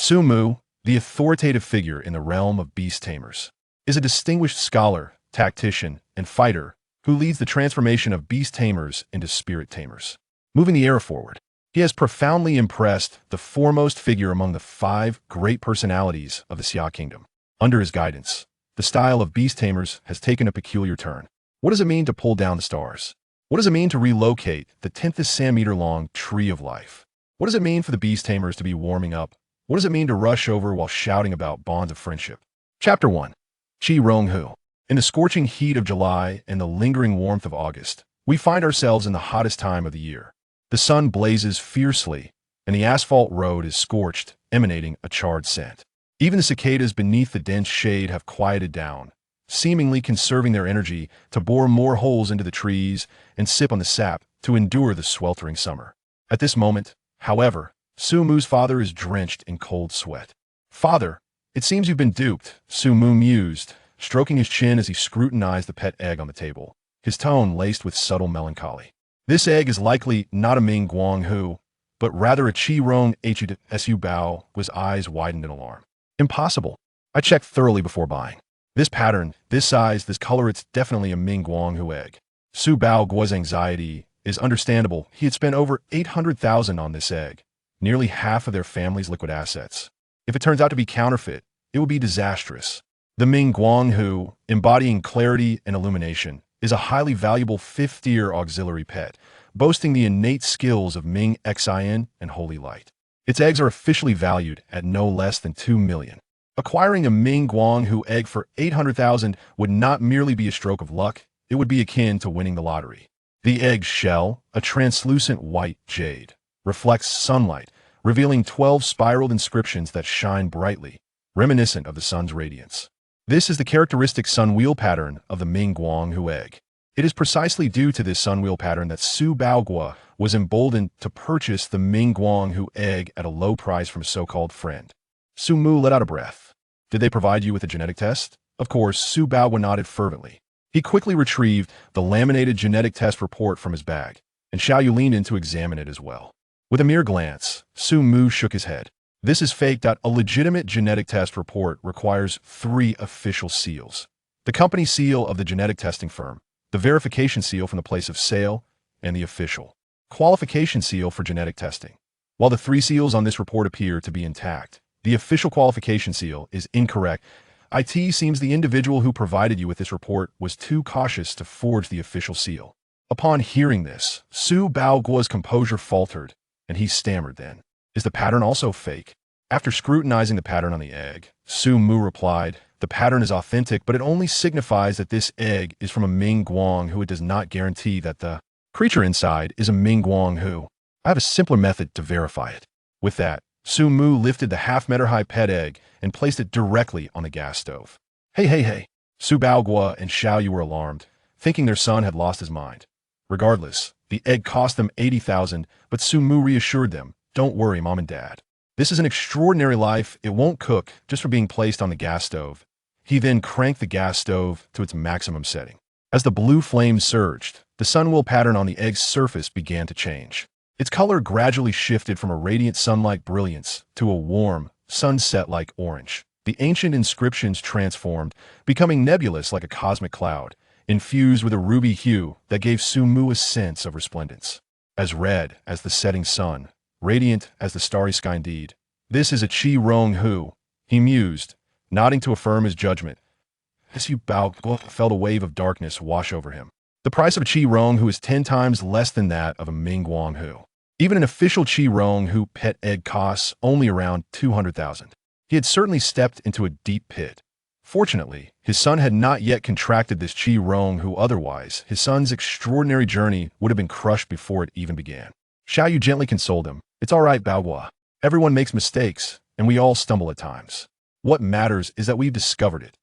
Su Mu, the authoritative figure in the realm of beast tamers, is a distinguished scholar, tactician, and fighter who leads the transformation of beast tamers into spirit tamers. Moving the era forward, he has profoundly impressed the foremost figure among the 5 great personalities of the Xia Kingdom. Under his guidance, the style of beast tamers has taken a peculiar turn. What does it mean to pull down the stars? What does it mean to relocate the 10th centimeter-long tree of life? What does it mean for the beast tamers to be warming up? What does it mean to rush over while shouting about bonds of friendship? Chapter 1. Qi Rong Hu. In the scorching heat of July and the lingering warmth of August, we find ourselves in the hottest time of the year. The sun blazes fiercely, and the asphalt road is scorched, emanating a charred scent. Even the cicadas beneath the dense shade have quieted down, seemingly conserving their energy to bore more holes into the trees and sip on the sap to endure the sweltering summer. At this moment, however, Su Mu's father is drenched in cold sweat. "Father, it seems you've been duped," Su Mu mused, stroking his chin as he scrutinized the pet egg on the table, his tone laced with subtle melancholy. "This egg is likely not a Ming Guang Hu, but rather a Qi Rong Hu." Su Bao, his eyes widened in alarm. "Impossible. I checked thoroughly before buying. This pattern, this size, this color, it's definitely a Ming Guang Hu egg." Su Bao Guo's anxiety is understandable. He had spent over 800,000 on this egg, nearly half of their family's liquid assets. If it turns out to be counterfeit, it would be disastrous. The Ming Guang Hu, embodying clarity and illumination, is a highly valuable 5th-tier auxiliary pet, boasting the innate skills of Ming Xin and Holy Light. Its eggs are officially valued at no less than 2 million. Acquiring a Ming Guang Hu egg for 800,000 would not merely be a stroke of luck, it would be akin to winning the lottery. The egg's shell, a translucent white jade, reflects sunlight, revealing 12 spiraled inscriptions that shine brightly, reminiscent of the sun's radiance. This is the characteristic sunwheel pattern of the Ming Guang Hu egg. It is precisely due to this sunwheel pattern that Su Baogua was emboldened to purchase the Ming Guang Hu egg at a low price from a so-called friend. Su Mu let out a breath. "Did they provide you with a genetic test?" Of course, Su Baogua nodded fervently. He quickly retrieved the laminated genetic test report from his bag, and Xiaoyu leaned in to examine it as well. With a mere glance, Su Mu shook his head. "This is fake. A legitimate genetic test report requires 3 official seals. The company seal of the genetic testing firm, the verification seal from the place of sale, and the official qualification seal for genetic testing. While the 3 seals on this report appear to be intact, the official qualification seal is incorrect. It seems the individual who provided you with this report was too cautious to forge the official seal." Upon hearing this, Su Baogua's composure faltered, and he stammered then, "Is the pattern also fake?" After scrutinizing the pattern on the egg, Su Mu replied, "The pattern is authentic, but it only signifies that this egg is from a Ming Guang Hu. It does not guarantee that the creature inside is a Ming Guang Hu. I have a simpler method to verify it." With that, Su Mu lifted the half-meter-high pet egg and placed it directly on the gas stove. Hey. Su Baogua and Xiaoyu were alarmed, thinking their son had lost his mind. Regardless, the egg cost them 80,000, but Su Mu reassured them, "Don't worry, Mom and Dad. This is an extraordinary life. It won't cook just for being placed on the gas stove." He then cranked the gas stove to its maximum setting. As the blue flames surged, the sunwheel pattern on the egg's surface began to change. Its color gradually shifted from a radiant sun-like brilliance to a warm, sunset-like orange. The ancient inscriptions transformed, becoming nebulous like a cosmic cloud, infused with a ruby hue that gave Su Mu a sense of resplendence. As red as the setting sun, radiant as the starry sky indeed. "This is a Qi Rong Hu," he mused, nodding to affirm his judgment. As Su Bao felt a wave of darkness wash over him. The price of a Qi Rong Hu is 10 times less than that of a Ming Guang Hu. Even an official Qi Rong Hu pet egg costs only around 200,000. He had certainly stepped into a deep pit. Fortunately, his son had not yet contracted this Qi Rong Hu. Otherwise, his son's extraordinary journey would have been crushed before it even began. Xiaoyu gently consoled him. "It's all right, Baogua. Everyone makes mistakes, and we all stumble at times. What matters is that we've discovered it."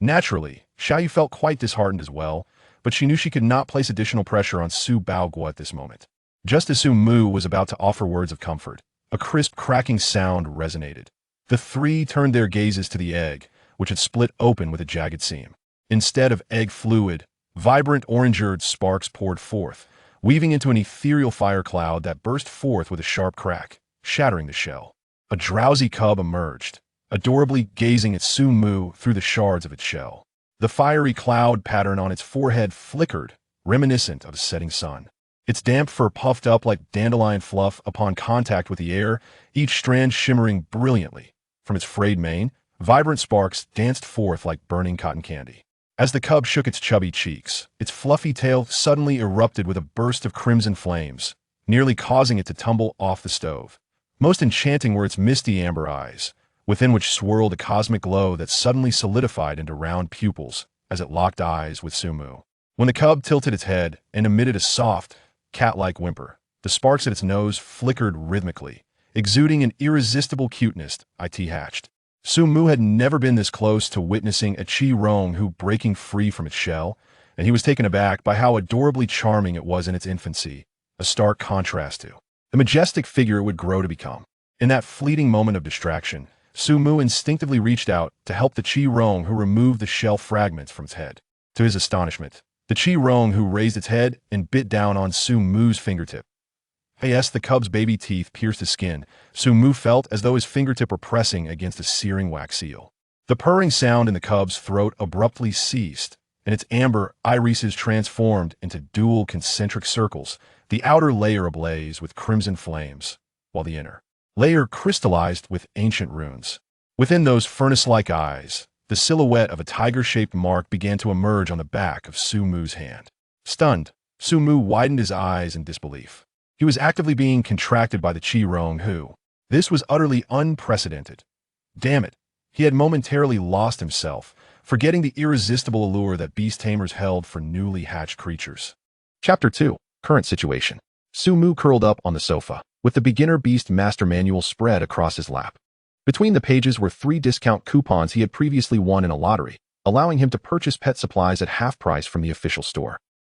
Naturally, Xiaoyu felt quite disheartened as well, but she knew she could not place additional pressure on Su Baogua at this moment. Just as Su Mu was about to offer words of comfort, a crisp cracking sound resonated. The 3 turned their gazes to the egg, which had split open with a jagged seam. Instead of egg fluid, vibrant orange-earth sparks poured forth, weaving into an ethereal fire cloud that burst forth with a sharp crack, shattering the shell. a drowsy cub emerged, adorably gazing at Su-Mu through the shards of its shell. The fiery cloud pattern on its forehead flickered, reminiscent of a setting sun. Its damp fur puffed up like dandelion fluff upon contact with the air, each strand shimmering brilliantly. From its frayed mane, vibrant sparks danced forth like burning cotton candy. As the cub shook its chubby cheeks, its fluffy tail suddenly erupted with a burst of crimson flames, nearly causing it to tumble off the stove. Most enchanting were its misty amber eyes, within which swirled a cosmic glow that suddenly solidified into round pupils as it locked eyes with Su-Mu. When the cub tilted its head and emitted a soft, cat-like whimper, the sparks at its nose flickered rhythmically, exuding an irresistible cuteness. It hatched. Su-Mu had never been this close to witnessing a Chi-Rong breaking free from its shell, and he was taken aback by how adorably charming it was in its infancy, a stark contrast to the majestic figure it would grow to become. In that fleeting moment of distraction, Su-Mu instinctively reached out to help the Chi-Rong remove the shell fragments from its head. To his astonishment, the Chi-Rong raised its head and bit down on Su-Mu's fingertip. Yes, the cub's baby teeth pierced his skin. Su-Mu felt as though his fingertip were pressing against a searing wax seal. The purring sound in the cub's throat abruptly ceased, and its amber irises transformed into dual concentric circles, the outer layer ablaze with crimson flames, while the inner layer crystallized with ancient runes. Within those furnace-like eyes, the silhouette of a tiger-shaped mark began to emerge on the back of Su-Mu's hand. Stunned, Su-Mu widened his eyes in disbelief. He was actively being contracted by the Chi-Rong. This was utterly unprecedented. Damn it, he had momentarily lost himself, forgetting the irresistible allure that beast tamers held for newly hatched creatures. Chapter 2. Current Situation. Su-Mu curled up on the sofa, with the beginner Beastmaster manual spread across his lap. Between the pages were 3 discount coupons he had previously won in a lottery, allowing him to purchase pet supplies at half price from the official store.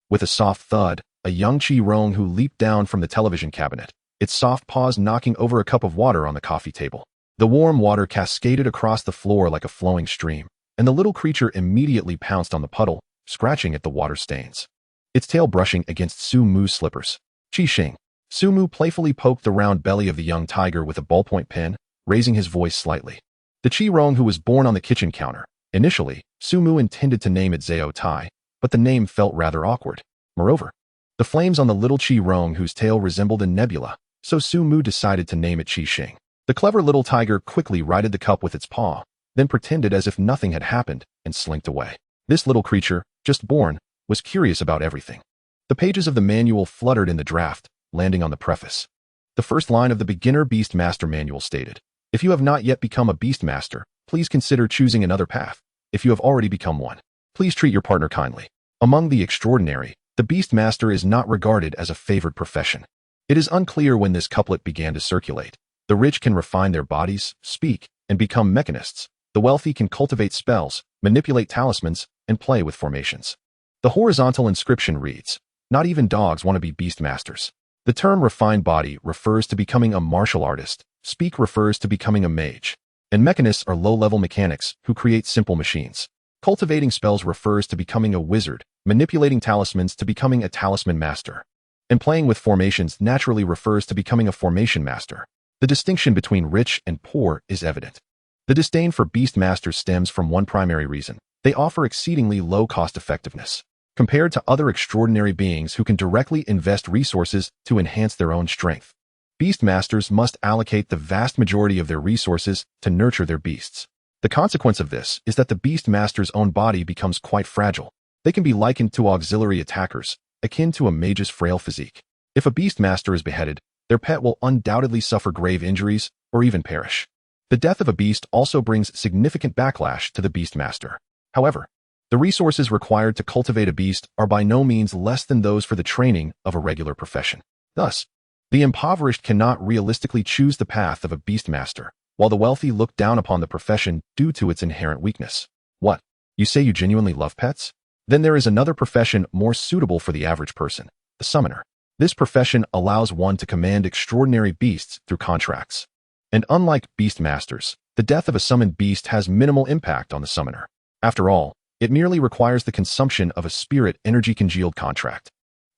With a soft thud, a young Chi-Rong leaped down from the television cabinet, its soft paws knocking over a cup of water on the coffee table. The warm water cascaded across the floor like a flowing stream, and the little creature immediately pounced on the puddle, scratching at the water stains. Its tail brushing against Su-Mu's slippers. Chi-Shing. Su-Mu playfully poked the round belly of the young tiger with a ballpoint pen, raising his voice slightly. The Chi-Rong was born on the kitchen counter. Initially, Su-Mu intended to name it Zhao Tai, but the name felt rather awkward. Moreover, the flames on the little Chi-Rong tail resembled a nebula, so Su-Mu decided to name it Chi-Shing. The clever little tiger quickly righted the cup with its paw, then pretended as if nothing had happened and slinked away. This little creature, just born, was curious about everything. The pages of the manual fluttered in the draft, landing on the preface. The first line of the Beginner Beastmaster manual stated, "If you have not yet become a Beastmaster, please consider choosing another path. If you have already become one, please treat your partner kindly." Among the extraordinary, the Beastmaster is not regarded as a favored profession. It is unclear when this couplet began to circulate. The rich can refine their bodies, speak, and become mechanists. The wealthy can cultivate spells, manipulate talismans, and play with formations. The horizontal inscription reads, "Not even dogs want to be Beastmasters." The term refined body refers to becoming a martial artist, speak refers to becoming a mage, and mechanists are low-level mechanics who create simple machines. Cultivating spells refers to becoming a wizard, manipulating talismans to becoming a talisman master, and playing with formations naturally refers to becoming a formation master. The distinction between rich and poor is evident. The disdain for Beastmasters stems from one primary reason. They offer exceedingly low cost-effectiveness, compared to other extraordinary beings who can directly invest resources to enhance their own strength. Beastmasters must allocate the vast majority of their resources to nurture their beasts. The consequence of this is that the Beastmaster's own body becomes quite fragile. They can be likened to auxiliary attackers, akin to a mage's frail physique. If a Beastmaster is beheaded, their pet will undoubtedly suffer grave injuries or even perish. The death of a beast also brings significant backlash to the Beastmaster. However, the resources required to cultivate a beast are by no means less than those for the training of a regular profession. Thus, the impoverished cannot realistically choose the path of a Beastmaster, while the wealthy look down upon the profession due to its inherent weakness. What? You say you genuinely love pets? Then there is another profession more suitable for the average person, the summoner. This profession allows one to command extraordinary beasts through contracts. And unlike Beastmasters, the death of a summoned beast has minimal impact on the summoner. After all, it merely requires the consumption of a spirit energy-congealed contract.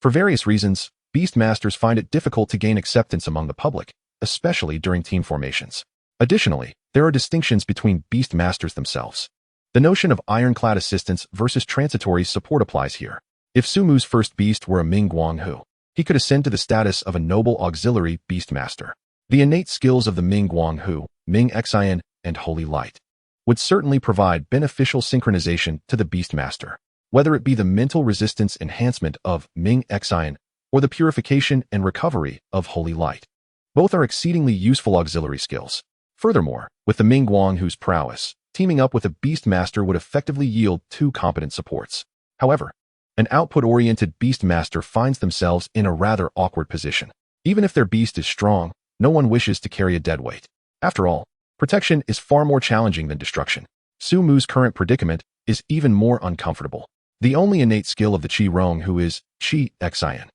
For various reasons, Beastmasters find it difficult to gain acceptance among the public, especially during team formations. Additionally, there are distinctions between Beastmasters themselves. The notion of ironclad assistance versus transitory support applies here. If Sumu's first beast were a Ming Guanghu, he could ascend to the status of a noble auxiliary Beastmaster. The innate skills of the Ming Guanghu, Ming Xian, and Holy Light would certainly provide beneficial synchronization to the Beastmaster, whether it be the mental resistance enhancement of Ming Xian or the purification and recovery of Holy Light. Both are exceedingly useful auxiliary skills. Furthermore, with the Ming Guanghu's prowess, teaming up with a Beastmaster would effectively yield two competent supports. However, an output-oriented Beastmaster finds themselves in a rather awkward position. Even if their beast is strong, no one wishes to carry a deadweight. After all, protection is far more challenging than destruction. Sumu's current predicament is even more uncomfortable. The only innate skill of the Qi Ronghu is Qi Xian.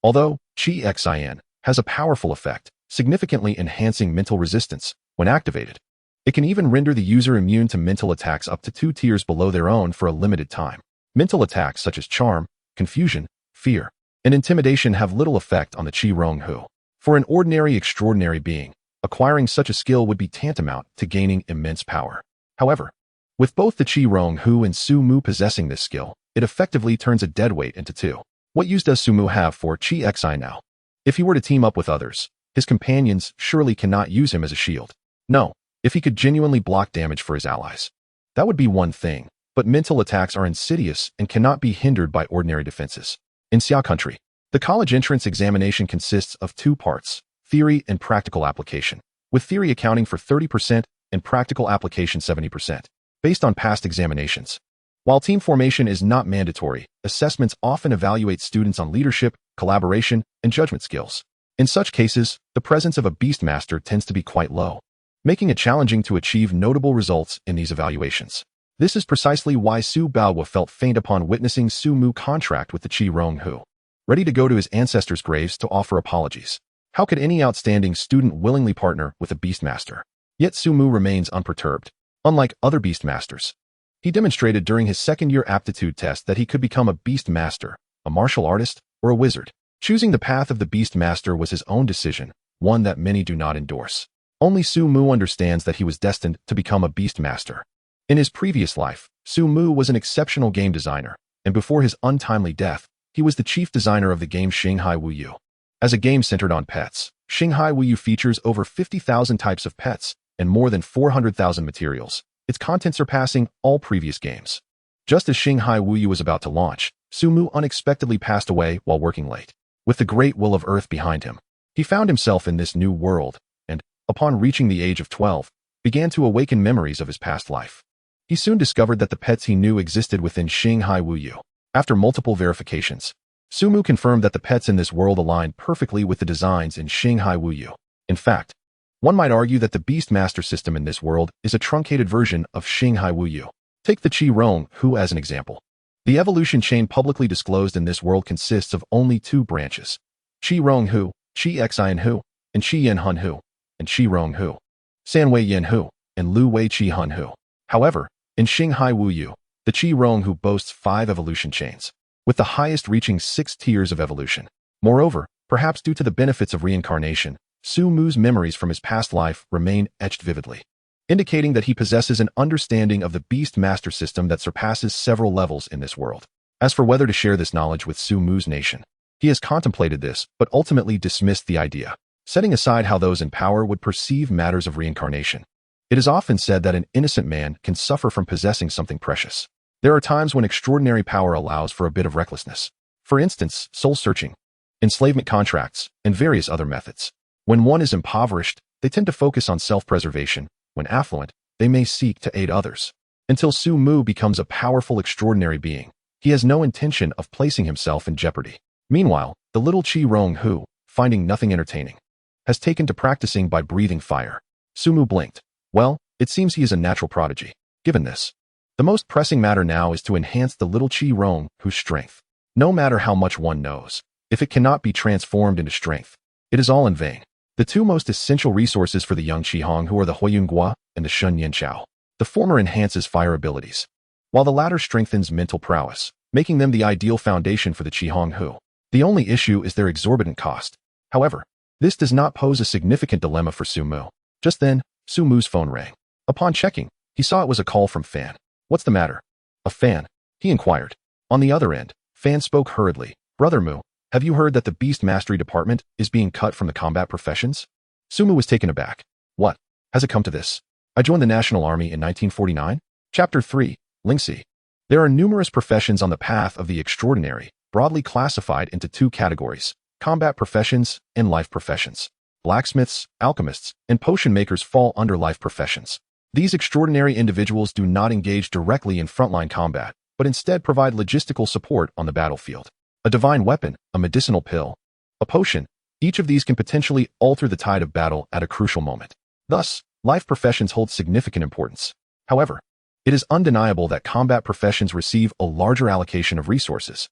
Although Qi Xian has a powerful effect, significantly enhancing mental resistance when activated, it can even render the user immune to mental attacks up to 2 tiers below their own for a limited time. Mental attacks such as charm, confusion, fear, and intimidation have little effect on the Qi Ronghu. For an ordinary extraordinary being, acquiring such a skill would be tantamount to gaining immense power. However, with both the Qi Ronghu and Sumu possessing this skill, it effectively turns a deadweight into 2. What use does Sumu have for Qi Xi now? If he were to team up with others, his companions surely cannot use him as a shield. No, if he could genuinely block damage for his allies, that would be one thing, but mental attacks are insidious and cannot be hindered by ordinary defenses. In Xia country, the college entrance examination consists of 2 parts, theory and practical application, with theory accounting for 30% and practical application 70%, based on past examinations. While team formation is not mandatory, assessments often evaluate students on leadership, collaboration, and judgment skills. In such cases, the presence of a Beastmaster tends to be quite low, making it challenging to achieve notable results in these evaluations. This is precisely why Su Baohua felt faint upon witnessing Su Mu contract with the Qi Ronghu, ready to go to his ancestors' graves to offer apologies. How could any outstanding student willingly partner with a Beastmaster? Yet Su Mu remains unperturbed. Unlike other Beastmasters, he demonstrated during his second-year aptitude test that he could become a Beastmaster, a martial artist, or a wizard. Choosing the path of the Beastmaster was his own decision, one that many do not endorse. Only Su Mu understands that he was destined to become a Beastmaster. In his previous life, Su Mu was an exceptional game designer, and before his untimely death, he was the chief designer of the game Xinghai Wuyu. As a game centered on pets, Xinghai Wuyu features over 50,000 types of pets and more than 400,000 materials, its content surpassing all previous games. Just as Xinghai Wuyu was about to launch, Su Mu unexpectedly passed away while working late. With the great will of Earth behind him, he found himself in this new world and, upon reaching the age of 12, began to awaken memories of his past life. He soon discovered that the pets he knew existed within Xinghai Wuyu. After multiple verifications, Su Mu confirmed that the pets in this world aligned perfectly with the designs in Xinghai Wuyu. In fact, one might argue that the Beastmaster system in this world is a truncated version of Xinghai Wuyu. Take the Qi Ronghu as an example. The evolution chain publicly disclosed in this world consists of only 2 branches: Qi Ronghu, Qi Xianhu, and Qi Yanhunhu, and Qi Ronghu, Sanwei Yanhu, and Lu Wei Qi Hunhu. However, in Xinghai Wuyu, the Qi Ronghu boasts 5 evolution chains, with the highest reaching 6 tiers of evolution. Moreover, perhaps due to the benefits of reincarnation, Su Mu's memories from his past life remain etched vividly, indicating that he possesses an understanding of the Beastmaster system that surpasses several levels in this world. As for whether to share this knowledge with Su Mu's nation, he has contemplated this but ultimately dismissed the idea, setting aside how those in power would perceive matters of reincarnation. It is often said that an innocent man can suffer from possessing something precious. There are times when extraordinary power allows for a bit of recklessness. For instance, soul-searching, enslavement contracts, and various other methods. When one is impoverished, they tend to focus on self-preservation. When affluent, they may seek to aid others. Until Su Mu becomes a powerful, extraordinary being, he has no intention of placing himself in jeopardy. Meanwhile, the little Qi Ronghu, finding nothing entertaining, has taken to practicing by breathing fire. Su Mu blinked. Well, it seems he is a natural prodigy. Given this, the most pressing matter now is to enhance the little Qi Ronghu's strength. No matter how much one knows, if it cannot be transformed into strength, it is all in vain. The 2 most essential resources for the young Qi Hong are the Huiyunghua and the Shun Yanchao. The former enhances fire abilities, while the latter strengthens mental prowess, making them the ideal foundation for the Qi Honghu. The only issue is their exorbitant cost. However, this does not pose a significant dilemma for Su Mu. Just then, Su Mu's phone rang. Upon checking, he saw it was a call from Fan. "What's the matter?" "A Fan?" he inquired. On the other end, Fan spoke hurriedly. "Brother Mu, have you heard that the Beast Mastery Department is being cut from the combat professions?" Sumu was taken aback. "What? Has it come to this? I joined the National Army in 1949? Chapter 3, Lingxi. There are numerous professions on the path of the extraordinary, broadly classified into two categories: combat professions and life professions. Blacksmiths, alchemists, and potion makers fall under life professions. These extraordinary individuals do not engage directly in frontline combat, but instead provide logistical support on the battlefield. A divine weapon, a medicinal pill, a potion, each of these can potentially alter the tide of battle at a crucial moment. Thus, life professions hold significant importance. However, it is undeniable that combat professions receive a larger allocation of resources.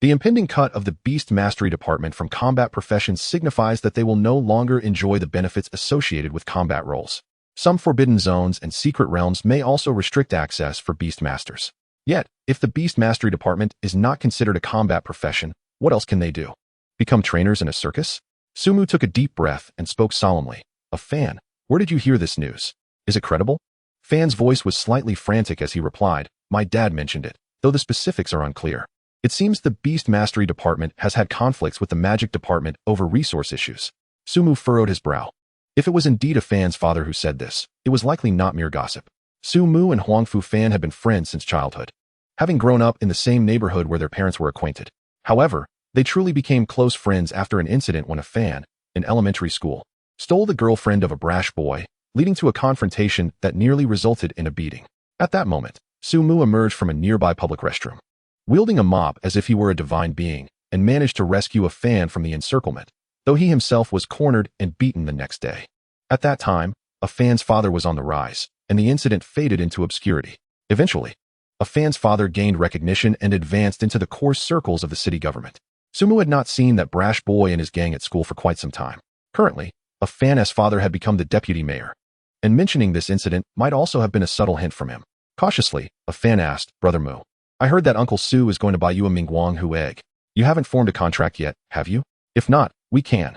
The impending cut of the Beast Mastery Department from combat professions signifies that they will no longer enjoy the benefits associated with combat roles. Some forbidden zones and secret realms may also restrict access for Beast Masters. Yet, if the Beast Mastery Department is not considered a combat profession, what else can they do? Become trainers in a circus? Sumu took a deep breath and spoke solemnly. "A Fan, where did you hear this news? Is it credible?" Fan's voice was slightly frantic as he replied, "My dad mentioned it, though the specifics are unclear. It seems the Beast Mastery Department has had conflicts with the Magic Department over resource issues." Sumu furrowed his brow. If it was indeed a Fan's father who said this, it was likely not mere gossip. Sumu and Huangfu Fan had been friends since childhood, having grown up in the same neighborhood where their parents were acquainted. However, they truly became close friends after an incident when a Fan, in elementary school, stole the girlfriend of a brash boy, leading to a confrontation that nearly resulted in a beating. At that moment, Sumu emerged from a nearby public restroom, wielding a mop as if he were a divine being, and managed to rescue a Fan from the encirclement, though he himself was cornered and beaten the next day. At that time, a Fan's father was on the rise, and the incident faded into obscurity. Eventually, a Fan's father gained recognition and advanced into the coarse circles of the city government. Sumu had not seen that brash boy and his gang at school for quite some time. Currently, a Fan's father had become the deputy mayor, and mentioning this incident might also have been a subtle hint from him. Cautiously, a Fan asked, "Brother Mu, I heard that Uncle Su is going to buy you a Mingguang Hu egg. You haven't formed a contract yet, have you? If not, we can."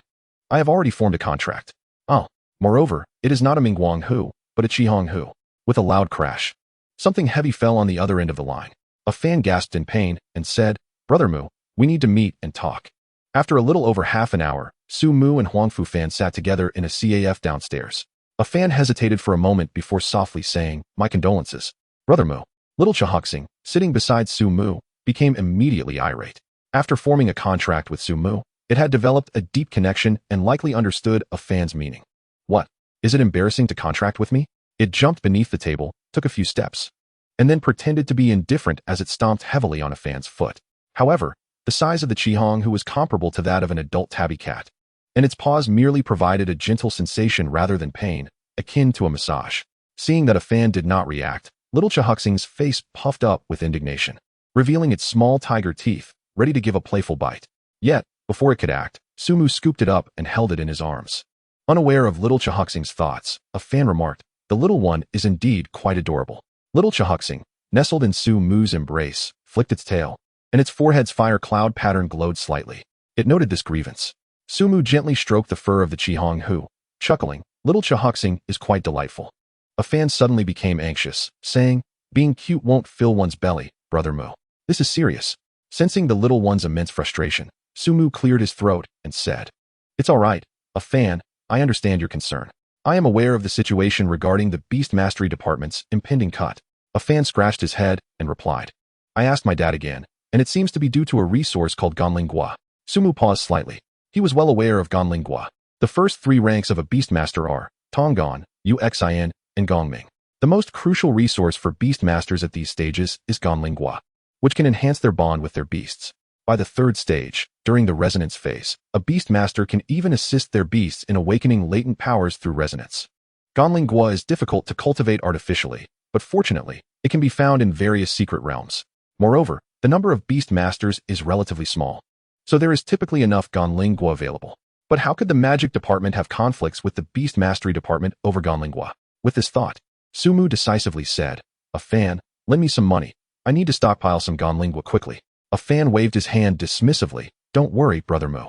"I have already formed a contract." "Oh, moreover, it is not a Mingguang Hu, but a Qihong Hu." With a loud crash, something heavy fell on the other end of the line. A Fan gasped in pain and said, "Brother Mu, we need to meet and talk." After a little over half an hour, Su Mu and Huangfu Fan sat together in a CAF downstairs. A Fan hesitated for a moment before softly saying, "My condolences, Brother Mu." Little Chahoxing, sitting beside Su Mu, became immediately irate. After forming a contract with Su Mu, it had developed a deep connection and likely understood a Fan's meaning. "What? Is it embarrassing to contract with me?" It jumped beneath the table, took a few steps, and then pretended to be indifferent as it stomped heavily on a Fan's foot. However, the size of the Qihong Hu was comparable to that of an adult tabby cat, and its paws merely provided a gentle sensation rather than pain, akin to a massage. Seeing that a Fan did not react, Little Chahoxing's face puffed up with indignation, revealing its small tiger teeth, ready to give a playful bite. Yet, before it could act, Sumu scooped it up and held it in his arms. Unaware of Little Chahoxing's thoughts, a Fan remarked, "The little one is indeed quite adorable." Little Chahoxing, nestled in Su Mu's embrace, flicked its tail, and its forehead's fire cloud pattern glowed slightly. It noted this grievance. Sumu gently stroked the fur of the Qihong Hu, chuckling, "Little Chahoxing is quite delightful." A Fan suddenly became anxious, saying, "Being cute won't fill one's belly, Brother Mu. This is serious." Sensing the little one's immense frustration, Sumu cleared his throat and said, "It's all right, a Fan, I understand your concern. I am aware of the situation regarding the Beast Mastery Department's impending cut." A Fan scratched his head and replied, "I asked my dad again, and it seems to be due to a resource called Ganlinggua." Sumu paused slightly. He was well aware of Ganlinggua. The first three ranks of a Beastmaster are Tonggon, Uxin, and Gongming. The most crucial resource for Beastmasters at these stages is Ganlinggua, which can enhance their bond with their beasts. By the third stage, during the resonance phase, a Beastmaster can even assist their beasts in awakening latent powers through resonance. Ganlinggua is difficult to cultivate artificially, but fortunately, it can be found in various secret realms. Moreover, the number of Beastmasters is relatively small, so there is typically enough Ganlinggua available. But how could the Magic Department have conflicts with the Beast Mastery Department over Ganlinggua? With this thought, Sumu decisively said, "A Fan, lend me some money. I need to stockpile some Ganlinggua quickly." A Fan waved his hand dismissively. "Don't worry, Brother Mu.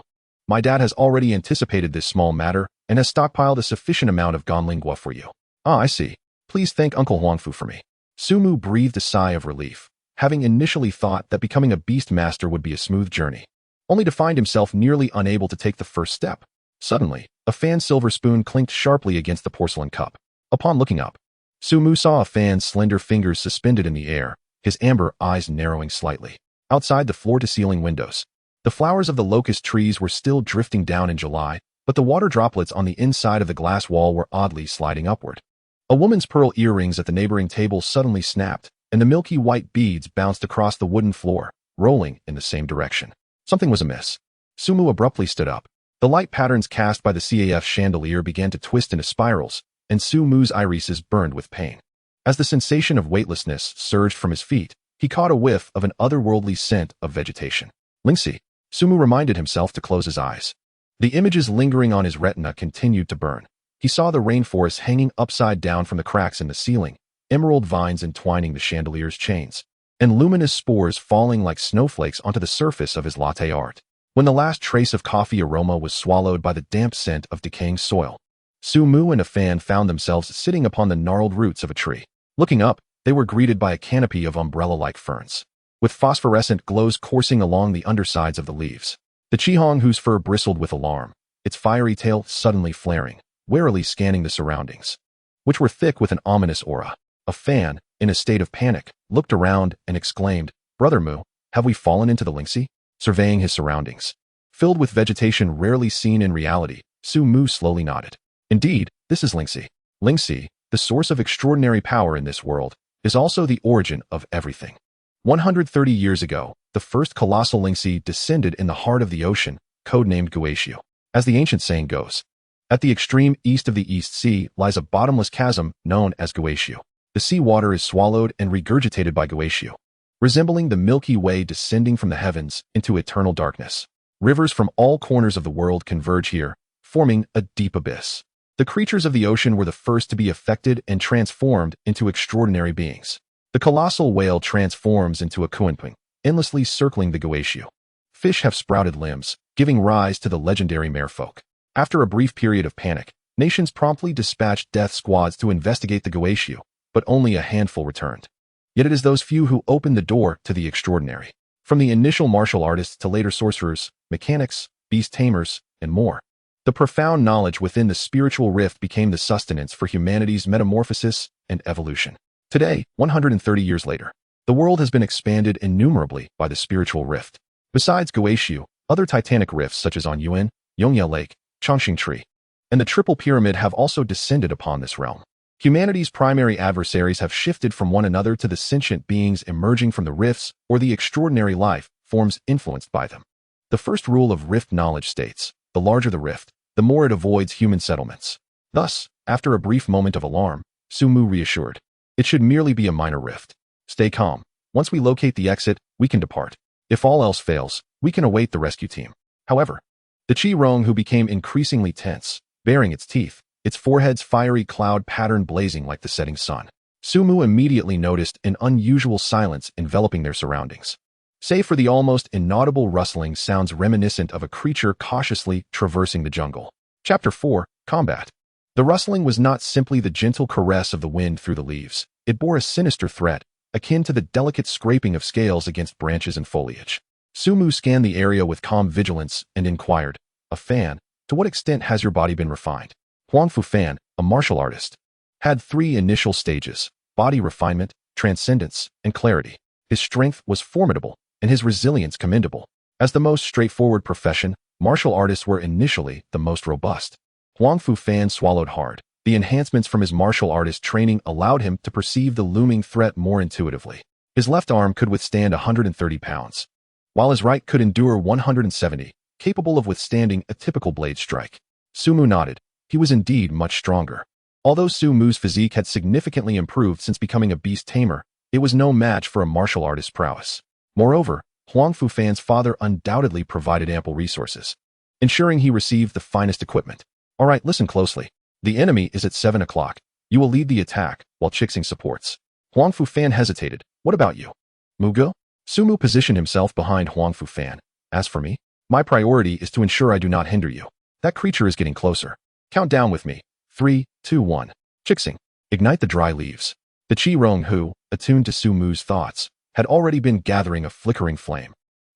My dad has already anticipated this small matter and has stockpiled a sufficient amount of Ganlinggua for you." Ah, I see. Please thank Uncle Huangfu for me. Sumu breathed a sigh of relief, having initially thought that becoming a Beastmaster would be a smooth journey, only to find himself nearly unable to take the first step. Suddenly, a fan's silver spoon clinked sharply against the porcelain cup. Upon looking up, Sumu saw a fan's slender fingers suspended in the air, his amber eyes narrowing slightly. Outside the floor-to-ceiling windows, the flowers of the locust trees were still drifting down in July, but the water droplets on the inside of the glass wall were oddly sliding upward. A woman's pearl earrings at the neighboring table suddenly snapped, and the milky white beads bounced across the wooden floor, rolling in the same direction. Something was amiss. Sumu abruptly stood up. The light patterns cast by the CAF chandelier began to twist into spirals, and Sumu's irises burned with pain. As the sensation of weightlessness surged from his feet, he caught a whiff of an otherworldly scent of vegetation. Lingxi. Sumu reminded himself to close his eyes. The images lingering on his retina continued to burn. He saw the rainforest hanging upside down from the cracks in the ceiling, emerald vines entwining the chandelier's chains, and luminous spores falling like snowflakes onto the surface of his latte art. When the last trace of coffee aroma was swallowed by the damp scent of decaying soil, Sumu and a fan found themselves sitting upon the gnarled roots of a tree. Looking up, they were greeted by a canopy of umbrella-like ferns, with phosphorescent glows coursing along the undersides of the leaves. The Qihong, whose fur bristled with alarm, its fiery tail suddenly flaring, warily scanning the surroundings, which were thick with an ominous aura. A fan, in a state of panic, looked around and exclaimed, "Brother Mu, have we fallen into the Lingxi?" Surveying his surroundings, filled with vegetation rarely seen in reality, Sumu slowly nodded. Indeed, this is Lingxi. Lingxi, the source of extraordinary power in this world, is also the origin of everything. 130 years ago, the first colossal Lingxi descended in the heart of the ocean, codenamed Guaxiu. As the ancient saying goes, at the extreme east of the East Sea lies a bottomless chasm known as Guaxiu. The sea water is swallowed and regurgitated by Guaxiu, resembling the Milky Way descending from the heavens into eternal darkness. Rivers from all corners of the world converge here, forming a deep abyss. The creatures of the ocean were the first to be affected and transformed into extraordinary beings. The colossal whale transforms into a kuanping, endlessly circling the Guaxiu. Fish have sprouted limbs, giving rise to the legendary merfolk. After a brief period of panic, nations promptly dispatched death squads to investigate the Guaxiu, but only a handful returned. Yet it is those few who opened the door to the extraordinary. From the initial martial artists to later sorcerers, mechanics, beast tamers, and more, the profound knowledge within the spiritual rift became the sustenance for humanity's metamorphosis and evolution. Today, 130 years later, the world has been expanded innumerably by the spiritual rift. Besides Guaxiu, other titanic rifts such as Anyuan, Yongya Lake, Chongqing Tree, and the Triple Pyramid have also descended upon this realm. Humanity's primary adversaries have shifted from one another to the sentient beings emerging from the rifts or the extraordinary life forms influenced by them. The first rule of rift knowledge states, the larger the rift, the more it avoids human settlements. Thus, after a brief moment of alarm, Sumu reassured, it should merely be a minor rift. Stay calm. Once we locate the exit, we can depart. If all else fails, we can await the rescue team. However, the Qi-Rong, who became increasingly tense, baring its teeth, its forehead's fiery cloud pattern blazing like the setting sun. Sumu immediately noticed an unusual silence enveloping their surroundings. Save for the almost inaudible rustling sounds reminiscent of a creature cautiously traversing the jungle. Chapter 4, Combat. The rustling was not simply the gentle caress of the wind through the leaves. It bore a sinister threat, akin to the delicate scraping of scales against branches and foliage. Sumu scanned the area with calm vigilance and inquired, a fan, to what extent has your body been refined? Huangfu Fan, a martial artist, had 3 initial stages: body refinement, transcendence, and clarity. His strength was formidable, and his resilience commendable. As the most straightforward profession, martial artists were initially the most robust. Huangfu Fan swallowed hard. The enhancements from his martial artist training allowed him to perceive the looming threat more intuitively. His left arm could withstand 130 pounds, while his right could endure 170, capable of withstanding a typical blade strike. Sumu nodded. He was indeed much stronger. Although Sumu's physique had significantly improved since becoming a beast tamer, it was no match for a martial artist's prowess. Moreover, Huangfu Fan's father undoubtedly provided ample resources, ensuring he received the finest equipment. All right, listen closely. The enemy is at 7 o'clock. You will lead the attack, while Chixing supports. Huangfu Fan hesitated. What about you? Mugo? Sumu positioned himself behind Huangfu Fan. As for me, my priority is to ensure I do not hinder you. That creature is getting closer. Count down with me. 3, 2, 1. Chixing. Ignite the dry leaves. The Qi-Rong who, attuned to Su Mu's thoughts, had already been gathering a flickering flame.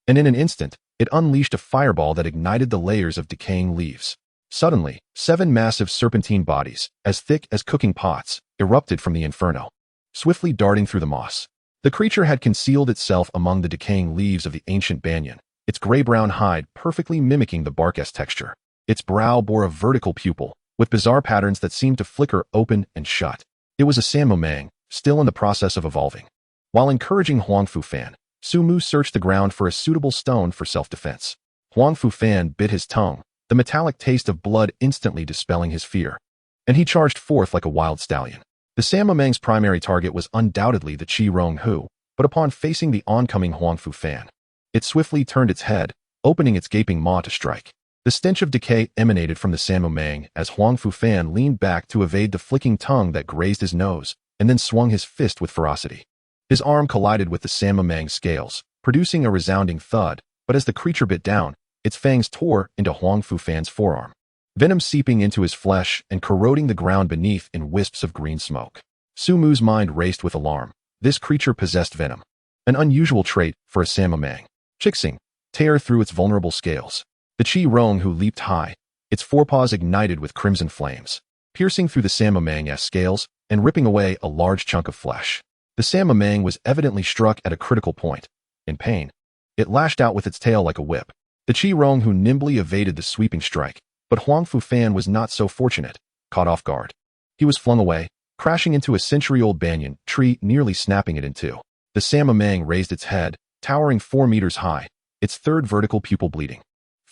And in an instant, it unleashed a fireball that ignited the layers of decaying leaves. Suddenly, 7 massive serpentine bodies, as thick as cooking pots, erupted from the inferno, swiftly darting through the moss. The creature had concealed itself among the decaying leaves of the ancient banyan, its gray-brown hide perfectly mimicking the bark's texture. Its brow bore a vertical pupil, with bizarre patterns that seemed to flicker open and shut. It was a Sanmumang, still in the process of evolving. While encouraging Huangfu Fan, Su Mu searched the ground for a suitable stone for self-defense. Huangfu Fan bit his tongue, the metallic taste of blood instantly dispelling his fear. And he charged forth like a wild stallion. The Sanmumang's primary target was undoubtedly the Qi-Rong Hu, but upon facing the oncoming Huangfu Fan, it swiftly turned its head, opening its gaping maw to strike. The stench of decay emanated from the Sanmumang as Huangfu Fan leaned back to evade the flicking tongue that grazed his nose, and then swung his fist with ferocity. His arm collided with the Sanmumang's scales, producing a resounding thud, but as the creature bit down, its fangs tore into Huangfu Fan's forearm, venom seeping into his flesh and corroding the ground beneath in wisps of green smoke. Su Mu's mind raced with alarm. This creature possessed venom, an unusual trait for a Sanmumang. Chixing, tear through its vulnerable scales. The Qi-Rong who leaped high, its forepaws ignited with crimson flames, piercing through the Sanmumang's scales and ripping away a large chunk of flesh. The Sanmumang was evidently struck at a critical point. In pain, it lashed out with its tail like a whip. The Qi-Rong who nimbly evaded the sweeping strike, but Huangfu Fan was not so fortunate, caught off guard. He was flung away, crashing into a century-old banyan tree, nearly snapping it in two. The Sanmumang raised its head, towering 4 meters high, its third vertical pupil bleeding.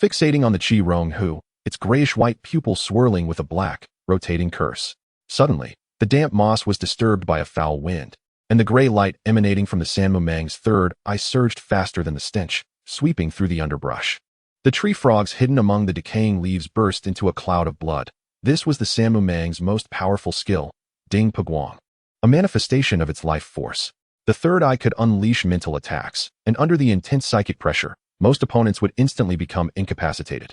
Fixating on the Qi-Rong Hu, its grayish-white pupil swirling with a black, rotating curse. Suddenly, the damp moss was disturbed by a foul wind, and the gray light emanating from the Sanmumang's third eye surged faster than the stench, sweeping through the underbrush. The tree frogs hidden among the decaying leaves burst into a cloud of blood. This was the Sanmumang's most powerful skill, Ding Paguang, a manifestation of its life force. The third eye could unleash mental attacks, and under the intense psychic pressure, most opponents would instantly become incapacitated.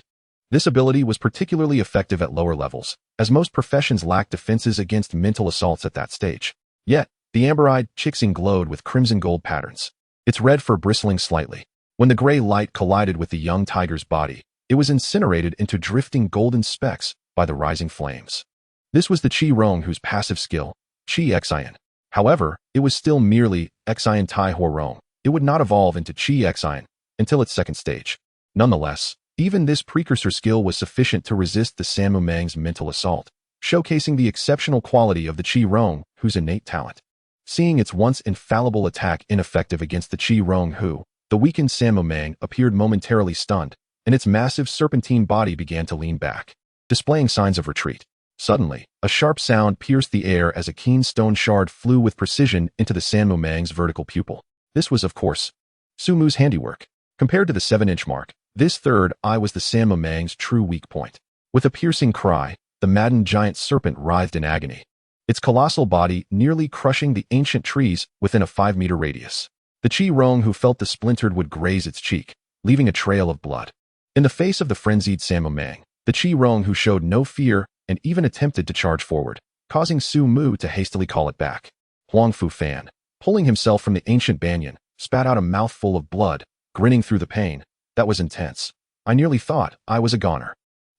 This ability was particularly effective at lower levels, as most professions lacked defenses against mental assaults at that stage. Yet, the amber-eyed Chixing glowed with crimson gold patterns, its red fur bristling slightly. When the gray light collided with the young tiger's body, it was incinerated into drifting golden specks by the rising flames. This was the Qi-Rong whose passive skill, Qi Xian. However, it was still merely Xian Tai Ho-Rong. It would not evolve into Qi Xian until its second stage. Nonetheless, even this precursor skill was sufficient to resist the Sanmumang's mental assault, showcasing the exceptional quality of the Qi-Rong whose innate talent. Seeing its once infallible attack ineffective against the Qi-Rong Hu, the weakened Sanmumang appeared momentarily stunned, and its massive serpentine body began to lean back, displaying signs of retreat. Suddenly, a sharp sound pierced the air as a keen stone shard flew with precision into the Sanmumang's vertical pupil. This was, of course, Su Mu's handiwork. Compared to the 7-inch mark, this third eye was the Sanmumang's true weak point. With a piercing cry, the maddened giant serpent writhed in agony, its colossal body nearly crushing the ancient trees within a 5-meter radius. The Qi-Rong who felt the splintered would graze its cheek, leaving a trail of blood. In the face of the frenzied Sanmumang, the Qi-Rong who showed no fear and even attempted to charge forward, causing Su Mu to hastily call it back. Huangfu Fan, pulling himself from the ancient banyan, spat out a mouthful of blood, grinning through the pain. That was intense. I nearly thought I was a goner.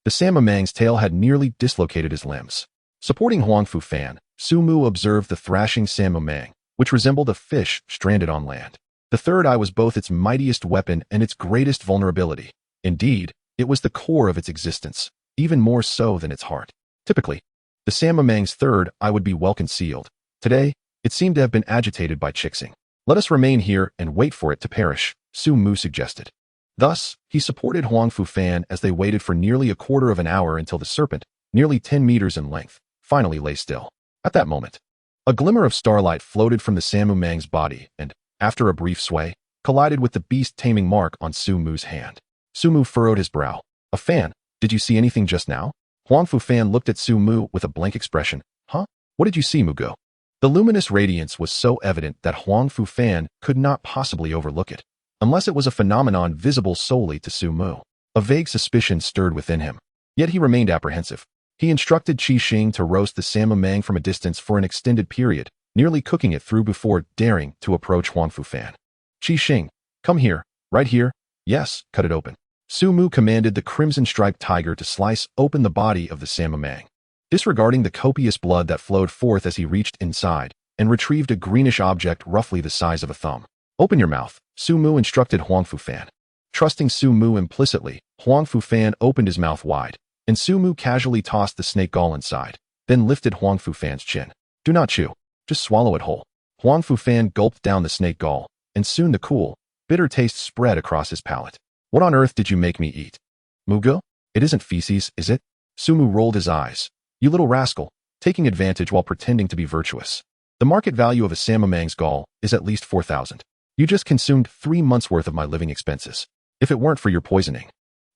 The Sanmumang's tail had nearly dislocated his limbs. Supporting Huangfu Fan, Su Mu observed the thrashing Sanmumang, which resembled a fish stranded on land. The third eye was both its mightiest weapon and its greatest vulnerability. Indeed, it was the core of its existence, even more so than its heart. Typically, the Sanmumang's third eye would be well concealed. Today, it seemed to have been agitated by Chixing. Let us remain here and wait for it to perish, Su Mu suggested. Thus, he supported Huangfu Fan as they waited for nearly a quarter of an hour until the serpent, nearly 10 meters in length, finally lay still. At that moment, a glimmer of starlight floated from the Sanmumang's body and, after a brief sway, collided with the Beast Taming mark on Su Mu's hand. Su Mu furrowed his brow. A fan? Did you see anything just now? Huangfu Fan looked at Su Mu with a blank expression. Huh? What did you see, Mugo? The luminous radiance was so evident that Huangfu Fan could not possibly overlook it, unless it was a phenomenon visible solely to Su Mu. A vague suspicion stirred within him, yet he remained apprehensive. He instructed Qi Xing to roast the Samomang from a distance for an extended period, nearly cooking it through before daring to approach Huang Fufan. Qi Xing, come here, right here. Yes, cut it open. Su Mu commanded the crimson-striped tiger to slice open the body of the Samomang. Disregarding the copious blood that flowed forth as he reached inside and retrieved a greenish object roughly the size of a thumb. Open your mouth, Su Mu instructed Huang Fufan. Trusting Su Mu implicitly, Huang Fufan opened his mouth wide, and Su Mu casually tossed the snake gall inside, then lifted Huang Fufan's chin. Do not chew. Just swallow it whole. Huang Fufan gulped down the snake gall, and soon the cool, bitter taste spread across his palate. What on earth did you make me eat? Mugo? It isn't feces, is it? Su Mu rolled his eyes. You little rascal, taking advantage while pretending to be virtuous. The market value of a Samomang's gall is at least 4,000. You just consumed 3 months' worth of my living expenses. If it weren't for your poisoning,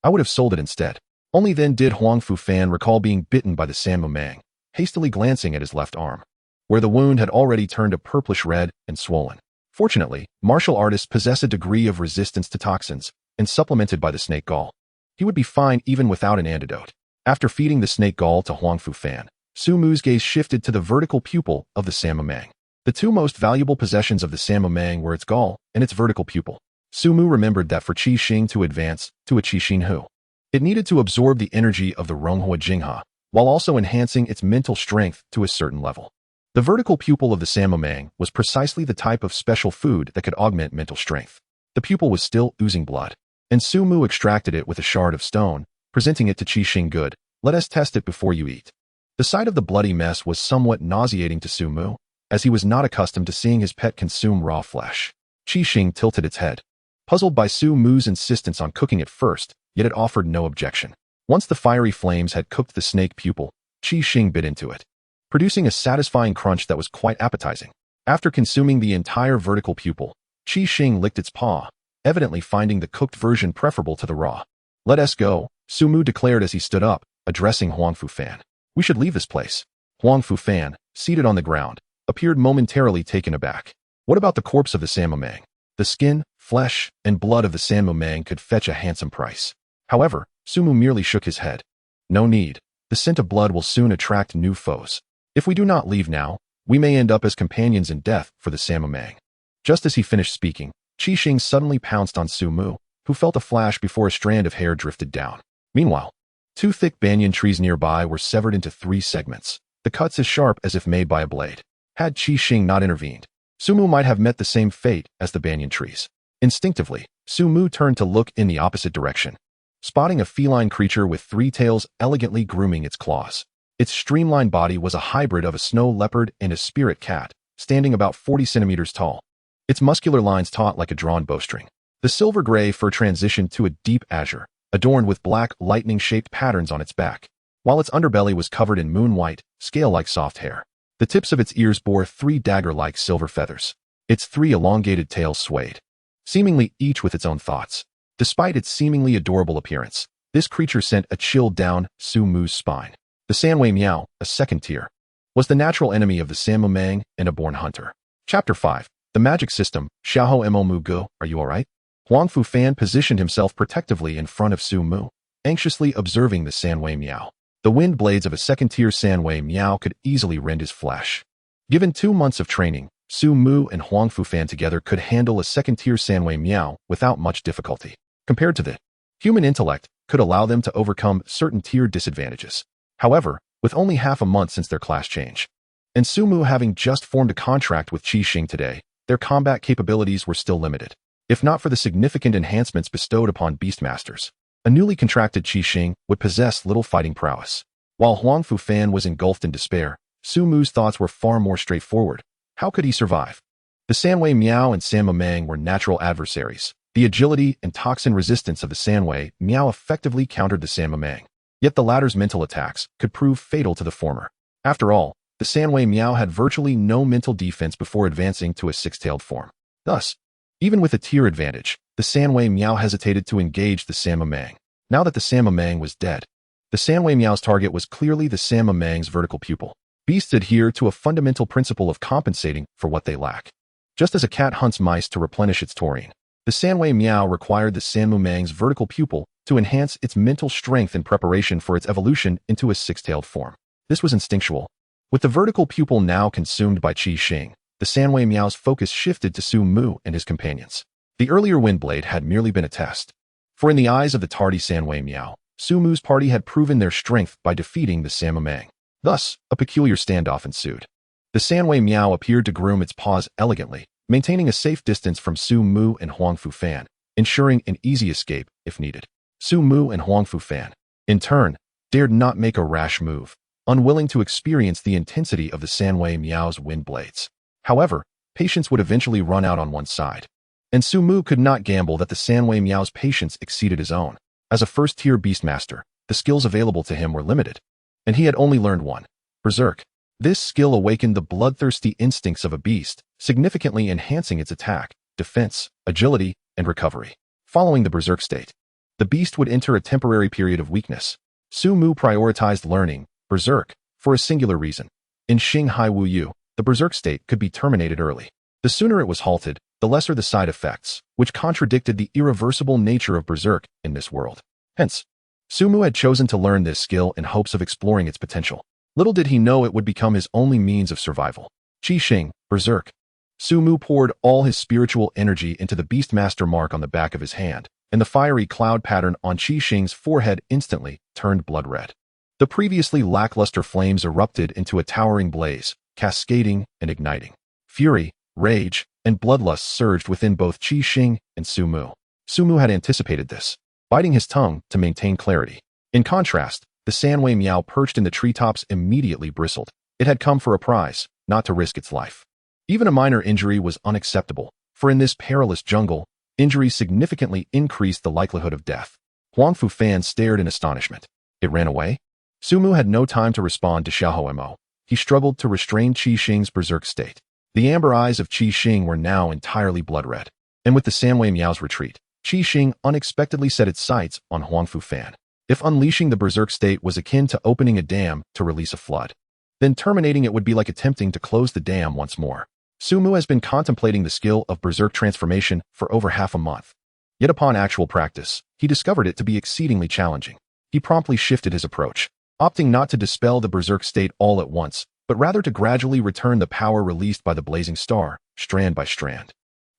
I would have sold it instead. Only then did Huang Fufan recall being bitten by the Samomang, hastily glancing at his left arm, where the wound had already turned a purplish red and swollen. Fortunately, martial artists possess a degree of resistance to toxins, and supplemented by the snake gall. He would be fine even without an antidote. After feeding the snake gall to Huang Fufan, Su Mu's gaze shifted to the vertical pupil of the Samomang. The two most valuable possessions of the Samomang were its gall and its vertical pupil. Su Mu remembered that for Qi Xing to advance to a Qi Xin Hu, it needed to absorb the energy of the Ronghua Jingha, while also enhancing its mental strength to a certain level. The vertical pupil of the Samomang was precisely the type of special food that could augment mental strength. The pupil was still oozing blood, and Su Mu extracted it with a shard of stone, presenting it to Qi Xing. Good, let us test it before you eat. The sight of the bloody mess was somewhat nauseating to Su Mu, as he was not accustomed to seeing his pet consume raw flesh. Qi Xing tilted its head, puzzled by Su Mu's insistence on cooking it first, yet it offered no objection. Once the fiery flames had cooked the snake pupil, Qi Xing bit into it, producing a satisfying crunch that was quite appetizing. After consuming the entire vertical pupil, Qi Xing licked its paw, evidently finding the cooked version preferable to the raw. Let us go, Su Mu declared as he stood up, addressing Huang Fufan. We should leave this place. Huang Fufan, seated on the ground, appeared momentarily taken aback. What about the corpse of the Samomang? The skin, flesh, and blood of the Samomang could fetch a handsome price. However, Su Mu merely shook his head. No need. The scent of blood will soon attract new foes. If we do not leave now, we may end up as companions in death for the Samomang. Just as he finished speaking, Qi Xing suddenly pounced on Su Mu, who felt a flash before a strand of hair drifted down. Meanwhile, 2 thick banyan trees nearby were severed into 3 segments, the cuts as sharp as if made by a blade. Had Qi Xing not intervened, Su Mu might have met the same fate as the banyan trees. Instinctively, Su Mu turned to look in the opposite direction, spotting a feline creature with 3 tails elegantly grooming its claws. Its streamlined body was a hybrid of a snow leopard and a spirit cat, standing about 40 centimeters tall. Its muscular lines taut like a drawn bowstring. The silver-gray fur transitioned to a deep azure, adorned with black, lightning-shaped patterns on its back, while its underbelly was covered in moon-white, scale-like soft hair. The tips of its ears bore 3 dagger-like silver feathers. Its 3 elongated tails swayed, seemingly each with its own thoughts. Despite its seemingly adorable appearance, this creature sent a chill down Su Mu's spine. The Sanwei Miao, a second tier, was the natural enemy of the Samomang and a born hunter. Chapter 5. The Magic System. Xiaoho Mo Mu Go, are you alright? Huang Fufan positioned himself protectively in front of Su Mu, anxiously observing the Sanwei Miao. The wind blades of a second-tier Sanwei Miao could easily rend his flesh. Given 2 months of training, Su Mu and Huang Fufan together could handle a second-tier Sanwei Miao without much difficulty. Compared to the human intellect, could allow them to overcome certain tier disadvantages. However, with only half a month since their class change, and Su Mu having just formed a contract with Qi Xing today, their combat capabilities were still limited. If not for the significant enhancements bestowed upon Beastmasters, a newly contracted Qi Xing would possess little fighting prowess. While Huang Fufan was engulfed in despair, Su Mu's thoughts were far more straightforward. How could he survive? The Sanwei Miao and Samomang were natural adversaries. The agility and toxin resistance of the Sanwei Miao effectively countered the Samomang. Yet the latter's mental attacks could prove fatal to the former. After all, the Sanwei Miao had virtually no mental defense before advancing to a 6-tailed form. Thus, even with a tier advantage, the Sanwei Miao hesitated to engage the Samomang. Now that the Samomang was dead, the Sanwei Miao's target was clearly the Samomang's vertical pupil. Beasts adhere to a fundamental principle of compensating for what they lack. Just as a cat hunts mice to replenish its taurine, the Sanwei Miao required the Samomang's vertical pupil to enhance its mental strength in preparation for its evolution into a six-tailed form. This was instinctual. With the vertical pupil now consumed by Qi Xing, the Sanwei Miao's focus shifted to Su Mu and his companions. The earlier Windblade had merely been a test. For in the eyes of the tardy Sanwei Miao, Su Mu's party had proven their strength by defeating the Samamang. Thus, a peculiar standoff ensued. The Sanwei Miao appeared to groom its paws elegantly, maintaining a safe distance from Su Mu and Huang Fufan, ensuring an easy escape if needed. Su Mu and Huang Fufan, in turn, dared not make a rash move, unwilling to experience the intensity of the Sanwei Miao's wind blades. However, patience would eventually run out on one side, and Su Mu could not gamble that the Sanwei Miao's patience exceeded his own. As a first-tier Beastmaster, the skills available to him were limited, and he had only learned one, Berserk. This skill awakened the bloodthirsty instincts of a beast, significantly enhancing its attack, defense, agility, and recovery. Following the Berserk state, the beast would enter a temporary period of weakness. Su Mu prioritized learning Berserk for a singular reason. In Xinghai Wu Yu, the Berserk state could be terminated early. The sooner it was halted, the lesser the side effects, which contradicted the irreversible nature of Berserk in this world. Hence, Su Mu had chosen to learn this skill in hopes of exploring its potential. Little did he know it would become his only means of survival. Qi Xing, Berserk. Su Mu poured all his spiritual energy into the Beastmaster mark on the back of his hand, and the fiery cloud pattern on Qi Xing's forehead instantly turned blood red. The previously lackluster flames erupted into a towering blaze, cascading and igniting. Fury, rage, and bloodlust surged within both Qi Xing and Su Mu. Su Mu had anticipated this, biting his tongue to maintain clarity. In contrast, the Sanwei Miao perched in the treetops immediately bristled. It had come for a prize, not to risk its life. Even a minor injury was unacceptable, for in this perilous jungle, injury significantly increased the likelihood of death. Huang Fufan stared in astonishment. It ran away? Su Mu had no time to respond to Xiaomo. He struggled to restrain Qi Xing's berserk state. The amber eyes of Qi Xing were now entirely blood red, and with the Sanwei Miao's retreat, Qi Xing unexpectedly set its sights on Huang Fufan. If unleashing the berserk state was akin to opening a dam to release a flood, then terminating it would be like attempting to close the dam once more. Su Mu has been contemplating the skill of berserk transformation for over half a month. Yet upon actual practice, he discovered it to be exceedingly challenging. He promptly shifted his approach, opting not to dispel the berserk state all at once, but rather to gradually return the power released by the blazing star, strand by strand.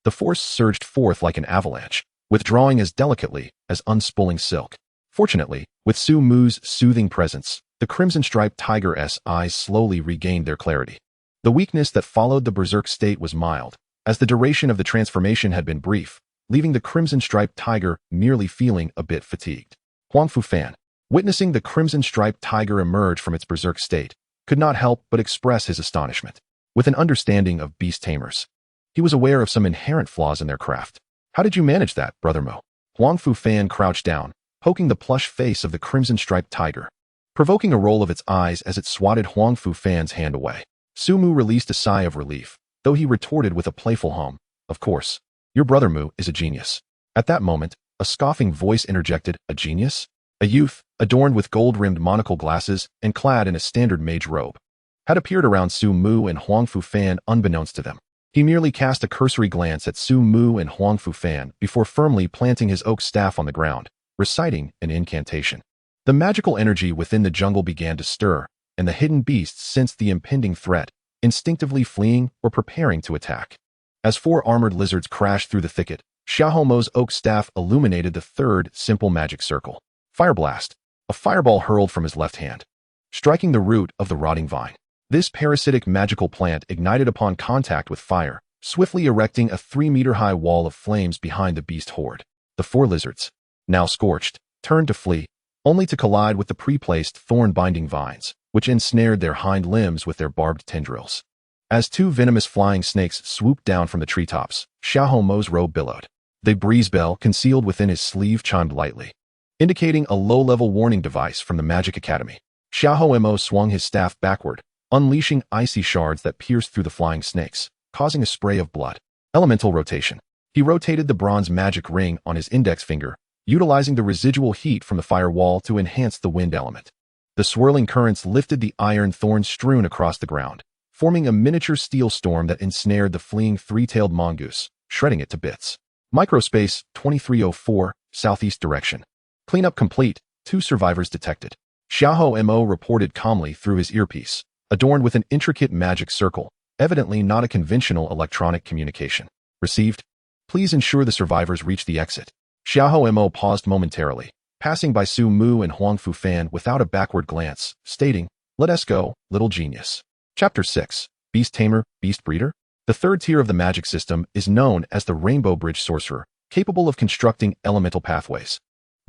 The force surged forth like an avalanche, withdrawing as delicately as unspooling silk. Fortunately, with Su Mu's soothing presence, the crimson-striped tiger's eyes slowly regained their clarity. The weakness that followed the berserk state was mild, as the duration of the transformation had been brief, leaving the crimson-striped tiger merely feeling a bit fatigued. Huang Fufan, witnessing the crimson-striped tiger emerge from its berserk state, could not help but express his astonishment. With an understanding of beast tamers, he was aware of some inherent flaws in their craft. How did you manage that, Brother Mo? Huang Fufan crouched down, poking the plush face of the crimson-striped tiger, provoking a roll of its eyes as it swatted Huang Fufan's hand away. Su Mu released a sigh of relief, though he retorted with a playful hum, "Of course, your brother Mu is a genius." At that moment, a scoffing voice interjected, "A genius?" A youth, adorned with gold-rimmed monocle glasses and clad in a standard mage robe, had appeared around Su Mu and Huang Fufan unbeknownst to them. He merely cast a cursory glance at Su Mu and Huang Fufan before firmly planting his oak staff on the ground, reciting an incantation. The magical energy within the jungle began to stir, and the hidden beasts sensed the impending threat, instinctively fleeing or preparing to attack. As four armored lizards crashed through the thicket, Xiaomo's oak staff illuminated the third simple magic circle. Fire blast. A fireball hurled from his left hand, striking the root of the rotting vine. This parasitic magical plant ignited upon contact with fire, swiftly erecting a 3-meter-high wall of flames behind the beast horde. The four lizards, now scorched, turned to flee, only to collide with the pre-placed thorn-binding vines, which ensnared their hind limbs with their barbed tendrils. As two venomous flying snakes swooped down from the treetops, Xiaomo's robe billowed. The breeze bell concealed within his sleeve chimed lightly, indicating a low-level warning device from the Magic Academy. Xiaomo swung his staff backward, unleashing icy shards that pierced through the flying snakes, causing a spray of blood. Elemental rotation. He rotated the bronze magic ring on his index finger, utilizing the residual heat from the firewall to enhance the wind element. The swirling currents lifted the iron thorns strewn across the ground, forming a miniature steel storm that ensnared the fleeing three-tailed mongoose, shredding it to bits. Microspace 2304, southeast direction. Cleanup complete, 2 survivors detected. Xiaoho Mo reported calmly through his earpiece, adorned with an intricate magic circle, evidently not a conventional electronic communication. Received. Please ensure the survivors reach the exit. Xiaoho Mo paused momentarily, passing by Su Mu and Huang Fu Fan without a backward glance, stating, "Let us go, little genius." Chapter 6. Beast Tamer, Beast Breeder? The third tier of the magic system is known as the Rainbow Bridge Sorcerer, capable of constructing elemental pathways.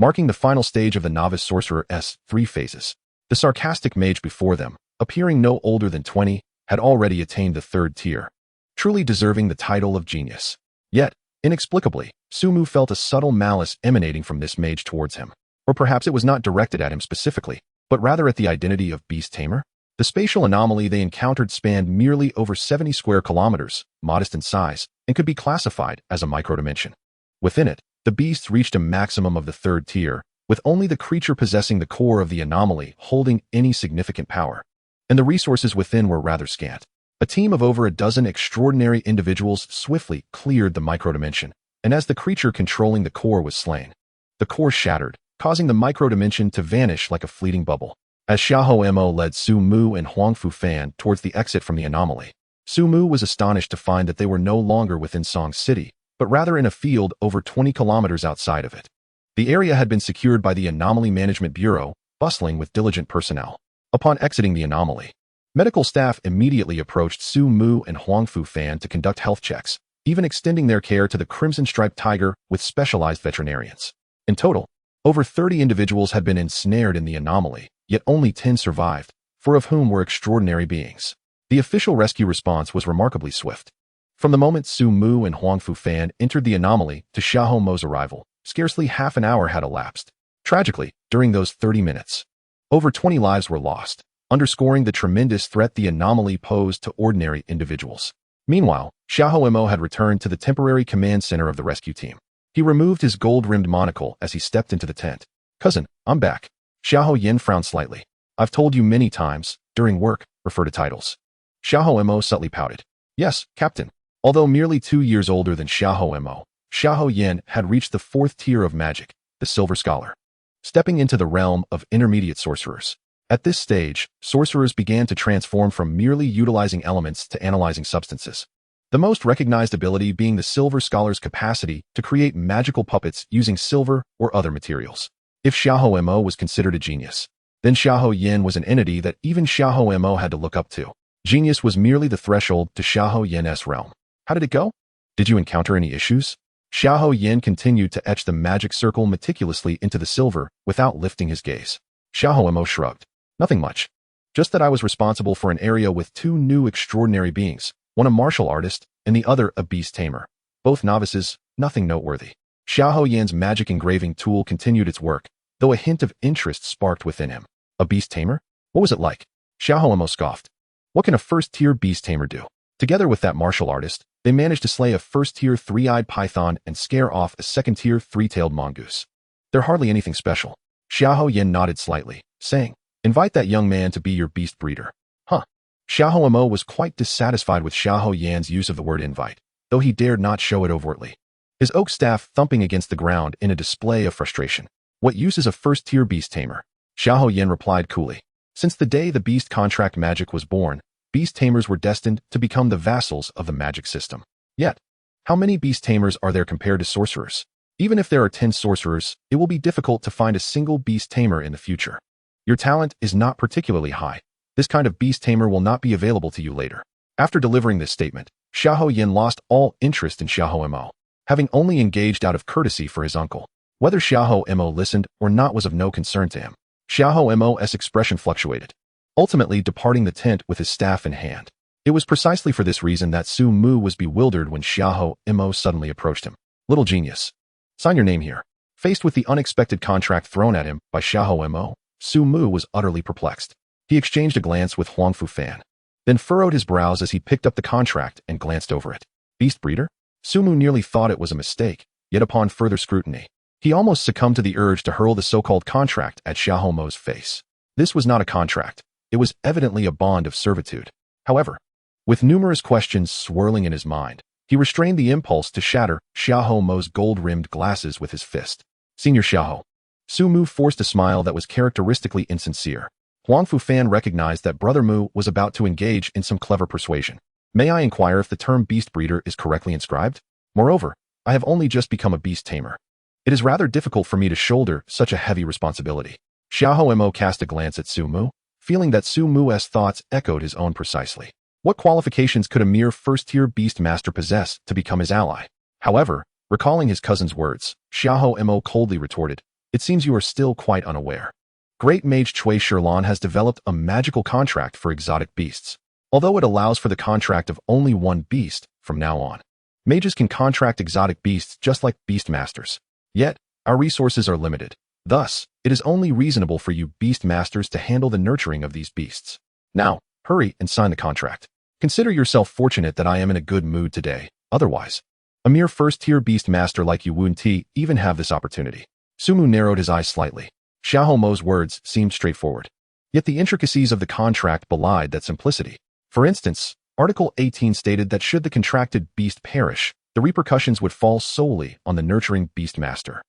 Marking the final stage of the novice sorcerer's 3 phases. The sarcastic mage before them, appearing no older than 20, had already attained the third tier, truly deserving the title of genius. Yet, inexplicably, Su Mu felt a subtle malice emanating from this mage towards him. Or perhaps it was not directed at him specifically, but rather at the identity of Beast Tamer. The spatial anomaly they encountered spanned merely over 70 square kilometers, modest in size, and could be classified as a microdimension. Within it, the beasts reached a maximum of the third tier, with only the creature possessing the core of the anomaly holding any significant power. And the resources within were rather scant. A team of over a dozen extraordinary individuals swiftly cleared the microdimension, and as the creature controlling the core was slain, the core shattered, causing the microdimension to vanish like a fleeting bubble. As Xiaoho Mo led Su Mu and Huang Fu Fan towards the exit from the anomaly, Su Mu was astonished to find that they were no longer within Song City, but rather in a field over 20 kilometers outside of it. The area had been secured by the Anomaly Management Bureau, bustling with diligent personnel. Upon exiting the anomaly, medical staff immediately approached Su Mu and Huang Fu Fan to conduct health checks, even extending their care to the Crimson-Striped Tiger with specialized veterinarians. In total, over 30 individuals had been ensnared in the anomaly, yet only 10 survived, 4 of whom were extraordinary beings. The official rescue response was remarkably swift. From the moment Su Mu and Huang Fu Fan entered the anomaly to Xiaoho Mo's arrival, scarcely half an hour had elapsed. Tragically, during those 30 minutes, over 20 lives were lost, underscoring the tremendous threat the anomaly posed to ordinary individuals. Meanwhile, Xiaoho Mo had returned to the temporary command center of the rescue team. He removed his gold-rimmed monocle as he stepped into the tent. "Cousin, I'm back." Xiaoho Yin frowned slightly. "I've told you many times, during work, refer to titles." Xiaoho Mo subtly pouted. "Yes, Captain." Although merely 2 years older than Xiaoho Mo, Xiaoho Yin had reached the 4th tier of magic, the Silver Scholar, stepping into the realm of intermediate sorcerers. At this stage, sorcerers began to transform from merely utilizing elements to analyzing substances. The most recognized ability being the Silver Scholar's capacity to create magical puppets using silver or other materials. If Xiaoho Mo was considered a genius, then Xiaoho Yin was an entity that even Xiaoho Mo had to look up to. Genius was merely the threshold to Xiaoho Yin's realm. How did it go? Did you encounter any issues? Xiaoho Yin continued to etch the magic circle meticulously into the silver without lifting his gaze. Xiaoho Mo shrugged. Nothing much. Just that I was responsible for an area with 2 new extraordinary beings, one a martial artist and the other a beast tamer. Both novices, nothing noteworthy. Xiaoho Yin's magic engraving tool continued its work, though a hint of interest sparked within him. A beast tamer? What was it like? Xiaoho Mo scoffed. What can a first-tier beast tamer do? Together with that martial artist, they managed to slay a first-tier 3-eyed python and scare off a second-tier 3-tailed mongoose. They're hardly anything special. Xiaoho Yin nodded slightly, saying, "Invite that young man to be your beast breeder." Huh. Xiaoho Mo was quite dissatisfied with Xiaoho Yan's use of the word invite, though he dared not show it overtly. His oak staff thumping against the ground in a display of frustration. "What use is a first-tier beast tamer?" Xiaoho Yin replied coolly. Since the day the beast contract magic was born, beast tamers were destined to become the vassals of the magic system. Yet, how many beast tamers are there compared to sorcerers? Even if there are 10 sorcerers, it will be difficult to find a single beast tamer in the future. Your talent is not particularly high. This kind of beast tamer will not be available to you later. After delivering this statement, Xiaoho Yin lost all interest in Xiaoho Mo, having only engaged out of courtesy for his uncle. Whether Xiaoho Mo listened or not was of no concern to him. Xiaoho Mo's expression fluctuated, ultimately departing the tent with his staff in hand. It was precisely for this reason that Su Mu was bewildered when Xiaoho Mo suddenly approached him. "Little genius. Sign your name here." Faced with the unexpected contract thrown at him by Xiaoho Mo, Su Mu was utterly perplexed. He exchanged a glance with Huang Fu Fan, then furrowed his brows as he picked up the contract and glanced over it. Beast breeder? Su Mu nearly thought it was a mistake, yet upon further scrutiny, he almost succumbed to the urge to hurl the so-called contract at Xiaoho Mo's face. This was not a contract. It was evidently a bond of servitude. However, with numerous questions swirling in his mind, he restrained the impulse to shatter Xiaoho Mo's gold-rimmed glasses with his fist. "Senior Xiaoho, Su Mu forced a smile that was characteristically insincere. Huang Fufan recognized that Brother Mu was about to engage in some clever persuasion. May I inquire if the term beast breeder is correctly inscribed? Moreover, I have only just become a beast tamer. It is rather difficult for me to shoulder such a heavy responsibility. Xiahou Mo cast a glance at Su Mu, feeling that Su Mu's thoughts echoed his own precisely. What qualifications could a mere first-tier Beastmaster possess to become his ally? However, recalling his cousin's words, Xiahou Mo coldly retorted, "It seems you are still quite unaware. Great Mage Cui Shirlan has developed a magical contract for exotic beasts. Although it allows for the contract of only one beast from now on, mages can contract exotic beasts just like Beastmasters. Yet, our resources are limited. Thus, it is only reasonable for you Beastmasters to handle the nurturing of these beasts. Now, hurry and sign the contract. Consider yourself fortunate that I am in a good mood today. Otherwise, a mere first-tier Beastmaster like you wouldn't even have this opportunity." Su Mu narrowed his eyes slightly. Xiahou Mo's words seemed straightforward. Yet the intricacies of the contract belied that simplicity. For instance, Article 18 stated that should the contracted beast perish, the repercussions would fall solely on the nurturing Beastmaster,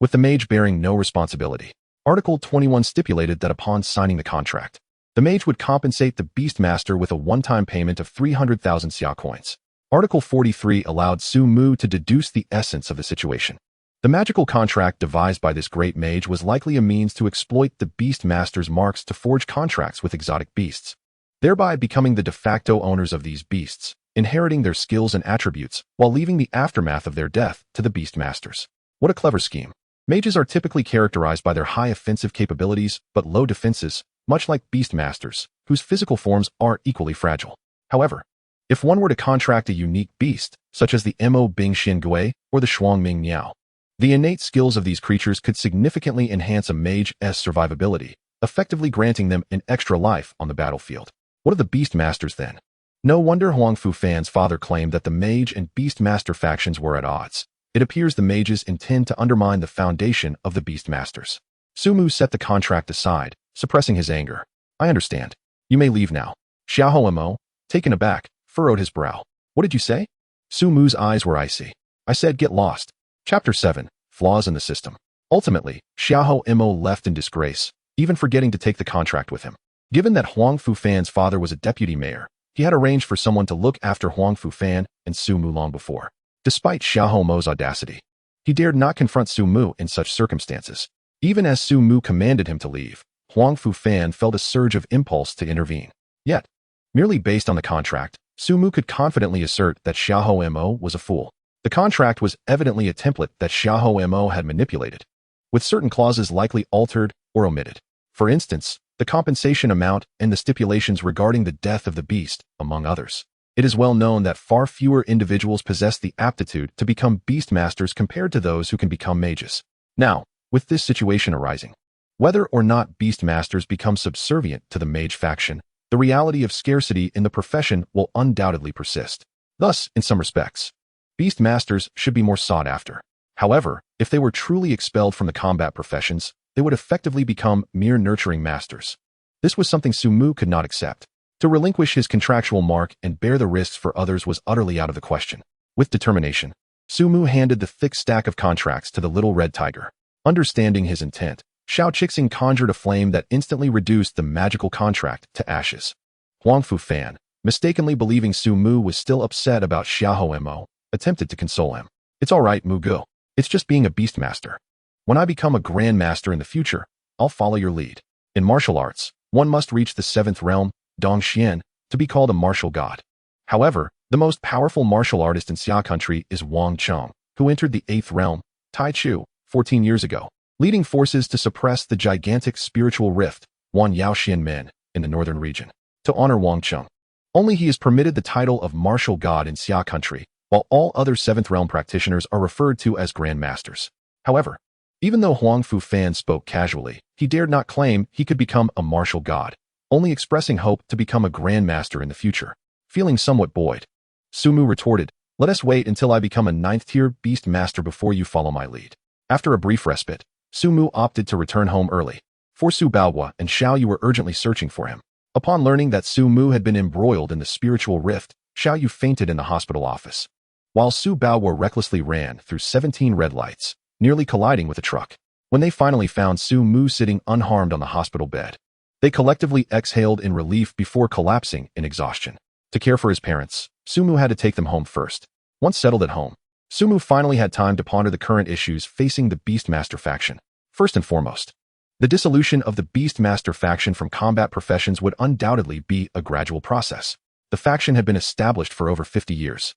with the mage bearing no responsibility. Article 21 stipulated that upon signing the contract, the mage would compensate the Beastmaster with a one-time payment of 300,000 xia coins. Article 43 allowed Su Mu to deduce the essence of the situation. The magical contract devised by this great mage was likely a means to exploit the Beastmaster's marks to forge contracts with exotic beasts, thereby becoming the de facto owners of these beasts, inheriting their skills and attributes while leaving the aftermath of their death to the Beastmasters. What a clever scheme. Mages are typically characterized by their high offensive capabilities but low defenses, much like Beastmasters, whose physical forms are equally fragile. However, if one were to contract a unique beast, such as the Mo Bing Xin Gui or the Shuang Ming Miao, the innate skills of these creatures could significantly enhance a mage's survivability, effectively granting them an extra life on the battlefield. What of the Beastmasters then? No wonder Huang Fufan's father claimed that the mage and Beastmaster factions were at odds. It appears the mages intend to undermine the foundation of the Beastmasters. Su Mu set the contract aside, suppressing his anger. "I understand. You may leave now." Xiahou Mo, taken aback, furrowed his brow. "What did you say?" Su Mu's eyes were icy. "I said get lost." Chapter 7. Flaws in the System. Ultimately, Xiahou Mo left in disgrace, even forgetting to take the contract with him. Given that Huang Fufan's father was a deputy mayor, he had arranged for someone to look after Huang Fufan and Su Mu long before. Despite Xiahou Mo's audacity, he dared not confront Su Mu in such circumstances. Even as Su Mu commanded him to leave, Huang Fufan felt a surge of impulse to intervene. Yet, merely based on the contract, Su Mu could confidently assert that Xiahou Mo was a fool. The contract was evidently a template that Xiahou Mo had manipulated, with certain clauses likely altered or omitted. For instance, the compensation amount and the stipulations regarding the death of the beast, among others. It is well known that far fewer individuals possess the aptitude to become Beastmasters compared to those who can become mages. Now, with this situation arising, whether or not Beastmasters become subservient to the mage faction, the reality of scarcity in the profession will undoubtedly persist. Thus, in some respects, Beastmasters should be more sought after. However, if they were truly expelled from the combat professions, they would effectively become mere nurturing masters. This was something Su Mu could not accept. To relinquish his contractual mark and bear the risks for others was utterly out of the question. With determination, Su Mu handed the thick stack of contracts to the little red tiger. Understanding his intent, Xiao Qixing conjured a flame that instantly reduced the magical contract to ashes. Huang Fufan, mistakenly believing Su Mu was still upset about Xiahou Mo, attempted to console him. "It's all right, Mu Gu. It's just being a Beastmaster. When I become a Grandmaster in the future, I'll follow your lead. In martial arts, one must reach the 7th realm, Dong Xian, to be called a martial god. However, the most powerful martial artist in Xia country is Wang Cheng, who entered the 8th realm, Tai Chu, 14 years ago, leading forces to suppress the gigantic spiritual rift, Wan Yaoxian Men, in the northern region. To honor Wang Cheng, only he is permitted the title of martial god in Xia country, while all other 7th realm practitioners are referred to as Grandmasters. However, even though Huang Fufan spoke casually, he dared not claim he could become a martial god, only expressing hope to become a Grandmaster in the future. Feeling somewhat buoyed, Su Mu retorted, "Let us wait until I become a 9th-tier Beastmaster before you follow my lead." After a brief respite, Su Mu opted to return home early. For Su Baohua and Xiao Yu were urgently searching for him. Upon learning that Su Mu had been embroiled in the spiritual rift, Xiao Yu fainted in the hospital office, while Su Baohua recklessly ran through 17 red lights, nearly colliding with a truck. When they finally found Su Mu sitting unharmed on the hospital bed, they collectively exhaled in relief before collapsing in exhaustion. To care for his parents, Su Mu had to take them home first. Once settled at home, Su Mu finally had time to ponder the current issues facing the Beastmaster faction. First and foremost, the dissolution of the Beastmaster faction from combat professions would undoubtedly be a gradual process. The faction had been established for over 50 years,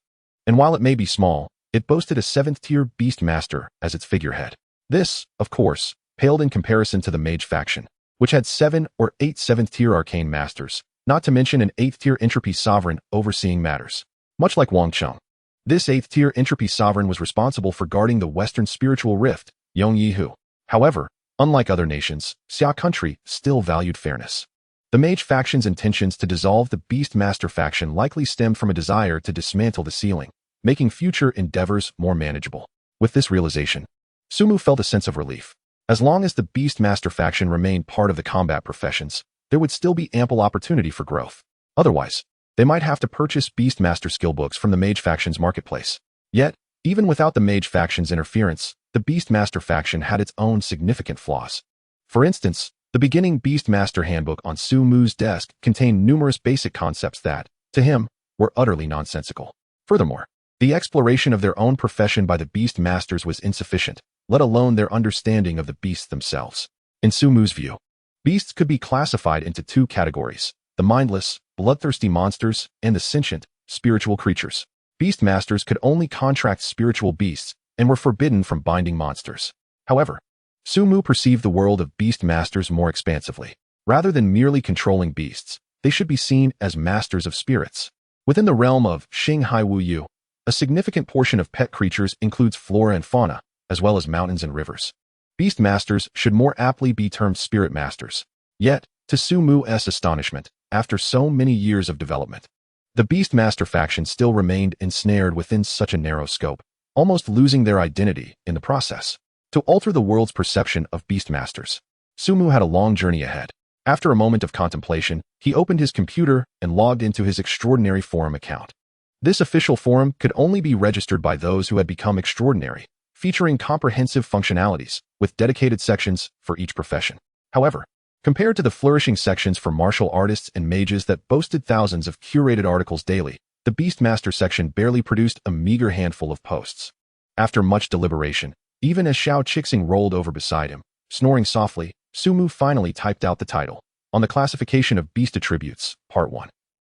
and while it may be small, it boasted a 7th-tier Beastmaster as its figurehead. This, of course, paled in comparison to the Mage faction, which had 7 or 8 7th-tier arcane masters, not to mention an 8th-tier entropy sovereign overseeing matters. Much like Wang Cheng, this 8th-tier entropy sovereign was responsible for guarding the Western spiritual rift, Yongyihu. However, unlike other nations, Xia country still valued fairness. The Mage faction's intentions to dissolve the Beastmaster faction likely stemmed from a desire to dismantle the ceiling, making future endeavors more manageable. With this realization, Su Mu felt a sense of relief. As long as the Beastmaster faction remained part of the combat professions, there would still be ample opportunity for growth. Otherwise, they might have to purchase Beastmaster skill books from the Mage faction's marketplace. Yet, even without the Mage faction's interference, the Beastmaster faction had its own significant flaws. For instance, the beginning Beastmaster handbook on Su Mu's desk contained numerous basic concepts that, to him, were utterly nonsensical. Furthermore, the exploration of their own profession by the Beastmasters was insufficient, let alone their understanding of the beasts themselves. In Su Mu's view, beasts could be classified into 2 categories: the mindless, bloodthirsty monsters, and the sentient, spiritual creatures. Beastmasters could only contract spiritual beasts and were forbidden from binding monsters. However, Su Mu perceived the world of Beastmasters more expansively. Rather than merely controlling beasts, they should be seen as masters of spirits. Within the realm of Xinghai Wu Yu, a significant portion of pet creatures includes flora and fauna, as well as mountains and rivers. Beastmasters should more aptly be termed spirit masters. Yet, to Su Mu's astonishment, after so many years of development, the Beastmaster faction still remained ensnared within such a narrow scope, almost losing their identity in the process. To alter the world's perception of Beastmasters, Su Mu had a long journey ahead. After a moment of contemplation, he opened his computer and logged into his extraordinary forum account. This official forum could only be registered by those who had become extraordinary, featuring comprehensive functionalities with dedicated sections for each profession. However, compared to the flourishing sections for martial artists and mages that boasted thousands of curated articles daily, the Beastmaster section barely produced a meager handful of posts. After much deliberation, even as Xiao Qixing rolled over beside him, snoring softly, Su Mu finally typed out the title, On the Classification of Beast Attributes, Part 1.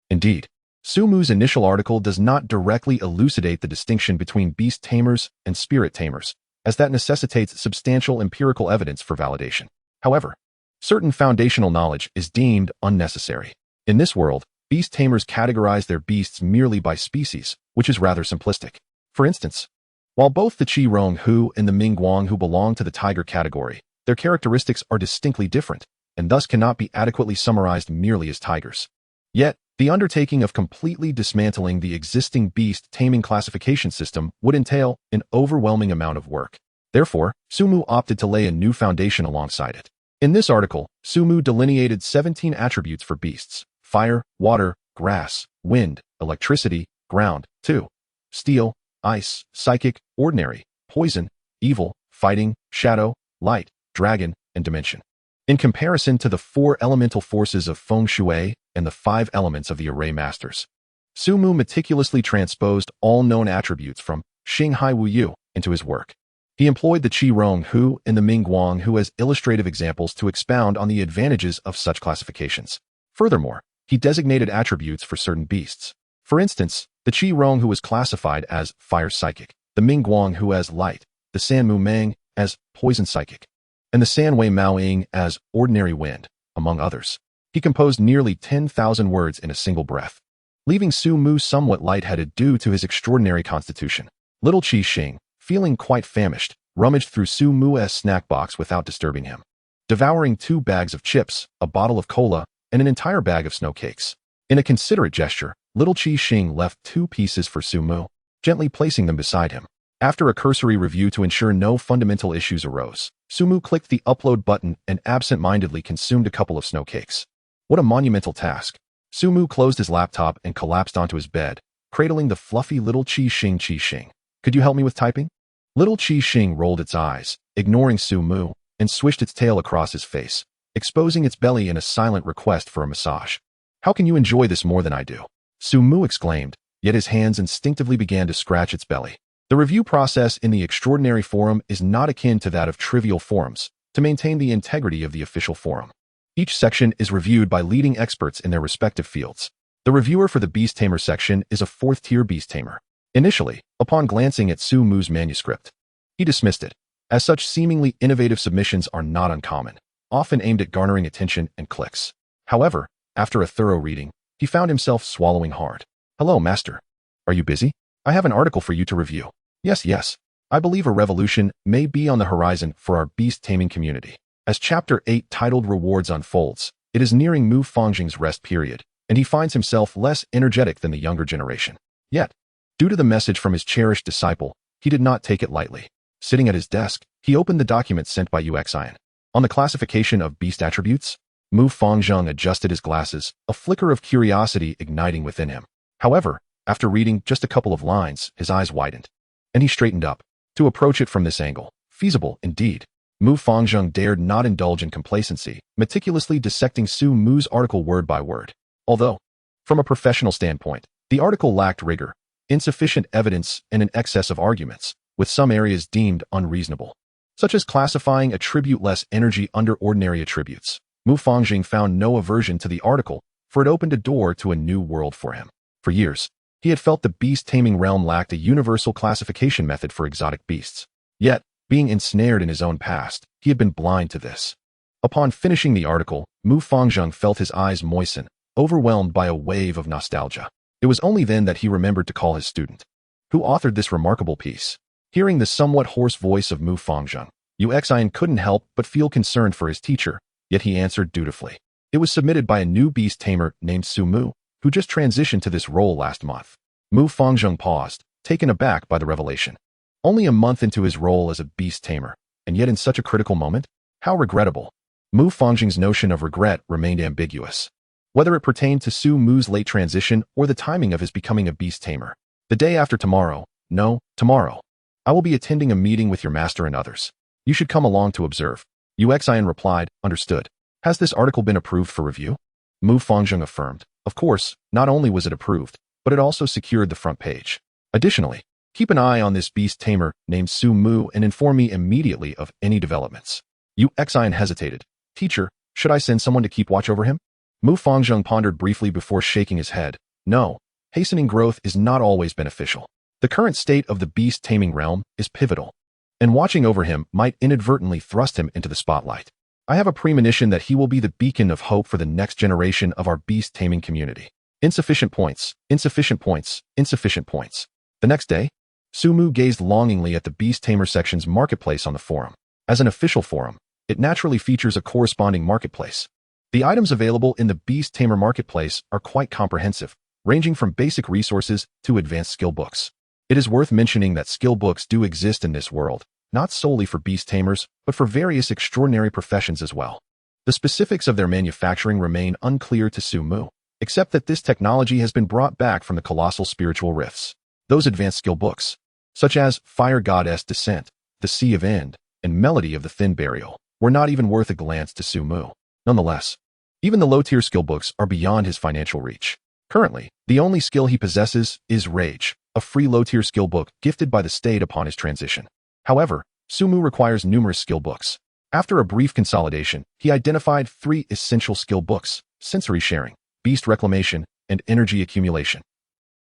Indeed, Su Mu's initial article does not directly elucidate the distinction between beast tamers and spirit tamers, as that necessitates substantial empirical evidence for validation. However, certain foundational knowledge is deemed unnecessary. In this world, beast tamers categorize their beasts merely by species, which is rather simplistic. For instance, while both the Qi Rong Hu and the Ming Guang Hu belong to the tiger category, their characteristics are distinctly different, and thus cannot be adequately summarized merely as tigers. Yet, the undertaking of completely dismantling the existing beast taming classification system would entail an overwhelming amount of work. Therefore, Su Mu opted to lay a new foundation alongside it. In this article, Su Mu delineated 17 attributes for beasts: fire, water, grass, wind, electricity, ground, 2, steel, ice, psychic, ordinary, poison, evil, fighting, shadow, light, dragon, and dimension. In comparison to the 4 elemental forces of feng shui and the 5 elements of the array masters, Su Mu meticulously transposed all known attributes from Xinghai Wu Yu into his work. He employed the Qi Rong Hu and the Ming Guang Hu as illustrative examples to expound on the advantages of such classifications. Furthermore, he designated attributes for certain beasts. For instance, the Qi Rong Hu was classified as fire psychic, the Ming Guang Hu as light, the San Mu Meng as poison psychic, and the San Wei Mao Ying as ordinary wind, among others. He composed nearly 10,000 words in a single breath, leaving Su Mu somewhat lightheaded due to his extraordinary constitution. Little Qi Xing, feeling quite famished, rummaged through Su Mu's snack box without disturbing him, devouring 2 bags of chips, a bottle of cola, and an entire bag of snow cakes. In a considerate gesture, little Qi Xing left 2 pieces for Su Mu, gently placing them beside him. After a cursory review to ensure no fundamental issues arose, Su Mu clicked the upload button and absent-mindedly consumed a couple of snow cakes. What a monumental task. Su Mu closed his laptop and collapsed onto his bed, cradling the fluffy little Qi Xing. Could you help me with typing? Little Qi Xing rolled its eyes, ignoring Su Mu, and swished its tail across his face, exposing its belly in a silent request for a massage. "How can you enjoy this more than I do?" Sumu exclaimed, yet his hands instinctively began to scratch its belly. The review process in the Extraordinary Forum is not akin to that of trivial forums, to maintain the integrity of the official forum. Each section is reviewed by leading experts in their respective fields. The reviewer for the Beast Tamer section is a fourth-tier Beast Tamer. Initially, upon glancing at Sumu's manuscript, he dismissed it, as such seemingly innovative submissions are not uncommon, often aimed at garnering attention and clicks. However, after a thorough reading, he found himself swallowing hard. "Hello, Master. Are you busy? I have an article for you to review." Yes. I believe a revolution may be on the horizon for our beast taming community. As Chapter 8 titled Rewards unfolds, it is nearing Mu Fangjing's rest period, and he finds himself less energetic than the younger generation. Yet, due to the message from his cherished disciple, he did not take it lightly. Sitting at his desk, he opened the document sent by Uxian. On the classification of beast attributes, Mu Fangjing adjusted his glasses, a flicker of curiosity igniting within him. However, after reading just a couple of lines, his eyes widened, and he straightened up. To approach it from this angle, feasible indeed. Mu Fangjing dared not indulge in complacency, meticulously dissecting Sumu's article word by word. Although, from a professional standpoint, the article lacked rigor, insufficient evidence, and an excess of arguments, with some areas deemed unreasonable, such as classifying attribute-less energy under ordinary attributes. Mu Fangjing found no aversion to the article, for it opened a door to a new world for him. For years, he had felt the beast-taming realm lacked a universal classification method for exotic beasts. Yet, being ensnared in his own past, he had been blind to this. Upon finishing the article, Mu Fangjing felt his eyes moisten, overwhelmed by a wave of nostalgia. It was only then that he remembered to call his student, who authored this remarkable piece. Hearing the somewhat hoarse voice of Mu Fangjing, Uxian couldn't help but feel concerned for his teacher, yet he answered dutifully. It was submitted by a new beast tamer named Sumu, who just transitioned to this role last month. Mu Fangjing paused, taken aback by the revelation. Only a month into his role as a beast tamer, and yet in such a critical moment? How regrettable. Mu Fangjing's notion of regret remained ambiguous, whether it pertained to Sumu's late transition or the timing of his becoming a beast tamer. "The day after tomorrow. No, tomorrow. I will be attending a meeting with your master and others. You should come along to observe." Uxian replied, "Understood. Has this article been approved for review?" Mu Fangjing affirmed. Of course, not only was it approved, but it also secured the front page. Additionally, keep an eye on this beast tamer named Sumu and inform me immediately of any developments. Uxian hesitated. "Teacher, should I send someone to keep watch over him?" Mu Fangjing pondered briefly before shaking his head. No, hastening growth is not always beneficial. The current state of the beast taming realm is pivotal, and watching over him might inadvertently thrust him into the spotlight. I have a premonition that he will be the beacon of hope for the next generation of our beast taming community. Insufficient points. The next day, Sumu gazed longingly at the beast tamer section's marketplace on the forum. As an official forum, it naturally features a corresponding marketplace. The items available in the beast tamer marketplace are quite comprehensive, ranging from basic resources to advanced skill books. It is worth mentioning that skill books do exist in this world, not solely for beast tamers, but for various extraordinary professions as well. The specifics of their manufacturing remain unclear to Sumu, except that this technology has been brought back from the colossal spiritual rifts. Those advanced skill books, such as Fire Goddess Descent, The Sea of End, and Melody of the Thin Burial, were not even worth a glance to Sumu. Nonetheless, even the low-tier skill books are beyond his financial reach. Currently, the only skill he possesses is Rage, a free low-tier skill book gifted by the state upon his transition. However, Sumu requires numerous skill books. After a brief consolidation, he identified 3 essential skill books: Sensory Sharing, Beast Reclamation, and Energy Accumulation.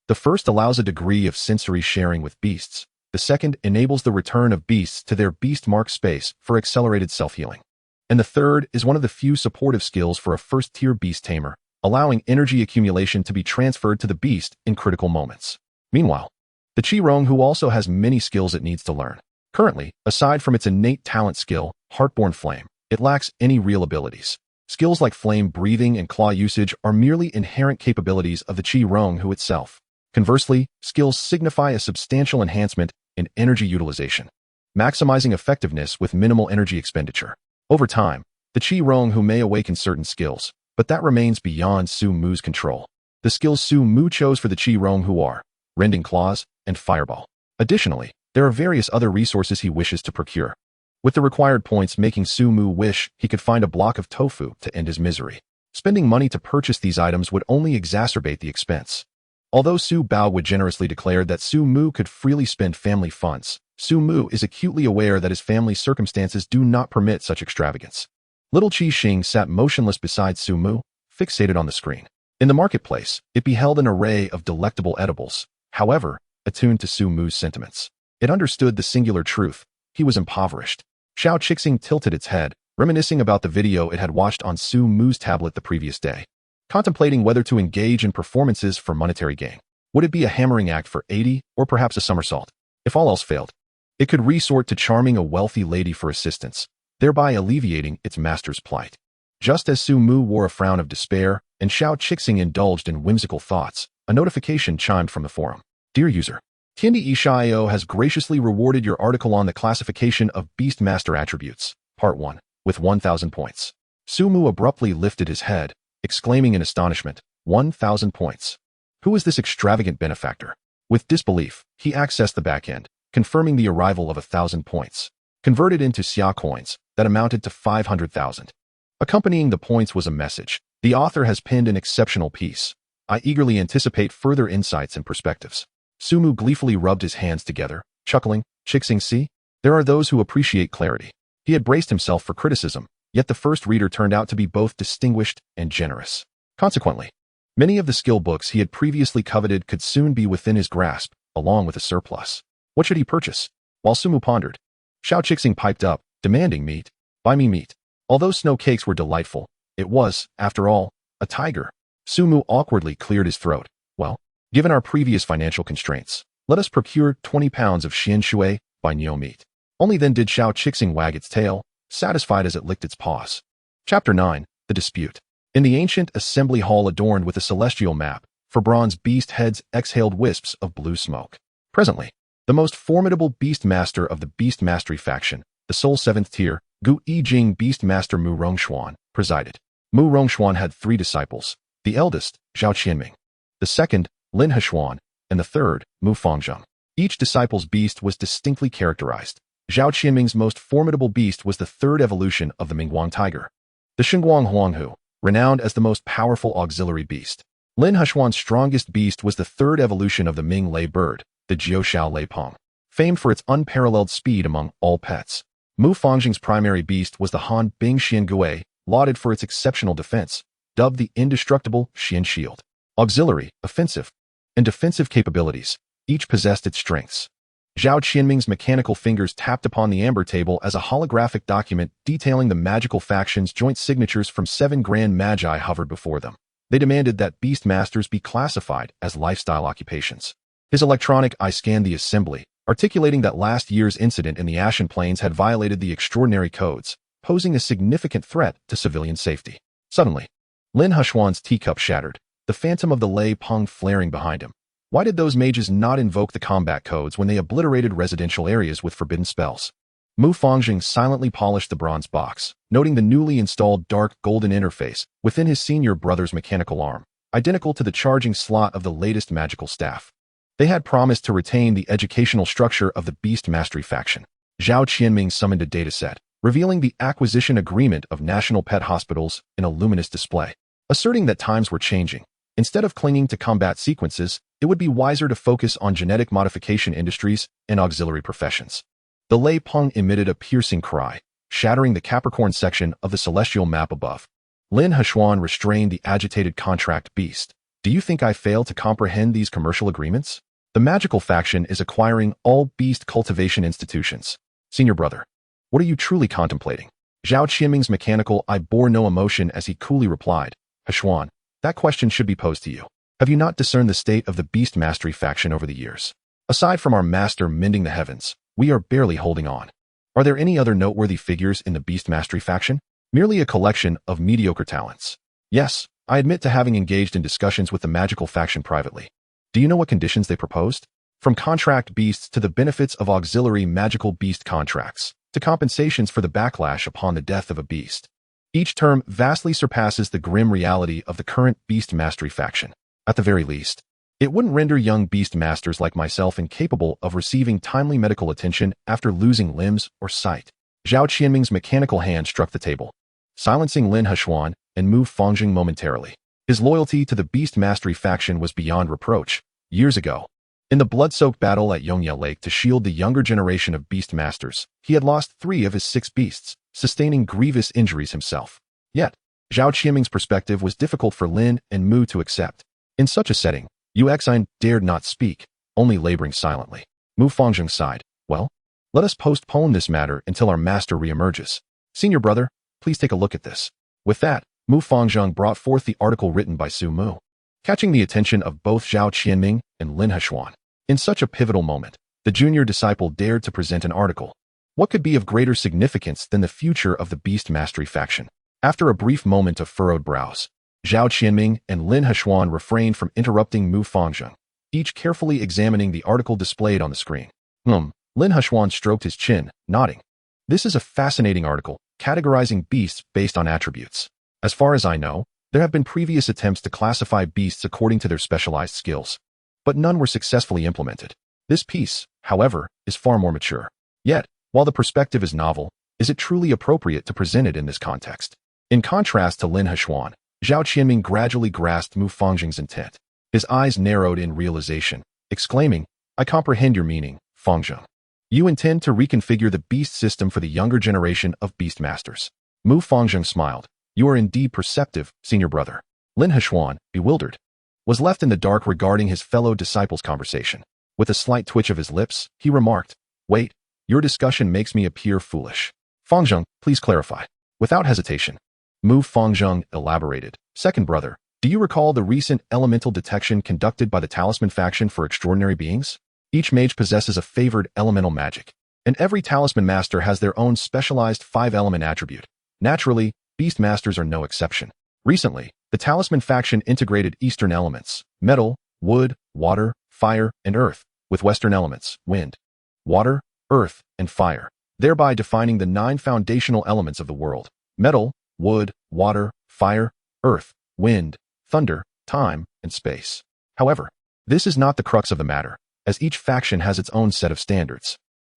The first allows a degree of sensory sharing with beasts. The second enables the return of beasts to their beast mark space for accelerated self-healing. And the third is one of the few supportive skills for a first-tier beast tamer, allowing energy accumulation to be transferred to the beast in critical moments. Meanwhile, the Qi-Rong Hu also has many skills it needs to learn. Currently, aside from its innate talent skill, Heartborn Flame, it lacks any real abilities. Skills like flame breathing and claw usage are merely inherent capabilities of the Qi-Rong Hu itself. Conversely, skills signify a substantial enhancement in energy utilization, maximizing effectiveness with minimal energy expenditure. Over time, the Qi-Rong Hu may awaken certain skills, but that remains beyond Sumu's control. The skills Sumu chose for the Qi-Rong Hu are Rending Claws and Fireball. Additionally, there are various other resources he wishes to procure. with the required points making Su Mu wish he could find a block of tofu to end his misery. Spending money to purchase these items would only exacerbate the expense. Although Su Bao would generously declare that Su Mu could freely spend family funds, Su Mu is acutely aware that his family's circumstances do not permit such extravagance. Little Qi Xing sat motionless beside Su Mu, fixated on the screen. In the marketplace, it beheld an array of delectable edibles, however, attuned to Su Mu's sentiments. It understood the singular truth: he was impoverished. Xiao Qixing tilted its head, reminiscing about the video it had watched on Su Mu's tablet the previous day, contemplating whether to engage in performances for monetary gain. Would it be a hammering act for 80, or perhaps a somersault? If all else failed, it could resort to charming a wealthy lady for assistance, thereby alleviating its master's plight. Just as Su Mu wore a frown of despair and Xiao Qixing indulged in whimsical thoughts, a notification chimed from the forum. Dear user, Tiandi Isha.io has graciously rewarded your article on the classification of Beastmaster attributes, Part 1, with 1,000 points. Su Mu abruptly lifted his head, exclaiming in astonishment, 1,000 points. Who is this extravagant benefactor? With disbelief, he accessed the backend, confirming the arrival of 1,000 points, converted into Xia coins that amounted to 500,000. Accompanying the points was a message. The author has penned an exceptional piece. I eagerly anticipate further insights and perspectives. Su Mu gleefully rubbed his hands together, chuckling, Qixing, see? There are those who appreciate clarity. He had braced himself for criticism, yet the first reader turned out to be both distinguished and generous. Consequently, many of the skill books he had previously coveted could soon be within his grasp, along with a surplus. What should he purchase? While Su Mu pondered, Xiao Qixing piped up, demanding meat. Buy me meat. Although snow cakes were delightful, it was, after all, a tiger. Su Mu awkwardly cleared his throat. Well, given our previous financial constraints, let us procure 20 pounds of Xian Shui by Neo meat. Only then did Xiao Qixing wag its tail, satisfied as it licked its paws. Chapter 9, The Dispute. In the ancient assembly hall adorned with a celestial map, for bronze beast heads exhaled wisps of blue smoke. Presently, the most formidable Beastmaster of the Beast Mastery faction, the sole 7th tier, Gu Yijing Beastmaster Mu Rongshuan, presided. Mu Rongshuan had 3 disciples, the eldest, Zhao Qianming, the second, Lin Heshuan, and the third, Mu Fangzheng. Each disciple's beast was distinctly characterized. Zhao Qianming's most formidable beast was the 3rd evolution of the Mingguang tiger, the Xinguang Huanghu, renowned as the most powerful auxiliary beast. Lin Heshuan's strongest beast was the 3rd evolution of the Ming Lei bird, the Jiuxiao Lei Peng, famed for its unparalleled speed among all pets. Mu Fangzheng's primary beast was the Han Bing Xian Gui, lauded for its exceptional defense, dubbed the indestructible Xian Shield. Auxiliary, offensive, and defensive capabilities, each possessed its strengths. Zhao Qianming's mechanical fingers tapped upon the amber table as a holographic document detailing the magical faction's joint signatures from 7 grand magi hovered before them. They demanded that Beastmasters be classified as lifestyle occupations. His electronic eye scanned the assembly, articulating that last year's incident in the Ashen Plains had violated the extraordinary codes, posing a significant threat to civilian safety. Suddenly, Lin Heshuan's teacup shattered, the phantom of the Lei Peng flaring behind him. Why did those mages not invoke the combat codes when they obliterated residential areas with forbidden spells? Mu Fangzheng silently polished the bronze box, noting the newly installed dark golden interface within his senior brother's mechanical arm, identical to the charging slot of the latest magical staff. They had promised to retain the educational structure of the Beast Mastery faction. Zhao Qianming summoned a dataset, revealing the acquisition agreement of national pet hospitals in a luminous display, asserting that times were changing. Instead of clinging to combat sequences, it would be wiser to focus on genetic modification industries and auxiliary professions. The Lei Peng emitted a piercing cry, shattering the Capricorn section of the celestial map above. Lin Heshuan restrained the agitated contract beast. Do you think I fail to comprehend these commercial agreements? The magical faction is acquiring all beast cultivation institutions. Senior brother, what are you truly contemplating? Zhao Qianming's mechanical eye bore no emotion as he coolly replied, Heshuan, that question should be posed to you. Have you not discerned the state of the Beast Mastery faction over the years? Aside from our master mending the heavens, we are barely holding on. Are there any other noteworthy figures in the Beast Mastery faction? Merely a collection of mediocre talents. Yes, I admit to having engaged in discussions with the magical faction privately. Do you know what conditions they proposed? From contract beasts to the benefits of auxiliary magical beast contracts, to compensations for the backlash upon the death of a beast. Each term vastly surpasses the grim reality of the current Beast Mastery faction. At the very least, it wouldn't render young beast masters like myself incapable of receiving timely medical attention after losing limbs or sight. Zhao Qianming's mechanical hand struck the table, silencing Lin Heshuan and Mu Fangjing momentarily. His loyalty to the Beast Mastery faction was beyond reproach. Years ago, in the blood-soaked battle at Yongye Lake to shield the younger generation of Beast Masters, he had lost 3 of his 6 beasts, sustaining grievous injuries himself. Yet, Zhao Qianming's perspective was difficult for Lin and Mu to accept. In such a setting, Yu Exine dared not speak, only laboring silently. Mu Fangjing sighed. Well, let us postpone this matter until our master reemerges. Senior brother, please take a look at this. With that, Mu Fangjing brought forth the article written by Su Mu, catching the attention of both Zhao Qianming and Lin Heshuan. In such a pivotal moment, the junior disciple dared to present an article. What could be of greater significance than the future of the Beast Mastery faction? After a brief moment of furrowed brows, Zhao Qianming and Lin Heshuan refrained from interrupting Mu Fangjing, each carefully examining the article displayed on the screen. Lin Heshuan stroked his chin, nodding. This is a fascinating article, categorizing beasts based on attributes. As far as I know, there have been previous attempts to classify beasts according to their specialized skills, but none were successfully implemented. This piece, however, is far more mature. Yet, while the perspective is novel, is it truly appropriate to present it in this context? In contrast to Lin Heshuan, Zhao Qianming gradually grasped Mu Fangjing's intent. His eyes narrowed in realization, exclaiming, I comprehend your meaning, Fangjing. You intend to reconfigure the beast system for the younger generation of Beastmasters. Mu Fangjing smiled. You are indeed perceptive, senior brother. Lin Heshuan, bewildered, was left in the dark regarding his fellow disciples' conversation. With a slight twitch of his lips, he remarked, Wait, your discussion makes me appear foolish. Fangjing, please clarify. Without hesitation, Mu Fangjing elaborated. Second brother, do you recall the recent elemental detection conducted by the Talisman faction for extraordinary beings? Each mage possesses a favored elemental magic, and every Talisman master has their own specialized 5-element attribute. Naturally, Beastmasters are no exception. Recently, the Talisman faction integrated Eastern elements, metal, wood, water, fire, and earth, with Western elements, wind, water, earth, and fire, thereby defining the 9 foundational elements of the world: metal, wood, water, fire, earth, wind, thunder, time, and space. However, this is not the crux of the matter, as each faction has its own set of standards.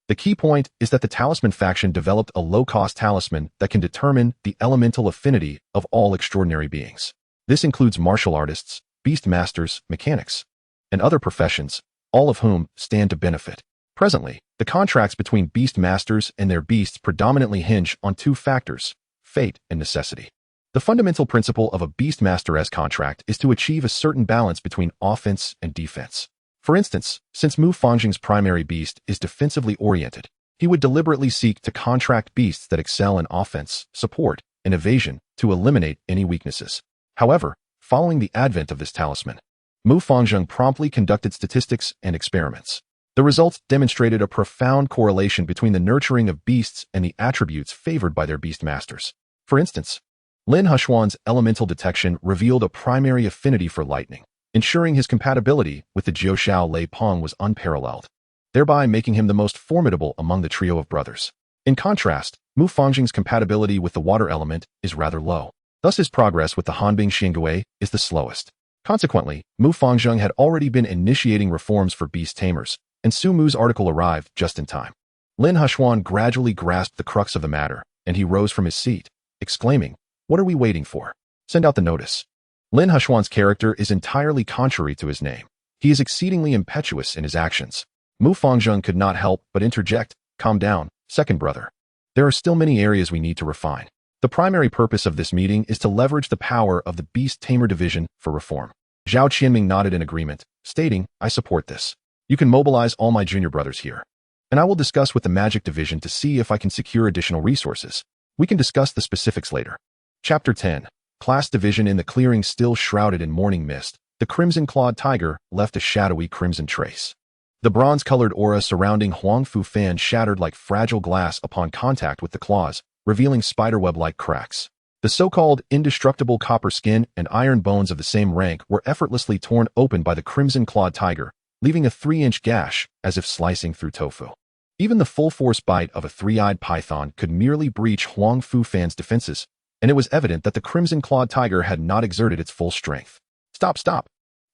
The key point is that the Talisman faction developed a low-cost talisman that can determine the elemental affinity of all extraordinary beings. This includes martial artists, beastmasters, mechanics, and other professions, all of whom stand to benefit. Presently, the contracts between beastmasters and their beasts predominantly hinge on 2 factors: fate and necessity. The fundamental principle of a beastmaster-esque contract is to achieve a certain balance between offense and defense. For instance, since Mu Fangjing's primary beast is defensively oriented, he would deliberately seek to contract beasts that excel in offense, support, and evasion to eliminate any weaknesses. However, following the advent of this talisman, Mu Fangjing promptly conducted statistics and experiments. The results demonstrated a profound correlation between the nurturing of beasts and the attributes favored by their beast masters. For instance, Lin Heshuan's elemental detection revealed a primary affinity for lightning, ensuring his compatibility with the Jiuxiao Lei Peng was unparalleled, thereby making him the most formidable among the trio of brothers. In contrast, Mu Fangjing's compatibility with the water element is rather low. Thus his progress with the Hanbing Xingui is the slowest. Consequently, Mu Fangjing had already been initiating reforms for beast tamers, and Su Mu's article arrived just in time. Lin Heshuan gradually grasped the crux of the matter, and he rose from his seat, exclaiming, What are we waiting for? Send out the notice. Lin Heshuan's character is entirely contrary to his name. He is exceedingly impetuous in his actions. Mu Fangjing could not help but interject, Calm down, second brother. There are still many areas we need to refine. The primary purpose of this meeting is to leverage the power of the Beast Tamer Division for reform. Zhao Qianming nodded in agreement, stating, I support this. You can mobilize all my junior brothers here, and I will discuss with the Magic Division to see if I can secure additional resources. We can discuss the specifics later. Chapter 10. Class Division. In the clearing still shrouded in morning mist, the crimson-clawed tiger left a shadowy crimson trace. The bronze-colored aura surrounding Huang Fu Fan shattered like fragile glass upon contact with the claws, revealing spiderweb-like cracks. The so-called indestructible copper skin and iron bones of the same rank were effortlessly torn open by the crimson-clawed tiger, leaving a 3-inch gash as if slicing through tofu. Even the full-force bite of a 3-eyed python could merely breach Huang Fu Fan's defenses, and it was evident that the crimson-clawed tiger had not exerted its full strength. Stop, stop!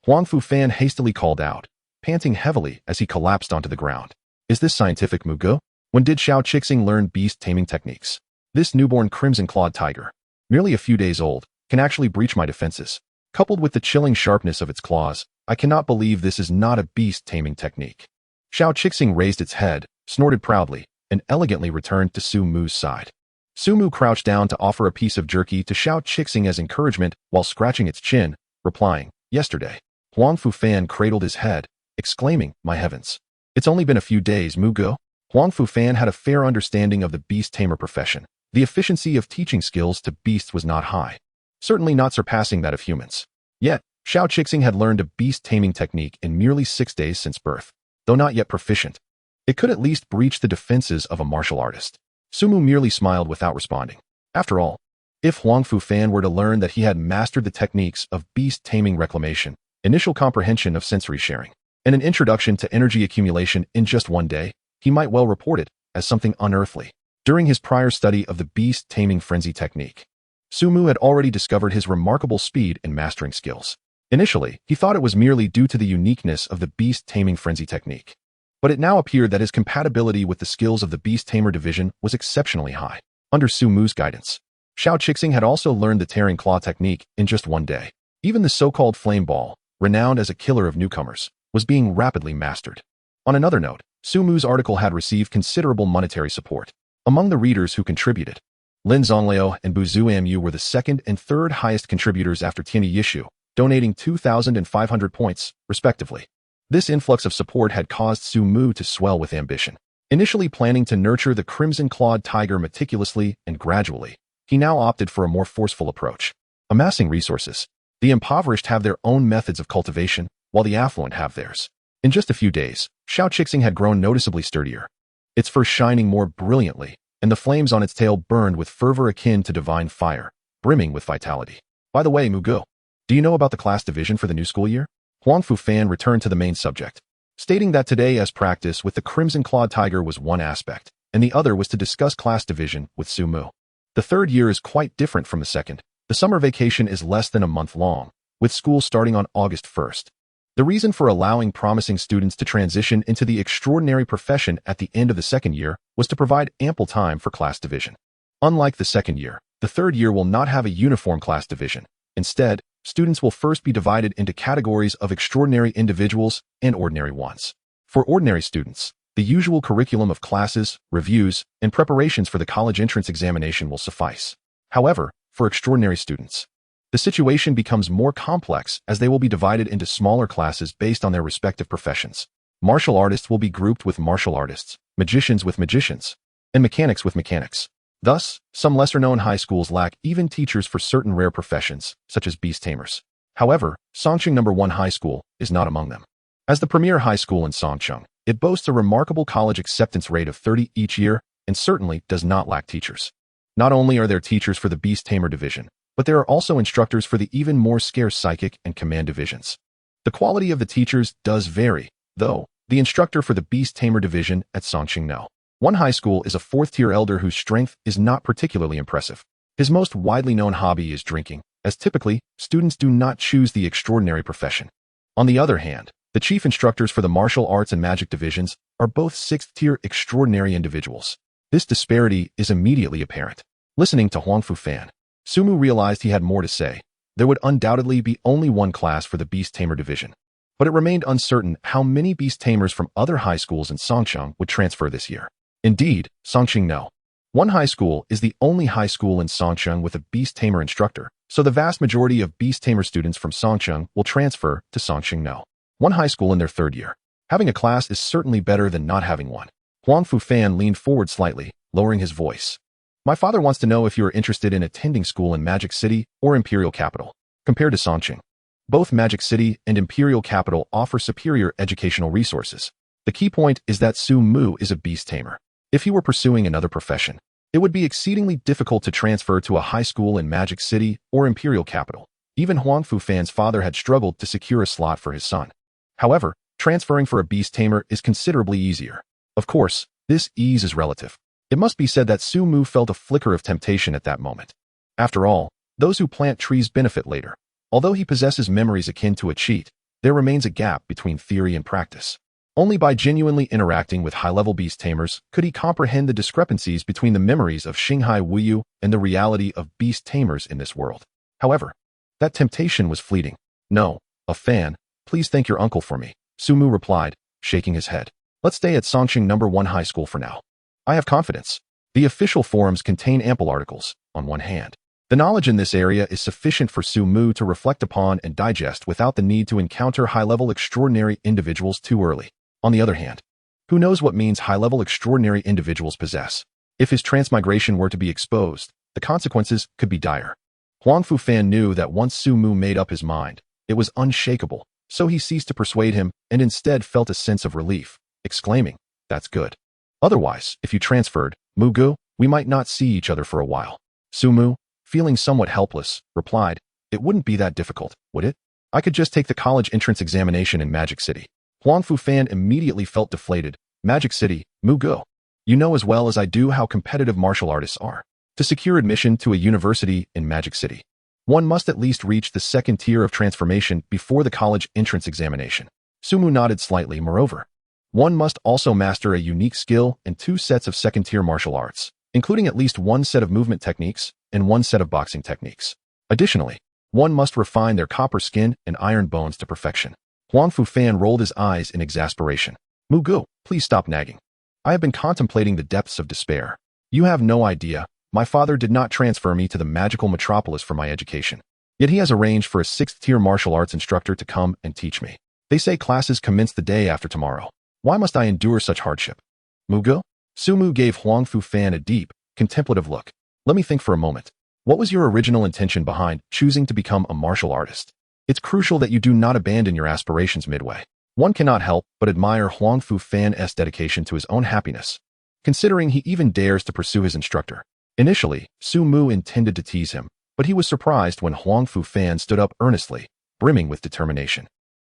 Huang Fu Fan hastily called out, panting heavily as he collapsed onto the ground. Is this scientific mugu? When did Xiao Qixing learn beast taming techniques? This newborn crimson-clawed tiger, merely a few days old, can actually breach my defenses. Coupled with the chilling sharpness of its claws, I cannot believe this is not a beast taming technique. Xiao Qixing raised its head, snorted proudly, and elegantly returned to Su Mu's side. Su Mu crouched down to offer a piece of jerky to Xiao Qixing as encouragement while scratching its chin, replying, "Yesterday." Huang Fufan cradled his head, exclaiming, "My heavens. It's only been a few days, Mugo." Huang Fufan had a fair understanding of the beast tamer profession. The efficiency of teaching skills to beasts was not high, certainly not surpassing that of humans. Yet, Xiao Qixing had learned a beast taming technique in merely 6 days since birth. Though not yet proficient, it could at least breach the defenses of a martial artist. Su Mu merely smiled without responding. After all, if Huang Fufan were to learn that he had mastered the techniques of beast taming reclamation, initial comprehension of sensory sharing, and an introduction to energy accumulation in just 1 day, he might well report it as something unearthly. During his prior study of the beast taming frenzy technique, Su Mu had already discovered his remarkable speed in mastering skills. Initially, he thought it was merely due to the uniqueness of the beast taming frenzy technique. But it now appeared that his compatibility with the skills of the beast tamer division was exceptionally high. Under Su Mu's guidance, Xiao Qixing had also learned the tearing claw technique in just 1 day. Even the so-called flame ball, renowned as a killer of newcomers, was being rapidly mastered. On another note, Su Mu's article had received considerable monetary support. Among the readers who contributed, Lin Zonglio and Bu Zuamu were the second and third highest contributors after Tianyi Yishu, donating 2,500 points, respectively. This influx of support had caused Su Mu to swell with ambition. Initially planning to nurture the crimson-clawed tiger meticulously and gradually, he now opted for a more forceful approach. Amassing resources, the impoverished have their own methods of cultivation, while the affluent have theirs. In just a few days, Xiao Qixing had grown noticeably sturdier, its fur shining more brilliantly, and the flames on its tail burned with fervor akin to divine fire, brimming with vitality. By the way, Mugo, do you know about the class division for the new school year? Huang Fufan returned to the main subject, stating that today as practice with the crimson-clawed tiger was one aspect, and the other was to discuss class division with Su Mu. The third year is quite different from the second. The summer vacation is less than a month long, with school starting on August 1st. The reason for allowing promising students to transition into the extraordinary profession at the end of the second year was to provide ample time for class division. Unlike the second year, the third year will not have a uniform class division. Instead, students will first be divided into categories of extraordinary individuals and ordinary ones. For ordinary students, the usual curriculum of classes, reviews, and preparations for the college entrance examination will suffice. However, for extraordinary students, the situation becomes more complex as they will be divided into smaller classes based on their respective professions. Martial artists will be grouped with martial artists, magicians with magicians, and mechanics with mechanics. Thus, some lesser-known high schools lack even teachers for certain rare professions, such as beast tamers. However, Songqing No. 1 High School is not among them. As the premier high school in Songqing, it boasts a remarkable college acceptance rate of 30 each year and certainly does not lack teachers. Not only are there teachers for the beast tamer division, but there are also instructors for the even more scarce psychic and command divisions. The quality of the teachers does vary, though. The instructor for the beast tamer division at Songqing No. 1 High School is a 4th-tier elder whose strength is not particularly impressive. His most widely known hobby is drinking, as typically, students do not choose the extraordinary profession. On the other hand, the chief instructors for the martial arts and magic divisions are both 6th-tier extraordinary individuals. This disparity is immediately apparent. Listening to Huang Fufan, Su Mu realized he had more to say. There would undoubtedly be only one class for the beast tamer division, but it remained uncertain how many beast tamers from other high schools in Songqing would transfer this year. Indeed, Songqing No. 1 High School is the only high school in Songqing with a beast tamer instructor, so the vast majority of beast tamer students from Songqing will transfer to Songqing No. 1 High School in their third year. Having a class is certainly better than not having one. Huang Fufan leaned forward slightly, lowering his voice. My father wants to know if you are interested in attending school in Magic City or Imperial Capital. Compared to Songqing, both Magic City and Imperial Capital offer superior educational resources. The key point is that Su Mu is a beast tamer. If he were pursuing another profession, it would be exceedingly difficult to transfer to a high school in Magic City or Imperial Capital. Even Huang Fufan's father had struggled to secure a slot for his son. However, transferring for a beast tamer is considerably easier. Of course, this ease is relative. It must be said that Su Mu felt a flicker of temptation at that moment. After all, those who plant trees benefit later. Although he possesses memories akin to a cheat, there remains a gap between theory and practice. Only by genuinely interacting with high-level beast tamers could he comprehend the discrepancies between the memories of Xinghai Wuyu and the reality of beast tamers in this world. However, that temptation was fleeting. No, a fan, please thank your uncle for me, Sumu replied, shaking his head. Let's stay at Songqing No. 1 High School for now. I have confidence. The official forums contain ample articles, on one hand. The knowledge in this area is sufficient for Sumu to reflect upon and digest without the need to encounter high-level extraordinary individuals too early. On the other hand, who knows what means high-level extraordinary individuals possess? If his transmigration were to be exposed, the consequences could be dire. Huang Fufan knew that once Sumu made up his mind, it was unshakable, so he ceased to persuade him and instead felt a sense of relief, exclaiming, "That's good. Otherwise, if you transferred, Mugu, we might not see each other for a while." Sumu, feeling somewhat helpless, replied, "It wouldn't be that difficult, would it? I could just take the college entrance examination in Magic City." Huang Fufan immediately felt deflated. Magic City, Mugu. You know as well as I do how competitive martial artists are. To secure admission to a university in Magic City, one must at least reach the second tier of transformation before the college entrance examination. Sumu nodded slightly. Moreover, one must also master a unique skill and 2 sets of second-tier martial arts, including at least 1 set of movement techniques and 1 set of boxing techniques. Additionally, one must refine their copper skin and iron bones to perfection. Huang Fufan rolled his eyes in exasperation. Mugu, please stop nagging. I have been contemplating the depths of despair. You have no idea. My father did not transfer me to the magical metropolis for my education. Yet he has arranged for a 6th-tier martial arts instructor to come and teach me. They say classes commence the day after tomorrow. Why must I endure such hardship? Mugu? Sumu gave Huang Fufan a deep, contemplative look. Let me think for a moment. What was your original intention behind choosing to become a martial artist? It's crucial that you do not abandon your aspirations midway. One cannot help but admire Huang Fufan's dedication to his own happiness, considering he even dares to pursue his instructor. Initially, Sumu intended to tease him, but he was surprised when Huang Fufan stood up earnestly, brimming with determination.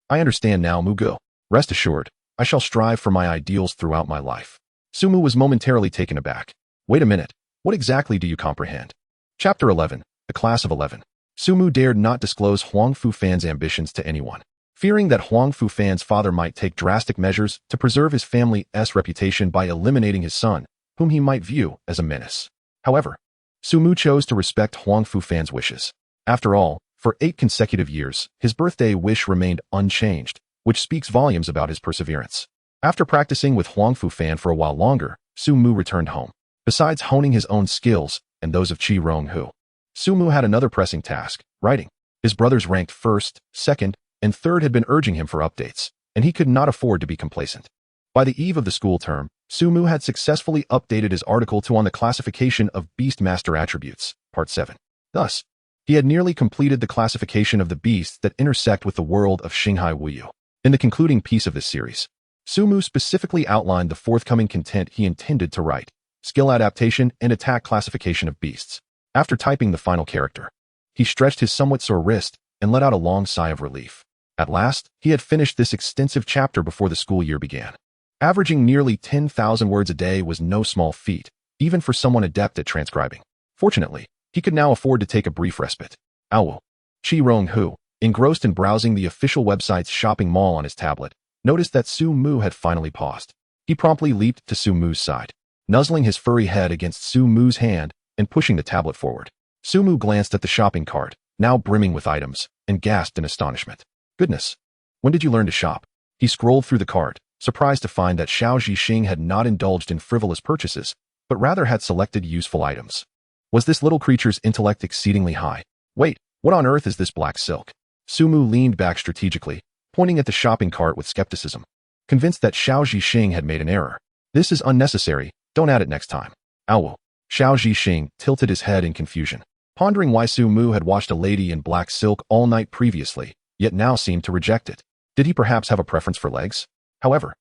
I understand now, Mugu. Rest assured, I shall strive for my ideals throughout my life. Sumu was momentarily taken aback. Wait a minute, what exactly do you comprehend? Chapter 11, The Class of 11. Sumu dared not disclose Huang Fufan's ambitions to anyone, fearing that Huang Fufan's father might take drastic measures to preserve his family's reputation by eliminating his son, whom he might view as a menace. However, Sumu chose to respect Huang Fufan's wishes. After all, for 8 consecutive years, his birthday wish remained unchanged, which speaks volumes about his perseverance. After practicing with Huang Fufan for a while longer, Sumu returned home. Besides honing his own skills and those of Qi Ronghu, Sumu had another pressing task, writing. His brothers ranked 1st, 2nd, and 3rd had been urging him for updates, and he could not afford to be complacent. By the eve of the school term, Sumu had successfully updated his article to on the classification of Beastmaster attributes, Part 7. Thus, he had nearly completed the classification of the beasts that intersect with the world of Xinghai Wuyu. In the concluding piece of this series, Sumu specifically outlined the forthcoming content he intended to write, skill adaptation and attack classification of beasts. After typing the final character, he stretched his somewhat sore wrist and let out a long sigh of relief. At last, he had finished this extensive chapter before the school year began. Averaging nearly 10,000 words a day was no small feat, even for someone adept at transcribing. Fortunately, he could now afford to take a brief respite. Owl. Qi Ronghu, engrossed in browsing the official website's shopping mall on his tablet, noticed that Sumu had finally paused. He promptly leaped to Sumu's side, nuzzling his furry head against Sumu's hand and pushing the tablet forward. Sumu glanced at the shopping cart, now brimming with items, and gasped in astonishment. Goodness, when did you learn to shop? He scrolled through the cart, surprised to find that Xiao Zhixing had not indulged in frivolous purchases, but rather had selected useful items. Was this little creature's intellect exceedingly high? Wait, what on earth is this black silk? Sumu leaned back strategically, pointing at the shopping cart with skepticism, convinced that Xiao Zhixing had made an error. This is unnecessary, don't add it next time. Owl. Xiao Zhixing tilted his head in confusion, pondering why Sumu had watched a lady in black silk all night previously, yet now seemed to reject it. Did he perhaps have a preference for legs? However,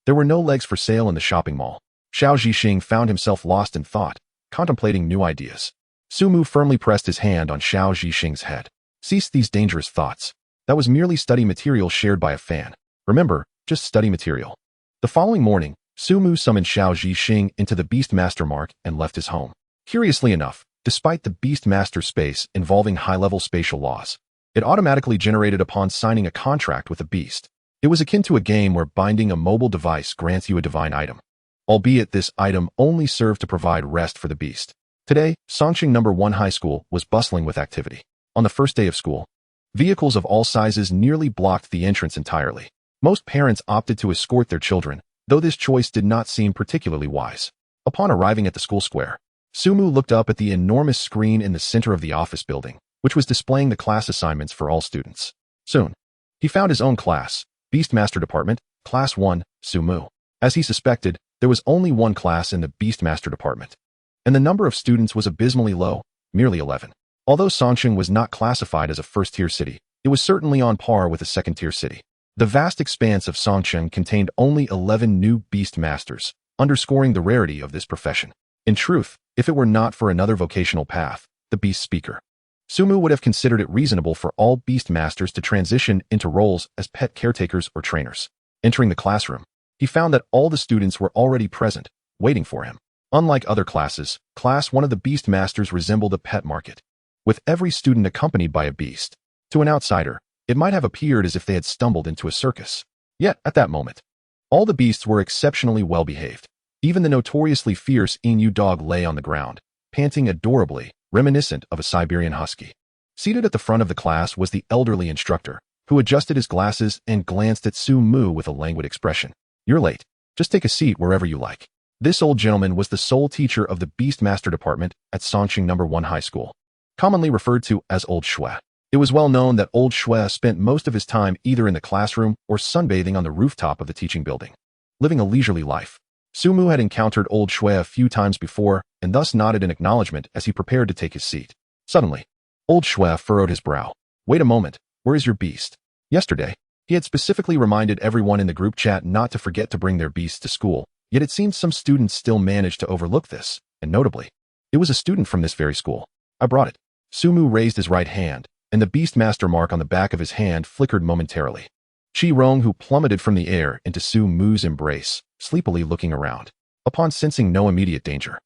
there were no legs for sale in the shopping mall. Xiao Zhixing found himself lost in thought, contemplating new ideas. Sumu firmly pressed his hand on Xiao Zhixing's head. Cease these dangerous thoughts. That was merely study material shared by a fan. Remember, just study material. The following morning, Sumu summoned Xiao Zhixing into the Beastmaster mark and left his home. Curiously enough, despite the Beastmaster space involving high-level spatial laws, it automatically generated upon signing a contract with a beast. It was akin to a game where binding a mobile device grants you a divine item, albeit this item only served to provide rest for the beast. Today, Songqing No. 1 High School was bustling with activity. On the first day of school, vehicles of all sizes nearly blocked the entrance entirely. Most parents opted to escort their children, though this choice did not seem particularly wise. Upon arriving at the school square, Sumu looked up at the enormous screen in the center of the office building, which was displaying the class assignments for all students. Soon, he found his own class, Beastmaster Department, Class 1, Sumu. As he suspected, there was only one class in the Beastmaster Department, and the number of students was abysmally low, merely 11. Although Songqing was not classified as a first-tier city, it was certainly on par with a second-tier city. The vast expanse of Songqing contained only 11 new Beastmasters, underscoring the rarity of this profession. In truth, if it were not for another vocational path, the Beast Speaker, Sumu would have considered it reasonable for all Beastmasters to transition into roles as pet caretakers or trainers. Entering the classroom, he found that all the students were already present, waiting for him. Unlike other classes, Class 1 of the Beastmasters resembled a pet market, with every student accompanied by a beast. To an outsider, it might have appeared as if they had stumbled into a circus. Yet, at that moment, all the beasts were exceptionally well-behaved. Even the notoriously fierce Inu dog lay on the ground, panting adorably, reminiscent of a Siberian husky. Seated at the front of the class was the elderly instructor, who adjusted his glasses and glanced at Sumu with a languid expression. "You're late. Just take a seat wherever you like." This old gentleman was the sole teacher of the Beastmaster Department at Songqing No. 1 High School, commonly referred to as Old Shui. It was well known that Old Shui spent most of his time either in the classroom or sunbathing on the rooftop of the teaching building, living a leisurely life. Sumu had encountered Old Shui a few times before and thus nodded in acknowledgement as he prepared to take his seat. Suddenly, Old Shui furrowed his brow. "Wait a moment, where is your beast?" Yesterday, he had specifically reminded everyone in the group chat not to forget to bring their beasts to school, yet it seemed some students still managed to overlook this, and notably, it was a student from this very school. "I brought it." Sumu raised his right hand, and the Beastmaster mark on the back of his hand flickered momentarily. Chi Rong, who plummeted from the air into Sumu's embrace, sleepily looking around. Upon sensing no immediate danger,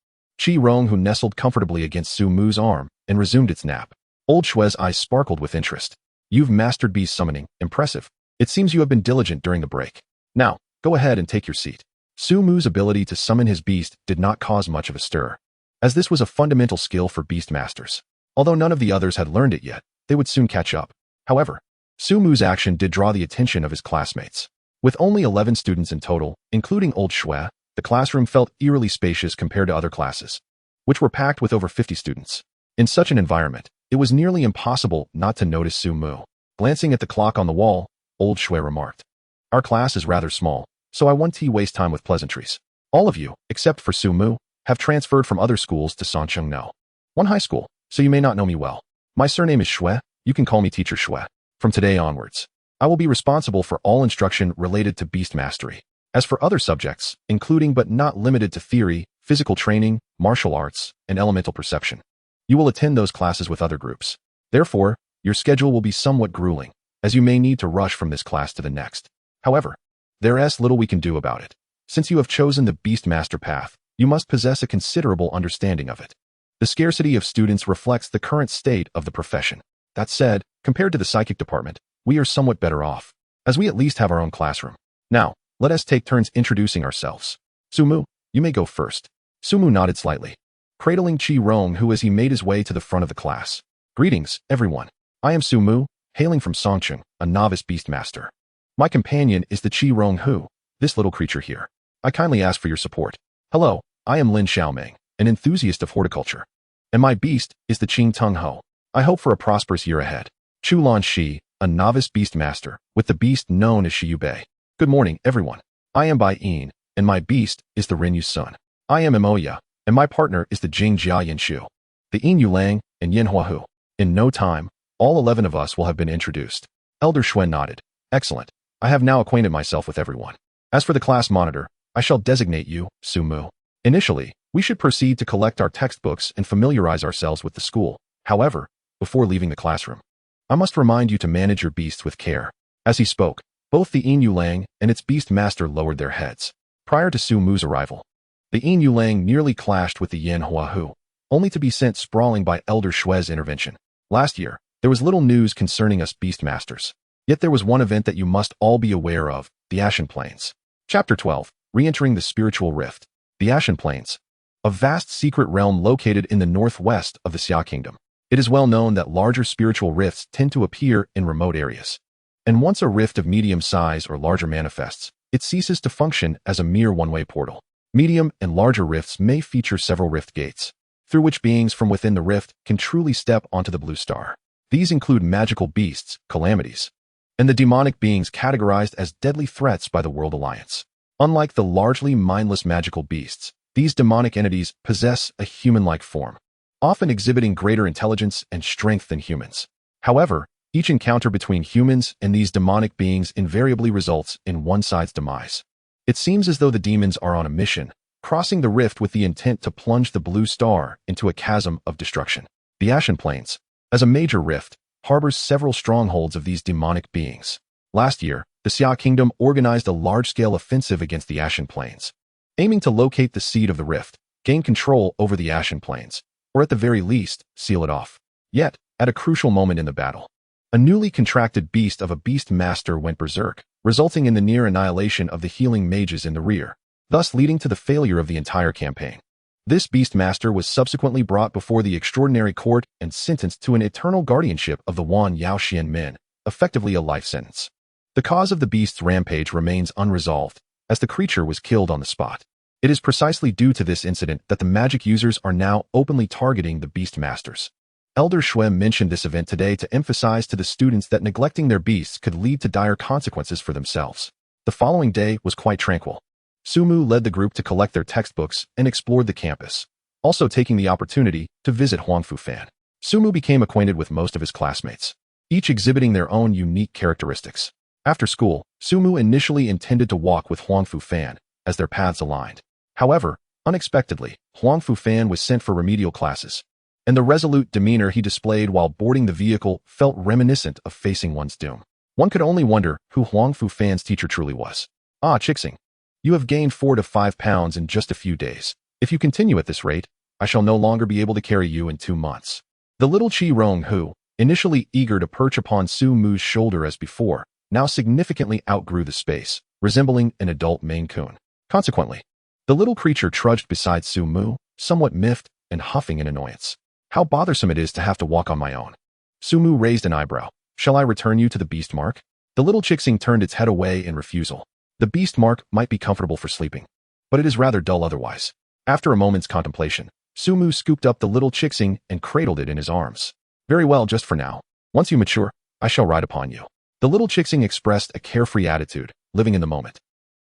Chi Rong, who nestled comfortably against Sumu's arm and resumed its nap. Old Shue's eyes sparkled with interest. "You've mastered beast summoning. Impressive. It seems you have been diligent during the break. Now, go ahead and take your seat." Sumu's ability to summon his beast did not cause much of a stir, as this was a fundamental skill for Beastmasters. Although none of the others had learned it yet, they would soon catch up. However, Sumu's action did draw the attention of his classmates. With only 11 students in total, including Old Shue, the classroom felt eerily spacious compared to other classes, which were packed with over 50 students. In such an environment, it was nearly impossible not to notice Sumu. Glancing at the clock on the wall, Old Shue remarked, "Our class is rather small, so I won't waste time with pleasantries. All of you, except for Sumu, have transferred from other schools to Songqing No. 1 High School, so you may not know me well. My surname is Shue. You can call me Teacher Shue. From today onwards, I will be responsible for all instruction related to beast mastery. As for other subjects, including but not limited to theory, physical training, martial arts, and elemental perception, you will attend those classes with other groups. Therefore, your schedule will be somewhat grueling, as you may need to rush from this class to the next. However, there is little we can do about it. Since you have chosen the Beastmaster path, you must possess a considerable understanding of it. The scarcity of students reflects the current state of the profession. That said, compared to the psychic department, we are somewhat better off, as we at least have our own classroom. Now, let us take turns introducing ourselves. Sumu, you may go first." Sumu nodded slightly, cradling Chi Rong, who as he made his way to the front of the class. "Greetings, everyone. I am Sumu, hailing from Songqing, a novice beastmaster. My companion is the Chi Rong Hu, this little creature here. I kindly ask for your support. Hello, I am Lin Xiaoming, an enthusiast of horticulture. And my beast is the Qing Tung Ho. I hope for a prosperous year ahead. Chu Lan Shi, a novice beastmaster, with the beast known as Shiyu Bei. Good morning, everyone. I am Bai Yin, and my beast is the Rinyu Sun. I am Imoya, and my partner is the Jing Jia Yin Shu, the Yin Yu Lang, and Yin Hua Hu. In no time, all 11 of us will have been introduced." Elder Shuen nodded. "Excellent. I have now acquainted myself with everyone. As for the class monitor, I shall designate you, Sumu. Initially, we should proceed to collect our textbooks and familiarize ourselves with the school. However, before leaving the classroom, I must remind you to manage your beasts with care." As he spoke, both the Yin Yu Lang and its beast master lowered their heads. Prior to Sumu's arrival, the Yin Yu Lang nearly clashed with the Yin Hua Hu, only to be sent sprawling by Elder Shue's intervention. Last year, there was little news concerning us beastmasters. Yet there was one event that you must all be aware of, the Ashen Plains. Chapter 12. Re-entering the Spiritual Rift. The Ashen Plains. A vast secret realm located in the northwest of the Saga Kingdom. It is well known that larger spiritual rifts tend to appear in remote areas. And once a rift of medium size or larger manifests, it ceases to function as a mere one-way portal. Medium and larger rifts may feature several rift gates, through which beings from within the rift can truly step onto the blue star. These include magical beasts, calamities, and the demonic beings categorized as deadly threats by the World Alliance. Unlike the largely mindless magical beasts, these demonic entities possess a human-like form, often exhibiting greater intelligence and strength than humans. However, each encounter between humans and these demonic beings invariably results in one side's demise. It seems as though the demons are on a mission, crossing the rift with the intent to plunge the blue star into a chasm of destruction. The Ashen Plains, as a major rift, harbors several strongholds of these demonic beings. Last year, the Saga Kingdom organized a large-scale offensive against the Ashen Plains, aiming to locate the seed of the rift, gain control over the Ashen Plains, or at the very least, seal it off. Yet, at a crucial moment in the battle, a newly contracted beast of a Beastmaster went berserk, resulting in the near annihilation of the healing mages in the rear, thus leading to the failure of the entire campaign. This Beastmaster was subsequently brought before the Extraordinary Court and sentenced to an eternal guardianship of the Wan Yaoxian Min, effectively a life sentence. The cause of the beast's rampage remains unresolved, as the creature was killed on the spot. It is precisely due to this incident that the magic users are now openly targeting the Beastmasters. Elder Shui mentioned this event today to emphasize to the students that neglecting their beasts could lead to dire consequences for themselves. The following day was quite tranquil. Sumu led the group to collect their textbooks and explored the campus, also taking the opportunity to visit Huangfu Fan. Sumu became acquainted with most of his classmates, each exhibiting their own unique characteristics. After school, Sumu initially intended to walk with Huangfu Fan, as their paths aligned. However, unexpectedly, Huangfu Fan was sent for remedial classes, and the resolute demeanor he displayed while boarding the vehicle felt reminiscent of facing one's doom. One could only wonder who Huangfu Fan's teacher truly was. Ah, Chixing, you have gained 4 to 5 pounds in just a few days. If you continue at this rate, I shall no longer be able to carry you in 2 months. The little Qi Rong who, initially eager to perch upon Su Mu's shoulder as before, now significantly outgrew the space, resembling an adult Maine Coon. Consequently, the little creature trudged beside Su Mu, somewhat miffed and huffing in annoyance. How bothersome it is to have to walk on my own. Su Mu raised an eyebrow. Shall I return you to the beast mark? The little Chixing turned its head away in refusal. The beast mark might be comfortable for sleeping, but it is rather dull otherwise. After a moment's contemplation, Su Mu scooped up the little Chixing and cradled it in his arms. Very well, just for now. Once you mature, I shall ride upon you. The little Chixing expressed a carefree attitude, living in the moment.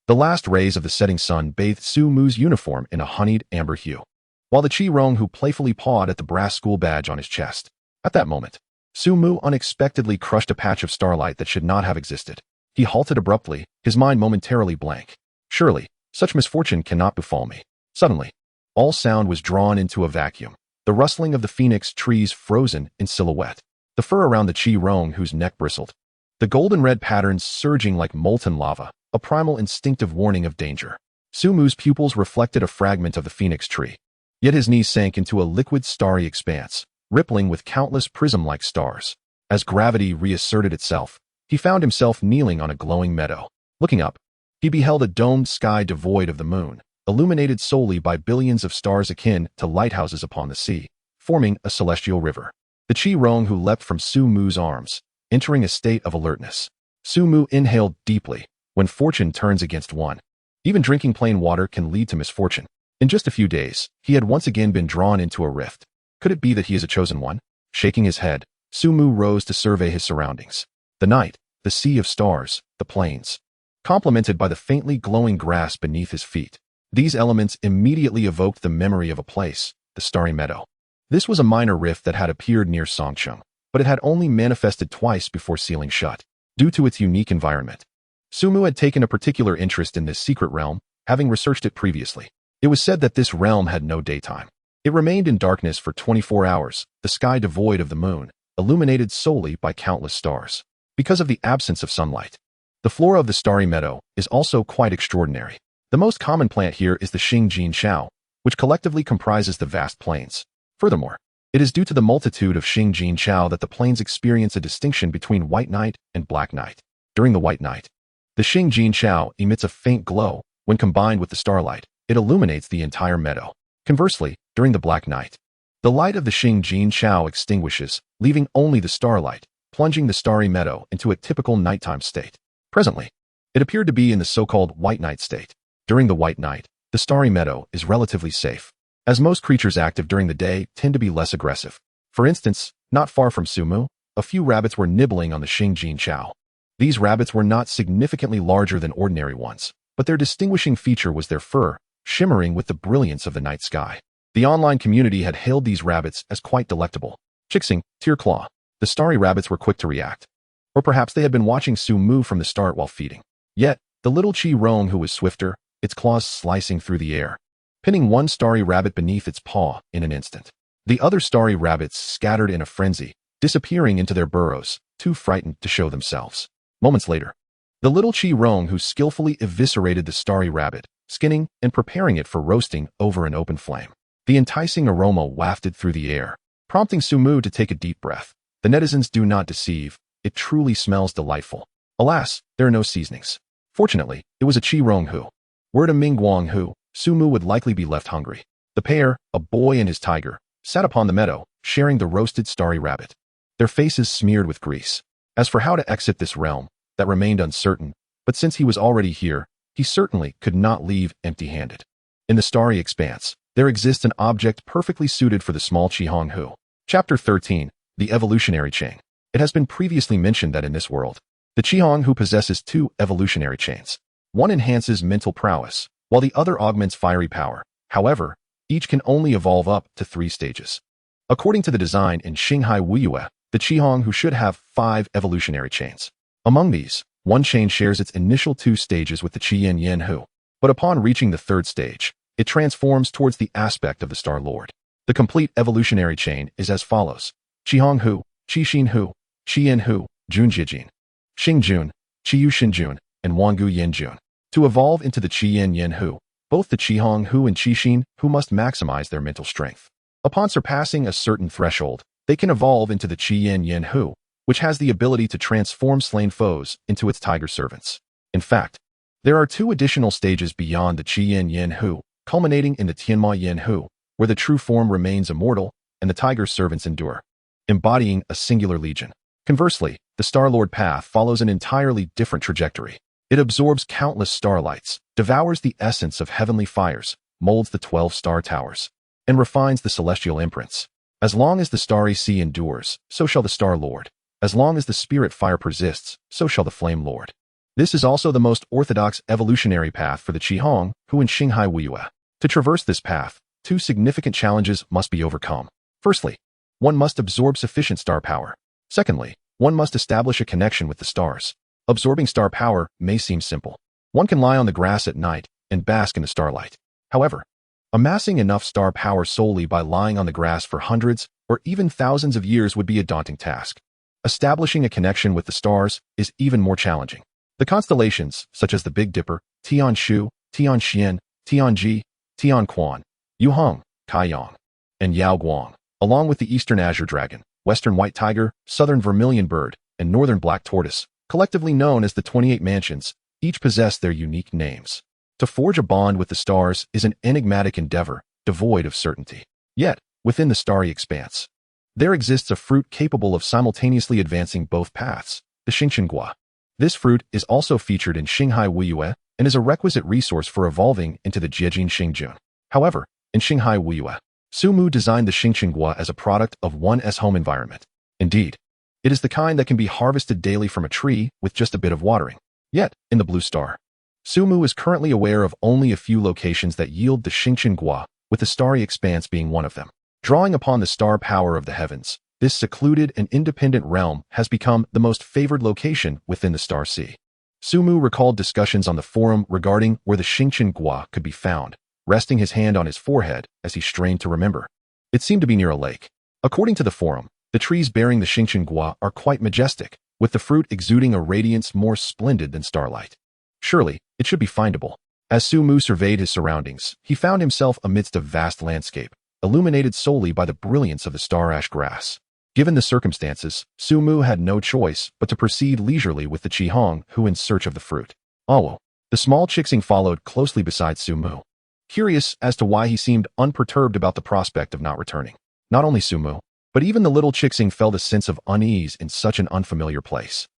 The last rays of the setting sun bathed Su Mu's uniform in a honeyed amber hue, while the Qi Rong who playfully pawed at the brass school badge on his chest. At that moment, Su Mu unexpectedly crushed a patch of starlight that should not have existed. He halted abruptly, his mind momentarily blank. Surely, such misfortune cannot befall me. Suddenly, all sound was drawn into a vacuum, the rustling of the phoenix trees frozen in silhouette, the fur around the Qi Rong whose neck bristled, the golden red patterns surging like molten lava, a primal instinctive warning of danger. Su Mu's pupils reflected a fragment of the phoenix tree, yet his knees sank into a liquid starry expanse, rippling with countless prism-like stars. As gravity reasserted itself, he found himself kneeling on a glowing meadow. Looking up, he beheld a domed sky devoid of the moon, illuminated solely by billions of stars akin to lighthouses upon the sea, forming a celestial river. The Qi Rong who leapt from Su Mu's arms, entering a state of alertness. Su Mu inhaled deeply. When fortune turns against one, even drinking plain water can lead to misfortune. In just a few days, he had once again been drawn into a rift. Could it be that he is a chosen one? Shaking his head, Su Mu rose to survey his surroundings. The night, the sea of stars, the plains, complemented by the faintly glowing grass beneath his feet. These elements immediately evoked the memory of a place, the Starry Meadow. This was a minor rift that had appeared near Songcheng, but it had only manifested twice before sealing shut. Due to its unique environment, Su Mu had taken a particular interest in this secret realm, having researched it previously. It was said that this realm had no daytime. It remained in darkness for 24 hours, the sky devoid of the moon, illuminated solely by countless stars. Because of the absence of sunlight, the flora of the Starry Meadow is also quite extraordinary. The most common plant here is the Xingjin Shao, which collectively comprises the vast plains. Furthermore, It is due to the multitude of Xing Jin Chao that the plains experience a distinction between white night and black night. During the white night, the Xing Jin Chao emits a faint glow. When combined with the starlight, it illuminates the entire meadow. Conversely, during the black night, the light of the Xing Jin Chao extinguishes, leaving only the starlight, plunging the starry meadow into a typical nighttime state. Presently, it appeared to be in the so-called white night state. During the white night, the starry meadow is relatively safe, as most creatures active during the day tend to be less aggressive. For instance, not far from Sumu, a few rabbits were nibbling on the Xing Jin Chao. These rabbits were not significantly larger than ordinary ones, but their distinguishing feature was their fur, shimmering with the brilliance of the night sky. The online community had hailed these rabbits as quite delectable. Chixing, Tear Claw. The starry rabbits were quick to react. Or perhaps they had been watching Sumu from the start while feeding. Yet, the little Chi Rong who was swifter, its claws slicing through the air, pinning one starry rabbit beneath its paw in an instant. The other starry rabbits scattered in a frenzy, disappearing into their burrows, too frightened to show themselves. Moments later, the little Chi Rong who skillfully eviscerated the starry rabbit, skinning and preparing it for roasting over an open flame. The enticing aroma wafted through the air, prompting Sumu to take a deep breath. The netizens do not deceive, it truly smells delightful. Alas, there are no seasonings. Fortunately, it was a Chi Rong who, were it a Mingguang who, Sumu would likely be left hungry. The pair, a boy and his tiger, sat upon the meadow, sharing the roasted starry rabbit, their faces smeared with grease. As for how to exit this realm, that remained uncertain, but since he was already here, he certainly could not leave empty-handed. In the starry expanse, there exists an object perfectly suited for the small Qihong Hu. Chapter 13, The Evolutionary Chain. It has been previously mentioned that in this world, the Qihong Hu possesses two evolutionary chains. One enhances mental prowess, while the other augments fiery power. However, each can only evolve up to 3 stages. According to the design in Xinghai Wuyue, the Qihong Hu should have 5 evolutionary chains. Among these, one chain shares its initial 2 stages with the Qiyin Yen Hu, but upon reaching the 3rd stage, it transforms towards the aspect of the Star Lord. The complete evolutionary chain is as follows: Qihong Hu, Qixin Hu, Qiyin Hu, Junjijin, Xingjun, Qiyu Xinjun, and Wangu Yenjun. To evolve into the Qiyin Yen Hu, both the Qihong Hu and Qixin Hu must maximize their mental strength. Upon surpassing a certain threshold, they can evolve into the Qiyin Yen Hu, which has the ability to transform slain foes into its tiger servants. In fact, there are 2 additional stages beyond the Qiyin Yen Hu, culminating in the Tianma Yen Hu, where the true form remains immortal and the tiger servants endure, embodying a singular legion. Conversely, the Star-Lord path follows an entirely different trajectory. It absorbs countless starlights, devours the essence of heavenly fires, molds the 12 star towers, and refines the celestial imprints. As long as the starry sea endures, so shall the Star-Lord. As long as the spirit fire persists, so shall the Flame Lord. This is also the most orthodox evolutionary path for the Qihong Hu in Xinghai Wuyue. To traverse this path, 2 significant challenges must be overcome. Firstly, one must absorb sufficient star power. Secondly, one must establish a connection with the stars. Absorbing star power may seem simple. One can lie on the grass at night and bask in the starlight. However, amassing enough star power solely by lying on the grass for hundreds or even thousands of years would be a daunting task. Establishing a connection with the stars is even more challenging. The constellations, such as the Big Dipper, Tianshu, Tianxian, Tianji, Tianquan, Yuheng, Kaiyang, and Yaoguang, along with the Eastern Azure Dragon, Western White Tiger, Southern Vermilion Bird, and Northern Black Tortoise, collectively known as the 28 Mansions, each possess their unique names. To forge a bond with the stars is an enigmatic endeavor, devoid of certainty. Yet, within the starry expanse, there exists a fruit capable of simultaneously advancing both paths, the Xingqiangua. This fruit is also featured in Xinghai Wuyue and is a requisite resource for evolving into the Jiejin Xingjun. However, in Xinghai Wuyue, Sumu designed the Xingqiangua as a product of one's home environment. Indeed, it is the kind that can be harvested daily from a tree with just a bit of watering. Yet, in the Blue Star, Sumu is currently aware of only a few locations that yield the Xingqiangua, with the starry expanse being one of them. Drawing upon the star power of the heavens, this secluded and independent realm has become the most favored location within the Star Sea. Sumu recalled discussions on the forum regarding where the Xingqiangua could be found, resting his hand on his forehead as he strained to remember. It seemed to be near a lake. According to the forum, the trees bearing the Xingqiangua are quite majestic, with the fruit exuding a radiance more splendid than starlight. Surely, it should be findable. As Sumu surveyed his surroundings, he found himself amidst a vast landscape, illuminated solely by the brilliance of the star ash grass. Given the circumstances, Su Mu had no choice but to proceed leisurely with the Qihong Hu in search of the fruit. Awo. The small Chixing followed closely beside Su Mu, curious as to why he seemed unperturbed about the prospect of not returning. Not only Su Mu, but even the little Chixing felt a sense of unease in such an unfamiliar place.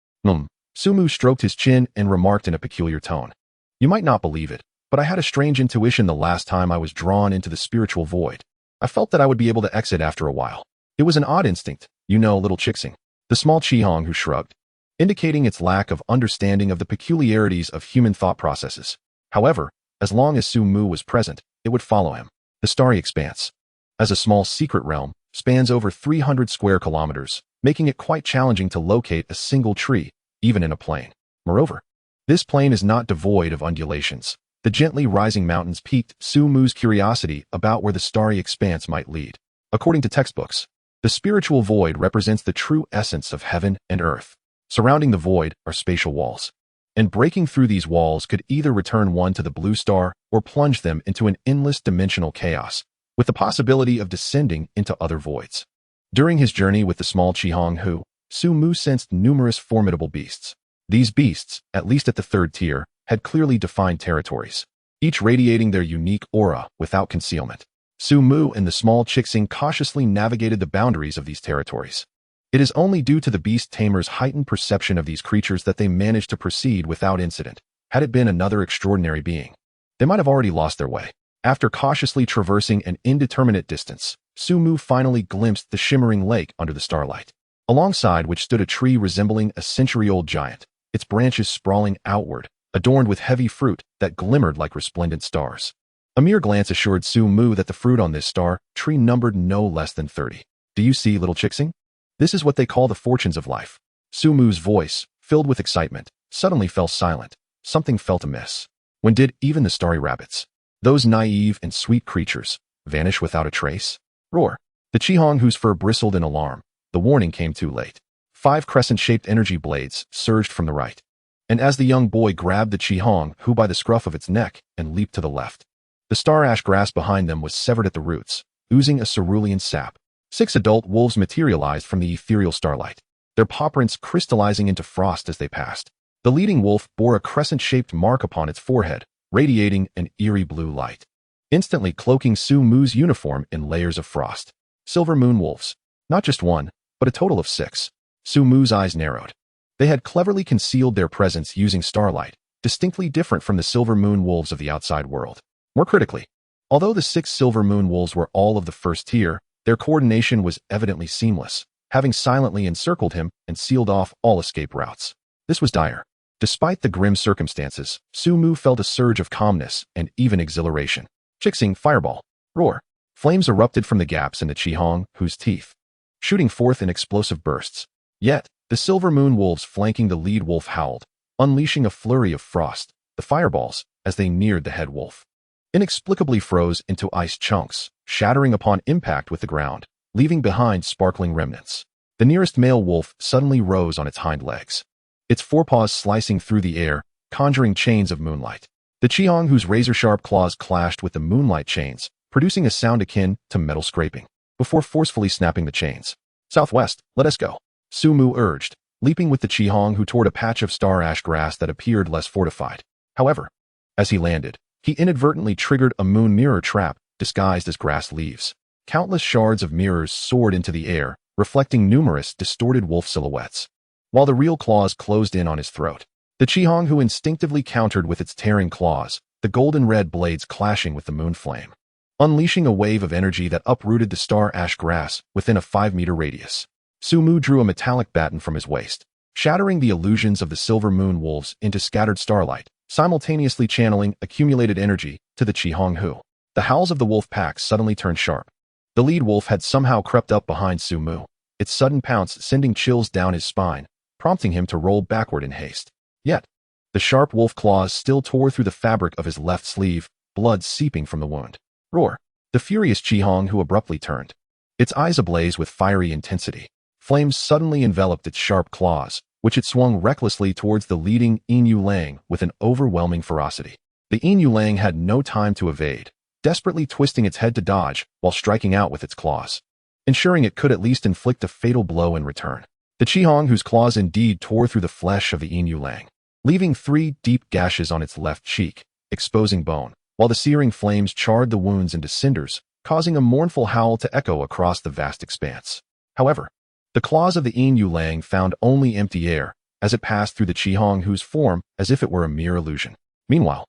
Su Mu stroked his chin and remarked in a peculiar tone. You might not believe it, but I had a strange intuition the last time I was drawn into the spiritual void. I felt that I would be able to exit after a while. It was an odd instinct, you know, little Chixing. The small Qihong Hu shrugged, indicating its lack of understanding of the peculiarities of human thought processes. However, as long as Su Mu was present, it would follow him. The starry expanse, as a small secret realm, spans over 300 square kilometers, making it quite challenging to locate a single tree, even in a plain. Moreover, this plain is not devoid of undulations. The gently rising mountains piqued Su Mu's curiosity about where the starry expanse might lead. According to textbooks, the spiritual void represents the true essence of heaven and earth. Surrounding the void are spatial walls, and breaking through these walls could either return one to the blue star or plunge them into an endless dimensional chaos, with the possibility of descending into other voids. During his journey with the small Qihong Hu, Su Mu sensed numerous formidable beasts. These beasts, at least at the third tier, had clearly defined territories, each radiating their unique aura without concealment. Su Mu and the small Chixing cautiously navigated the boundaries of these territories. It is only due to the beast tamer's heightened perception of these creatures that they managed to proceed without incident. Had it been another extraordinary being, they might have already lost their way. After cautiously traversing an indeterminate distance, Su Mu finally glimpsed the shimmering lake under the starlight, alongside which stood a tree resembling a century-old giant, its branches sprawling outward, adorned with heavy fruit that glimmered like resplendent stars. A mere glance assured Su Mu that the fruit on this star tree numbered no less than 30. Do you see, little Chixing? This is what they call the fortunes of life. Su Mu's voice, filled with excitement, suddenly fell silent. Something felt amiss. When did even the starry rabbits, those naive and sweet creatures, vanish without a trace? Roar. The Qihong Hu's fur bristled in alarm. The warning came too late. 5 crescent-shaped energy blades surged from the right, and as the young boy grabbed the Qihong Hu by the scruff of its neck and leaped to the left, the star ash grass behind them was severed at the roots, oozing a cerulean sap. 6 adult wolves materialized from the ethereal starlight, their paw prints crystallizing into frost as they passed. The leading wolf bore a crescent-shaped mark upon its forehead, radiating an eerie blue light, instantly cloaking Su Mu's uniform in layers of frost. Silver moon wolves. Not just one, but a total of 6. Su Mu's eyes narrowed. They had cleverly concealed their presence using starlight, distinctly different from the silver moon wolves of the outside world. More critically, although the 6 silver moon wolves were all of the first tier, their coordination was evidently seamless, having silently encircled him and sealed off all escape routes. This was dire. Despite the grim circumstances, Su Mu felt a surge of calmness and even exhilaration. Chixing fireball. Roar. Flames erupted from the gaps in the Qihong Hu's teeth, shooting forth in explosive bursts. Yet, the silver moon wolves flanking the lead wolf howled, unleashing a flurry of frost. The fireballs, as they neared the head wolf, inexplicably froze into ice chunks, shattering upon impact with the ground, leaving behind sparkling remnants. The nearest male wolf suddenly rose on its hind legs, its forepaws slicing through the air, conjuring chains of moonlight. The Qihong Hu's razor-sharp claws clashed with the moonlight chains, producing a sound akin to metal scraping, before forcefully snapping the chains. Southwest, let us go, Su Mu urged, leaping with the Qihong Hu toward a patch of star ash grass that appeared less fortified. However, as he landed, he inadvertently triggered a moon mirror trap disguised as grass leaves. Countless shards of mirrors soared into the air, reflecting numerous distorted wolf silhouettes, while the real claws closed in on his throat. The Qihong Hu instinctively countered with its tearing claws, the golden-red blades clashing with the moon flame, unleashing a wave of energy that uprooted the star ash grass within a 5-meter radius. Su Mu drew a metallic baton from his waist, shattering the illusions of the silver moon wolves into scattered starlight, simultaneously channeling accumulated energy to the Qihong Hu. The howls of the wolf pack suddenly turned sharp. The lead wolf had somehow crept up behind Su Mu, its sudden pounce sending chills down his spine, prompting him to roll backward in haste. Yet, the sharp wolf claws still tore through the fabric of his left sleeve, blood seeping from the wound. Roar. The furious Qihong Hu abruptly turned, its eyes ablaze with fiery intensity. Flames suddenly enveloped its sharp claws, which it swung recklessly towards the leading Yin Lang with an overwhelming ferocity. The Yin Lang had no time to evade, desperately twisting its head to dodge while striking out with its claws, ensuring it could at least inflict a fatal blow in return. The Qihong, whose claws indeed tore through the flesh of the Yin Yulang, leaving 3 deep gashes on its left cheek, exposing bone, while the searing flames charred the wounds into cinders, causing a mournful howl to echo across the vast expanse. However, the claws of the Yin Yulang found only empty air as it passed through the Qihong, whose form as if it were a mere illusion. Meanwhile,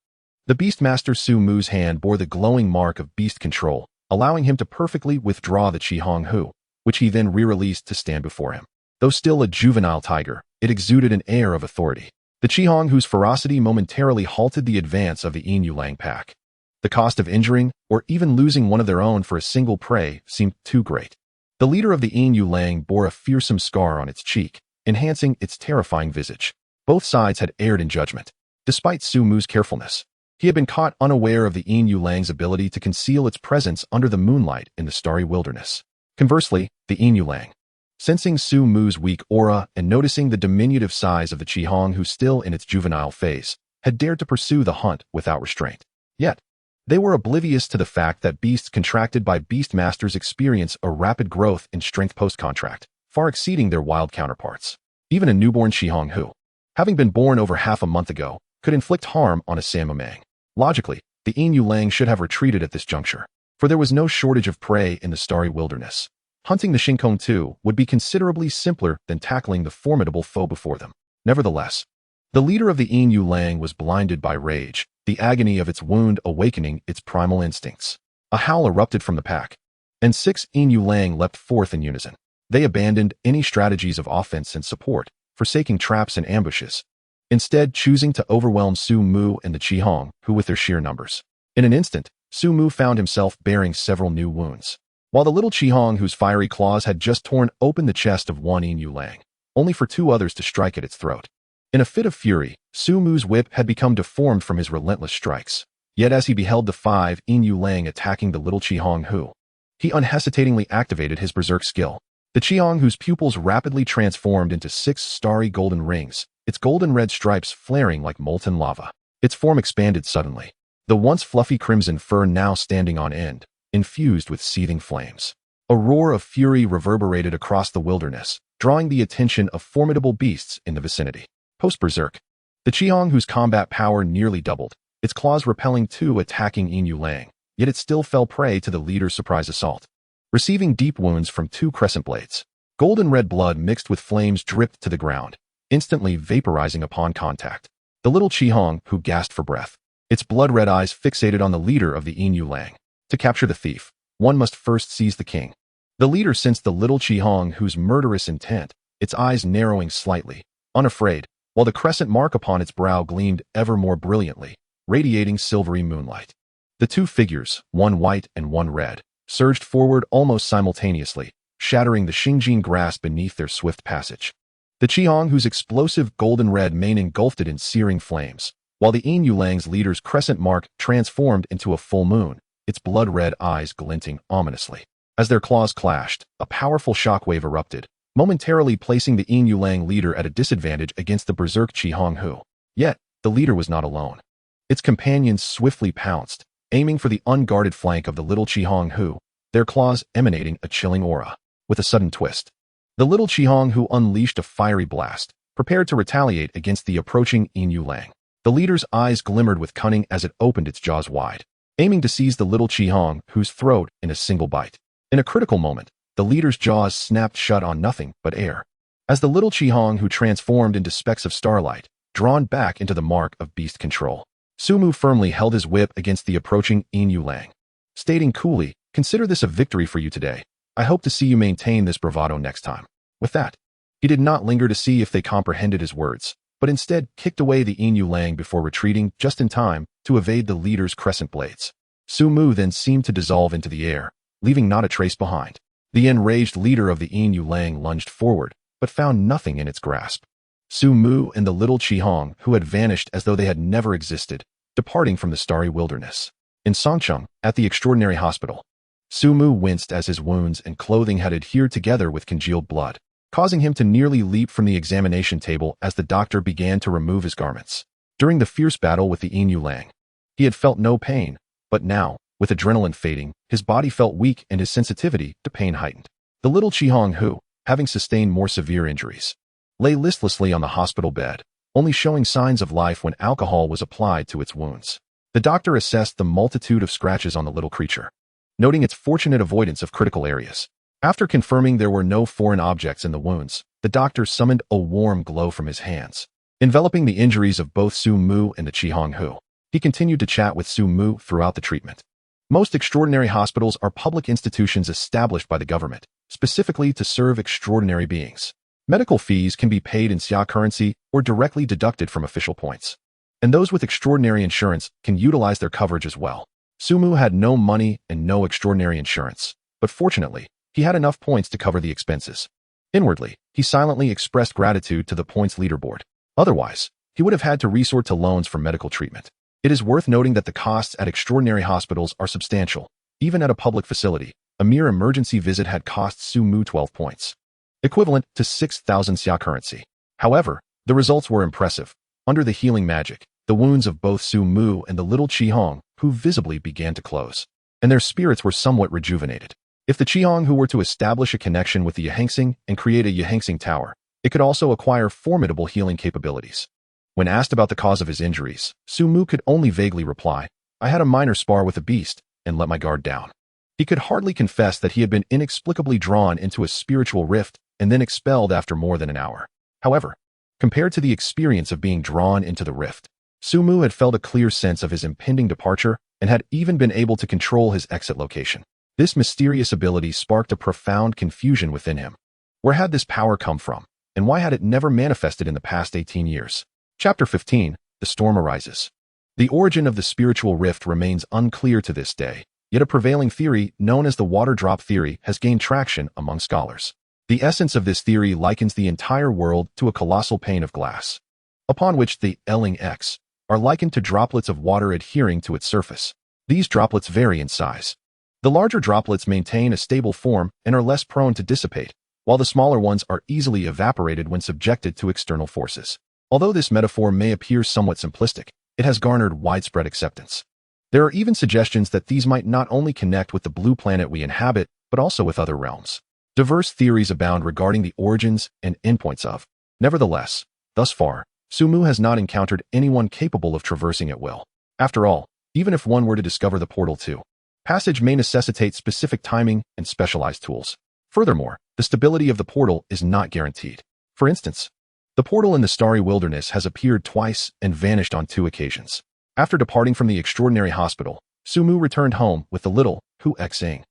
the Beastmaster Su Mu's hand bore the glowing mark of beast control, allowing him to perfectly withdraw the Qihong Hu, which he then re-released to stand before him. Though still a juvenile tiger, it exuded an air of authority. The Qihong, whose ferocity momentarily halted the advance of the Yin Yulang pack. The cost of injuring, or even losing one of their own for a single prey, seemed too great. The leader of the Yin Yulang bore a fearsome scar on its cheek, enhancing its terrifying visage. Both sides had erred in judgment. Despite Su Mu's carefulness, he had been caught unaware of the Yin Yulang's ability to conceal its presence under the moonlight in the starry wilderness. Conversely, the Yin Yulang, sensing Su Mu's weak aura and noticing the diminutive size of the Qihong, who still in its juvenile phase, had dared to pursue the hunt without restraint. Yet, they were oblivious to the fact that beasts contracted by Beastmasters experience a rapid growth in strength post-contract, far exceeding their wild counterparts. Even a newborn Qihong who, having been born over half a month ago, could inflict harm on a Samomang. Logically, the Yin Yulang should have retreated at this juncture, for there was no shortage of prey in the starry wilderness. Hunting the Shinkong too would be considerably simpler than tackling the formidable foe before them. Nevertheless, the leader of the Yin Yulang was blinded by rage, the agony of its wound awakening its primal instincts. A howl erupted from the pack, and 6 Yin Yulang leapt forth in unison. They abandoned any strategies of offense and support, forsaking traps and ambushes, instead choosing to overwhelm Su Mu and the Qihong, who with their sheer numbers. In an instant, Su Mu found himself bearing several new wounds, while the little Qihong, whose fiery claws had just torn open the chest of one Yin Yulang, only for 2 others to strike at its throat. In a fit of fury, Su Mu's whip had become deformed from his relentless strikes. Yet as he beheld the 5 Yin Yulang attacking the little Qihong Hu, he unhesitatingly activated his berserk skill. The Qihong, whose pupils rapidly transformed into 6 starry golden rings, its golden red stripes flaring like molten lava. Its form expanded suddenly, the once fluffy crimson fur now standing on end, infused with seething flames. A roar of fury reverberated across the wilderness, drawing the attention of formidable beasts in the vicinity. Post-berserk, the Qihong, whose combat power nearly doubled, its claws repelling 2 attacking Yin Yulang, yet it still fell prey to the leader's surprise assault. Receiving deep wounds from 2 crescent blades, golden red blood mixed with flames dripped to the ground, instantly vaporizing upon contact. The little Qihong, who gasped for breath, its blood-red eyes fixated on the leader of the Yin Yulang. To capture the thief, one must first seize the king. The leader sensed the little Qihong, whose murderous intent, its eyes narrowing slightly, unafraid, while the crescent mark upon its brow gleamed ever more brilliantly, radiating silvery moonlight. The 2 figures, one white and one red, surged forward almost simultaneously, shattering the Xingjin grass beneath their swift passage. The Qihong, whose explosive golden red mane engulfed it in searing flames, while the Yin Yulang's leader's crescent mark transformed into a full moon, its blood-red eyes glinting ominously. As their claws clashed, a powerful shockwave erupted, momentarily placing the Yin Yulang leader at a disadvantage against the berserk Qihong Hu. Yet, the leader was not alone. Its companions swiftly pounced, aiming for the unguarded flank of the little Qihong Hu, their claws emanating a chilling aura. With a sudden twist, the little Qihong Hu unleashed a fiery blast, prepared to retaliate against the approaching Yin Yulang. The leader's eyes glimmered with cunning as it opened its jaws wide, aiming to seize the little Qihong Hu's throat in a single bite. In a critical moment, the leader's jaws snapped shut on nothing but air, as the little Qihong Hu transformed into specks of starlight, drawn back into the mark of beast control. Su Mu firmly held his whip against the approaching Yin Yulang, stating coolly, "Consider this a victory for you today. I hope to see you maintain this bravado next time." With that, he did not linger to see if they comprehended his words, but instead kicked away the Yin Yulang before retreating just in time to evade the leader's crescent blades. Su Mu then seemed to dissolve into the air, leaving not a trace behind. The enraged leader of the Yin Yulang lunged forward, but found nothing in its grasp. Su Mu and the little Qihong, who had vanished as though they had never existed, departing from the starry wilderness. In Songcheng, at the extraordinary hospital, Su Mu winced as his wounds and clothing had adhered together with congealed blood, causing him to nearly leap from the examination table as the doctor began to remove his garments. During the fierce battle with the Yin Yulang, he had felt no pain, but now, With adrenaline fading, his body felt weak and his sensitivity to pain heightened. The little Qihong who, having sustained more severe injuries, lay listlessly on the hospital bed, only showing signs of life when alcohol was applied to its wounds. The doctor assessed the multitude of scratches on the little creature, noting its fortunate avoidance of critical areas. After confirming there were no foreign objects in the wounds, the doctor summoned a warm glow from his hands, enveloping the injuries of both Su Mu and the Qihong Hu. He continued to chat with Su Mu throughout the treatment. Most extraordinary hospitals are public institutions established by the government, specifically to serve extraordinary beings. Medical fees can be paid in Xia currency or directly deducted from official points. And those with extraordinary insurance can utilize their coverage as well. Su Mu had no money and no extraordinary insurance, but fortunately, he had enough points to cover the expenses. Inwardly, he silently expressed gratitude to the points leaderboard. Otherwise, he would have had to resort to loans for medical treatment. It is worth noting that the costs at extraordinary hospitals are substantial. Even at a public facility, a mere emergency visit had cost Su Mu 12 points, equivalent to 6,000 Xia currency. However, the results were impressive. Under the healing magic, the wounds of both Su Mu and the little Qihong Hu visibly began to close, and their spirits were somewhat rejuvenated. If the Qihong Hu were to establish a connection with the Yahangsing and create a Yahangsing tower, it could also acquire formidable healing capabilities. When asked about the cause of his injuries, Su Mu could only vaguely reply, "I had a minor spar with a beast and let my guard down." He could hardly confess that he had been inexplicably drawn into a spiritual rift and then expelled after more than an hour. However, compared to the experience of being drawn into the rift, Su Mu had felt a clear sense of his impending departure and had even been able to control his exit location. This mysterious ability sparked a profound confusion within him. Where had this power come from, and why had it never manifested in the past 18 years? Chapter 15, The Storm Arises. The origin of the spiritual rift remains unclear to this day, yet a prevailing theory known as the water drop theory has gained traction among scholars. The essence of this theory likens the entire world to a colossal pane of glass, upon which the Elling X are likened to droplets of water adhering to its surface. These droplets vary in size. The larger droplets maintain a stable form and are less prone to dissipate, while the smaller ones are easily evaporated when subjected to external forces. Although this metaphor may appear somewhat simplistic, it has garnered widespread acceptance. There are even suggestions that these might not only connect with the blue planet we inhabit, but also with other realms. Diverse theories abound regarding the origins and endpoints of. Nevertheless, thus far, Su Mu has not encountered anyone capable of traversing at will. After all, even if one were to discover the portal too, passage may necessitate specific timing and specialized tools. Furthermore, the stability of the portal is not guaranteed. For instance, the portal in the starry wilderness has appeared twice and vanished on 2 occasions. After departing from the extraordinary hospital, Su Mu returned home with the little Hu Xing.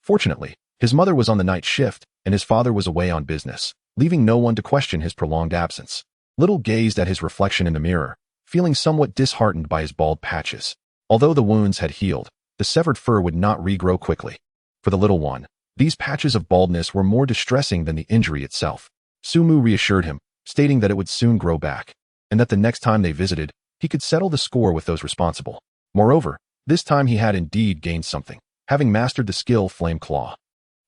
Fortunately, his mother was on the night shift and his father was away on business, leaving no one to question his prolonged absence. Little gazed at his reflection in the mirror, feeling somewhat disheartened by his bald patches. Although the wounds had healed, the severed fur would not regrow quickly. For the little one, these patches of baldness were more distressing than the injury itself. Su Mu reassured him, stating that it would soon grow back, and that the next time they visited, he could settle the score with those responsible. Moreover, this time he had indeed gained something, having mastered the skill Flame Claw.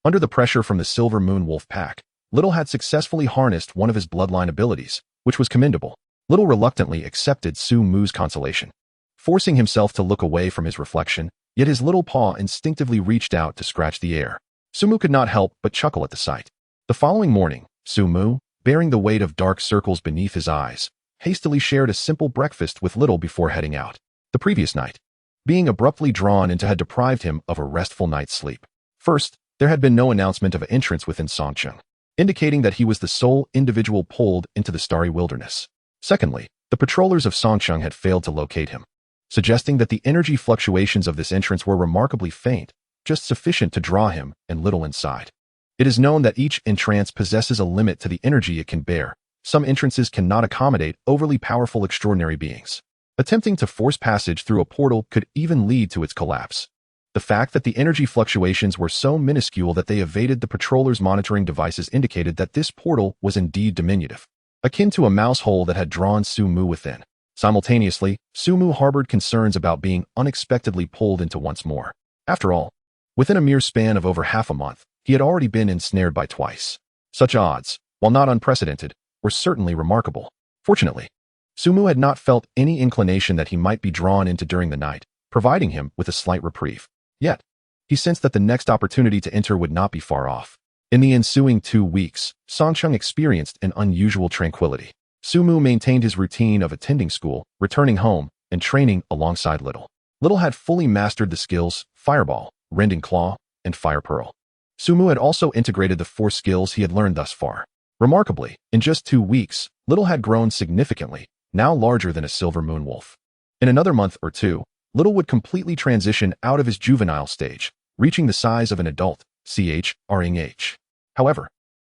Under the pressure from the Silver Moon Wolf Pack, Little had successfully harnessed one of his bloodline abilities, which was commendable. Little reluctantly accepted Su Mu's consolation, forcing himself to look away from his reflection, yet his little paw instinctively reached out to scratch the air. Su Mu could not help but chuckle at the sight. The following morning, Su Mu, bearing the weight of dark circles beneath his eyes, hastily shared a simple breakfast with Little before heading out. The previous night, being abruptly drawn into had deprived him of a restful night's sleep. First, there had been no announcement of entrance within Songcheng, indicating that he was the sole individual pulled into the starry wilderness. Secondly, the patrollers of Songcheng had failed to locate him, suggesting that the energy fluctuations of this entrance were remarkably faint, just sufficient to draw him and Little inside. It is known that each entrance possesses a limit to the energy it can bear. Some entrances cannot accommodate overly powerful extraordinary beings. Attempting to force passage through a portal could even lead to its collapse. The fact that the energy fluctuations were so minuscule that they evaded the patrollers' monitoring devices indicated that this portal was indeed diminutive, akin to a mouse hole that had drawn Su Mu within. Simultaneously, Su Mu harbored concerns about being unexpectedly pulled into once more. After all, within a mere span of over half a month, he had already been ensnared by twice. Such odds, while not unprecedented, were certainly remarkable. Fortunately, Su Mu had not felt any inclination that he might be drawn into during the night, providing him with a slight reprieve. Yet, he sensed that the next opportunity to enter would not be far off. In the ensuing 2 weeks, Songcheng experienced an unusual tranquility. Sumu maintained his routine of attending school, returning home, and training alongside Little. Little had fully mastered the skills Fireball, Rending Claw, and Fire Pearl. Sumu had also integrated the 4 skills he had learned thus far. Remarkably, in just 2 weeks, Little had grown significantly, now larger than a silver moon wolf. In another month or 2, Little would completely transition out of his juvenile stage, reaching the size of an adult, CHRNH. However,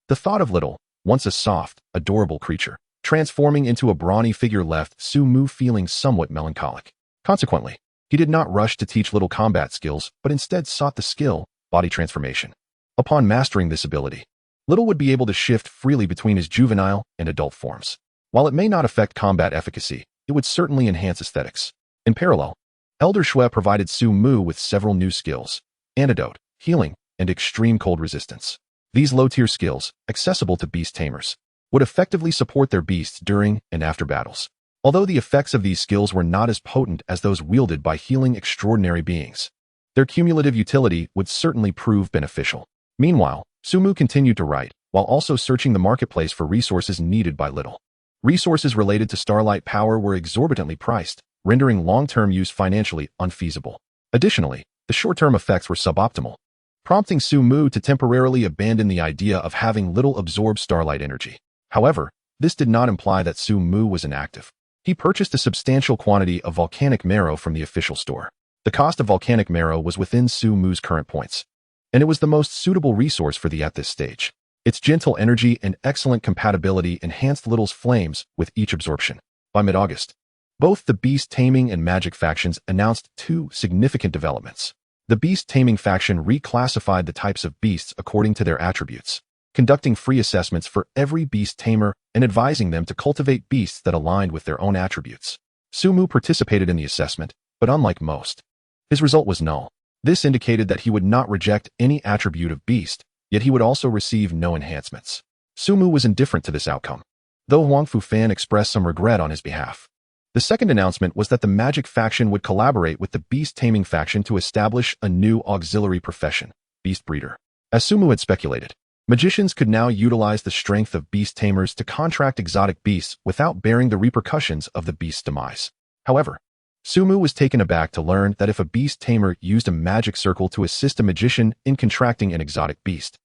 the thought of Little, once a soft, adorable creature, transforming into a brawny figure left Sumu feeling somewhat melancholic. Consequently, he did not rush to teach Little combat skills, but instead sought the skill, body transformation. Upon mastering this ability, Little would be able to shift freely between his juvenile and adult forms. While it may not affect combat efficacy, it would certainly enhance aesthetics. In parallel, Elder Shui provided Sumu with several new skills: Antidote, Healing, and Extreme Cold Resistance. These low-tier skills, accessible to beast tamers, would effectively support their beasts during and after battles. Although the effects of these skills were not as potent as those wielded by healing extraordinary beings, their cumulative utility would certainly prove beneficial. Meanwhile, Sumu continued to write, while also searching the marketplace for resources needed by Little. Resources related to Starlight Power were exorbitantly priced, rendering long-term use financially unfeasible. Additionally, the short-term effects were suboptimal, prompting Sumu to temporarily abandon the idea of having Little absorb Starlight energy. However, this did not imply that Sumu was inactive. He purchased a substantial quantity of volcanic marrow from the official store. The cost of volcanic marrow was within Sumu's current points, and it was the most suitable resource for the at this stage. Its gentle energy and excellent compatibility enhanced Little's flames with each absorption. By mid-August, both the Beast Taming and Magic factions announced 2 significant developments. The Beast Taming faction reclassified the types of beasts according to their attributes, conducting free assessments for every beast tamer and advising them to cultivate beasts that aligned with their own attributes. Sumu participated in the assessment, but unlike most, his result was null. This indicated that he would not reject any attribute of beast, yet he would also receive no enhancements. Sumu was indifferent to this outcome, though Huang Fufan expressed some regret on his behalf. The second announcement was that the Magic faction would collaborate with the Beast Taming faction to establish a new auxiliary profession, Beast Breeder. As Sumu had speculated, magicians could now utilize the strength of beast tamers to contract exotic beasts without bearing the repercussions of the beast's demise. However, Sumu was taken aback to learn that if a beast tamer used a magic circle to assist a magician in contracting an exotic beast,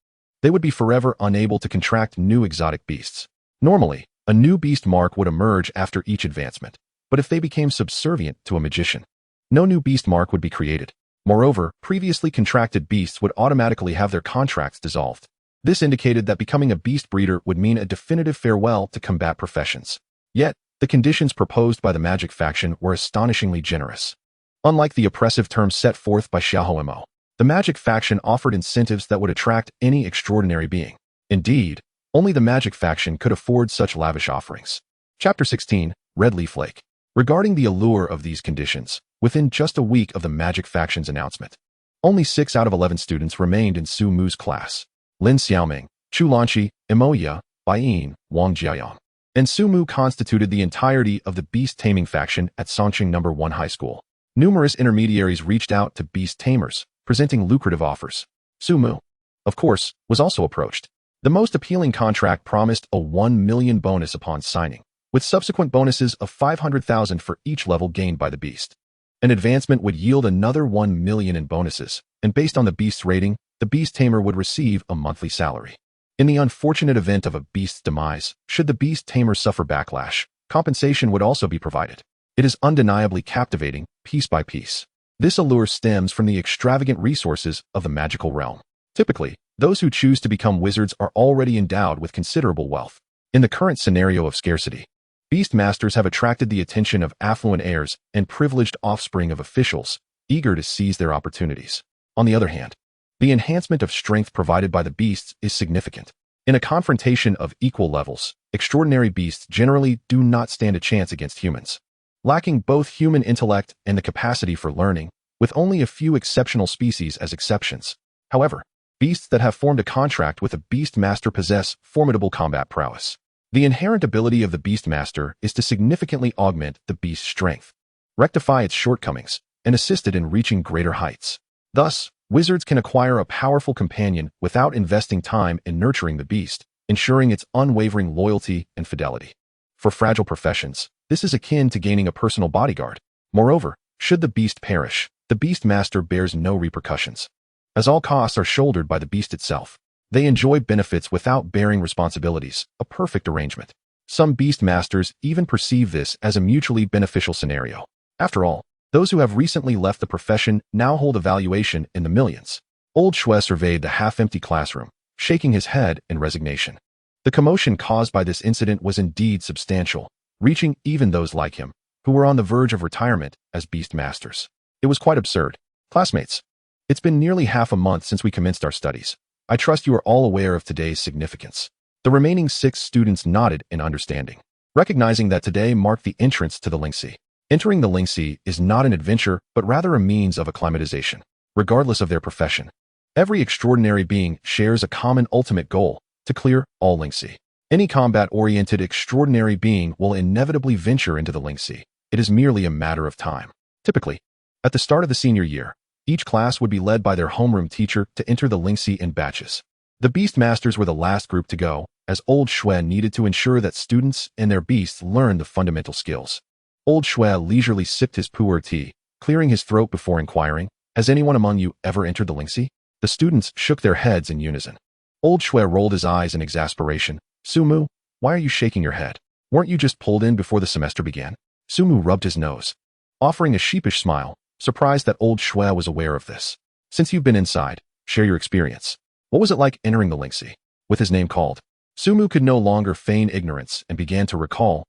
they would be forever unable to contract new exotic beasts. Normally, a new beast mark would emerge after each advancement, but if they became subservient to a magician, no new beast mark would be created. Moreover, previously contracted beasts would automatically have their contracts dissolved. This indicated that becoming a beast breeder would mean a definitive farewell to combat professions. Yet, the conditions proposed by the Magic faction were astonishingly generous. Unlike the oppressive terms set forth by Xiaohomo, the Magic faction offered incentives that would attract any extraordinary being. Indeed, only the Magic faction could afford such lavish offerings. Chapter 16, Red Leaf Lake. Regarding the allure of these conditions, within just a week of the Magic faction's announcement, only 6 out of 11 students remained in Sumu's class: Lin Xiaoming, Chu Lanqi, Imoya, Baiyin, Wang Jiayang. And Sumu constituted the entirety of the Beast Taming faction at Songqing No. 1 High School. Numerous intermediaries reached out to beast tamers, presenting lucrative offers. Sumu, of course, was also approached. The most appealing contract promised a 1 million bonus upon signing, with subsequent bonuses of 500,000 for each level gained by the beast. An advancement would yield another 1 million in bonuses, and based on the beast's rating, the beast tamer would receive a monthly salary. In the unfortunate event of a beast's demise, should the beast tamer suffer backlash, compensation would also be provided. It is undeniably captivating, piece by piece. This allure stems from the extravagant resources of the magical realm. Typically, those who choose to become wizards are already endowed with considerable wealth. In the current scenario of scarcity, Beastmasters have attracted the attention of affluent heirs and privileged offspring of officials, eager to seize their opportunities. On the other hand, the enhancement of strength provided by the beasts is significant. In a confrontation of equal levels, extraordinary beasts generally do not stand a chance against humans. Lacking both human intellect and the capacity for learning, with only a few exceptional species as exceptions. However, beasts that have formed a contract with a Beastmaster possess formidable combat prowess. The inherent ability of the Beastmaster is to significantly augment the beast's strength, rectify its shortcomings, and assist it in reaching greater heights. Thus, wizards can acquire a powerful companion without investing time in nurturing the beast, ensuring its unwavering loyalty and fidelity. For fragile professions, this is akin to gaining a personal bodyguard. Moreover, should the beast perish, the Beastmaster bears no repercussions, as all costs are shouldered by the beast itself. They enjoy benefits without bearing responsibilities, a perfect arrangement. Some Beastmasters even perceive this as a mutually beneficial scenario. After all, those who have recently left the profession now hold a valuation in the millions. Old Shui surveyed the half-empty classroom, shaking his head in resignation. The commotion caused by this incident was indeed substantial, reaching even those like him, who were on the verge of retirement as Beastmasters. It was quite absurd. Classmates, it's been nearly half a month since we commenced our studies. I trust you are all aware of today's significance. The remaining 6 students nodded in understanding, recognizing that today marked the entrance to the Lingxi. Entering the Lingxi is not an adventure, but rather a means of acclimatization, regardless of their profession. Every extraordinary being shares a common ultimate goal, to clear all Lingxi. Any combat-oriented extraordinary being will inevitably venture into the Lingxi. It is merely a matter of time. Typically, at the start of the senior year, each class would be led by their homeroom teacher to enter the Lingxi in batches. The Beastmasters were the last group to go, as Old Shui needed to ensure that students and their beasts learned the fundamental skills. Old Shui leisurely sipped his pu'er tea, clearing his throat before inquiring, "Has anyone among you ever entered the Lingxi?" The students shook their heads in unison. Old Shui rolled his eyes in exasperation. "Sumu, why are you shaking your head? Weren't you just pulled in before the semester began?" Sumu rubbed his nose, offering a sheepish smile, surprised that Old Shui was aware of this. "Since you've been inside, share your experience. What was it like entering the Lingxi?" With his name called, Sumu could no longer feign ignorance and began to recall,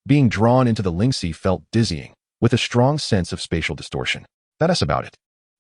being drawn into the Lingxi felt dizzying, with a strong sense of spatial distortion. "That's about it."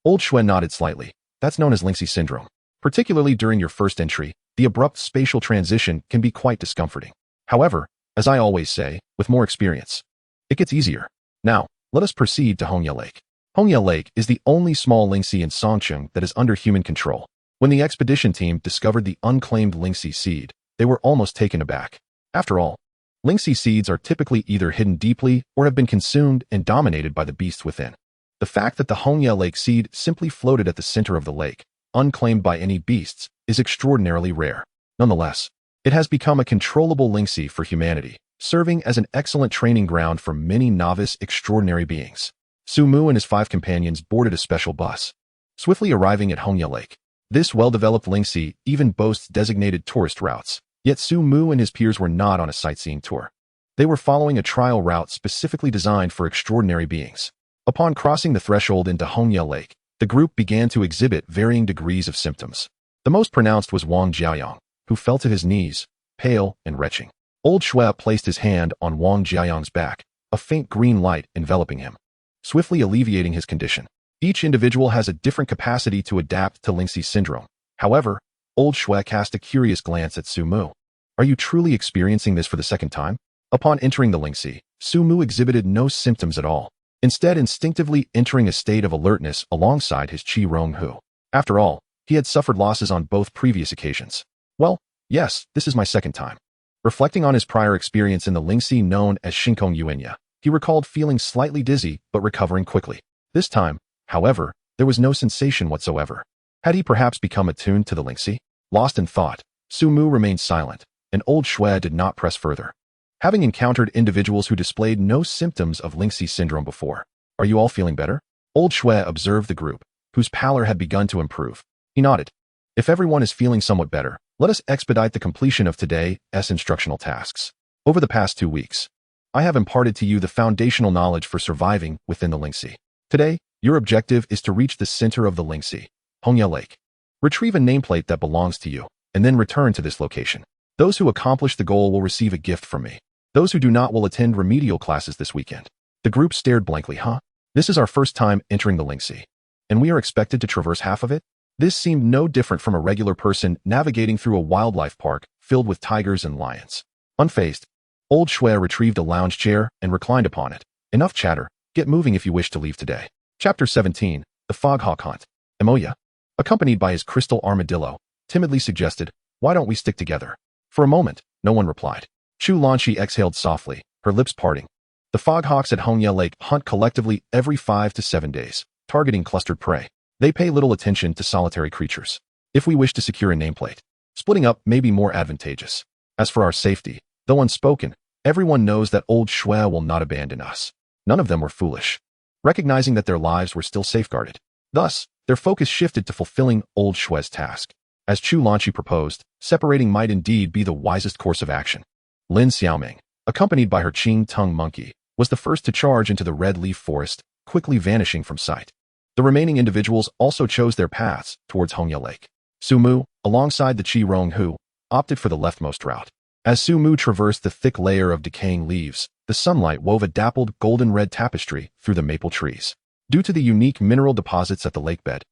Old Shui nodded slightly. "That's known as Lingxi syndrome. Particularly during your first entry, the abrupt spatial transition can be quite discomforting. However, as I always say, with more experience, it gets easier. Now, let us proceed to Hongya Lake. Hongya Lake is the only small Lingxi in Songcheng that is under human control. When the expedition team discovered the unclaimed Lingxi seed, they were almost taken aback. After all, Lingxi seeds are typically either hidden deeply or have been consumed and dominated by the beasts within. The fact that the Hongya Lake seed simply floated at the center of the lake, unclaimed by any beasts, is extraordinarily rare. Nonetheless, it has become a controllable Lingxi for humanity, serving as an excellent training ground for many novice extraordinary beings. Sumu and his 5 companions boarded a special bus, swiftly arriving at Hongya Lake. This well-developed Lingxi even boasts designated tourist routes. Yet Sumu and his peers were not on a sightseeing tour. They were following a trial route specifically designed for extraordinary beings. Upon crossing the threshold into Hongya Lake, the group began to exhibit varying degrees of symptoms. The most pronounced was Wang Jiayang, who fell to his knees, pale and retching. Old Shui placed his hand on Wang Jiayang's back, a faint green light enveloping him, swiftly alleviating his condition. Each individual has a different capacity to adapt to Lingxi syndrome. However, Old Shui cast a curious glance at Sumu. "Are you truly experiencing this for the second time?" Upon entering the Lingxi, Sumu exhibited no symptoms at all, instead instinctively entering a state of alertness alongside his Qi Ronghu. After all, he had suffered losses on both previous occasions. "Well, yes, this is my second time." Reflecting on his prior experience in the Lingxi known as Shinkong Yuenya, he recalled feeling slightly dizzy but recovering quickly. This time, however, there was no sensation whatsoever. Had he perhaps become attuned to the Lingxi? Lost in thought, Sumu remained silent, and Old Shui did not press further. Having encountered individuals who displayed no symptoms of Lingxi syndrome before, "Are you all feeling better?" Old Shui observed the group, whose pallor had begun to improve. He nodded. "If everyone is feeling somewhat better, let us expedite the completion of today's instructional tasks. Over the past 2 weeks, I have imparted to you the foundational knowledge for surviving within the Lingxi. Today, your objective is to reach the center of the Lingxi, Hongya Lake. Retrieve a nameplate that belongs to you, and then return to this location. Those who accomplish the goal will receive a gift from me. Those who do not will attend remedial classes this weekend." The group stared blankly. "Huh? This is our first time entering the Lingxi, and we are expected to traverse half of it?" This seemed no different from a regular person navigating through a wildlife park filled with tigers and lions. Unfazed, Old Shui retrieved a lounge chair and reclined upon it. "Enough chatter. Get moving if you wish to leave today." Chapter 17, The Foghawk Hunt. Emoya, accompanied by his crystal armadillo, timidly suggested, "Why don't we stick together?" For a moment, no one replied. Chu Lanshi exhaled softly, her lips parting. The foghawks at Hongya Lake hunt collectively every 5 to 7 days, targeting clustered prey. They pay little attention to solitary creatures. If we wish to secure a nameplate, splitting up may be more advantageous. As for our safety, though unspoken, everyone knows that old Shui will not abandon us. None of them were foolish, recognizing that their lives were still safeguarded. Thus, their focus shifted to fulfilling old Shui's task. As Chu Lanqi proposed, separating might indeed be the wisest course of action. Lin Xiaoming, accompanied by her Qing tongue monkey, was the first to charge into the red leaf forest, quickly vanishing from sight. The remaining individuals also chose their paths towards Hongya Lake. Su Mu, alongside the Qi Ronghu, opted for the leftmost route. As Su Mu traversed the thick layer of decaying leaves, the sunlight wove a dappled golden-red tapestry through the maple trees. Due to the unique mineral deposits at the lakebed,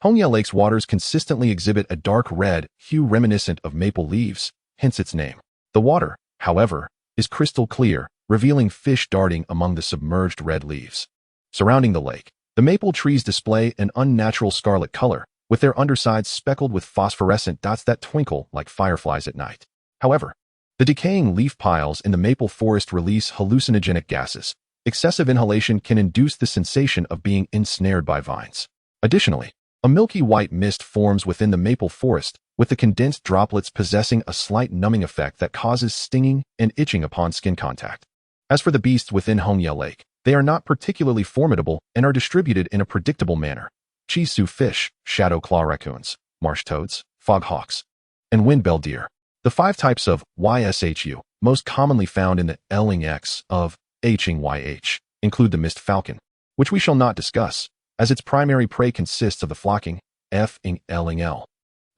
Hongya Lake's waters consistently exhibit a dark red hue reminiscent of maple leaves, hence its name. The water, however, is crystal clear, revealing fish darting among the submerged red leaves. Surrounding the lake, the maple trees display an unnatural scarlet color, with their undersides speckled with phosphorescent dots that twinkle like fireflies at night. However, the decaying leaf piles in the maple forest release hallucinogenic gases. Excessive inhalation can induce the sensation of being ensnared by vines. Additionally, a milky white mist forms within the maple forest, with the condensed droplets possessing a slight numbing effect that causes stinging and itching upon skin contact. As for the beasts within Hongya Lake, they are not particularly formidable and are distributed in a predictable manner. Chisu fish, shadow claw raccoons, marsh toads, foghawks, and windbell deer. The 5 types of YSHU, most commonly found in the Lingx of HYH, include the mist falcon, which we shall not discuss, as its primary prey consists of the flocking F-Ling-L.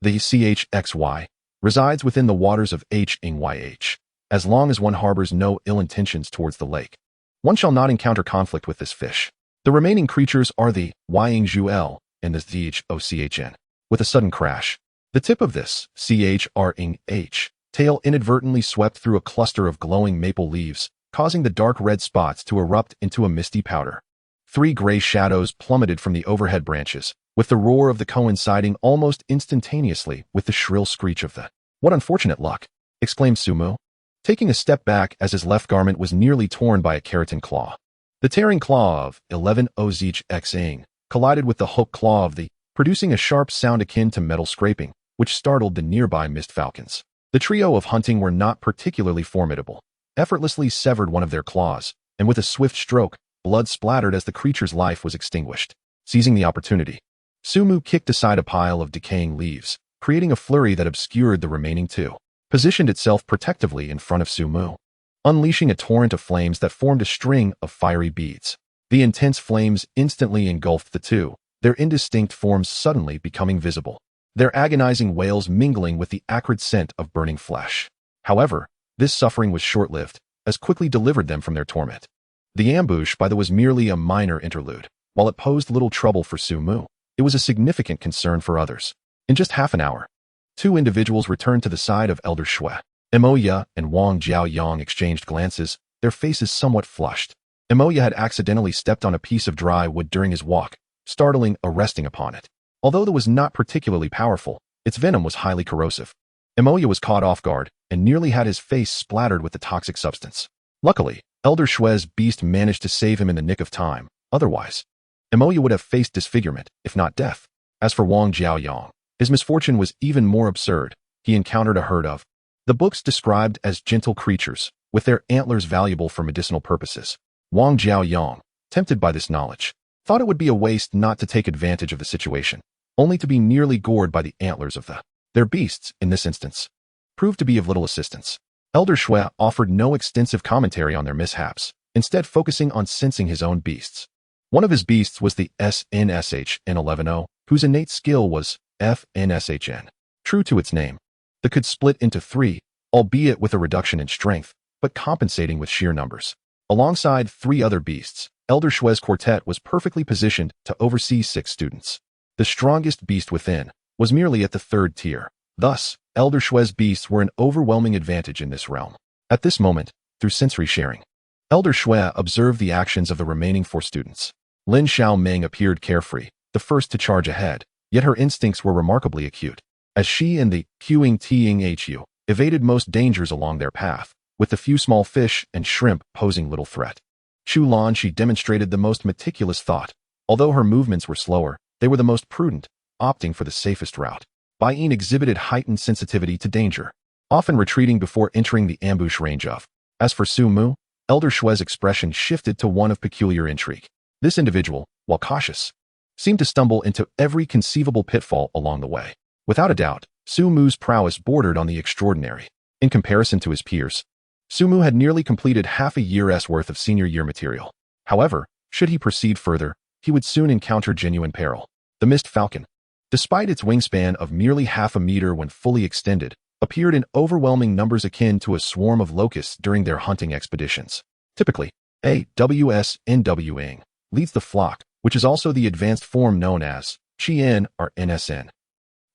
The CHXY resides within the waters of HYH, as long as one harbors no ill intentions towards the lake. One shall not encounter conflict with this fish. The remaining creatures are the Yingzhuel and the ZHOCHN. With a sudden crash, the tip of this CHRNH tail inadvertently swept through a cluster of glowing maple leaves, causing the dark red spots to erupt into a misty powder. 3 gray shadows plummeted from the overhead branches, with the roar of the coinciding almost instantaneously with the shrill screech of the "What unfortunate luck!" exclaimed Su Mu, taking a step back as his left garment was nearly torn by a keratin claw. The tearing claw of 11 OZHXing collided with the hook claw of the, producing a sharp sound akin to metal scraping, which startled the nearby mist falcons. The trio of hunting were not particularly formidable, effortlessly severed one of their claws, and with a swift stroke, blood splattered as the creature's life was extinguished. Seizing the opportunity, Su Mu kicked aside a pile of decaying leaves, creating a flurry that obscured the remaining 2, positioned itself protectively in front of Su Mu, unleashing a torrent of flames that formed a string of fiery beads. The intense flames instantly engulfed the 2, their indistinct forms suddenly becoming visible, their agonizing wails mingling with the acrid scent of burning flesh. However, this suffering was short-lived, as quickly delivered them from their torment. The ambush, by the way, was merely a minor interlude. While it posed little trouble for Su Mu, it was a significant concern for others. In just half an hour, 2 individuals returned to the side of Elder Shui. Imoya and Wang Jiaoyang exchanged glances, their faces somewhat flushed. Imoya had accidentally stepped on a piece of dry wood during his walk, startling a resting upon it. Although it was not particularly powerful, its venom was highly corrosive. Imoya was caught off guard and nearly had his face splattered with the toxic substance. Luckily, Elder Shui's beast managed to save him in the nick of time. Otherwise, Imoya would have faced disfigurement, if not death. As for Wang Jiaoyang, his misfortune was even more absurd. He encountered a herd of the books described as gentle creatures, with their antlers valuable for medicinal purposes. Wang Jiaoyang, tempted by this knowledge, thought it would be a waste not to take advantage of the situation, only to be nearly gored by the antlers of their beasts. In this instance, proved to be of little assistance. Elder Shui offered no extensive commentary on their mishaps, instead focusing on sensing his own beasts. One of his beasts was the SNSHN11O, whose innate skill was FNSHN. True to its name, the could split into 3, albeit with a reduction in strength, but compensating with sheer numbers. Alongside 3 other beasts, Elder Shui's quartet was perfectly positioned to oversee 6 students. The strongest beast within was merely at the 3rd tier. Thus, Elder Shui's beasts were an overwhelming advantage in this realm. At this moment, through sensory sharing, Elder Shui observed the actions of the remaining 4 students. Lin Xiaoming appeared carefree, the first to charge ahead, yet her instincts were remarkably acute, as she and the Qing evaded most dangers along their path, with the few small fish and shrimp posing little threat. Chu Lanqi demonstrated the most meticulous thought. Although her movements were slower, They were the most prudent, opting for the safest route. Bai Yin exhibited heightened sensitivity to danger, often retreating before entering the ambush range of. As for Su Mu, Elder Shue's expression shifted to one of peculiar intrigue. This individual, while cautious, seemed to stumble into every conceivable pitfall along the way. Without a doubt, Su Mu's prowess bordered on the extraordinary. In comparison to his peers, Su Mu had nearly completed half a year's worth of senior year material. However, should he proceed further, he would soon encounter genuine peril. The Mist Falcon, despite its wingspan of merely half a meter when fully extended, appeared in overwhelming numbers akin to a swarm of locusts during their hunting expeditions. Typically, AWS-NWing leads the flock, which is also the advanced form known as Chien or NSN.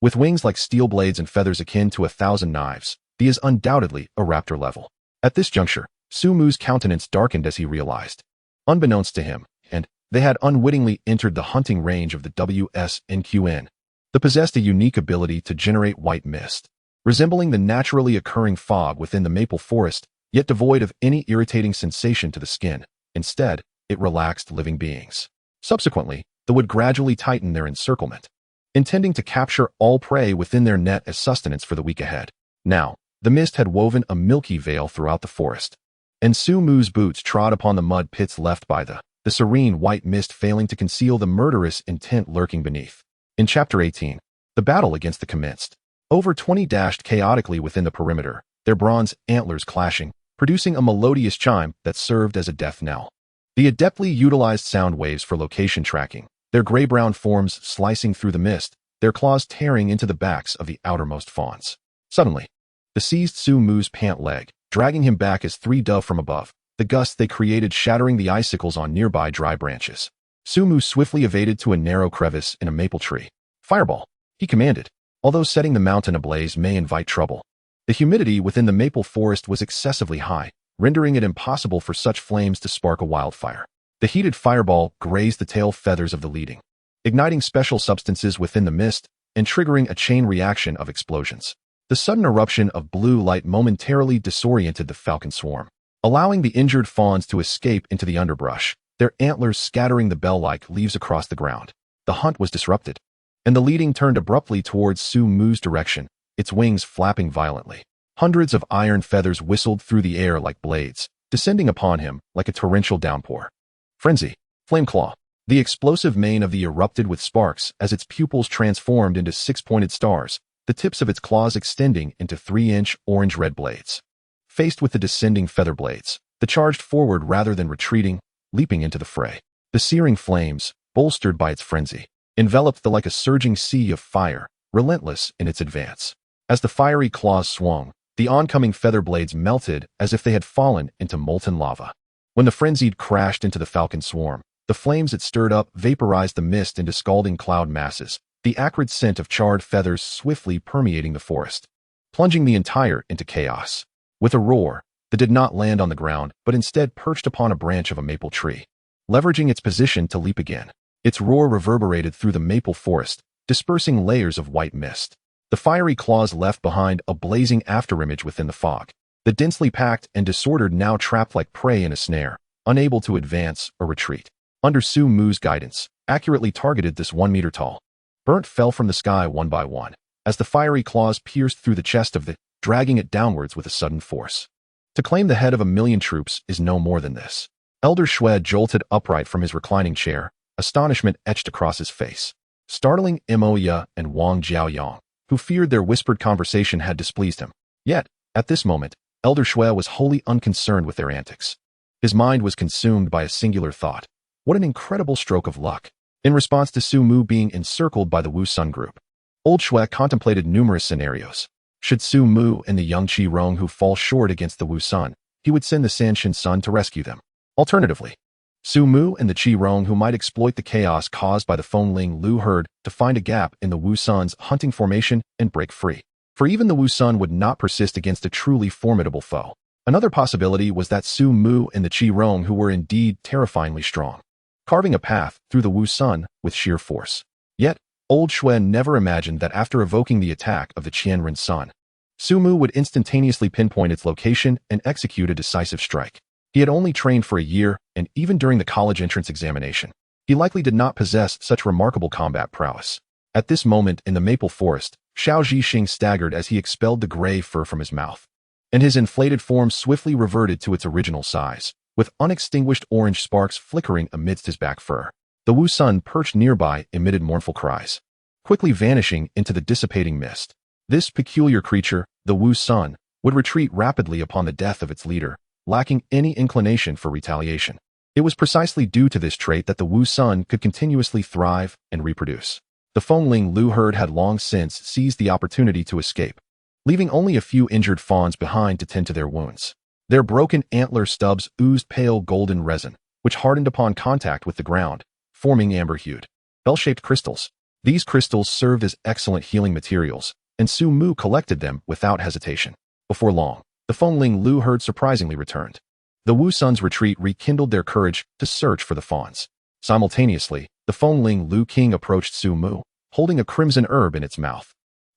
With wings like steel blades and feathers akin to 1,000 knives, he is undoubtedly a raptor level. At this juncture, Su Mu's countenance darkened as he realized, unbeknownst to him, and they had unwittingly entered the hunting range of the WSNQN. They possessed a unique ability to generate white mist, resembling the naturally occurring fog within the maple forest, yet devoid of any irritating sensation to the skin. Instead, it relaxed living beings. Subsequently, they would gradually tighten their encirclement, intending to capture all prey within their net as sustenance for the week ahead. Now, the mist had woven a milky veil throughout the forest, and Su Mu's boots trod upon the mud pits left by the serene white mist failing to conceal the murderous intent lurking beneath. In Chapter 18, the battle against the commenced. Over 20 dashed chaotically within the perimeter, their bronze antlers clashing, producing a melodious chime that served as a death knell. The adeptly utilized sound waves for location tracking, their gray-brown forms slicing through the mist, their claws tearing into the backs of the outermost fawns. Suddenly, they seized Su Mu's pant leg, dragging him back as three dove from above, the gusts they created shattering the icicles on nearby dry branches. Su Mu swiftly evaded to a narrow crevice in a maple tree. "Fireball," he commanded, although setting the mountain ablaze may invite trouble. The humidity within the maple forest was excessively high, rendering it impossible for such flames to spark a wildfire. The heated fireball grazed the tail feathers of the leading, igniting special substances within the mist and triggering a chain reaction of explosions. The sudden eruption of blue light momentarily disoriented the falcon swarm, allowing the injured fawns to escape into the underbrush, their antlers scattering the bell-like leaves across the ground. The hunt was disrupted, and the leading turned abruptly towards Su Mu's direction, its wings flapping violently. Hundreds of iron feathers whistled through the air like blades, descending upon him like a torrential downpour. Frenzy. Flame Claw. The explosive mane of the erupted with sparks as its pupils transformed into six-pointed stars, the tips of its claws extending into 3-inch orange-red blades. Faced with the descending feather blades, they charged forward rather than retreating, leaping into the fray. The searing flames, bolstered by its frenzy, enveloped them like a surging sea of fire, relentless in its advance. As the fiery claws swung, the oncoming feather blades melted as if they had fallen into molten lava. When the frenzied crashed into the falcon swarm, the flames it stirred up vaporized the mist into scalding cloud masses, the acrid scent of charred feathers swiftly permeating the forest, plunging the entire into chaos. With a roar, that did not land on the ground, but instead perched upon a branch of a maple tree, leveraging its position to leap again. Its roar reverberated through the maple forest, dispersing layers of white mist. The fiery claws left behind a blazing afterimage within the fog. The densely packed and disordered now trapped like prey in a snare, unable to advance or retreat. Under Su Mu's guidance, accurately targeted this 1-meter-tall burnt fell from the sky one by one, as the fiery claws pierced through the chest of the, dragging it downwards with a sudden force. To claim the head of 1,000,000 troops is no more than this. Elder Shue jolted upright from his reclining chair, astonishment etched across his face. Startling Mo Ya and Wang Jiaoyong, who feared their whispered conversation had displeased him. Yet, at this moment, Elder Shue was wholly unconcerned with their antics. His mind was consumed by a singular thought. What an incredible stroke of luck. In response to Su Mu being encircled by the Wu Sun group, Old Shue contemplated numerous scenarios. Should Su Mu and the young Qi Rong who fall short against the Wu Sun, he would send the Sanshin Sun to rescue them. Alternatively, Su Mu and the Qi Rong who might exploit the chaos caused by the Fengling Lu herd to find a gap in the Wu Sun's hunting formation and break free. For even the Wu Sun would not persist against a truly formidable foe. Another possibility was that Su Mu and the Qi Rong who were indeed terrifyingly strong, carving a path through the Wu Sun with sheer force. Yet, Old Shue never imagined that after evoking the attack of the Qianren Sun, Su Mu would instantaneously pinpoint its location and execute a decisive strike. He had only trained for a year, and even during the college entrance examination, He likely did not possess such remarkable combat prowess. At this moment in the maple forest, Xiao Zhixing staggered as he expelled the gray fur from his mouth, and his inflated form swiftly reverted to its original size, with unextinguished orange sparks flickering amidst his back fur. The Wu Sun perched nearby emitted mournful cries, quickly vanishing into the dissipating mist. This peculiar creature, the Wu Sun, would retreat rapidly upon the death of its leader, lacking any inclination for retaliation. It was precisely due to this trait that the Wu Sun could continuously thrive and reproduce. The Fengling Lu herd had long since seized the opportunity to escape, leaving only a few injured fawns behind to tend to their wounds. Their broken antler stubs oozed pale golden resin, which hardened upon contact with the ground, forming amber-hued, bell-shaped crystals. These crystals served as excellent healing materials, and Su Mu collected them without hesitation. Before long, the Fengling Lu herd surprisingly returned. The Wu Sun's retreat rekindled their courage to search for the fawns. Simultaneously, the Fengling Lu King approached Su Mu, holding a crimson herb in its mouth.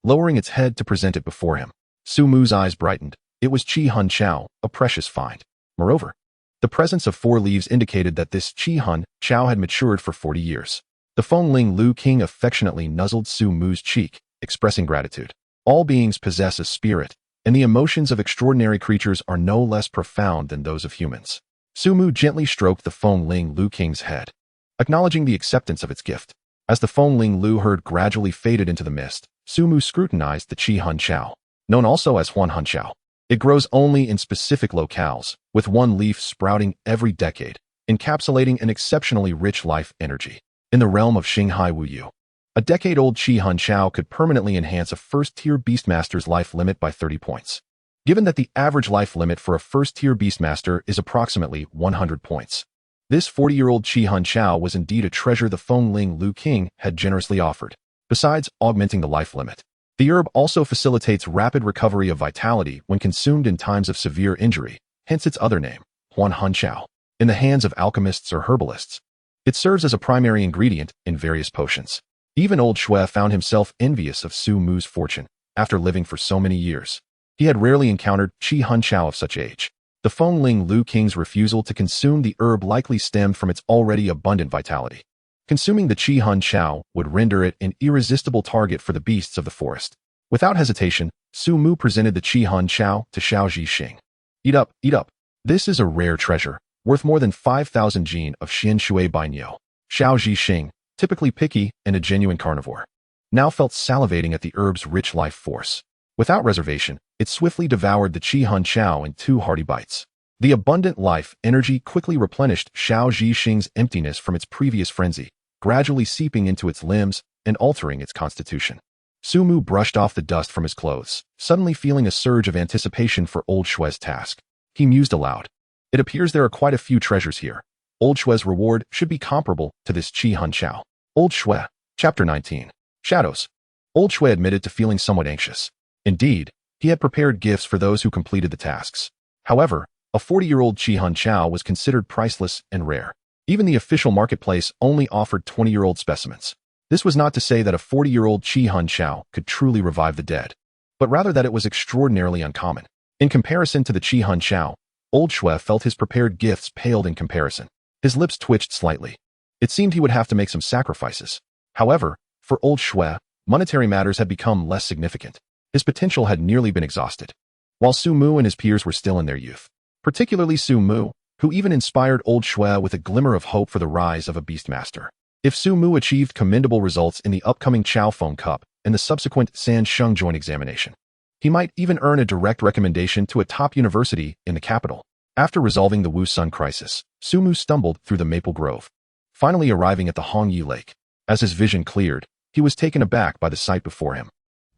Lowering its head to present it before him, Su Mu's eyes brightened. It was Qi Hun Chao, a precious find. Moreover, the presence of 4 leaves indicated that this Qi Hun Chao had matured for 40 years. The Fengling Lu King affectionately nuzzled Su Mu's cheek, expressing gratitude. All beings possess a spirit, and the emotions of extraordinary creatures are no less profound than those of humans. Su Mu gently stroked the Fengling Lu King's head, acknowledging the acceptance of its gift. As the Fengling Lu herd gradually faded into the mist, Su Mu scrutinized the Qi Hun Chao, known also as Huan Hun Chao. It grows only in specific locales, with 1 leaf sprouting every decade, encapsulating an exceptionally rich life energy. In the realm of Xinghai Wuyu, a decade-old Qi Hun Chao could permanently enhance a first-tier Beastmaster's life limit by 30 points. Given that the average life limit for a first-tier Beastmaster is approximately 100 points, this 40-year-old Qi Hun Chao was indeed a treasure the Fengling Lu King had generously offered. Besides augmenting the life limit, the herb also facilitates rapid recovery of vitality when consumed in times of severe injury, hence its other name, Huan Hun Chao. In the hands of alchemists or herbalists, it serves as a primary ingredient in various potions. Even old Xue found himself envious of Su Mu's fortune. After living for so many years, he had rarely encountered Qi Hun Chao of such age. The Fengling Lu King's refusal to consume the herb likely stemmed from its already abundant vitality. Consuming the Qi Hun Chao would render it an irresistible target for the beasts of the forest. Without hesitation, Su Mu presented the Qi Hun Chao to Xiao Zhixing. Eat up, eat up. This is a rare treasure, worth more than 5,000 jin of Xian Shui Bainyo. Xiao Zhixing, typically picky and a genuine carnivore, now felt salivating at the herb's rich life force. Without reservation, it swiftly devoured the Qi Hun Chao in 2 hearty bites. The abundant life energy quickly replenished Xiao Zhixing's emptiness from its previous frenzy, gradually seeping into its limbs and altering its constitution. Su Mu brushed off the dust from his clothes, suddenly feeling a surge of anticipation for old Xue's task. He mused aloud. It appears there are quite a few treasures here. Old Xue's reward should be comparable to this Qi Hun Chao. Old Xue, Chapter 19. Shadows. Old Xue admitted to feeling somewhat anxious. Indeed, he had prepared gifts for those who completed the tasks. However, a 40-year-old Qi Hun Chao was considered priceless and rare. Even the official marketplace only offered 20-year-old specimens. This was not to say that a 40-year-old Qi Hun Chao could truly revive the dead, but rather that it was extraordinarily uncommon. In comparison to the Qi Hun Chao, old Xue felt his prepared gifts paled in comparison. His lips twitched slightly. It seemed he would have to make some sacrifices. However, for old Xue, monetary matters had become less significant. His potential had nearly been exhausted. While Su Mu and his peers were still in their youth, particularly Su Mu, who even inspired old Xue with a glimmer of hope for the rise of a Beastmaster. If Su Mu achieved commendable results in the upcoming Chao Feng Cup and the subsequent San Sheng Joint Examination, he might even earn a direct recommendation to a top university in the capital. After resolving the Wu Sun crisis, Su Mu stumbled through the maple grove, finally arriving at the Hongyi Lake. As his vision cleared, he was taken aback by the sight before him.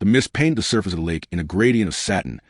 The mist painted the surface of the lake in a gradient of satin,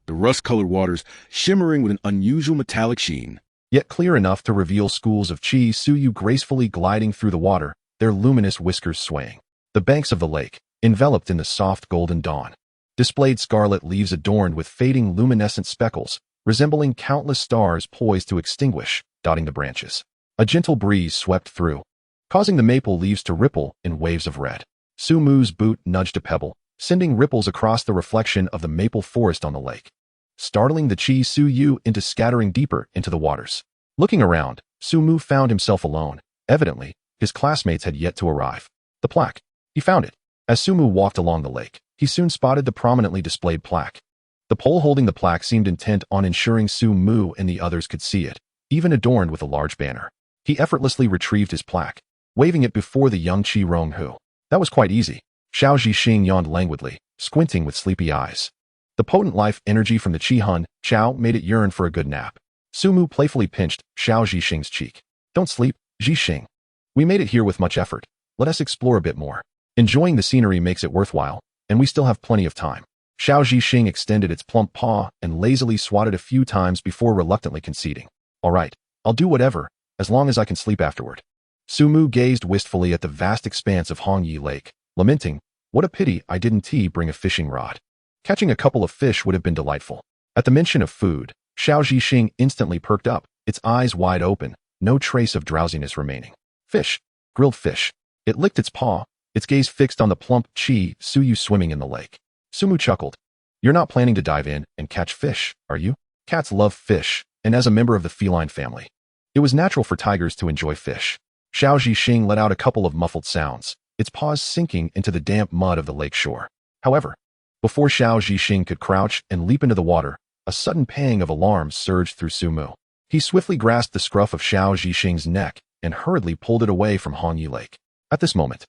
the rust-colored waters shimmering with an unusual metallic sheen. Yet clear enough to reveal schools of Qi Suyu gracefully gliding through the water, their luminous whiskers swaying. The banks of the lake, enveloped in the soft golden dawn, displayed scarlet leaves adorned with fading luminescent speckles, resembling countless stars poised to extinguish, dotting the branches. A gentle breeze swept through, causing the maple leaves to ripple in waves of red. Su Mu's boot nudged a pebble, sending ripples across the reflection of the maple forest on the lake, startling the Qi Suyu into scattering deeper into the waters. Looking around, Su Mu found himself alone. Evidently, His classmates had yet to arrive. The plaque. He found it. As Sumu walked along the lake, he soon spotted the prominently displayed plaque. The pole holding the plaque seemed intent on ensuring Sumu and the others could see it, even adorned with a large banner. He effortlessly retrieved his plaque, waving it before the young Qi Ronghu. That was quite easy. Xiao Zhixing yawned languidly, squinting with sleepy eyes. The potent life energy from the Qi Hun Chao made it yearn for a good nap. Sumu playfully pinched Xiao Zhixing's cheek. Don't sleep, Zhixing. We made it here with much effort. Let us explore a bit more. Enjoying the scenery makes it worthwhile, and we still have plenty of time. Xiao Zhixing extended its plump paw and lazily swatted a few times before reluctantly conceding. All right, I'll do whatever, as long as I can sleep afterward. Sumu gazed wistfully at the vast expanse of Hongyi Lake, lamenting, what a pity I didn't bring a fishing rod. Catching a couple of fish would have been delightful. At the mention of food, Xiao Zhixing instantly perked up, its eyes wide open, no trace of drowsiness remaining. Fish. Grilled fish. It licked its paw, its gaze fixed on the plump Qi Suyu swimming in the lake. Sumu chuckled. You're not planning to dive in and catch fish, are you? Cats love fish, and as a member of the feline family, it was natural for tigers to enjoy fish. Xiao Zhixing let out a couple of muffled sounds, its paws sinking into the damp mud of the lake shore. However, before Xiao Zhixing could crouch and leap into the water, a sudden pang of alarm surged through Sumu. He swiftly grasped the scruff of Xiao Zhixing's neck and hurriedly pulled it away from Hongyi Lake. At this moment,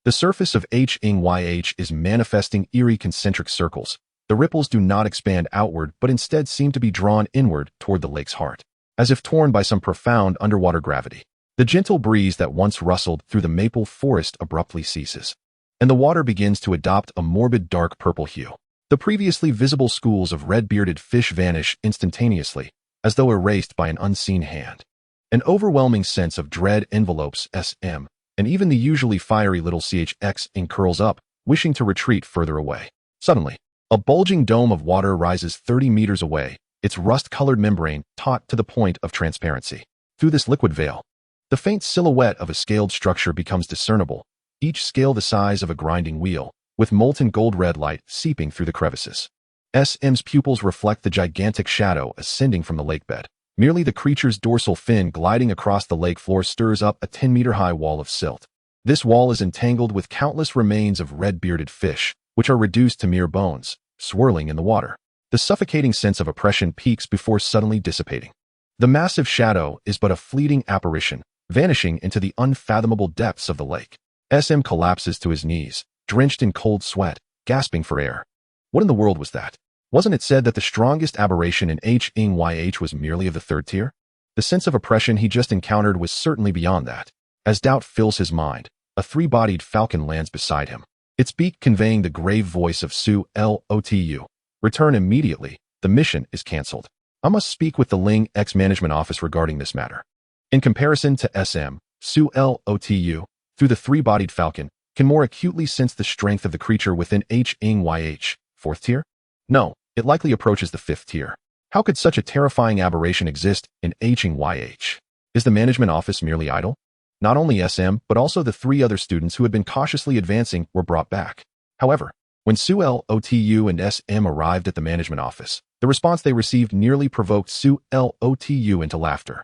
the surface of Hnyh is manifesting eerie concentric circles. The ripples do not expand outward but instead seem to be drawn inward toward the lake's heart, as if torn by some profound underwater gravity. The gentle breeze that once rustled through the maple forest abruptly ceases, and the water begins to adopt a morbid dark purple hue. The previously visible schools of red-bearded fish vanish instantaneously, as though erased by an unseen hand. An overwhelming sense of dread envelopes SM, and even the usually fiery little CHX curls up, wishing to retreat further away. Suddenly, a bulging dome of water rises 30 meters away, its rust-colored membrane taut to the point of transparency. Through this liquid veil, the faint silhouette of a scaled structure becomes discernible, each scale the size of a grinding wheel, with molten gold-red light seeping through the crevices. SM's pupils reflect the gigantic shadow ascending from the lakebed. Merely the creature's dorsal fin gliding across the lake floor stirs up a 10-meter-high wall of silt. This wall is entangled with countless remains of red-bearded fish, which are reduced to mere bones, swirling in the water. The suffocating sense of oppression peaks before suddenly dissipating. The massive shadow is but a fleeting apparition, vanishing into the unfathomable depths of the lake. SM collapses to his knees, drenched in cold sweat, gasping for air. What in the world was that? Wasn't it said that the strongest aberration in Hnyh was merely of the third tier? The sense of oppression he just encountered was certainly beyond that. As doubt fills his mind, a three-bodied falcon lands beside him, its beak conveying the grave voice of Su Lotu. Return immediately, the mission is cancelled. I must speak with the Ling X Management Office regarding this matter. In comparison to SM, Su Lotu, through the three-bodied falcon, can more acutely sense the strength of the creature within Hnyh. Fourth tier? No, it likely approaches the fifth tier. How could such a terrifying aberration exist in Hnyh? Is the management office merely idle? Not only SM, but also the three other students who had been cautiously advancing were brought back. However, when Su Lotu and SM arrived at the management office, the response they received nearly provoked Su Lotu into laughter.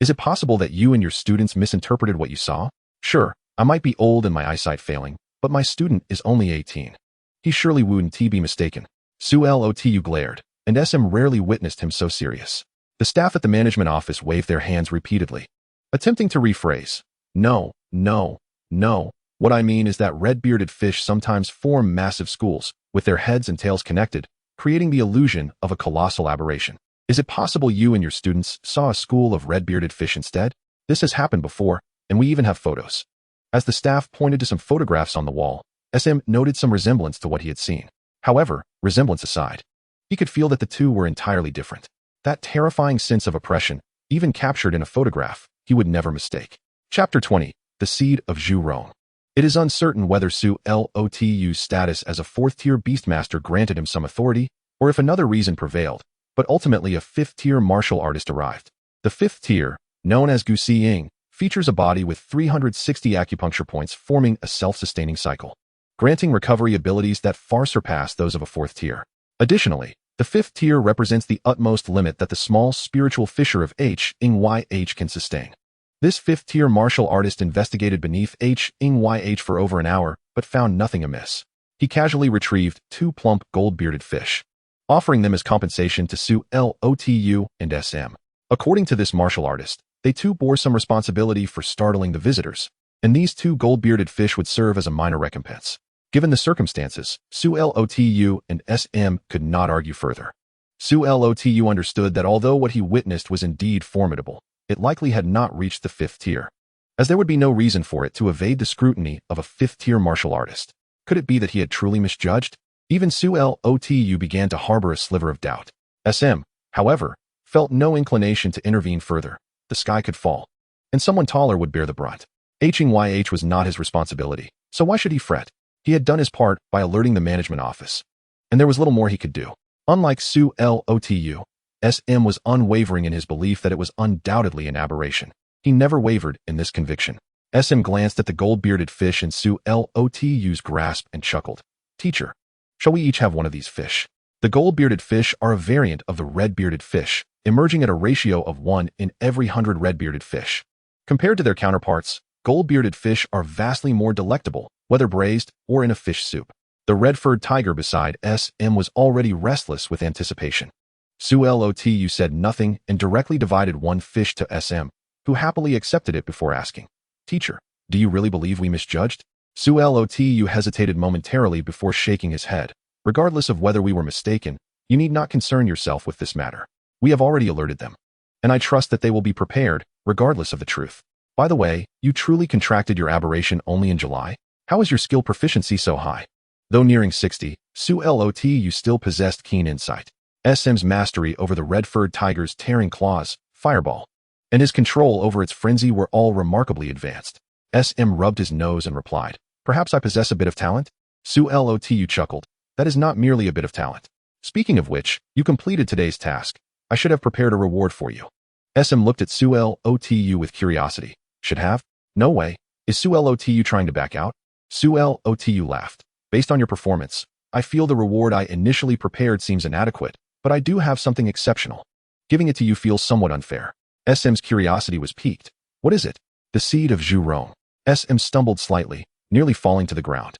Is it possible that you and your students misinterpreted what you saw? Sure, I might be old and my eyesight failing, but my student is only 18. He surely wouldn't be mistaken. Su Lotu glared, and SM rarely witnessed him so serious. The staff at the management office waved their hands repeatedly, attempting to rephrase. No. What I mean is that red-bearded fish sometimes form massive schools, with their heads and tails connected, creating the illusion of a colossal aberration. Is it possible you and your students saw a school of red-bearded fish instead? This has happened before, and we even have photos. As the staff pointed to some photographs on the wall, SM noted some resemblance to what he had seen. However, resemblance aside, he could feel that the two were entirely different. That terrifying sense of oppression, even captured in a photograph, he would never mistake. Chapter 20. The Seed of Zhu Rong. It is uncertain whether Su Lotu's status as a fourth-tier Beastmaster granted him some authority, or if another reason prevailed, but ultimately a fifth-tier martial artist arrived. The fifth tier, known as Gu Si Ying, features a body with 360 acupuncture points forming a self-sustaining cycle, granting recovery abilities that far surpass those of a fourth tier. Additionally, the fifth tier represents the utmost limit that the small spiritual fissure of Hnyh can sustain. This fifth-tier martial artist investigated beneath HYH for over an hour, but found nothing amiss. He casually retrieved 2 plump, gold-bearded fish, offering them as compensation to Su Lotu and SM. According to this martial artist, they too bore some responsibility for startling the visitors, and these 2 gold-bearded fish would serve as a minor recompense. Given the circumstances, Su Lotu and SM could not argue further. Su Lotu understood that although what he witnessed was indeed formidable, it likely had not reached the 5th tier, as there would be no reason for it to evade the scrutiny of a 5th-tier martial artist. Could it be that he had truly misjudged? Even Su Lotu began to harbor a sliver of doubt. SM, however, felt no inclination to intervene further. The sky could fall, and someone taller would bear the brunt. HYH was not his responsibility, so why should he fret? He had done his part by alerting the management office, and there was little more he could do. Unlike Su Lotu, SM was unwavering in his belief that it was undoubtedly an aberration. He never wavered in this conviction. SM glanced at the gold-bearded fish in Su Lotu's grasp and chuckled. Teacher, shall we each have one of these fish? The gold-bearded fish are a variant of the red-bearded fish, emerging at a ratio of 1 in every 100 red-bearded fish. Compared to their counterparts, gold-bearded fish are vastly more delectable, whether braised or in a fish soup. The red-furred tiger beside SM was already restless with anticipation. Su Lotu said nothing and directly divided 1 fish to SM, who happily accepted it before asking, Teacher, do you really believe we misjudged? Su Lotu hesitated momentarily before shaking his head. Regardless of whether we were mistaken, you need not concern yourself with this matter. We have already alerted them, and I trust that they will be prepared, regardless of the truth. By the way, you truly contracted your aberration only in July? How is your skill proficiency so high? Though nearing 60, Su Lotu still possessed keen insight. SM's mastery over the red-furred tiger's tearing claws, fireball, and his control over its frenzy were all remarkably advanced. SM rubbed his nose and replied, Perhaps I possess a bit of talent? Su Lotu chuckled. That is not merely a bit of talent. Speaking of which, you completed today's task. I should have prepared a reward for you. SM looked at Su Lotu with curiosity. Should have? No way. Is Su Lotu trying to back out? Su Lotu laughed. Based on your performance, I feel the reward I initially prepared seems inadequate, but I do have something exceptional. Giving it to you feels somewhat unfair. SM's curiosity was piqued. What is it? The seed of Zhu Rong. SM stumbled slightly, nearly falling to the ground.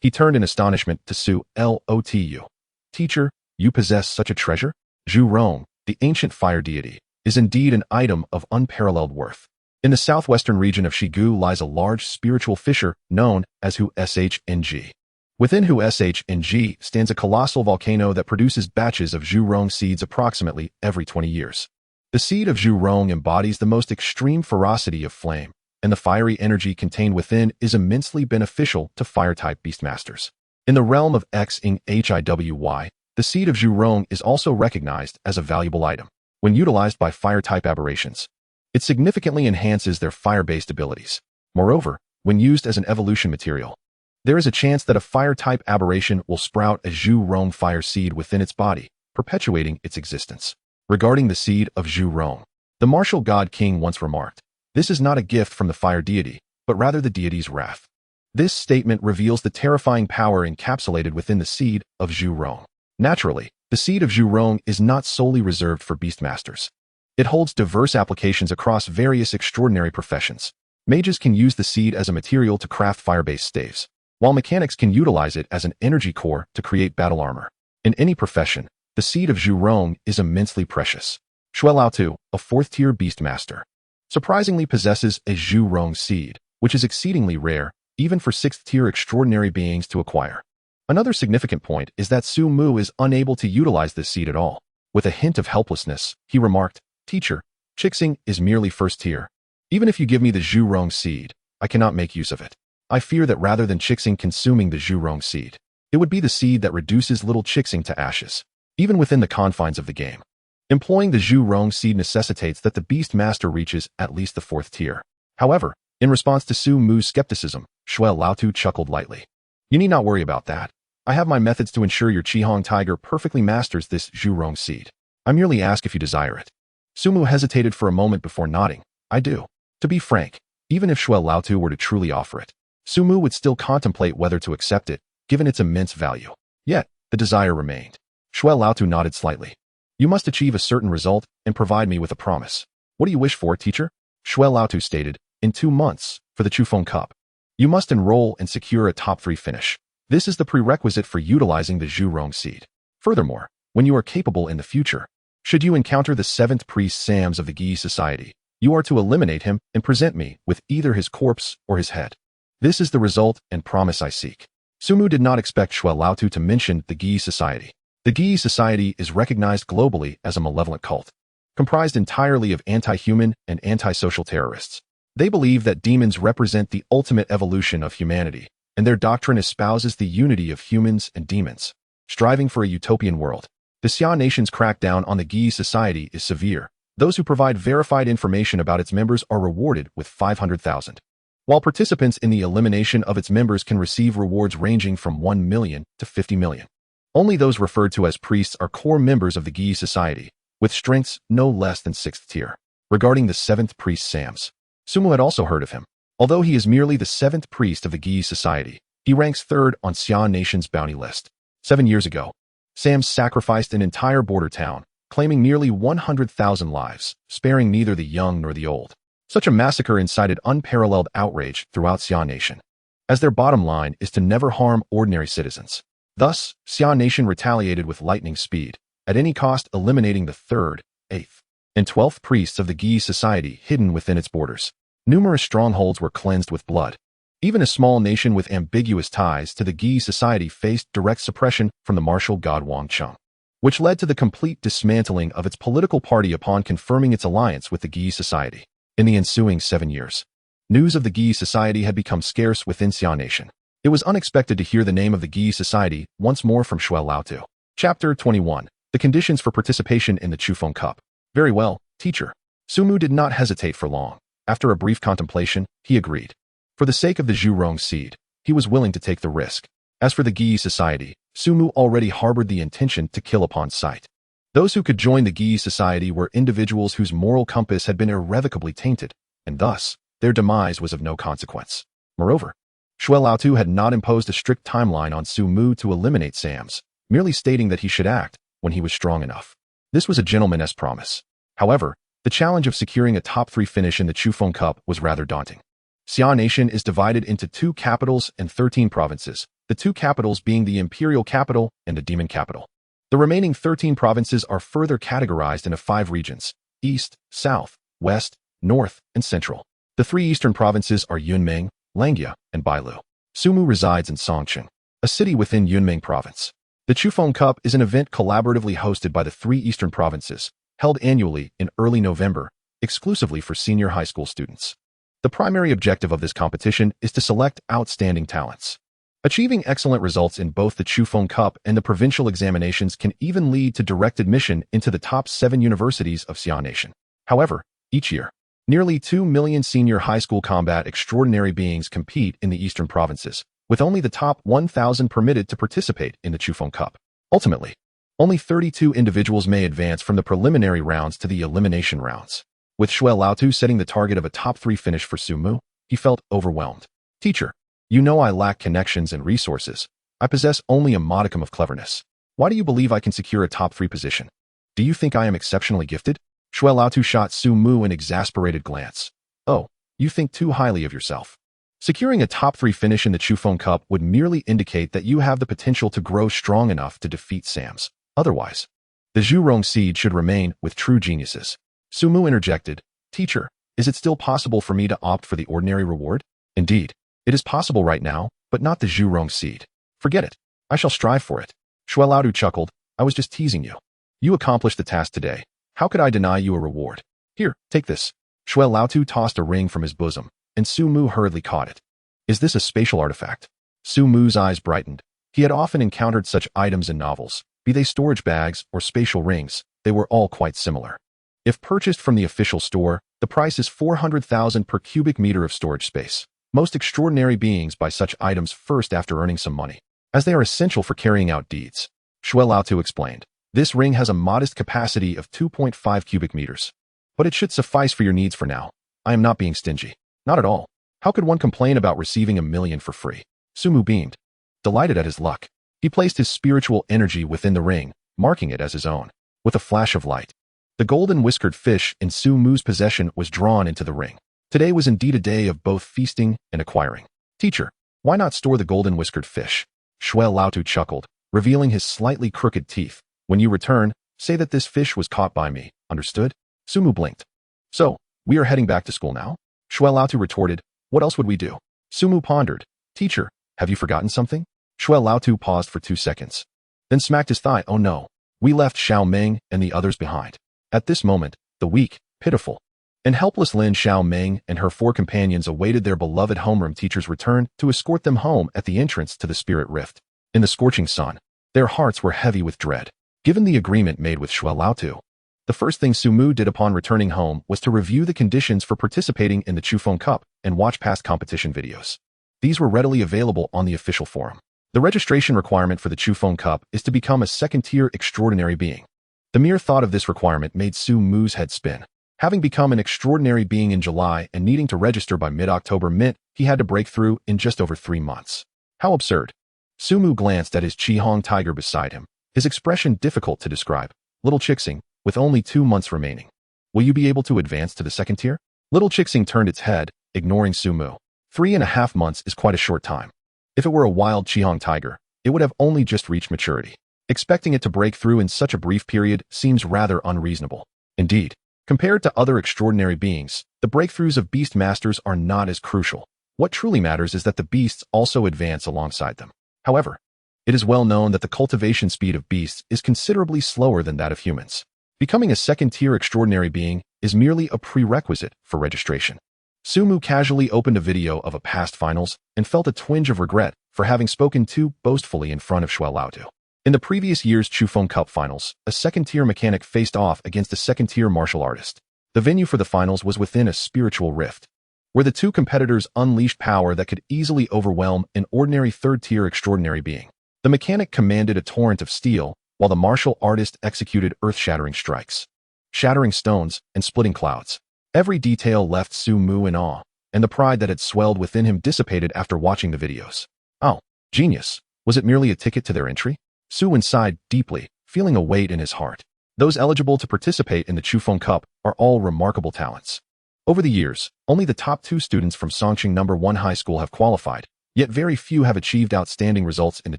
He turned in astonishment to Su Lotu. Teacher, you possess such a treasure? Zhu Rong, the ancient fire deity, is indeed an item of unparalleled worth. In the southwestern region of Shigu lies a large spiritual fissure known as Hu Shng. Within Hu Shng stands a colossal volcano that produces batches of Zhu Rong seeds approximately every 20 years. The seed of Zhu Rong embodies the most extreme ferocity of flame, and the fiery energy contained within is immensely beneficial to fire-type Beastmasters. In the realm of Hiwy, the seed of Zhu Rong is also recognized as a valuable item. When utilized by fire-type aberrations, it significantly enhances their fire-based abilities. Moreover, when used as an evolution material, there is a chance that a fire-type aberration will sprout a Zhu Rong fire seed within its body, perpetuating its existence. Regarding the seed of Zhu Rong, the martial god king once remarked, This is not a gift from the fire deity, but rather the deity's wrath. This statement reveals the terrifying power encapsulated within the seed of Zhu Rong. Naturally, the seed of Zhu Rong is not solely reserved for Beastmasters. It holds diverse applications across various extraordinary professions. Mages can use the seed as a material to craft fire-based staves, while mechanics can utilize it as an energy core to create battle armor. In any profession, the seed of Zhu Rong is immensely precious. Shui Laotu, a 4th-tier Beastmaster, surprisingly possesses a Zhu Rong seed, which is exceedingly rare, even for 6th-tier extraordinary beings to acquire. Another significant point is that Su Mu is unable to utilize this seed at all. With a hint of helplessness, he remarked, Teacher, Chixing is merely 1st-tier. Even if you give me the Zhu Rong seed, I cannot make use of it. I fear that rather than Chixing consuming the Zhu Rong seed, it would be the seed that reduces little Chixing to ashes, even within the confines of the game. Employing the Zhu Rong seed necessitates that the Beastmaster reaches at least the 4th tier. However, in response to Su Mu's skepticism, Shui Laotu chuckled lightly. You need not worry about that. I have my methods to ensure your Qihong tiger perfectly masters this Zhu Rong seed. I merely ask if you desire it. Su Mu hesitated for a moment before nodding. I do. To be frank, even if Shui Laotu were to truly offer it, Su Mu would still contemplate whether to accept it, given its immense value. Yet, the desire remained. Shui Laotu nodded slightly. You must achieve a certain result and provide me with a promise. What do you wish for, teacher? Shui Laotu stated, in 2 months, for the Chufeng Cup. You must enroll and secure a top 3 finish. This is the prerequisite for utilizing the Zhurong seed. Furthermore, when you are capable in the future, should you encounter the 7th priest Sams of the Gi Society, you are to eliminate him and present me with either his corpse or his head. This is the result and promise I seek. Sumu did not expect Shui Laotu to mention the Gi Society. The Gi Society is recognized globally as a malevolent cult, comprised entirely of anti-human and anti-social terrorists. They believe that demons represent the ultimate evolution of humanity, and their doctrine espouses the unity of humans and demons, striving for a utopian world. The Xia Nation's crackdown on the Gi Society is severe. Those who provide verified information about its members are rewarded with 500,000, while participants in the elimination of its members can receive rewards ranging from 1 million to 50 million. Only those referred to as priests are core members of the Gi Society, with strengths no less than 6th tier. Regarding the 7th priest Sams, Sumu had also heard of him. Although he is merely the 7th priest of the Gi Society, he ranks 3rd on Xia Nation's bounty list. 7 years ago, Sams sacrificed an entire border town, claiming nearly 100,000 lives, sparing neither the young nor the old. Such a massacre incited unparalleled outrage throughout Xia Nation, as their bottom line is to never harm ordinary citizens. Thus, Xia Nation retaliated with lightning speed, at any cost eliminating the 3rd, 8th, and 12th priests of the Gi Society hidden within its borders. Numerous strongholds were cleansed with blood. Even a small nation with ambiguous ties to the Gi Society faced direct suppression from the martial god Wang Cheng, which led to the complete dismantling of its political party upon confirming its alliance with the Gi Society. In the ensuing 7 years, news of the Gi Society had become scarce within Xia Nation. It was unexpected to hear the name of the Gi Society once more from Shui Laotu. Chapter 21. The conditions for participation in the Chufeng Cup. Very well, teacher. Sumu did not hesitate for long. After a brief contemplation, he agreed. For the sake of the Zhurong seed, he was willing to take the risk. As for the Gi Society, Sumu already harbored the intention to kill upon sight. Those who could join the Gi Society were individuals whose moral compass had been irrevocably tainted, and thus, their demise was of no consequence. Moreover, Shui Laotu had not imposed a strict timeline on Sumu to eliminate Sams, merely stating that he should act when he was strong enough. This was a gentleman's promise. However, the challenge of securing a top 3 finish in the Chufeng Cup was rather daunting. Xia Nation is divided into 2 capitals and 13 provinces, the 2 capitals being the Imperial Capital and the Demon Capital. The remaining 13 provinces are further categorized into 5 regions: East, South, West, North, and Central. The 3 eastern provinces are Yunmeng, Langia, and Bailu. Sumu resides in Songqing, a city within Yunmeng Province. The Chufeng Cup is an event collaboratively hosted by the 3 eastern provinces, held annually in early November, exclusively for senior high school students. The primary objective of this competition is to select outstanding talents. Achieving excellent results in both the Chufeng Cup and the provincial examinations can even lead to direct admission into the top 7 universities of Xia Nation. However, each year, nearly 2 million senior high school combat extraordinary beings compete in the eastern provinces, with only the top 1,000 permitted to participate in the Chufeng Cup. Ultimately, only 32 individuals may advance from the preliminary rounds to the elimination rounds. With Shui Laotu setting the target of a top 3 finish for Sumu, he felt overwhelmed. Teacher, you know I lack connections and resources. I possess only a modicum of cleverness. Why do you believe I can secure a top 3 position? Do you think I am exceptionally gifted? Shui Laotu shot Sumu an exasperated glance. Oh, you think too highly of yourself. Securing a top 3 finish in the Chufeng Cup would merely indicate that you have the potential to grow strong enough to defeat Sams. Otherwise, the Zhurong seed should remain with true geniuses. Sumu interjected, Teacher, is it still possible for me to opt for the ordinary reward? Indeed, it is possible right now, but not the Zhurong seed. Forget it. I shall strive for it. Shui Laotu chuckled, I was just teasing you. You accomplished the task today. How could I deny you a reward? Here, take this. Shui Laotu tossed a ring from his bosom, and Sumu hurriedly caught it. Is this a spatial artifact? Sumu's eyes brightened. He had often encountered such items in novels, be they storage bags or spatial rings, they were all quite similar. If purchased from the official store, the price is 400,000 per cubic meter of storage space. Most extraordinary beings buy such items first after earning some money, as they are essential for carrying out deeds. Shui Laotu explained, this ring has a modest capacity of 2.5 cubic meters, but it should suffice for your needs for now. I am not being stingy. Not at all. How could one complain about receiving 1 million for free? Sumu beamed, delighted at his luck. He placed his spiritual energy within the ring, marking it as his own. With a flash of light, The golden whiskered fish in Su-Mu's possession was drawn into the ring. Today was indeed a day of both feasting and acquiring. Teacher, why not store the golden whiskered fish? Shuai Laotu chuckled, revealing his slightly crooked teeth. When you return, say that this fish was caught by me, understood? Su-Mu blinked. So, we are heading back to school now? Shuai Laotu retorted, what else would we do? Su-Mu pondered, teacher, have you forgotten something? Shuai Laotu paused for 2 seconds. Then smacked his thigh, oh no, we left Xiao Meng and the others behind. At this moment, the weak, pitiful, and helpless Lin Xiao Meng and her 4 companions awaited their beloved homeroom teacher's return to escort them home at the entrance to the spirit rift. In the scorching sun, their hearts were heavy with dread. Given the agreement made with Shuai Laotu, the first thing Su-Mu did upon returning home was to review the conditions for participating in the Chufeng Cup and watch past competition videos. These were readily available on the official forum. The registration requirement for the Chufeng Cup is to become a second-tier extraordinary being. The mere thought of this requirement made Su-Mu's head spin. Having become an extraordinary being in July and needing to register by mid-October meant he had to break through in just over 3 months. How absurd. Su-Mu glanced at his Qihong tiger beside him, his expression difficult to describe. Little Chixing, with only 2 months remaining. Will you be able to advance to the second tier? Little Chixing turned its head, ignoring Su-Mu. 3.5 months is quite a short time. If it were a wild Qihong tiger, it would have only just reached maturity. Expecting it to break through in such a brief period seems rather unreasonable. Indeed, compared to other extraordinary beings, the breakthroughs of Beastmasters are not as crucial. What truly matters is that the beasts also advance alongside them. However, it is well known that the cultivation speed of beasts is considerably slower than that of humans. Becoming a second-tier extraordinary being is merely a prerequisite for registration. Su-Mu casually opened a video of a past finals and felt a twinge of regret for having spoken too boastfully in front of Shuai Laotu. In the previous year's Chufeng Cup finals, a second-tier mechanic faced off against a second-tier martial artist. The venue for the finals was within a spiritual rift, where the 2 competitors unleashed power that could easily overwhelm an ordinary third-tier extraordinary being. The mechanic commanded a torrent of steel, while the martial artist executed earth-shattering strikes, shattering stones and splitting clouds. Every detail left Su-Mu in awe, and the pride that had swelled within him dissipated after watching the videos. Oh, genius. Was it merely a ticket to their entry? Su sighed deeply, feeling a weight in his heart. Those eligible to participate in the Chufeng Cup are all remarkable talents. Over the years, only the top 2 students from Songqing No. 1 High School have qualified, yet very few have achieved outstanding results in the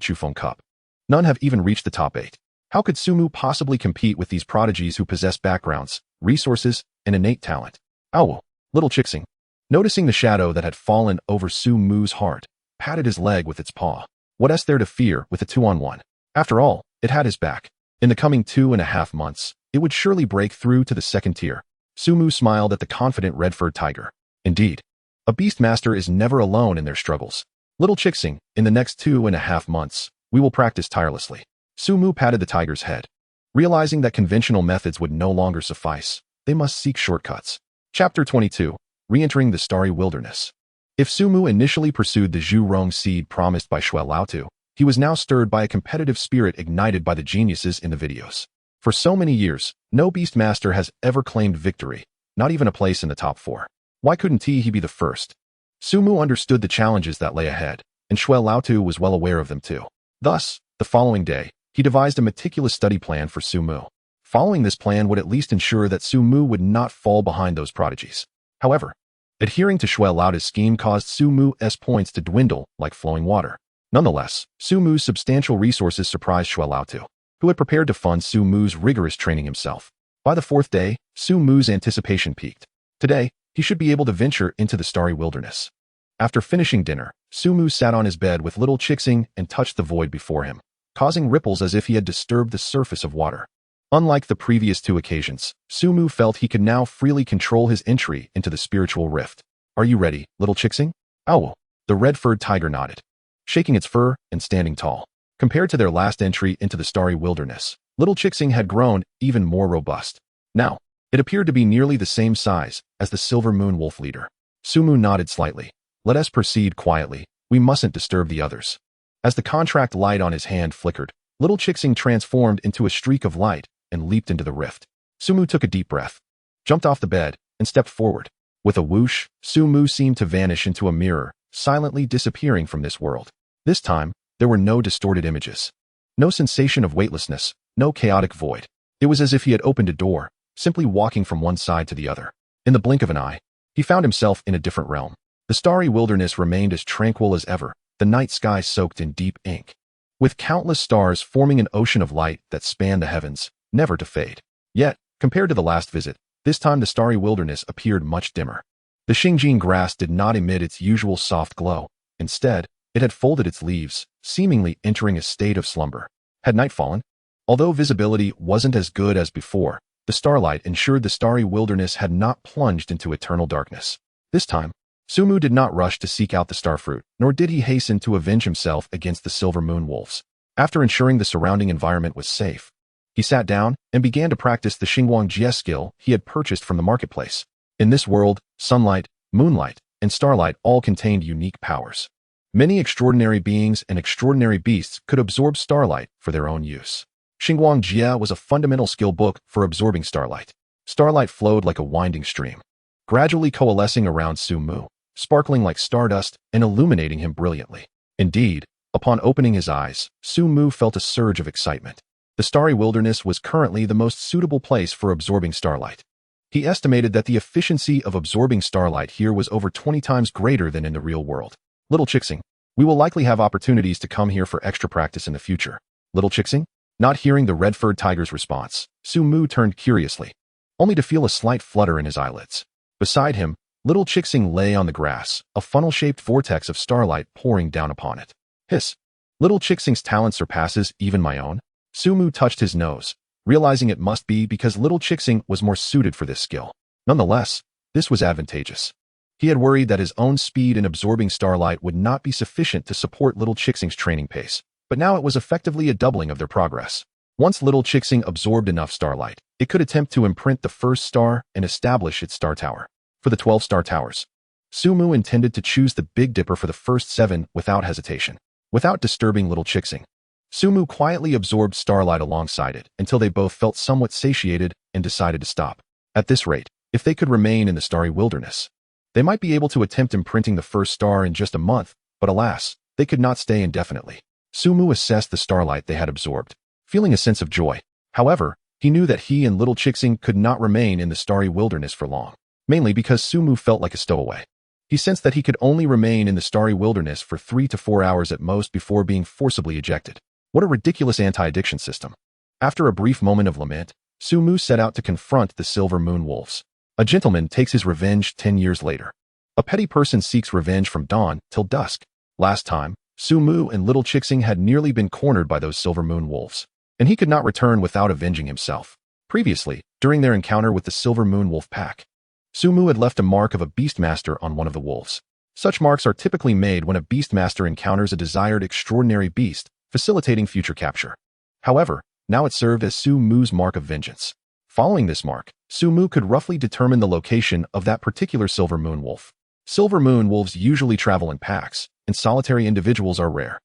Chufeng Cup. None have even reached the top 8. How could Su-Mu possibly compete with these prodigies who possess backgrounds, resources, and innate talent? Owl, Little Chixing, noticing the shadow that had fallen over Su-Mu's heart, patted his leg with its paw. What is there to fear with a 2-on-1? After all, it had his back. In the coming 2.5 months, it would surely break through to the second tier. Su-Mu smiled at the confident red-furred tiger. Indeed, a Beastmaster is never alone in their struggles. Little Chixing, in the next 2.5 months, we will practice tirelessly. Su-Mu patted the tiger's head. Realizing that conventional methods would no longer suffice, they must seek shortcuts. Chapter 22. Re-entering the Starry Wilderness. If Su-Mu initially pursued the Zhurong seed promised by Shuai Laotu, he was now stirred by a competitive spirit ignited by the geniuses in the videos. For so many years, no Beastmaster has ever claimed victory, not even a place in the top 4. Why couldn't he be the first? Su-Mu understood the challenges that lay ahead, and Shuai Laotu was well aware of them too. Thus, the following day, he devised a meticulous study plan for Su-Mu. Following this plan would at least ensure that Su-Mu would not fall behind those prodigies. However, adhering to Shuai Laotu's scheme caused Su-Mu's points to dwindle like flowing water. Nonetheless, Su-Mu's substantial resources surprised Shuai Laotu, who had prepared to fund Su-Mu's rigorous training himself. By the 4th day, Su-Mu's anticipation peaked. Today, he should be able to venture into the starry wilderness. After finishing dinner, Su-Mu sat on his bed with Little Chixing and touched the void before him, causing ripples as if he had disturbed the surface of water. Unlike the previous 2 occasions, Su-Mu felt he could now freely control his entry into the spiritual rift. Are you ready, Little Chixing? Owl. The red-furred tiger nodded, shaking its fur and standing tall. Compared to their last entry into the starry wilderness, Little Chixing had grown even more robust. Now, it appeared to be nearly the same size as the Silver Moon Wolf leader. Su-Mu nodded slightly. Let us proceed quietly. We mustn't disturb the others. As the contract light on his hand flickered, Little Chixing transformed into a streak of light and leaped into the rift. Su-Mu took a deep breath, jumped off the bed, and stepped forward. With a whoosh, Su-Mu seemed to vanish into a mirror, silently disappearing from this world. This time, there were no distorted images, no sensation of weightlessness, no chaotic void. It was as if he had opened a door, simply walking from one side to the other. In the blink of an eye, he found himself in a different realm. The starry wilderness remained as tranquil as ever, the night sky soaked in deep ink, with countless stars forming an ocean of light that spanned the heavens, never to fade. Yet, compared to the last visit, this time the starry wilderness appeared much dimmer. The Xinjiang grass did not emit its usual soft glow. Instead, it had folded its leaves, seemingly entering a state of slumber. Had night fallen? Although visibility wasn't as good as before, the starlight ensured the starry wilderness had not plunged into eternal darkness. This time, Sumu did not rush to seek out the starfruit, nor did he hasten to avenge himself against the silver moon wolves. After ensuring the surrounding environment was safe, he sat down and began to practice the Xingguang Jie skill he had purchased from the marketplace. In this world, sunlight, moonlight, and starlight all contained unique powers. Many extraordinary beings and extraordinary beasts could absorb starlight for their own use. Xingguang Jie was a fundamental skill book for absorbing starlight. Starlight flowed like a winding stream, gradually coalescing around Sumu, sparkling like stardust and illuminating him brilliantly. Indeed, upon opening his eyes, Sumu felt a surge of excitement. The starry wilderness was currently the most suitable place for absorbing starlight. He estimated that the efficiency of absorbing starlight here was over 20 times greater than in the real world. Little Chixing, we will likely have opportunities to come here for extra practice in the future. Little Chixing? Not hearing the red-furred tiger's response, Sumu turned curiously, only to feel a slight flutter in his eyelids. Beside him, Little Chixing lay on the grass, a funnel-shaped vortex of starlight pouring down upon it. Hiss! Little Chixing's talent surpasses even my own? Sumu touched his nose, realizing it must be because Little Chixing was more suited for this skill. Nonetheless, this was advantageous. He had worried that his own speed in absorbing starlight would not be sufficient to support Little Chixing's training pace, but now it was effectively a doubling of their progress. Once Little Chixing absorbed enough starlight, it could attempt to imprint the first star and establish its star tower. For the 12 star towers, Sumu intended to choose the Big Dipper for the first 7 without hesitation. Without disturbing Little Chixing, Sumu quietly absorbed starlight alongside it until they both felt somewhat satiated and decided to stop. At this rate, if they could remain in the starry wilderness, they might be able to attempt imprinting the first star in just a month, but alas, they could not stay indefinitely. Sumu assessed the starlight they had absorbed, feeling a sense of joy. However, he knew that he and Little Chixing could not remain in the starry wilderness for long, mainly because Sumu felt like a stowaway. He sensed that he could only remain in the starry wilderness for 3 to 4 hours at most before being forcibly ejected. What a ridiculous anti-addiction system. After a brief moment of lament, Sumu set out to confront the silver moon wolves. A gentleman takes his revenge 10 years later. A petty person seeks revenge from dawn till dusk. Last time, Sumu and Little Chixing had nearly been cornered by those silver moon wolves, and he could not return without avenging himself. Previously, during their encounter with the silver moon wolf pack, Sumu had left a mark of a Beastmaster on one of the wolves. Such marks are typically made when a Beastmaster encounters a desired extraordinary beast, facilitating future capture. However, now it served as Sumu's mark of vengeance. Following this mark, Sumu could roughly determine the location of that particular silver moon wolf. Silver moon wolves usually travel in packs, and solitary individuals are rare.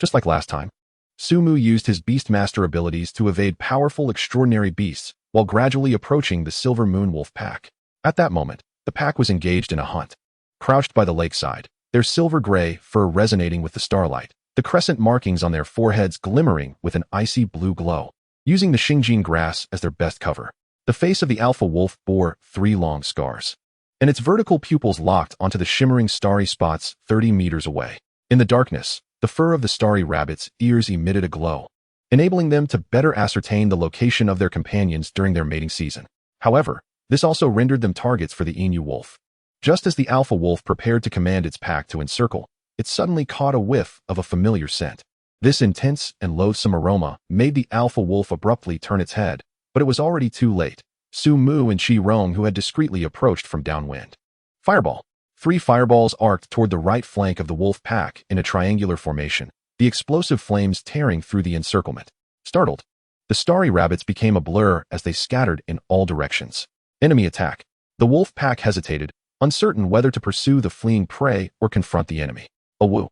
Just like last time, Sumu used his Beastmaster abilities to evade powerful extraordinary beasts while gradually approaching the silver moon wolf pack. At that moment, the pack was engaged in a hunt. Crouched by the lakeside, their silver-gray fur resonating with the starlight, the crescent markings on their foreheads glimmering with an icy blue glow. Using the Xinjiang grass as their best cover, the face of the alpha wolf bore 3 long scars, and its vertical pupils locked onto the shimmering starry spots 30 meters away. In the darkness, the fur of the starry rabbit's ears emitted a glow, enabling them to better ascertain the location of their companions during their mating season. However, this also rendered them targets for the Inu wolf. Just as the alpha wolf prepared to command its pack to encircle, it suddenly caught a whiff of a familiar scent. This intense and loathsome aroma made the alpha wolf abruptly turn its head, but it was already too late. Sumu and Shi Rong, who had discreetly approached from downwind. Fireball. 3 fireballs arced toward the right flank of the wolf pack in a triangular formation, the explosive flames tearing through the encirclement. Startled, the starry rabbits became a blur as they scattered in all directions. Enemy attack. The wolf pack hesitated, uncertain whether to pursue the fleeing prey or confront the enemy. A woo.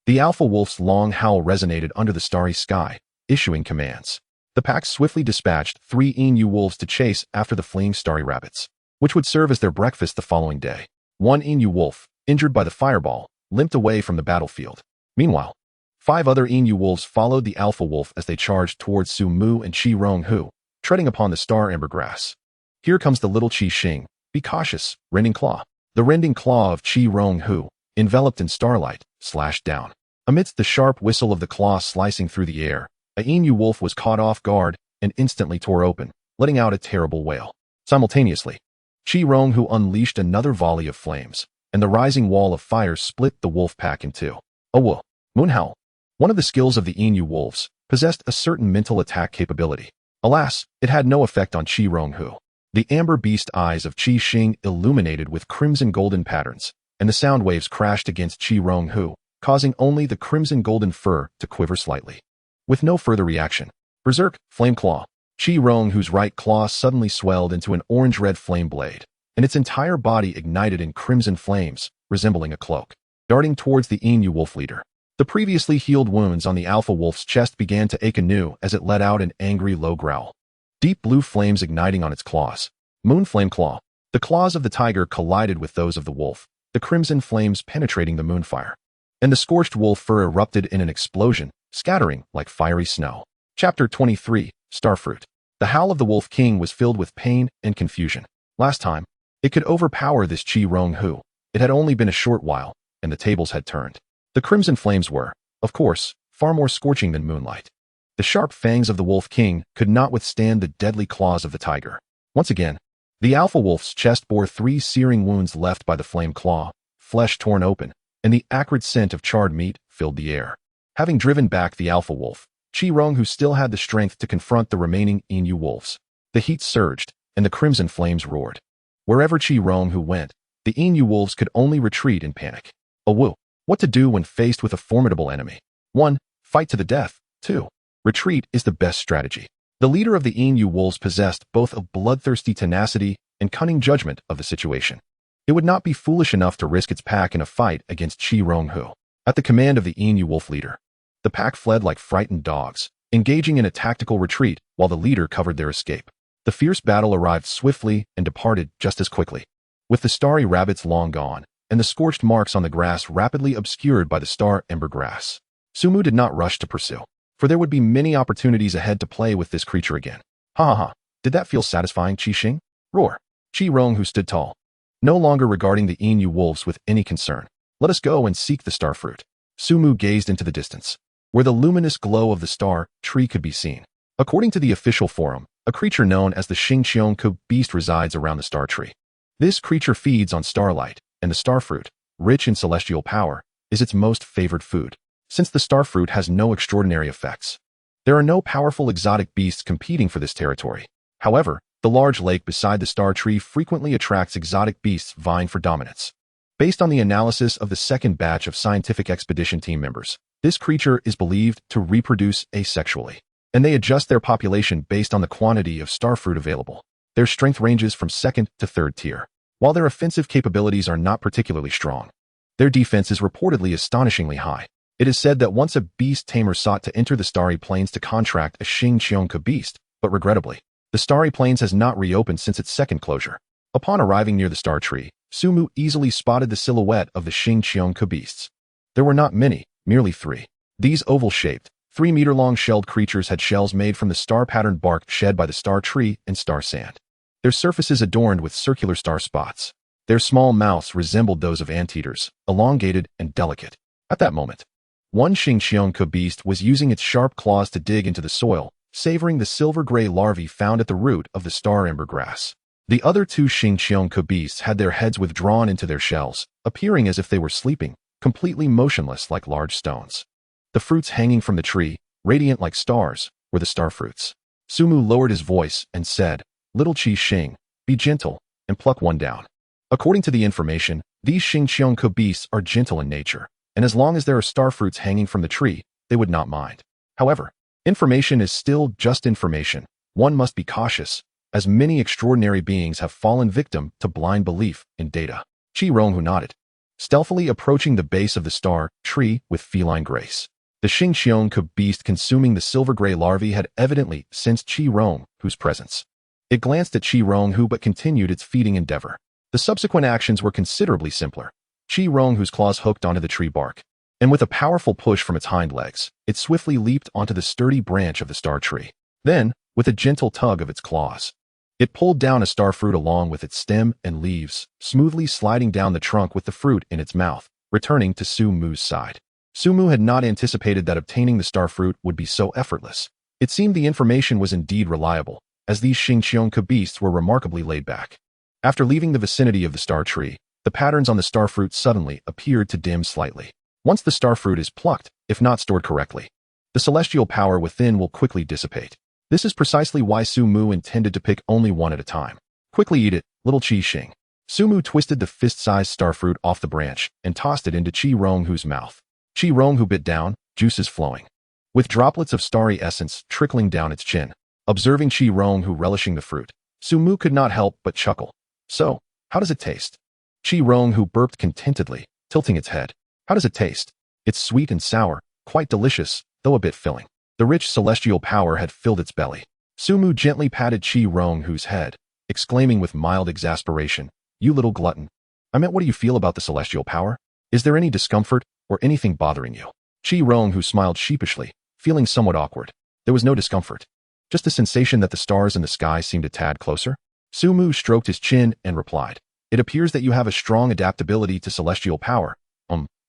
The alpha wolf's long howl resonated under the starry sky, issuing commands. The pack swiftly dispatched 3 Inu wolves to chase after the fleeing starry rabbits, which would serve as their breakfast the following day. One Inu wolf, injured by the fireball, limped away from the battlefield. Meanwhile, 5 other Inu wolves followed the alpha wolf as they charged towards Sumu and Shi Rong, who, treading upon the star amber grass. Here comes the little Qi Xing. Be cautious, rending claw. The rending claw of Qi Rong Hu, enveloped in starlight, slashed down. Amidst the sharp whistle of the claw slicing through the air, a emu wolf was caught off guard and instantly tore open, letting out a terrible wail. Simultaneously, Qi Rong Hu unleashed another volley of flames, and the rising wall of fire split the wolf pack in two. Wu, Moonhowl. One of the skills of the emu wolves possessed a certain mental attack capability. Alas, it had no effect on Qi Rong Hu. The amber beast eyes of Qi Xing illuminated with crimson golden patterns, and the sound waves crashed against Qi Rong Hu, causing only the crimson golden fur to quiver slightly. With no further reaction, Berserk, Flame Claw. Qi Rong Hu's right claw suddenly swelled into an orange-red flame blade, and its entire body ignited in crimson flames, resembling a cloak, darting towards the emu wolf leader. The previously healed wounds on the alpha wolf's chest began to ache anew as it let out an angry low growl. Deep blue flames igniting on its claws. Moon Flame Claw. The claws of the tiger collided with those of the wolf, the crimson flames penetrating the moonfire. And the scorched wolf fur erupted in an explosion, scattering like fiery snow. Chapter 23, Starfruit. The howl of the Wolf King was filled with pain and confusion. Last time, it could overpower this Qi Rong Hu. It had only been a short while, and the tables had turned. The crimson flames were, of course, far more scorching than moonlight. The sharp fangs of the Wolf King could not withstand the deadly claws of the tiger. Once again, the alpha wolf's chest bore 3 searing wounds left by the flame claw, flesh torn open, and the acrid scent of charred meat filled the air. Having driven back the alpha wolf, Qi Rong Hu still had the strength to confront the remaining emu wolves. The heat surged, and the crimson flames roared. Wherever Qi Rong Hu went, the emu wolves could only retreat in panic. Wu. What to do when faced with a formidable enemy? 1. Fight to the death. 2. Retreat is the best strategy. The leader of the emu wolves possessed both a bloodthirsty tenacity and cunning judgment of the situation. It would not be foolish enough to risk its pack in a fight against Qi Rong Hu. At the command of the emu wolf leader, the pack fled like frightened dogs, engaging in a tactical retreat while the leader covered their escape. The fierce battle arrived swiftly and departed just as quickly. With the starry rabbits long gone, and the scorched marks on the grass rapidly obscured by the star ember grass, Sumu did not rush to pursue, for there would be many opportunities ahead to play with this creature again. Ha ha ha, did that feel satisfying, Qi Xing? Roar. Qi Rong Hu stood tall, no longer regarding the emu wolves with any concern. Let us go and seek the starfruit. Sumu gazed into the distance, where the luminous glow of the star tree could be seen. According to the official forum, a creature known as the Xingqiongke beast resides around the star tree. This creature feeds on starlight, and the starfruit, rich in celestial power, is its most favored food. Since the starfruit has no extraordinary effects, there are no powerful exotic beasts competing for this territory. However, the large lake beside the star tree frequently attracts exotic beasts vying for dominance. Based on the analysis of the second batch of scientific expedition team members, this creature is believed to reproduce asexually, and they adjust their population based on the quantity of starfruit available. Their strength ranges from 2nd to 3rd tier. While their offensive capabilities are not particularly strong, their defense is reportedly astonishingly high. It is said that once a beast tamer sought to enter the starry plains to contract a Xingqiongke beast, but regrettably, the starry plains has not reopened since its second closure. Upon arriving near the star tree, Sumu easily spotted the silhouette of the Xingqiongke beasts. There were not many, merely 3. These oval-shaped, 3-meter-long shelled creatures had shells made from the star-patterned bark shed by the star tree and star sand. Their surfaces adorned with circular star spots. Their small mouths resembled those of anteaters, elongated and delicate. At that moment, one Xingqiongke beast was using its sharp claws to dig into the soil, savoring the silver-gray larvae found at the root of the star ember grass. The other 2 Xingqiongke beasts had their heads withdrawn into their shells, appearing as if they were sleeping, completely motionless like large stones. The fruits hanging from the tree, radiant like stars, were the starfruits. Sumu lowered his voice and said, "Little Qi Xing, be gentle and pluck one down." According to the information, these Xingqiongke beasts are gentle in nature, and as long as there are starfruits hanging from the tree, they would not mind. However, information is still just information. One must be cautious, as many extraordinary beings have fallen victim to blind belief in data. Qi Rong Hu nodded, stealthily approaching the base of the star tree with feline grace. The Xingqiongke beast consuming the silver-gray larvae had evidently sensed Qi Rong Hu's presence. It glanced at Qi Rong Hu but continued its feeding endeavor. The subsequent actions were considerably simpler. Qi Rong Hu's claws hooked onto the tree bark, and with a powerful push from its hind legs, it swiftly leaped onto the sturdy branch of the star tree. Then, with a gentle tug of its claws. It pulled down a star fruit along with its stem and leaves, smoothly sliding down the trunk with the fruit in its mouth, returning to Su Mu's side. Su Mu had not anticipated that obtaining the star fruit would be so effortless. It seemed the information was indeed reliable, as these Xingqiongke beasts were remarkably laid back. After leaving the vicinity of the star tree, the patterns on the star fruit suddenly appeared to dim slightly. Once the star fruit is plucked, if not stored correctly, the celestial power within will quickly dissipate. This is precisely why Su Mu intended to pick only one at a time. Quickly eat it, little Qi Xing. Su Mu twisted the fist-sized star fruit off the branch and tossed it into Qi Ronghu's mouth. Qi Ronghu bit down, juices flowing, with droplets of starry essence trickling down its chin. Observing Qi Ronghu relishing the fruit, Su Mu could not help but chuckle. So, how does it taste? Qi Ronghu burped contentedly, tilting its head. How does it taste? It's sweet and sour, quite delicious, though a bit filling. The rich celestial power had filled its belly. Su Mu gently patted Qi Ronghu's head, exclaiming with mild exasperation, "You little glutton. I meant, what do you feel about the celestial power? Is there any discomfort or anything bothering you?" Qi Ronghu smiled sheepishly, feeling somewhat awkward. There was no discomfort. Just the sensation that the stars in the sky seemed a tad closer. Su Mu stroked his chin and replied, "It appears that you have a strong adaptability to celestial power.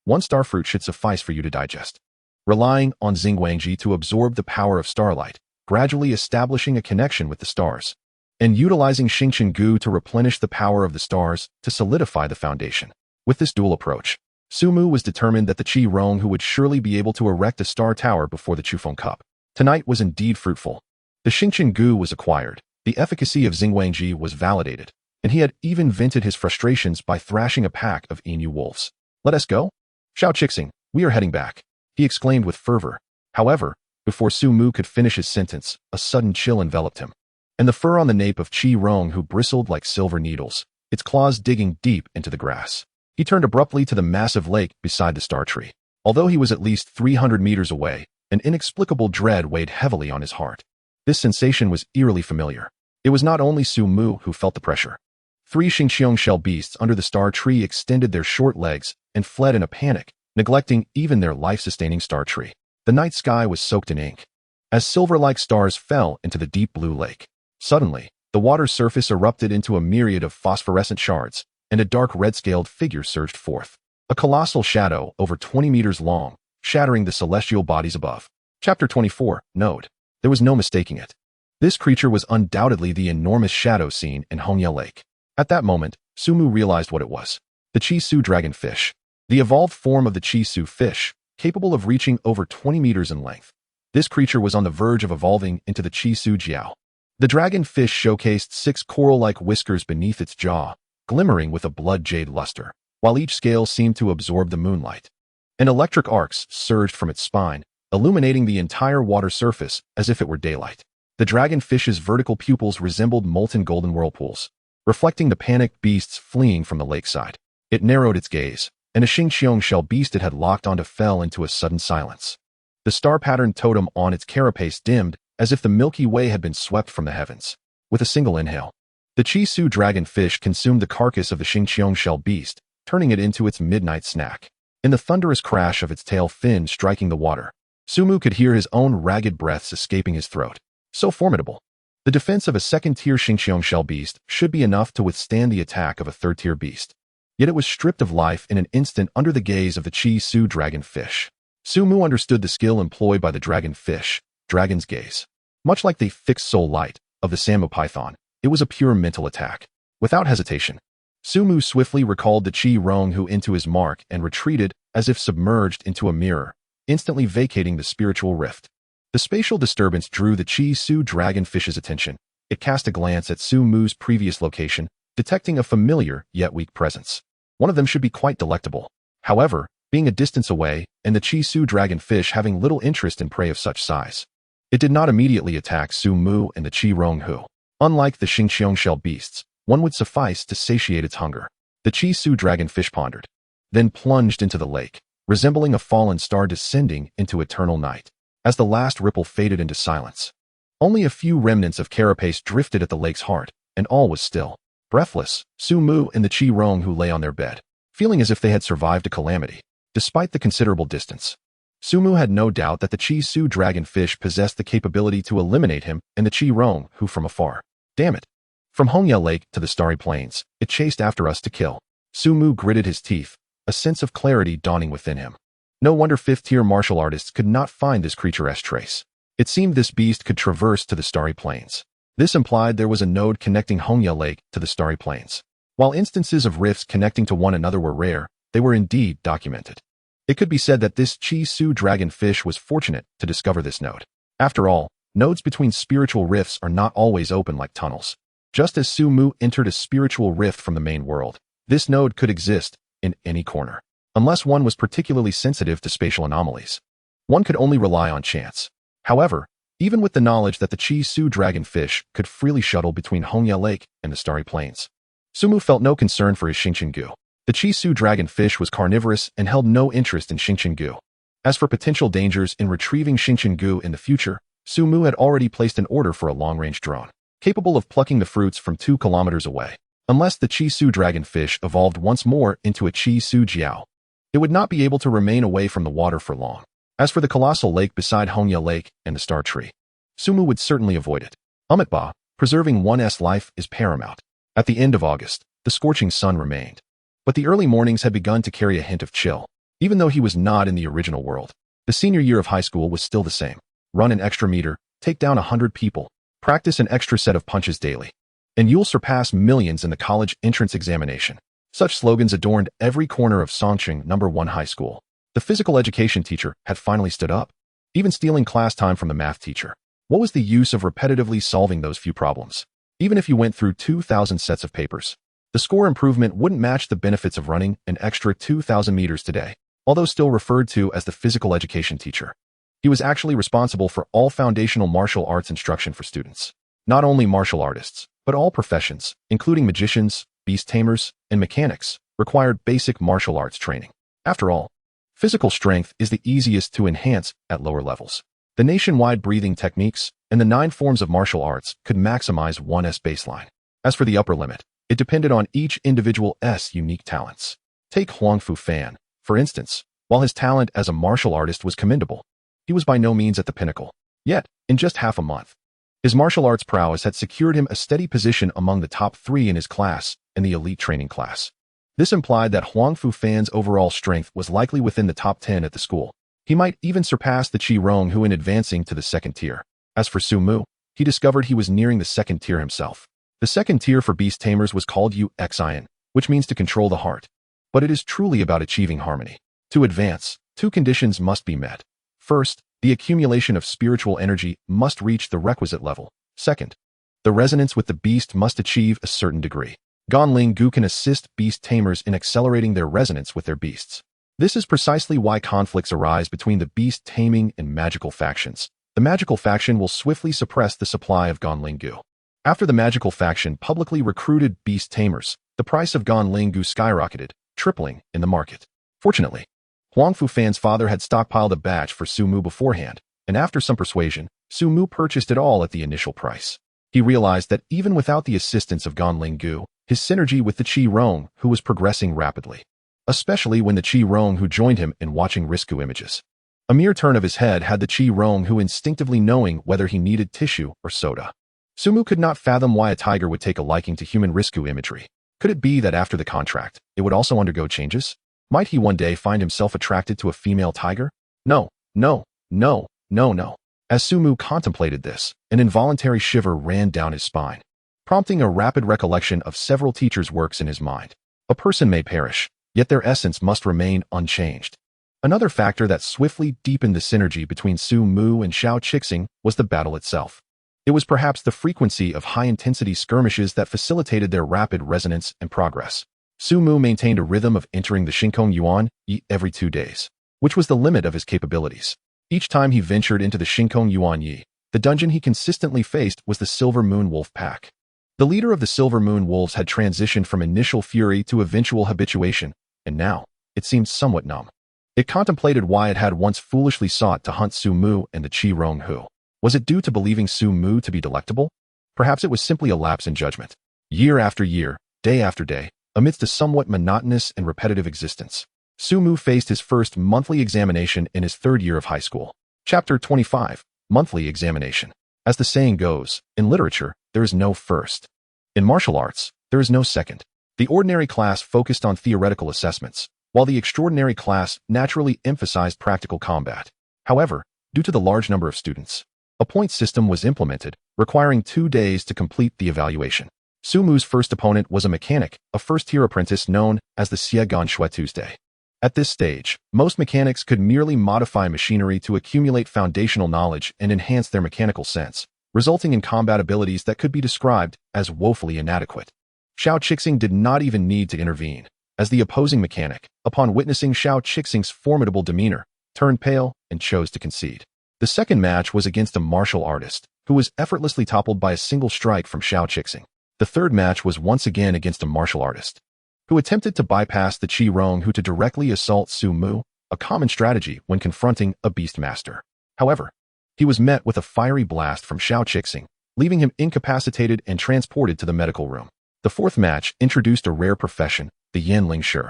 One star fruit should suffice for you to digest." Relying on Xingguangji to absorb the power of starlight, gradually establishing a connection with the stars, and utilizing Xingqian Gu to replenish the power of the stars to solidify the foundation. With this dual approach, Su Mu was determined that the Qi Ronghu would surely be able to erect a star tower before the Chufeng Cup. Tonight was indeed fruitful. The Xingqian Gu was acquired, the efficacy of Xingguangji was validated, and he had even vented his frustrations by thrashing a pack of emu wolves. "Let us go? Xiao Qixing, we are heading back," he exclaimed with fervor. However, before Su Mu could finish his sentence, a sudden chill enveloped him, and the fur on the nape of Qi Ronghu bristled like silver needles, its claws digging deep into the grass. He turned abruptly to the massive lake beside the star tree. Although he was at least 300 meters away, an inexplicable dread weighed heavily on his heart. This sensation was eerily familiar. It was not only Su Mu who felt the pressure. 3 Xingqiong shell beasts under the star tree extended their short legs and fled in a panic, neglecting even their life-sustaining star tree. The night sky was soaked in ink, as silver-like stars fell into the deep blue lake. Suddenly, the water's surface erupted into a myriad of phosphorescent shards, and a dark red-scaled figure surged forth. A colossal shadow over 20 meters long, shattering the celestial bodies above. Chapter 24, Node. There was no mistaking it. This creature was undoubtedly the enormous shadow seen in Hongya Lake. At that moment, Su Mu realized what it was. The Chi-Su dragonfish. The evolved form of the Chi-Su fish, capable of reaching over 20 meters in length. This creature was on the verge of evolving into the Chi-Su Jiao. The dragonfish showcased 6 coral-like whiskers beneath its jaw, glimmering with a blood jade luster, while each scale seemed to absorb the moonlight. And electric arcs surged from its spine, illuminating the entire water surface as if it were daylight. The dragonfish's vertical pupils resembled molten golden whirlpools, reflecting the panicked beasts fleeing from the lakeside. It narrowed its gaze, and a Xingqiong shell beast it had locked onto fell into a sudden silence. The star-patterned totem on its carapace dimmed, as if the Milky Way had been swept from the heavens. With a single inhale, the Chi-Su dragonfish consumed the carcass of the Xingqiong shell beast, turning it into its midnight snack. In the thunderous crash of its tail fin striking the water, Su Mu could hear his own ragged breaths escaping his throat. So formidable. The defense of a second-tier Xingqiong shell beast should be enough to withstand the attack of a third-tier beast. Yet it was stripped of life in an instant under the gaze of the Chi-Su dragonfish. Su Mu understood the skill employed by the dragonfish, dragon's gaze. Much like the fixed soul light of the Samu python, it was a pure mental attack. Without hesitation, Su Mu swiftly recalled the Qi Ronghu into his mark and retreated as if submerged into a mirror, instantly vacating the spiritual rift. The spatial disturbance drew the Chi-Su dragonfish's attention. It cast a glance at Su Mu's previous location, detecting a familiar yet weak presence. One of them should be quite delectable. However, being a distance away, and the Chi-Su dragonfish having little interest in prey of such size, it did not immediately attack Su Mu and the Qi Ronghu. Unlike the Xingqiong shell beasts, one would suffice to satiate its hunger. The Chi-Su dragonfish pondered, then plunged into the lake, resembling a fallen star descending into eternal night. As the last ripple faded into silence, only a few remnants of carapace drifted at the lake's heart, and all was still. Breathless, Su Mu and the Qi Ronghu lay on their bed, feeling as if they had survived a calamity, despite the considerable distance. Sumu had no doubt that the Chi-Su dragonfish possessed the capability to eliminate him and the Chi-Rong, who from afar. Damn it. From Hongya Lake to the Starry Plains, it chased after us to kill. Sumu gritted his teeth, a sense of clarity dawning within him. No wonder fifth-tier martial artists could not find this creature's trace. It seemed this beast could traverse to the Starry Plains. This implied there was a node connecting Hongya Lake to the Starry Plains. While instances of rifts connecting to one another were rare, they were indeed documented. It could be said that this Chi-Su dragonfish was fortunate to discover this node. After all, nodes between spiritual rifts are not always open like tunnels. Just as Sumu entered a spiritual rift from the main world, this node could exist in any corner. Unless one was particularly sensitive to spatial anomalies. One could only rely on chance. However, even with the knowledge that the Chi-Su dragonfish could freely shuttle between Hongya Lake and the Starry Plains, Sumu felt no concern for his Xingqiang-gu. The Chi-Su dragonfish was carnivorous and held no interest in Xingqiang-gu. As for potential dangers in retrieving Xingqiang-gu in the future, Sumu had already placed an order for a long-range drone, capable of plucking the fruits from 2 kilometers away. Unless the Chi-Su dragonfish evolved once more into a Chi-Su jiao, it would not be able to remain away from the water for long. As for the colossal lake beside Hongya Lake and the Star Tree, Sumu would certainly avoid it. Amitba, preserving one's life is paramount. At the end of August, the scorching sun remained. But the early mornings had begun to carry a hint of chill. Even though he was not in the original world, the senior year of high school was still the same. Run an extra meter, take down 100 people, practice an extra set of punches daily, and you'll surpass millions in the college entrance examination. Such slogans adorned every corner of Songqing No. 1 High School. The physical education teacher had finally stood up, even stealing class time from the math teacher. What was the use of repetitively solving those few problems? Even if you went through 2,000 sets of papers, the score improvement wouldn't match the benefits of running an extra 2,000 meters today, although still referred to as the physical education teacher. He was actually responsible for all foundational martial arts instruction for students. Not only martial artists, but all professions, including magicians, beast tamers, and mechanics, required basic martial arts training. After all, physical strength is the easiest to enhance at lower levels. The nationwide breathing techniques and the 9 forms of martial arts could maximize one's baseline. As for the upper limit, it depended on each individual's unique talents. Take Huang Fu Fan, for instance. While his talent as a martial artist was commendable, he was by no means at the pinnacle. Yet, in just half a month, his martial arts prowess had secured him a steady position among the top 3 in his class and the elite training class. This implied that Huang Fu Fan's overall strength was likely within the top 10 at the school. He might even surpass the Chi-Rong Hu in advancing to the 2nd tier. As for Sumu, he discovered he was nearing the 2nd tier himself. The 2nd tier for beast tamers was called Yu-Xian, which means to control the heart. But it is truly about achieving harmony. To advance, 2 conditions must be met. First, the accumulation of spiritual energy must reach the requisite level. Second, the resonance with the beast must achieve a certain degree. Ganling Gu can assist beast tamers in accelerating their resonance with their beasts. This is precisely why conflicts arise between the beast taming and magical factions. The magical faction will swiftly suppress the supply of Ganling Gu. After the magical faction publicly recruited beast tamers, the price of Ganling Gu skyrocketed, tripling in the market. Fortunately, Huang Fu Fan's father had stockpiled a batch for Sumu beforehand, and after some persuasion, Sumu purchased it all at the initial price. He realized that even without the assistance of Ganling Gu, his synergy with the Chi-Rong Hu was progressing rapidly, especially when the Chi-Rong Hu joined him in watching Risku images. A mere turn of his head had the Chi-Rong Hu instinctively knowing whether he needed tissue or soda. Sumu could not fathom why a tiger would take a liking to human Risku imagery. Could it be that after the contract, it would also undergo changes? Might he one day find himself attracted to a female tiger? No. As Sumu contemplated this, an involuntary shiver ran down his spine, prompting a rapid recollection of several teachers' works in his mind. A person may perish, yet their essence must remain unchanged. Another factor that swiftly deepened the synergy between Sumu and Xiao Qixing was the battle itself. It was perhaps the frequency of high-intensity skirmishes that facilitated their rapid resonance and progress. Sumu maintained a rhythm of entering the Shinkong Yuan Yi every 2 days, which was the limit of his capabilities. Each time he ventured into the Shinkong Yuan Yi, the dungeon he consistently faced was the Silver Moon Wolf Pack. The leader of the Silver Moon Wolves had transitioned from initial fury to eventual habituation, and now, it seemed somewhat numb. It contemplated why it had once foolishly sought to hunt Sumu and the Chi-Rong Hu. Was it due to believing Sumu to be delectable? Perhaps it was simply a lapse in judgment. Year after year, day after day, amidst a somewhat monotonous and repetitive existence, Sumu faced his first monthly examination in his third year of high school. Chapter 25. Monthly Examination. As the saying goes, in literature, there is no first. In martial arts, there is no second. The ordinary class focused on theoretical assessments, while the extraordinary class naturally emphasized practical combat. However, due to the large number of students, a point system was implemented, requiring 2 days to complete the evaluation. Sumu's first opponent was a mechanic, a first-tier apprentice known as the Siegon Shui Tuesday. At this stage, most mechanics could merely modify machinery to accumulate foundational knowledge and enhance their mechanical sense, resulting in combat abilities that could be described as woefully inadequate. Xiao Qixing did not even need to intervene, as the opposing mechanic, upon witnessing Xiao Qixing's formidable demeanor, turned pale and chose to concede. The second match was against a martial artist, who was effortlessly toppled by a single strike from Xiao Qixing. The third match was once again against a martial artist, who attempted to bypass the Qi Rong Hu to directly assault Sumu, a common strategy when confronting a Beastmaster. However, he was met with a fiery blast from Xiao Qixing, leaving him incapacitated and transported to the medical room. The fourth match introduced a rare profession, the Yin Ling Shi.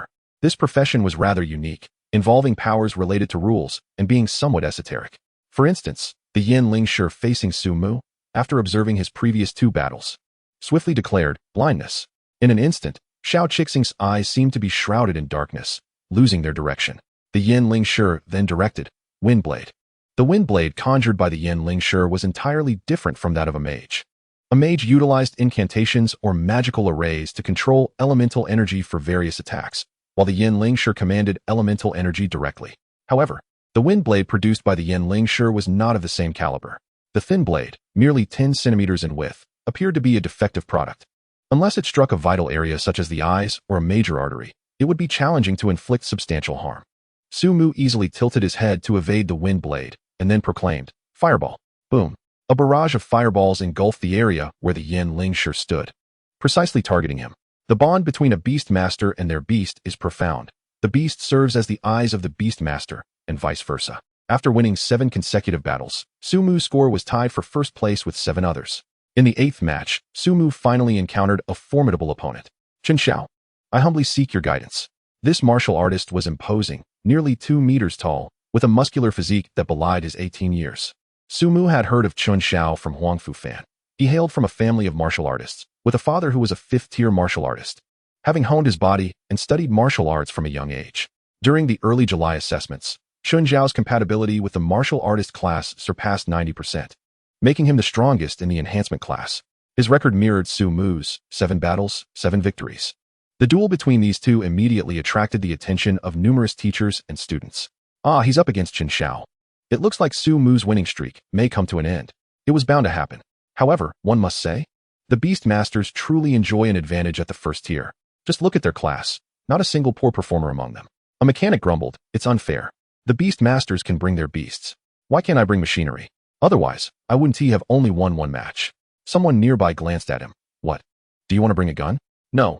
This profession was rather unique, involving powers related to rules and being somewhat esoteric. For instance, the Yin Ling Shi facing Sumu, after observing his previous 2 battles, swiftly declared blindness. In an instant, Xiao Qixing's eyes seemed to be shrouded in darkness, losing their direction. The Yin Ling Shi then directed Windblade. The Windblade conjured by the Yin Ling Shi was entirely different from that of a mage. A mage utilized incantations or magical arrays to control elemental energy for various attacks, while the Yin Ling Shi commanded elemental energy directly. However, the wind blade produced by the Yin Ling Shi was not of the same caliber. The thin blade, merely 10 centimeters in width, appeared to be a defective product. Unless it struck a vital area such as the eyes or a major artery, it would be challenging to inflict substantial harm. Sumu easily tilted his head to evade the wind blade, and then proclaimed, "Fireball!" Boom. A barrage of fireballs engulfed the area where the Yin Ling Shi stood, precisely targeting him. The bond between a Beastmaster and their beast is profound. The beast serves as the eyes of the Beastmaster, and vice versa. After winning 7 consecutive battles, Sumu's score was tied for first place with 7 others. In the 8th match, Sumu finally encountered a formidable opponent. Chen Xiao, I humbly seek your guidance. This martial artist was imposing, nearly 2 meters tall, with a muscular physique that belied his 18 years. Sumu had heard of Chen Xiao from Huangfu Fan. He hailed from a family of martial artists, with a father who was a 5th-tier martial artist, having honed his body and studied martial arts from a young age. During the early July assessments, Chen Xiao's compatibility with the martial artist class surpassed 90%, making him the strongest in the enhancement class. His record mirrored Sumu's, 7 battles, 7 victories. The duel between these two immediately attracted the attention of numerous teachers and students. Ah, he's up against Chen Xiao. It looks like Sumu's winning streak may come to an end. It was bound to happen. However, one must say, the Beastmasters truly enjoy an advantage at the first tier. Just look at their class. Not a single poor performer among them. A mechanic grumbled, "It's unfair. The Beastmasters can bring their beasts. Why can't I bring machinery? Otherwise, I wouldn't have only won 1 match." Someone nearby glanced at him. "What? Do you want to bring a gun?" No.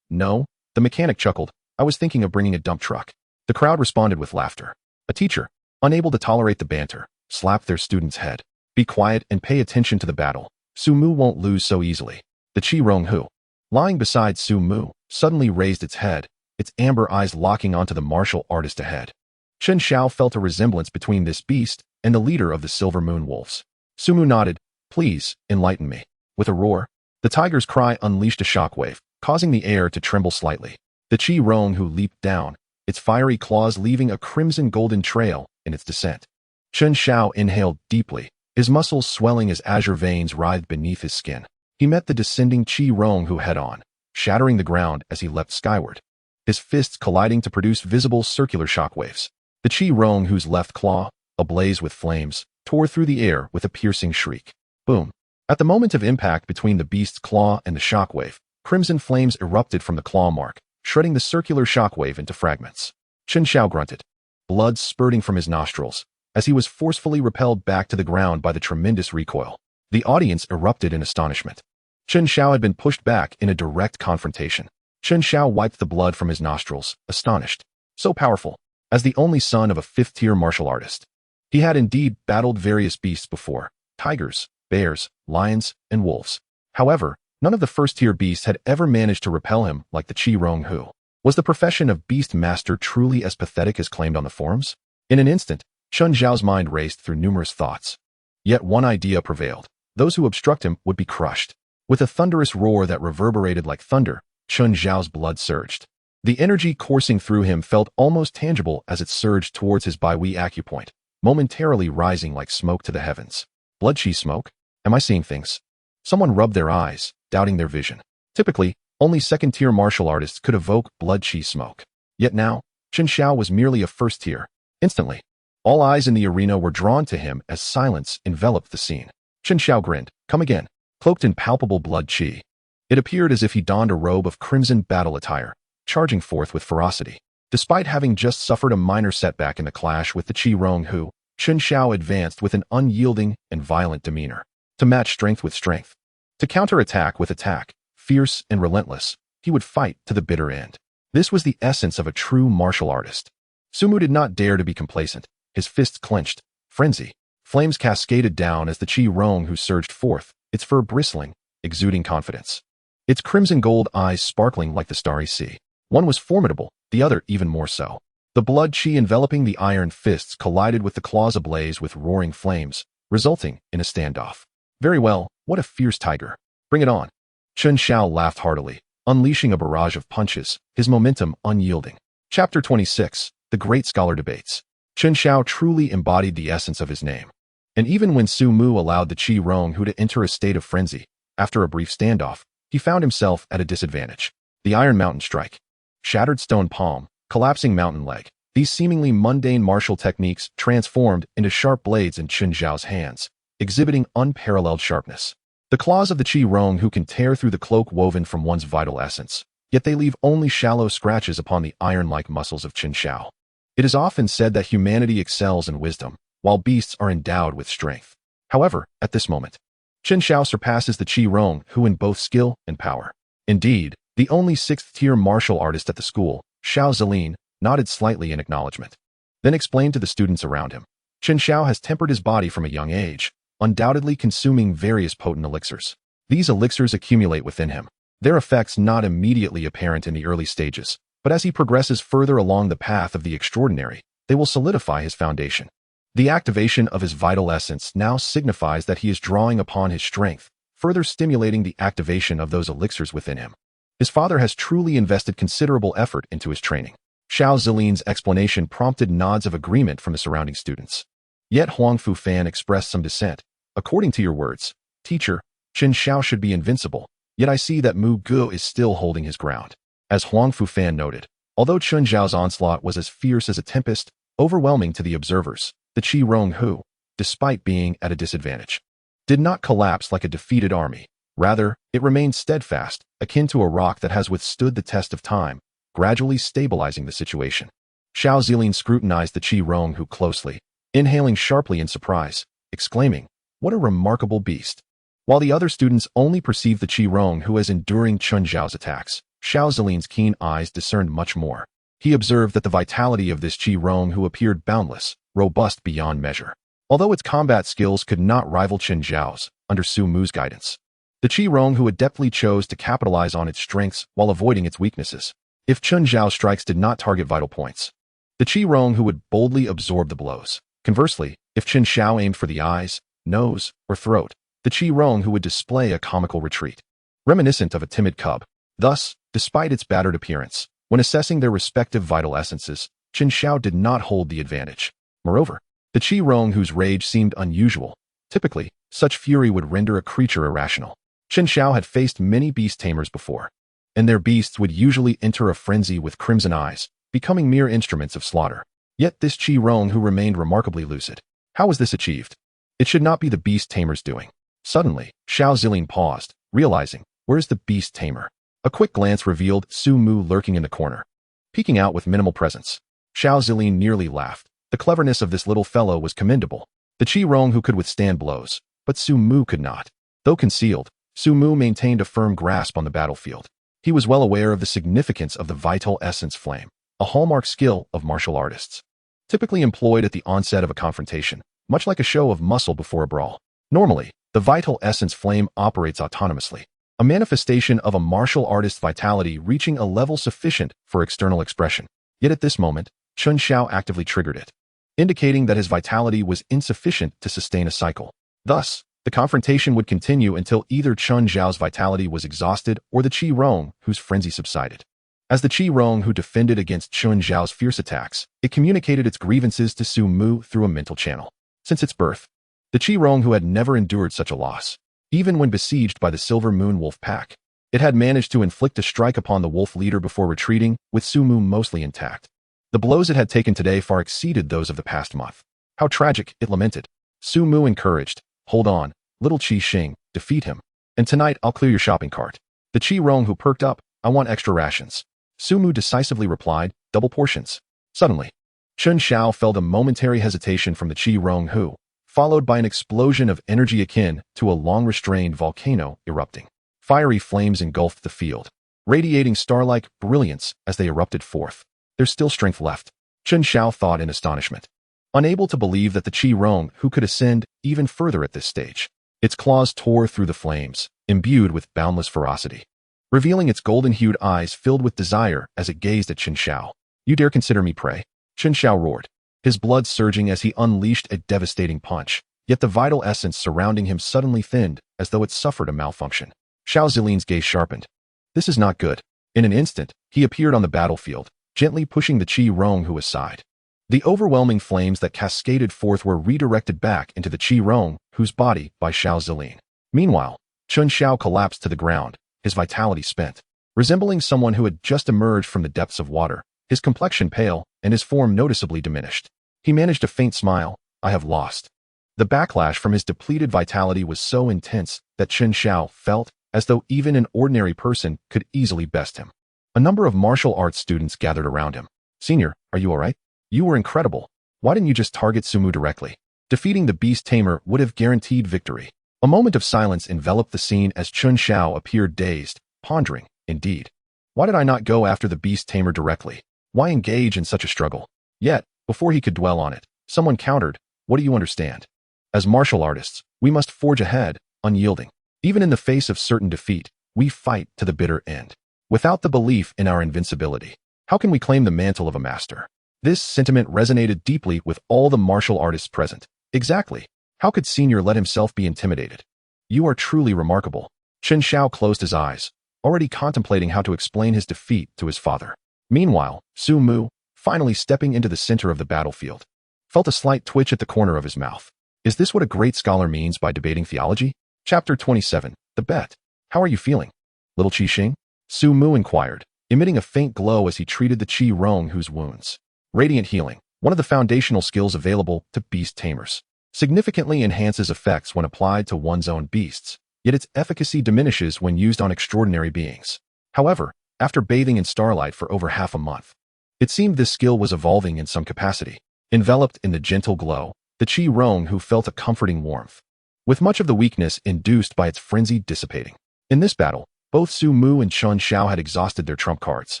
The mechanic chuckled. "I was thinking of bringing a dump truck." The crowd responded with laughter. A teacher, unable to tolerate the banter, slapped their student's head. "Be quiet and pay attention to the battle. Sumu won't lose so easily." The Qi Rong Hu, lying beside Sumu, suddenly raised its head, its amber eyes locking onto the martial artist ahead. Chen Xiao felt a resemblance between this beast and the leader of the Silver Moon Wolves. Sumu nodded. "Please, enlighten me." With a roar, the tiger's cry unleashed a shockwave, causing the air to tremble slightly. The Qi Rong Hu leaped down, its fiery claws leaving a crimson-golden trail in its descent. Chen Xiao inhaled deeply, his muscles swelling as azure veins writhed beneath his skin. He met the descending Qi Rong Hu head-on, shattering the ground as he leapt skyward, his fists colliding to produce visible circular shockwaves. The Qi Rong Hu's left claw, ablaze with flames, tore through the air with a piercing shriek. Boom. At the moment of impact between the beast's claw and the shockwave, crimson flames erupted from the claw mark, shredding the circular shockwave into fragments. Chen Xiao grunted, blood spurting from his nostrils, as he was forcefully repelled back to the ground by the tremendous recoil. The audience erupted in astonishment. Chen Xiao had been pushed back in a direct confrontation. Chen Xiao wiped the blood from his nostrils, astonished. So powerful. As the only son of a 5th-tier martial artist, he had indeed battled various beasts before: tigers, bears, lions, and wolves. However, none of the first-tier beasts had ever managed to repel him like the Qi Rong Hu. Was the profession of Beastmaster truly as pathetic as claimed on the forums? In an instant, Chun Zhao's mind raced through numerous thoughts. Yet one idea prevailed. Those who obstruct him would be crushed. With a thunderous roar that reverberated like thunder, Chun Zhao's blood surged. The energy coursing through him felt almost tangible as it surged towards his Baihui acupoint, momentarily rising like smoke to the heavens. Blood chi smoke? Am I seeing things? Someone rubbed their eyes, doubting their vision. Typically, only second-tier martial artists could evoke blood chi smoke. Yet now, Chun Zhao was merely a first-tier. Instantly, all eyes in the arena were drawn to him as silence enveloped the scene. Chun Zhao grinned, come again, cloaked in palpable blood chi. It appeared as if he donned a robe of crimson battle attire, charging forth with ferocity. Despite having just suffered a minor setback in the clash with the Qi Rong Hu, Chun Zhao advanced with an unyielding and violent demeanor. To match strength with strength. To counterattack with attack, fierce and relentless, he would fight to the bitter end. This was the essence of a true martial artist. Sumu did not dare to be complacent. His fists clenched. Frenzy. Flames cascaded down as the Qi Rong Hu surged forth, its fur bristling, exuding confidence. Its crimson gold eyes sparkling like the starry sea. One was formidable, the other even more so. The blood chi enveloping the iron fists collided with the claws ablaze with roaring flames, resulting in a standoff. Very well, what a fierce tiger. Bring it on. Chun Zhao laughed heartily, unleashing a barrage of punches, his momentum unyielding. Chapter 26, The Great Scholar Debates. Chun Zhao truly embodied the essence of his name. And even when Su Mu allowed the Qi Rong Hu to enter a state of frenzy, after a brief standoff, he found himself at a disadvantage. The Iron Mountain Strike. Shattered stone palm, collapsing mountain leg. These seemingly mundane martial techniques transformed into sharp blades in Chun Zhao's hands, exhibiting unparalleled sharpness. The claws of the Qi Rong Hu can tear through the cloak woven from one's vital essence, yet they leave only shallow scratches upon the iron-like muscles of Chun Zhao. It is often said that humanity excels in wisdom, while beasts are endowed with strength. However, at this moment, Chun Zhao surpasses the Qi Rong Hu in both skill and power. Indeed, the only sixth-tier martial artist at the school, Xiao Zilin, nodded slightly in acknowledgement. Then explained to the students around him. Chun Zhao has tempered his body from a young age, undoubtedly consuming various potent elixirs. These elixirs accumulate within him, their effects not immediately apparent in the early stages, but as he progresses further along the path of the extraordinary, they will solidify his foundation. The activation of his vital essence now signifies that he is drawing upon his strength, further stimulating the activation of those elixirs within him. His father has truly invested considerable effort into his training. Xiao Zilin's explanation prompted nods of agreement from the surrounding students. Yet Huang Fu Fan expressed some dissent. According to your words, teacher, Chun Zhao should be invincible, yet I see that Mu Gu is still holding his ground. As Huang Fu Fan noted, although Chun Zhao's onslaught was as fierce as a tempest, overwhelming to the observers, the Qi Rong Hu, despite being at a disadvantage, did not collapse like a defeated army. Rather, it remained steadfast, akin to a rock that has withstood the test of time, gradually stabilizing the situation. Xiao Zilin scrutinized the Qi Rong Hu closely, inhaling sharply in surprise, exclaiming, "What a remarkable beast!" While the other students only perceived the Qi Rong Hu as enduring Chun Zhao's attacks, Xiao Zilin's keen eyes discerned much more. He observed that the vitality of this Qi Rong Hu appeared boundless, robust beyond measure. Although its combat skills could not rival Chun Zhao's, under Su Mu's guidance, the Qi Rong Hu adeptly chose to capitalize on its strengths while avoiding its weaknesses. If Chun Zhao's strikes did not target vital points, the Qi Rong Hu would boldly absorb the blows. Conversely, if Chun Zhao aimed for the eyes, nose, or throat, the Qi Rong Hu would display a comical retreat, reminiscent of a timid cub. Thus, despite its battered appearance, when assessing their respective vital essences, Chun Zhao did not hold the advantage. Moreover, the Qi Rong Hu's rage seemed unusual. Typically, such fury would render a creature irrational. Chun Zhao had faced many beast tamers before, and their beasts would usually enter a frenzy with crimson eyes, becoming mere instruments of slaughter. Yet this Qi Rong Hu remained remarkably lucid. How was this achieved? It should not be the beast tamer's doing. Suddenly, Xiao Zilin paused, realizing, where's the beast tamer? A quick glance revealed Su Mu lurking in the corner, peeking out with minimal presence. Xiao Zilin nearly laughed. The cleverness of this little fellow was commendable. The Qi Rong Hu could withstand blows, but Su Mu could not. Though concealed, Su Mu maintained a firm grasp on the battlefield. He was well aware of the significance of the vital essence flame, a hallmark skill of martial artists, typically employed at the onset of a confrontation, much like a show of muscle before a brawl. Normally, the vital essence flame operates autonomously, a manifestation of a martial artist's vitality reaching a level sufficient for external expression. Yet at this moment, Chun Xiao actively triggered it, indicating that his vitality was insufficient to sustain a cycle. Thus, the confrontation would continue until either Chun Xiao's vitality was exhausted or the Qi Rong whose frenzy subsided. As the Qi Rong who defended against Chun Xiao's fierce attacks, it communicated its grievances to Su Mu through a mental channel. Since its birth, the Qi Rong who had never endured such a loss, even when besieged by the Silver Moon Wolf Pack, it had managed to inflict a strike upon the wolf leader before retreating, with Su Mu mostly intact. The blows it had taken today far exceeded those of the past month. How tragic, it lamented. Su Mu encouraged, "Hold on, little Qi Xing, defeat him. And tonight I'll clear your shopping cart." The Qi Rong who perked up, "I want extra rations." Su Mu decisively replied, "Double portions." Suddenly, Chun Xiao felt a momentary hesitation from the Qi Rong who, followed by an explosion of energy akin to a long-restrained volcano erupting. Fiery flames engulfed the field, radiating star-like brilliance as they erupted forth. "There's still strength left," Chun Xiao thought in astonishment, unable to believe that the Qi Rong who could ascend even further at this stage. Its claws tore through the flames, imbued with boundless ferocity, revealing its golden-hued eyes filled with desire as it gazed at Chun Xiao. "You dare consider me prey?" Chun Xiao roared, his blood surging as he unleashed a devastating punch, yet the vital essence surrounding him suddenly thinned as though it suffered a malfunction. Xiao Zilin's gaze sharpened. This is not good. In an instant, he appeared on the battlefield, gently pushing the Qi Rong who aside. The overwhelming flames that cascaded forth were redirected back into the Qi Rong whose body by Xiao Zilin. Meanwhile, Chun Xiao collapsed to the ground, his vitality spent. Resembling someone who had just emerged from the depths of water, his complexion pale and his form noticeably diminished. He managed a faint smile. "I have lost." The backlash from his depleted vitality was so intense that Chun Xiao felt as though even an ordinary person could easily best him. A number of martial arts students gathered around him. "Senior, are you all right? You were incredible. Why didn't you just target Su Mu directly?" Defeating the Beast Tamer would have guaranteed victory. A moment of silence enveloped the scene as Chun Xiao appeared dazed, pondering, indeed. Why did I not go after the Beast Tamer directly? Why engage in such a struggle? Yet, before he could dwell on it, someone countered, "What do you understand? As martial artists, we must forge ahead, unyielding. Even in the face of certain defeat, we fight to the bitter end. Without the belief in our invincibility, how can we claim the mantle of a master?" This sentiment resonated deeply with all the martial artists present. Exactly. How could Senior let himself be intimidated? "You are truly remarkable." Chun Xiao closed his eyes, already contemplating how to explain his defeat to his father. Meanwhile, Su Mu, finally stepping into the center of the battlefield, felt a slight twitch at the corner of his mouth. Is this what a great scholar means by debating theology? Chapter 27, The Bet. "How are you feeling, little Qi Xing?" Su Mu inquired, emitting a faint glow as he treated the Qi Rong whose wounds. Radiant healing, one of the foundational skills available to beast tamers, significantly enhances effects when applied to one's own beasts, yet its efficacy diminishes when used on extraordinary beings. However, after bathing in starlight for over half a month, it seemed this skill was evolving in some capacity. Enveloped in the gentle glow, the Qi Rong who felt a comforting warmth, with much of the weakness induced by its frenzy dissipating. In this battle, both Su Mu and Chun Xiao had exhausted their trump cards.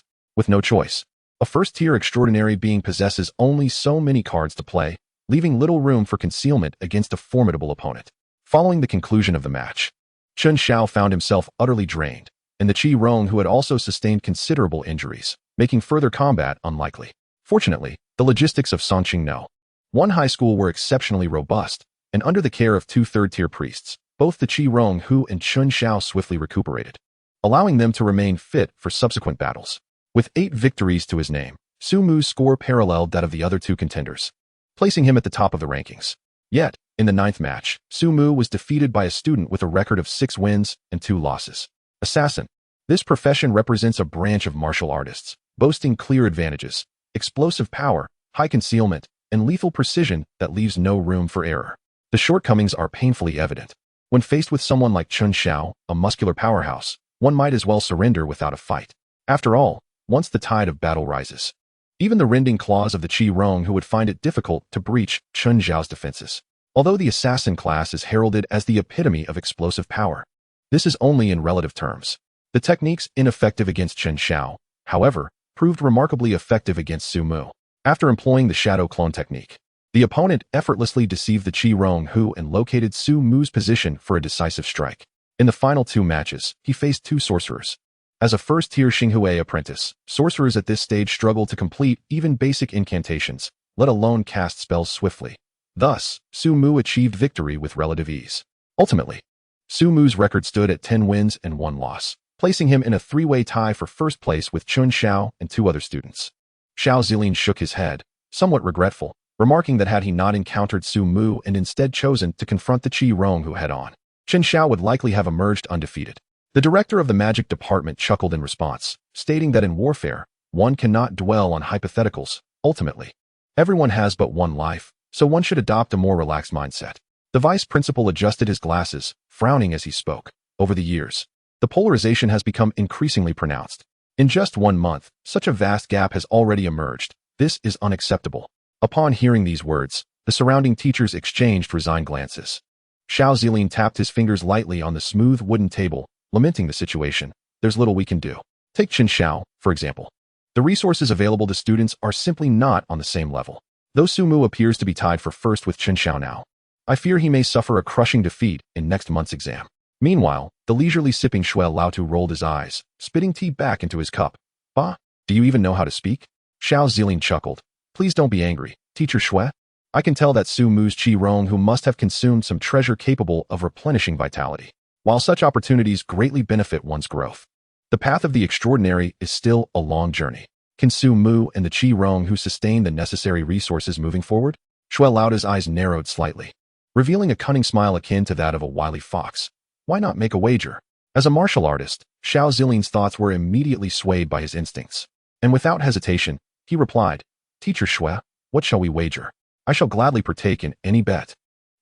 With no choice, a first-tier extraordinary being possesses only so many cards to play, leaving little room for concealment against a formidable opponent. Following the conclusion of the match, Chun Xiao found himself utterly drained, and the Qi Rong who had also sustained considerable injuries, making further combat unlikely. Fortunately, the logistics of Songqing No. 1 High School were exceptionally robust, and under the care of 2 third-tier priests, both the Qi Rong who and Chun Xiao swiftly recuperated, allowing them to remain fit for subsequent battles. With 8 victories to his name, Su Mu's score paralleled that of the other 2 contenders, placing him at the top of the rankings. Yet, in the 9th match, Su Mu was defeated by a student with a record of 6 wins and 2 losses. Assassin. This profession represents a branch of martial artists, boasting clear advantages, explosive power, high concealment, and lethal precision that leaves no room for error. The shortcomings are painfully evident. When faced with someone like Chun Xiao, a muscular powerhouse, one might as well surrender without a fight. After all, once the tide of battle rises, even the rending claws of the Qi Rong who would find it difficult to breach Chun Xiao's defenses. Although the assassin class is heralded as the epitome of explosive power, this is only in relative terms. The techniques ineffective against Chun Xiao, however, proved remarkably effective against Su Mu. After employing the shadow clone technique, the opponent effortlessly deceived the Qi Rong who and located Su Mu's position for a decisive strike. In the final 2 matches, he faced 2 sorcerers. As a first-tier Xinghui apprentice, sorcerers at this stage struggle to complete even basic incantations, let alone cast spells swiftly. Thus, Su Mu achieved victory with relative ease. Ultimately, Su Mu's record stood at 10 wins and 1 loss, placing him in a 3-way tie for first place with Chun Xiao and 2 other students. Xiao Zilin shook his head, somewhat regretful, remarking that had he not encountered Su Mu and instead chosen to confront the Qi Ronghu head-on, Chen Xiao would likely have emerged undefeated. The director of the magic department chuckled in response, stating that in warfare, one cannot dwell on hypotheticals. Ultimately, everyone has but one life, so one should adopt a more relaxed mindset. The vice principal adjusted his glasses, frowning as he spoke. Over the years, the polarization has become increasingly pronounced. In just 1 month, such a vast gap has already emerged. This is unacceptable. Upon hearing these words, the surrounding teachers exchanged resigned glances. Xiao Zilin tapped his fingers lightly on the smooth wooden table, lamenting the situation. There's little we can do. Take Qin Xiao, for example. The resources available to students are simply not on the same level. Though Su Mu appears to be tied for first with Qin Xiao now, I fear he may suffer a crushing defeat in next month's exam. Meanwhile, the leisurely sipping Shui Laotu rolled his eyes, spitting tea back into his cup. Bah, do you even know how to speak? Xiao Zilin chuckled. Please don't be angry, Teacher Shui. I can tell that Su Mu's Qi Ronghu must have consumed some treasure capable of replenishing vitality. While such opportunities greatly benefit one's growth, the path of the extraordinary is still a long journey. Can Su Mu and the Qi Ronghu sustain the necessary resources moving forward? Shui Laotu's eyes narrowed slightly, revealing a cunning smile akin to that of a wily fox. Why not make a wager? As a martial artist, Xiao Zilin's thoughts were immediately swayed by his instincts. And without hesitation, he replied, Teacher Shui, what shall we wager? I shall gladly partake in any bet.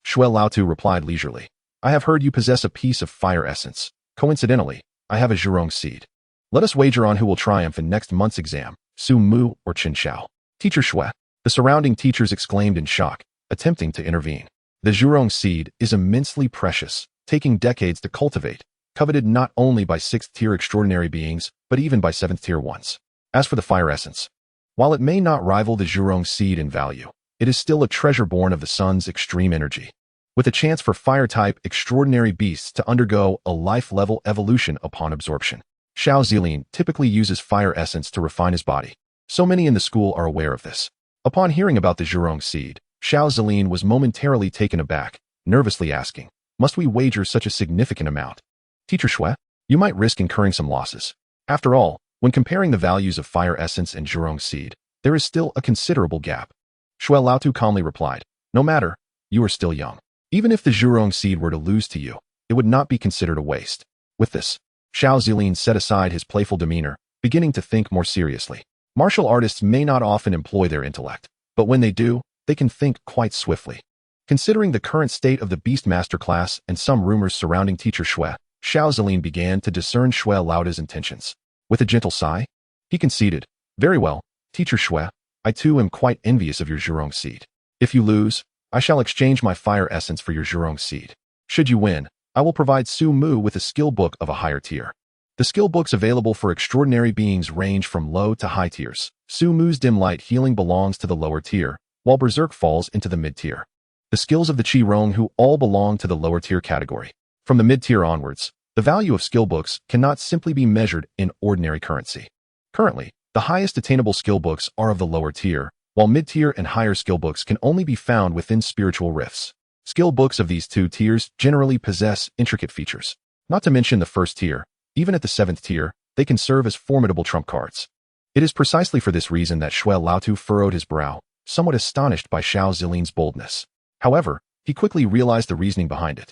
Shui Laotu replied leisurely. I have heard you possess a piece of fire essence. Coincidentally, I have a Zhurong seed. Let us wager on who will triumph in next month's exam, Su Mu or Qin Xiao. Teacher Shui. The surrounding teachers exclaimed in shock, attempting to intervene. The Zhurong seed is immensely precious, taking decades to cultivate, coveted not only by 6th-tier extraordinary beings, but even by 7th-tier ones. As for the fire essence, while it may not rival the Zhurong seed in value, it is still a treasure born of the sun's extreme energy, with a chance for fire-type extraordinary beasts to undergo a life-level evolution upon absorption. Xiao Zilin typically uses fire essence to refine his body. So many in the school are aware of this. Upon hearing about the Zhurong seed, Xiao Zilin was momentarily taken aback, nervously asking, must we wager such a significant amount? Teacher Shui, you might risk incurring some losses. After all, when comparing the values of fire essence and Zhurong seed, there is still a considerable gap. Shui Laotu calmly replied, no matter, you are still young. Even if the Zhurong seed were to lose to you, it would not be considered a waste. With this, Xiao Zilin set aside his playful demeanor, beginning to think more seriously. Martial artists may not often employ their intellect, but when they do, they can think quite swiftly. Considering the current state of the Beastmaster class and some rumors surrounding Teacher Shui, Xiao Zilin began to discern Shui Laotu's intentions. With a gentle sigh, he conceded, very well, Teacher Shui, I too am quite envious of your Zhurong seed. If you lose, I shall exchange my fire essence for your Zhurong seed. Should you win, I will provide Su Mu with a skill book of a higher tier. The skill books available for extraordinary beings range from low to high tiers. Su Mu's dim light healing belongs to the lower tier, while Berserk falls into the mid-tier. The skills of the Qi Ronghu all belong to the lower tier category. From the mid-tier onwards, the value of skill books cannot simply be measured in ordinary currency. Currently, the highest attainable skill books are of the lower tier, while mid-tier and higher skill books can only be found within spiritual rifts. Skill books of these 2 tiers generally possess intricate features. Not to mention the first tier, even at the 7th tier, they can serve as formidable trump cards. It is precisely for this reason that Shui Laotu furrowed his brow, somewhat astonished by Xiao Zilin's boldness. However, he quickly realized the reasoning behind it.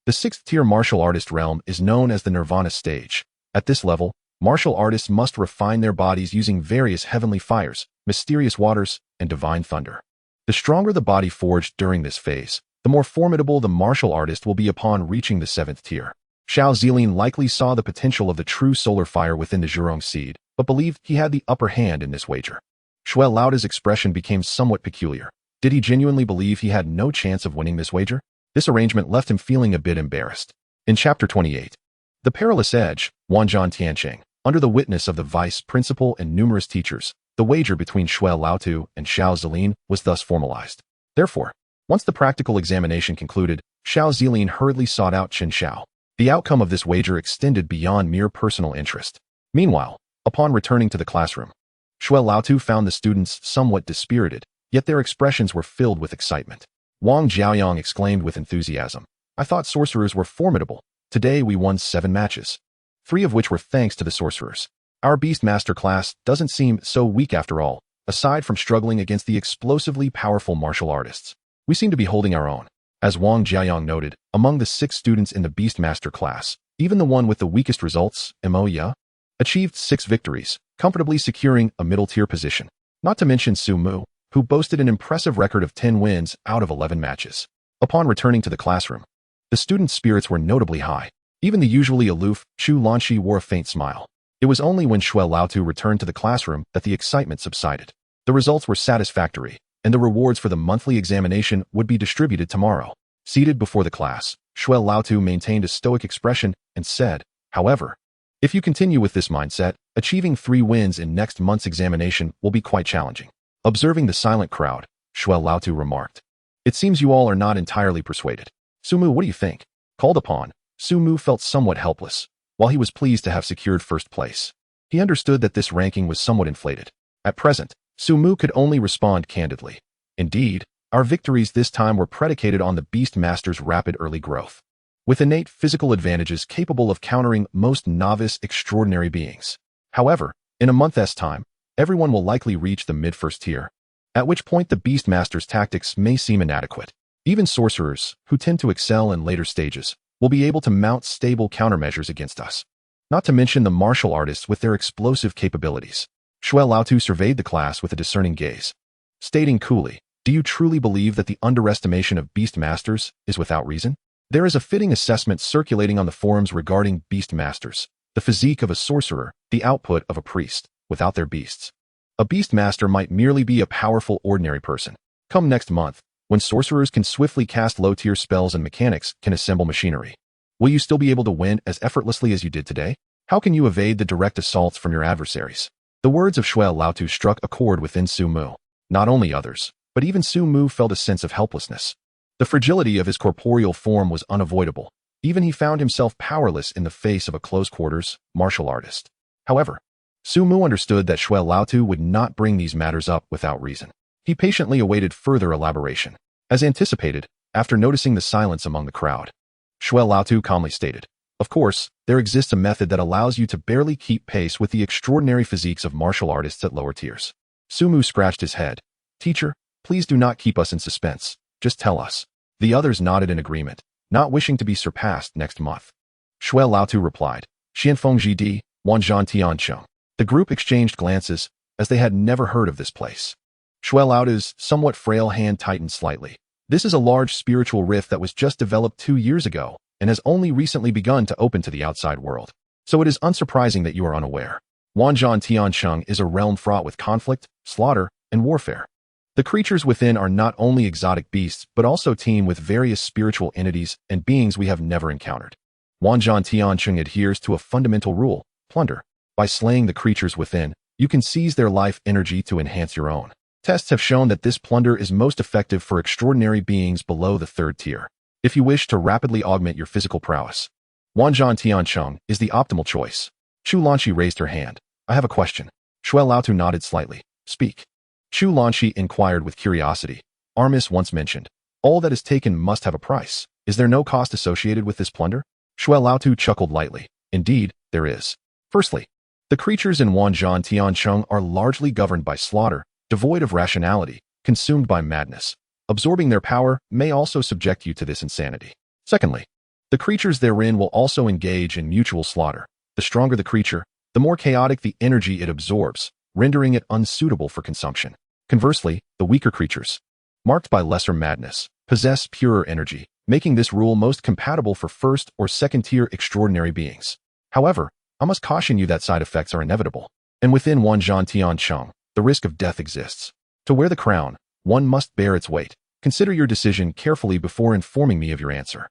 The 6th-tier martial artist realm is known as the Nirvana stage. At this level, martial artists must refine their bodies using various heavenly fires, mysterious waters, and divine thunder. The stronger the body forged during this phase, the more formidable the martial artist will be upon reaching the 7th tier. Xiao Zilin likely saw the potential of the true solar fire within the Zhurong seed, but believed he had the upper hand in this wager. Shui Laotu's expression became somewhat peculiar. Did he genuinely believe he had no chance of winning this wager? This arrangement left him feeling a bit embarrassed. In Chapter 28, The Perilous Edge, Wanzhan Tianqing, under the witness of the vice principal and numerous teachers, the wager between Shui Laotu and Xiao Zilin was thus formalized. Therefore, once the practical examination concluded, Xiao Zilin hurriedly sought out Qin Xiao. The outcome of this wager extended beyond mere personal interest. Meanwhile, upon returning to the classroom, Shuai Laotu found the students somewhat dispirited, yet their expressions were filled with excitement. Wang Jiaoyang exclaimed with enthusiasm, "I thought sorcerers were formidable. Today we won 7 matches, 3 of which were thanks to the sorcerers. Our Beastmaster class doesn't seem so weak after all, aside from struggling against the explosively powerful martial artists. We seem to be holding our own." As Wang Jiaoyang noted, among the 6 students in the Beastmaster class, even the one with the weakest results, Moya, achieved 6 victories, comfortably securing a middle-tier position. Not to mention Su Mu, who boasted an impressive record of 10 wins out of 11 matches. Upon returning to the classroom, the students' spirits were notably high. Even the usually aloof Chu Lanshi wore a faint smile. It was only when Shuai Laotu returned to the classroom that the excitement subsided. The results were satisfactory, and the rewards for the monthly examination would be distributed tomorrow. Seated before the class, Shuai Laotu maintained a stoic expression and said, "However, if you continue with this mindset, achieving 3 wins in next month's examination will be quite challenging." Observing the silent crowd, Shuai Laotu remarked, "It seems you all are not entirely persuaded. Sumu, what do you think?" Called upon, Sumu felt somewhat helpless, while he was pleased to have secured first place. He understood that this ranking was somewhat inflated. At present, Sumu could only respond candidly. "Indeed, our victories this time were predicated on the Beastmaster's rapid early growth, with innate physical advantages capable of countering most novice extraordinary beings. However, in a month's time, everyone will likely reach the mid-first tier, at which point the Beastmaster's tactics may seem inadequate. Even sorcerers, who tend to excel in later stages, will be able to mount stable countermeasures against us. Not to mention the martial artists with their explosive capabilities." Shuai Laotu surveyed the class with a discerning gaze, stating coolly, "Do you truly believe that the underestimation of Beastmasters is without reason? There is a fitting assessment circulating on the forums regarding Beastmasters, the physique of a sorcerer, the output of a priest, without their beasts. A Beastmaster might merely be a powerful ordinary person. Come next month, when sorcerers can swiftly cast low-tier spells and mechanics can assemble machinery, will you still be able to win as effortlessly as you did today? How can you evade the direct assaults from your adversaries?" The words of Shuai Laotu struck a chord within Su Mu. Not only others, but even Su Mu felt a sense of helplessness. The fragility of his corporeal form was unavoidable. Even he found himself powerless in the face of a close-quarters martial artist. However, Su Mu understood that Shuai Laotu would not bring these matters up without reason. He patiently awaited further elaboration. As anticipated, after noticing the silence among the crowd, Shuai Laotu calmly stated, "Of course, there exists a method that allows you to barely keep pace with the extraordinary physiques of martial artists at lower tiers." Su Mu scratched his head. "Teacher, please do not keep us in suspense. Just tell us." The others nodded in agreement, not wishing to be surpassed next month. Shuai Laotu replied, "Xianfeng Jidi, Wanzhan Tiancheng." The group exchanged glances, as they had never heard of this place. Shuai Laotu's somewhat frail hand tightened slightly. This is a large spiritual rift that was just developed 2 years ago, and has only recently begun to open to the outside world. So it is unsurprising that you are unaware. Wanzhan Tiancheng is a realm fraught with conflict, slaughter, and warfare. The creatures within are not only exotic beasts, but also teem with various spiritual entities and beings we have never encountered. Wanzhan Tiancheng adheres to a fundamental rule: plunder. By slaying the creatures within, you can seize their life energy to enhance your own. Tests have shown that this plunder is most effective for extraordinary beings below the 3rd tier. If you wish to rapidly augment your physical prowess, Wanzhan Tiancheng is the optimal choice. Chu Lanshi raised her hand. "I have a question." Shuai Laotu nodded slightly. "Speak." Chu Lanshi inquired with curiosity. "Armis once mentioned, all that is taken must have a price. Is there no cost associated with this plunder?" Shuai Laotu chuckled lightly. "Indeed, there is. Firstly, the creatures in Wanzhan Tiancheng are largely governed by slaughter, devoid of rationality, consumed by madness. Absorbing their power may also subject you to this insanity. Secondly, the creatures therein will also engage in mutual slaughter. The stronger the creature, the more chaotic the energy it absorbs, rendering it unsuitable for consumption. Conversely, the weaker creatures, marked by lesser madness, possess purer energy, making this rule most compatible for 1st or 2nd tier extraordinary beings. However, I must caution you that side effects are inevitable, and within Wanzhan Tiancheng, the risk of death exists. To wear the crown, one must bear its weight. Consider your decision carefully before informing me of your answer."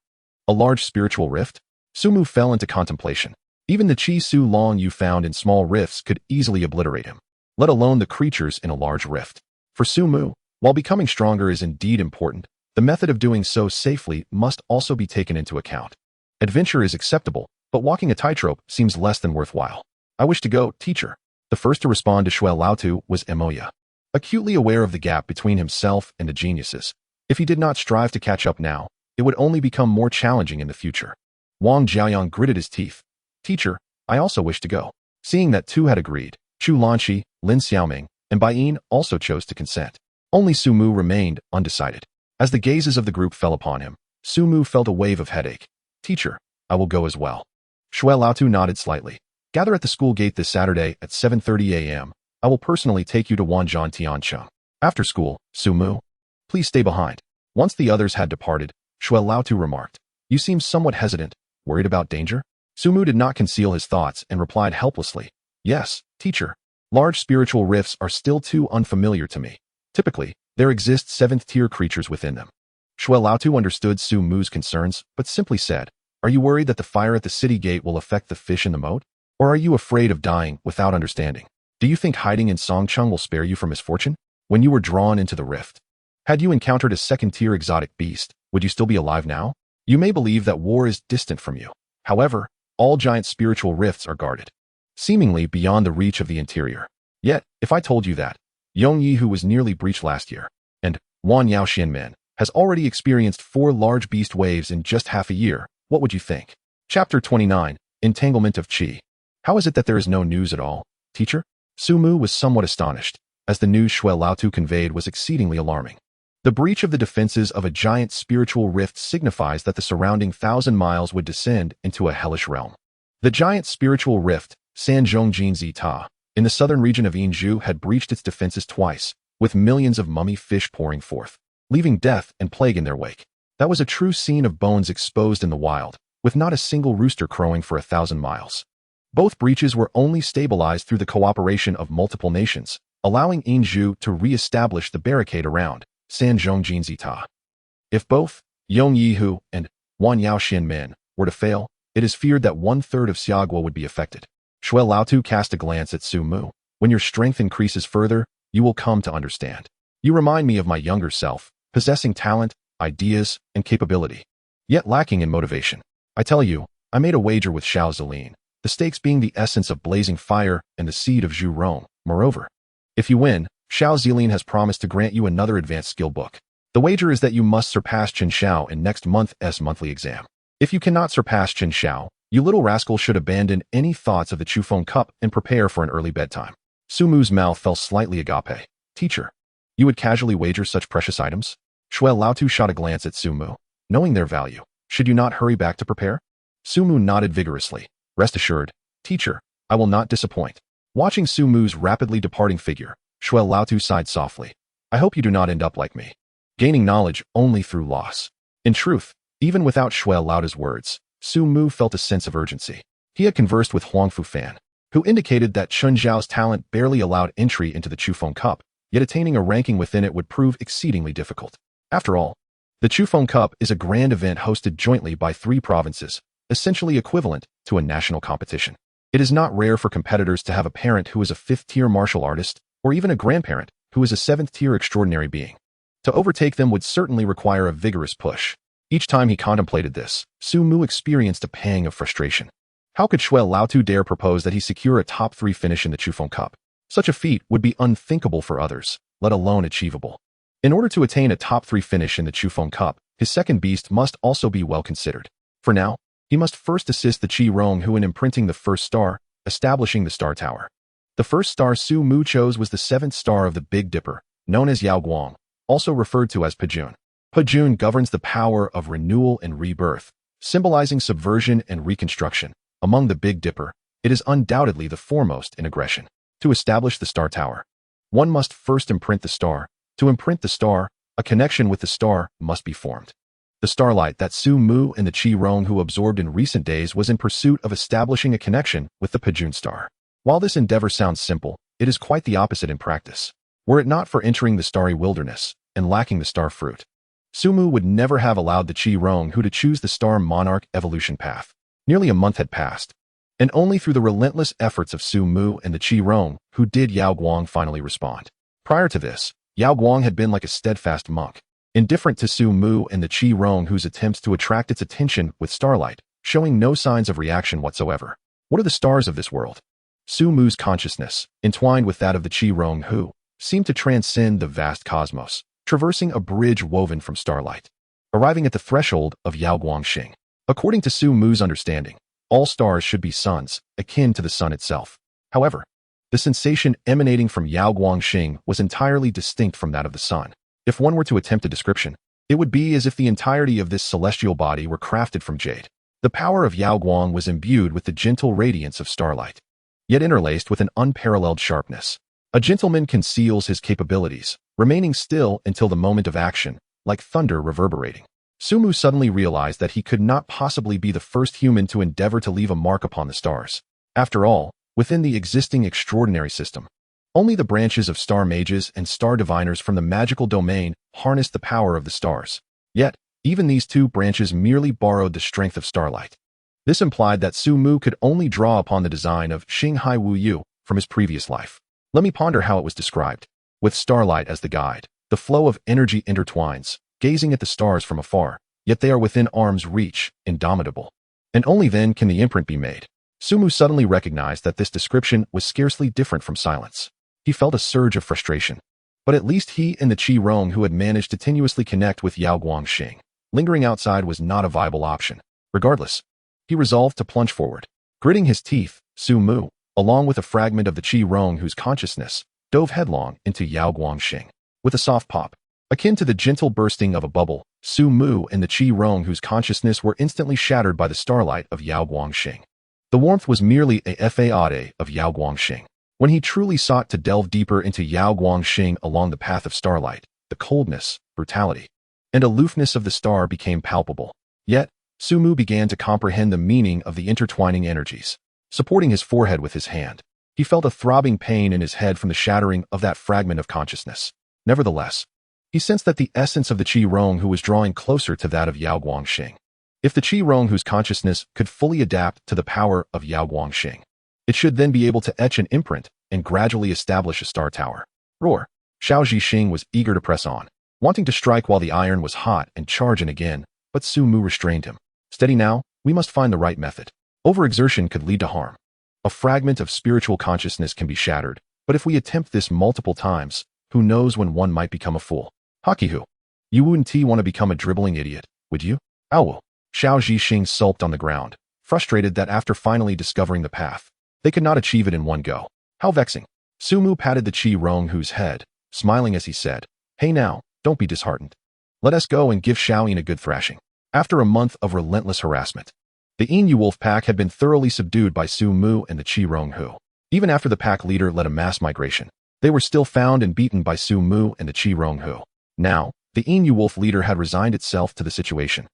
A large spiritual rift? Sumu fell into contemplation. Even the Chi Su Long you found in small rifts could easily obliterate him, let alone the creatures in a large rift. For Sumu, while becoming stronger is indeed important, the method of doing so safely must also be taken into account. Adventure is acceptable, but walking a tightrope seems less than worthwhile. I wish to go, teacher. The first to respond to Shuai Laotu was Emoya. Acutely aware of the gap between himself and the geniuses, if he did not strive to catch up now, it would only become more challenging in the future. Wang Jiaoyang gritted his teeth. Teacher, I also wish to go. Seeing that two had agreed, Chu Lanqi, Lin Xiaoming, and Baiyin also chose to consent. Only Su Mu remained undecided. As the gazes of the group fell upon him, Su Mu felt a wave of headache. Teacher, I will go as well. Shuai Laotu nodded slightly. Gather at the school gate this Saturday at 7:30 a.m. I will personally take you to Wanzhong Tiancheng. After school, Su Mu, please stay behind. Once the others had departed, Shuai Laotu remarked, You seem somewhat hesitant, worried about danger? Su Mu did not conceal his thoughts and replied helplessly, Yes, teacher. Large spiritual rifts are still too unfamiliar to me. Typically, there exist 7th-tier creatures within them. Shuai Laotu understood Su Mu's concerns, but simply said, Are you worried that the fire at the city gate will affect the fish in the moat? Or are you afraid of dying without understanding? Do you think hiding in Songcheng will spare you from misfortune? When you were drawn into the rift, had you encountered a 2nd-tier exotic beast, would you still be alive now? You may believe that war is distant from you. However, all giant spiritual rifts are guarded, seemingly beyond the reach of the interior. Yet, if I told you that Yongyi, who was nearly breached last year, and Wan Yao Xianmen, has already experienced 4 large beast waves in just half a year, what would you think? Chapter 29, Entanglement of Qi. How is it that there is no news at all, teacher? Su Mu was somewhat astonished, as the news Shuai Laotu conveyed was exceedingly alarming. The breach of the defenses of a giant spiritual rift signifies that the surrounding 1,000 miles would descend into a hellish realm. The giant spiritual rift, Sanzhongjin Ta, in the southern region of Yinzhu had breached its defenses twice, with millions of mummy fish pouring forth, leaving death and plague in their wake. That was a true scene of bones exposed in the wild, with not a single rooster crowing for 1,000 miles. Both breaches were only stabilized through the cooperation of multiple nations, allowing Yinzhu to re-establish the barricade around Sanzhongjin Ta. If both Yong Yihu and Wan Yao Xianmen were to fail, it is feared that 1/3 of Xiagua would be affected. Shuai Laotu cast a glance at Su Mu. When your strength increases further, you will come to understand. You remind me of my younger self, possessing talent, ideas, and capability, yet lacking in motivation. I tell you, I made a wager with Xiao Zilin, the stakes being the essence of blazing fire and the seed of Zhu Rong. Moreover, if you win, Xiao Zilin has promised to grant you another advanced skill book. The wager is that you must surpass Chen Xiao in next month's monthly exam. If you cannot surpass Chen Xiao, you little rascal should abandon any thoughts of the Chufeng Cup and prepare for an early bedtime. Su Mu's mouth fell slightly agape. Teacher, you would casually wager such precious items? Shuai Laotu shot a glance at Su Mu. Knowing their value, should you not hurry back to prepare? Su Mu nodded vigorously. Rest assured, teacher, I will not disappoint. Watching Su Mu's rapidly departing figure, Shuai Laotu sighed softly. I hope you do not end up like me, gaining knowledge only through loss. In truth, even without Shuai Laotu's words, Su Mu felt a sense of urgency. He had conversed with Huang Fufan, who indicated that Chun Zhao's talent barely allowed entry into the Chufeng Cup, yet attaining a ranking within it would prove exceedingly difficult. After all, the Chufeng Cup is a grand event hosted jointly by 3 provinces, essentially equivalent to a national competition. It is not rare for competitors to have a parent who is a 5th-tier martial artist, or even a grandparent who is a 7th-tier extraordinary being. To overtake them would certainly require a vigorous push. Each time he contemplated this, Su Mu experienced a pang of frustration. How could Shuai Laotu dare propose that he secure a top 3 finish in the Chufeng Cup? Such a feat would be unthinkable for others, let alone achievable. In order to attain a top 3 finish in the Chufeng Cup, his second beast must also be well considered. For now, he must first assist the Qi Rong Hu in imprinting the first star, establishing the star tower. The first star Su Mu chose was the 7th star of the Big Dipper, known as Yao Guang, also referred to as Pajun. Pajun governs the power of renewal and rebirth, symbolizing subversion and reconstruction. Among the Big Dipper, it is undoubtedly the foremost in aggression. To establish the star tower, one must first imprint the star. To imprint the star, a connection with the star must be formed. The starlight that Su Mu and the Qi Rong Hu absorbed in recent days was in pursuit of establishing a connection with the Pajun star. While this endeavor sounds simple, it is quite the opposite in practice. Were it not for entering the starry wilderness and lacking the star fruit, Su Mu would never have allowed the Qi Rong Hu to choose the star monarch evolution path. Nearly a month had passed, and only through the relentless efforts of Su Mu and the Qi Rong Hu did Yao Guang finally respond. Prior to this, Yao Guang had been like a steadfast monk, indifferent to Su Mu and the Qi Rong Hu's attempts to attract its attention with starlight, showing no signs of reaction whatsoever. What are the stars of this world? Su Mu's consciousness, entwined with that of the Qi Rong Hu, seemed to transcend the vast cosmos, traversing a bridge woven from starlight, arriving at the threshold of Yao Guangxing. According to Su Mu's understanding, all stars should be suns, akin to the sun itself. However, the sensation emanating from Yao Guangxing was entirely distinct from that of the sun. If one were to attempt a description, it would be as if the entirety of this celestial body were crafted from jade. The power of Yao Guang was imbued with the gentle radiance of starlight, yet interlaced with an unparalleled sharpness. A gentleman conceals his capabilities, remaining still until the moment of action, like thunder reverberating. Su Mu suddenly realized that he could not possibly be the first human to endeavor to leave a mark upon the stars. After all, within the existing extraordinary system, only the branches of star mages and star diviners from the magical domain harnessed the power of the stars. Yet, even these two branches merely borrowed the strength of starlight. This implied that Su Mu could only draw upon the design of Xinghai Wu Yu from his previous life. Let me ponder how it was described. With starlight as the guide, the flow of energy intertwines, gazing at the stars from afar, yet they are within arm's reach, indomitable. And only then can the imprint be made. Su Mu suddenly recognized that this description was scarcely different from silence. He felt a surge of frustration. But at least he and the Qi Rong who had managed to tenuously connect with Yao Guangxing. Lingering outside was not a viable option. Regardless, he resolved to plunge forward. Gritting his teeth, Su Mu, along with a fragment of the Qi Rong whose consciousness, dove headlong into Yao Guangxing. With a soft pop, akin to the gentle bursting of a bubble, Su Mu and the Qi Rong whose consciousness were instantly shattered by the starlight of Yao Guangxing. The warmth was merely a fade of Yao Guangxing. When he truly sought to delve deeper into Yao Guangxing along the path of starlight, the coldness, brutality, and aloofness of the star became palpable. Yet, Su Mu began to comprehend the meaning of the intertwining energies. Supporting his forehead with his hand, he felt a throbbing pain in his head from the shattering of that fragment of consciousness. Nevertheless, he sensed that the essence of the Qi Rong who was drawing closer to that of Yao Guangxing. If the Qi Rong whose consciousness could fully adapt to the power of Yao Guangxing, it should then be able to etch an imprint and gradually establish a star tower. Roar! Xiao Zhixing was eager to press on, wanting to strike while the iron was hot and charge in again, but Su Mu restrained him. Steady now, we must find the right method. Overexertion could lead to harm. A fragment of spiritual consciousness can be shattered, but if we attempt this multiple times, who knows when one might become a fool. Hakihu. You wouldn't want to become a dribbling idiot, would you? Owl. Xiao Zhixing sulked on the ground, frustrated that after finally discovering the path, they could not achieve it in one go. How vexing. Su Mu patted the Qi Rong Hu's head, smiling as he said, Hey now, don't be disheartened. Let us go and give Xiaoyin a good thrashing. After a month of relentless harassment, the Yin Wolf pack had been thoroughly subdued by Su Mu and the Qi Rong Hu. Even after the pack leader led a mass migration, they were still found and beaten by Su Mu and the Qi Rong Hu. Now, the Yin Wolf leader had resigned itself to the situation,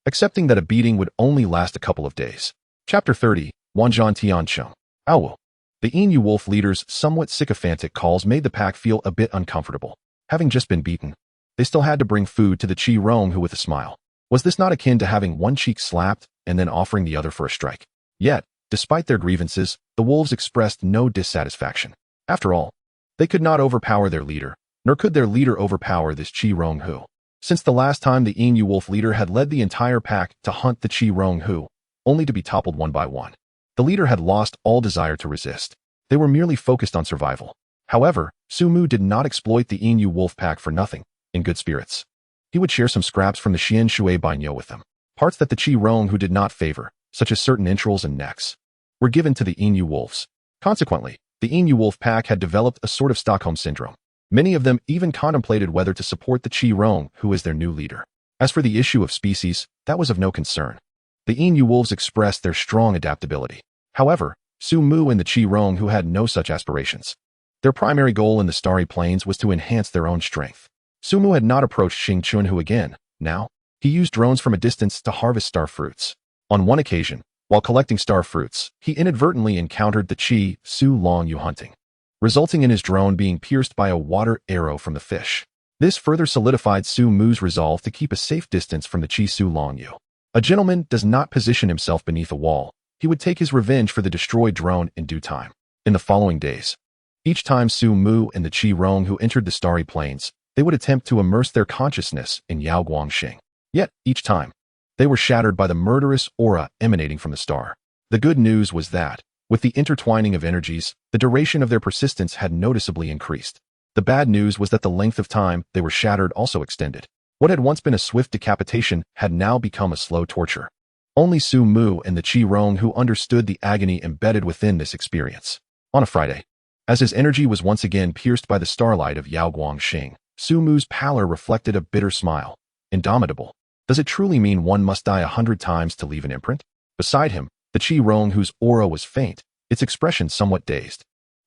accepting that a beating would only last a couple of days. Chapter 30, Wanzhan Tiancheng. Owl. The Yin Wolf leader's somewhat sycophantic calls made the pack feel a bit uncomfortable. Having just been beaten, they still had to bring food to the Qi Rong Hu with a smile. Was this not akin to having one cheek slapped and then offering the other for a strike? Yet, despite their grievances, the wolves expressed no dissatisfaction. After all, they could not overpower their leader, nor could their leader overpower this Qi Rong Hu. Since the last time the Yin Wolf leader had led the entire pack to hunt the Qi Rong Hu, only to be toppled one by one, the leader had lost all desire to resist. They were merely focused on survival. However, Su Mu did not exploit the Yin Wolf pack for nothing, in good spirits. He would share some scraps from the Xian Shui Bainyo with them. Parts that the Qi Rong Hu did not favor, such as certain entrails and necks, were given to the Yin Wolves. Consequently, the Yin Wolf pack had developed a sort of Stockholm syndrome. Many of them even contemplated whether to support the Qi Rong Hu as their new leader. As for the issue of species, that was of no concern. The Yin Wolves expressed their strong adaptability. However, Su Mu and the Qi Rong Hu had no such aspirations. Their primary goal in the Starry Plains was to enhance their own strength. Su Mu had not approached Xing Chunhu again. Now, he used drones from a distance to harvest star fruits. On one occasion, while collecting star fruits, he inadvertently encountered the Qi Su Long Yu hunting, resulting in his drone being pierced by a water arrow from the fish. This further solidified Su Mu's resolve to keep a safe distance from the Qi Su Long Yu. A gentleman does not position himself beneath a wall. He would take his revenge for the destroyed drone in due time. In the following days, each time Su Mu and the Qi Rong Hu entered the Starry Plains, they would attempt to immerse their consciousness in Yao Guangxing. Yet, each time, They were shattered by the murderous aura emanating from the star. The good news was that, with the intertwining of energies, the duration of their persistence had noticeably increased. The bad news was that the length of time they were shattered also extended. What had once been a swift decapitation had now become a slow torture. Only Su Mu and the Qi Rong who understood the agony embedded within this experience. On a Friday, as his energy was once again pierced by the starlight of Yao Guangxing, Su Mu's pallor reflected a bitter smile. Indomitable. Does it truly mean one must die 100 times to leave an imprint? Beside him, the Qi Rong whose aura was faint, its expression somewhat dazed.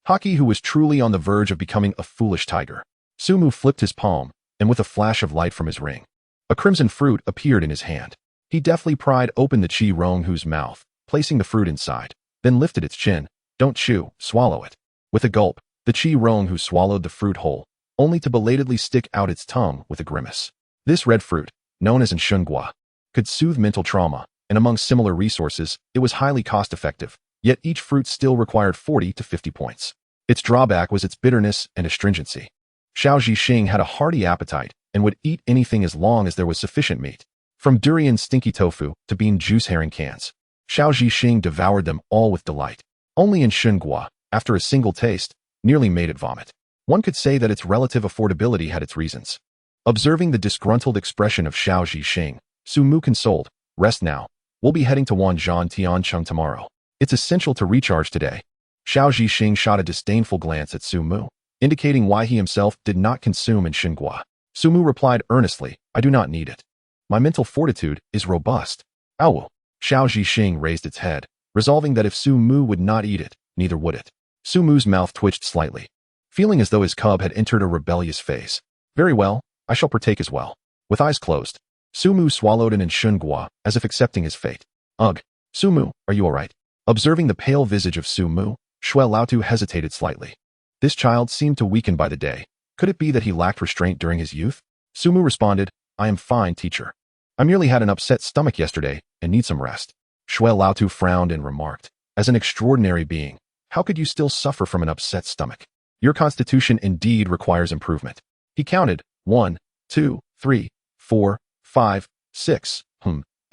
Haki who was truly on the verge of becoming a foolish tiger. Su Mu flipped his palm, and with a flash of light from his ring, a crimson fruit appeared in his hand. He deftly pried open the Qi Rong whose mouth, placing the fruit inside, then lifted its chin. Don't chew, swallow it. With a gulp, the Qi Rong who swallowed the fruit whole, only to belatedly stick out its tongue with a grimace. This red fruit, known as Nshengua, could soothe mental trauma, and among similar resources, it was highly cost-effective, yet each fruit still required 40 to 50 points. Its drawback was its bitterness and astringency. Xiao Zhixing had a hearty appetite and would eat anything as long as there was sufficient meat. From durian stinky tofu to bean juice herring cans, Xiao Zhixing devoured them all with delight. Only Nshengua, after a single taste, nearly made it vomit. One could say that its relative affordability had its reasons. Observing the disgruntled expression of Xiao Zhixing, Su Mu consoled, rest now. We'll be heading to Wanzhou Tiancheng tomorrow. It's essential to recharge today. Xiao Zhixing shot a disdainful glance at Su Mu, indicating why he himself did not consume Nshengua. Su Mu replied earnestly, I do not need it. My mental fortitude is robust. Ow! Xiao Zhixing raised its head, resolving that if Su Mu would not eat it, neither would it. Su Mu's mouth twitched slightly, feeling as though his cub had entered a rebellious phase. Very well, I shall partake as well. With eyes closed, Su Mu swallowed an Nshengua as if accepting his fate. Ugh! Su Mu, are you all right? Observing the pale visage of Su Mu, Xue Laotu hesitated slightly. This child seemed to weaken by the day. Could it be that he lacked restraint during his youth? Su Mu responded, I am fine, teacher. I merely had an upset stomach yesterday and need some rest. Xue Laotu frowned and remarked, as an extraordinary being, how could you still suffer from an upset stomach? Your constitution indeed requires improvement. He counted, 1, 2, 3, 4, 5, 6.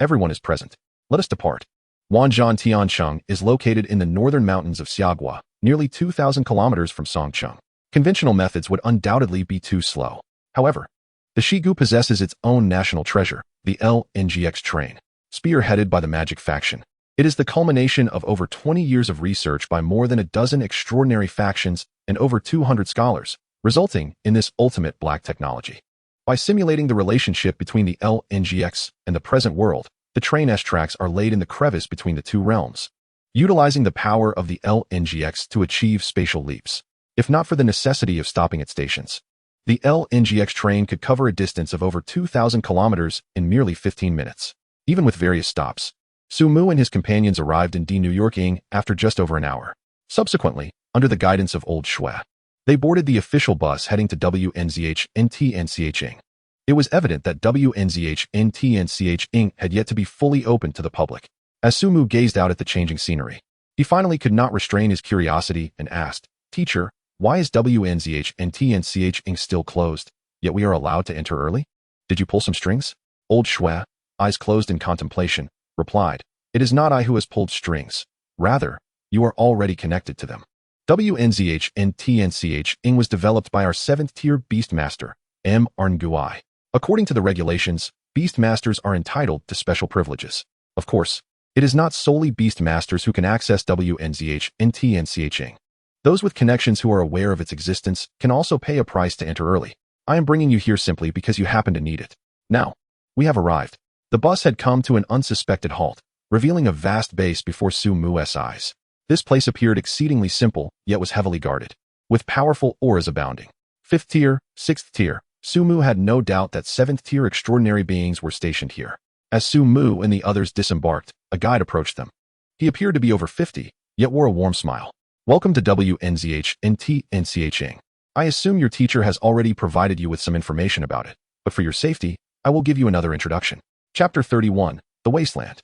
Everyone is present. Let us depart. Wanzhou Tiancheng is located in the northern mountains of Xiagua, nearly 2,000 kilometers from Songcheng. Conventional methods would undoubtedly be too slow. However, the Shigu possesses its own national treasure, the LNGX train, spearheaded by the Magic faction. It is the culmination of over 20 years of research by more than a dozen extraordinary factions and over 200 scholars, resulting in this ultimate black technology. By simulating the relationship between the LNGX and the present world, the train S-tracks are laid in the crevice between the two realms, utilizing the power of the LNGX to achieve spatial leaps. If not for the necessity of stopping at stations, the LNGX train could cover a distance of over 2,000 kilometers in merely 15 minutes. Even with various stops, Su Mu and his companions arrived in New Yorking after just over an hour. Subsequently, under the guidance of Old Xue, they boarded the official bus heading to WNZH NTNCH. It was evident that WNZH NTNCH had yet to be fully opened to the public. As Su Mu gazed out at the changing scenery, he finally could not restrain his curiosity and asked, Teacher, why is WNZH NTNCH still closed, yet we are allowed to enter early? Did you pull some strings? Old Xue, eyes closed in contemplation, replied, It is not I who has pulled strings. Rather, you are already connected to them. WNZH NTNCH was developed by our 7th-tier Beastmaster, M. Arngui. According to the regulations, Beastmasters are entitled to special privileges. Of course, it is not solely Beastmasters who can access WNZH NTNCH. Those with connections who are aware of its existence can also pay a price to enter early. I am bringing you here simply because you happen to need it. Now, we have arrived. The bus had come to an unsuspected halt, revealing a vast base before Su Mu's eyes. This place appeared exceedingly simple, yet was heavily guarded, with powerful auras abounding. 5th tier, 6th tier, Su Mu had no doubt that 7th tier extraordinary beings were stationed here. As Su Mu and the others disembarked, a guide approached them. He appeared to be over 50, yet wore a warm smile. Welcome to WNZH NTNCH. I assume your teacher has already provided you with some information about it, but for your safety, I will give you another introduction. Chapter 31, The Wasteland.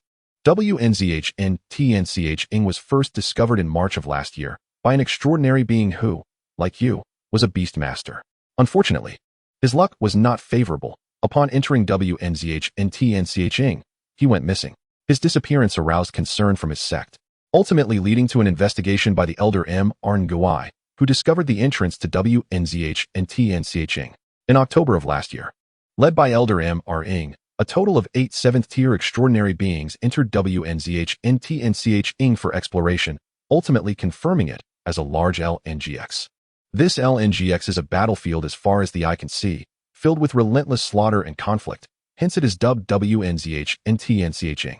WNZH NTNCH was first discovered in March of last year by an extraordinary being who, like you, was a Beastmaster. Unfortunately, his luck was not favorable. Upon entering WNZH NTNCH, he went missing. His disappearance aroused concern from his sect, ultimately leading to an investigation by the elder M. Nguai, who discovered the entrance to WNZH and TNCH in October of last year. Led by Elder M. R. Ing, a total of 8 7th-tier extraordinary beings entered WNZH and TNCH for exploration, ultimately confirming it as a large LNGX. This LNGX is a battlefield as far as the eye can see, filled with relentless slaughter and conflict, hence it is dubbed WNZH and TNCH.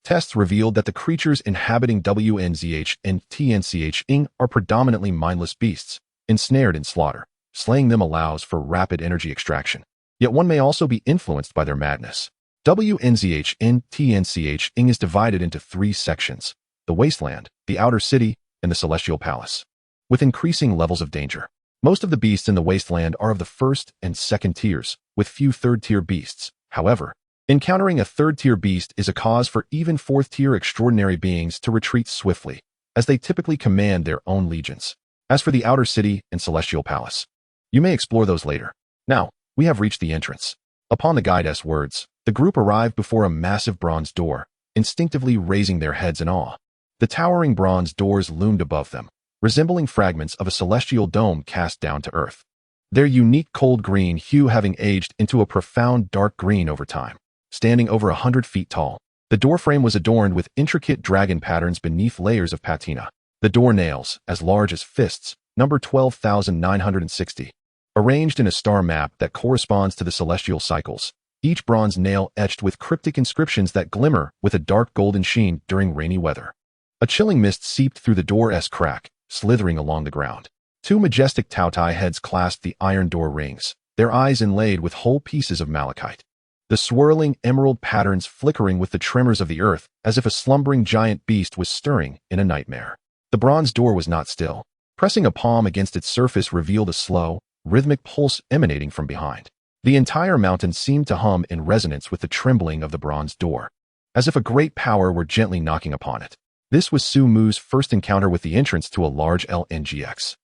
Tests revealed that the creatures inhabiting WNZH and TNCH are predominantly mindless beasts, ensnared in slaughter. Slaying them allows for rapid energy extraction. Yet one may also be influenced by their madness. WNZH and TNCH is divided into 3 sections: the Wasteland, the Outer City, and the Celestial Palace. With increasing levels of danger, most of the beasts in the Wasteland are of the 1st and 2nd tiers, with few 3rd-tier beasts. However, encountering a 3rd-tier beast is a cause for even 4th-tier extraordinary beings to retreat swiftly, as they typically command their own legions. As for the Outer City and Celestial Palace, you may explore those later. Now, we have reached the entrance. Upon the guide's words, the group arrived before a massive bronze door, instinctively raising their heads in awe. The towering bronze doors loomed above them, resembling fragments of a celestial dome cast down to earth. Their unique cold green hue having aged into a profound dark green over time. Standing over 100 feet tall, the doorframe was adorned with intricate dragon patterns beneath layers of patina. The door nails, as large as fists, number 12,960. Arranged in a star map that corresponds to the celestial cycles, each bronze nail etched with cryptic inscriptions that glimmer with a dark golden sheen during rainy weather. A chilling mist seeped through the door's crack, slithering along the ground. 2 majestic Tautai heads clasped the iron door rings, their eyes inlaid with whole pieces of malachite. The swirling emerald patterns flickering with the tremors of the earth as if a slumbering giant beast was stirring in a nightmare. The bronze door was not still. Pressing a palm against its surface revealed a slow, rhythmic pulse emanating from behind. The entire mountain seemed to hum in resonance with the trembling of the bronze door, as if a great power were gently knocking upon it. This was Su Mu's first encounter with the entrance to a large LNGX.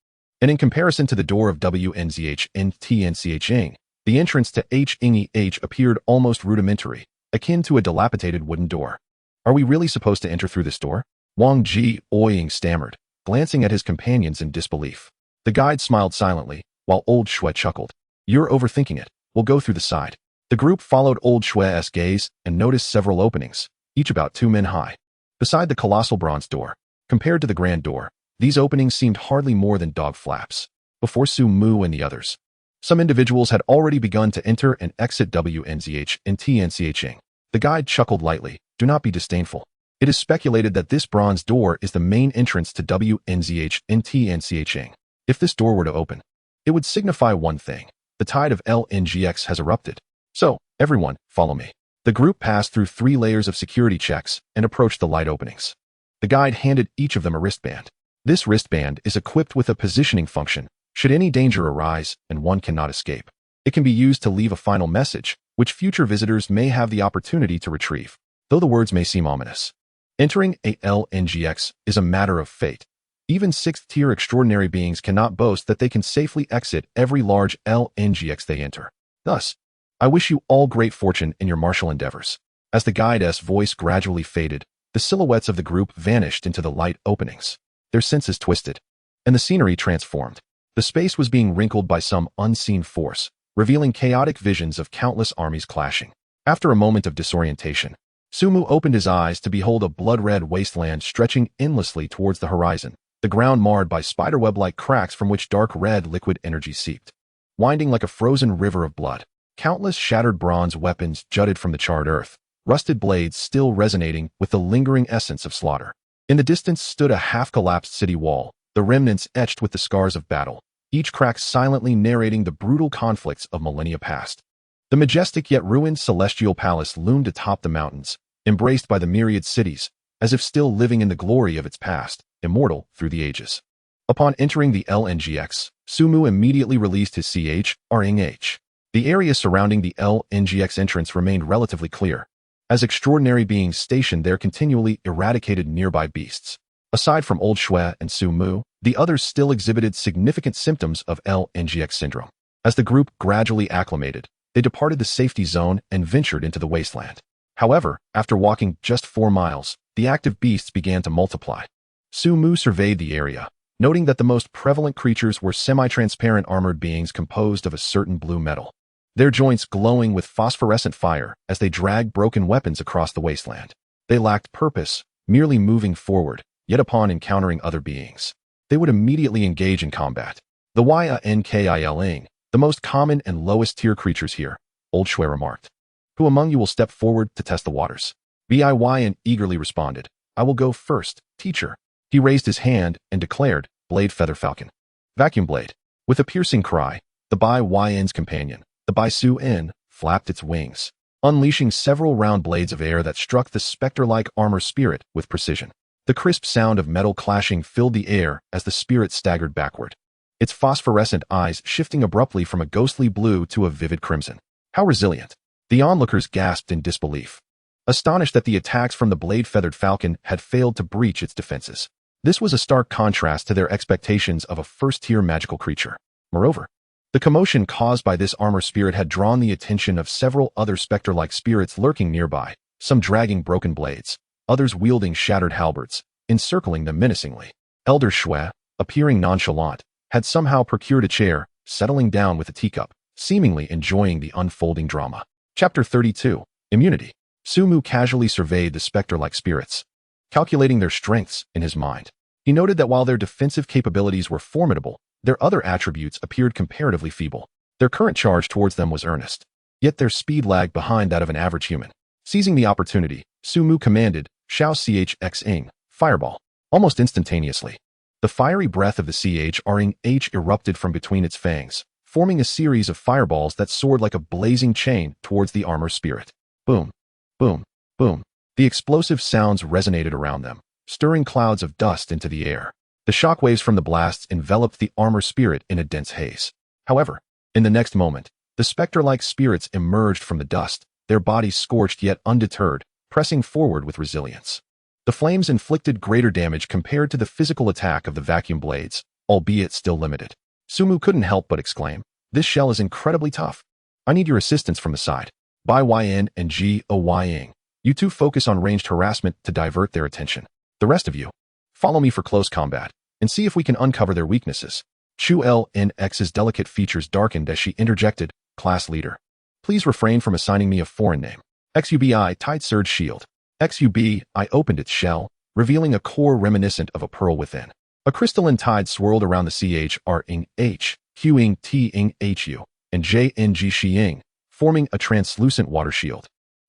And in comparison to the door of WNZH and TNCH, the entrance to HNEH appeared almost rudimentary, akin to a dilapidated wooden door. Are we really supposed to enter through this door? Wang Ji Ouying stammered, glancing at his companions in disbelief. The guide smiled silently, while Old Shui chuckled. You're overthinking it. We'll go through the side. The group followed Old Shui's gaze and noticed several openings, each about 2 men high. Beside the colossal bronze door, compared to the grand door, these openings seemed hardly more than dog flaps. Before Su Mu and the others, some individuals had already begun to enter and exit WNZH and TNCH. The guide chuckled lightly. Do not be disdainful. It is speculated that this bronze door is the main entrance to WNZH and TNCH. If this door were to open, it would signify one thing: the tide of LNGX has erupted. So, everyone, follow me. The group passed through 3 layers of security checks and approached the light openings. The guide handed each of them a wristband. This wristband is equipped with a positioning function, should any danger arise and one cannot escape. It can be used to leave a final message, which future visitors may have the opportunity to retrieve, though the words may seem ominous. Entering a LNGX is a matter of fate. Even 6th-tier extraordinary beings cannot boast that they can safely exit every large LNGX they enter. Thus, I wish you all great fortune in your martial endeavors. As the guide's voice gradually faded, the silhouettes of the group vanished into the light openings. Their senses twisted, and the scenery transformed. The space was being wrinkled by some unseen force, revealing chaotic visions of countless armies clashing. After a moment of disorientation, Su Mu opened his eyes to behold a blood-red wasteland stretching endlessly towards the horizon, the ground marred by spiderweb-like cracks from which dark red liquid energy seeped. Winding like a frozen river of blood, countless shattered bronze weapons jutted from the charred earth, rusted blades still resonating with the lingering essence of slaughter. In the distance stood a half-collapsed city wall, the remnants etched with the scars of battle, each crack silently narrating the brutal conflicts of millennia past. The majestic yet ruined celestial palace loomed atop the mountains, embraced by the myriad cities, as if still living in the glory of its past, immortal through the ages. Upon entering the LNGX, Su Mu immediately released his CHRNH. The area surrounding the LNGX entrance remained relatively clear, as extraordinary beings stationed there continually eradicated nearby beasts. Aside from Old Shui and Su Mu, the others still exhibited significant symptoms of LNGX syndrome. As the group gradually acclimated, they departed the safety zone and ventured into the wasteland. However, after walking just 4 miles, the active beasts began to multiply. Su-mu surveyed the area, noting that the most prevalent creatures were semi-transparent armored beings composed of a certain blue metal, their joints glowing with phosphorescent fire as they dragged broken weapons across the wasteland. They lacked purpose, merely moving forward, yet upon encountering other beings, they would immediately engage in combat. The Ynkiling, the most common and lowest tier creatures here, Old Shui remarked. Who among you will step forward to test the waters? Biyn eagerly responded. I will go first, teacher. He raised his hand and declared, Blade Feather Falcon. Vacuum Blade. With a piercing cry, the Yn's companion, the Su-in, flapped its wings, unleashing several round blades of air that struck the specter-like armor spirit with precision. The crisp sound of metal clashing filled the air as the spirit staggered backward, its phosphorescent eyes shifting abruptly from a ghostly blue to a vivid crimson. How resilient! The onlookers gasped in disbelief, astonished that the attacks from the blade-feathered falcon had failed to breach its defenses. This was a stark contrast to their expectations of a first-tier magical creature. Moreover, the commotion caused by this armor spirit had drawn the attention of several other specter-like spirits lurking nearby, some dragging broken blades, others wielding shattered halberds, encircling them menacingly. Elder Shui, appearing nonchalant, had somehow procured a chair, settling down with a teacup, seemingly enjoying the unfolding drama. Chapter 32. Immunity. Su-mu casually surveyed the specter-like spirits, calculating their strengths in his mind. He noted that while their defensive capabilities were formidable, their other attributes appeared comparatively feeble. Their current charge towards them was earnest, yet their speed lagged behind that of an average human. Seizing the opportunity, Su-mu commanded, Shao Chx-ing, fireball. Almost instantaneously, the fiery breath of the CHRH erupted from between its fangs, forming a series of fireballs that soared like a blazing chain towards the armor spirit. Boom, boom, boom. The explosive sounds resonated around them, stirring clouds of dust into the air. The shockwaves from the blasts enveloped the armor spirit in a dense haze. However, in the next moment, the specter-like spirits emerged from the dust, their bodies scorched yet undeterred, pressing forward with resilience. The flames inflicted greater damage compared to the physical attack of the vacuum blades, albeit still limited. Su-mu couldn't help but exclaim, This shell is incredibly tough. I need your assistance from the side. Yn and Goying. You two focus on ranged harassment to divert their attention. The rest of you, follow me for close combat, and see if we can uncover their weaknesses. Chu Lnx's delicate features darkened as she interjected, Class leader. Please refrain from assigning me a foreign name. XUBI tied surge shield. XUBI opened its shell, revealing a core reminiscent of a pearl within. A crystalline tide swirled around the CHRH, Qing Ting Hu, and JNG Shiying, forming a translucent water shield.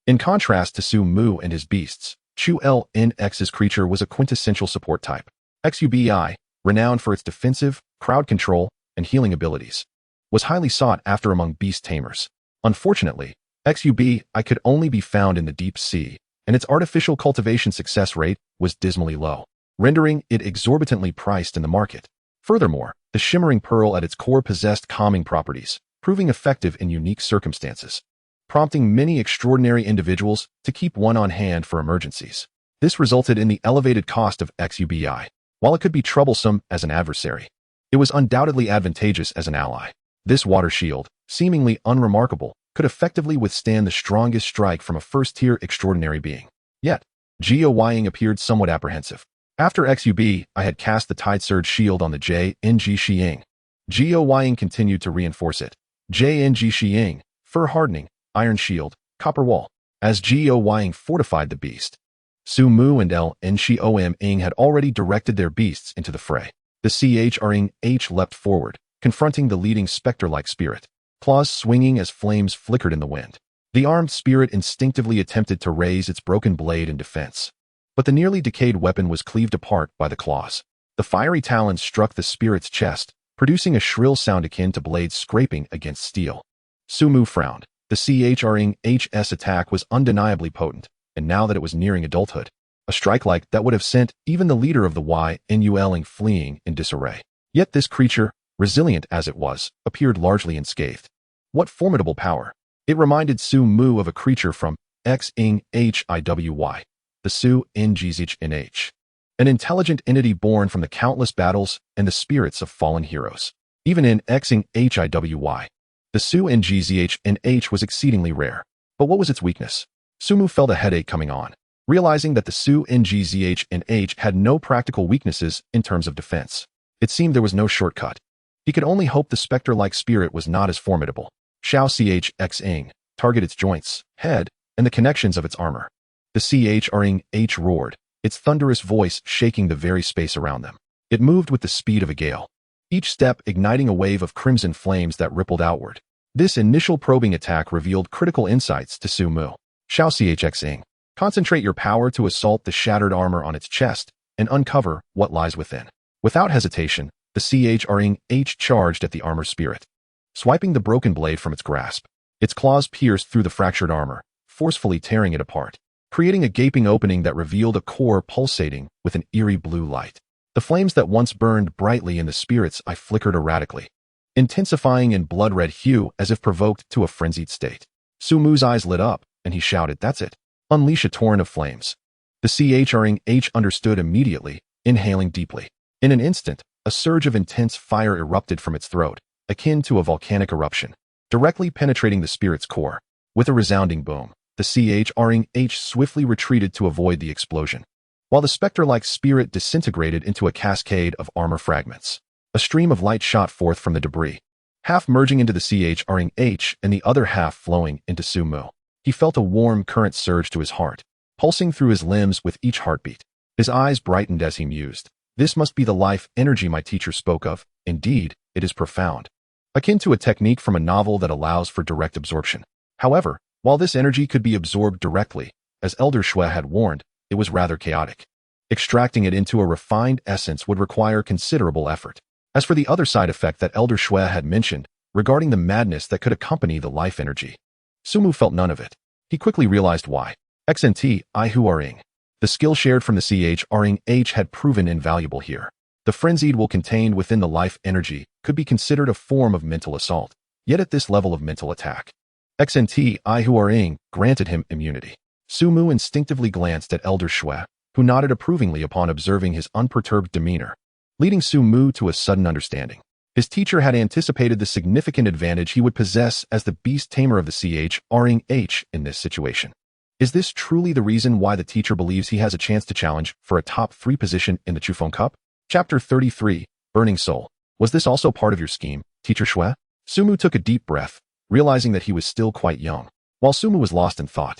In contrast to Su-mu and his beasts, Chu Lnx's creature was a quintessential support type. XUBI, renowned for its defensive, crowd control, and healing abilities, was highly sought after among beast tamers. Unfortunately, XUBI could only be found in the deep sea, and its artificial cultivation success rate was dismally low, rendering it exorbitantly priced in the market. Furthermore, the shimmering pearl at its core possessed calming properties, proving effective in unique circumstances, prompting many extraordinary individuals to keep one on hand for emergencies. This resulted in the elevated cost of XUBI. While it could be troublesome as an adversary, it was undoubtedly advantageous as an ally. This water shield, seemingly unremarkable, could effectively withstand the strongest strike from a first-tier extraordinary being. Yet, Goying appeared somewhat apprehensive. After XUB, had cast the Tide Surge shield on the JNG Shiying. Goying continued to reinforce it. JNG Shiying, fur hardening, iron shield, copper wall. As Goying fortified the beast, Su-mu and Lnxioming had already directed their beasts into the fray. The CHRH leapt forward, confronting the leading specter-like spirit, claws swinging as flames flickered in the wind. The armed spirit instinctively attempted to raise its broken blade in defense, but the nearly decayed weapon was cleaved apart by the claws. The fiery talons struck the spirit's chest, producing a shrill sound akin to blades scraping against steel. Su-mu frowned. The CHRH's attack was undeniably potent, and now that it was nearing adulthood, a strike like that would have sent even the leader of the Ynuling fleeing in disarray. Yet this creature, resilient as it was, appeared largely unscathed. What formidable power! It reminded Su-mu of a creature from Xing Hiwy, the Su-ngzh, an intelligent entity born from the countless battles and the spirits of fallen heroes. Even in Xing Hiwy, the Su-ngzh was exceedingly rare. But what was its weakness? Sumu felt a headache coming on, realizing that the Su Ngzh and H had no practical weaknesses in terms of defense. It seemed there was no shortcut. He could only hope the spectre-like spirit was not as formidable. Xiao Chxing, target its joints, head, and the connections of its armor. The Chring H roared, its thunderous voice shaking the very space around them. It moved with the speed of a gale, each step igniting a wave of crimson flames that rippled outward. This initial probing attack revealed critical insights to Sumu. Xiao Chxing, concentrate your power to assault the shattered armor on its chest and uncover what lies within. Without hesitation, the Chring H charged at the armor spirit, swiping the broken blade from its grasp. Its claws pierced through the fractured armor, forcefully tearing it apart, creating a gaping opening that revealed a core pulsating with an eerie blue light. The flames that once burned brightly in the spirit's eye flickered erratically, intensifying in blood-red hue as if provoked to a frenzied state. Sumu's eyes lit up, and he shouted, "That's it. Unleash a torrent of flames." The Chring H understood immediately, inhaling deeply. In an instant, a surge of intense fire erupted from its throat, akin to a volcanic eruption, directly penetrating the spirit's core. With a resounding boom, the Chring H swiftly retreated to avoid the explosion, while the spectre-like spirit disintegrated into a cascade of armor fragments. A stream of light shot forth from the debris, half merging into the Chring H and the other half flowing into Sumu. He felt a warm current surge to his heart, pulsing through his limbs with each heartbeat. His eyes brightened as he mused. This must be the life energy my teacher spoke of. Indeed, it is profound, akin to a technique from a novel that allows for direct absorption. However, while this energy could be absorbed directly, as Elder Shui had warned, it was rather chaotic. Extracting it into a refined essence would require considerable effort. As for the other side effect that Elder Shui had mentioned, regarding the madness that could accompany the life energy, Sumu felt none of it. He quickly realized why. XNT Ihuaring. The skill shared from the Chring H had proven invaluable here. The frenzied will contained within the life energy could be considered a form of mental assault, yet at this level of mental attack, XNT Ihuaring granted him immunity. Sumu instinctively glanced at Elder Shui, who nodded approvingly upon observing his unperturbed demeanor, leading Sumu to a sudden understanding. His teacher had anticipated the significant advantage he would possess as the beast tamer of the Chring H in this situation. Is this truly the reason why the teacher believes he has a chance to challenge for a top 3 position in the Chufeng Cup? Chapter 33, Burning Soul. Was this also part of your scheme, Teacher Shui? Sumu took a deep breath, realizing that he was still quite young. While Sumu was lost in thought,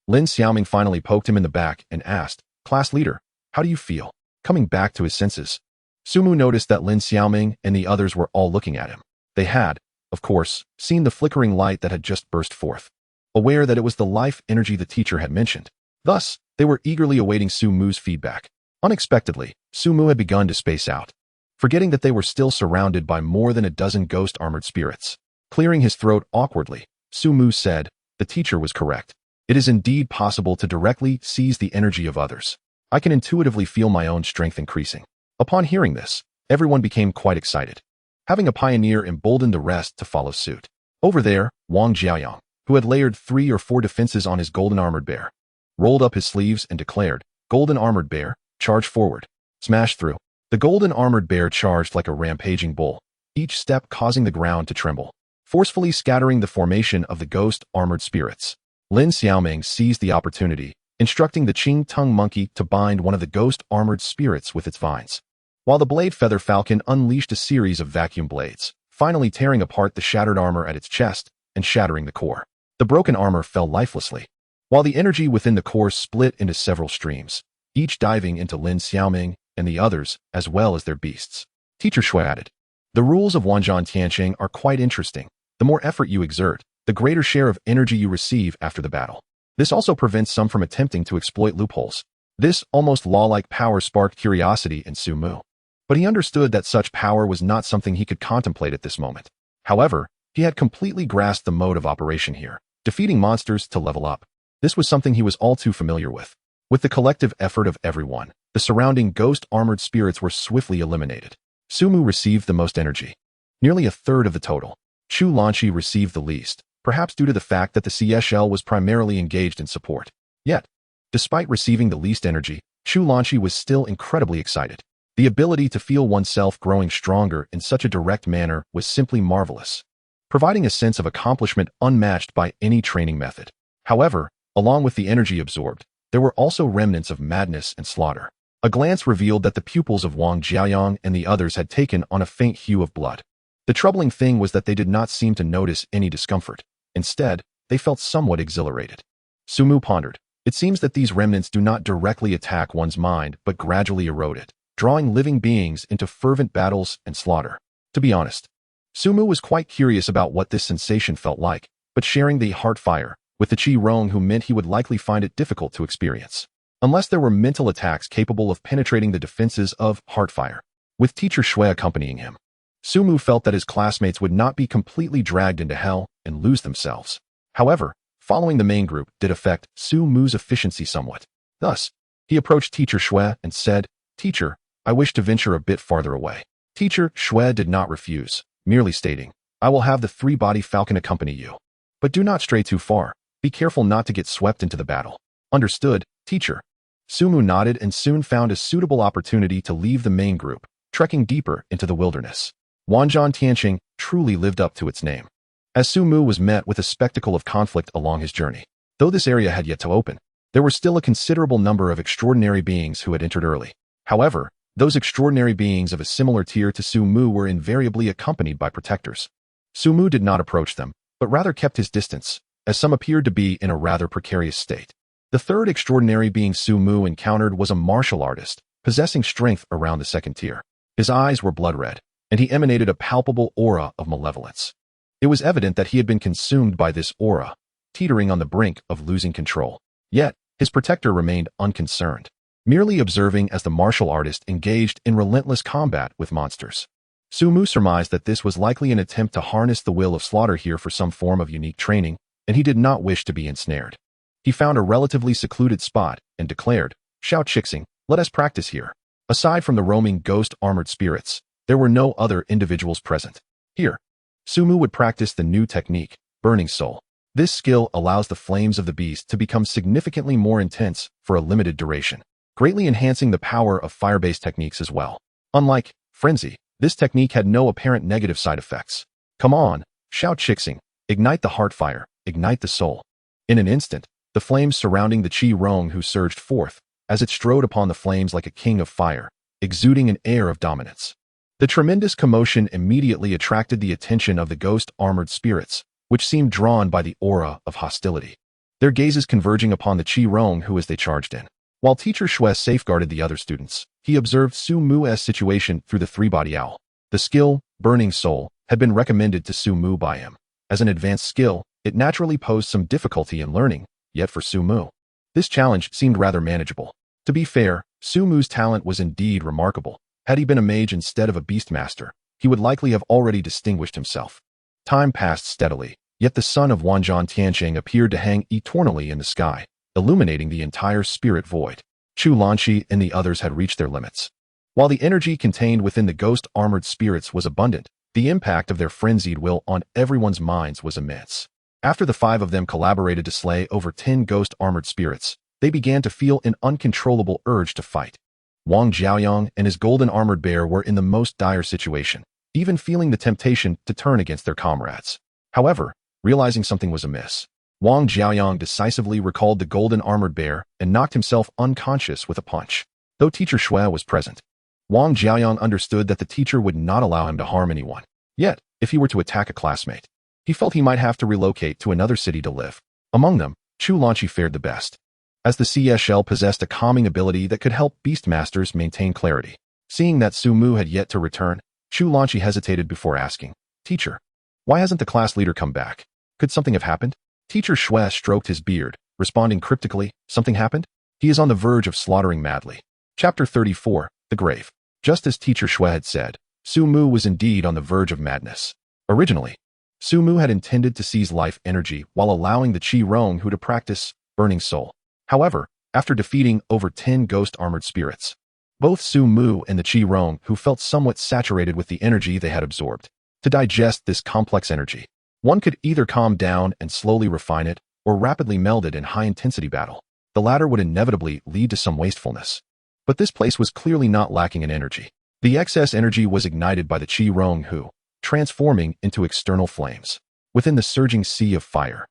Lin Xiaoming finally poked him in the back and asked, "Class leader, how do you feel?" Coming back to his senses, Sumu noticed that Lin Xiaoming and the others were all looking at him. They had, of course, seen the flickering light that had just burst forth, aware that it was the life energy the teacher had mentioned. Thus, they were eagerly awaiting Sumu's feedback. Unexpectedly, Sumu had begun to space out, forgetting that they were still surrounded by more than a dozen ghost-armored spirits. Clearing his throat awkwardly, Sumu said, "The teacher was correct. It is indeed possible to directly seize the energy of others. I can intuitively feel my own strength increasing." Upon hearing this, everyone became quite excited. Having a pioneer emboldened the rest to follow suit. Over there, Wang Jiaoyang, who had layered 3 or 4 defenses on his golden armored bear, rolled up his sleeves and declared, "Golden armored bear, charge forward." Smash through. The golden armored bear charged like a rampaging bull, each step causing the ground to tremble, forcefully scattering the formation of the ghost armored spirits. Lin Xiaoming seized the opportunity, instructing the Qing Tongue monkey to bind one of the ghost armored spirits with its vines, while the blade feather falcon unleashed a series of vacuum blades, finally tearing apart the shattered armor at its chest and shattering the core. The broken armor fell lifelessly, while the energy within the core split into several streams, each diving into Lin Xiaoming and the others, as well as their beasts. Teacher Shui added, "The rules of Wanzhan Tianqing are quite interesting. The more effort you exert, the greater share of energy you receive after the battle. This also prevents some from attempting to exploit loopholes." This almost law-like power sparked curiosity in Sumu, but he understood that such power was not something he could contemplate at this moment. However, he had completely grasped the mode of operation here, defeating monsters to level up. This was something he was all too familiar with. With the collective effort of everyone, the surrounding ghost-armored spirits were swiftly eliminated. Sumu received the most energy, nearly a third of the total. Chu Lanqi received the least, perhaps due to the fact that the CSL was primarily engaged in support. Yet, despite receiving the least energy, Chu Lanqi was still incredibly excited. The ability to feel oneself growing stronger in such a direct manner was simply marvelous, providing a sense of accomplishment unmatched by any training method. However, Along with the energy absorbed, there were also remnants of madness and slaughter. A glance revealed that the pupils of Wang Jiaoyang and the others had taken on a faint hue of blood. The troubling thing was that they did not seem to notice any discomfort. Instead, they felt somewhat exhilarated. Sumu pondered. It seems that these remnants do not directly attack one's mind but gradually erode it, drawing living beings into fervent battles and slaughter. To be honest, Sumu was quite curious about what this sensation felt like, but sharing the heart fire with the Qi Rong who meant he would likely find it difficult to experience, unless there were mental attacks capable of penetrating the defenses of Heartfire. With teacher Shui accompanying him, Sumu felt that his classmates would not be completely dragged into hell and lose themselves. However, following the main group did affect Sumu's efficiency somewhat. Thus, he approached teacher Shui and said, "Teacher, I wish to venture a bit farther away." Teacher Shui did not refuse, merely stating, "I will have the three-body falcon accompany you. But do not stray too far. Be careful not to get swept into the battle." "Understood, teacher." Sumu nodded and soon found a suitable opportunity to leave the main group, trekking deeper into the wilderness. Wanzhong Tianqing truly lived up to its name, as Sumu was met with a spectacle of conflict along his journey. Though this area had yet to open, there were still a considerable number of extraordinary beings who had entered early. However, those extraordinary beings of a similar tier to Sumu were invariably accompanied by protectors. Sumu did not approach them, but rather kept his distance, as some appeared to be in a rather precarious state. The third extraordinary being Sumu encountered was a martial artist, possessing strength around the second tier. His eyes were blood red, and he emanated a palpable aura of malevolence. It was evident that he had been consumed by this aura, teetering on the brink of losing control. Yet, his protector remained unconcerned, merely observing as the martial artist engaged in relentless combat with monsters. Sumu surmised that this was likely an attempt to harness the will of slaughter here for some form of unique training, and he did not wish to be ensnared. He found a relatively secluded spot and declared, "Shao Chixing, let us practice here." Aside from the roaming ghost-armored spirits, there were no other individuals present. Here, Sumu would practice the new technique, Burning Soul. This skill allows the flames of the beast to become significantly more intense for a limited duration, greatly enhancing the power of fire-based techniques as well. Unlike Frenzy, this technique had no apparent negative side effects. "Come on, Shao Chixing, ignite the heart fire, ignite the soul." In an instant, the flames surrounding the Qi Rong who surged forth, as it strode upon the flames like a king of fire, exuding an air of dominance. The tremendous commotion immediately attracted the attention of the ghost-armored spirits, which seemed drawn by the aura of hostility, their gazes converging upon the Qi Rong who as they charged in. While teacher Shui safeguarded the other students, he observed Sumu's situation through the three-body owl. The skill, Burning Soul, had been recommended to Sumu by him. As an advanced skill, it naturally posed some difficulty in learning, yet for Sumu, this challenge seemed rather manageable. To be fair, Sumu's talent was indeed remarkable. Had he been a mage instead of a Beastmaster, he would likely have already distinguished himself. Time passed steadily, yet the sun of Wanzhong Tianqing appeared to hang eternally in the sky, illuminating the entire spirit void. Chu Lanqi and the others had reached their limits. While the energy contained within the ghost-armored spirits was abundant, the impact of their frenzied will on everyone's minds was immense. After the five of them collaborated to slay over 10 ghost-armored spirits, they began to feel an uncontrollable urge to fight. Wang Jiaoyang and his golden-armored bear were in the most dire situation, even feeling the temptation to turn against their comrades. However, realizing something was amiss, Wang Jiaoyang decisively recalled the golden-armored bear and knocked himself unconscious with a punch. Though teacher Shui was present, Wang Jiaoyang understood that the teacher would not allow him to harm anyone. Yet, if he were to attack a classmate, he felt he might have to relocate to another city to live. Among them, Chu Lanqi fared the best, as the CSL possessed a calming ability that could help Beastmasters maintain clarity. Seeing that Sumu had yet to return, Chu Lanqi hesitated before asking, "Teacher, why hasn't the class leader come back? Could something have happened?" Teacher Shui stroked his beard, responding cryptically, "Something happened? He is on the verge of slaughtering madly." Chapter 34, The Grave. Just as teacher Shui had said, Sumu was indeed on the verge of madness. Originally, Sumu had intended to seize life energy while allowing the Qi Rong who to practice Burning Soul. However, after defeating over 10 ghost-armored spirits, both Sumu and the Qi Rong who felt somewhat saturated with the energy they had absorbed. To digest this complex energy, one could either calm down and slowly refine it, or rapidly meld it in high-intensity battle. The latter would inevitably lead to some wastefulness. But this place was clearly not lacking in energy. The excess energy was ignited by the Qi Rong who, transforming into external flames within the surging sea of fire.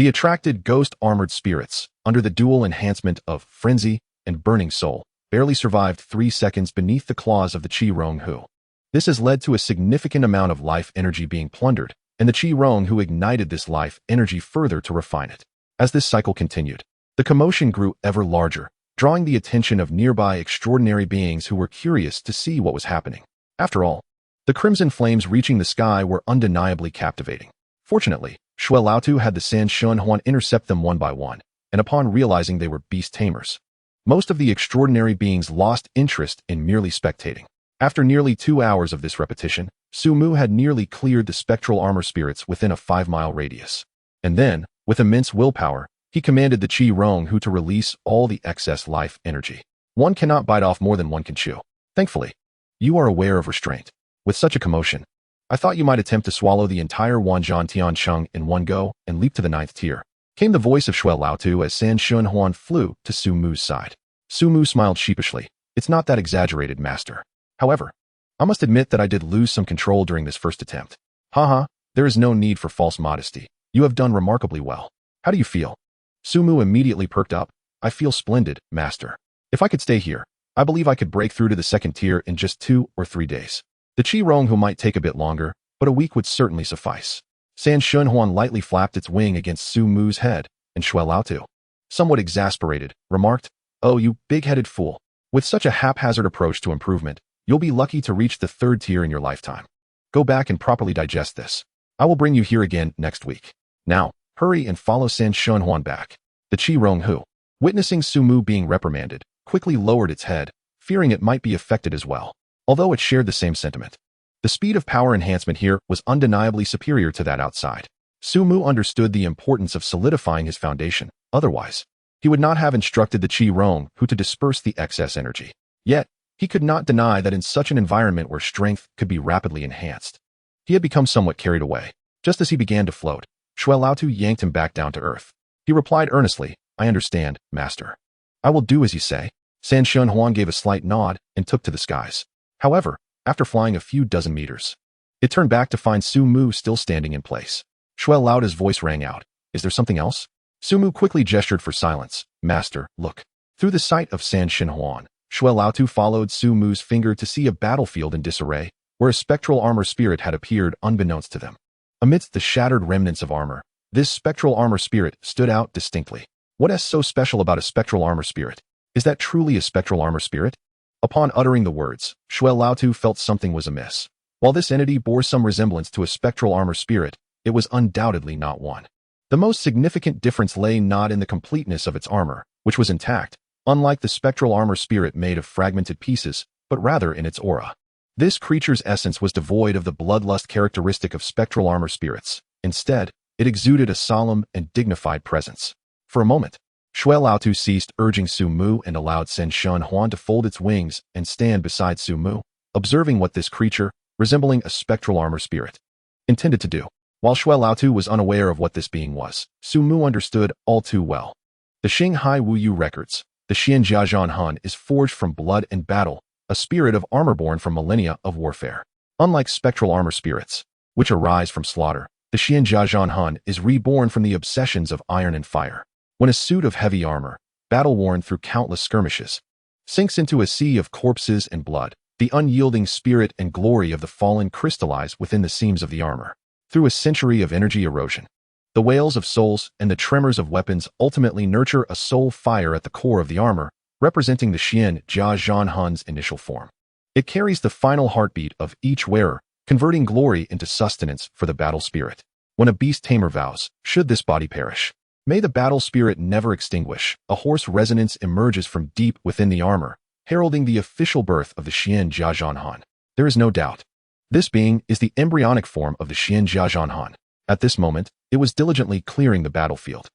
The attracted ghost-armored spirits, under the dual enhancement of Frenzy and Burning Soul, barely survived 3 seconds beneath the claws of the Chi-Rong-Hu. This has led to a significant amount of life energy being plundered, and the Chi-Rong-Hu ignited this life energy further to refine it. As this cycle continued, the commotion grew ever larger, drawing the attention of nearby extraordinary beings who were curious to see what was happening. After all, the crimson flames reaching the sky were undeniably captivating. Fortunately, Shui Laotu had the San Shun Huan intercept them one by one, and upon realizing they were beast tamers, most of the extraordinary beings lost interest in merely spectating. After nearly 2 hours of this repetition, Su Mu had nearly cleared the spectral armor spirits within a 5-mile radius. And then, with immense willpower, he commanded the Chi-Rong-Hu to release all the excess life energy. One cannot bite off more than one can chew. Thankfully, you are aware of restraint. With such a commotion, I thought you might attempt to swallow the entire Wanzhan Tiancheng in one go and leap to the 9th tier. Came the voice of Shui Laotu as San Shun Huan flew to Su Mu's side. Su Mu smiled sheepishly. It's not that exaggerated, master. However, I must admit that I did lose some control during this first attempt. Haha, there is no need for false modesty. You have done remarkably well. How do you feel? Su Mu immediately perked up. I feel splendid, master. If I could stay here, I believe I could break through to the 2nd tier in just 2 or 3 days. The Chi-Rong-Hu might take a bit longer, but a week would certainly suffice. San Shun Huan lightly flapped its wing against Su Mu's head, and Shui Laotu, somewhat exasperated, remarked, "Oh, you big-headed fool. With such a haphazard approach to improvement, you'll be lucky to reach the 3rd tier in your lifetime. Go back and properly digest this. I will bring you here again next week. Now, hurry and follow San Shun Huan back." The Chi-Rong-Hu, witnessing Su Mu being reprimanded, quickly lowered its head, fearing it might be affected as well, although it shared the same sentiment. The speed of power enhancement here was undeniably superior to that outside. Su Mu understood the importance of solidifying his foundation. Otherwise, he would not have instructed the Chi-Rong-Hu to disperse the excess energy. Yet, he could not deny that in such an environment where strength could be rapidly enhanced, he had become somewhat carried away. Just as he began to float, Shui Laotu yanked him back down to earth. He replied earnestly, "I understand, master. I will do as you say." San Shun Huan gave a slight nod and took to the skies. However, after flying a few dozen meters, it turned back to find Su Mu still standing in place. Shui Laotu's voice rang out, "Is there something else?" Su Mu quickly gestured for silence. "Master, look." Through the sight of San Shun Huan, Shui Laotu followed Su Mu's finger to see a battlefield in disarray, where a spectral armor spirit had appeared unbeknownst to them. Amidst the shattered remnants of armor, this spectral armor spirit stood out distinctly. What is so special about a spectral armor spirit? Is that truly a spectral armor spirit? Upon uttering the words, Shui Laotu felt something was amiss. While this entity bore some resemblance to a spectral armor spirit, it was undoubtedly not one. The most significant difference lay not in the completeness of its armor, which was intact, unlike the spectral armor spirit made of fragmented pieces, but rather in its aura. This creature's essence was devoid of the bloodlust characteristic of spectral armor spirits. Instead, it exuded a solemn and dignified presence. For a moment, Shui Laotu ceased urging Su Mu and allowed San Shun Huan to fold its wings and stand beside Su Mu, observing what this creature, resembling a spectral armor spirit, intended to do. While Shui Laotu was unaware of what this being was, Su Mu understood all too well. The Xinghai Wuyu records, the Xian Jiazhan Han is forged from blood and battle, a spirit of armor born from millennia of warfare. Unlike spectral armor spirits, which arise from slaughter, the Xian Jiazhan Han is reborn from the obsessions of iron and fire. When a suit of heavy armor, battle-worn through countless skirmishes, sinks into a sea of corpses and blood, the unyielding spirit and glory of the fallen crystallize within the seams of the armor. Through a century of energy erosion, the wails of souls and the tremors of weapons ultimately nurture a soul fire at the core of the armor, representing the Xian Jiazhan Han's initial form. It carries the final heartbeat of each wearer, converting glory into sustenance for the battle spirit. When a beast tamer vows, should this body perish, may the battle spirit never extinguish, a hoarse resonance emerges from deep within the armor, heralding the official birth of the Xian Jiazhan Han. There is no doubt. This being is the embryonic form of the Xian Jiazhan Han. At this moment, it was diligently clearing the battlefield.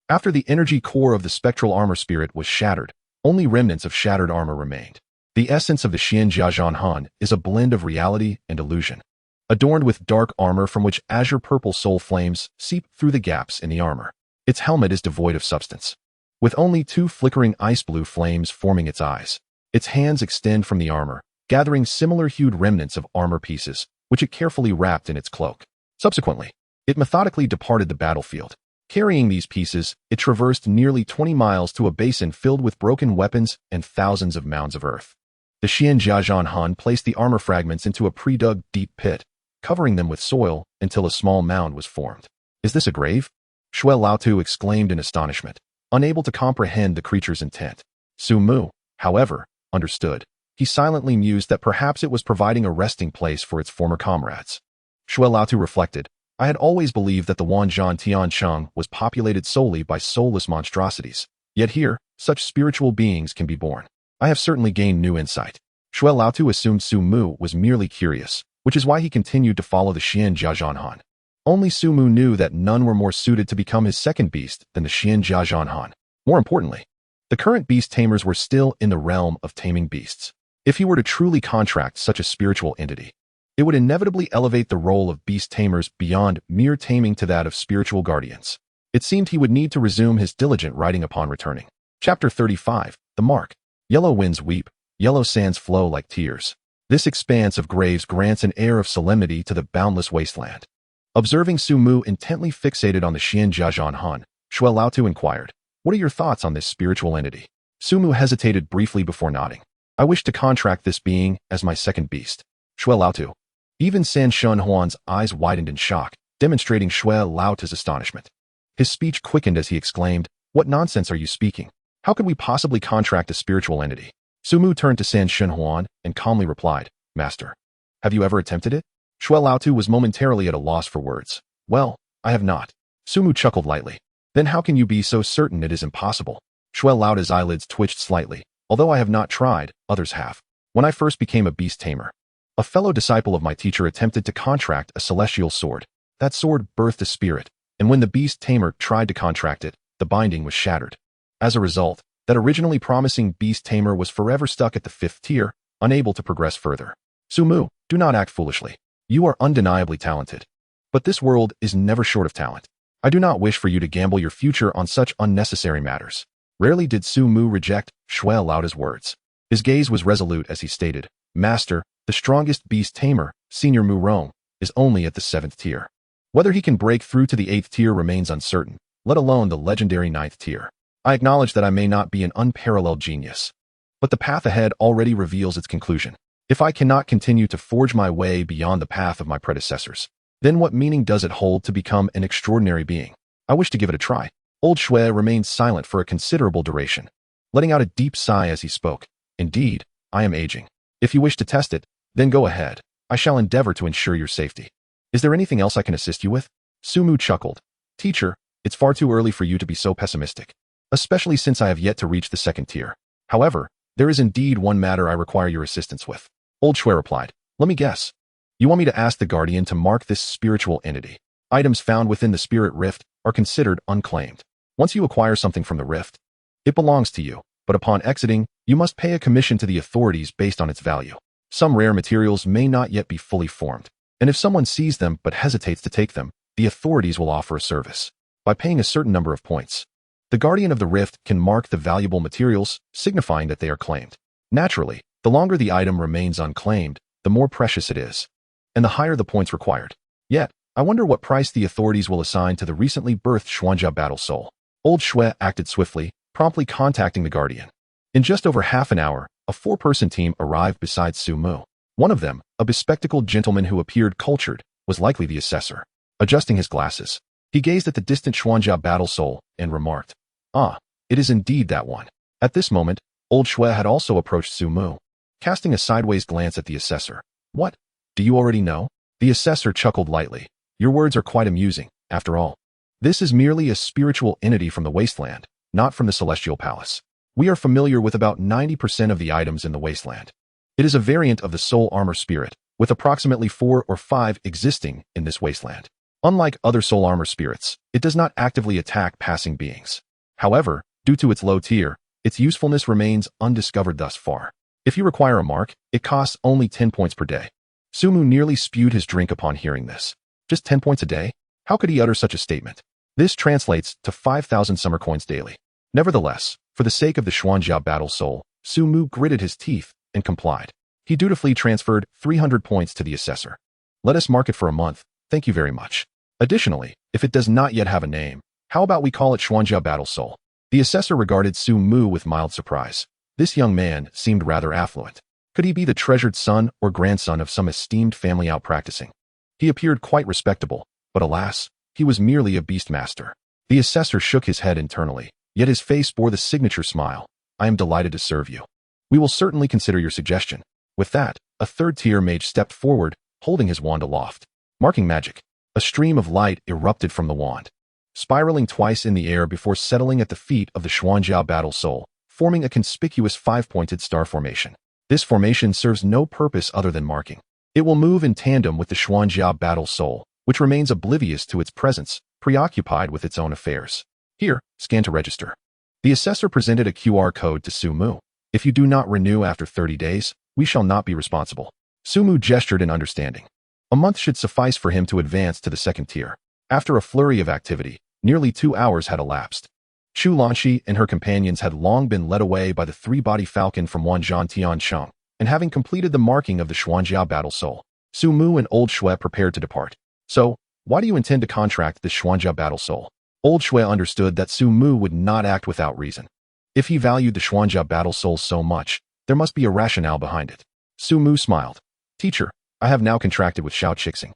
After the energy core of the spectral armor spirit was shattered, only remnants of shattered armor remained. The essence of the Xian Jiazhan Han is a blend of reality and illusion, adorned with dark armor from which azure purple soul flames seep through the gaps in the armor. Its helmet is devoid of substance, with only 2 flickering ice blue flames forming its eyes. Its hands extend from the armor, gathering similar-hued remnants of armor pieces, which it carefully wrapped in its cloak. Subsequently, it methodically departed the battlefield, Carrying these pieces, it traversed nearly 20 miles to a basin filled with broken weapons and thousands of mounds of earth. The Xianjiazhan Han placed the armor fragments into a pre-dug deep pit, covering them with soil until a small mound was formed. "Is this a grave?" Shui Laotu exclaimed in astonishment, unable to comprehend the creature's intent. Su Mu, however, understood. He silently mused that perhaps it was providing a resting place for its former comrades. Shui Laotu reflected, "I had always believed that the Wanzhan Tiancheng was populated solely by soulless monstrosities. Yet here, such spiritual beings can be born. I have certainly gained new insight." Shui Laotu assumed Su Mu was merely curious, which is why he continued to follow the Xianjiazhan Han. Only Su Mu knew that none were more suited to become his second beast than the Xianjiazhan Han. More importantly, the current beast tamers were still in the realm of taming beasts. If he were to truly contract such a spiritual entity, it would inevitably elevate the role of beast tamers beyond mere taming to that of spiritual guardians. It seemed he would need to resume his diligent writing upon returning. Chapter 35, The Mark. Yellow winds weep, yellow sands flow like tears. This expanse of graves grants an air of solemnity to the boundless wasteland. Observing Su Mu intently fixated on the Xianjiazhan Han, Shui Laotu inquired, "What are your thoughts on this spiritual entity?" Su Mu hesitated briefly before nodding. "I wish to contract this being as my second beast." Shui Laotu. Even San Shun Huan's eyes widened in shock, demonstrating Shui Laotu's astonishment. His speech quickened as he exclaimed, "What nonsense are you speaking? How could we possibly contract a spiritual entity?" Su Mu turned to San Shun Huan and calmly replied, "Master, have you ever attempted it?" Shui Laotu was momentarily at a loss for words. "Well, I have not." Su Mu chuckled lightly. "Then how can you be so certain it is impossible?" Shui Laotu's eyelids twitched slightly. "Although I have not tried, others have. When I first became a beast tamer, a fellow disciple of my teacher attempted to contract a celestial sword. That sword birthed a spirit, and when the beast tamer tried to contract it, the binding was shattered. As a result, that originally promising beast tamer was forever stuck at the 5th tier, unable to progress further. Su Mu, do not act foolishly. You are undeniably talented. But this world is never short of talent. I do not wish for you to gamble your future on such unnecessary matters." Rarely did Su Mu reject Shui Laotu's words. His gaze was resolute as he stated, "Master, the strongest beast tamer, Senior Mu Rong, is only at the 7th tier. Whether he can break through to the 8th tier remains uncertain, let alone the legendary 9th tier. I acknowledge that I may not be an unparalleled genius, but the path ahead already reveals its conclusion. If I cannot continue to forge my way beyond the path of my predecessors, then what meaning does it hold to become an extraordinary being? I wish to give it a try." Old Shui remained silent for a considerable duration, letting out a deep sigh as he spoke. "Indeed, I am aging. If you wish to test it, then go ahead. I shall endeavor to ensure your safety. Is there anything else I can assist you with?" Su Mu chuckled. "Teacher, it's far too early for you to be so pessimistic, especially since I have yet to reach the 2nd tier. However, there is indeed one matter I require your assistance with." Old Shui replied, "Let me guess. You want me to ask the Guardian to mark this spiritual entity. Items found within the Spirit Rift are considered unclaimed. Once you acquire something from the Rift, it belongs to you, but upon exiting, you must pay a commission to the authorities based on its value. Some rare materials may not yet be fully formed, and if someone sees them but hesitates to take them, the authorities will offer a service. By paying a certain number of points, the Guardian of the Rift can mark the valuable materials, signifying that they are claimed. Naturally, the longer the item remains unclaimed, the more precious it is, and the higher the points required. Yet, I wonder what price the authorities will assign to the recently birthed Xuanjia battle soul." Old Shui acted swiftly, promptly contacting the Guardian. In just over half an hour, a 4-person team arrived beside Su Mu. One of them, a bespectacled gentleman who appeared cultured, was likely the assessor. Adjusting his glasses, he gazed at the distant Xuanjia battle soul and remarked, "Ah, it is indeed that one." At this moment, Old Shui had also approached Su Mu, casting a sideways glance at the assessor. "What? Do you already know?" The assessor chuckled lightly. "Your words are quite amusing, after all. This is merely a spiritual entity from the wasteland, not from the celestial palace. We are familiar with about 90% of the items in the wasteland. It is a variant of the soul armor spirit, with approximately 4 or 5 existing in this wasteland. Unlike other soul armor spirits, it does not actively attack passing beings. However, due to its low tier, its usefulness remains undiscovered thus far. If you require a mark, it costs only 10 points per day." Su Mu nearly spewed his drink upon hearing this. Just 10 points a day? How could he utter such a statement? This translates to 5,000 summer coins daily. Nevertheless, for the sake of the Xuanjia battle soul, Su Mu gritted his teeth and complied. He dutifully transferred 300 points to the assessor. "Let us mark it for a month, thank you very much. Additionally, if it does not yet have a name, How about we call it Xuanjia Battle Soul? The assessor regarded Su Mu with mild surprise. This young man seemed rather affluent. Could he be the treasured son or grandson of some esteemed family out practicing? He appeared quite respectable, but alas, he was merely a Beastmaster. The assessor shook his head internally, yet his face bore the signature smile. I am delighted to serve you. We will certainly consider your suggestion. With that, a third-tier mage stepped forward, holding his wand aloft. Marking magic. A stream of light erupted from the wand, spiraling twice in the air before settling at the feet of the Xuanjia Battle Soul, forming a conspicuous five-pointed star formation. This formation serves no purpose other than marking. It will move in tandem with the Xuanjia Battle Soul, which remains oblivious to its presence, preoccupied with its own affairs. Here, scan to register. The assessor presented a QR code to Su Mu. If you do not renew after 30 days, we shall not be responsible. Su Mu gestured in understanding. A month should suffice for him to advance to the second tier. After a flurry of activity, nearly 2 hours had elapsed. Chu Lanxi and her companions had long been led away by the three-body falcon from Wanzhan Tiancheng, and having completed the marking of the Xuanjia Battle Soul, Su Mu and Old Shui prepared to depart. So, why do you intend to contract this Xuanjia Battle Soul? Old Shui understood that Su Mu would not act without reason. If he valued the Xuanjia Battle Soul so much, there must be a rationale behind it. Su Mu smiled. Teacher, I have now contracted with Shao Qixing,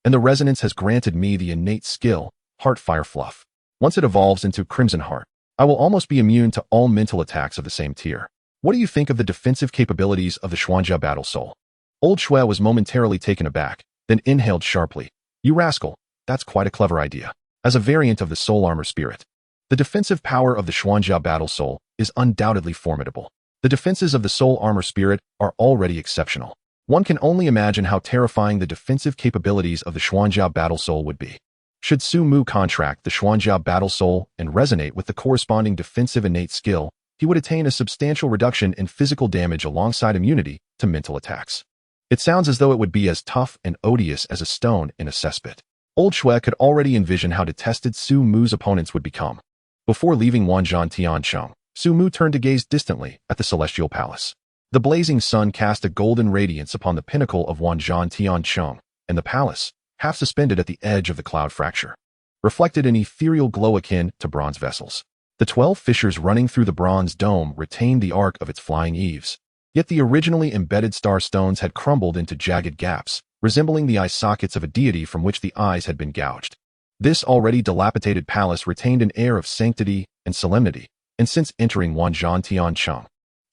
and the resonance has granted me the innate skill, Heart Fire Fluff. Once it evolves into Crimson Heart, I will almost be immune to all mental attacks of the same tier. What do you think of the defensive capabilities of the Xuanjia Battle Soul? Old Shui was momentarily taken aback, then inhaled sharply. You rascal, that's quite a clever idea. As a variant of the Soul Armor Spirit, the defensive power of the Xuanjia Battle Soul is undoubtedly formidable. The defenses of the Soul Armor Spirit are already exceptional. One can only imagine how terrifying the defensive capabilities of the Xuanjia Battle Soul would be. Should Su Mu contract the Xuanjia Battle Soul and resonate with the corresponding defensive innate skill, he would attain a substantial reduction in physical damage alongside immunity to mental attacks. It sounds as though it would be as tough and odious as a stone in a cesspit. Old Shui could already envision how detested Su Mu's opponents would become. Before leaving Wanzhan Tiancheng, Su Mu turned to gaze distantly at the Celestial Palace. The blazing sun cast a golden radiance upon the pinnacle of Wanzhan Tiancheng, and the palace, half suspended at the edge of the cloud fracture, reflected an ethereal glow akin to bronze vessels. The 12 fissures running through the bronze dome retained the arc of its flying eaves, yet the originally embedded star stones had crumbled into jagged gaps, resembling the eye sockets of a deity from which the eyes had been gouged. This already dilapidated palace retained an air of sanctity and solemnity, and since entering Wanzhan Tiancheng,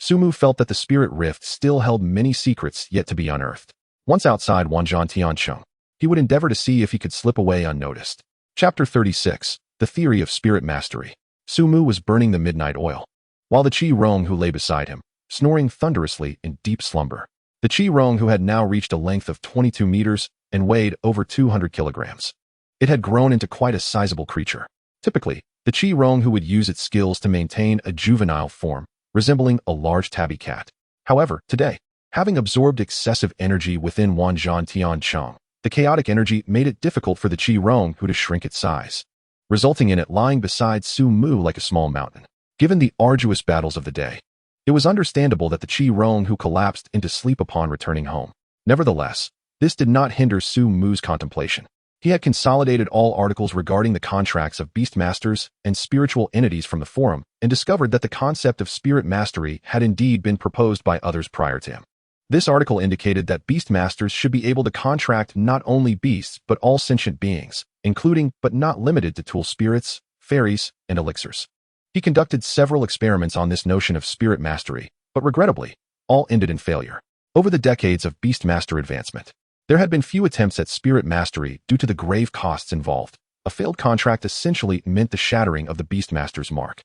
Su Mu felt that the spirit rift still held many secrets yet to be unearthed. Once outside Wanzhan Tiancheng, he would endeavor to see if he could slip away unnoticed. Chapter 36, The Theory of Spirit Mastery. Su Mu was burning the midnight oil, while the Qi Rong who lay beside him, snoring thunderously in deep slumber. The Qi Rong who had now reached a length of 22 meters and weighed over 200 kilograms. It had grown into quite a sizable creature. Typically, the Qi Rong who would use its skills to maintain a juvenile form, resembling a large tabby cat. However, today, having absorbed excessive energy within Wanzhan Tiancheng, the chaotic energy made it difficult for the Qi Rong who to shrink its size, resulting in it lying beside Su Mu like a small mountain. Given the arduous battles of the day, it was understandable that the Qi Rong who collapsed into sleep upon returning home. Nevertheless, this did not hinder Su Mu's contemplation. He had consolidated all articles regarding the contracts of Beastmasters and spiritual entities from the forum and discovered that the concept of spirit mastery had indeed been proposed by others prior to him. This article indicated that Beastmasters should be able to contract not only beasts but all sentient beings, including but not limited to tool spirits, fairies, and elixirs. He conducted several experiments on this notion of spirit mastery, but regrettably, all ended in failure. Over the decades of Beastmaster advancement, there had been few attempts at spirit mastery due to the grave costs involved. A failed contract essentially meant the shattering of the Beastmaster's mark.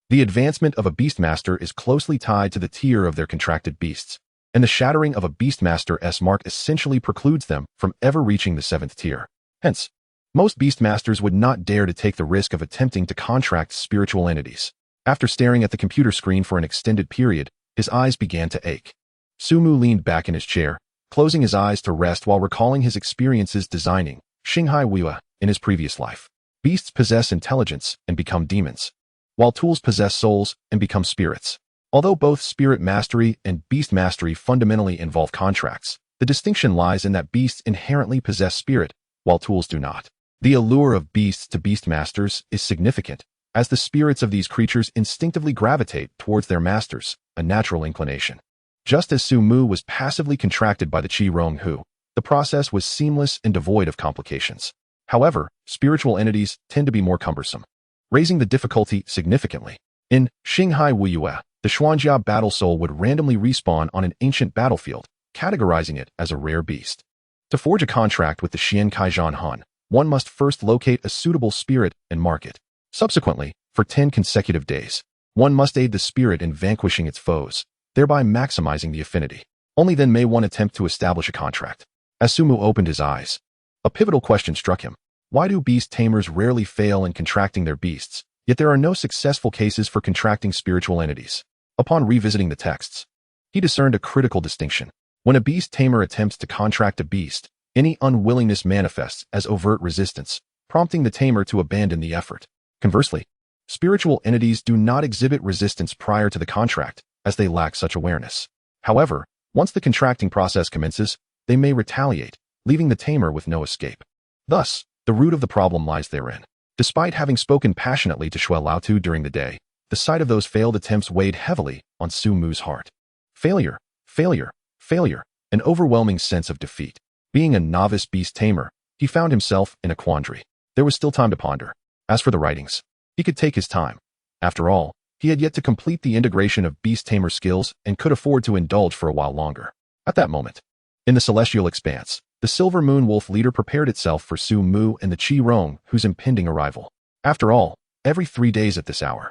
The advancement of a Beastmaster is closely tied to the tier of their contracted beasts, and the shattering of a Beastmaster's mark essentially precludes them from ever reaching the 7th tier. Hence, most Beastmasters would not dare to take the risk of attempting to contract spiritual entities. After staring at the computer screen for an extended period, his eyes began to ache. Su Mu leaned back in his chair, closing his eyes to rest while recalling his experiences designing Xinghai Weiwa in his previous life. Beasts possess intelligence and become demons, while tools possess souls and become spirits. Although both spirit mastery and beast mastery fundamentally involve contracts, the distinction lies in that beasts inherently possess spirit, while tools do not. The allure of beasts to beastmasters is significant, as the spirits of these creatures instinctively gravitate towards their masters, a natural inclination. Just as Su Mu was passively contracted by the Qi Rong Hu, the process was seamless and devoid of complications. However, spiritual entities tend to be more cumbersome, raising the difficulty significantly. In Xinghai Wuyue, the Xuanjia battle soul would randomly respawn on an ancient battlefield, categorizing it as a rare beast. To forge a contract with the Xian Kaijian Han, one must first locate a suitable spirit and mark it. Subsequently, for 10 consecutive days, one must aid the spirit in vanquishing its foes, thereby maximizing the affinity. Only then may one attempt to establish a contract. As Su Mu opened his eyes, a pivotal question struck him. Why do beast tamers rarely fail in contracting their beasts, yet there are no successful cases for contracting spiritual entities? Upon revisiting the texts, he discerned a critical distinction. When a beast tamer attempts to contract a beast, any unwillingness manifests as overt resistance, prompting the tamer to abandon the effort. Conversely, spiritual entities do not exhibit resistance prior to the contract, as they lack such awareness. However, once the contracting process commences, they may retaliate, leaving the tamer with no escape. Thus, the root of the problem lies therein. Despite having spoken passionately to Shui Laotu during the day, the sight of those failed attempts weighed heavily on Su Mu's heart. Failure, failure, failure, an overwhelming sense of defeat. Being a novice beast tamer, he found himself in a quandary. There was still time to ponder. As for the writings, he could take his time. After all, he had yet to complete the integration of beast tamer skills and could afford to indulge for a while longer. At that moment, in the celestial expanse, the Silver Moon Wolf leader prepared itself for Su Mu and the Qi Rong Hu's impending arrival. After all, every 3 days at this hour,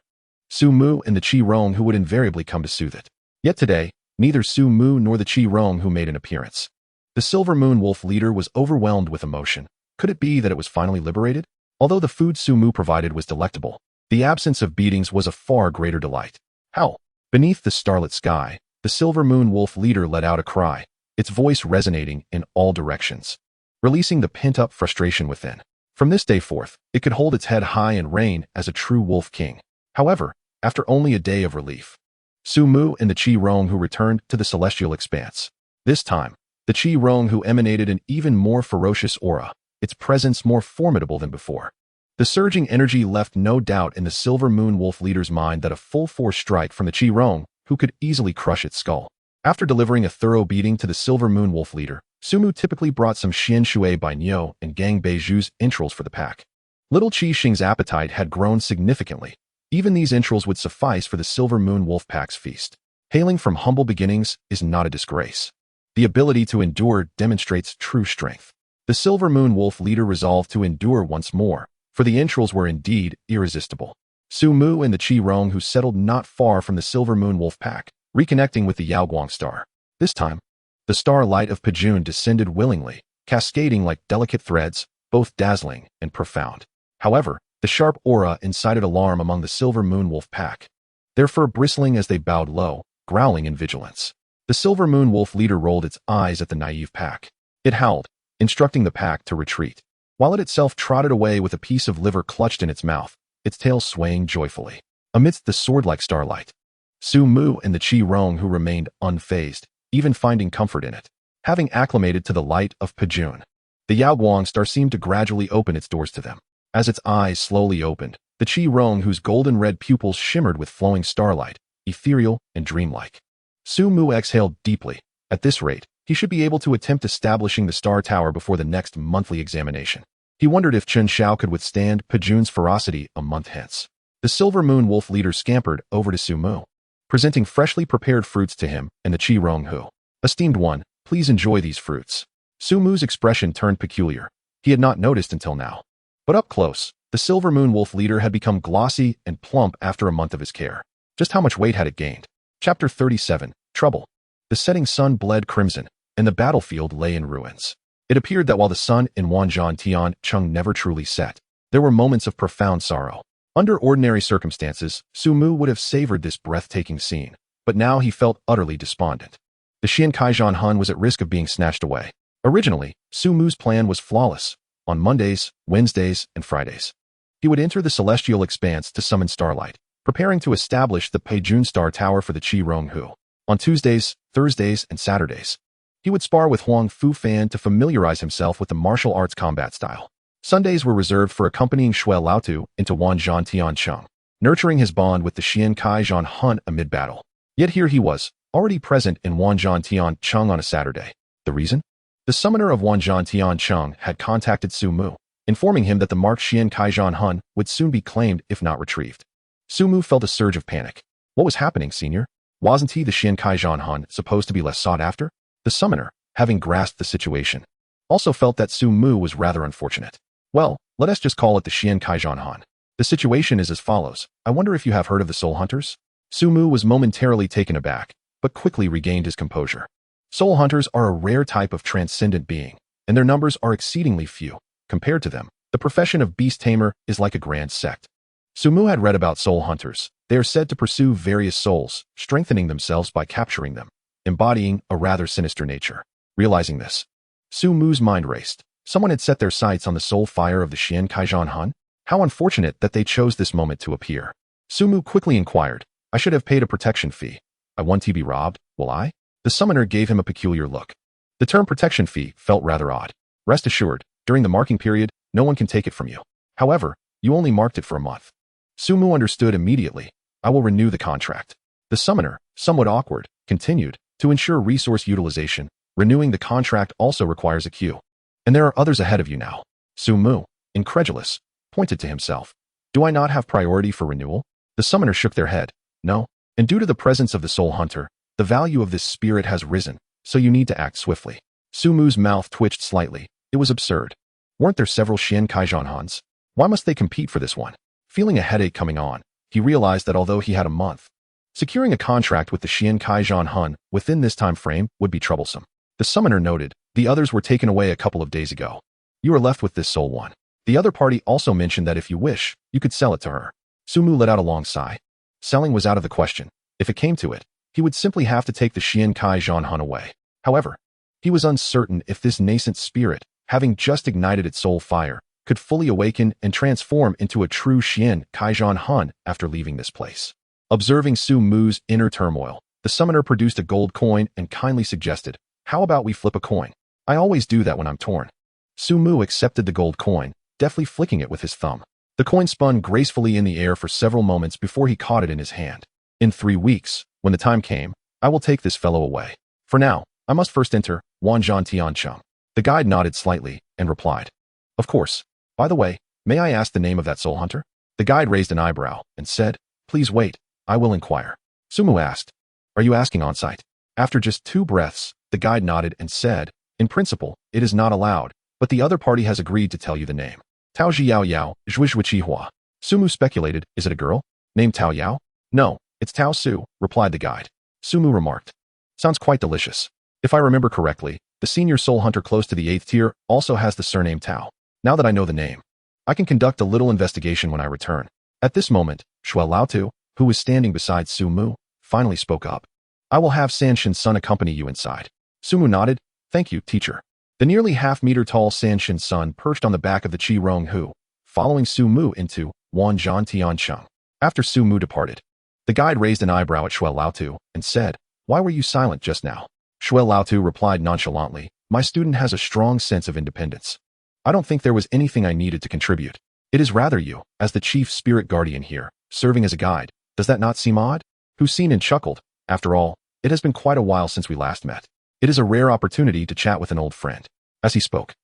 Su Mu and the Qi Rong Hu would invariably come to soothe it. Yet today, neither Su Mu nor the Qi Rong Hu made an appearance. The Silver Moon Wolf leader was overwhelmed with emotion. Could it be that it was finally liberated? Although the food Su Mu provided was delectable, the absence of beatings was a far greater delight. Howl! Beneath the starlit sky, the Silver Moon Wolf leader let out a cry, its voice resonating in all directions, releasing the pent-up frustration within. From this day forth, it could hold its head high and reign as a true wolf king. However, after only a day of relief, Su Mu and the Qi Rong Hu returned to the celestial expanse. This time, the Qi Rong Hu emanated an even more ferocious aura, its presence more formidable than before. The surging energy left no doubt in the Silver Moon Wolf leader's mind that a full-force strike from the Qi Rong Hu could easily crush its skull. After delivering a thorough beating to the Silver Moon Wolf leader, Su Mu typically brought some Xian Shui Bai Niu and Gang Beizhu's entrails for the pack. Little Qi Xing's appetite had grown significantly. Even these entrails would suffice for the Silver Moon Wolf pack's feast. Hailing from humble beginnings is not a disgrace. The ability to endure demonstrates true strength. The Silver Moon Wolf leader resolved to endure once more, for the entrails were indeed irresistible. Su Mu and the Qi Rong Hu settled not far from the Silver Moon Wolf pack, reconnecting with the Yaoguang star. This time, the starlight of Pejun descended willingly, cascading like delicate threads, both dazzling and profound. However, the sharp aura incited alarm among the Silver Moon Wolf pack, their fur bristling as they bowed low, growling in vigilance. The Silver Moon Wolf leader rolled its eyes at the naive pack. It howled, instructing the pack to retreat, while it itself trotted away with a piece of liver clutched in its mouth, its tail swaying joyfully. Amidst the sword-like starlight, Su Mu and the Qi Rong Hu remained unfazed, even finding comfort in it. Having acclimated to the light of Pejun, the Yaoguang star seemed to gradually open its doors to them. As its eyes slowly opened, the Qi Rong Hu's golden-red pupils shimmered with flowing starlight, ethereal and dreamlike. Su Mu exhaled deeply. At this rate, he should be able to attempt establishing the Star Tower before the next monthly examination. He wondered if Chen Xiao could withstand Pejun's ferocity a month hence. The Silver Moon Wolf leader scampered over to Su Mu, presenting freshly prepared fruits to him and the Qi Rong Hu. Esteemed one, please enjoy these fruits. Su Mu's expression turned peculiar. He had not noticed until now. But up close, the Silver Moon Wolf leader had become glossy and plump after a month of his care. Just how much weight had it gained? Chapter 37, Trouble. The setting sun bled crimson, and the battlefield lay in ruins. It appeared that while the sun in Wanzhan Tian Chung never truly set, there were moments of profound sorrow. Under ordinary circumstances, Su Mu would have savored this breathtaking scene, but now he felt utterly despondent. The Xian Kaijian Han was at risk of being snatched away. Originally, Su Mu's plan was flawless. On Mondays, Wednesdays, and Fridays, he would enter the celestial expanse to summon starlight, preparing to establish the Pejun Star Tower for the Qi Rong Hu. On Tuesdays, Thursdays, and Saturdays, he would spar with Huang Fu Fan to familiarize himself with the martial arts combat style. Sundays were reserved for accompanying Shui Laotu into Wanzhong Tiancheng, nurturing his bond with the Xian Kaizhan Hun amid battle. Yet here he was, already present in Wanzhong Tiancheng on a Saturday. The reason? The summoner of Wanzhong Tiancheng had contacted Su Mu, informing him that the marked Xian Kaizhan Hun would soon be claimed if not retrieved. Su Mu felt a surge of panic. What was happening, senior? Wasn't he, the Xian Kaizhan Hun, supposed to be less sought after? The summoner, having grasped the situation, also felt that Su Mu was rather unfortunate. Well, let us just call it the Xian Kaizhan Han. The situation is as follows. I wonder if you have heard of the Soul Hunters? Su Mu was momentarily taken aback, but quickly regained his composure. Soul Hunters are a rare type of transcendent being, and their numbers are exceedingly few. Compared to them, the profession of Beast Tamer is like a grand sect. Su Mu had read about Soul Hunters. They are said to pursue various souls, strengthening themselves by capturing them, embodying a rather sinister nature. Realizing this, Su Mu's mind raced. Someone had set their sights on the soul fire of the Xian Kaizhan Han? How unfortunate that they chose this moment to appear. Su Mu quickly inquired, I should have paid a protection fee. I want to be robbed, will I? The summoner gave him a peculiar look. The term protection fee felt rather odd. Rest assured, during the marking period, no one can take it from you. However, you only marked it for a month. Su Mu understood immediately. I will renew the contract. The summoner, somewhat awkward, continued, to ensure resource utilization, renewing the contract also requires a queue. And there are others ahead of you now. Su Mu, incredulous, pointed to himself. Do I not have priority for renewal? The summoner shook their head. No. And due to the presence of the Soul Hunter, the value of this spirit has risen, so you need to act swiftly. Su Mu's mouth twitched slightly. It was absurd. Weren't there several Xian Kaizhan Hans? Why must they compete for this one? Feeling a headache coming on, he realized that although he had a month, securing a contract with the Xian Kaizhan Hun within this time frame would be troublesome. The summoner noted, the others were taken away a couple of days ago. You are left with this sole one. The other party also mentioned that if you wish, you could sell it to her. Su Mu let out a long sigh. Selling was out of the question. If it came to it, he would simply have to take the Xian Kaizhan Hun away. However, he was uncertain if this nascent spirit, having just ignited its soul fire, could fully awaken and transform into a true Xian Kaizhan Han after leaving this place. Observing Su Mu's inner turmoil, the summoner produced a gold coin and kindly suggested, how about we flip a coin? I always do that when I'm torn. Su Mu accepted the gold coin, deftly flicking it with his thumb. The coin spun gracefully in the air for several moments before he caught it in his hand. In 3 weeks, when the time came, I will take this fellow away. For now, I must first enter Wanzhong Tiancheng. The guide nodded slightly and replied, of course. By the way, may I ask the name of that soul hunter? The guide raised an eyebrow and said, please wait, I will inquire. Su Mu asked, are you asking on sight? After just 2 breaths, the guide nodded and said, in principle, it is not allowed, but the other party has agreed to tell you the name. Tao Jiao Yao, Zhuizhuiqihua. Su Mu speculated, is it a girl? Named Tao Yao? No, it's Tao Su, replied the guide. Su Mu remarked, sounds quite delicious. If I remember correctly, the senior soul hunter close to the 8th tier also has the surname Tao. Now that I know the name, I can conduct a little investigation when I return. At this moment, Shui Laotu, who was standing beside Su Mu, finally spoke up. I will have Sanshin's son accompany you inside. Su Mu nodded, thank you, teacher. The nearly half-meter-tall Sanshin's son perched on the back of the Qi Rong Hu, following Su Mu into Wanzhong Tiancheng. After Su Mu departed, the guide raised an eyebrow at Shui Laotu and said, why were you silent just now? Shui Laotu replied nonchalantly, my student has a strong sense of independence. I don't think there was anything I needed to contribute. It is rather you, as the chief spirit guardian here, serving as a guide. Does that not seem odd? Hussein chuckled. After all, it has been quite a while since we last met. It is a rare opportunity to chat with an old friend. As he spoke,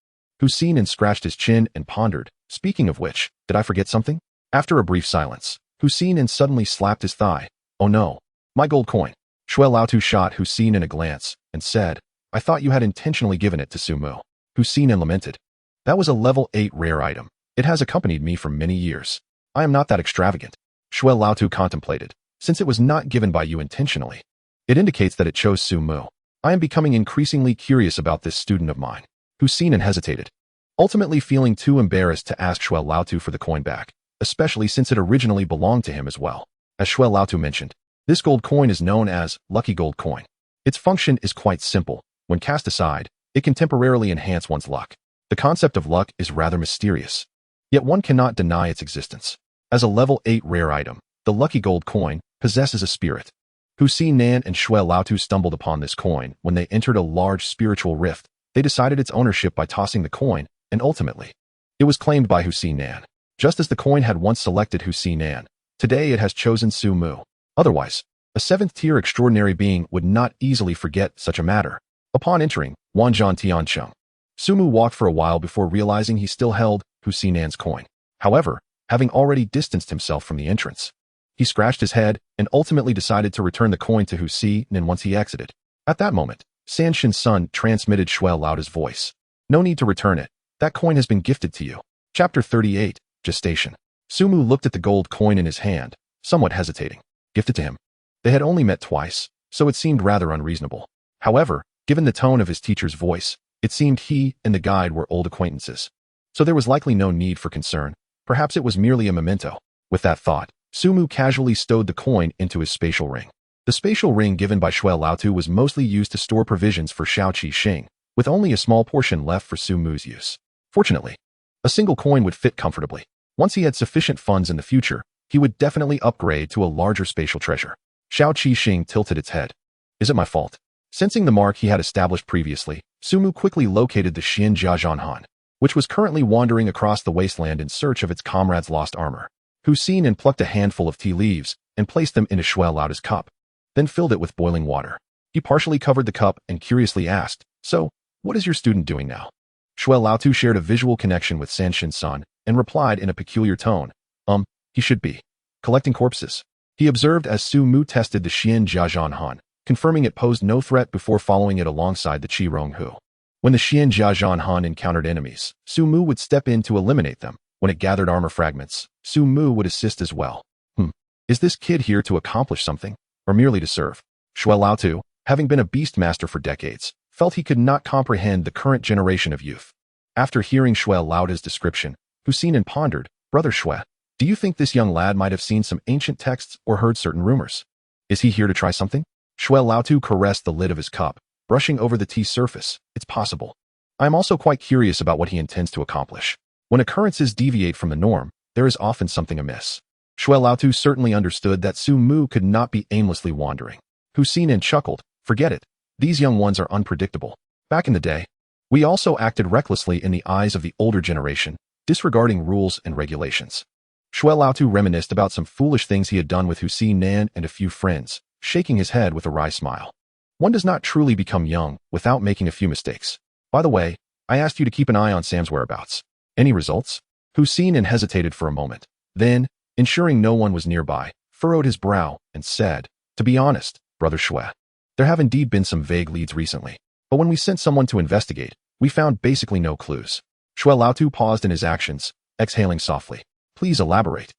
Hussein scratched his chin and pondered, speaking of which, did I forget something? After a brief silence, Hussein suddenly slapped his thigh. Oh no, my gold coin. Shui Laotu shot Hussein a glance and said, I thought you had intentionally given it to Su Mu. Hussein lamented. That was a level 8 rare item. It has accompanied me for many years. I am not that extravagant. Shui Laotu contemplated. Since it was not given by you intentionally, it indicates that it chose Su Mu. I am becoming increasingly curious about this student of mine. Hussein hesitated, ultimately feeling too embarrassed to ask Shui Laotu for the coin back, especially since it originally belonged to him as well. As Shui Laotu mentioned, this gold coin is known as Lucky Gold Coin. Its function is quite simple. When cast aside, it can temporarily enhance one's luck. The concept of luck is rather mysterious, yet one cannot deny its existence. As a level 8 rare item, the Lucky Gold Coin possesses a spirit. Hussein and Shui Laotu stumbled upon this coin when they entered a large spiritual rift. They decided its ownership by tossing the coin, and ultimately, It was claimed by Husi Nan. Just as the coin had once selected Husi Nan, today it has chosen Su Mu. Otherwise, a 7th-tier extraordinary being would not easily forget such a matter. Upon entering Wanzhan Tiancheng, Su Mu walked for a while before realizing he still held Husi Nan's coin. However, having already distanced himself from the entrance, he scratched his head and ultimately decided to return the coin to Husi Nan once he exited. At that moment, Sanshin's son transmitted Shui Laota's voice. No need to return it. That coin has been gifted to you. Chapter 38, Gestation. Su Mu looked at the gold coin in his hand, somewhat hesitating. Gifted to him. They had only met twice, so it seemed rather unreasonable. However, given the tone of his teacher's voice, it seemed he and the guide were old acquaintances. So there was likely no need for concern. Perhaps it was merely a memento. With that thought, Su Mu casually stowed the coin into his spatial ring. The spatial ring given by Shui Laotu was mostly used to store provisions for Xiaoqi Xing, with only a small portion left for Su Mu's use. Fortunately, a single coin would fit comfortably. Once he had sufficient funds in the future, he would definitely upgrade to a larger spatial treasure. Xiaoqi Xing tilted its head. Is it my fault? Sensing the mark he had established previously, Su Mu quickly located the Xian Jiazhanhan, which was currently wandering across the wasteland in search of its comrade's lost armor. Husi Nan plucked a handful of tea leaves and placed them into Shui Laota's cup, then filled it with boiling water. He partially covered the cup and curiously asked, "So, what is your student doing now?" Shui Laotu shared a visual connection with Sanshin's son and replied in a peculiar tone, he should be collecting corpses. He observed as Su Mu tested the Xian Jiazhanhan, confirming it posed no threat before following it alongside the Qi Ronghu. When the Xian Jiazhanhan encountered enemies, Su Mu would step in to eliminate them. When it gathered armor fragments, Su Mu would assist as well. Is this kid here to accomplish something, or merely to serve? Shui Laotu, having been a Beastmaster for decades, felt he could not comprehend the current generation of youth. After hearing Shui Laota's description, Husi Nan pondered, "Brother Shui, do you think this young lad might have seen some ancient texts or heard certain rumors? Is he here to try something?" Shui Laotu caressed the lid of his cup, brushing over the tea surface. "It's possible. I am also quite curious about what he intends to accomplish. When occurrences deviate from the norm, there is often something amiss." Shui Laotu certainly understood that Su Mu could not be aimlessly wandering. Husi Nan chuckled, "Forget it. These young ones are unpredictable. Back in the day, we also acted recklessly in the eyes of the older generation, disregarding rules and regulations." Shui Laotu reminisced about some foolish things he had done with Husi Nan and a few friends, shaking his head with a wry smile. One does not truly become young without making a few mistakes. By the way, I asked you to keep an eye on Sam's whereabouts. Any results? Husi Nan hesitated for a moment. Then, ensuring no one was nearby, furrowed his brow and said, "To be honest, Brother Shui, there have indeed been some vague leads recently, but when we sent someone to investigate, we found basically no clues." Shui Laotu paused in his actions, exhaling softly. "Please elaborate."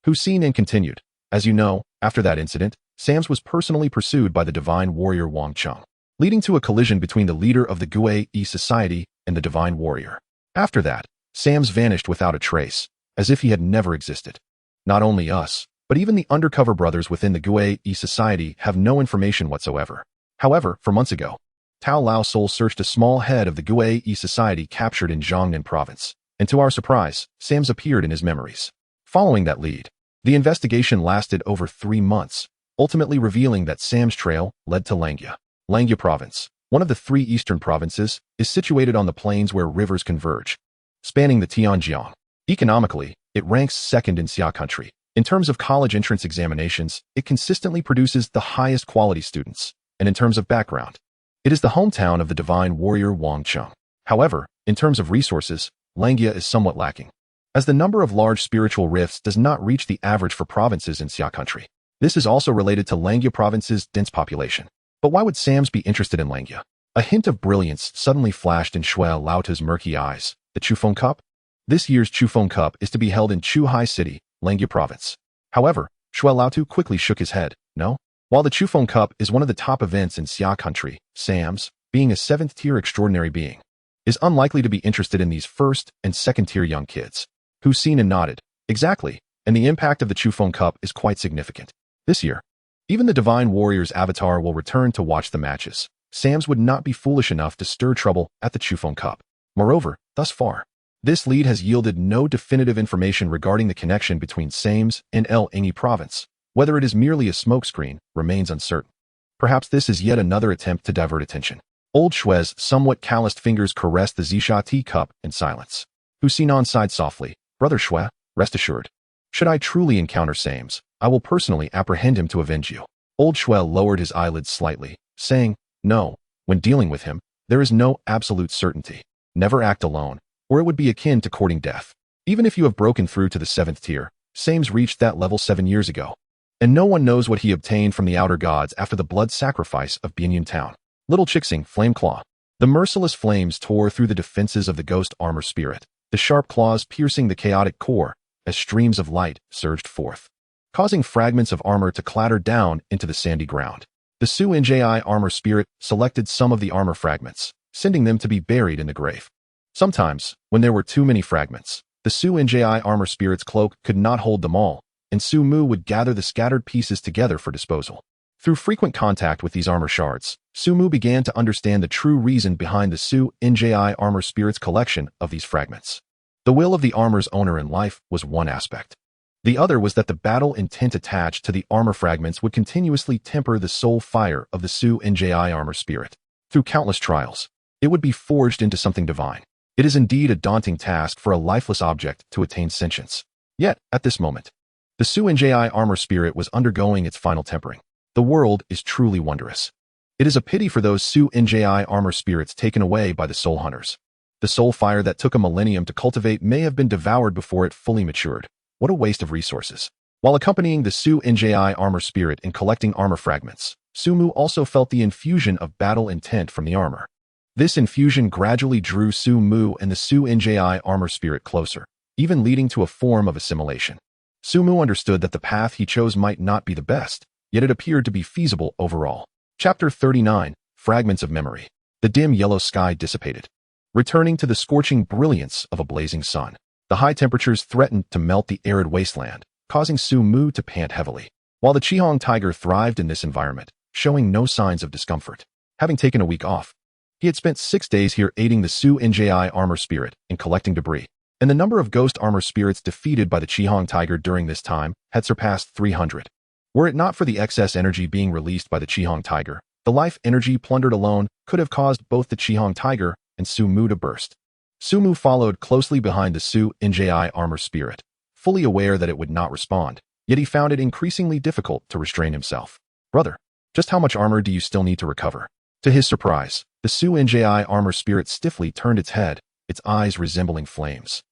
Husi Nan continued, "As you know, after that incident, Sams was personally pursued by the divine warrior Wang Cheng, leading to a collision between the leader of the Gue-E Society and the divine warrior. After that, Sams vanished without a trace, as if he had never existed. Not only us, but even the undercover brothers within the Gue-E Society have no information whatsoever. However, for months ago, Tao Lao Sol searched a small head of the Gue-E Society captured in Jiangnan province, and to our surprise, Sams appeared in his memories. Following that lead, the investigation lasted over 3 months, ultimately revealing that Sam's trail led to Langya. Langya province, one of the 3 eastern provinces, is situated on the plains where rivers converge, spanning the Tianjiang. Economically, it ranks second in Xia country. In terms of college entrance examinations, it consistently produces the highest quality students, and in terms of background, it is the hometown of the divine warrior Wang Cheng. However, in terms of resources, Langya is somewhat lacking, as the number of large spiritual rifts does not reach the average for provinces in Xia country. This is also related to Langya province's dense population. But why would Sams be interested in Langya? A hint of brilliance suddenly flashed in Shui Laota's murky eyes. The Chufeng Cup? This year's Chufeng Cup is to be held in Chuhai City, Langya province. However, Shui Laotu quickly shook his head. No? While the Chufeng Cup is one of the top events in Xia country, Sams, being a 7th-tier extraordinary being, is unlikely to be interested in these 1st and 2nd-tier young kids. Husi Nan nodded. Exactly, and the impact of the Chufeng Cup is quite significant. This year, even the Divine Warrior's avatar will return to watch the matches. Sams would not be foolish enough to stir trouble at the Chufeng Cup. Moreover, thus far, this lead has yielded no definitive information regarding the connection between Sams and El Engi province. Whether it is merely a smokescreen remains uncertain. Perhaps this is yet another attempt to divert attention. Old Shui's somewhat calloused fingers caressed the Zisha tea cup in silence. Husinan sighed softly. Brother Shui, rest assured. Should I truly encounter Sames, I will personally apprehend him to avenge you. Old Shui lowered his eyelids slightly, saying, no, when dealing with him, there is no absolute certainty. Never act alone, or it would be akin to courting death. Even if you have broken through to the 7th tier, Sames reached that level 7 years ago. And no one knows what he obtained from the outer gods after the blood sacrifice of Bianyun Town. Little Chixing, Flame Claw. The merciless flames tore through the defenses of the ghost armor spirit, the sharp claws piercing the chaotic core as streams of light surged forth, causing fragments of armor to clatter down into the sandy ground. The Su Nji armor spirit selected some of the armor fragments, sending them to be buried in the grave. Sometimes, when there were too many fragments, the Su Nji armor spirit's cloak could not hold them all, and Su Mu would gather the scattered pieces together for disposal. Through frequent contact with these armor shards, Su Mu began to understand the true reason behind the Su Nji armor spirit's collection of these fragments. The will of the armor's owner in life was one aspect. The other was that the battle intent attached to the armor fragments would continuously temper the soul fire of the Su Nji armor spirit. Through countless trials, it would be forged into something divine. It is indeed a daunting task for a lifeless object to attain sentience. Yet, at this moment, the Su Nji armor spirit was undergoing its final tempering. The world is truly wondrous. It is a pity for those Su Nji armor spirits taken away by the soul hunters. The soul fire that took a millennium to cultivate may have been devoured before it fully matured. What a waste of resources. While accompanying the Su Nji armor spirit in collecting armor fragments, Su Mu also felt the infusion of battle intent from the armor. This infusion gradually drew Su Mu and the Su Nji armor spirit closer, even leading to a form of assimilation. Su Mu understood that the path he chose might not be the best, yet it appeared to be feasible overall. Chapter 39, Fragments of Memory. The dim yellow sky dissipated, returning to the scorching brilliance of a blazing sun. The high temperatures threatened to melt the arid wasteland, causing Su Mu to pant heavily, while the Qihong tiger thrived in this environment, showing no signs of discomfort. Having taken a week off, he had spent 6 days here aiding the Su Nji armor spirit in collecting debris, and the number of ghost armor spirits defeated by the Qihong tiger during this time had surpassed 300. Were it not for the excess energy being released by the Qihong tiger, the life energy plundered alone could have caused both the Qihong tiger and Su Mu to burst. Su Mu followed closely behind the Su Nji armor spirit, fully aware that it would not respond, yet he found it increasingly difficult to restrain himself. Brother, just how much armor do you still need to recover? To his surprise, the Su Nji armor spirit stiffly turned its head, its eyes resembling flames,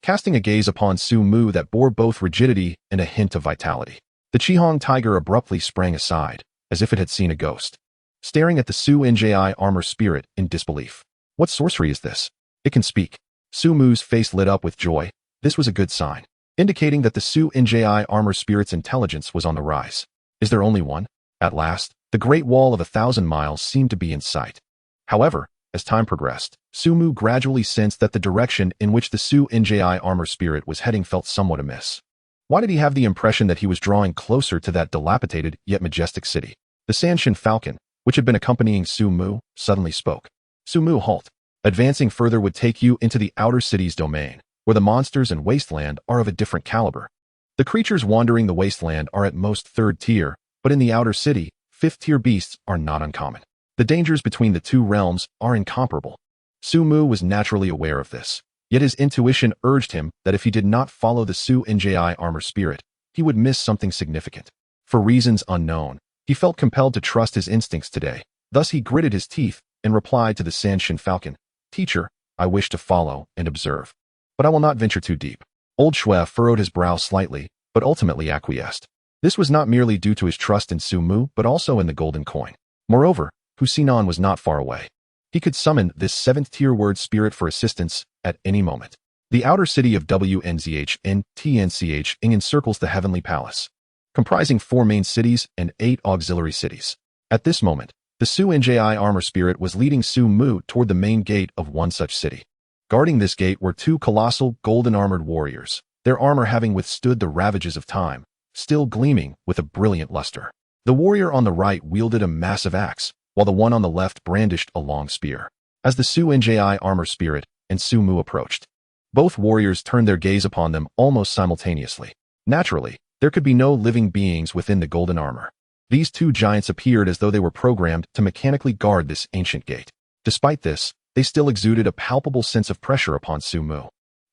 casting a gaze upon Su Mu that bore both rigidity and a hint of vitality. The Qihong tiger abruptly sprang aside, as if it had seen a ghost, staring at the Su Nji armor spirit in disbelief. What sorcery is this? It can speak. Su Mu's face lit up with joy. This was a good sign, indicating that the Su Nji armor spirit's intelligence was on the rise. Is there only one? At last, the Great Wall of 1,000 miles seemed to be in sight. However, as time progressed, Su Mu gradually sensed that the direction in which the Su Nji armor spirit was heading felt somewhat amiss. Why did he have the impression that he was drawing closer to that dilapidated yet majestic city? The Sanshin falcon, which had been accompanying Su Mu, suddenly spoke. Su Mu, halt. Advancing further would take you into the outer city's domain, where the monsters and wasteland are of a different caliber. The creatures wandering the wasteland are at most 3rd tier, but in the outer city, 5th tier beasts are not uncommon. The dangers between the two realms are incomparable. Su Mu was naturally aware of this, yet his intuition urged him that if he did not follow the Su Nji armor spirit, he would miss something significant. For reasons unknown, he felt compelled to trust his instincts today. Thus he gritted his teeth and replied to the Sanshin falcon, Teacher, I wish to follow and observe, but I will not venture too deep. Old Shui furrowed his brow slightly, but ultimately acquiesced. This was not merely due to his trust in Su Mu, but also in the golden coin. Moreover, Husinan was not far away. He could summon this 7th tier word spirit for assistance at any moment. The outer city of WNZH and TNCH encircles the Heavenly Palace, comprising 4 main cities and 8 auxiliary cities. At this moment, the Su Nji armor spirit was leading Su Mu toward the main gate of one such city. Guarding this gate were 2 colossal, golden-armored warriors, their armor having withstood the ravages of time, still gleaming with a brilliant luster. The warrior on the right wielded a massive axe, while the one on the left brandished a long spear. As the Su Nji armor spirit and Su Mu approached, both warriors turned their gaze upon them almost simultaneously. Naturally, there could be no living beings within the golden armor. These 2 giants appeared as though they were programmed to mechanically guard this ancient gate. Despite this, they still exuded a palpable sense of pressure upon Su Mu.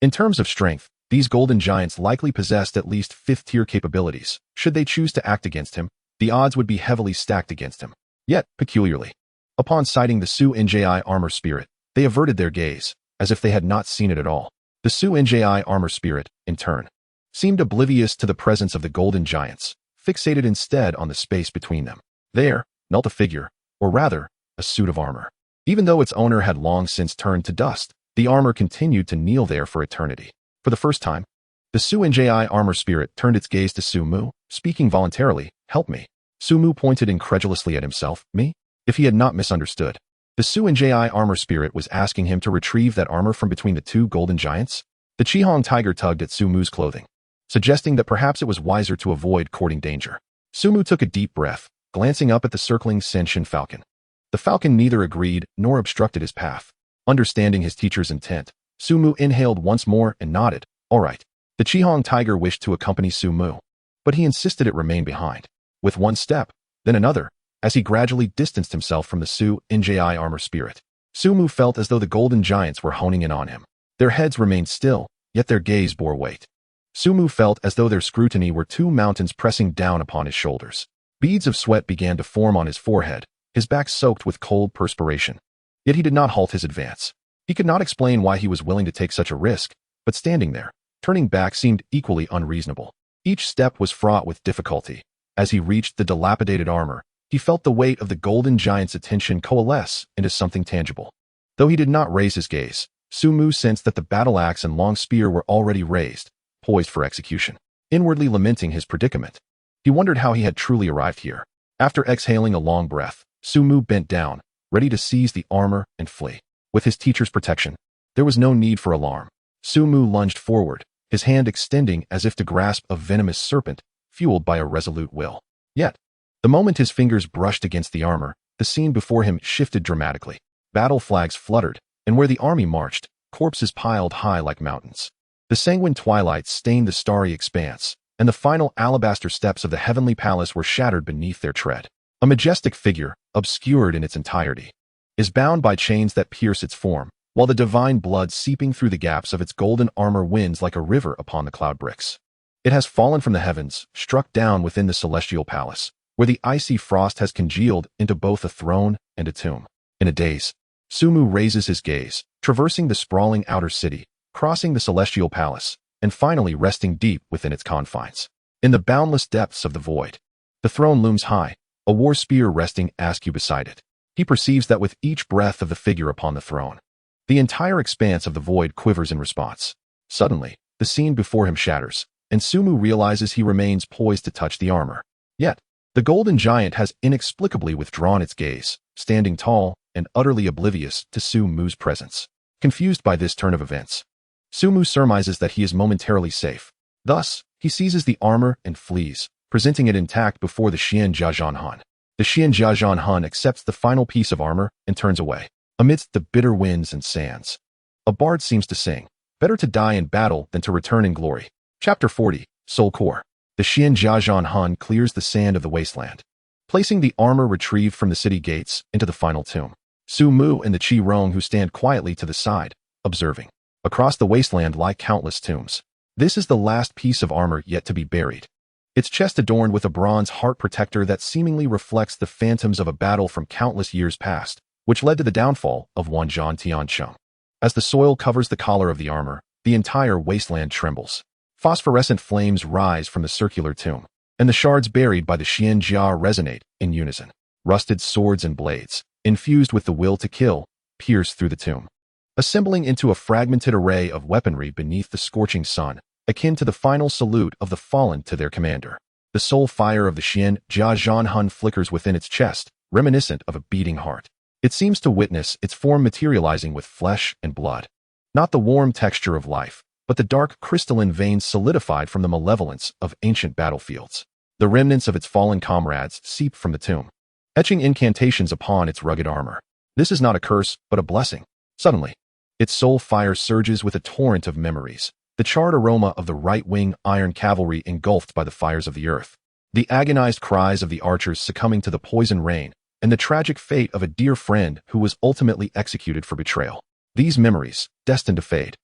In terms of strength, these golden giants likely possessed at least 5th-tier capabilities. Should they choose to act against him, the odds would be heavily stacked against him. Yet, peculiarly, upon sighting the Su-Nji armor spirit, they averted their gaze, as if they had not seen it at all. The Su-Nji armor spirit, in turn, seemed oblivious to the presence of the golden giants, fixated instead on the space between them. There knelt a figure, or rather, a suit of armor. Even though its owner had long since turned to dust, the armor continued to kneel there for eternity. For the first time, the Su-Nji armor spirit turned its gaze to Su-Mu, speaking voluntarily, "Help me." Su-Mu pointed incredulously at himself. Me? If he had not misunderstood. The Su-Nji armor spirit was asking him to retrieve that armor from between the two golden giants? The Qihong tiger tugged at Su-Mu's clothing, suggesting that perhaps it was wiser to avoid courting danger. Su-Mu took a deep breath, glancing up at the circling Senshin falcon. The falcon neither agreed nor obstructed his path. Understanding his teacher's intent, Su-Mu inhaled once more and nodded. All right. The Qihong tiger wished to accompany Su-Mu, but he insisted it remain behind. With one step, then another, as he gradually distanced himself from the Su-Nji armor spirit, Su-Mu felt as though the golden giants were honing in on him. Their heads remained still, yet their gaze bore weight. Su-Mu felt as though their scrutiny were two mountains pressing down upon his shoulders. Beads of sweat began to form on his forehead, his back soaked with cold perspiration. Yet he did not halt his advance. He could not explain why he was willing to take such a risk, but standing there, turning back seemed equally unreasonable. Each step was fraught with difficulty. As he reached the dilapidated armor, he felt the weight of the golden giant's attention coalesce into something tangible. Though he did not raise his gaze, Su-Mu sensed that the battle axe and long spear were already raised, poised for execution. Inwardly lamenting his predicament, he wondered how he had truly arrived here. After exhaling a long breath, Su-Mu bent down, ready to seize the armor and flee. With his teacher's protection, there was no need for alarm. Su-Mu lunged forward, his hand extending as if to grasp a venomous serpent, fueled by a resolute will. Yet, the moment his fingers brushed against the armor, the scene before him shifted dramatically. Battle flags fluttered, and where the army marched, corpses piled high like mountains. The sanguine twilight stained the starry expanse, and the final alabaster steps of the heavenly palace were shattered beneath their tread. A majestic figure, obscured in its entirety, is bound by chains that pierce its form, while the divine blood seeping through the gaps of its golden armor winds like a river upon the cloud bricks. It has fallen from the heavens, struck down within the celestial palace, where the icy frost has congealed into both a throne and a tomb. In a daze, Su-Mu raises his gaze, traversing the sprawling outer city, crossing the celestial palace, and finally resting deep within its confines. In the boundless depths of the void, the throne looms high, a war spear resting askew beside it. He perceives that with each breath of the figure upon the throne, the entire expanse of the void quivers in response. Suddenly, the scene before him shatters, and Su-Mu realizes he remains poised to touch the armor. Yet, the golden giant has inexplicably withdrawn its gaze, standing tall and utterly oblivious to Su-Mu's presence. Confused by this turn of events, Su-Mu surmises that he is momentarily safe. Thus, he seizes the armor and flees, presenting it intact before the Xian Jiazhan Han. The Xian Jiazhan Han accepts the final piece of armor and turns away. Amidst the bitter winds and sands, a bard seems to sing, "Better to die in battle than to return in glory." Chapter 40, Soul Core. The Xian Jiazhan Han clears the sand of the wasteland, placing the armor retrieved from the city gates into the final tomb. Su-Mu and the Qi Rong who stand quietly to the side, observing. Across the wasteland lie countless tombs. This is the last piece of armor yet to be buried. Its chest adorned with a bronze heart protector that seemingly reflects the phantoms of a battle from countless years past, which led to the downfall of Wanzhan Tiancheng. As the soil covers the collar of the armor, the entire wasteland trembles. Phosphorescent flames rise from the circular tomb, and the shards buried by the Xian Jia resonate in unison. Rusted swords and blades, infused with the will to kill, pierce through the tomb, assembling into a fragmented array of weaponry beneath the scorching sun, akin to the final salute of the fallen to their commander. The soul fire of the Xian Jiazhan Han flickers within its chest, reminiscent of a beating heart. It seems to witness its form materializing with flesh and blood. Not the warm texture of life, but the dark crystalline veins solidified from the malevolence of ancient battlefields. The remnants of its fallen comrades seep from the tomb, etching incantations upon its rugged armor. This is not a curse, but a blessing. Suddenly, its soul fire surges with a torrent of memories. The charred aroma of the right-wing iron cavalry engulfed by the fires of the earth. The agonized cries of the archers succumbing to the poison rain, and the tragic fate of a dear friend who was ultimately executed for betrayal. These memories, destined to fade,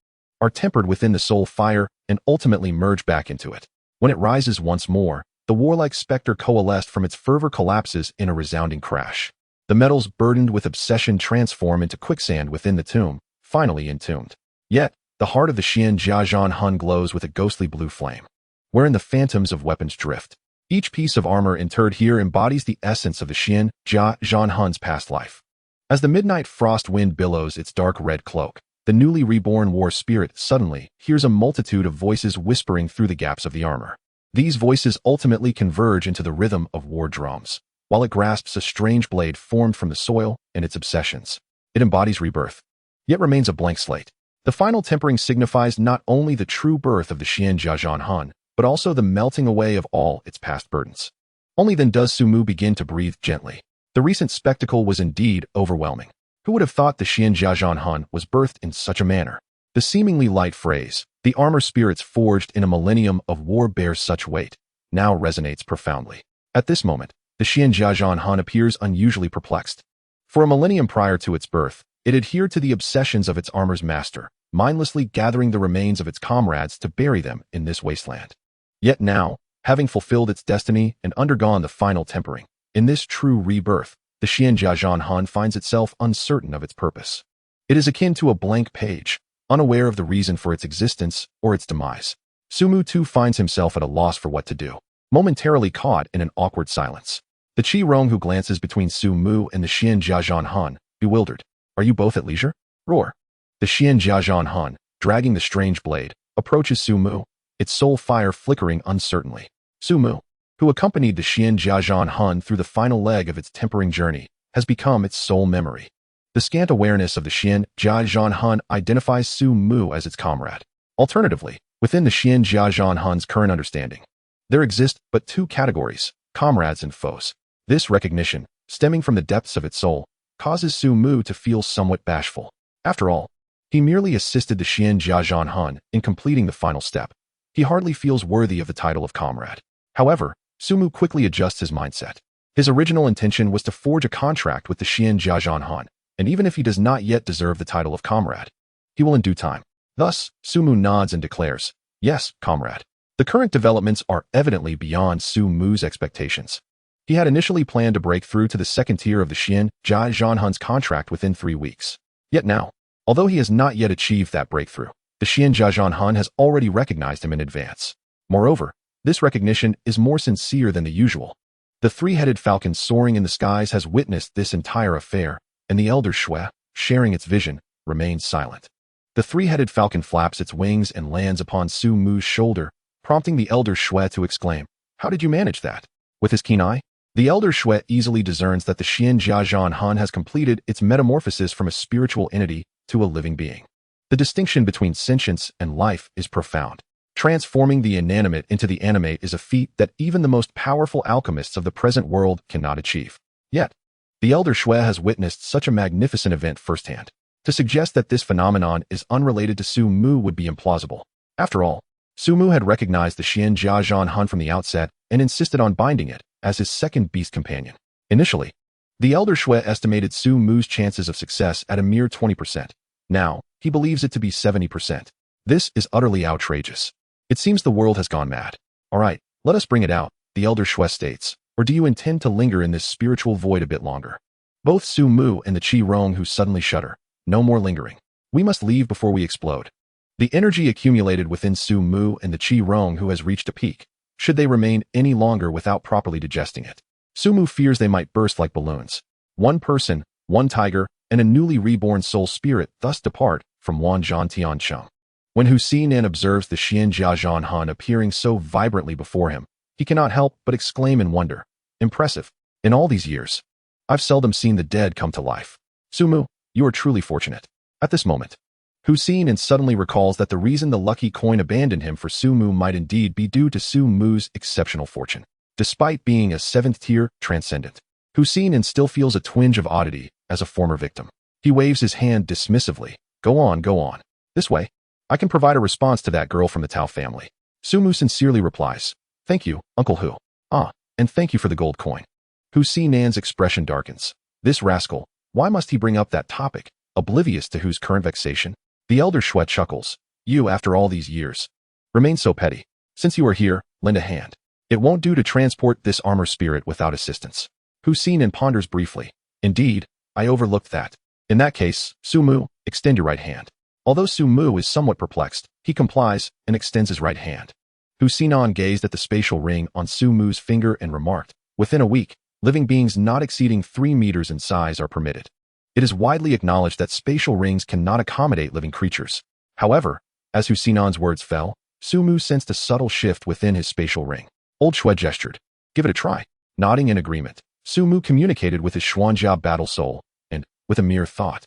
are tempered within the soul fire and ultimately merge back into it. When it rises once more, the warlike specter coalesced from its fervor collapses in a resounding crash. The metals burdened with obsession transform into quicksand within the tomb, finally entombed. Yet, the heart of the Xian Jiazhan Hun glows with a ghostly blue flame, wherein the phantoms of weapons drift. Each piece of armor interred here embodies the essence of the Xian Jiazhan Hun's past life. As the midnight frost wind billows its dark red cloak, the newly reborn war spirit suddenly hears a multitude of voices whispering through the gaps of the armor. These voices ultimately converge into the rhythm of war drums, while it grasps a strange blade formed from the soil and its obsessions. It embodies rebirth, yet remains a blank slate. The final tempering signifies not only the true birth of the Xian Jiazhan Han, but also the melting away of all its past burdens. Only then does Sumu begin to breathe gently. The recent spectacle was indeed overwhelming. Who would have thought the Xian Jiazhan Han was birthed in such a manner? The seemingly light phrase, "the armor spirits forged in a millennium of war bears such weight," now resonates profoundly. At this moment, the Xian Jiazhan Han appears unusually perplexed. For a millennium prior to its birth, it adhered to the obsessions of its armor's master, mindlessly gathering the remains of its comrades to bury them in this wasteland. Yet now, having fulfilled its destiny and undergone the final tempering, in this true rebirth, the Xian Jiazhan Han finds itself uncertain of its purpose. It is akin to a blank page, unaware of the reason for its existence or its demise. Sumu too finds himself at a loss for what to do, momentarily caught in an awkward silence. The Qi Rong who glances between Sumu and the Xian Jiazhan Han, bewildered. "Are you both at leisure?" Roar. The Xian Jiazhan Han, dragging the strange blade, approaches Sumu, its soul fire flickering uncertainly. Sumu, who accompanied the Xian Jiazhan Han through the final leg of its tempering journey, has become its sole memory. The scant awareness of the Xian Jiazhan Han identifies Sumu as its comrade. Alternatively, within the Xian Jiazhan Han's current understanding, there exist but two categories, comrades and foes. This recognition, stemming from the depths of its soul, causes Sumu to feel somewhat bashful. After all, he merely assisted the Xian Jiazhan Han in completing the final step. He hardly feels worthy of the title of comrade. However, Sumu quickly adjusts his mindset. His original intention was to forge a contract with the Xian Jiazhan Han, and even if he does not yet deserve the title of comrade, he will in due time. Thus, Sumu nods and declares, "Yes, comrade." The current developments are evidently beyond Sumu's expectations. He had initially planned to break through to the second tier of the Xian Jiazhan Han's contract within 3 weeks. Yet now, although he has not yet achieved that breakthrough, the Xian Jiazhan Han has already recognized him in advance. Moreover, this recognition is more sincere than the usual. The three-headed falcon soaring in the skies has witnessed this entire affair, and the elder Shui, sharing its vision, remains silent. The three-headed falcon flaps its wings and lands upon Sumu's shoulder, prompting the elder Shui to exclaim, "How did you manage that?" With his keen eye, the elder Shui easily discerns that the Xian Jiazhan Han has completed its metamorphosis from a spiritual entity to a living being. The distinction between sentience and life is profound. Transforming the inanimate into the animate is a feat that even the most powerful alchemists of the present world cannot achieve. Yet, the elder Shui has witnessed such a magnificent event firsthand. To suggest that this phenomenon is unrelated to Sumu would be implausible. After all, Sumu had recognized the Xian Jiazhan Han from the outset and insisted on binding it as his second beast companion. Initially, the elder Shui estimated Sumu's chances of success at a mere 20%. Now, he believes it to be 70%. This is utterly outrageous. It seems the world has gone mad. "All right, let us bring it out," the elder Shui states, "or do you intend to linger in this spiritual void a bit longer?" Both Sumu and the Qi Rong who suddenly shudder. "No more lingering. We must leave before we explode." The energy accumulated within Sumu and the Qi Rong who has reached a peak, should they remain any longer without properly digesting it. Sumu fears they might burst like balloons. One person, one tiger, and a newly reborn soul spirit thus depart from Wanzhan Tiancheng. When Husinan observes the Xian Jiazhan Han appearing so vibrantly before him, he cannot help but exclaim in wonder, "Impressive. In all these years, I've seldom seen the dead come to life." Sumu, you are truly fortunate. At this moment, Husinan suddenly recalls that the reason the lucky coin abandoned him for Sumu might indeed be due to Sumu's exceptional fortune. Despite being a 7th-tier transcendent, Husinan still feels a twinge of oddity as a former victim. He waves his hand dismissively. Go on. This way, I can provide a response to that girl from the Tao family." Sumu sincerely replies, "Thank you, Uncle Hu. And thank you for the gold coin." Husinan's expression darkens. This rascal, why must he bring up that topic, oblivious to Hu's current vexation? The elder Shui chuckles. You, after all these years, remain so petty. Since you are here, lend a hand. It won't do to transport this armor spirit without assistance. Husinan ponders briefly. Indeed, I overlooked that. In that case, Sumu, extend your right hand. Although Sumu is somewhat perplexed, he complies and extends his right hand. Husinan gazed at the spatial ring on Sumu's finger and remarked, within a week, living beings not exceeding 3 meters in size are permitted. It is widely acknowledged that spatial rings cannot accommodate living creatures. However, as Husinan's words fell, Sumu sensed a subtle shift within his spatial ring. Old Shue gestured. Give it a try. Nodding in agreement, Sumu communicated with his Xuanjia battle soul, and, with a mere thought,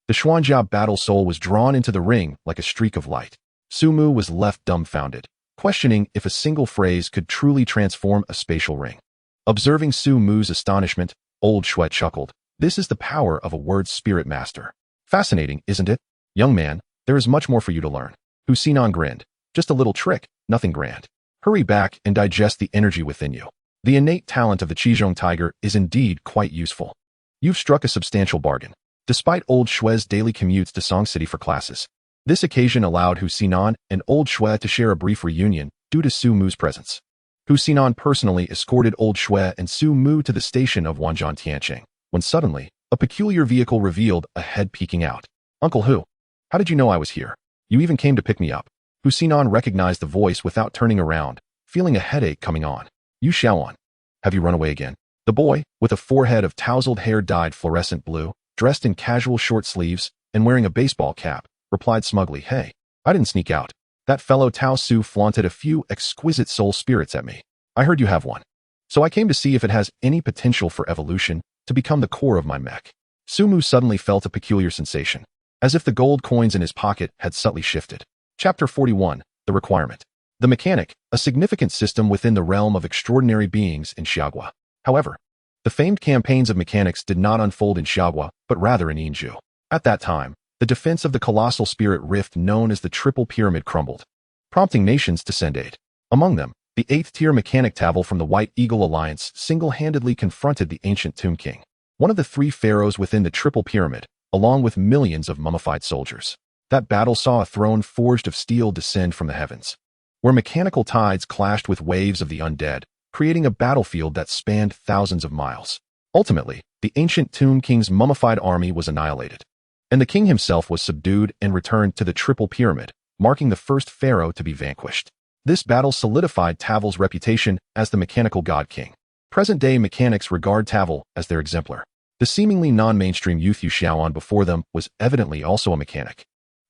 the Xuanjia battle soul was drawn into the ring like a streak of light. Sumu was left dumbfounded, questioning if a single phrase could truly transform a spatial ring. Observing Sumu's astonishment, Old Shue chuckled. This is the power of a word spirit master. Fascinating, isn't it? Young man, there is much more for you to learn. Husinan grinned. Just a little trick, nothing grand. Hurry back and digest the energy within you. The innate talent of the Qizhong tiger is indeed quite useful. You've struck a substantial bargain. Despite Old Shue's daily commutes to Song City for classes, this occasion allowed Husinan and Old Shue to share a brief reunion due to Sumu's presence. Husinan personally escorted Old Shue and Sumu to the station of Wanzhong Tianqing, when suddenly, a peculiar vehicle revealed a head peeking out. Uncle Hu, how did you know I was here? You even came to pick me up. Husinan recognized the voice without turning around, feeling a headache coming on. Yu Xiaoan, have you run away again? The boy, with a forehead of tousled hair dyed fluorescent blue, dressed in casual short sleeves, and wearing a baseball cap, replied smugly, Hey, I didn't sneak out. That fellow Tao Su flaunted a few exquisite soul spirits at me. I heard you have one. So I came to see if it has any potential for evolution to become the core of my mech. Sumu suddenly felt a peculiar sensation, as if the gold coins in his pocket had subtly shifted. Chapter 41, The Requirement. The Mechanic, a significant system within the realm of extraordinary beings in Xiaogua. However, the famed campaigns of mechanics did not unfold in Xiaogua, but rather in Yinzhou. At that time, the defense of the colossal spirit rift known as the Triple Pyramid crumbled, prompting nations to send aid. Among them, the 8th-tier mechanic Tavel from the White Eagle Alliance single-handedly confronted the ancient Tomb King, one of the 3 pharaohs within the Triple Pyramid, along with millions of mummified soldiers. That battle saw a throne forged of steel descend from the heavens, where mechanical tides clashed with waves of the undead, creating a battlefield that spanned thousands of miles. Ultimately, the ancient Tomb King's mummified army was annihilated, and the king himself was subdued and returned to the Triple Pyramid, marking the first pharaoh to be vanquished. This battle solidified Tavel's reputation as the mechanical god king. Present-day mechanics regard Tavel as their exemplar. The seemingly non-mainstream youth Yu Xiaoan before them was evidently also a mechanic.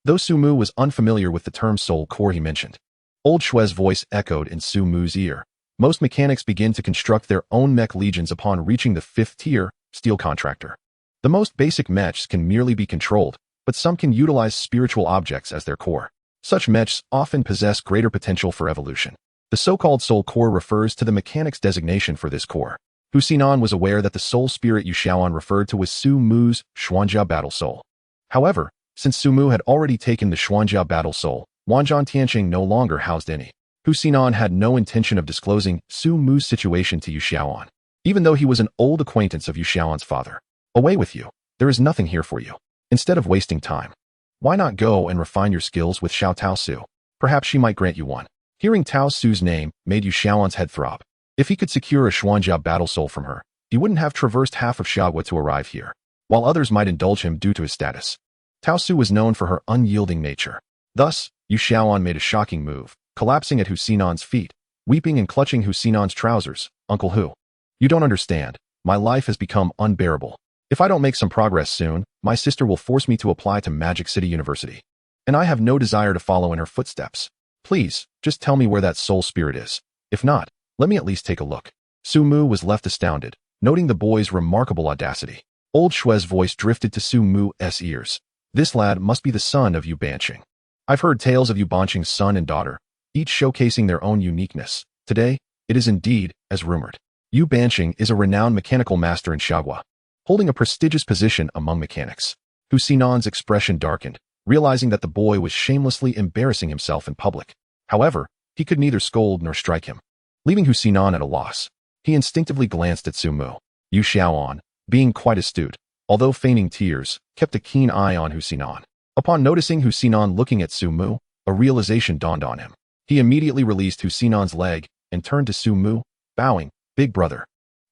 Though Sumu was unfamiliar with the term soul core he mentioned, Old Shue's voice echoed in Sumu's ear. Most mechanics begin to construct their own mech legions upon reaching the 5th tier, steel contractor. The most basic mechs can merely be controlled, but some can utilize spiritual objects as their core. Such mechs often possess greater potential for evolution. The so-called soul core refers to the mechanic's designation for this core. Husinan was aware that the soul spirit Yu Xiaoan referred to was Sumu's Xuanjia battle soul. However, since Sumu had already taken the Xuanjia battle soul, Wanzhong Tianqing no longer housed any. Husinan had no intention of disclosing Sumu's situation to Yu Xiaoan, even though he was an old acquaintance of Yu Xiaoan's father. Away with you. There is nothing here for you. Instead of wasting time, why not go and refine your skills with Xiao Tao Su? Perhaps she might grant you one. Hearing Tao Su's name made Yu Xiaoan's head throb. If he could secure a Xuanjia battle soul from her, he wouldn't have traversed half of Xiaogua to arrive here, while others might indulge him due to his status. Tao Su was known for her unyielding nature. Thus, Yu Xiaoan made a shocking move, collapsing at Husinan's feet, weeping and clutching Husinan's trousers. Uncle Hu, you don't understand. My life has become unbearable. If I don't make some progress soon, my sister will force me to apply to Magic City University. And I have no desire to follow in her footsteps. Please, just tell me where that soul spirit is. If not, let me at least take a look. Sumu was left astounded, noting the boy's remarkable audacity. Old Shue's voice drifted to Sumu's ears. This lad must be the son of Yu Banqing. I've heard tales of Yu Banqing's son and daughter, each showcasing their own uniqueness. Today, it is indeed, as rumored. Yu Banqing is a renowned mechanical master in Xiaogua, holding a prestigious position among mechanics. Husinan's expression darkened, realizing that the boy was shamelessly embarrassing himself in public. However, he could neither scold nor strike him. Leaving Husinan at a loss, he instinctively glanced at Sumu. Yu Xiaoan, being quite astute, although feigning tears, kept a keen eye on Husinan. Upon noticing Husinan looking at Sumu, a realization dawned on him. He immediately released Husinon's leg and turned to Sumu, bowing, "Big brother."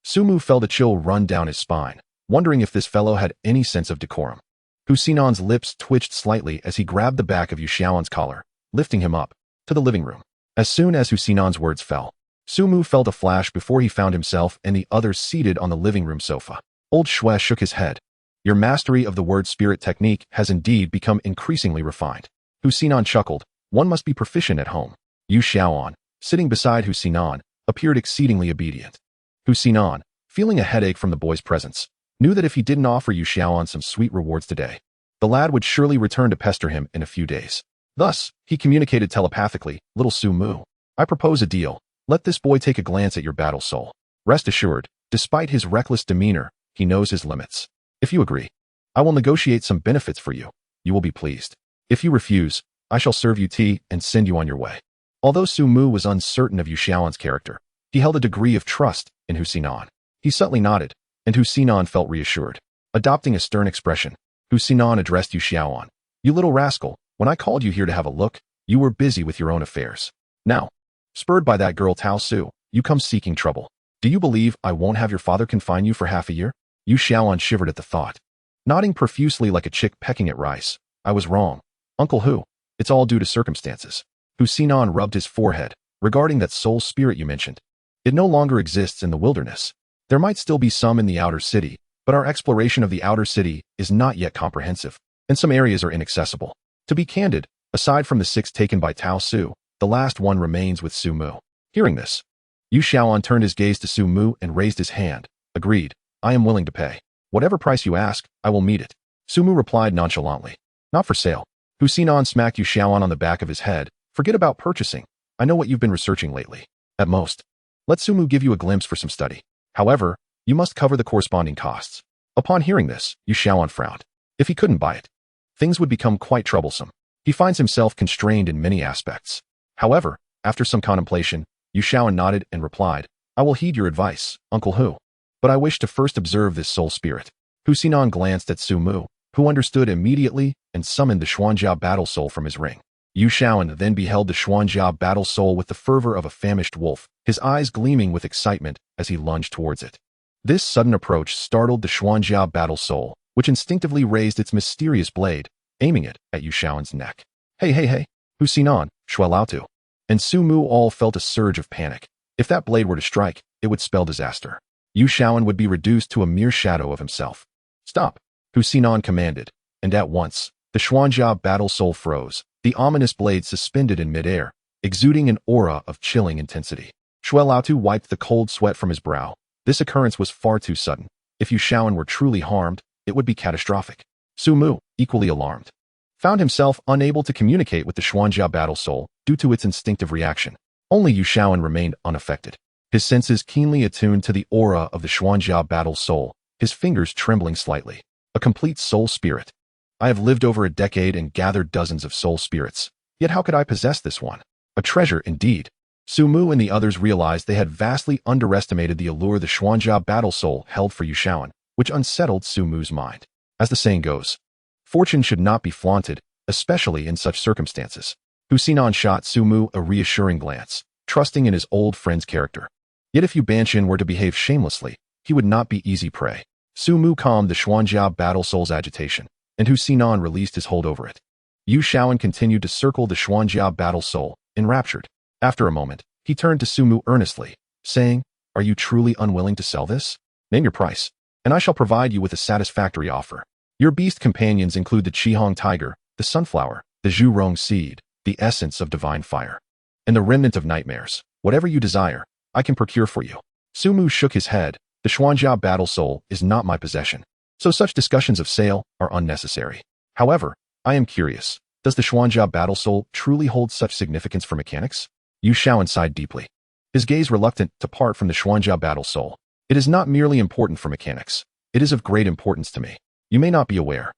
Sumu felt a chill run down his spine, wondering if this fellow had any sense of decorum. Husinon's lips twitched slightly as he grabbed the back of Yuxiaoan's collar, lifting him up to the living room. As soon as Husinon's words fell, Sumu felt a flash before he found himself and the others seated on the living room sofa. Old Shui shook his head. "Your mastery of the word spirit technique has indeed become increasingly refined." Husinon chuckled. "One must be proficient at home." Yu Xiaoan, sitting beside Husinon, appeared exceedingly obedient. Husinon, feeling a headache from the boy's presence, knew that if he didn't offer Yu Xiaoan some sweet rewards today, the lad would surely return to pester him in a few days. Thus, he communicated telepathically, "Little Sumu, I propose a deal. Let this boy take a glance at your battle soul. Rest assured, despite his reckless demeanor, he knows his limits. If you agree, I will negotiate some benefits for you. You will be pleased. If you refuse, I shall serve you tea and send you on your way." Although Sumu was uncertain of Yu Xiaoan's character, he held a degree of trust in Husinon. He subtly nodded, and Husinon felt reassured. Adopting a stern expression, Husinon addressed Yu Xiaoan. "You little rascal, when I called you here to have a look, you were busy with your own affairs. Now, spurred by that girl Tao Su, you come seeking trouble. Do you believe I won't have your father confine you for half a year?" Yu Xiaoan shivered at the thought. Nodding profusely like a chick pecking at rice. "I was wrong. Uncle Hu, it's all due to circumstances." Husinon rubbed his forehead. "Regarding that soul spirit you mentioned, it no longer exists in the wilderness. There might still be some in the outer city, but our exploration of the outer city is not yet comprehensive, and some areas are inaccessible. To be candid, aside from the 6 taken by Tao Su, the last one remains with Sumu." Hearing this, Yu Xiaoan turned his gaze to Sumu and raised his hand. "Agreed. I am willing to pay. Whatever price you ask, I will meet it." Sumu replied nonchalantly. "Not for sale." Husinon smacked Yu Xiaoan on the back of his head. "Forget about purchasing. I know what you've been researching lately. At most, let Sumu give you a glimpse for some study. However, you must cover the corresponding costs." Upon hearing this, Yu Xiaoan frowned. If he couldn't buy it, things would become quite troublesome. He finds himself constrained in many aspects. However, after some contemplation, Yu Xiaoan nodded and replied, "I will heed your advice, Uncle Hu. But I wish to first observe this soul spirit." Husinon glanced at Sumu, who understood immediately and summoned the Xuanjia battle soul from his ring. Yu Xiaoan then beheld the Xuanjia battle soul with the fervor of a famished wolf, his eyes gleaming with excitement as he lunged towards it. This sudden approach startled the Xuanjia battle soul, which instinctively raised its mysterious blade, aiming it at Yu Xiaoan's neck. Hey, Husinon, Shuelautu, and Sumu all felt a surge of panic. If that blade were to strike, it would spell disaster. Yu Xiaoan would be reduced to a mere shadow of himself. "Stop," Husinon commanded, and at once, the Xuanjia battle soul froze, the ominous blade suspended in midair, exuding an aura of chilling intensity. Shuelautu wiped the cold sweat from his brow. This occurrence was far too sudden. If Yu Xiaoan were truly harmed, it would be catastrophic. Sumu, equally alarmed, found himself unable to communicate with the Xuanjia battle soul due to its instinctive reaction. Only Yu Xiaoan remained unaffected, his senses keenly attuned to the aura of the Xuanjia battle soul, his fingers trembling slightly. A complete soul spirit. I have lived over a decade and gathered dozens of soul spirits, yet how could I possess this one? A treasure indeed. Sumu and the others realized they had vastly underestimated the allure the Xuanjia battle soul held for Yu Xiaoan, which unsettled Sumu's mind. As the saying goes, fortune should not be flaunted, especially in such circumstances. Husinon shot Sumu a reassuring glance, trusting in his old friend's character. Yet if Yu Banshin were to behave shamelessly, he would not be easy prey. Sumu calmed the Xuanjia battle soul's agitation, and Husinon released his hold over it. Yu Xiaoan continued to circle the Xuanjia battle soul, enraptured. After a moment, he turned to Sumu earnestly, saying, "Are you truly unwilling to sell this? Name your price, and I shall provide you with a satisfactory offer. Your beast companions include the Qihong tiger, the sunflower, the Zhurong seed, the essence of divine fire, and the remnant of nightmares. Whatever you desire, I can procure for you." Sumu shook his head. "The Xuanjia battle soul is not my possession, so such discussions of sale are unnecessary. However, I am curious, does the Xuanjia battle soul truly hold such significance for mechanics?" Yu Xiaoan sighed deeply, his gaze reluctant to part from the Xuanjia battle soul. "It is not merely important for mechanics. It is of great importance to me. You may not be aware,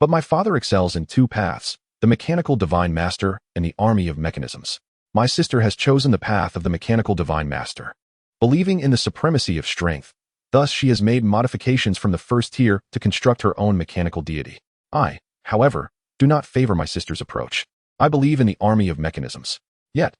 but my father excels in 2 paths, the mechanical divine master and the army of mechanisms. My sister has chosen the path of the mechanical divine master, believing in the supremacy of strength. Thus she has made modifications from the first tier to construct her own mechanical deity. I, however, do not favor my sister's approach. I believe in the army of mechanisms. Yet,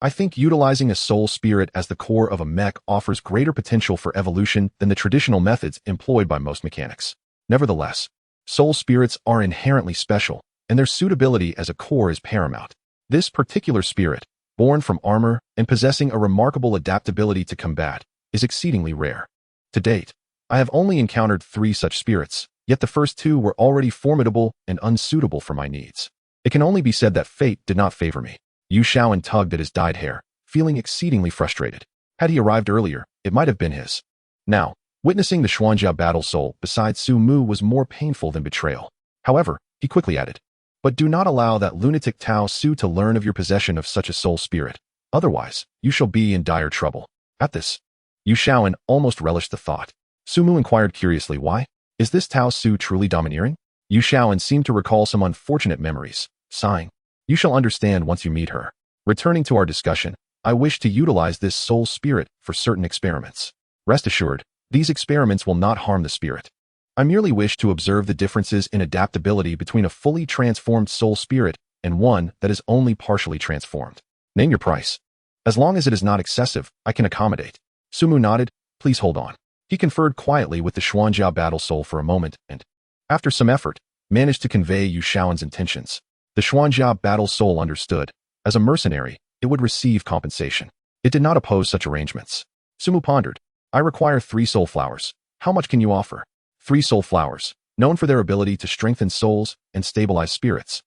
I think utilizing a soul spirit as the core of a mech offers greater potential for evolution than the traditional methods employed by most mechanics. Nevertheless, soul spirits are inherently special, and their suitability as a core is paramount. This particular spirit, born from armor and possessing a remarkable adaptability to combat, is exceedingly rare. To date, I have only encountered 3 such spirits, yet the first 2 were already formidable and unsuitable for my needs. It can only be said that fate did not favor me. Yu Shaoan tugged at his dyed hair, feeling exceedingly frustrated. Had he arrived earlier, it might have been his. Now, witnessing the Xuanjia battle soul beside Su Mu was more painful than betrayal. However, he quickly added, "But do not allow that lunatic Tao Su to learn of your possession of such a soul spirit. Otherwise, you shall be in dire trouble." At this, Yu Shaoan almost relished the thought. Su Mu inquired curiously, "Why? Is this Tao Su truly domineering?" Yu Shaoan seemed to recall some unfortunate memories, sighing, "You shall understand once you meet her." Returning to our discussion, I wish to utilize this soul spirit for certain experiments. Rest assured, these experiments will not harm the spirit. I merely wish to observe the differences in adaptability between a fully transformed soul spirit and one that is only partially transformed. Name your price. As long as it is not excessive, I can accommodate. Su Mu nodded. "Please hold on." He conferred quietly with the Xuanjia battle soul for a moment and, after some effort, managed to convey Yu Shaoan's intentions. The Xuanjia battle soul understood. As a mercenary, it would receive compensation. It did not oppose such arrangements. Su Mu pondered. "I require 3 soul flowers. How much can you offer?" 3 soul flowers, known for their ability to strengthen souls and stabilize spirits,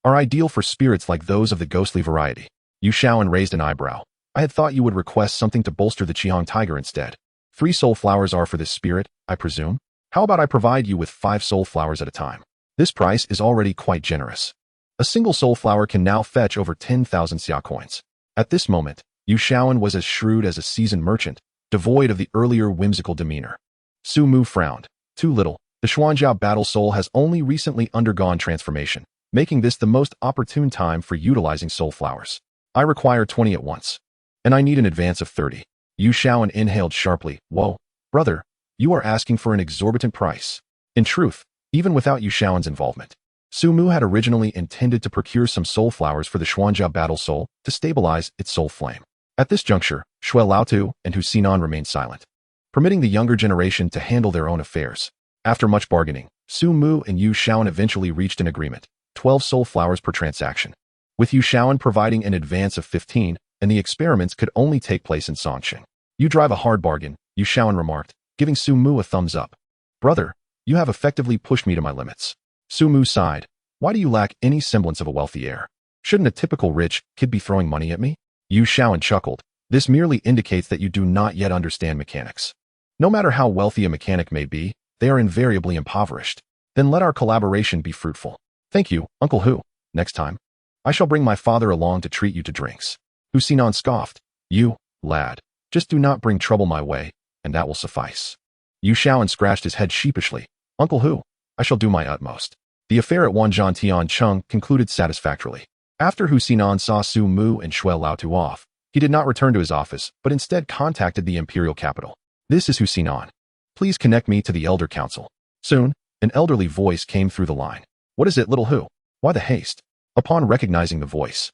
are ideal for spirits like those of the ghostly variety. Yu Shaoan raised an eyebrow. "I had thought you would request something to bolster the Qihong tiger instead. 3 soul flowers are for this spirit, I presume? How about I provide you with 5 soul flowers at a time? This price is already quite generous. A single soul flower can now fetch over 10,000 xia coins." At this moment, Yu Shaoan was as shrewd as a seasoned merchant, devoid of the earlier whimsical demeanor. Su Mu frowned. "Too little. The Xuanjia battle soul has only recently undergone transformation, making this the most opportune time for utilizing soul flowers. I require 20 at once. And I need an advance of 30. Yu Shaoan inhaled sharply. "Whoa, brother, you are asking for an exorbitant price." In truth, even without Yu Shaoan's involvement, Su Mu had originally intended to procure some soul flowers for the Xuanjia battle soul to stabilize its soul flame. At this juncture, Shui Laotu and Hu Xinan remained silent, permitting the younger generation to handle their own affairs. After much bargaining, Su Mu and Yu Shaoan eventually reached an agreement, 12 soul flowers per transaction, with Yu Shaoan providing an advance of 15, and the experiments could only take place in Songqing. "You drive a hard bargain," Yu Shaoan remarked, giving Su Mu a thumbs up. "Brother, you have effectively pushed me to my limits." Su Mu sighed. "Why do you lack any semblance of a wealthy heir? Shouldn't a typical rich kid be throwing money at me?" Yu Shaoan chuckled. "This merely indicates that you do not yet understand mechanics. No matter how wealthy a mechanic may be, they are invariably impoverished. Then let our collaboration be fruitful." "Thank you, Uncle Hu. Next time, I shall bring my father along to treat you to drinks." Hu Xinan scoffed. "You, lad, just do not bring trouble my way, and that will suffice." Yu Shaoan scratched his head sheepishly. "Uncle Hu, I shall do my utmost." The affair at Wanzhong Tiancheng concluded satisfactorily. After Hu Xinan saw Su Mu and Shui Laotu off, he did not return to his office, but instead contacted the imperial capital. "This is Hu Xinan. Please connect me to the Elder Council." Soon, an elderly voice came through the line. "What is it, little Hu? Why the haste?" Upon recognizing the voice,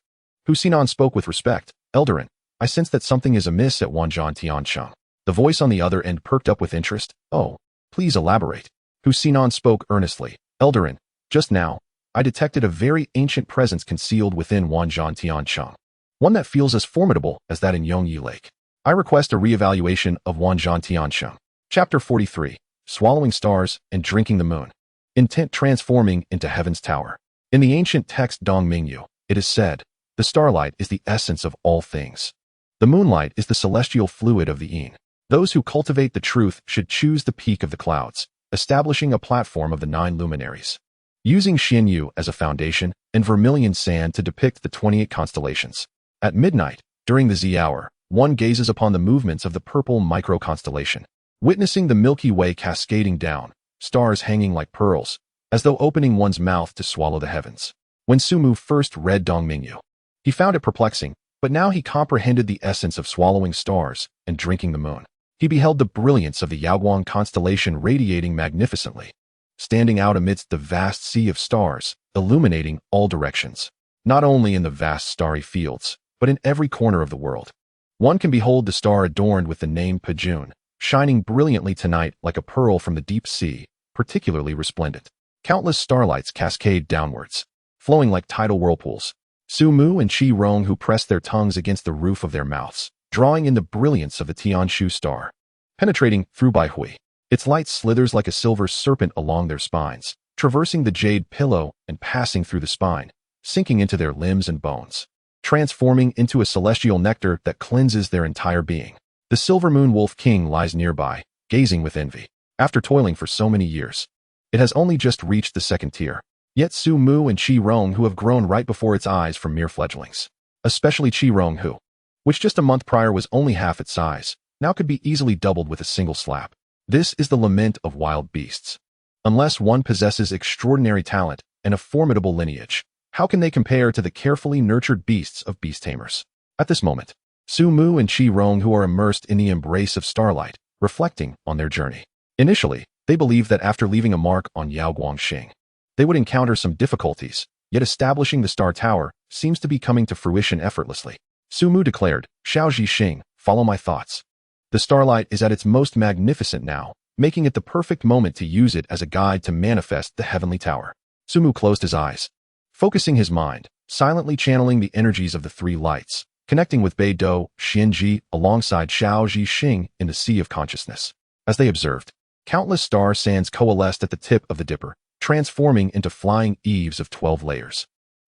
Hu Xinan spoke with respect. "Eldarin, I sense that something is amiss at Wanzhong Tiancheng." The voice on the other end perked up with interest. "Oh, please elaborate." Hu Xinan spoke earnestly. "Eldarin, just now, I detected a very ancient presence concealed within Wanzhong Tiancheng, one that feels as formidable as that in Yongyi Lake. I request a re-evaluation of Wanzhong Tiancheng." Chapter 43. Swallowing Stars and Drinking the Moon. Intent transforming into Heaven's Tower. In the ancient text Dong Mingyu, it is said, "The starlight is the essence of all things. The moonlight is the celestial fluid of the Yin. Those who cultivate the truth should choose the peak of the clouds, establishing a platform of the 9 luminaries, using Xianyu as a foundation and vermilion sand to depict the 28 constellations. At midnight, during the Z hour, one gazes upon the movements of the purple micro-constellation, witnessing the Milky Way cascading down, stars hanging like pearls, as though opening one's mouth to swallow the heavens." When Su Mu first read Dong Mingyu, he found it perplexing, but now he comprehended the essence of swallowing stars and drinking the moon. He beheld the brilliance of the Yaoguang constellation radiating magnificently, standing out amidst the vast sea of stars, illuminating all directions. not only in the vast starry fields, but in every corner of the world. One can behold the star adorned with the name Pajun, shining brilliantly tonight like a pearl from the deep sea, particularly resplendent. Countless starlights cascade downwards, flowing like tidal whirlpools. Su Mu and Chi Rong who press their tongues against the roof of their mouths, drawing in the brilliance of the Tianshu star. Penetrating through Bai Hui, its light slithers like a silver serpent along their spines, traversing the jade pillow and passing through the spine, sinking into their limbs and bones, transforming into a celestial nectar that cleanses their entire being. The Silver Moon Wolf King lies nearby, gazing with envy. After toiling for so many years, it has only just reached the second tier. Yet Su Mu and Chi Rong who have grown right before its eyes from mere fledglings. Especially Chi Rong who, which just a month prior was only half its size, now could be easily doubled with a single slap. This is the lament of wild beasts. Unless one possesses extraordinary talent and a formidable lineage, how can they compare to the carefully nurtured beasts of beast tamers? At this moment, Su Mu and Chi Rong who are immersed in the embrace of starlight, reflecting on their journey. Initially, they believed that after leaving a mark on Yaoguangxing, they would encounter some difficulties, yet establishing the Star Tower seems to be coming to fruition effortlessly. Su Mu declared, Xiao Xing, follow my thoughts. The starlight is at its most magnificent now, making it the perfect moment to use it as a guide to manifest the heavenly tower. Su Mu closed his eyes, focusing his mind, silently channeling the energies of the three lights, connecting with Bei Do, Xianji alongside Xiao Xing in the sea of consciousness. As they observed, countless star sands coalesced at the tip of the dipper, transforming into flying eaves of 12 layers,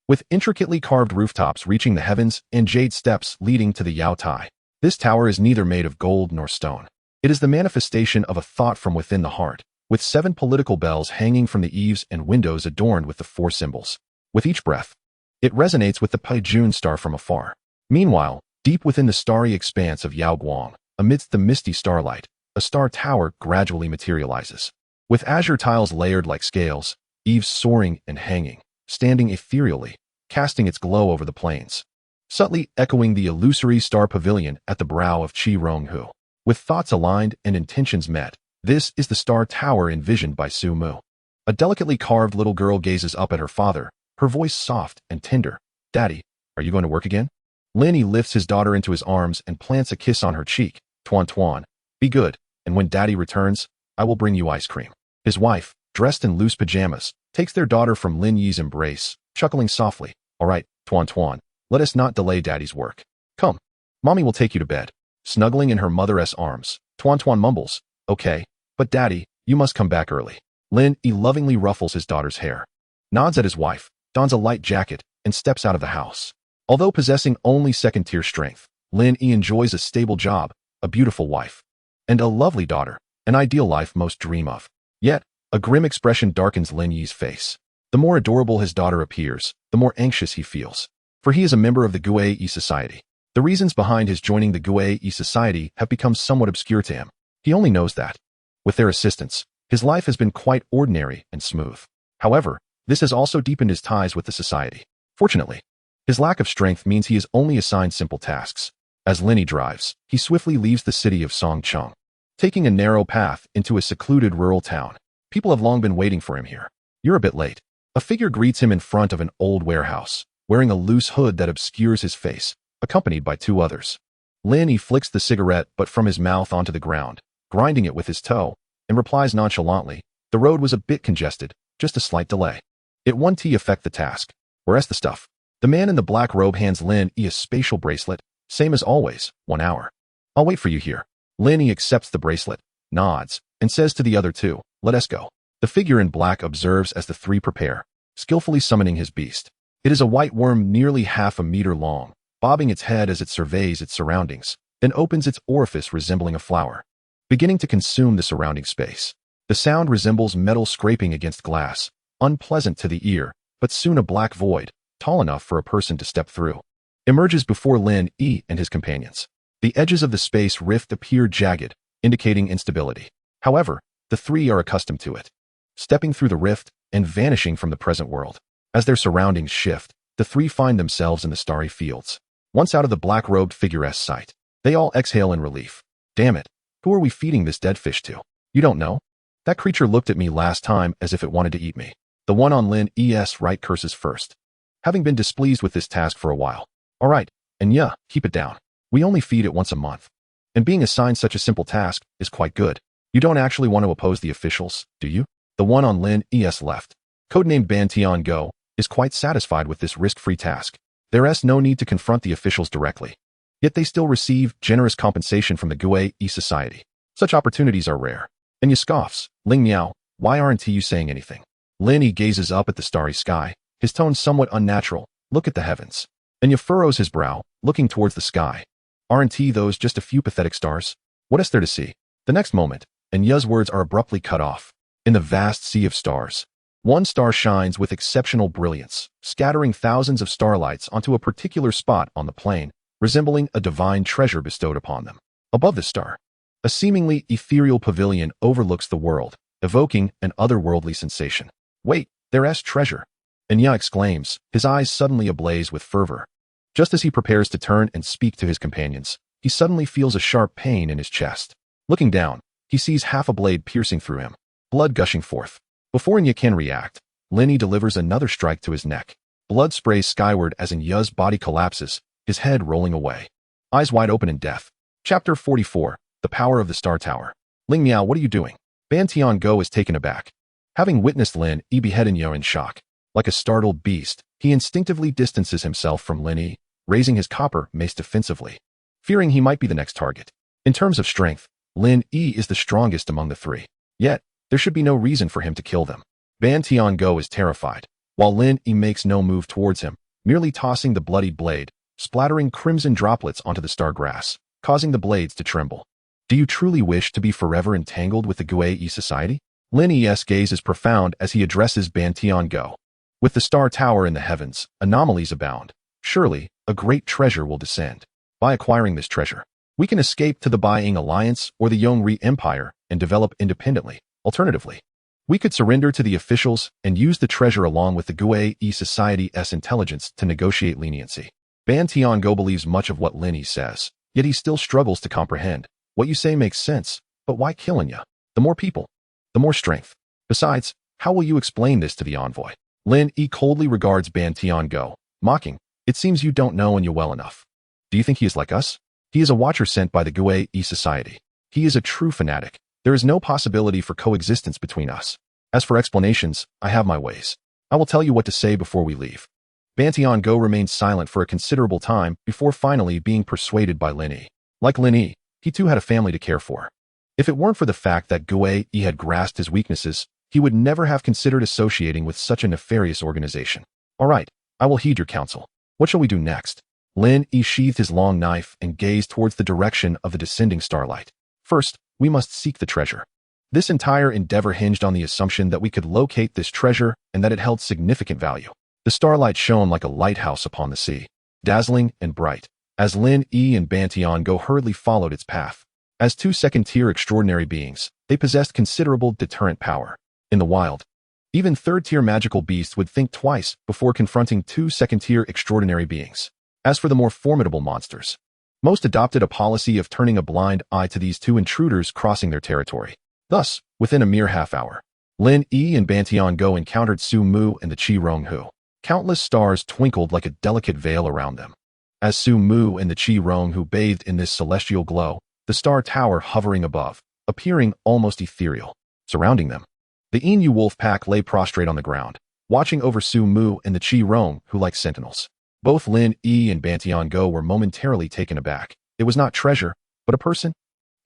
with intricately carved rooftops reaching the heavens and jade steps leading to the Yao Tai. This tower is neither made of gold nor stone. It is the manifestation of a thought from within the heart, with 7 political bells hanging from the eaves and windows adorned with the 4 symbols. With each breath, it resonates with the Paijun star from afar. Meanwhile, deep within the starry expanse of Yaoguang, amidst the misty starlight, a star tower gradually materializes. With azure tiles layered like scales, eaves soaring and hanging, standing ethereally, casting its glow over the plains, subtly echoing the illusory star pavilion at the brow of Chi Rong Hu. With thoughts aligned and intentions met, this is the star tower envisioned by Su Mu. A delicately carved little girl gazes up at her father, her voice soft and tender. Daddy, are you going to work again? Lin Yi lifts his daughter into his arms and plants a kiss on her cheek. Tuan Tuan, be good, and when Daddy returns, I will bring you ice cream. His wife, dressed in loose pajamas, takes their daughter from Lin Yi's embrace, chuckling softly. All right, Tuan Tuan, let us not delay Daddy's work. Come, Mommy will take you to bed. Snuggling in her mother's arms, Tuan Tuan mumbles, okay, but Daddy, you must come back early. Lin Yi lovingly ruffles his daughter's hair, nods at his wife, dons a light jacket, and steps out of the house. Although possessing only second-tier strength, Lin Yi enjoys a stable job, a beautiful wife, and a lovely daughter, an ideal life most dream of. Yet, a grim expression darkens Lin Yi's face. The more adorable his daughter appears, the more anxious he feels, for he is a member of the Gue Society. The reasons behind his joining the Gue Society have become somewhat obscure to him. He only knows that, with their assistance, his life has been quite ordinary and smooth. However, this has also deepened his ties with the society. Fortunately, his lack of strength means he is only assigned simple tasks. As Lin Yi drives, he swiftly leaves the city of Songcheng, taking a narrow path into a secluded rural town. People have long been waiting for him here. You're a bit late. A figure greets him in front of an old warehouse, wearing a loose hood that obscures his face, accompanied by 2 others. Lin Yi flicks the cigarette butt from his mouth onto the ground, grinding it with his toe, and replies nonchalantly, the road was a bit congested, just a slight delay. It won't affect the task. Where's the stuff? The man in the black robe hands Lin Yi a spatial bracelet, same as always, 1 hour. I'll wait for you here. Lin Yi accepts the bracelet, nods, and says to the other 2, let us go. The figure in black observes as the 3 prepare, skillfully summoning his beast. It is a white worm nearly half a meter long, bobbing its head as it surveys its surroundings, then opens its orifice resembling a flower, beginning to consume the surrounding space. The sound resembles metal scraping against glass, unpleasant to the ear, but soon a black void, tall enough for a person to step through, emerges before Lin Yi and his companions. The edges of the space rift appear jagged, indicating instability. However, the 3 are accustomed to it, stepping through the rift and vanishing from the present world. As their surroundings shift, the 3 find themselves in the starry fields. Once out of the black-robed figure's sight, they all exhale in relief. Damn it, who are we feeding this dead fish to? You don't know? That creature looked at me last time as if it wanted to eat me. The one on Lin Yi's right curses first. having been displeased with this task for a while. Alright, and yeah, keep it down. We only feed it once a month. And being assigned such a simple task is quite good. You don't actually want to oppose the officials, do you? The one on Lin Es left, codenamed Bantian Go, is quite satisfied with this risk-free task. There's no need to confront the officials directly. Yet they still receive generous compensation from the Gue Society. Such opportunities are rare. And you scoffs, Ling Miao, why aren't you saying anything? Lin Yi gazes up at the starry sky, his tone somewhat unnatural. Look at the heavens. And you furrows his brow, looking towards the sky. Aren't those just a few pathetic stars? What is there to see? The next moment, and Ya's words are abruptly cut off. In the vast sea of stars, one star shines with exceptional brilliance, scattering thousands of starlights onto a particular spot on the plain, resembling a divine treasure bestowed upon them. Above the star, a seemingly ethereal pavilion overlooks the world, evoking an otherworldly sensation. Wait, there's treasure! Enya exclaims, his eyes suddenly ablaze with fervor. Just as he prepares to turn and speak to his companions, he suddenly feels a sharp pain in his chest. Looking down, he sees half a blade piercing through him, blood gushing forth. Before Enya can react, Lin Yi delivers another strike to his neck. Blood sprays skyward as Enya's body collapses, his head rolling away. Eyes wide open in death. Chapter 44, The Power of the Star Tower. Ling Miao, what are you doing? Bantian Go is taken aback. Having witnessed Lin Yi behead Enya in shock, like a startled beast, he instinctively distances himself from Lin Yi, raising his copper mace defensively, fearing he might be the next target. In terms of strength, Lin Yi is the strongest among the three. Yet, there should be no reason for him to kill them. Bantian Go is terrified, while Lin Yi makes no move towards him, merely tossing the bloodied blade, splattering crimson droplets onto the star grass, causing the blades to tremble. Do you truly wish to be forever entangled with the Gue Society? Lin Yi's gaze is profound as he addresses Bantian Go. With the star tower in the heavens, anomalies abound. Surely, a great treasure will descend. By acquiring this treasure, we can escape to the Bai-Ying Alliance or the Yongri Empire and develop independently. Alternatively, we could surrender to the officials and use the treasure along with the Gue Society's intelligence to negotiate leniency. Bantian Go believes much of what Lin Yi says, yet he still struggles to comprehend. What you say makes sense, but why kill Enya? The more people, the more strength. Besides, how will you explain this to the envoy? Lin Yi coldly regards Bantian Go, mocking, it seems you don't know Enya well enough. Do you think he is like us? He is a watcher sent by the Gue Society. He is a true fanatic. There is no possibility for coexistence between us. As for explanations, I have my ways. I will tell you what to say before we leave. Bantian Go remained silent for a considerable time before finally being persuaded by Lin Yi. Like Lin Yi, he too had a family to care for. If it weren't for the fact that Gue had grasped his weaknesses, he would never have considered associating with such a nefarious organization. All right, I will heed your counsel. What shall we do next? Lin Yi sheathed his long knife and gazed towards the direction of the descending starlight. First, we must seek the treasure. This entire endeavor hinged on the assumption that we could locate this treasure and that it held significant value. The starlight shone like a lighthouse upon the sea, dazzling and bright, as Lin Yi and Bantian Go hurriedly followed its path. As two second-tier extraordinary beings, they possessed considerable deterrent power. In the wild, even third-tier magical beasts would think twice before confronting two second-tier extraordinary beings. As for the more formidable monsters, most adopted a policy of turning a blind eye to these two intruders crossing their territory. Thus, within a mere half hour, Lin Yi and Bantian Go encountered Su Mu and the Qi Rong Hu. Countless stars twinkled like a delicate veil around them. As Su Mu and the Qi Rong Hu bathed in this celestial glow, the star tower hovering above, appearing almost ethereal. Surrounding them, the Inu wolf pack lay prostrate on the ground, watching over Su Mu and the Qi Rong Hu like sentinels. Both Lin Yi and Bantian Go were momentarily taken aback. It was not treasure, but a person.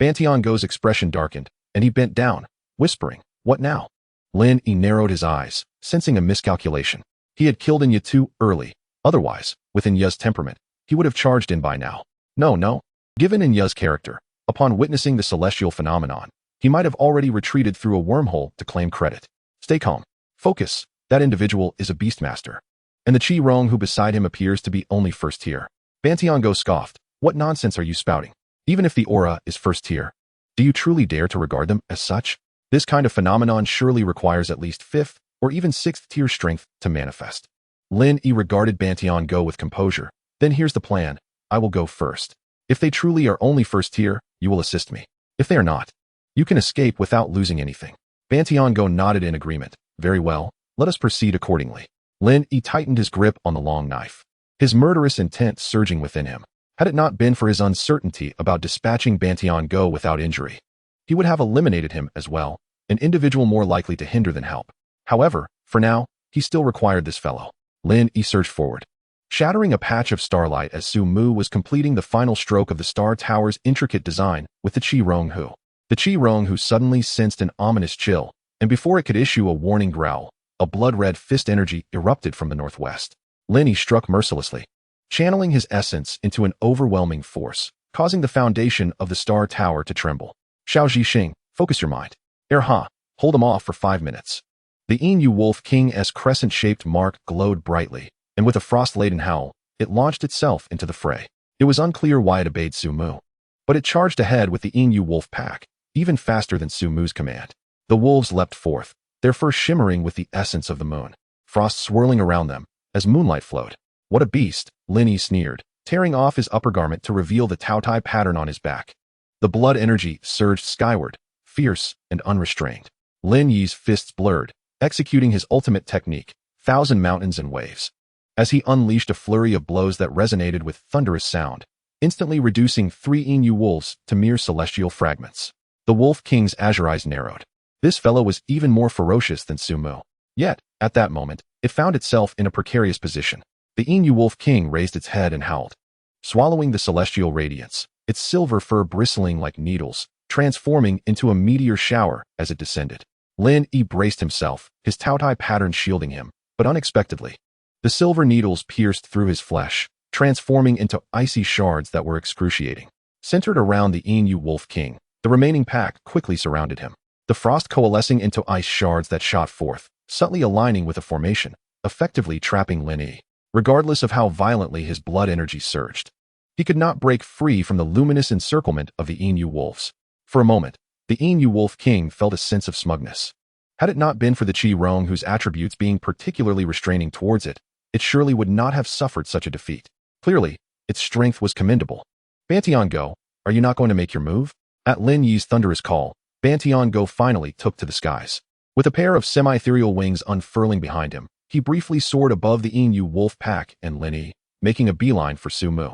Bantian Go's expression darkened, and he bent down, whispering, "What now?" Lin Yi narrowed his eyes, sensing a miscalculation. He had killed Enya too early. Otherwise, with Enya's temperament, he would have charged in by now. No. Given Enya's character, upon witnessing the celestial phenomenon, he might have already retreated through a wormhole to claim credit. Stay calm. Focus. That individual is a Beastmaster. And the Qi Rong Hu beside him appears to be only first tier. Bantian Go scoffed. What nonsense are you spouting? Even if the aura is first tier, do you truly dare to regard them as such? This kind of phenomenon surely requires at least 5th or even 6th tier strength to manifest. Lin Yi regarded Bantian Go with composure. Then here's the plan. I will go first. If they truly are only first tier, you will assist me. If they are not, you can escape without losing anything. Bantian Go nodded in agreement. Very well, let us proceed accordingly. Lin Yi tightened his grip on the long knife, his murderous intent surging within him. Had it not been for his uncertainty about dispatching Bantian-Go without injury, he would have eliminated him as well, an individual more likely to hinder than help. However, for now, he still required this fellow. Lin Yi surged forward, shattering a patch of starlight as Su Mu was completing the final stroke of the Star Tower's intricate design with the Qi Ronghu. The Qi Ronghu suddenly sensed an ominous chill, and before it could issue a warning growl, a blood-red fist energy erupted from the northwest. Lin Yi struck mercilessly, channeling his essence into an overwhelming force, causing the foundation of the Star Tower to tremble. Xiao Zhixing, focus your mind. Ha, hold him off for 5 minutes. The Inu Wolf King's crescent-shaped mark glowed brightly, and with a frost-laden howl, it launched itself into the fray. It was unclear why it obeyed Su Mu, but it charged ahead with the Inu Wolf pack, even faster than Su Mu's command. The wolves leapt forth, their fur shimmering with the essence of the moon, frost swirling around them as moonlight flowed. What a beast, Lin Yi sneered, tearing off his upper garment to reveal the Taotai pattern on his back. The blood energy surged skyward, fierce and unrestrained. Lin Yi's fists blurred, executing his ultimate technique, Thousand Mountains and Waves, as he unleashed a flurry of blows that resonated with thunderous sound, instantly reducing 3 Inu wolves to mere celestial fragments. The Wolf King's azure eyes narrowed. This fellow was even more ferocious than Su Mu. Yet, at that moment, it found itself in a precarious position. The Inu Wolf King raised its head and howled, swallowing the celestial radiance, its silver fur bristling like needles, transforming into a meteor shower as it descended. Lin Yi braced himself, his Taotai pattern shielding him, but unexpectedly, the silver needles pierced through his flesh, transforming into icy shards that were excruciating. Centered around the Inu Wolf King, the remaining pack quickly surrounded him, the frost coalescing into ice shards that shot forth, subtly aligning with the formation, effectively trapping Lin Yi. Regardless of how violently his blood energy surged, he could not break free from the luminous encirclement of the Inu wolves. For a moment, the Inu Wolf King felt a sense of smugness. Had it not been for the Qi Ronghu's attributes being particularly restraining towards it, it surely would not have suffered such a defeat. Clearly, its strength was commendable. Bantian-Go, are you not going to make your move? At Lin Yi's thunderous call, Bantian-Go finally took to the skies. With a pair of semi-ethereal wings unfurling behind him, he briefly soared above the Inu wolf pack and Lin Yi, making a beeline for Su Mu.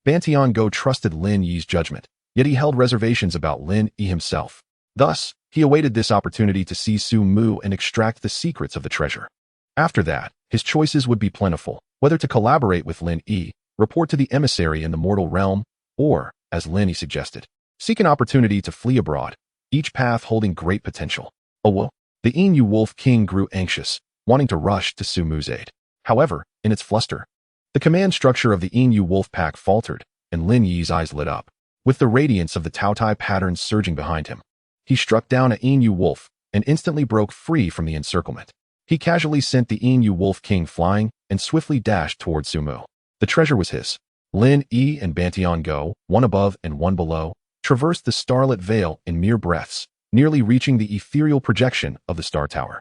Bantian-Go trusted Lin Yi's judgment, yet he held reservations about Lin Yi himself. Thus, he awaited this opportunity to see Su Mu and extract the secrets of the treasure. After that, his choices would be plentiful, whether to collaborate with Lin Yi, report to the emissary in the mortal realm, or, as Lin Yi suggested, seek an opportunity to flee abroad, each path holding great potential. Oh, the Inu Wolf King grew anxious, wanting to rush to Su Mu's aid. However, in its fluster, the command structure of the Inu wolf pack faltered, and Lin Yi's eyes lit up, with the radiance of the Taotai pattern surging behind him. He struck down an Inu wolf and instantly broke free from the encirclement. He casually sent the Inu Wolf King flying and swiftly dashed toward Su Mu. The treasure was his. Lin Yi and Bantian-Go, one above and one below, traversed the starlit veil in mere breaths, nearly reaching the ethereal projection of the Star Tower.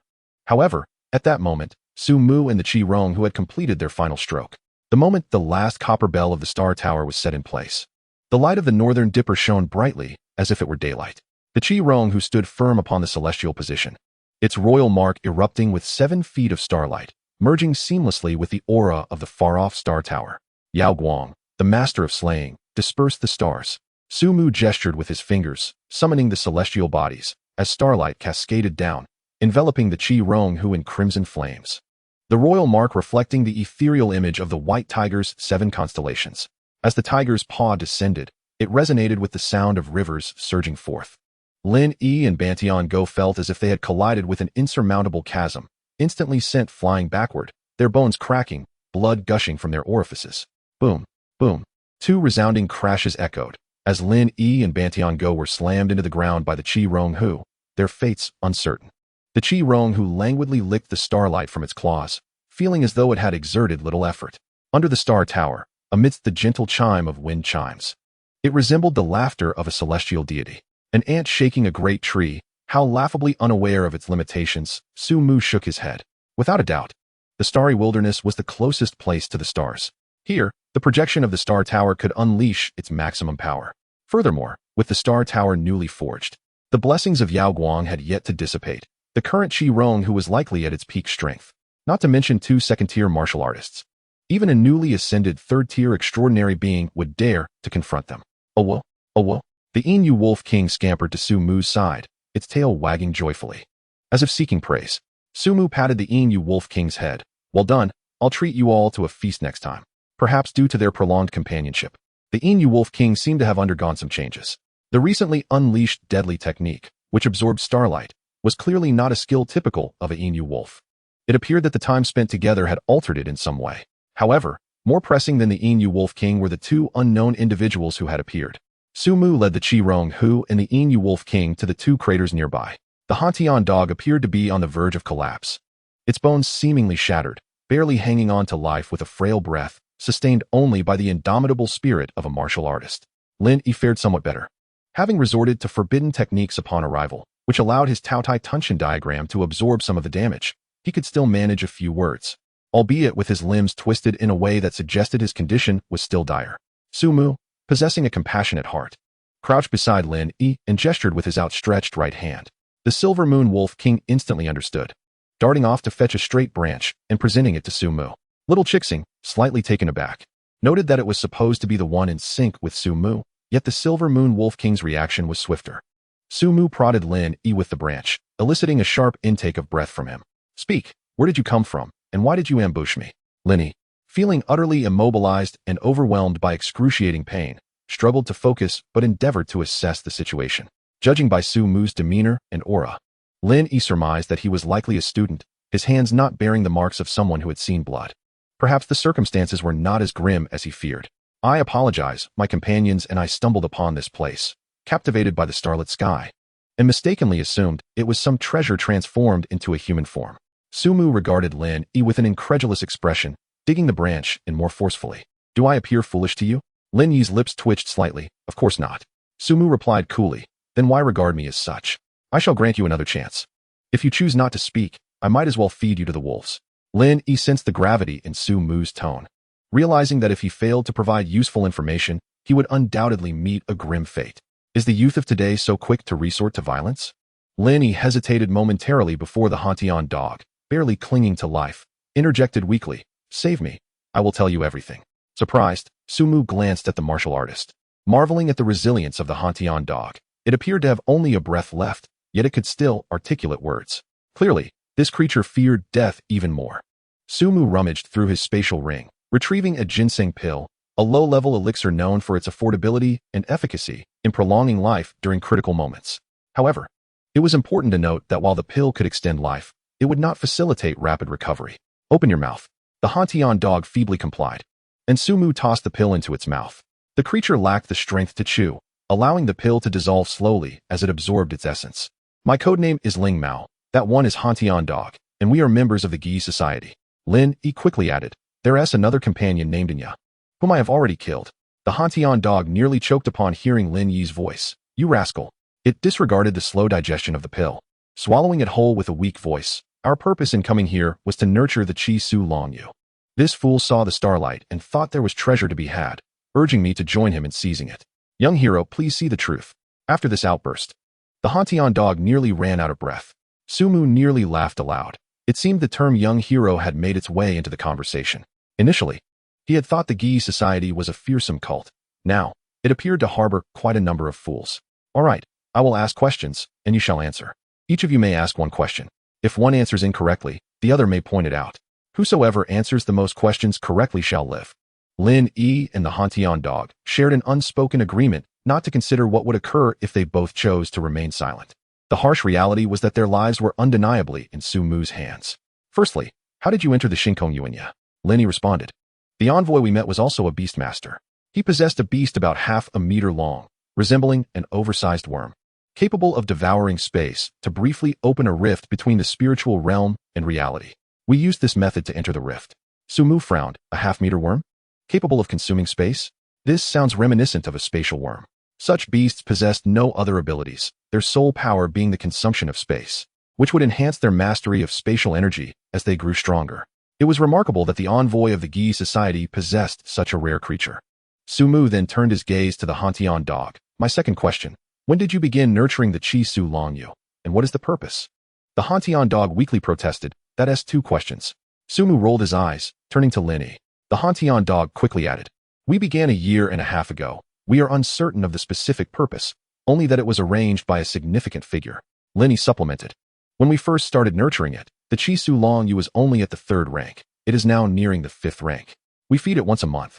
However, at that moment, Su Mu and the Qi Ronghu had completed their final stroke. The moment the last copper bell of the Star Tower was set in place, the light of the northern dipper shone brightly as if it were daylight. The Qi Ronghu stood firm upon the celestial position, its royal mark erupting with 7 feet of starlight, merging seamlessly with the aura of the far-off Star Tower. Yao Guang, the master of slaying, dispersed the stars. Su Mu gestured with his fingers, summoning the celestial bodies, as starlight cascaded down, enveloping the Qi Ronghu in crimson flames. The royal mark reflecting the ethereal image of the white tiger's 7 constellations. As the tiger's paw descended, it resonated with the sound of rivers surging forth. Lin Yi and Bantian-Go felt as if they had collided with an insurmountable chasm, instantly sent flying backward, their bones cracking, blood gushing from their orifices. Boom, boom. 2 resounding crashes echoed, as Lin Yi and Bantian-Go were slammed into the ground by the Qi Ronghu, their fates uncertain. The Qi Ronghu languidly licked the starlight from its claws, feeling as though it had exerted little effort. Under the Star Tower, amidst the gentle chime of wind chimes, it resembled the laughter of a celestial deity. An ant shaking a great tree, how laughably unaware of its limitations, Su Mu shook his head. Without a doubt, the starry wilderness was the closest place to the stars. Here, the projection of the Star Tower could unleash its maximum power. Furthermore, with the Star Tower newly forged, the blessings of Yao Guang had yet to dissipate. The current Qi Ronghu was likely at its peak strength. not to mention 2 second-tier martial artists. Even a newly ascended third-tier extraordinary being would dare to confront them. Oh well, oh well. The Inu Wolf King scampered to Sumu's side, its tail wagging joyfully. As if seeking praise, Sumu patted the Inu Wolf King's head. Well done, I'll treat you all to a feast next time. Perhaps due to their prolonged companionship, the Inu Wolf King seemed to have undergone some changes. The recently unleashed deadly technique, which absorbed starlight, was clearly not a skill typical of a Inu wolf. It appeared that the time spent together had altered it in some way. However, more pressing than the Inu Wolf King were the 2 unknown individuals who had appeared. Sumu led the Qirong Hu and the Inu Wolf King to the 2 craters nearby. The Hantian dog appeared to be on the verge of collapse. Its bones seemingly shattered, barely hanging on to life with a frail breath, sustained only by the indomitable spirit of a martial artist. Lin Yi fared somewhat better. Having resorted to forbidden techniques upon arrival, which allowed his Taotai Tunshin diagram to absorb some of the damage, he could still manage a few words, albeit with his limbs twisted in a way that suggested his condition was still dire. Sumu, possessing a compassionate heart, crouched beside Lin Yi and gestured with his outstretched right hand. The Silver Moon Wolf King instantly understood, darting off to fetch a straight branch and presenting it to Sumu. Little Chixing, slightly taken aback, noted that it was supposed to be the one in sync with Sumu, yet the Silver Moon Wolf King's reaction was swifter. Sumu prodded Lin Yi with the branch, eliciting a sharp intake of breath from him. Speak, where did you come from, and why did you ambush me? Lin Yi, feeling utterly immobilized and overwhelmed by excruciating pain, struggled to focus but endeavored to assess the situation. Judging by Sumu's demeanor and aura, Lin Yi surmised that he was likely a student, his hands not bearing the marks of someone who had seen blood. Perhaps the circumstances were not as grim as he feared. I apologize, my companions and I stumbled upon this place, captivated by the starlit sky, and mistakenly assumed it was some treasure transformed into a human form. Sumu regarded Lin Yi with an incredulous expression, digging the branch in more forcefully. Do I appear foolish to you? Lin Yi's lips twitched slightly. Of course not. Sumu replied coolly. Then why regard me as such? I shall grant you another chance. If you choose not to speak, I might as well feed you to the wolves. Lin Yi sensed the gravity in Sumu's tone, realizing that if he failed to provide useful information, he would undoubtedly meet a grim fate. Is the youth of today so quick to resort to violence? Lin Yi hesitated momentarily before the Hantian dog, barely clinging to life, interjected weakly, Save me, I will tell you everything. Surprised, Sumu glanced at the martial artist, marveling at the resilience of the Hantian dog. It appeared to have only a breath left, yet it could still articulate words. Clearly, this creature feared death even more. Sumu rummaged through his spatial ring, retrieving a ginseng pill, a low-level elixir known for its affordability and efficacy in prolonging life during critical moments. However, it was important to note that while the pill could extend life, it would not facilitate rapid recovery. Open your mouth. The Hantian dog feebly complied, and Sumu tossed the pill into its mouth. The creature lacked the strength to chew, allowing the pill to dissolve slowly as it absorbed its essence. My codename is Ling Mao, that one is Hantian dog, and we are members of the Gi Society. Lin Yi quickly added, There's another companion named Inya, whom I have already killed. The Hantian dog nearly choked upon hearing Lin Yi's voice. You rascal. It disregarded the slow digestion of the pill, swallowing it whole with a weak voice. Our purpose in coming here was to nurture the Chi Su Long Yu. This fool saw the starlight and thought there was treasure to be had, urging me to join him in seizing it. Young hero, please see the truth. After this outburst, the Hantian dog nearly ran out of breath. Sumu nearly laughed aloud. It seemed the term young hero had made its way into the conversation. Initially, he had thought the Gi Society was a fearsome cult. Now, it appeared to harbor quite a number of fools. All right, I will ask questions, and you shall answer. Each of you may ask one question. If one answers incorrectly, the other may point it out. Whosoever answers the most questions correctly shall live. Lin Yi and the Hantian dog shared an unspoken agreement not to consider what would occur if they both chose to remain silent. The harsh reality was that their lives were undeniably in Sumu's hands. Firstly, how did you enter the Shinkong Yuanya? Lin Yi responded. The envoy we met was also a Beastmaster. He possessed a beast about half a meter long, resembling an oversized worm, capable of devouring space to briefly open a rift between the spiritual realm and reality. We used this method to enter the rift. Sumu frowned. A half-meter worm? Capable of consuming space? This sounds reminiscent of a spatial worm. Such beasts possessed no other abilities, their sole power being the consumption of space, which would enhance their mastery of spatial energy as they grew stronger. It was remarkable that the envoy of the Gi Society possessed such a rare creature. Sumu then turned his gaze to the Hantian dog. My second question. When did you begin nurturing the Chi Su Long Yu? And what is the purpose? The Hantian dog weakly protested. That asks two questions. Sumu rolled his eyes, turning to Lin Yi. The Hantian dog quickly added, "We began a year and a half ago. We are uncertain of the specific purpose, only that it was arranged by a significant figure." Lin Yi supplemented, "When we first started nurturing it, the Chi Su Long Yu was only at the 3rd rank. It is now nearing the 5th rank. We feed it once a month.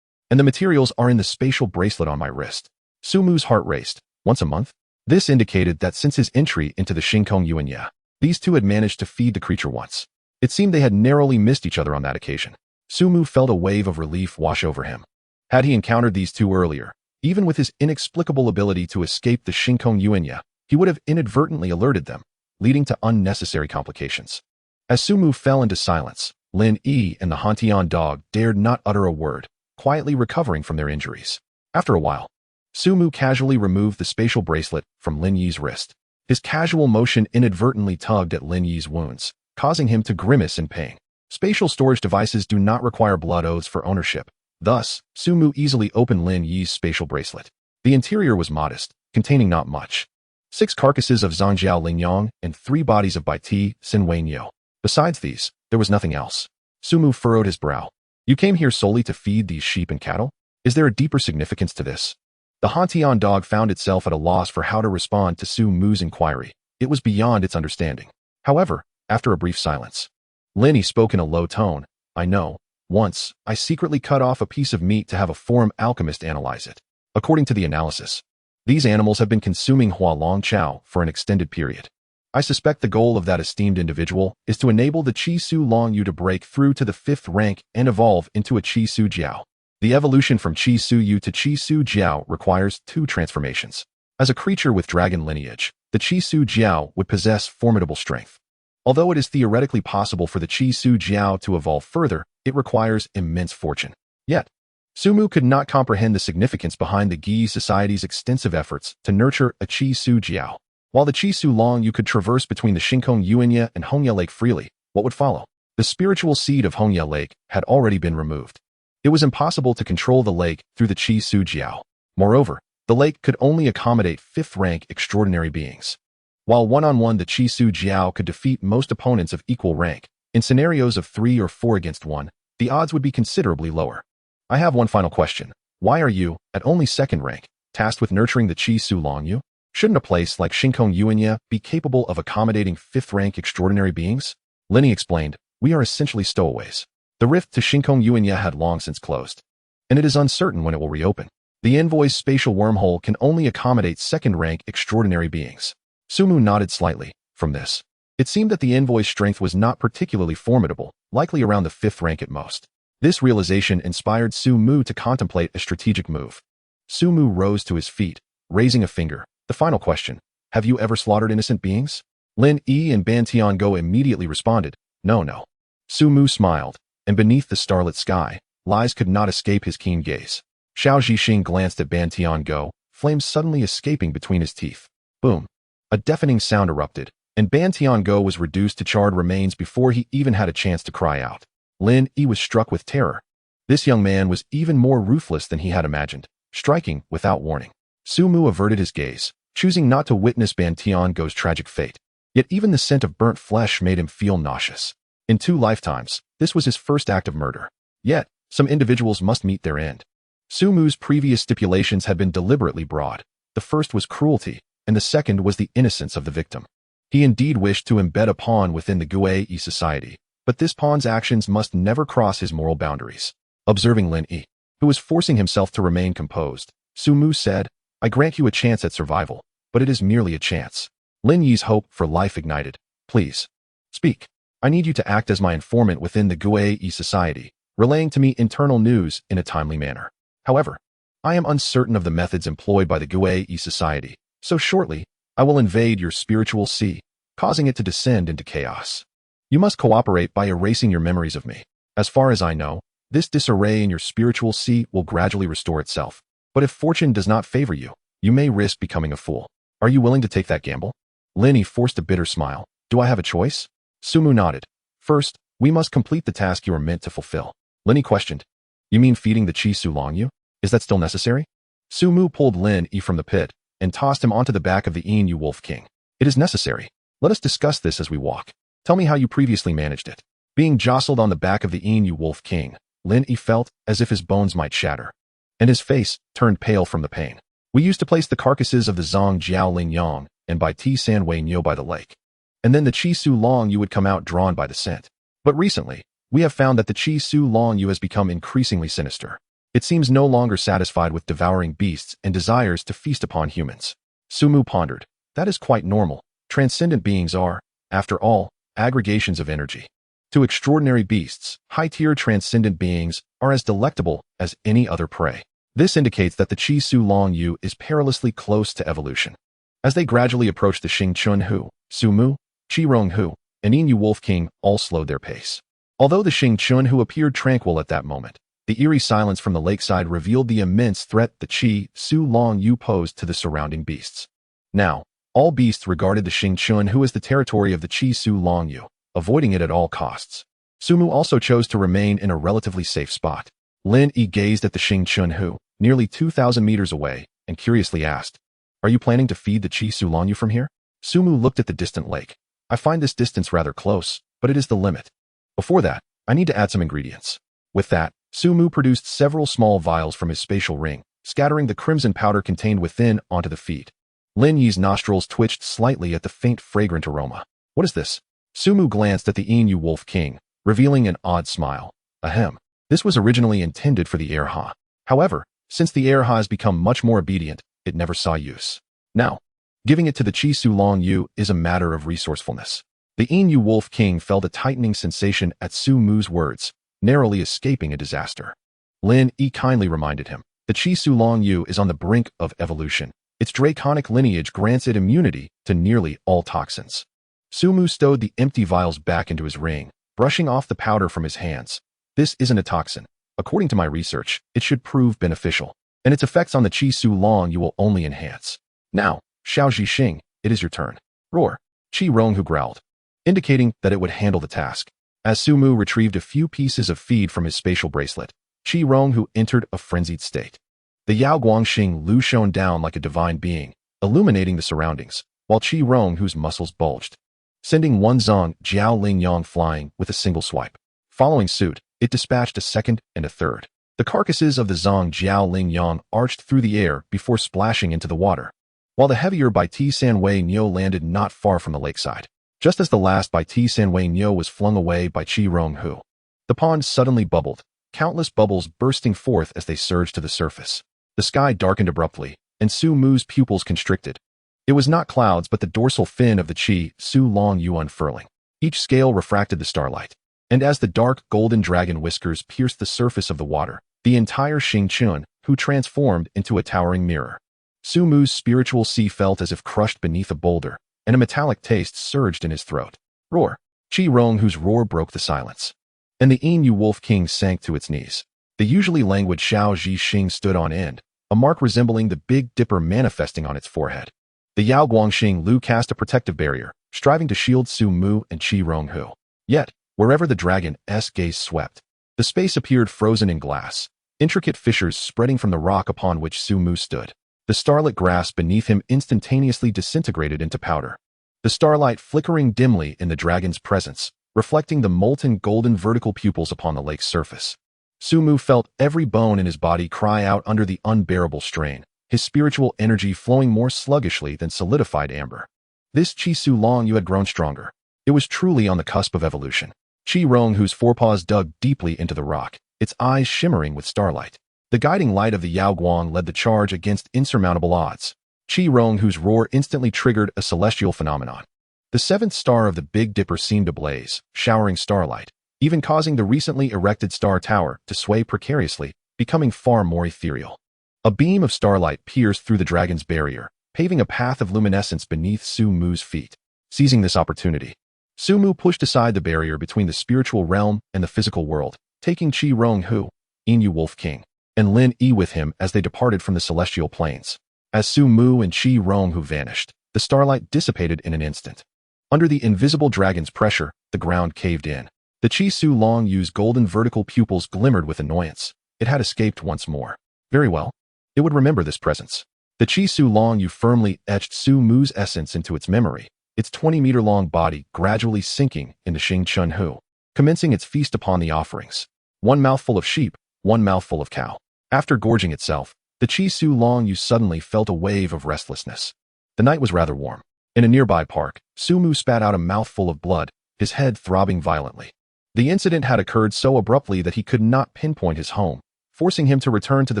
And the materials are in the spatial bracelet on my wrist." Sumu's heart raced. Once a month? This indicated that since his entry into the Shinkong Yuanya, these two had managed to feed the creature once. It seemed they had narrowly missed each other on that occasion. Sumu felt a wave of relief wash over him. Had he encountered these two earlier, even with his inexplicable ability to escape the Shinkong Yuanya, he would have inadvertently alerted them, leading to unnecessary complications. As Sumu fell into silence, Lin Yi and the Hantian dog dared not utter a word, quietly recovering from their injuries. After a while, Sumu casually removed the spatial bracelet from Lin Yi's wrist. His casual motion inadvertently tugged at Lin Yi's wounds, causing him to grimace in pain. Spatial storage devices do not require blood oaths for ownership. Thus, Sumu easily opened Lin Yi's spatial bracelet. The interior was modest, containing not much. 6 carcasses of Zhangjiao Lingyang and 3 bodies of Bai Ti, Xin Wei Niu. Besides these, there was nothing else. Sumu furrowed his brow. "You came here solely to feed these sheep and cattle? Is there a deeper significance to this?" The Hantian dog found itself at a loss for how to respond to Sumu's inquiry. It was beyond its understanding. However, after a brief silence, Lin Yi spoke in a low tone. "I know. Once, I secretly cut off a piece of meat to have a forum alchemist analyze it. According to the analysis, these animals have been consuming Hualong Chao for an extended period. I suspect the goal of that esteemed individual is to enable the Chi Su Long Yu to break through to the 5th rank and evolve into a Chi Su Jiao. The evolution from Chi Su Yu to Chi Su Jiao requires 2 transformations. As a creature with dragon lineage, the Chi Su Jiao would possess formidable strength. Although it is theoretically possible for the Chi Su Jiao to evolve further, it requires immense fortune. Yet, Sumu could not comprehend the significance behind the Gi Society's extensive efforts to nurture a Chi Su Jiao. While the Chi Su Long Yu could traverse between the Shinkong Yuanya and Hongya Lake freely, what would follow? The spiritual seed of Hongya Lake had already been removed. It was impossible to control the lake through the Chi Su Jiao. Moreover, the lake could only accommodate 5th rank extraordinary beings. While one-on-one the Chi Su Jiao could defeat most opponents of equal rank, in scenarios of 3 or 4 against 1, the odds would be considerably lower. I have one final question. Why are you, at only 2nd rank, tasked with nurturing the Chi Su Long Yu? Shouldn't a place like Shinkong Yuanya be capable of accommodating 5th rank extraordinary beings? Lin Yi explained, "We are essentially stowaways. The rift to Shinkong Yuanya had long since closed, and it is uncertain when it will reopen. The envoy's spatial wormhole can only accommodate 2nd rank extraordinary beings." Sumu nodded slightly. From this, it seemed that the envoy's strength was not particularly formidable, likely around the 5th rank at most. This realization inspired Sumu to contemplate a strategic move. Sumu rose to his feet, raising a finger. "The final question. Have you ever slaughtered innocent beings?" Lin Yi and Ban Tiango immediately responded, No. Sumu smiled, and beneath the starlit sky, lies could not escape his keen gaze. Xiao Zhixing glanced at Ban Tiango, flames suddenly escaping between his teeth. Boom. A deafening sound erupted, and Ban Tiango was reduced to charred remains before he even had a chance to cry out. Lin Yi was struck with terror. This young man was even more ruthless than he had imagined, striking without warning. Sumu averted his gaze, choosing not to witness Ban Tiango's tragic fate. Yet even the scent of burnt flesh made him feel nauseous. In 2 lifetimes, this was his first act of murder. Yet, some individuals must meet their end. Sumu's previous stipulations had been deliberately broad. The first was cruelty, and the second was the innocence of the victim. He indeed wished to embed a pawn within the Gue society, but this pawn's actions must never cross his moral boundaries. Observing Lin Yi, who was forcing himself to remain composed, Sumu said, "I grant you a chance at survival, but it is merely a chance." Lin Yi's hope for life ignited. "Please, speak. I need you to act as my informant within the Gue society, relaying to me internal news in a timely manner. However, I am uncertain of the methods employed by the Gue society, so shortly, I will invade your spiritual sea, causing it to descend into chaos. You must cooperate by erasing your memories of me. As far as I know, this disarray in your spiritual sea will gradually restore itself. But if fortune does not favor you, you may risk becoming a fool. Are you willing to take that gamble?" Lin Yi forced a bitter smile. "Do I have a choice?" Sumu nodded. "First, we must complete the task you are meant to fulfill." Lin Yi questioned, "You mean feeding the Chi Su Long Yu? Is that still necessary?" Sumu pulled Lin Yi from the pit and tossed him onto the back of the Yin Yu Wolf King. "It is necessary. Let us discuss this as we walk. Tell me how you previously managed it." Being jostled on the back of the Inu Wolf King, Lin Yi felt as if his bones might shatter, and his face turned pale from the pain. We used to place the carcasses of the Zong Jiao Ling Yang and by Ti San Wei Niu by the lake, and then the Chi Su Long Yu would come out drawn by the scent. But recently, we have found that the Chi Su Long Yu has become increasingly sinister. It seems no longer satisfied with devouring beasts and desires to feast upon humans. Sumu pondered. That is quite normal. Transcendent beings are, after all, aggregations of energy. To extraordinary beasts, high-tier transcendent beings are as delectable as any other prey. This indicates that the Chi Su Long Yu is perilously close to evolution. As they gradually approached the Xing Chun Hu, Sumu, Chi Rong Hu, and Inu Wolf King all slowed their pace. Although the Xing Chun Hu appeared tranquil at that moment, the eerie silence from the lakeside revealed the immense threat the Chi Su Long Yu posed to the surrounding beasts. Now, all beasts regarded the Xing Chun Hu as the territory of the Chi Su Long Yu, avoiding it at all costs. Sumu also chose to remain in a relatively safe spot. Lin Yi gazed at the Xing Chun Hu, nearly 2,000 meters away, and curiously asked, "Are you planning to feed the Chi Su Long Yu from here?" Sumu looked at the distant lake. "I find this distance rather close, but it is the limit. Before that, I need to add some ingredients." With that, Sumu produced several small vials from his spatial ring, scattering the crimson powder contained within onto the feed. Lin Yi's nostrils twitched slightly at the faint fragrant aroma. "What is this?" Sumu glanced at the Inu Wolf King, revealing an odd smile. Ahem. This was originally intended for the Erha. However, since the Erha has become much more obedient, it never saw use. Now, giving it to the Chi Su Long Yu is a matter of resourcefulness. The Inu Wolf King felt a tightening sensation at Sumu's words, narrowly escaping a disaster. Lin Yi kindly reminded him, the Chi Su Long Yu is on the brink of evolution. Its draconic lineage grants it immunity to nearly all toxins. Sumu stowed the empty vials back into his ring, brushing off the powder from his hands. This isn't a toxin. According to my research, it should prove beneficial, and its effects on the Chi Su Long Yu will only enhance. Now, Xiao Zhixing, it is your turn. Roar. Chi Rong Hu growled, indicating that it would handle the task. As Sumu retrieved a few pieces of feed from his spatial bracelet, Chi Rong Hu entered a frenzied state. The Yao Guangxing Lu shone down like a divine being, illuminating the surroundings, while Chi Rong Hu's muscles bulged, sending one Zong Jiao Ling Yang flying with a single swipe. Following suit, it dispatched a second and a third. The carcasses of the Zong Jiao Ling Yang arched through the air before splashing into the water, while the heavier by Ti San Wei Niu landed not far from the lakeside. Just as the last by Ti San Wei Niu was flung away by Chi Rong Hu, the pond suddenly bubbled, countless bubbles bursting forth as they surged to the surface. The sky darkened abruptly, and Su Mu's pupils constricted. It was not clouds but the dorsal fin of the Chi Su Long Yu unfurling. Each scale refracted the starlight, and as the dark golden dragon whiskers pierced the surface of the water, the entire Xing Chun Hu transformed into a towering mirror. Su Mu's spiritual sea felt as if crushed beneath a boulder, and a metallic taste surged in his throat. Roar. Chi Rong Hu's roar broke the silence, and the Inu Wolf King sank to its knees. The usually languid Xiao Zhixing stood on end, a mark resembling the Big Dipper manifesting on its forehead. The Yao Guangxing Lu cast a protective barrier, striving to shield Su Mu and Chi Rong Hu. Yet, wherever the dragon's gaze swept, the space appeared frozen in glass, intricate fissures spreading from the rock upon which Su Mu stood. The starlit grass beneath him instantaneously disintegrated into powder, the starlight flickering dimly in the dragon's presence, reflecting the molten golden vertical pupils upon the lake's surface. Su Mu felt every bone in his body cry out under the unbearable strain, his spiritual energy flowing more sluggishly than solidified amber. This Chi Su Long Yu had grown stronger. It was truly on the cusp of evolution. Chi Rong Hu's forepaws dug deeply into the rock, its eyes shimmering with starlight. The guiding light of the Yao Guang led the charge against insurmountable odds. Chi Rong Hu's roar instantly triggered a celestial phenomenon. The seventh star of the Big Dipper seemed ablaze, showering starlight, even causing the recently erected star tower to sway precariously, becoming far more ethereal. A beam of starlight pierced through the dragon's barrier, paving a path of luminescence beneath Su Mu's feet. Seizing this opportunity, Su Mu pushed aside the barrier between the spiritual realm and the physical world, taking Chi Rong Hu, Inu Wolf King, and Lin Yi with him as they departed from the celestial plains. As Su Mu and Chi Rong Hu vanished, the starlight dissipated in an instant. Under the invisible dragon's pressure, the ground caved in. The Chi Su Long Yu's golden vertical pupils glimmered with annoyance. It had escaped once more. Very well. It would remember this presence. The Chi Su Long Yu firmly etched Su Mu's essence into its memory, its 20-meter-long body gradually sinking into Xing Chun Hu. commencing its feast upon the offerings. One mouthful of sheep, one mouthful of cow. After gorging itself, the Chi Su Long Yu suddenly felt a wave of restlessness. The night was rather warm. In a nearby park, Su Mu spat out a mouthful of blood, his head throbbing violently. The incident had occurred so abruptly that he could not pinpoint his home, forcing him to return to the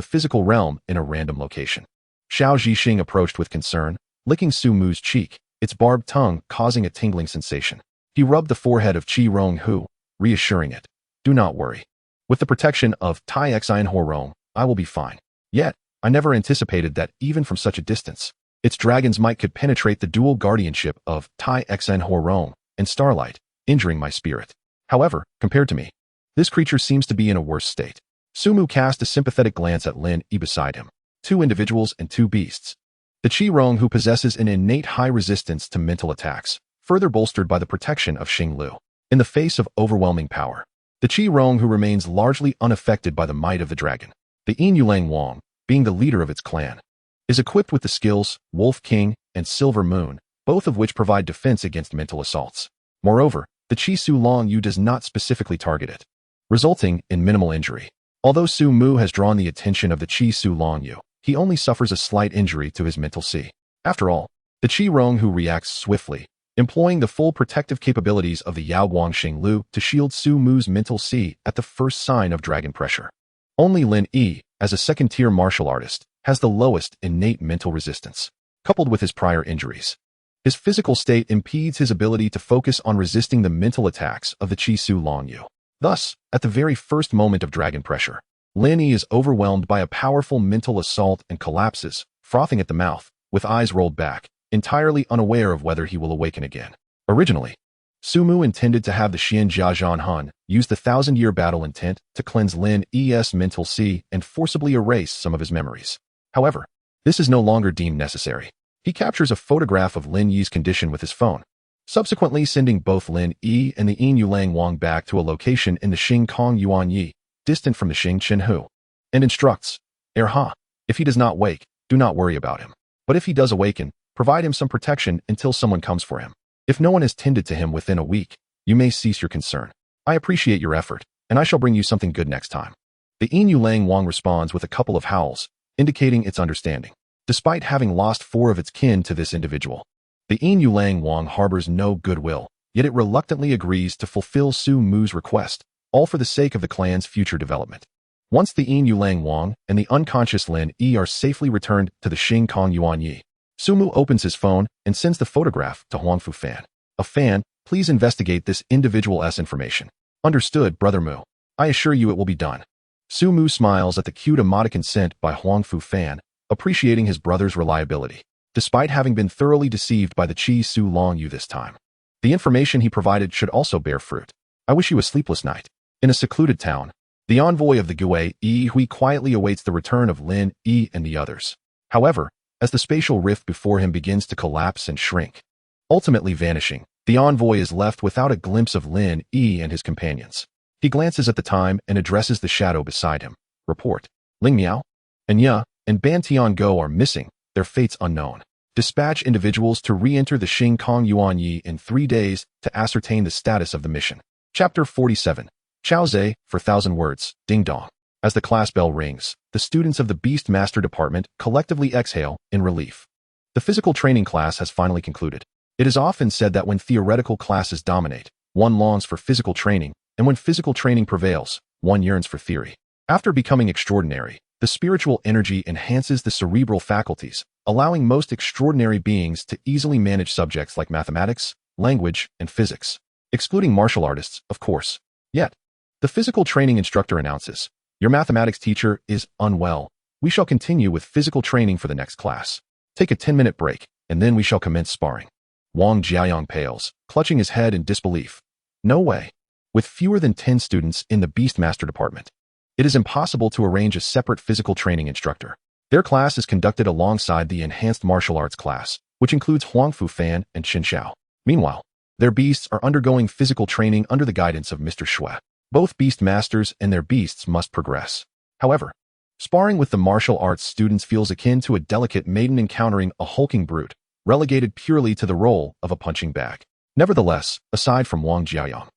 physical realm in a random location. Xiao Zhixing approached with concern, licking Su Mu's cheek, its barbed tongue causing a tingling sensation. He rubbed the forehead of Qi Rong Hu, reassuring it. Do not worry. With the protection of Tai Xin Horong, I will be fine. Yet, I never anticipated that even from such a distance, its dragon's might could penetrate the dual guardianship of Tai Xin Horong and Starlight, injuring my spirit. However, compared to me, this creature seems to be in a worse state. Su Mu cast a sympathetic glance at Lin Yi beside him. Two individuals and two beasts. The Qi Rong who possesses an innate high resistance to mental attacks, further bolstered by the protection of Xing Lu. In the face of overwhelming power, the Qi Rong who remains largely unaffected by the might of the dragon. The Yin Yulang Wang, being the leader of its clan, is equipped with the skills Wolf King and Silver Moon, both of which provide defense against mental assaults. Moreover, the Chi Su Long Yu does not specifically target it, resulting in minimal injury. Although Su Mu has drawn the attention of the Chi Su Long Yu, he only suffers a slight injury to his mental C. After all, the Qi Rong Hu reacts swiftly, employing the full protective capabilities of the Yao Guang Xing Lu to shield Su Mu's mental C at the first sign of dragon pressure. Only Lin Yi, as a second-tier martial artist, has the lowest innate mental resistance, coupled with his prior injuries. His physical state impedes his ability to focus on resisting the mental attacks of the Chi Su Long Yu. Thus, at the very first moment of dragon pressure, Lin Yi is overwhelmed by a powerful mental assault and collapses, frothing at the mouth, with eyes rolled back, entirely unaware of whether he will awaken again. Originally, Su Mu intended to have the Xian Jiazhan Han use the 1,000-year battle intent to cleanse Lin Yi's mental C and forcibly erase some of his memories. However, this is no longer deemed necessary. He captures a photograph of Lin Yi's condition with his phone, subsequently sending both Lin Yi and the Yin Yulang Wang back to a location in the Xing Kong Yuan Yi, distant from the Xing Chen Hu, and instructs, Ha, if he does not wake, do not worry about him. But if he does awaken, provide him some protection until someone comes for him. If no one has tended to him within a week, you may cease your concern. I appreciate your effort, and I shall bring you something good next time. The Yin Yulang Wang responds with a couple of howls, indicating its understanding. Despite having lost 4 of its kin to this individual, the Yin Yulang Wang harbors no goodwill, yet it reluctantly agrees to fulfill Su Mu's request, all for the sake of the clan's future development. Once the Yin Yulang Wang and the unconscious Lin Yi are safely returned to the Xing Kong Yuan Yi, Su Mu opens his phone and sends the photograph to Huangfu Fan. A fan, please investigate this individual's information. Understood, Brother Mu. I assure you it will be done. Su Mu smiles at the cute emoticon sent by Huangfu Fan, appreciating his brother's reliability, despite having been thoroughly deceived by the Chi Su Long Yu this time. The information he provided should also bear fruit. I wish you a sleepless night. In a secluded town, the envoy of the Gue Yi Hui quietly awaits the return of Lin Yi and the others. However, as the spatial rift before him begins to collapse and shrink, ultimately vanishing, the envoy is left without a glimpse of Lin Yi and his companions. He glances at the time and addresses the shadow beside him. Report. Ling Miao, Anya, and Ban Tiango are missing, their fates unknown. Dispatch individuals to re-enter the Xing Kong Yuan Yi in 3 days to ascertain the status of the mission. Chapter 47. Chao Zhe, for 1,000 words, ding dong. As the class bell rings, the students of the Beastmaster department collectively exhale in relief. The physical training class has finally concluded. It is often said that when theoretical classes dominate, one longs for physical training, and when physical training prevails, one yearns for theory. After becoming extraordinary, the spiritual energy enhances the cerebral faculties, allowing most extraordinary beings to easily manage subjects like mathematics, language, and physics, excluding martial artists, of course. Yet, the physical training instructor announces, your mathematics teacher is unwell. We shall continue with physical training for the next class. Take a 10-minute break, and then we shall commence sparring. Wang Jiayong pales, clutching his head in disbelief. No way. With fewer than 10 students in the Beastmaster department, it is impossible to arrange a separate physical training instructor. Their class is conducted alongside the enhanced martial arts class, which includes Huangfu Fan and Qin Xiao. Meanwhile, their beasts are undergoing physical training under the guidance of Mr. Xue. Both Beastmasters and their beasts must progress. However, sparring with the martial arts students feels akin to a delicate maiden encountering a hulking brute, relegated purely to the role of a punching bag. Nevertheless, aside from Wang Jiayong,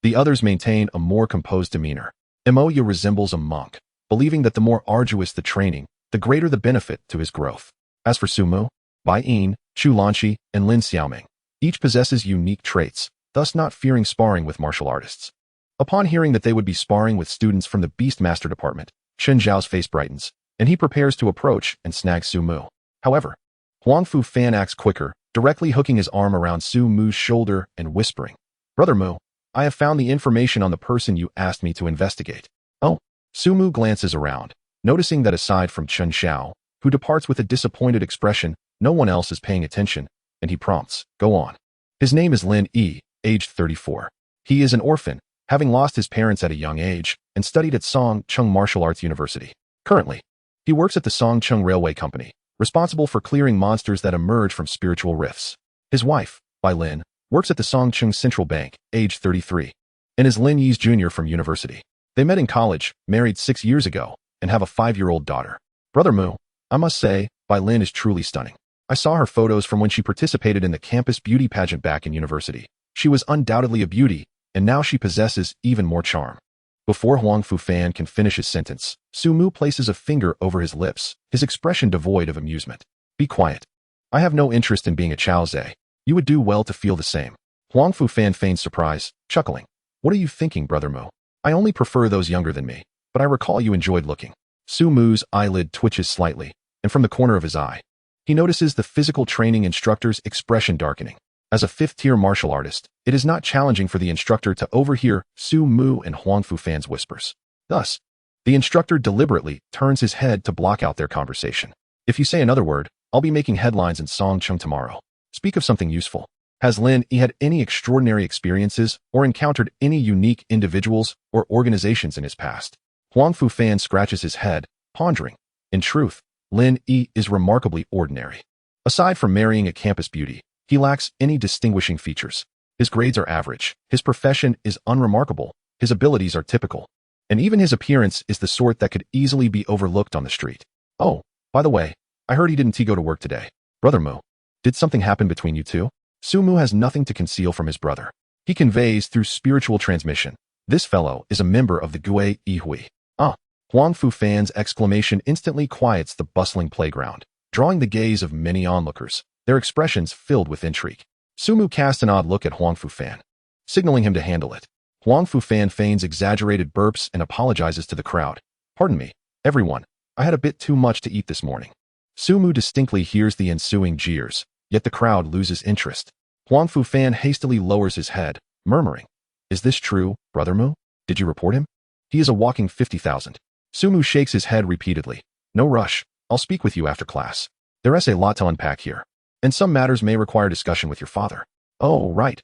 The others maintain a more composed demeanor. Imoya resembles a monk, believing that the more arduous the training, the greater the benefit to his growth. As for Sumu, Bai Yin, Chu Lanqi, and Lin Xiaoming, each possesses unique traits, thus not fearing sparring with martial artists. Upon hearing that they would be sparring with students from the Beastmaster department, Chen Zhao's face brightens, and he prepares to approach and snag Su Mu. However, Huang Fu Fan acts quicker, directly hooking his arm around Su Mu's shoulder and whispering, "Brother Mu, I have found the information on the person you asked me to investigate." Oh, Su Mu glances around, noticing that aside from Chen Xiao, who departs with a disappointed expression, no one else is paying attention, and he prompts, "Go on." His name is Lin Yi, aged 34. He is an orphan, having lost his parents at a young age, and studied at Song Chung Martial Arts University. Currently, he works at the Song Chung Railway Company, responsible for clearing monsters that emerge from spiritual rifts. His wife, Bai Lin, works at the Song Chung Central Bank, aged 33, and is Lin Yi's junior from university. They met in college, married 6 years ago, and have a 5-year-old daughter. Brother Mu, I must say, Bai Lin is truly stunning. I saw her photos from when she participated in the campus beauty pageant back in university. She was undoubtedly a beauty, and now she possesses even more charm. Before Huang Fu Fan can finish his sentence, Su Mu places a finger over his lips, his expression devoid of amusement. Be quiet. I have no interest in being a Chao Zhe. You would do well to feel the same. Huang Fu Fan feigns surprise, chuckling. What are you thinking, Brother Mu? I only prefer those younger than me, but I recall you enjoyed looking. Su Mu's eyelid twitches slightly, and from the corner of his eye, he notices the physical training instructor's expression darkening. As a 5th-tier martial artist, it is not challenging for the instructor to overhear Su Mu and Huang Fu Fan's whispers. Thus, the instructor deliberately turns his head to block out their conversation. If you say another word, I'll be making headlines in Song Chung tomorrow. Speak of something useful. Has Lin Yi had any extraordinary experiences or encountered any unique individuals or organizations in his past? Huang Fu Fan scratches his head, pondering. In truth, Lin Yi is remarkably ordinary. Aside from marrying a campus beauty, he lacks any distinguishing features. His grades are average, his profession is unremarkable, his abilities are typical, and even his appearance is the sort that could easily be overlooked on the street. Oh, by the way, I heard he didn't go to work today. Brother Mu, did something happen between you two? Su Mu has nothing to conceal from his brother. He conveys through spiritual transmission. This fellow is a member of the Gui Yihui. Ah, Huang Fu Fan's exclamation instantly quiets the bustling playground, drawing the gaze of many onlookers, their expressions filled with intrigue. Su Mu casts an odd look at Huang Fu Fan, signaling him to handle it. Huang Fu Fan feigns exaggerated burps and apologizes to the crowd. Pardon me, everyone, I had a bit too much to eat this morning. Su Mu distinctly hears the ensuing jeers, yet the crowd loses interest. Huang Fu Fan hastily lowers his head, murmuring, "Is this true, Brother Mu? Did you report him? He is a walking 50,000. Su Mu shakes his head repeatedly. No rush, I'll speak with you after class. There's a lot to unpack here, and some matters may require discussion with your father. Oh, right.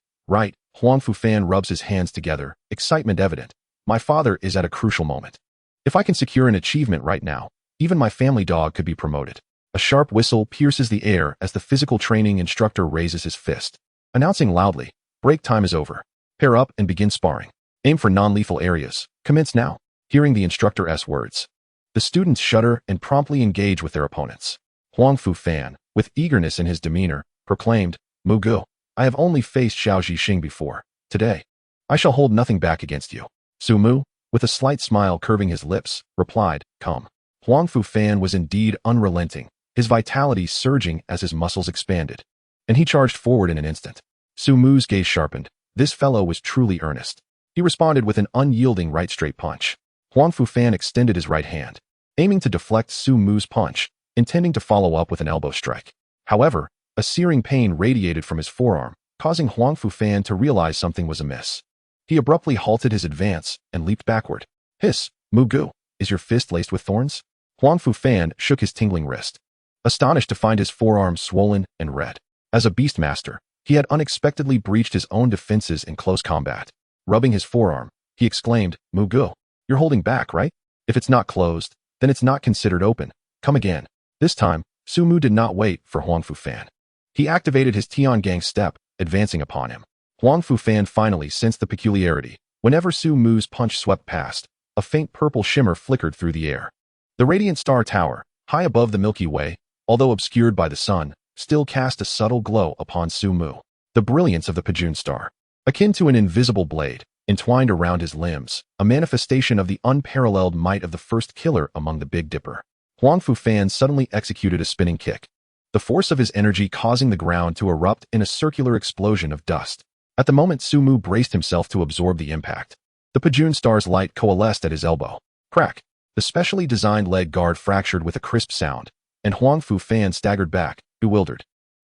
Huang Fu Fan rubs his hands together, excitement evident. My father is at a crucial moment. If I can secure an achievement right now, even my family dog could be promoted. A sharp whistle pierces the air as the physical training instructor raises his fist, announcing loudly, break time is over. Pair up and begin sparring. Aim for non-lethal areas. Commence now. Hearing the instructor's words, the students shudder and promptly engage with their opponents. Huang Fu Fan, with eagerness in his demeanor, proclaimed, Mugu, I have only faced Xiao Zhixing before. Today, I shall hold nothing back against you. Su Mu, with a slight smile curving his lips, replied, come. Huang Fu Fan was indeed unrelenting, his vitality surging as his muscles expanded, and he charged forward in an instant. Su Mu's gaze sharpened. This fellow was truly earnest. He responded with an unyielding right straight punch. Huang Fu Fan extended his right hand, aiming to deflect Su Mu's punch, intending to follow up with an elbow strike. However, a searing pain radiated from his forearm, causing Huang Fu Fan to realize something was amiss. He abruptly halted his advance and leaped backward. Hiss, Mugu, is your fist laced with thorns? Huang Fu Fan shook his tingling wrist, astonished to find his forearm swollen and red. As a Beastmaster, he had unexpectedly breached his own defenses in close combat. Rubbing his forearm, he exclaimed, Mugu, you're holding back, right? If it's not closed, then it's not considered open. Come again. This time, Su Mu did not wait for Huang Fu Fan. He activated his Tiangang step, advancing upon him. Huang Fu Fan finally sensed the peculiarity. Whenever Su Mu's punch swept past, a faint purple shimmer flickered through the air. The radiant star tower, high above the Milky Way, although obscured by the sun, still cast a subtle glow upon Su Mu. The brilliance of the Pajun star, akin to an invisible blade, entwined around his limbs, a manifestation of the unparalleled might of the first killer among the Big Dipper. Huang Fu Fan suddenly executed a spinning kick, the force of his energy causing the ground to erupt in a circular explosion of dust. At the moment, Sumu braced himself to absorb the impact. The Pajun Star's light coalesced at his elbow. Crack! The specially designed leg guard fractured with a crisp sound, and Huang Fu Fan staggered back, bewildered.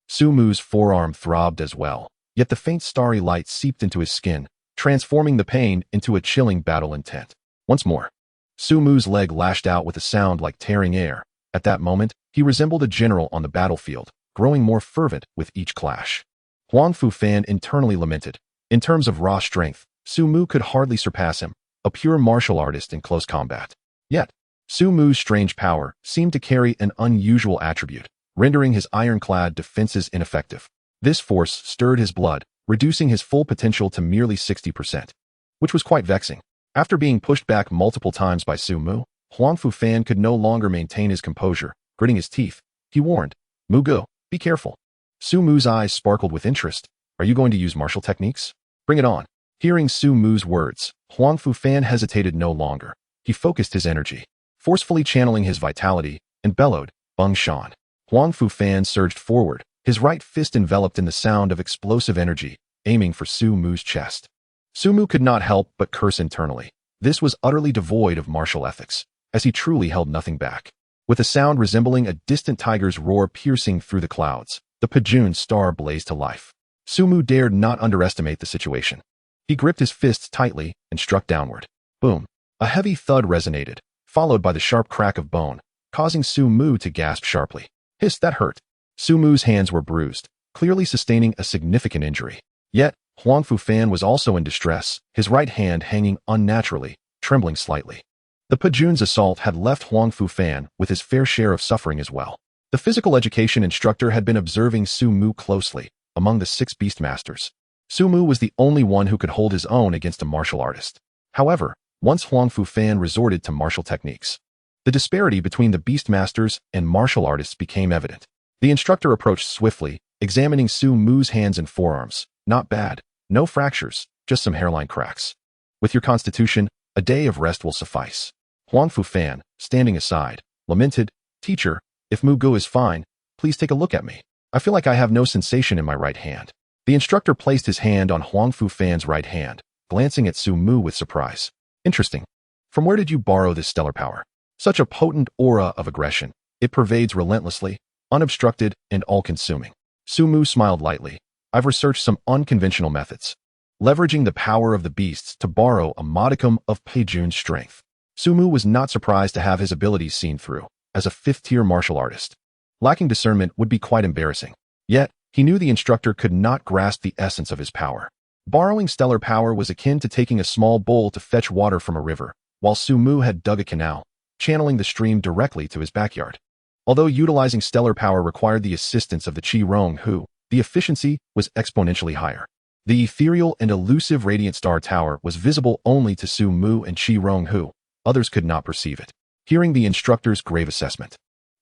Sumu's forearm throbbed as well, yet the faint starry light seeped into his skin, transforming the pain into a chilling battle intent. Once more, Sumu's leg lashed out with a sound like tearing air. At that moment, he resembled a general on the battlefield, growing more fervent with each clash. Huang Fu Fan internally lamented. In terms of raw strength, Sumu could hardly surpass him, a pure martial artist in close combat. Yet, Sumu's strange power seemed to carry an unusual attribute, rendering his ironclad defenses ineffective. This force stirred his blood, reducing his full potential to merely 60%, which was quite vexing. After being pushed back multiple times by Sumu, Huang Fu Fan could no longer maintain his composure. Gritting his teeth, he warned, "Mugo, be careful." Sumu's eyes sparkled with interest. "Are you going to use martial techniques? Bring it on." Hearing Sumu's words, Huang Fu Fan hesitated no longer. He focused his energy, forcefully channeling his vitality, and bellowed, "Bung Shan." Huang Fu Fan surged forward, his right fist enveloped in the sound of explosive energy, aiming for Sumu's chest. Sumu could not help but curse internally. This was utterly devoid of martial ethics, as he truly held nothing back. With a sound resembling a distant tiger's roar piercing through the clouds, the Pajun Star blazed to life. Sumu dared not underestimate the situation. He gripped his fists tightly and struck downward. Boom! A heavy thud resonated, followed by the sharp crack of bone, causing Sumu to gasp sharply. "Hiss, that hurt." Sumu's hands were bruised, clearly sustaining a significant injury. Yet, Huang Fu Fan was also in distress, his right hand hanging unnaturally, trembling slightly. The Pajun's assault had left Huang Fu Fan with his fair share of suffering as well. The physical education instructor had been observing Sumu closely. Among the 6 Beastmasters, Sumu was the only one who could hold his own against a martial artist. However, once Huang Fu Fan resorted to martial techniques, the disparity between the Beastmasters and martial artists became evident. The instructor approached swiftly, examining Sumu's hands and forearms. "Not bad. No fractures, just some hairline cracks. With your constitution, a day of rest will suffice." Huang Fu Fan, standing aside, lamented, "Teacher, if Mugu is fine, please take a look at me. I feel like I have no sensation in my right hand." The instructor placed his hand on Huang Fu Fan's right hand, glancing at Sumu with surprise. "Interesting. From where did you borrow this stellar power? Such a potent aura of aggression. It pervades relentlessly, unobstructed, and all-consuming." Sumu smiled lightly. "I've researched some unconventional methods, leveraging the power of the beasts to borrow a modicum of Pei-Jun's strength." Sumu was not surprised to have his abilities seen through. As a 5th-tier martial artist, lacking discernment would be quite embarrassing. Yet, he knew the instructor could not grasp the essence of his power. Borrowing stellar power was akin to taking a small bowl to fetch water from a river, while Sumu had dug a canal, channeling the stream directly to his backyard. Although utilizing stellar power required the assistance of the Qi Rong Hu, the efficiency was exponentially higher. The ethereal and elusive Radiant Star Tower was visible only to Sumu and Qi Rong Hu. Others could not perceive it. Hearing the instructor's grave assessment,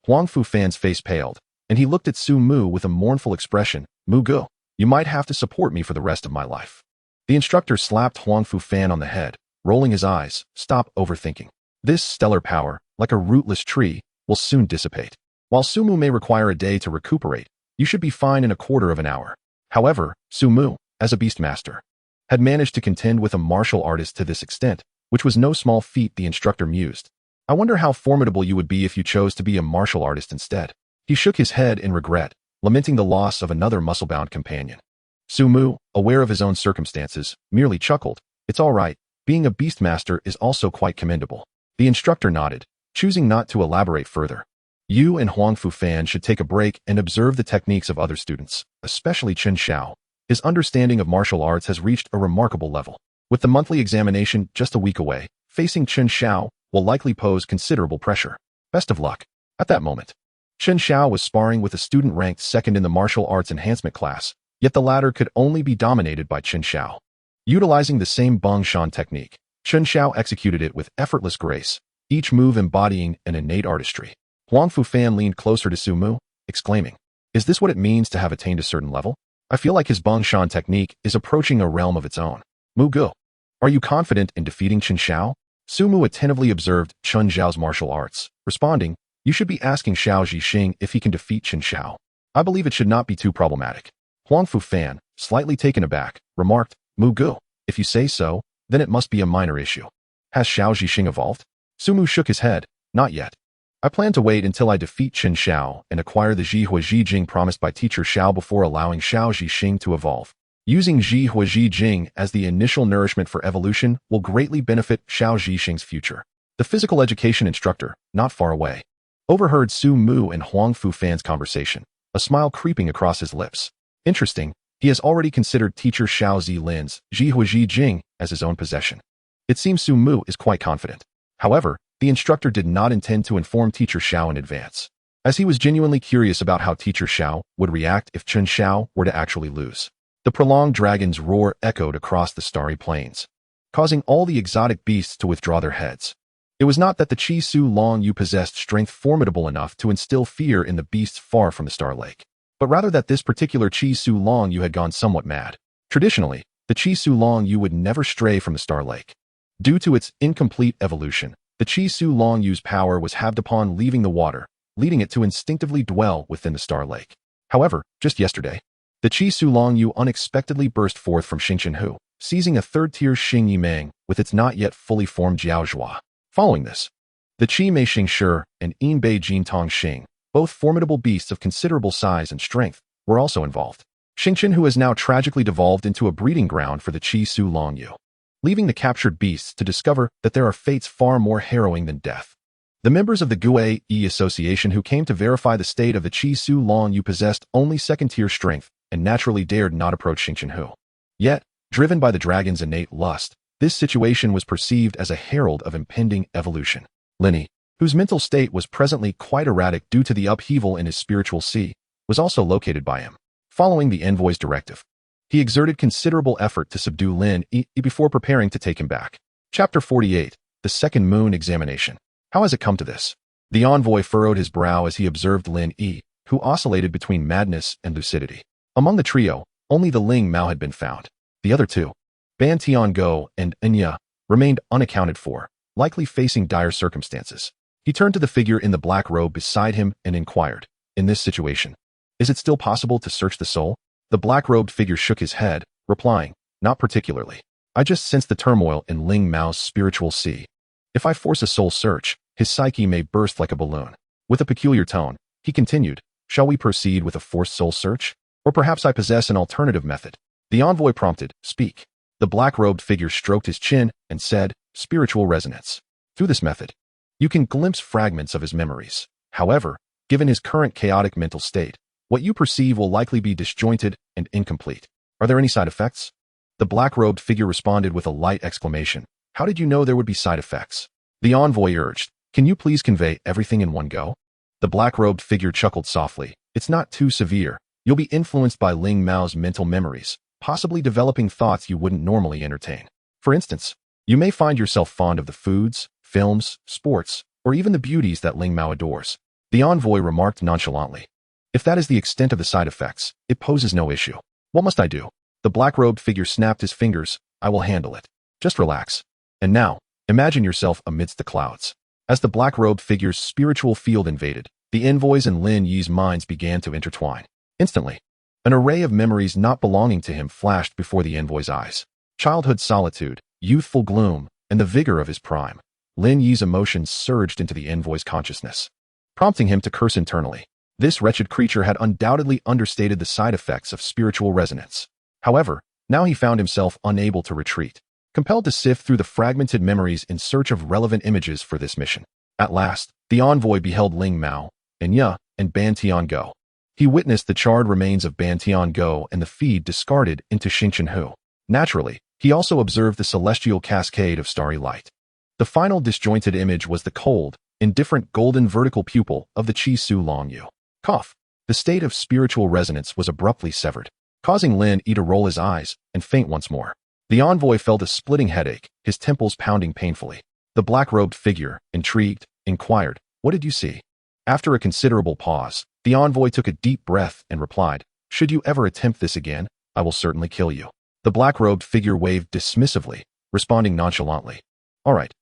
Huang Fu Fan's face paled, and he looked at Sumu with a mournful expression. "Mugu, you might have to support me for the rest of my life." The instructor slapped Huang Fu Fan on the head, rolling his eyes. "Stop overthinking. This stellar power, like a rootless tree, will soon dissipate. While Sumu may require a day to recuperate, you should be fine in a quarter of an hour." However, Sumu, as a Beastmaster, had managed to contend with a martial artist to this extent, which was no small feat. The instructor mused. "I wonder how formidable you would be if you chose to be a martial artist instead." He shook his head in regret, lamenting the loss of another muscle-bound companion. Sumu, aware of his own circumstances, merely chuckled. "It's all right. Being a Beastmaster is also quite commendable." The instructor nodded, choosing not to elaborate further. "You and Huang Fu Fan should take a break and observe the techniques of other students, especially Chen Xiao. His understanding of martial arts has reached a remarkable level. With the monthly examination just a week away, facing Chen Xiao will likely pose considerable pressure. Best of luck." At that moment, Chen Xiao was sparring with a student ranked 2nd in the martial arts enhancement class, yet the latter could only be dominated by Chen Xiao. Utilizing the same Bung Shan technique, Chen Xiao executed it with effortless grace, each move embodying an innate artistry. Huang Fu Fan leaned closer to Sumu, exclaiming, "Is this what it means to have attained a certain level? I feel like his Bung Shan technique is approaching a realm of its own." "Mugu, Are you confident in defeating Chen Xiao? Sumu attentively observed Chen Xiao's martial arts, responding, you should be asking Xiao Zhixing if he can defeat Chen Xiao. I believe it should not be too problematic. Huang Fufan, slightly taken aback, remarked, Mu Gu, if you say so, then it must be a minor issue. Has Xiao Zhixing evolved? Sumu shook his head, not yet. I plan to wait until I defeat Chen Xiao and acquire the Zhihua Zhijing promised by teacher Xiao before allowing Xiao Zhixing to evolve. Using Zhihua Zhijing as the initial nourishment for evolution will greatly benefit Xiao Zhixing's future. The physical education instructor, not far away, overheard Su Mu and Huang Fufan's conversation, a smile creeping across his lips. Interesting, he has already considered teacher Xiao Zilin's Zhihua Zhijing as his own possession. It seems Su Mu is quite confident. However, the instructor did not intend to inform teacher Xiao in advance, as he was genuinely curious about how teacher Xiao would react if Chen Xiao were to actually lose. The prolonged dragon's roar echoed across the starry plains, causing all the exotic beasts to withdraw their heads. It was not that the Chi Su Long Yu possessed strength formidable enough to instill fear in the beasts far from the Star Lake, but rather that this particular Chi Su Long Yu had gone somewhat mad. Traditionally, the Chi Su Long Yu would never stray from the Star Lake. Due to its incomplete evolution, the Chi Su Long Yu's power was halved upon leaving the water, leading it to instinctively dwell within the Star Lake. However, just yesterday, the Chi Su Long Yu unexpectedly burst forth from Xingchen Hu, seizing a third-tier Xing Yimeng with its not yet fully formed Jiao Zhua. Following this, the Qi Mei Xing Shi and Yin Bei Jin Tong Xing, both formidable beasts of considerable size and strength, were also involved. Xingchen Hu has now tragically devolved into a breeding ground for the Chi Su Long Yu, leaving the captured beasts to discover that there are fates far more harrowing than death. The members of the Gue Yi Association who came to verify the state of the Chi Su Long Yu possessed only second-tier strength and naturally dared not approach Xingchen Hu. Yet, driven by the dragon's innate lust, this situation was perceived as a herald of impending evolution. Linny, whose mental state was presently quite erratic due to the upheaval in his spiritual sea, was also located by him. Following the envoy's directive, he exerted considerable effort to subdue Lin Yi before preparing to take him back. Chapter 48, The Second Moon Examination. How has it come to this? The envoy furrowed his brow as he observed Lin Yi, who oscillated between madness and lucidity. Among the trio, only the Ling Mao had been found. The other two, Ban Tiango and Enya, remained unaccounted for, likely facing dire circumstances. He turned to the figure in the black robe beside him and inquired, in this situation, is it still possible to search the soul? The black-robed figure shook his head, replying, not particularly. I just sense the turmoil in Ling Mao's spiritual sea. If I force a soul search, his psyche may burst like a balloon. With a peculiar tone, he continued, shall we proceed with a forced soul search? Or perhaps I possess an alternative method. The envoy prompted, speak. The black-robed figure stroked his chin and said, spiritual resonance. Through this method, you can glimpse fragments of his memories. However, given his current chaotic mental state, what you perceive will likely be disjointed and incomplete. Are there any side effects? The black-robed figure responded with a light exclamation. How did you know there would be side effects? The envoy urged, can you please convey everything in one go? The black-robed figure chuckled softly. It's not too severe. You'll be influenced by Ling Mao's mental memories, possibly developing thoughts you wouldn't normally entertain. For instance, you may find yourself fond of the foods, films, sports, or even the beauties that Ling Mao adores. The envoy remarked nonchalantly. If that is the extent of the side effects, it poses no issue. What must I do? The black-robed figure snapped his fingers. I will handle it. Just relax. And now, imagine yourself amidst the clouds. As the black-robed figure's spiritual field invaded, the envoy's and Lin Yi's minds began to intertwine. Instantly, an array of memories not belonging to him flashed before the envoy's eyes. Childhood solitude, youthful gloom, and the vigor of his prime. Lin Yi's emotions surged into the envoy's consciousness, prompting him to curse internally. This wretched creature had undoubtedly understated the side effects of spiritual resonance. However, now he found himself unable to retreat, compelled to sift through the fragmented memories in search of relevant images for this mission. At last, the envoy beheld Ling Mao, Enya, and Ban Tiango. He witnessed the charred remains of Ban Tiango and the feed discarded into Xingchen Hu. Naturally, he also observed the celestial cascade of starry light. The final disjointed image was the cold, indifferent golden vertical pupil of the Chi Su Long Yu. Cough. The state of spiritual resonance was abruptly severed, causing Lin Yi to roll his eyes and faint once more. The envoy felt a splitting headache, his temples pounding painfully. The black-robed figure, intrigued, inquired, what did you see? After a considerable pause, the envoy took a deep breath and replied, should you ever attempt this again, I will certainly kill you. The black-robed figure waved dismissively, responding nonchalantly. All right,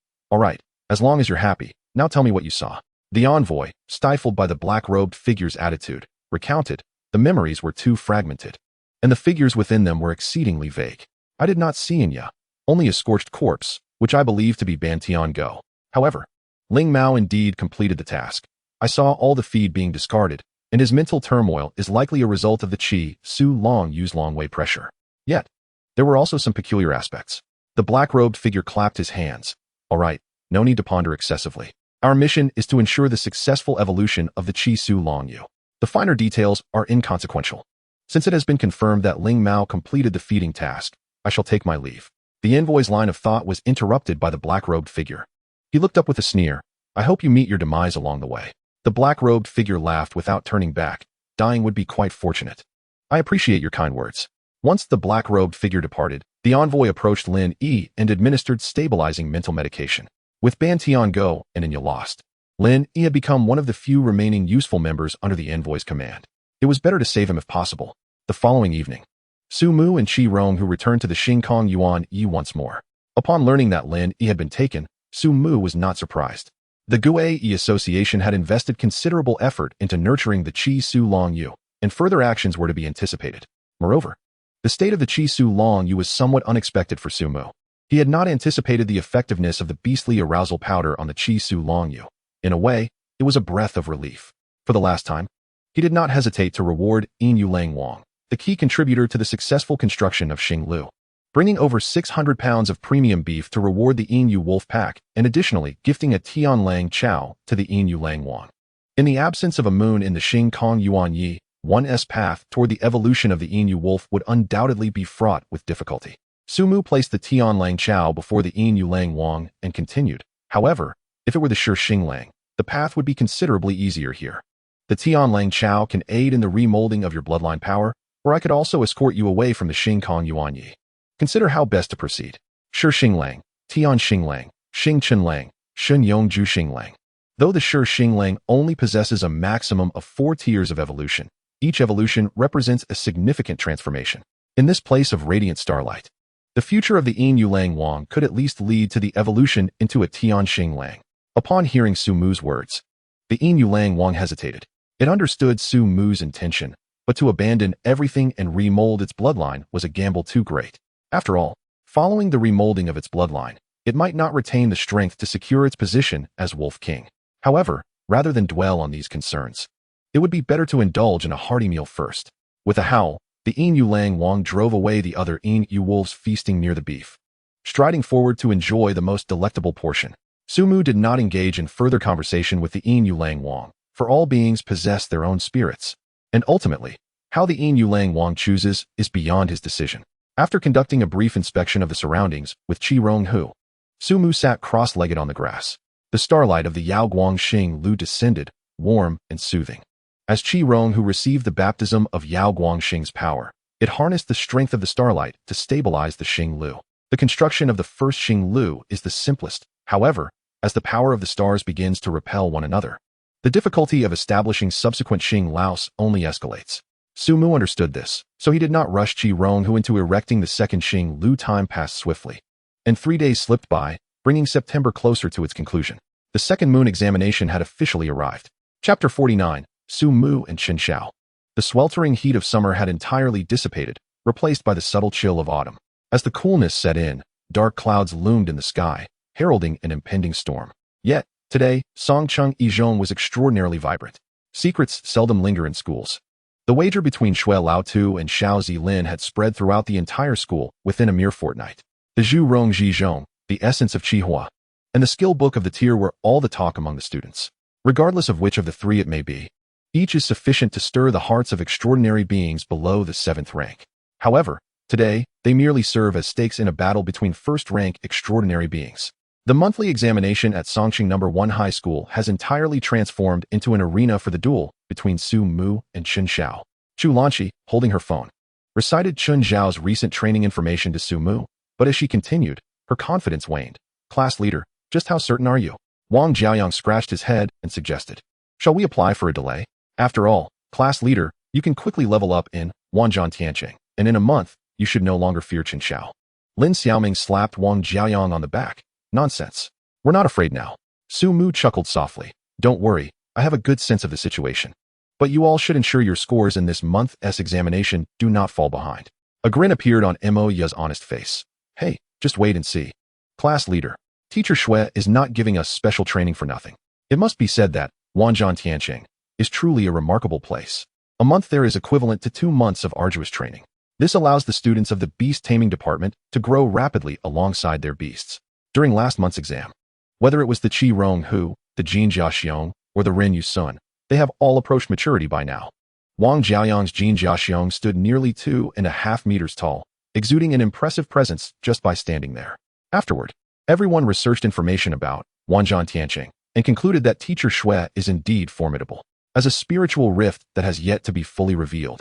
as long as you're happy, now tell me what you saw. The envoy, stifled by the black-robed figure's attitude, recounted. The memories were too fragmented, and the figures within them were exceedingly vague. I did not see Inya, only a scorched corpse, which I believed to be Ban Tian-go. However, Ling Mao indeed completed the task. I saw all the feed being discarded, and his mental turmoil is likely a result of the Qi Su Long Yu's long-way pressure. Yet, there were also some peculiar aspects. The black-robed figure clapped his hands. All right, no need to ponder excessively. Our mission is to ensure the successful evolution of the Qi Su Long Yu. The finer details are inconsequential. Since it has been confirmed that Ling Mao completed the feeding task, I shall take my leave. The envoy's line of thought was interrupted by the black-robed figure. He looked up with a sneer. I hope you meet your demise along the way. The black-robed figure laughed without turning back. Dying would be quite fortunate. I appreciate your kind words. Once the black-robed figure departed, the envoy approached Lin Yi and administered stabilizing mental medication. With Ban Tian-go and Inya lost, Lin Yi had become one of the few remaining useful members under the envoy's command. It was better to save him if possible. The following evening, Su Mu and Qi Rong who returned to the Xingkong Yuan Yi once more. Upon learning that Lin Yi had been taken, Su Mu was not surprised. The Gue Yi Association had invested considerable effort into nurturing the Qi Su Long Yu, and further actions were to be anticipated. Moreover, the state of the Qi Su Long Yu was somewhat unexpected for Su Mu. He had not anticipated the effectiveness of the beastly arousal powder on the Qi Su Long Yu. In a way, it was a breath of relief. For the last time, he did not hesitate to reward Yin Yu Lang Wang, the key contributor to the successful construction of Xing Lu, bringing over 600 pounds of premium beef to reward the Yin Yu Wolf Pack, and additionally gifting a Tian Lang Chow to the Yin Yu Lang Wang. In the absence of a moon in the Xing Kong Yuan Yi, one's path toward the evolution of the Yin Yu Wolf would undoubtedly be fraught with difficulty. Su Mu placed the Tian Lang Chow before the Yin Yu Lang Wang and continued. However, if it were the Shi Xing Lang, the path would be considerably easier here. The Tian Lang Chow can aid in the remolding of your bloodline power, or I could also escort you away from the Xing Kong Yuan Yi. Consider how best to proceed. Shi Xing Lang, Tian Xing Lang, Xing Chen Lang, Shun Yong Ju Xing Lang. Though the Shi Xing Lang only possesses a maximum of 4 tiers of evolution, each evolution represents a significant transformation. In this place of radiant starlight, the future of the Yin Yu Lang Wang could at least lead to the evolution into a Tian Xing Lang. Upon hearing Su Mu's words, the Yin Yu Lang Wang hesitated. It understood Su Mu's intention, but to abandon everything and remold its bloodline was a gamble too great. After all, following the remolding of its bloodline, it might not retain the strength to secure its position as Wolf King. However, rather than dwell on these concerns, it would be better to indulge in a hearty meal first. With a howl, the Yin Yu Lang Wang drove away the other Yin Yu wolves feasting near the beef. Striding forward to enjoy the most delectable portion, Su Mu did not engage in further conversation with the Yin Yu Lang Wang, for all beings possess their own spirits, and ultimately, how the Yin Yu Lang Wang chooses is beyond his decision. After conducting a brief inspection of the surroundings with Qi Rong Hu, Su Mu sat cross-legged on the grass. The starlight of the Yao Guang Xing Lu descended, warm and soothing. As Qi Rong Hu received the baptism of Yao Guang Xing's power, it harnessed the strength of the starlight to stabilize the Xing Lu. The construction of the first Xing Lu is the simplest, however, as the power of the stars begins to repel one another, the difficulty of establishing subsequent Xing Laos only escalates. Su Mu understood this, so he did not rush Qi Rong Hu into erecting the second Xing Lu. Time passed swiftly, and 3 days slipped by, bringing September closer to its conclusion. The second moon examination had officially arrived. Chapter 49. Su Mu and Chen Xiao. The sweltering heat of summer had entirely dissipated, replaced by the subtle chill of autumn. As the coolness set in, dark clouds loomed in the sky, heralding an impending storm. Yet, today, Songcheng Yizhong was extraordinarily vibrant. Secrets seldom linger in schools. The wager between Shui Laotu and Xiao Zilin had spread throughout the entire school within a mere fortnight. The Zhu Rong Zhizhong, the essence of Qihua, and the skill book of the tier were all the talk among the students. Regardless of which of the three it may be, each is sufficient to stir the hearts of extraordinary beings below the 7th rank. However, today, they merely serve as stakes in a battle between first-rank extraordinary beings. The monthly examination at Songqing No. 1 High School has entirely transformed into an arena for the duel between Su Mu and Chen Xiao. Chu Lanqi, holding her phone, recited Chen Xiao's recent training information to Su Mu, but as she continued, her confidence waned. Class leader, just how certain are you? Wang Jiaoyang scratched his head and suggested, shall we apply for a delay? After all, class leader, you can quickly level up in Wanzhan Tianqing, and in a month, you should no longer fear Chen Xiao. Lin Xiaoming slapped Wang Jiaoyang on the back. Nonsense. We're not afraid now. Su Mu chuckled softly. Don't worry, I have a good sense of the situation. But you all should ensure your scores in this month's examination do not fall behind. A grin appeared on Mo Ya's honest face. Hey, just wait and see. Class leader. Teacher Shui is not giving us special training for nothing. It must be said that Wanzhong Tianqing is truly a remarkable place. A month there is equivalent to 2 months of arduous training. This allows the students of the Beast Taming department to grow rapidly alongside their beasts. During last month's exam, whether it was the Qi Rong Hu, the Jin Jiaxiong, or the Ren Yu Sun, they have all approached maturity by now. Wang Jiaoyang's Jin Jiaxiong stood nearly 2.5 meters tall, exuding an impressive presence just by standing there. Afterward, everyone researched information about Wanzhong Tianqing and concluded that Teacher Shui is indeed formidable, as a spiritual rift that has yet to be fully revealed.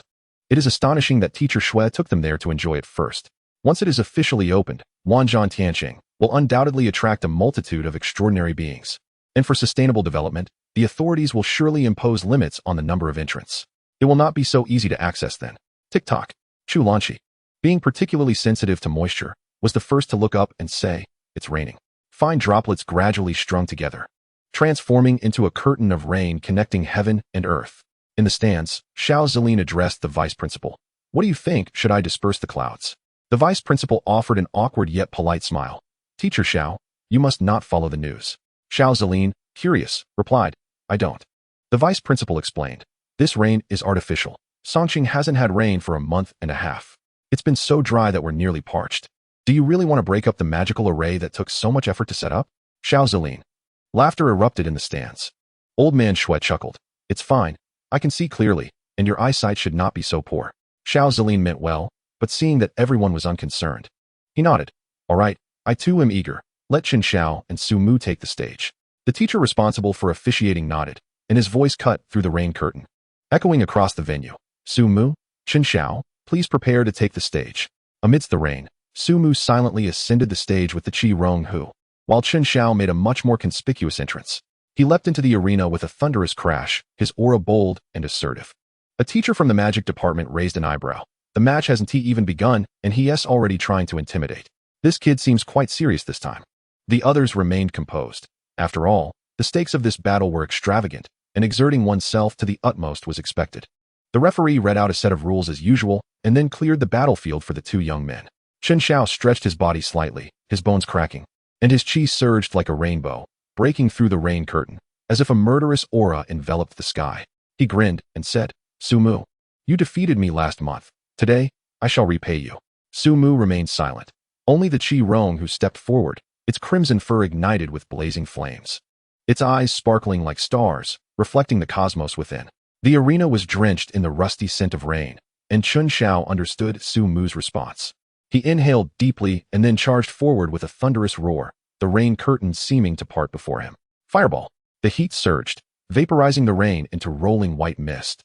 It is astonishing that Teacher Shui took them there to enjoy it first. Once it is officially opened, Wanzhong Tianqing will undoubtedly attract a multitude of extraordinary beings. And for sustainable development, the authorities will surely impose limits on the number of entrants. It will not be so easy to access then. Tick-tock. Chu Lanqi, being particularly sensitive to moisture, was the first to look up and say, it's raining. Fine droplets gradually strung together, transforming into a curtain of rain connecting heaven and earth. In the stands, Xiao Zilin addressed the vice principal. What do you think, should I disperse the clouds? The vice principal offered an awkward yet polite smile. Teacher Xiao, you must not follow the news. Xiao Zilin, curious, replied, I don't. The vice principal explained. This rain is artificial. Songqing hasn't had rain for a month and a half. It's been so dry that we're nearly parched. Do you really want to break up the magical array that took so much effort to set up? Xiao Zilin. Laughter erupted in the stands. Old man Shui chuckled. It's fine. I can see clearly, and your eyesight should not be so poor. Xiao Zilin meant well, but seeing that everyone was unconcerned, he nodded. All right, I too am eager. Let Qin Xiao and Su Mu take the stage. The teacher responsible for officiating nodded, and his voice cut through the rain curtain, echoing across the venue. Su Mu, Qin Xiao, please prepare to take the stage. Amidst the rain, Su Mu silently ascended the stage with the Qi Rong Hu, while Qin Xiao made a much more conspicuous entrance. He leapt into the arena with a thunderous crash, his aura bold and assertive. A teacher from the magic department raised an eyebrow. The match hasn't even begun, and he's already trying to intimidate. This kid seems quite serious this time. The others remained composed. After all, the stakes of this battle were extravagant, and exerting oneself to the utmost was expected. The referee read out a set of rules as usual, and then cleared the battlefield for the 2 young men. Qin Xiao stretched his body slightly, his bones cracking, and his chi surged like a rainbow, breaking through the rain curtain, as if a murderous aura enveloped the sky. He grinned and said, Su Mu, you defeated me last month. Today, I shall repay you. Su Mu remained silent. Only the Qi Rong Hu stepped forward, its crimson fur ignited with blazing flames, its eyes sparkling like stars, reflecting the cosmos within. The arena was drenched in the rusty scent of rain, and Qin Xiao understood Su Mu's response. He inhaled deeply and then charged forward with a thunderous roar, the rain curtain seeming to part before him. Fireball. The heat surged, vaporizing the rain into rolling white mist.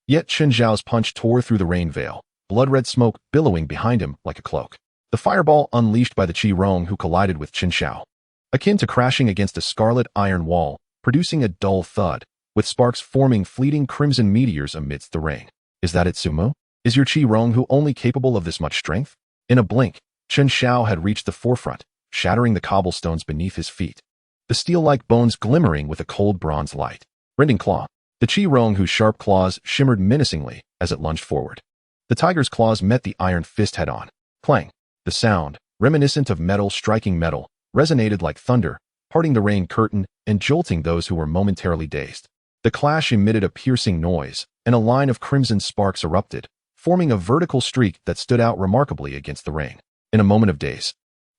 Yet Qin Xiao's punch tore through the rain veil, blood-red smoke billowing behind him like a cloak. The fireball unleashed by the Qi Rong Hu collided with Qin Xiao, akin to crashing against a scarlet iron wall, producing a dull thud, with sparks forming fleeting crimson meteors amidst the rain. Is that it, Su Mu? Is your Qi Rong Hu only capable of this much strength? In a blink, Qin Xiao had reached the forefront, shattering the cobblestones beneath his feet, the steel-like bones glimmering with a cold bronze light. Rending claw. The Qi Rong Hu's sharp claws shimmered menacingly as it lunged forward. The tiger's claws met the iron fist head-on. Clang. The sound, reminiscent of metal striking metal, resonated like thunder, parting the rain curtain and jolting those who were momentarily dazed. The clash emitted a piercing noise, and a line of crimson sparks erupted, forming a vertical streak that stood out remarkably against the rain. In a moment of daze,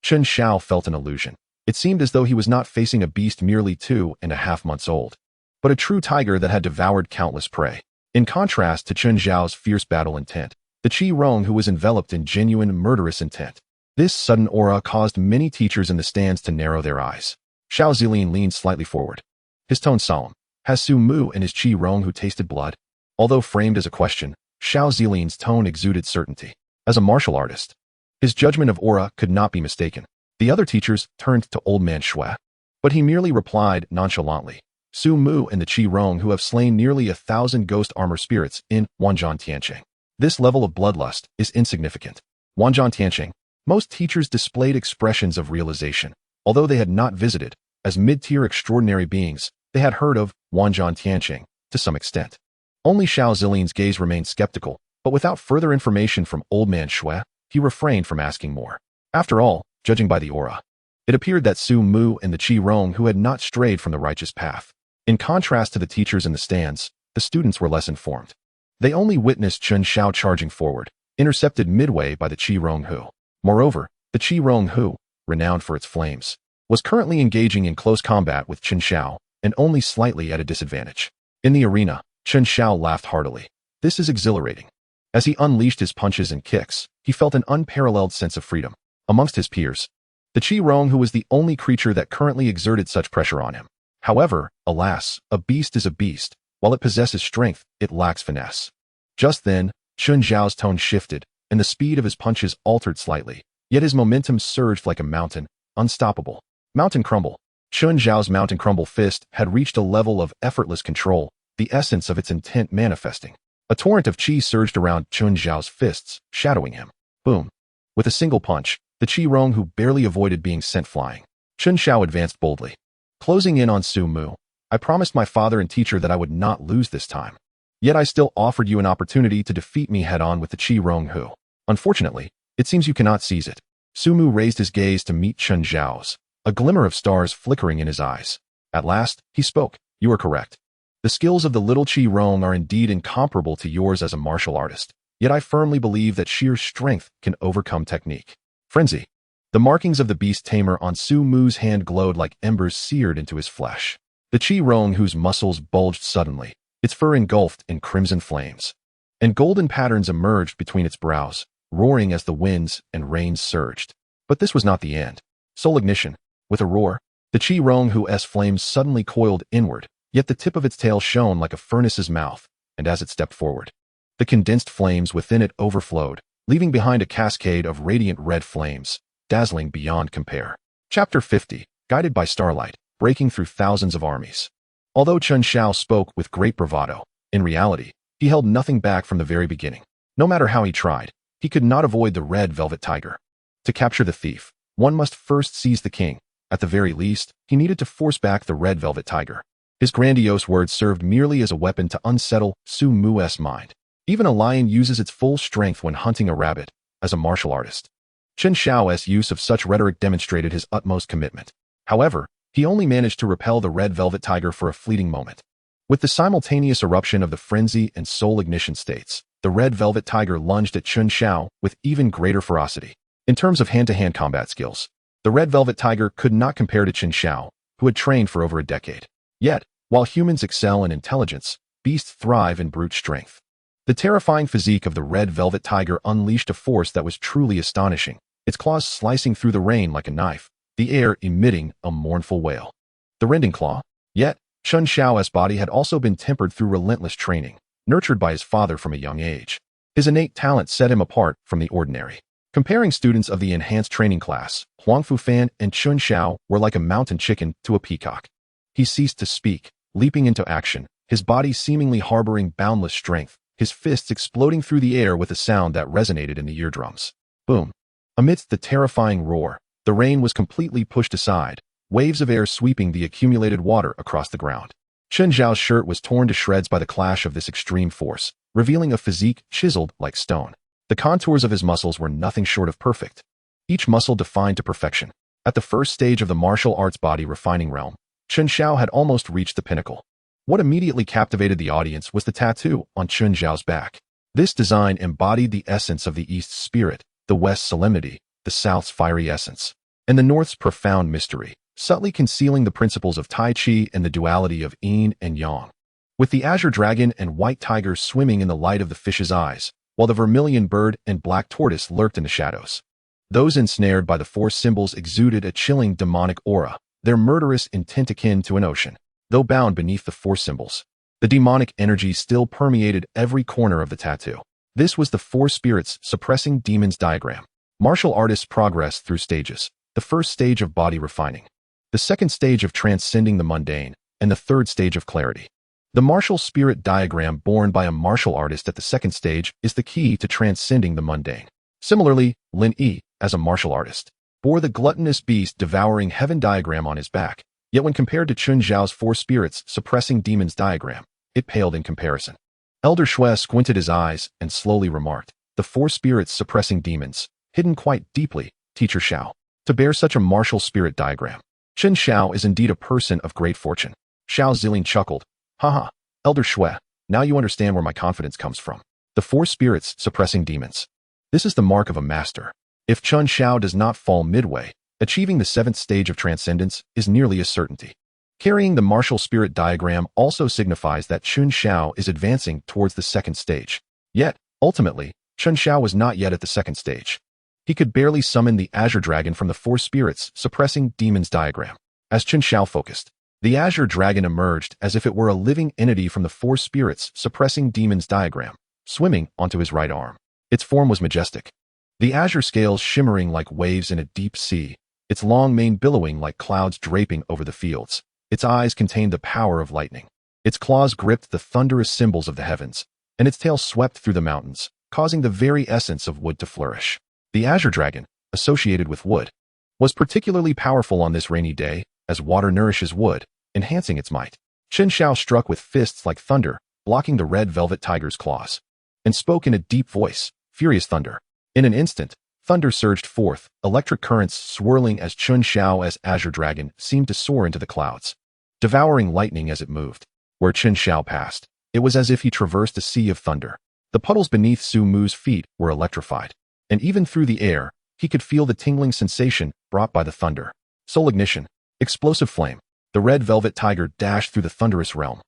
Qin Xiao felt an illusion. It seemed as though he was not facing a beast merely 2.5 months old, but a true tiger that had devoured countless prey. In contrast to Qin Xiao's fierce battle intent, the Qi Rong Hu was enveloped in genuine murderous intent. This sudden aura caused many teachers in the stands to narrow their eyes. Xiao Zilin leaned slightly forward, his tone solemn. Has Su Mu and his Qi Rong Hu tasted blood? Although framed as a question, Xiao Zilin's tone exuded certainty. As a martial artist, his judgment of aura could not be mistaken. The other teachers turned to old man Shui, but he merely replied nonchalantly, Su Mu and the Qi Rong Hu have slain nearly 1,000 ghost armor spirits in Wanzhong Tianqing. This level of bloodlust is insignificant. Wanzhong Tianqing, Most teachers displayed expressions of realization. Although they had not visited, as mid-tier extraordinary beings, they had heard of Wanzhan Tianqing to some extent. Only Xiao Zillian's gaze remained skeptical, but without further information from Old Man Shui, he refrained from asking more. After all, judging by the aura, it appeared that Su Mu and the Qi Rong who had not strayed from the righteous path. In contrast to the teachers in the stands, the students were less informed. They only witnessed Chen Xiao charging forward, intercepted midway by the Qi Rong Hu. Moreover, the Qi Rong Hu, renowned for its flames, was currently engaging in close combat with Chen Xiao, and only slightly at a disadvantage. In the arena, Chen Xiao laughed heartily. This is exhilarating. As he unleashed his punches and kicks, he felt an unparalleled sense of freedom. Amongst his peers, the Qi Rong Hu was the only creature that currently exerted such pressure on him. However, alas, a beast is a beast. While it possesses strength, it lacks finesse. Just then, Chen Xiao's tone shifted, and the speed of his punches altered slightly, yet his momentum surged like a mountain, unstoppable. Mountain Crumble. Chen Xiao's Mountain Crumble fist had reached a level of effortless control, the essence of its intent manifesting. A torrent of qi surged around Chen Xiao's fists, shadowing him. Boom. With a single punch, the Qi Rong Hu barely avoided being sent flying. Chen Xiao advanced boldly. Closing in on Su Mu, I promised my father and teacher that I would not lose this time. Yet I still offered you an opportunity to defeat me head-on with the Qi Rong Hu. Unfortunately, it seems you cannot seize it. Su Mu raised his gaze to meet Chen Xiao's, a glimmer of stars flickering in his eyes. At last, he spoke. You are correct. The skills of the little Qi Rong are indeed incomparable to yours as a martial artist. Yet I firmly believe that sheer strength can overcome technique. Frenzy. The markings of the beast tamer on Su Mu's hand glowed like embers seared into his flesh. The Qi Rong Hu's muscles bulged suddenly, its fur engulfed in crimson flames. And golden patterns emerged between its brows, roaring as the winds and rains surged. But this was not the end. Soul ignition. With a roar, the Qi Rong Hu's flames suddenly coiled inward, yet the tip of its tail shone like a furnace's mouth, and as it stepped forward, the condensed flames within it overflowed, leaving behind a cascade of radiant red flames, dazzling beyond compare. Chapter 50, Guided by Starlight, Breaking Through Thousands of Armies. Although Chen Xiao spoke with great bravado, in reality, he held nothing back from the very beginning. No matter how he tried, he could not avoid the red velvet tiger. To capture the thief, one must first seize the king. At the very least, he needed to force back the red velvet tiger. His grandiose words served merely as a weapon to unsettle Su Mu's mind. Even a lion uses its full strength when hunting a rabbit, as a martial artist. Chen Xiao's use of such rhetoric demonstrated his utmost commitment. However, he only managed to repel the red velvet tiger for a fleeting moment. With the simultaneous eruption of the frenzy and soul ignition states, the red velvet tiger lunged at Chen Xiao with even greater ferocity. In terms of hand-to-hand combat skills, the red velvet tiger could not compare to Chen Xiao, who had trained for over a decade. Yet, while humans excel in intelligence, beasts thrive in brute strength. The terrifying physique of the red velvet tiger unleashed a force that was truly astonishing, its claws slicing through the rain like a knife, the air emitting a mournful wail. The rending claw. Yet, Chen Xiao's body had also been tempered through relentless training, nurtured by his father from a young age. His innate talent set him apart from the ordinary. Comparing students of the enhanced training class, Huang Fufan and Chen Xiao were like a mountain chicken to a peacock. He ceased to speak, leaping into action, his body seemingly harboring boundless strength, his fists exploding through the air with a sound that resonated in the eardrums. Boom. Amidst the terrifying roar, the rain was completely pushed aside, waves of air sweeping the accumulated water across the ground. Chen Xiao's shirt was torn to shreds by the clash of this extreme force, revealing a physique chiseled like stone. The contours of his muscles were nothing short of perfect. Each muscle defined to perfection. At the first stage of the martial arts body refining realm, Chen Xiao had almost reached the pinnacle. What immediately captivated the audience was the tattoo on Chen Xiao's back. This design embodied the essence of the East's spirit, the West's solemnity, the South's fiery essence, and the North's profound mystery, subtly concealing the principles of Tai Chi and the duality of yin and yang. With the azure dragon and white tiger swimming in the light of the fish's eyes, while the vermilion bird and black tortoise lurked in the shadows. Those ensnared by the four symbols exuded a chilling demonic aura, their murderous intent akin to an ocean. Though bound beneath the four symbols, the demonic energy still permeated every corner of the tattoo. This was the four spirits suppressing demons diagram. Martial artists progress through stages. The first stage of body refining, the second stage of transcending the mundane, and the third stage of clarity. The martial spirit diagram born by a martial artist at the second stage is the key to transcending the mundane. Similarly, Lin Yi, as a martial artist, bore the gluttonous beast devouring heaven diagram on his back, yet when compared to Chun Xiao's four spirits suppressing demons diagram, it paled in comparison. Elder Shui squinted his eyes and slowly remarked, the four spirits suppressing demons, hidden quite deeply, Teacher Xiao, to bear such a martial spirit diagram. Chun Xiao is indeed a person of great fortune. Xiao Zilin chuckled. Haha, Elder Shui, now you understand where my confidence comes from. The four spirits suppressing demons. This is the mark of a master. If Chun Xiao does not fall midway, achieving the 7th stage of transcendence is nearly a certainty. Carrying the martial spirit diagram also signifies that Chun Xiao is advancing towards the 2nd stage. Yet, ultimately, Chun Xiao was not yet at the 2nd stage. He could barely summon the Azure Dragon from the four spirits suppressing demons diagram. As Chun Xiao focused, the Azure Dragon emerged as if it were a living entity from the four spirits suppressing demons diagram, swimming onto his right arm. Its form was majestic. The azure scales shimmering like waves in a deep sea, its long mane billowing like clouds draping over the fields. Its eyes contained the power of lightning. Its claws gripped the thunderous symbols of the heavens, and its tail swept through the mountains, causing the very essence of wood to flourish. The Azure Dragon, associated with wood, was particularly powerful on this rainy day, as water nourishes wood, enhancing its might. Chun Xiao struck with fists like thunder, blocking the red velvet tiger's claws, and spoke in a deep voice, furious thunder. In an instant, thunder surged forth, electric currents swirling as Chun Xiao's Azure Dragon seemed to soar into the clouds, devouring lightning as it moved. Where Chun Xiao passed, it was as if he traversed a sea of thunder. The puddles beneath Su Mu's feet were electrified, and even through the air, he could feel the tingling sensation brought by the thunder. Soul ignition, explosive flame. The red velvet tiger dashed through the thunderous realm,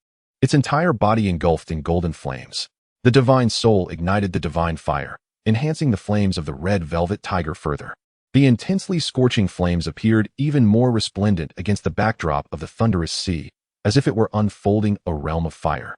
its entire body engulfed in golden flames. The divine soul ignited the divine fire, enhancing the flames of the red velvet tiger further. The intensely scorching flames appeared even more resplendent against the backdrop of the thunderous sea, as if it were unfolding a realm of fire,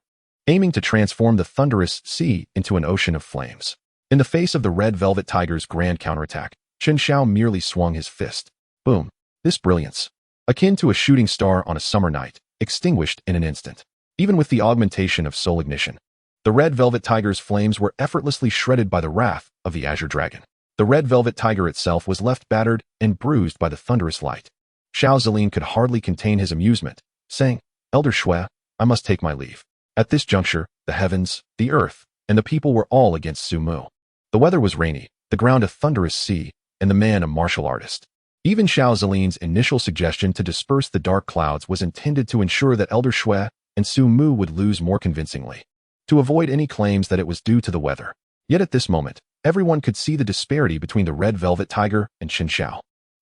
aiming to transform the thunderous sea into an ocean of flames. In the face of the red velvet tiger's grand counterattack, Chun Xiao merely swung his fist. Boom! This brilliance, akin to a shooting star on a summer night, extinguished in an instant. Even with the augmentation of soul ignition, the red velvet tiger's flames were effortlessly shredded by the wrath of the Azure Dragon. The red velvet tiger itself was left battered and bruised by the thunderous light. Xiao Zilin could hardly contain his amusement, saying, Elder Shui, I must take my leave. At this juncture, the heavens, the earth, and the people were all against Su Mu. The weather was rainy, the ground a thunderous sea, and the man a martial artist. Even Xiao Zilin's initial suggestion to disperse the dark clouds was intended to ensure that Elder Shui and Su Mu would lose more convincingly, to avoid any claims that it was due to the weather. Yet at this moment, everyone could see the disparity between the red velvet tiger and Chun Xiao.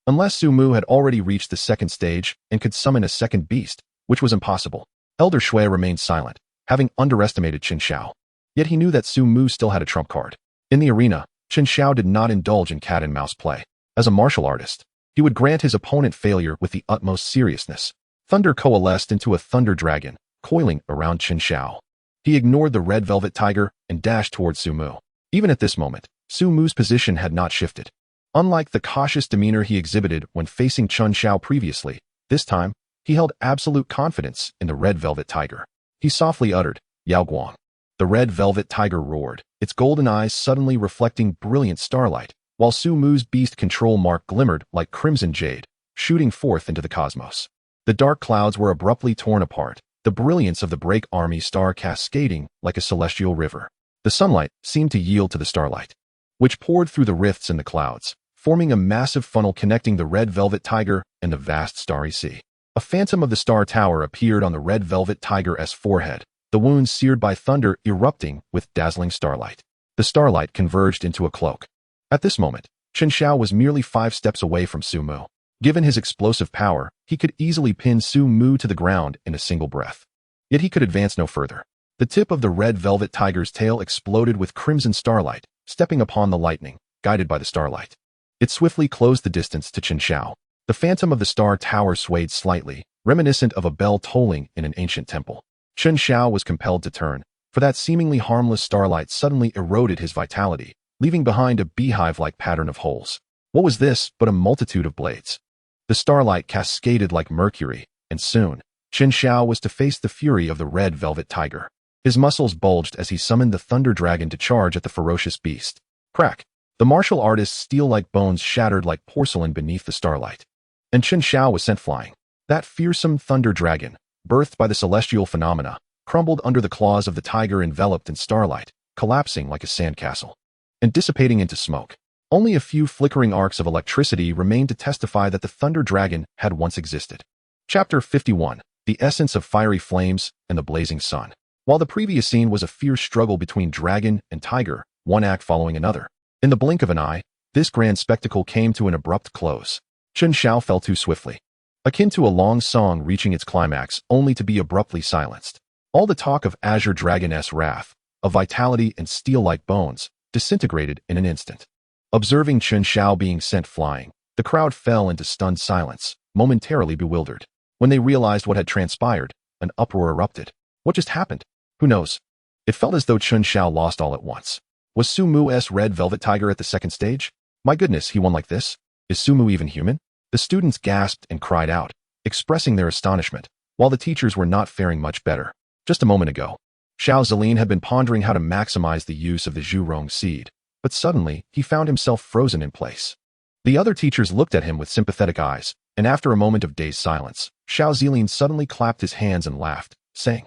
Unless Su Mu had already reached the 2nd stage and could summon a second beast, which was impossible, Elder Shui remained silent, having underestimated Chun Xiao. Yet he knew that Su Mu still had a trump card. In the arena, Chun Xiao did not indulge in cat and mouse play. As a martial artist, he would grant his opponent failure with the utmost seriousness. Thunder coalesced into a thunder dragon, coiling around Chun Xiao. He ignored the red velvet tiger and dashed towards Su Mu. Even at this moment, Su Mu's position had not shifted. Unlike the cautious demeanor he exhibited when facing Chun Xiao previously, this time, he held absolute confidence in the red velvet tiger. He softly uttered, Yao Guang. The red velvet tiger roared, its golden eyes suddenly reflecting brilliant starlight, while Su Mu's beast control mark glimmered like crimson jade, shooting forth into the cosmos. The dark clouds were abruptly torn apart, the brilliance of the Break Army star cascading like a celestial river. The sunlight seemed to yield to the starlight, which poured through the rifts in the clouds, forming a massive funnel connecting the red velvet tiger and the vast starry sea. A phantom of the star tower appeared on the red velvet tiger's forehead, the wounds seared by thunder erupting with dazzling starlight. The starlight converged into a cloak. At this moment, Chun Xiao was merely 5 steps away from Su Mu. Given his explosive power, he could easily pin Su Mu to the ground in a single breath. Yet he could advance no further. The tip of the red velvet tiger's tail exploded with crimson starlight, stepping upon the lightning, guided by the starlight. It swiftly closed the distance to Chun Xiao. The phantom of the star tower swayed slightly, reminiscent of a bell tolling in an ancient temple. Chun Xiao was compelled to turn, for that seemingly harmless starlight suddenly eroded his vitality, leaving behind a beehive-like pattern of holes. What was this but a multitude of blades? The starlight cascaded like mercury, and soon, Chun Xiao was to face the fury of the red velvet tiger. His muscles bulged as he summoned the thunder dragon to charge at the ferocious beast. Crack! The martial artist's steel-like bones shattered like porcelain beneath the starlight. And Chen Xiao was sent flying. That fearsome thunder dragon, birthed by the celestial phenomena, crumbled under the claws of the tiger enveloped in starlight, collapsing like a sandcastle and dissipating into smoke. Only a few flickering arcs of electricity remained to testify that the thunder dragon had once existed. Chapter 51. The Essence of Fiery Flames and the Blazing Sun. While the previous scene was a fierce struggle between dragon and tiger, one act following another, in the blink of an eye, this grand spectacle came to an abrupt close. Chen Xiao fell too swiftly, akin to a long song reaching its climax only to be abruptly silenced. All the talk of Azure Dragoness wrath, of vitality and steel-like bones, disintegrated in an instant. Observing Chen Xiao being sent flying, the crowd fell into stunned silence, momentarily bewildered. When they realized what had transpired, an uproar erupted. What just happened? Who knows? It felt as though Chen Xiao lost all at once. Was Suumu's red velvet tiger at the second stage? My goodness, he won like this? Is Suumu even human? The students gasped and cried out, expressing their astonishment, while the teachers were not faring much better. Just a moment ago, Xiao Zilin had been pondering how to maximize the use of the Zhurong seed, but suddenly he found himself frozen in place. The other teachers looked at him with sympathetic eyes, and after a moment of dazed silence, Xiao Zilin suddenly clapped his hands and laughed, saying,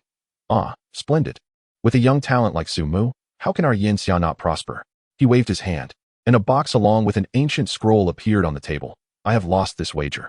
"Ah, splendid. With a young talent like Sumu, how can our Yin Xia not prosper?" He waved his hand, and a box along with an ancient scroll appeared on the table. "I have lost this wager.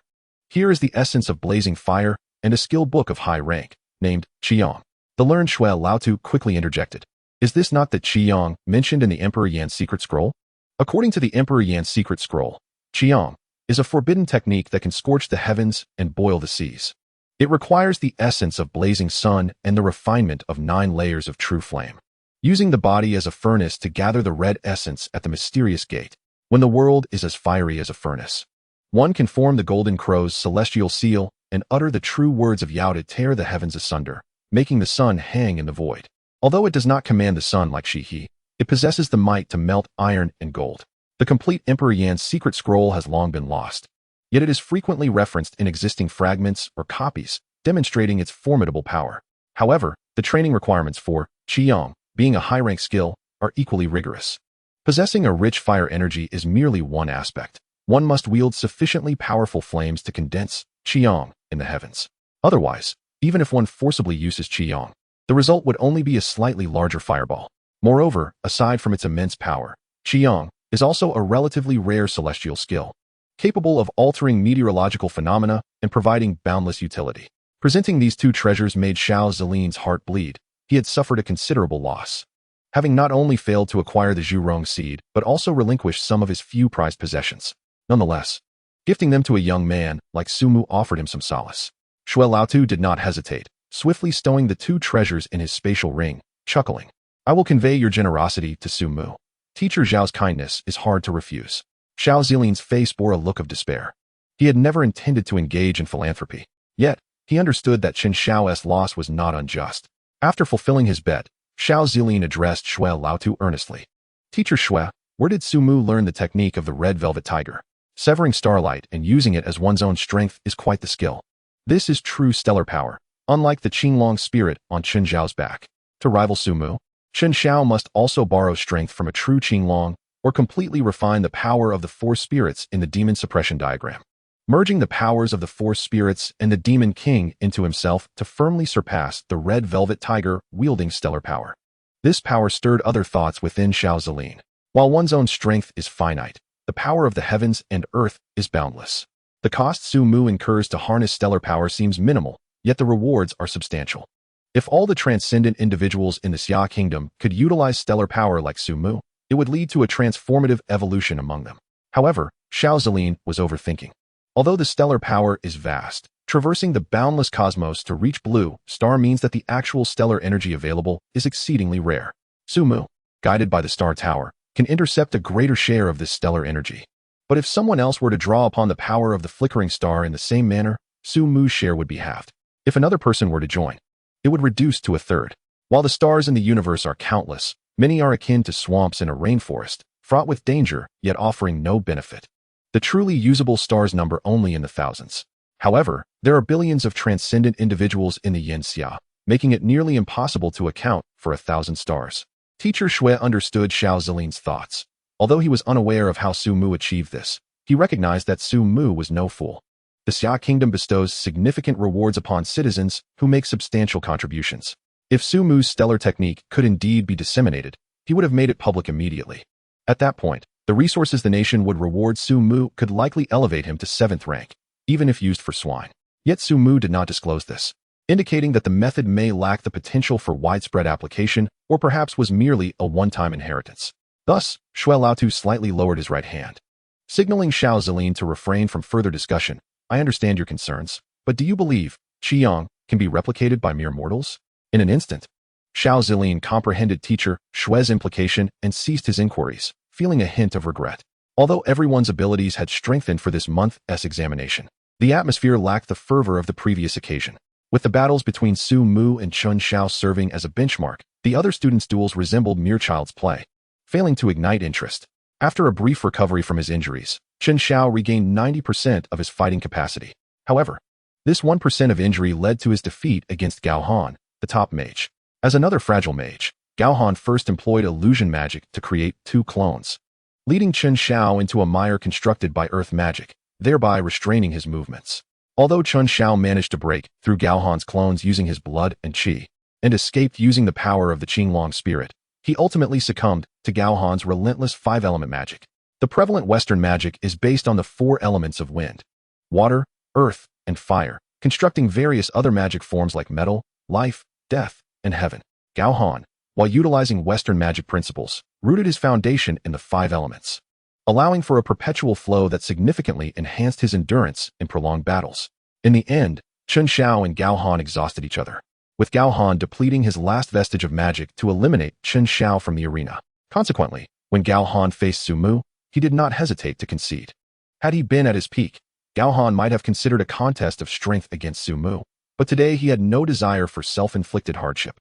Here is the essence of blazing fire and a skill book of high rank, named Qiyong." The learned Shui Laotu quickly interjected. "Is this not the Qiyong mentioned in the Emperor Yan's secret scroll?" According to the Emperor Yan's secret scroll, Qiyong is a forbidden technique that can scorch the heavens and boil the seas. It requires the essence of blazing sun and the refinement of 9 layers of true flame, using the body as a furnace to gather the red essence at the mysterious gate. When the world is as fiery as a furnace, one can form the golden crow's celestial seal and utter the true words of Yao to tear the heavens asunder, making the sun hang in the void. Although it does not command the sun like Shihi, it possesses the might to melt iron and gold. The complete Emperor Yan's secret scroll has long been lost, yet it is frequently referenced in existing fragments or copies, demonstrating its formidable power. However, the training requirements for Qiyong, being a high-rank skill, are equally rigorous. Possessing a rich fire energy is merely one aspect. One must wield sufficiently powerful flames to condense Qiyong in the heavens. Otherwise, even if one forcibly uses Qiyong, the result would only be a slightly larger fireball. Moreover, aside from its immense power, Qiyong is also a relatively rare celestial skill, capable of altering meteorological phenomena and providing boundless utility. Presenting these two treasures made Xiao Zilin's heart bleed. He had suffered a considerable loss, having not only failed to acquire the Zhurong seed, but also relinquished some of his few prized possessions. Nonetheless, gifting them to a young man like Sumu offered him some solace. Shui Laotu did not hesitate, swiftly stowing the 2 treasures in his spatial ring, chuckling. "I will convey your generosity to Sumu. Teacher Zhao's kindness is hard to refuse." Xiao Zilin's face bore a look of despair. He had never intended to engage in philanthropy. Yet, he understood that Chen Xiao's loss was not unjust. After fulfilling his bet, Xiao Zilin addressed Shui Laotu earnestly. "Teacher Shui, where did Sumu learn the technique of the red velvet tiger? Severing starlight and using it as one's own strength is quite the skill. This is true stellar power, unlike the Qinglong spirit on Chen Xiao's back. To rival Sumu, Chen Xiao must also borrow strength from a true Qinglong or completely refine the power of the 4 spirits in the demon suppression diagram, merging the powers of the 4 spirits and the demon king into himself to firmly surpass the red velvet tiger wielding stellar power." This power stirred other thoughts within Xiao Zilin. While one's own strength is finite, the power of the heavens and earth is boundless. The cost Sumu incurs to harness stellar power seems minimal, yet the rewards are substantial. If all the transcendent individuals in the Xia kingdom could utilize stellar power like Sumu, it would lead to a transformative evolution among them. However, Xiao Zilin was overthinking. Although the stellar power is vast, traversing the boundless cosmos to reach blue star means that the actual stellar energy available is exceedingly rare. Sumu, guided by the star tower, can intercept a greater share of this stellar energy. But if someone else were to draw upon the power of the flickering star in the same manner, Sumu's share would be halved. If another person were to join, it would reduce to a third. While the stars in the universe are countless, many are akin to swamps in a rainforest, fraught with danger, yet offering no benefit. The truly usable stars number only in the thousands. However, there are billions of transcendent individuals in the Yin Xia, making it nearly impossible to account for 1,000 stars. Teacher Shui understood Xiao Zilin's thoughts. Although he was unaware of how Su Mu achieved this, he recognized that Su Mu was no fool. The Xia Kingdom bestows significant rewards upon citizens who make substantial contributions. If Su Mu's stellar technique could indeed be disseminated, he would have made it public immediately. At that point, the resources the nation would reward Su Mu could likely elevate him to 7th rank, even if used for swine. Yet Su Mu did not disclose this, indicating that the method may lack the potential for widespread application or perhaps was merely a one-time inheritance. Thus, Shui Laotu slightly lowered his right hand, signaling Xiao Zilin to refrain from further discussion. I understand your concerns, but do you believe Qiyang can be replicated by mere mortals? In an instant, Xiao Zilin comprehended teacher Shui's implication and ceased his inquiries, feeling a hint of regret. Although everyone's abilities had strengthened for this month's examination, the atmosphere lacked the fervor of the previous occasion. With the battles between Su Mu and Chun Xiao serving as a benchmark, the other students' duels resembled mere child's play, failing to ignite interest. After a brief recovery from his injuries, Chun Xiao regained 90% of his fighting capacity. However, this 1% of injury led to his defeat against Gao Han, the top mage. As another fragile mage, Gao Han first employed illusion magic to create 2 clones, leading Chun Xiao into a mire constructed by earth magic, thereby restraining his movements. Although Chun Xiao managed to break through Gao Han's clones using his blood and qi, and escaped using the power of the Qinglong spirit, he ultimately succumbed to Gao Han's relentless 5-element magic. The prevalent Western magic is based on the 4 elements of wind, water, earth, and fire, constructing various other magic forms like metal, life, death, and heaven. Gao Han, while utilizing Western magic principles, rooted his foundation in the 5 elements, allowing for a perpetual flow that significantly enhanced his endurance in prolonged battles. In the end, Chun Xiao and Gao Han exhausted each other, with Gao Han depleting his last vestige of magic to eliminate Chun Xiao from the arena. Consequently, when Gao Han faced Su Mu, he did not hesitate to concede. Had he been at his peak, Gao Han might have considered a contest of strength against Su Mu, but today he had no desire for self-inflicted hardship.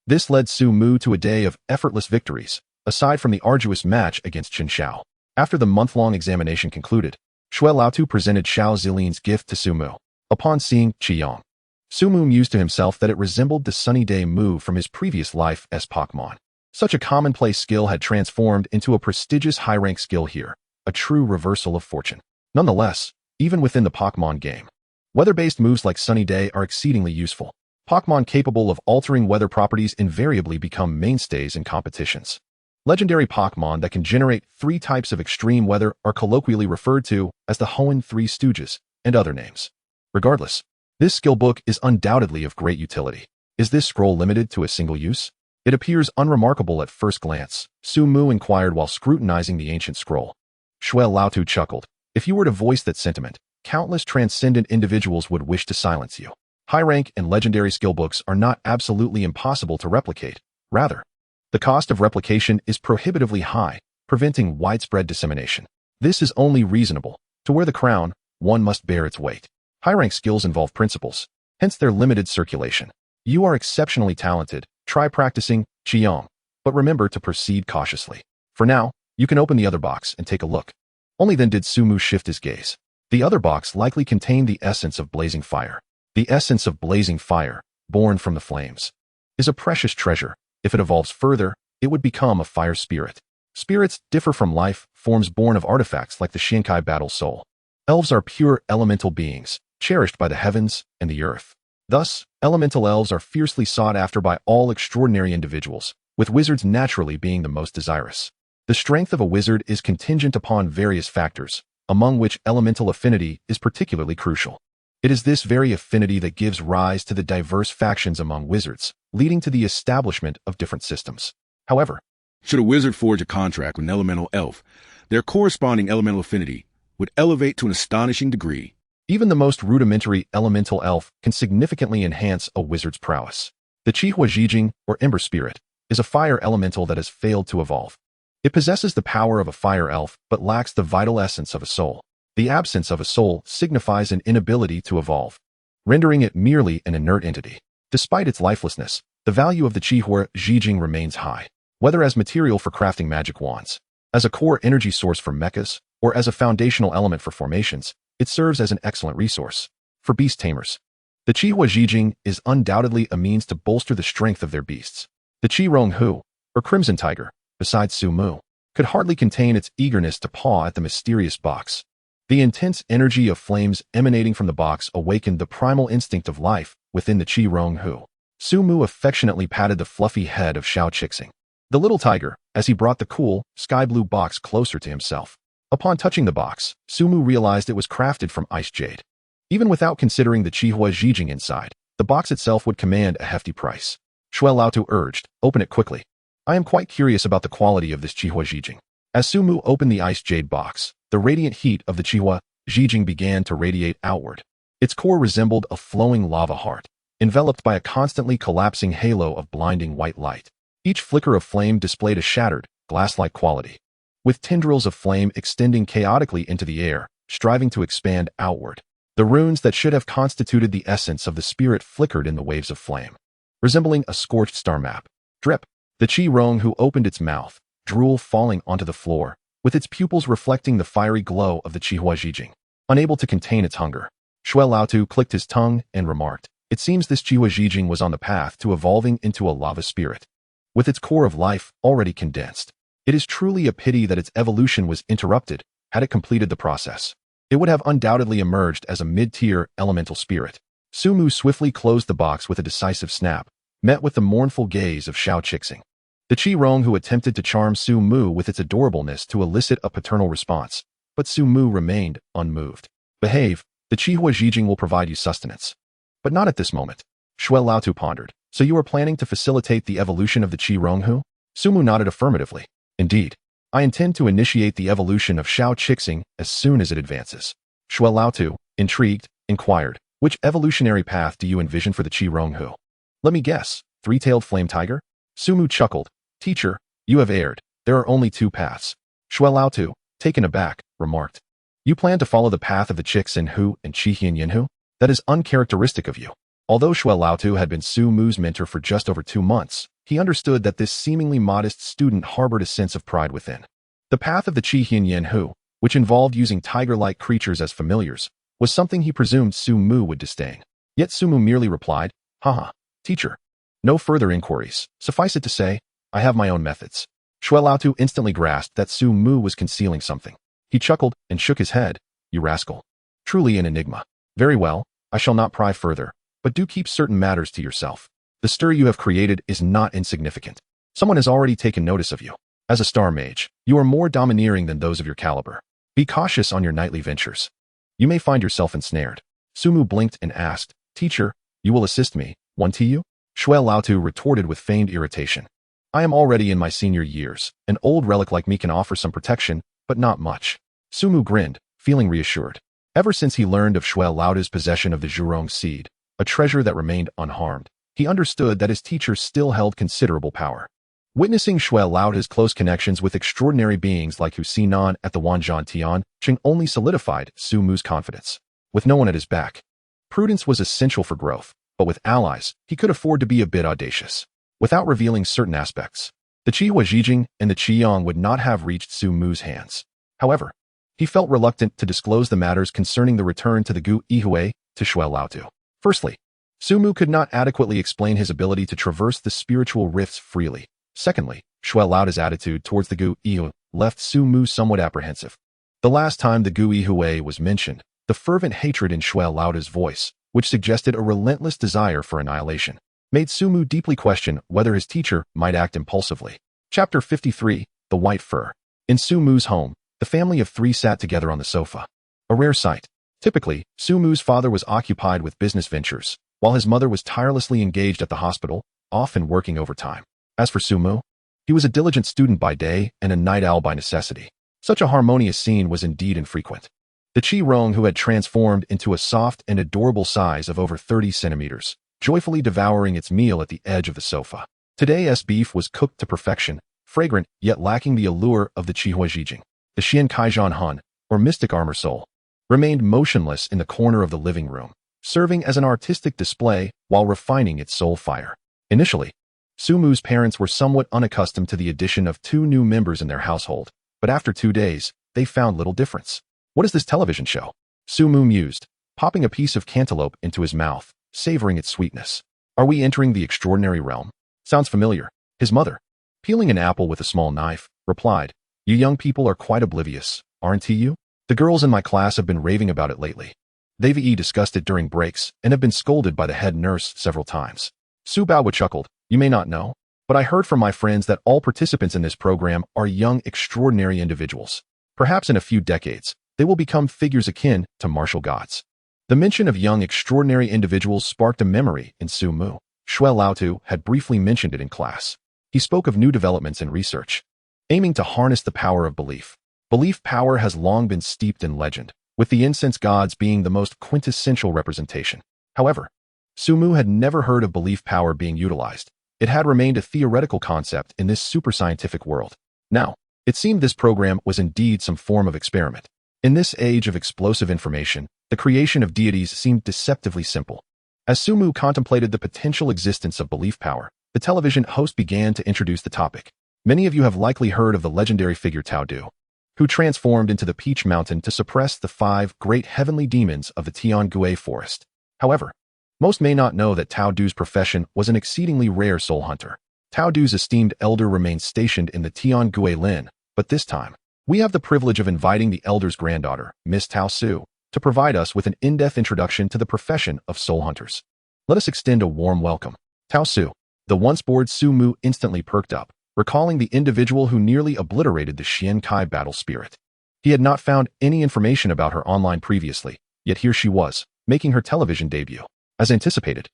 This led Su Mu to a day of effortless victories, aside from the arduous match against Chun Xiao. After the month-long examination concluded, Shui Laotu presented Xiao Zilin's gift to Su Mu. Upon seeing Qiyang, Su Mu mused to himself that it resembled the Sunny Day move from his previous life as Pokemon. Such a commonplace skill had transformed into a prestigious high-rank skill here, a true reversal of fortune. Nonetheless, even within the Pokemon game, weather-based moves like Sunny Day are exceedingly useful. Pokemon capable of altering weather properties invariably become mainstays in competitions. Legendary Pokemon that can generate 3 types of extreme weather are colloquially referred to as the Hoenn Three Stooges, and other names. Regardless, this skill book is undoubtedly of great utility. Is this scroll limited to a single use? It appears unremarkable at first glance, Su Mu inquired while scrutinizing the ancient scroll. Shui Laotu chuckled. If you were to voice that sentiment, countless transcendent individuals would wish to silence you. High-rank and legendary skill books are not absolutely impossible to replicate. Rather, the cost of replication is prohibitively high, preventing widespread dissemination. This is only reasonable. To wear the crown, one must bear its weight. High-rank skills involve principles, hence their limited circulation. You are exceptionally talented. Try practicing Qiyang, but remember to proceed cautiously. For now, you can open the other box and take a look. Only then did Su Mu shift his gaze. The other box likely contained the essence of blazing fire. The essence of blazing fire, born from the flames, is a precious treasure. If it evolves further, it would become a fire spirit. Spirits differ from life, forms born of artifacts like the Shinkai battle soul. Elves are pure elemental beings, cherished by the heavens and the earth. Thus, elemental elves are fiercely sought after by all extraordinary individuals, with wizards naturally being the most desirous. The strength of a wizard is contingent upon various factors, among which elemental affinity is particularly crucial. It is this very affinity that gives rise to the diverse factions among wizards, leading to the establishment of different systems. However, should a wizard forge a contract with an elemental elf, their corresponding elemental affinity would elevate to an astonishing degree. Even the most rudimentary elemental elf can significantly enhance a wizard's prowess. The Qihua Zhijing, or Ember Spirit, is a fire elemental that has failed to evolve. It possesses the power of a fire elf but lacks the vital essence of a soul. The absence of a soul signifies an inability to evolve, rendering it merely an inert entity. Despite its lifelessness, the value of the Qihua Zhijing remains high, whether as material for crafting magic wands, as a core energy source for mechas, or as a foundational element for formations. It serves as an excellent resource for beast tamers. The Qihua Zhijing is undoubtedly a means to bolster the strength of their beasts. The Qi Rong Hu, or Crimson Tiger, besides Su Mu, could hardly contain its eagerness to paw at the mysterious box. The intense energy of flames emanating from the box awakened the primal instinct of life within the Qi-Rong-Hu. Su-Mu affectionately patted the fluffy head of Xiao Qixing, the little tiger, as he brought the cool, sky-blue box closer to himself. Upon touching the box, Su-Mu realized it was crafted from ice jade. Even without considering the Qihua Zhijing inside, the box itself would command a hefty price. Shui Laotu urged, "Open it quickly. I am quite curious about the quality of this Qihua Zhijing." As Su-Mu opened the ice jade box, the radiant heat of the Qihua Zhijing began to radiate outward. Its core resembled a flowing lava heart, enveloped by a constantly collapsing halo of blinding white light. Each flicker of flame displayed a shattered, glass-like quality, with tendrils of flame extending chaotically into the air, striving to expand outward. The runes that should have constituted the essence of the spirit flickered in the waves of flame, resembling a scorched star map. Drip. The Qi-Rong-Hu opened its mouth, drool falling onto the floor, with its pupils reflecting the fiery glow of the Qihua Zhijing. Unable to contain its hunger, Shui Laotu clicked his tongue and remarked, "It seems this Qihua Zhijing was on the path to evolving into a lava spirit, with its core of life already condensed. It is truly a pity that its evolution was interrupted. Had it completed the process, it would have undoubtedly emerged as a mid-tier elemental spirit." Su-Mu swiftly closed the box with a decisive snap, met with the mournful gaze of Xiao Qixing. The Qi-Rong-Hu attempted to charm Su-Mu with its adorableness to elicit a paternal response, but Su-Mu remained unmoved. "Behave, the Qihua Zhijing will provide you sustenance." "But not at this moment," Shui Laotu pondered. "So you are planning to facilitate the evolution of the Qi-Rong-Hu?" Su-Mu nodded affirmatively. "Indeed. I intend to initiate the evolution of Xiao Qixing as soon as it advances." Shui Laotu, intrigued, inquired, "Which evolutionary path do you envision for the Qi-Rong-Hu?" "Let me guess, three-tailed flame tiger?" Su-Mu chuckled. "Teacher, you have erred. There are only two paths." Shui Laotu, taken aback, remarked, "You plan to follow the path of the Qixin-Hu and Qi-Hian-Hu? That is uncharacteristic of you." Although Shui Laotu had been Su-Mu's mentor for just over 2 months, he understood that this seemingly modest student harbored a sense of pride within. The path of the Qi-Hian-Hu, which involved using tiger-like creatures as familiars, was something he presumed Su-Mu would disdain. Yet Su-Mu merely replied, "Haha, teacher. No further inquiries. Suffice it to say, I have my own methods." Shui Laotu instantly grasped that Su-Mu was concealing something. He chuckled and shook his head. "You rascal. Truly an enigma. Very well, I shall not pry further, but do keep certain matters to yourself. The stir you have created is not insignificant. Someone has already taken notice of you. As a star mage, you are more domineering than those of your caliber. Be cautious on your nightly ventures. You may find yourself ensnared." Su-Mu blinked and asked, "Teacher, you will assist me, won't you?" Shui Laotu retorted with feigned irritation. "I am already in my senior years. An old relic like me can offer some protection, but not much." Su-Mu grinned, feeling reassured. Ever since he learned of Shui Laotu's possession of the Zhurong seed, a treasure that remained unharmed, he understood that his teacher still held considerable power. Witnessing Shui Laotu's close connections with extraordinary beings like Husinan at the Wanzhan Tian, Qing only solidified Su-Mu's confidence. With no one at his back, prudence was essential for growth, but with allies, he could afford to be a bit audacious. Without revealing certain aspects, the Qihua Zhijing and the Qiyang would not have reached Su-Mu's hands. However, he felt reluctant to disclose the matters concerning the return to the Gu Yihui to Shui Laotu. Firstly, Su-Mu could not adequately explain his ability to traverse the spiritual rifts freely. Secondly, Shui Laotu's attitude towards the Gu Yihui left Su-Mu somewhat apprehensive. The last time the Gu Yihui was mentioned, the fervent hatred in Shui Laotu's voice, which suggested a relentless desire for annihilation, made Su-Mu deeply question whether his teacher might act impulsively. Chapter 53, The White Fur. In Su-Mu's home, the family of 3 sat together on the sofa. A rare sight. Typically, Su-Mu's father was occupied with business ventures, while his mother was tirelessly engaged at the hospital, often working overtime. As for Su-Mu, he was a diligent student by day and a night owl by necessity. Such a harmonious scene was indeed infrequent. The Qi-Rong-Hu had transformed into a soft and adorable size of over 30 centimeters, joyfully devouring its meal at the edge of the sofa. Today's beef was cooked to perfection, fragrant yet lacking the allure of the Qihua Zhijing. The Xian Kaijian Han, or mystic armor soul, remained motionless in the corner of the living room, serving as an artistic display while refining its soul fire. Initially, Su-Mu's parents were somewhat unaccustomed to the addition of 2 new members in their household, but after 2 days, they found little difference. "What is this television show?" Su-Mu mused, popping a piece of cantaloupe into his mouth, savoring its sweetness. "Are we entering the extraordinary realm? Sounds familiar." His mother, peeling an apple with a small knife, replied, You young people are quite oblivious, aren't you? The girls in my class have been raving about it lately. They've discussed it during breaks and have been scolded by the head nurse several times. Su Baowa chuckled. You may not know, but I heard from my friends that all participants in this program are young, extraordinary individuals. Perhaps in a few decades, they will become figures akin to martial gods. The mention of young, extraordinary individuals sparked a memory in Su Mu. Shui Laotu had briefly mentioned it in class. He spoke of new developments in research, aiming to harness the power of belief. Belief power has long been steeped in legend, with the incense gods being the most quintessential representation. However, Su Mu had never heard of belief power being utilized. It had remained a theoretical concept in this super-scientific world. Now, it seemed this program was indeed some form of experiment. In this age of explosive information, the creation of deities seemed deceptively simple. As Su Mu contemplated the potential existence of belief power, the television host began to introduce the topic. Many of you have likely heard of the legendary figure Tao Du, who transformed into the Peach Mountain to suppress the 5 great heavenly demons of the Tiangui forest. However, most may not know that Tao Du's profession was an exceedingly rare soul hunter. Tao Du's esteemed elder remains stationed in the Tiangui Lin, but this time, we have the privilege of inviting the elder's granddaughter, Miss Tao Su, to provide us with an in-depth introduction to the profession of soul hunters. Let us extend a warm welcome. Tao Su. The once bored Su Mu instantly perked up, recalling the individual who nearly obliterated the Xian Kai battle spirit. He had not found any information about her online previously, yet here she was, making her television debut. As anticipated,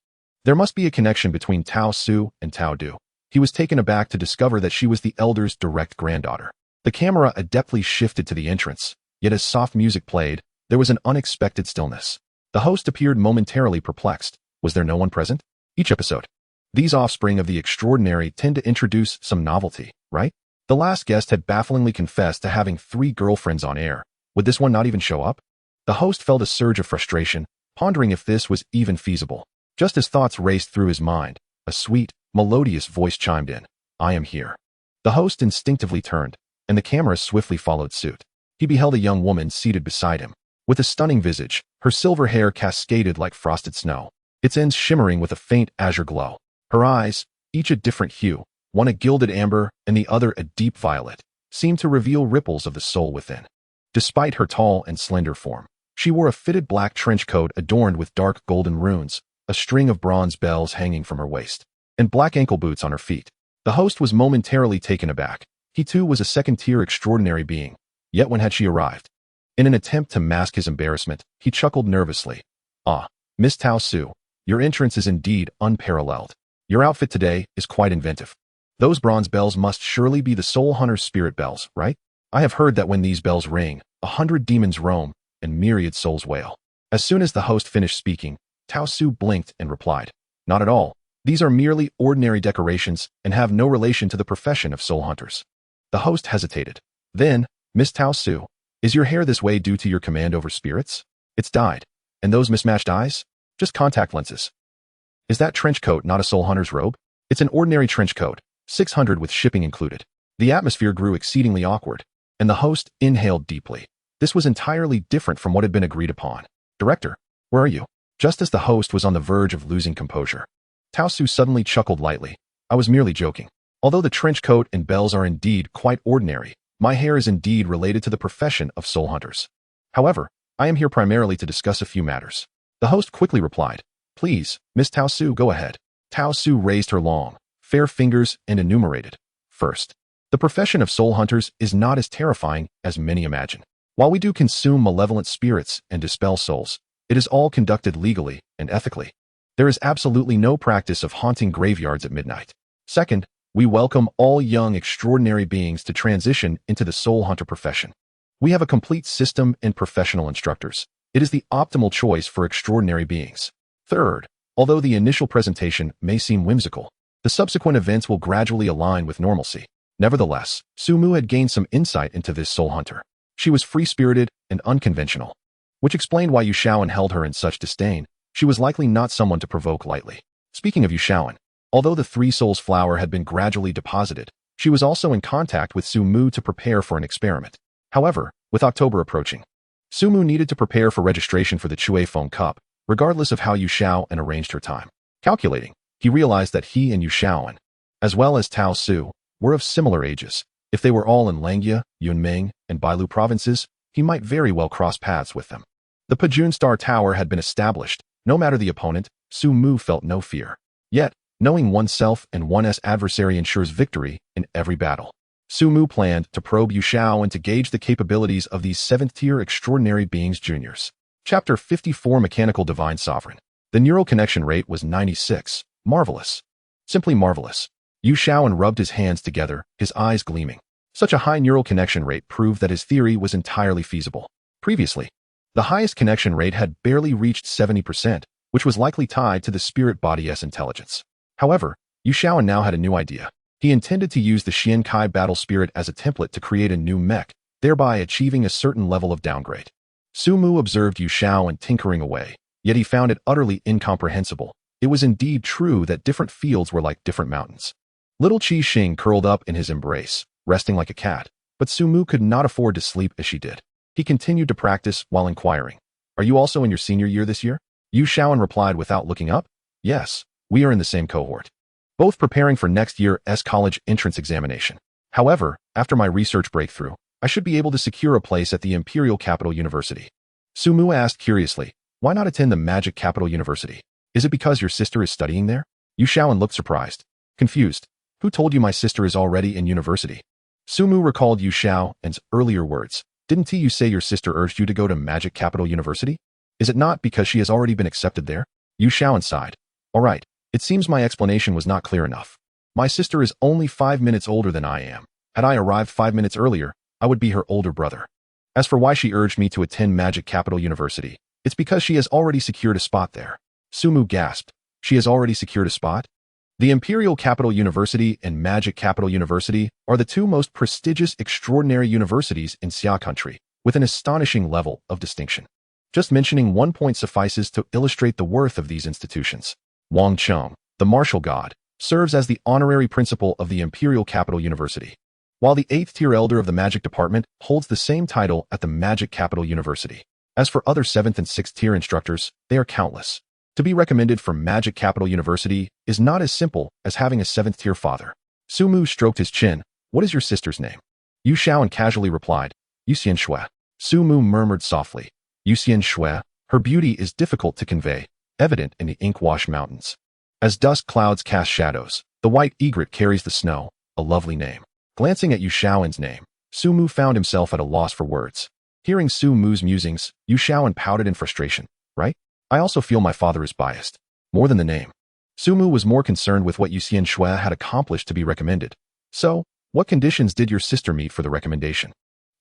there must be a connection between Tao Su and Tao Du. He was taken aback to discover that she was the elder's direct granddaughter. The camera adeptly shifted to the entrance, yet as soft music played, there was an unexpected stillness. The host appeared momentarily perplexed. Was there no one present? Each episode, these offspring of the extraordinary tend to introduce some novelty, right? The last guest had bafflingly confessed to having 3 girlfriends on air. Would this one not even show up? The host felt a surge of frustration, pondering if this was even feasible. Just as thoughts raced through his mind, a sweet, melodious voice chimed in. I am here. The host instinctively turned, and the camera swiftly followed suit. He beheld a young woman seated beside him. With a stunning visage, her silver hair cascaded like frosted snow, its ends shimmering with a faint azure glow. Her eyes, each a different hue, one a gilded amber and the other a deep violet, seemed to reveal ripples of the soul within. Despite her tall and slender form, she wore a fitted black trench coat adorned with dark golden runes, a string of bronze bells hanging from her waist, and black ankle boots on her feet. The host was momentarily taken aback. He too was a second-tier extraordinary being. Yet when had she arrived? In an attempt to mask his embarrassment, he chuckled nervously. Ah, Miss Tao Su, your entrance is indeed unparalleled. Your outfit today is quite inventive. Those bronze bells must surely be the soul hunter's spirit bells, right? I have heard that when these bells ring, 100 demons roam, and myriad souls wail. As soon as the host finished speaking, Tao Su blinked and replied, Not at all. These are merely ordinary decorations and have no relation to the profession of soul hunters. The host hesitated. Then, Miss Tao Su, is your hair this way due to your command over spirits? It's dyed. And those mismatched eyes? Just contact lenses. Is that trench coat not a soul hunter's robe? It's an ordinary trench coat, 600 with shipping included. The atmosphere grew exceedingly awkward, and the host inhaled deeply. This was entirely different from what had been agreed upon. Director, where are you? Just as the host was on the verge of losing composure, Tao Su suddenly chuckled lightly. I was merely joking. Although the trench coat and bells are indeed quite ordinary, my hair is indeed related to the profession of soul hunters. However, I am here primarily to discuss a few matters. The host quickly replied, Please, Miss Tao Su, go ahead. Tao Su raised her long, fair fingers and enumerated. First, the profession of soul hunters is not as terrifying as many imagine. While we do consume malevolent spirits and dispel souls, it is all conducted legally and ethically. There is absolutely no practice of haunting graveyards at midnight. Second, we welcome all young, extraordinary beings to transition into the soul hunter profession. We have a complete system and professional instructors. It is the optimal choice for extraordinary beings. Third, although the initial presentation may seem whimsical, the subsequent events will gradually align with normalcy. Nevertheless, Su Mu had gained some insight into this soul hunter. She was free-spirited and unconventional, which explained why Yu Shaoan held her in such disdain. She was likely not someone to provoke lightly. Speaking of Yu Shaoan, although the Three Souls flower had been gradually deposited, she was also in contact with Su Mu to prepare for an experiment. However, with October approaching, Su Mu needed to prepare for registration for the Chue Feng Cup, regardless of how Yu Shaoan arranged her time. Calculating, he realized that he and Yu Shaoan, as well as Tao Su, were of similar ages. If they were all in Langia, Yunming, and Bailu provinces, he might very well cross paths with them. The Pajun Star Tower had been established. No matter the opponent, Su Mu felt no fear. Yet, knowing oneself and one's adversary ensures victory in every battle. Su Mu planned to probe Yu Xiao and to gauge the capabilities of these 7th-tier extraordinary beings juniors. Chapter 54 Mechanical Divine Sovereign. The neural connection rate was 96. Marvelous. Simply marvelous. Yu Xiao rubbed his hands together, his eyes gleaming. Such a high neural connection rate proved that his theory was entirely feasible. Previously, the highest connection rate had barely reached 70%, which was likely tied to the spirit body's intelligence. However, Yu Xiao now had a new idea. He intended to use the Xian Kai battle spirit as a template to create a new mech, thereby achieving a certain level of downgrade. Su Mu observed Yu Xiao tinkering away, yet he found it utterly incomprehensible. It was indeed true that different fields were like different mountains. Little Qi Xing curled up in his embrace, resting like a cat, but Su Mu could not afford to sleep as she did. He continued to practice while inquiring, "Are you also in your senior year this year?" Yu Xiao replied without looking up, "Yes, we are in the same cohort. Both preparing for next year's college entrance examination. However, after my research breakthrough, I should be able to secure a place at the Imperial Capital University." Su Mu asked curiously, "Why not attend the Magic Capital University? Is it because your sister is studying there?" Yu Xiao looked surprised, confused. "Who told you my sister is already in university?" Su Mu recalled Yu Xiao's earlier words. "Didn't you say your sister urged you to go to Magic Capital University? Is it not because she has already been accepted there?" Yu Xiao sighed. "All right. It seems my explanation was not clear enough. My sister is only 5 minutes older than I am. Had I arrived 5 minutes earlier, I would be her older brother. As for why she urged me to attend Magic Capital University, it's because she has already secured a spot there." Su Mu gasped. "She has already secured a spot?" The Imperial Capital University and Magic Capital University are the two most prestigious extraordinary universities in Xia country, with an astonishing level of distinction. Just mentioning one point suffices to illustrate the worth of these institutions. Wang Cheng, the martial god, serves as the honorary principal of the Imperial Capital University, while the 8th-tier elder of the Magic Department holds the same title at the Magic Capital University. As for other 7th and 6th-tier instructors, they are countless. To be recommended for Magic Capital University is not as simple as having a 7th-tier father. Su Mu stroked his chin. "What is your sister's name?" Yu Xiao casually replied, "Yuxian Shui." Su Mu murmured softly, "Yuxian Shui, her beauty is difficult to convey, evident in the Inkwash Mountains. As dusk clouds cast shadows, the white egret carries the snow, a lovely name." Glancing at Yu Xiao's name, Su Mu found himself at a loss for words. Hearing Su Mu's musings, Yu Xiao pouted in frustration. "Right? I also feel my father is biased. More than the name." Su Mu was more concerned with what Yuxian Shui had accomplished to be recommended. "So, what conditions did your sister meet for the recommendation?"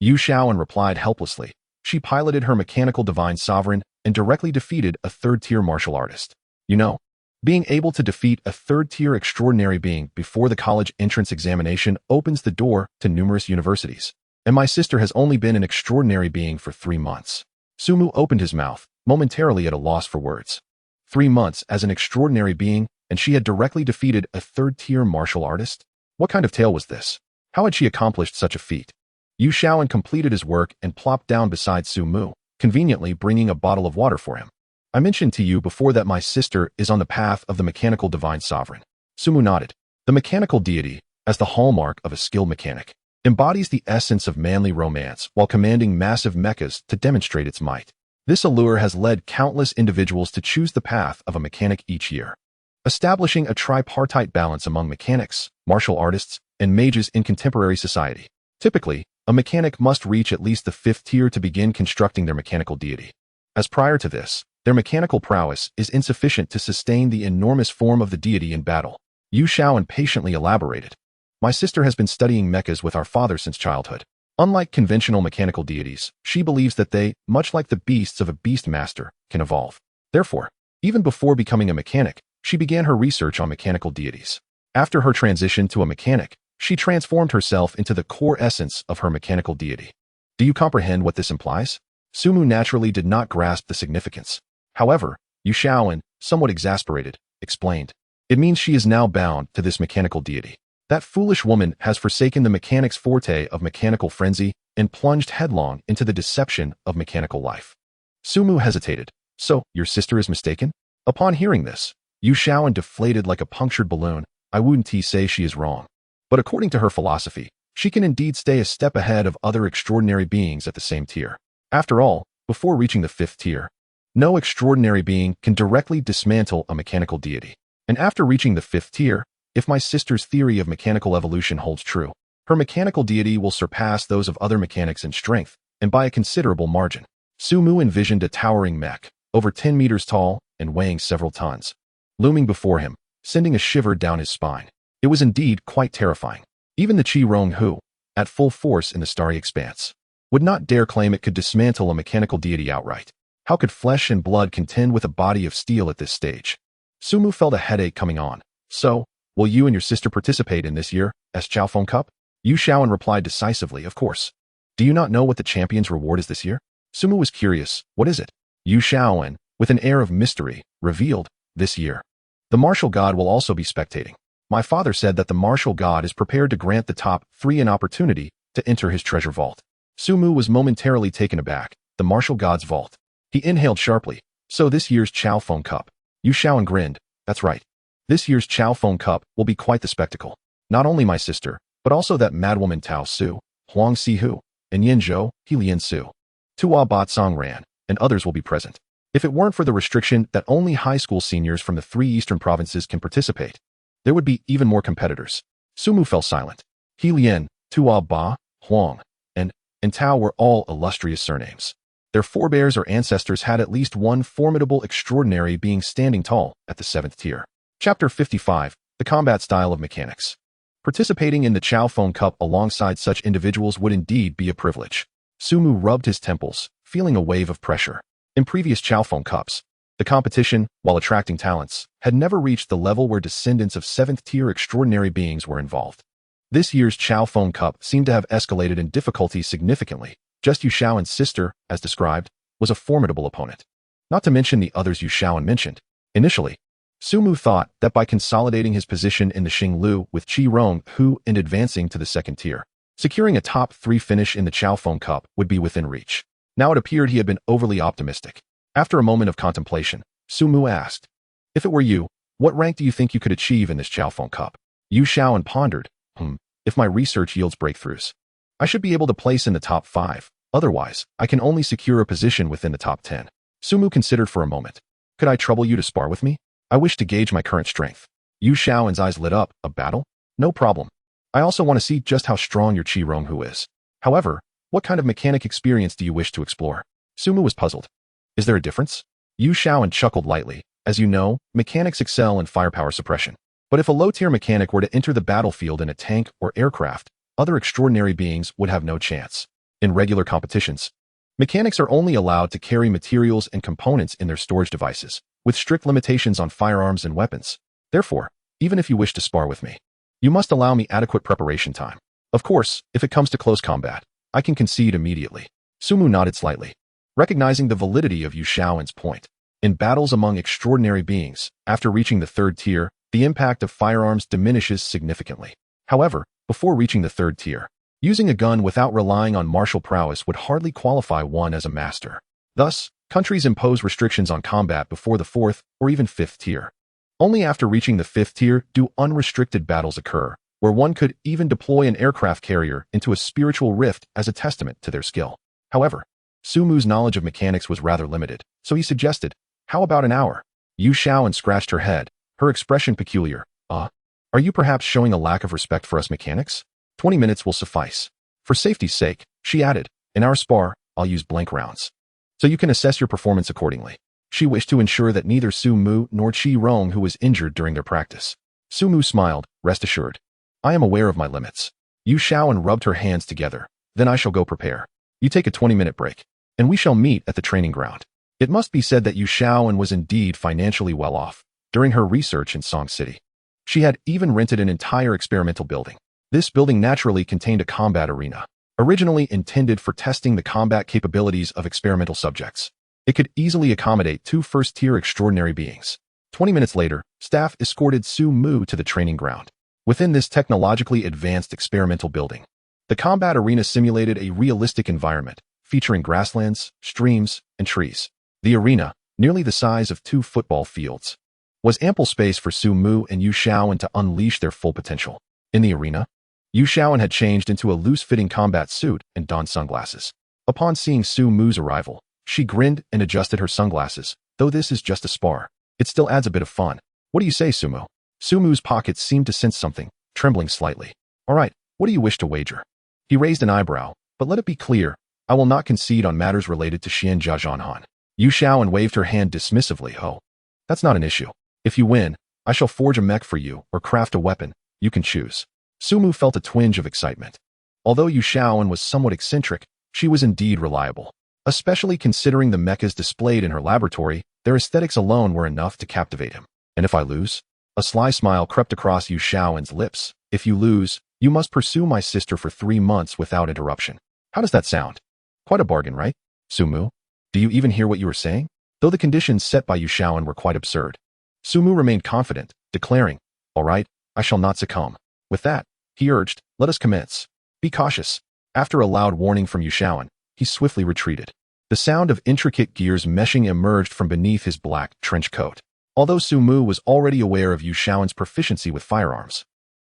Yu Xiao replied helplessly. "She piloted her mechanical divine sovereign and directly defeated a 3rd-tier martial artist. You know, being able to defeat a 3rd-tier extraordinary being before the college entrance examination opens the door to numerous universities. And my sister has only been an extraordinary being for 3 months." Su Mu opened his mouth, momentarily at a loss for words. 3 months as an extraordinary being, and she had directly defeated a 3rd-tier martial artist? What kind of tale was this? How had she accomplished such a feat? Yu Xiao completed his work and plopped down beside Su Mu, conveniently bringing a bottle of water for him. "I mentioned to you before that my sister is on the path of the mechanical divine sovereign." Su Mu nodded. The mechanical deity, as the hallmark of a skilled mechanic, embodies the essence of manly romance while commanding massive mechas to demonstrate its might. This allure has led countless individuals to choose the path of a mechanic each year, establishing a tripartite balance among mechanics, martial artists, and mages in contemporary society. Typically, a mechanic must reach at least the 5th tier to begin constructing their mechanical deity, as prior to this, their mechanical prowess is insufficient to sustain the enormous form of the deity in battle. Yu Xiao patiently elaborated. "My sister has been studying mechas with our father since childhood. Unlike conventional mechanical deities, she believes that they, much like the beasts of a Beastmaster, can evolve. Therefore, even before becoming a mechanic, she began her research on mechanical deities. After her transition to a mechanic, she transformed herself into the core essence of her mechanical deity. Do you comprehend what this implies?" Su Mu naturally did not grasp the significance. However, Yu Xiao, somewhat exasperated, explained. "It means she is now bound to this mechanical deity. That foolish woman has forsaken the mechanic's forte of mechanical frenzy and plunged headlong into the deception of mechanical life." Su Mu hesitated. "So, your sister is mistaken?" Upon hearing this, Yu Xiao deflated like a punctured balloon. "I wouldn't say she is wrong. But according to her philosophy, She can indeed stay a step ahead of other extraordinary beings at the same tier. After all, before reaching the 5th tier, no extraordinary being can directly dismantle a mechanical deity. And after reaching the 5th tier, if my sister's theory of mechanical evolution holds true, her mechanical deity will surpass those of other mechanics in strength, and by a considerable margin. Sumu envisioned a towering mech, over 10 meters tall and weighing several tons, looming before him, sending a shiver down his spine. It was indeed quite terrifying. Even the Chi-Rong who, at full force in the starry expanse, would not dare claim it could dismantle a mechanical deity outright. How could flesh and blood contend with a body of steel at this stage? Sumu felt a headache coming on. So, will you and your sister participate in this year's Chaofeng Cup? Yu Shaoan replied decisively, of course. Do you not know what the champion's reward is this year? Sumu was curious. What is it? Yu Shaoan, with an air of mystery, revealed, this year. The martial god will also be spectating. My father said that the martial god is prepared to grant the top 3 an opportunity to enter his treasure vault. Sumu was momentarily taken aback. The martial god's vault. He inhaled sharply. So this year's Chaofeng Cup. Yu Shaoan grinned. That's right. This year's Chaofeng Cup will be quite the spectacle. Not only my sister, but also that madwoman Tao Su, Huang Sihu, and Yin Zhou, He Lian Su. Tua Bat Song Ran, and others will be present. If it weren't for the restriction that only high school seniors from the 3 eastern provinces can participate, there would be even more competitors. Sumu fell silent. He Lian, Tua Ba, Huang, and Tao were all illustrious surnames. Their forebears or ancestors had at least one formidable extraordinary being standing tall at the 7th tier. Chapter 55, The Combat Style of Mechanics. Participating in the Chaofeng Cup alongside such individuals would indeed be a privilege. Sumu rubbed his temples, feeling a wave of pressure. In previous Chaofeng Cups, the competition, while attracting talents, had never reached the level where descendants of 7th-tier extraordinary beings were involved. This year's Chaofeng Cup seemed to have escalated in difficulty significantly. Just Yu Shaoan's sister, as described, was a formidable opponent. Not to mention the others Yu Shaoan mentioned. Initially, Sumu thought that by consolidating his position in the Xinglu with Chi-Rong Hu and advancing to the 2nd tier, securing a top 3 finish in the Chaofeng Cup would be within reach. Now it appeared he had been overly optimistic. After a moment of contemplation, Sumu asked, if it were you, what rank do you think you could achieve in this Chaofeng Cup? Yu Shaoan pondered, if my research yields breakthroughs, I should be able to place in the top 5. Otherwise, I can only secure a position within the top 10. Sumu considered for a moment. Could I trouble you to spar with me? I wish to gauge my current strength. Yu Shaoan's eyes lit up. A battle? No problem. I also want to see just how strong your Chi-Rong Hu is. However, what kind of mechanic experience do you wish to explore? Sumu was puzzled. Is there a difference? Yu Shaoan chuckled lightly. As you know, mechanics excel in firepower suppression. But if a low-tier mechanic were to enter the battlefield in a tank or aircraft, other extraordinary beings would have no chance. In regular competitions, mechanics are only allowed to carry materials and components in their storage devices, with strict limitations on firearms and weapons. Therefore, even if you wish to spar with me, you must allow me adequate preparation time. Of course, if it comes to close combat, I can concede immediately. Sumu nodded slightly, recognizing the validity of Yu Shaoan's point. In battles among extraordinary beings, after reaching the 3rd tier, the impact of firearms diminishes significantly. However, before reaching the 3rd tier, using a gun without relying on martial prowess would hardly qualify one as a master. Thus, countries impose restrictions on combat before the 4th or even 5th tier. Only after reaching the 5th tier do unrestricted battles occur, where one could even deploy an aircraft carrier into a spiritual rift as a testament to their skill. However, Sumu's knowledge of mechanics was rather limited, so he suggested, how about an hour? Yu Shaoan scratched her head, her expression peculiar. Are you perhaps showing a lack of respect for us mechanics? 20 minutes will suffice. For safety's sake, she added, in our spar, I'll use blank rounds. So you can assess your performance accordingly. She wished to ensure that neither Sumu nor Chi-Rong Hu was injured during their practice. Sumu smiled, rest assured. I am aware of my limits. Yu Shaoan rubbed her hands together. Then I shall go prepare. You take a 20-minute break, and we shall meet at the training ground. It must be said that Yu Shaoan was indeed financially well off during her research in Song City. She had even rented an entire experimental building. This building naturally contained a combat arena, originally intended for testing the combat capabilities of experimental subjects. It could easily accommodate 2 first-tier extraordinary beings. 20 minutes later, staff escorted Su Mu to the training ground. Within this technologically advanced experimental building, the combat arena simulated a realistic environment, featuring grasslands, streams, and trees. The arena, nearly the size of 2 football fields, was ample space for Su Mu and Yu Shaoan to unleash their full potential. In the arena, Yu Shaoan had changed into a loose-fitting combat suit and donned sunglasses. Upon seeing Su Mu's arrival, she grinned and adjusted her sunglasses. Though this is just a spar, it still adds a bit of fun. What do you say, Su Mu? Su Mu's pockets seemed to sense something, trembling slightly. All right, what do you wish to wager? He raised an eyebrow, but let it be clear, I will not concede on matters related to Xian Jiazhanhan. Yu Shaoan waved her hand dismissively. Oh, that's not an issue. If you win, I shall forge a mech for you or craft a weapon. You can choose. Su Mu felt a twinge of excitement. Although Yu Shaoan was somewhat eccentric, she was indeed reliable. Especially considering the mechas displayed in her laboratory, their aesthetics alone were enough to captivate him. And if I lose? A sly smile crept across Yu Shaoan's lips. If you lose, you must pursue my sister for 3 months without interruption. How does that sound? Quite a bargain, right? Su Mu, do you even hear what you were saying? Though the conditions set by Yu Shaoan were quite absurd, Su Mu remained confident, declaring, all right, I shall not succumb. With that, he urged, let us commence. Be cautious. After a loud warning from Yu Shaoan, he swiftly retreated. The sound of intricate gears meshing emerged from beneath his black trench coat. Although Su Mu was already aware of Yu Shaoan's proficiency with firearms,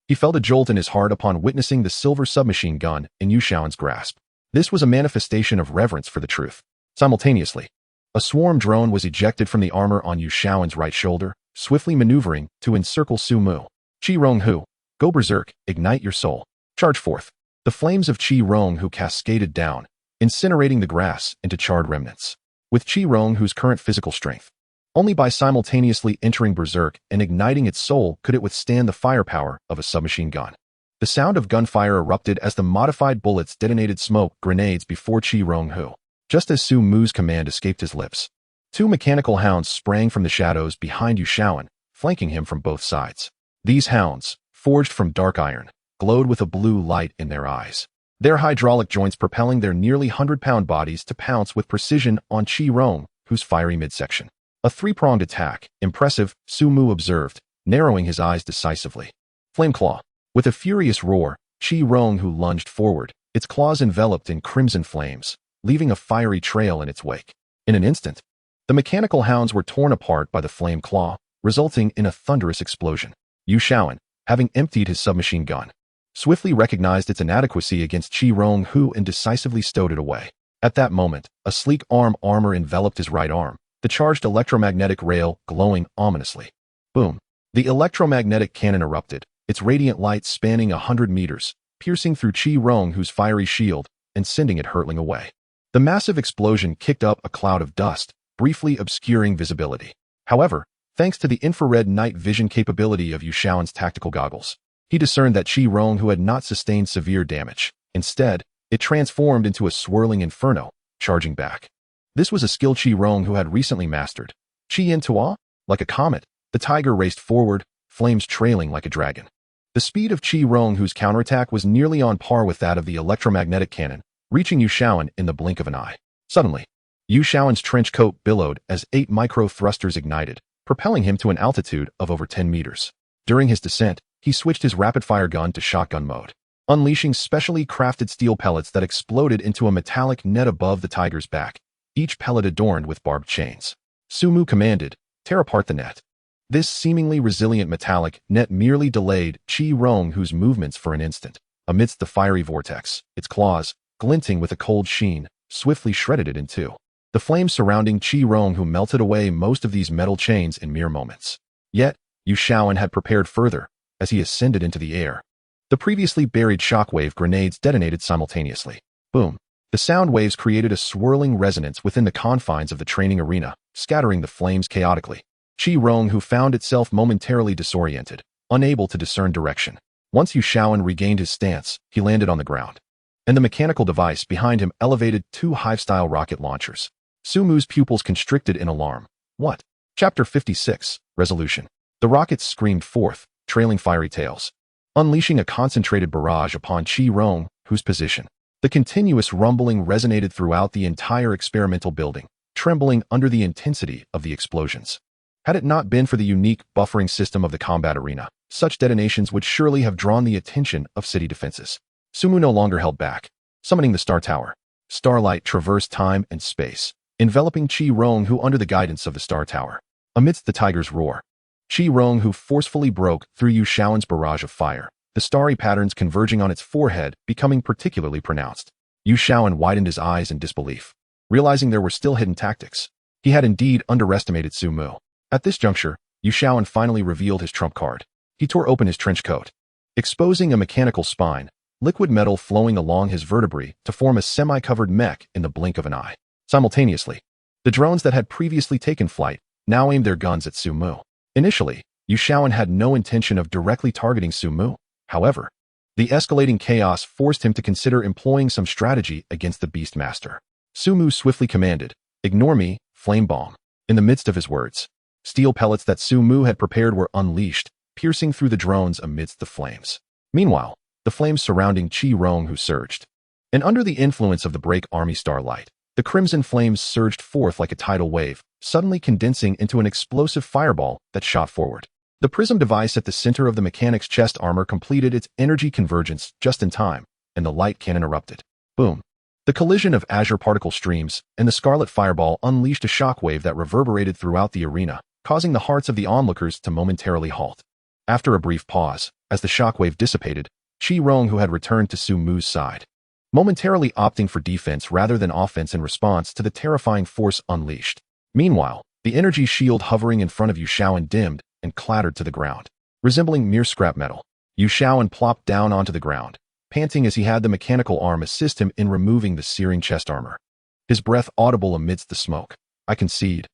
he felt a jolt in his heart upon witnessing the silver submachine gun in Yu Shaoan's grasp. This was a manifestation of reverence for the truth. Simultaneously, a swarm drone was ejected from the armor on Yu Shaoan's right shoulder, swiftly maneuvering to encircle Su Mu. Qi Ronghu, go berserk, ignite your soul. Charge forth. The flames of Qi Ronghu cascaded down, incinerating the grass into charred remnants. With Qi Ronghu's current physical strength, only by simultaneously entering berserk and igniting its soul could it withstand the firepower of a submachine gun. The sound of gunfire erupted as the modified bullets detonated smoke grenades before Qi Ronghu. Just as Su Mu's command escaped his lips, 2 mechanical hounds sprang from the shadows behind Yu Shaoan, flanking him from both sides. These hounds, forged from dark iron, glowed with a blue light in their eyes, their hydraulic joints propelling their nearly 100-pound bodies to pounce with precision on Qi Ronghu's fiery midsection. A 3-pronged attack, impressive, Su Mu observed, narrowing his eyes decisively. Flame Claw. With a furious roar, Qi Ronghu lunged forward, its claws enveloped in crimson flames, leaving a fiery trail in its wake. In an instant, the mechanical hounds were torn apart by the flame claw, resulting in a thunderous explosion. Yu Shaoan, having emptied his submachine gun, swiftly recognized its inadequacy against Qi Ronghu and decisively stowed it away. At that moment, a sleek armor enveloped his right arm, the charged electromagnetic rail glowing ominously. Boom! The electromagnetic cannon erupted, its radiant light spanning 100 meters, piercing through Qi Ronghu's fiery shield and sending it hurtling away. The massive explosion kicked up a cloud of dust, briefly obscuring visibility. However, thanks to the infrared night vision capability of Yu Shaoan's tactical goggles, he discerned that Qi Ronghu had not sustained severe damage. Instead, it transformed into a swirling inferno, charging back. This was a skill Qi Ronghu had recently mastered. Qi Yin Tua? Like a comet, the tiger raced forward, flames trailing like a dragon. The speed of Qi Ronghu's counterattack was nearly on par with that of the electromagnetic cannon, reaching Yu Shaoan in the blink of an eye. Suddenly, Yu Shaoan's trench coat billowed as 8 micro-thrusters ignited, propelling him to an altitude of over 10 meters. During his descent, he switched his rapid-fire gun to shotgun mode, unleashing specially crafted steel pellets that exploded into a metallic net above the tiger's back, each pellet adorned with barbed chains. Su Mu commanded, tear apart the net. This seemingly resilient metallic net merely delayed Qi Ronghu's movements for an instant. Amidst the fiery vortex, its claws, glinting with a cold sheen, swiftly shredded it in two. The flames surrounding Qi Ronghu melted away most of these metal chains in mere moments. Yet, Yu Shaoan had prepared further, as he ascended into the air. The previously buried shockwave grenades detonated simultaneously. Boom! The sound waves created a swirling resonance within the confines of the training arena, scattering the flames chaotically. Qi Ronghu found itself momentarily disoriented, unable to discern direction. Once Yu Shaoan regained his stance, he landed on the ground, and the mechanical device behind him elevated 2 hive-style rocket launchers. Su Mu's pupils constricted in alarm. What? Chapter 56, Resolution. The rockets screamed forth, trailing fiery tails, unleashing a concentrated barrage upon Qi Ronghu's position. The continuous rumbling resonated throughout the entire experimental building, trembling under the intensity of the explosions. Had it not been for the unique buffering system of the combat arena, such detonations would surely have drawn the attention of city defenses. Su Mu no longer held back, summoning the Star Tower. Starlight traversed time and space, enveloping Qi Ronghu under the guidance of the Star Tower. Amidst the tiger's roar, Qi Ronghu forcefully broke through Yu Shaoan's barrage of fire, the starry patterns converging on its forehead becoming particularly pronounced. Yu Shaoan widened his eyes in disbelief, realizing there were still hidden tactics. He had indeed underestimated Su Mu. At this juncture, Yu Shaoan finally revealed his trump card. He tore open his trench coat, exposing a mechanical spine, liquid metal flowing along his vertebrae to form a semi-covered mech in the blink of an eye. Simultaneously, the drones that had previously taken flight now aimed their guns at Su Mu. Initially, Yu Shaoan had no intention of directly targeting Su Mu. However, the escalating chaos forced him to consider employing some strategy against the Beastmaster. Su Mu swiftly commanded, "Ignore me, flame bomb." In the midst of his words, steel pellets that Su Mu had prepared were unleashed, piercing through the drones amidst the flames. Meanwhile, the flames surrounding Qi Rong who surged. And under the influence of the Break Army starlight, the crimson flames surged forth like a tidal wave, suddenly condensing into an explosive fireball that shot forward. The prism device at the center of the mechanic's chest armor completed its energy convergence just in time, and the light cannon erupted. Boom. The collision of azure particle streams and the scarlet fireball unleashed a shockwave that reverberated throughout the arena, causing the hearts of the onlookers to momentarily halt. After a brief pause, as the shockwave dissipated, Qi Rong, who had returned to Su Mu's side, momentarily opting for defense rather than offense in response to the terrifying force unleashed. Meanwhile, the energy shield hovering in front of Yu Shaoan dimmed and clattered to the ground. Resembling mere scrap metal, Yu Shaoan plopped down onto the ground, panting as he had the mechanical arm assist him in removing the searing chest armor. His breath audible amidst the smoke. I concede,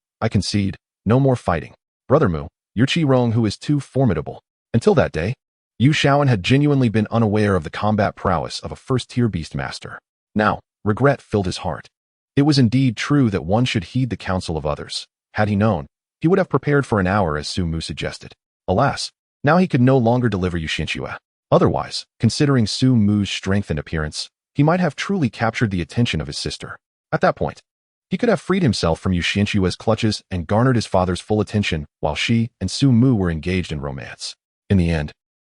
no more fighting. Brother Mu, you're Qi Rong who is too formidable. Until that day, Yu Shaoan had genuinely been unaware of the combat prowess of a first-tier Beastmaster. Now, regret filled his heart. It was indeed true that one should heed the counsel of others. Had he known, he would have prepared for an hour as Su Mu suggested. Alas, now he could no longer deliver Yu Xianxue. Otherwise, considering Su Mu's strength and appearance, he might have truly captured the attention of his sister. At that point, he could have freed himself from Yu Xianxue's clutches and garnered his father's full attention while she and Su Mu were engaged in romance. In the end,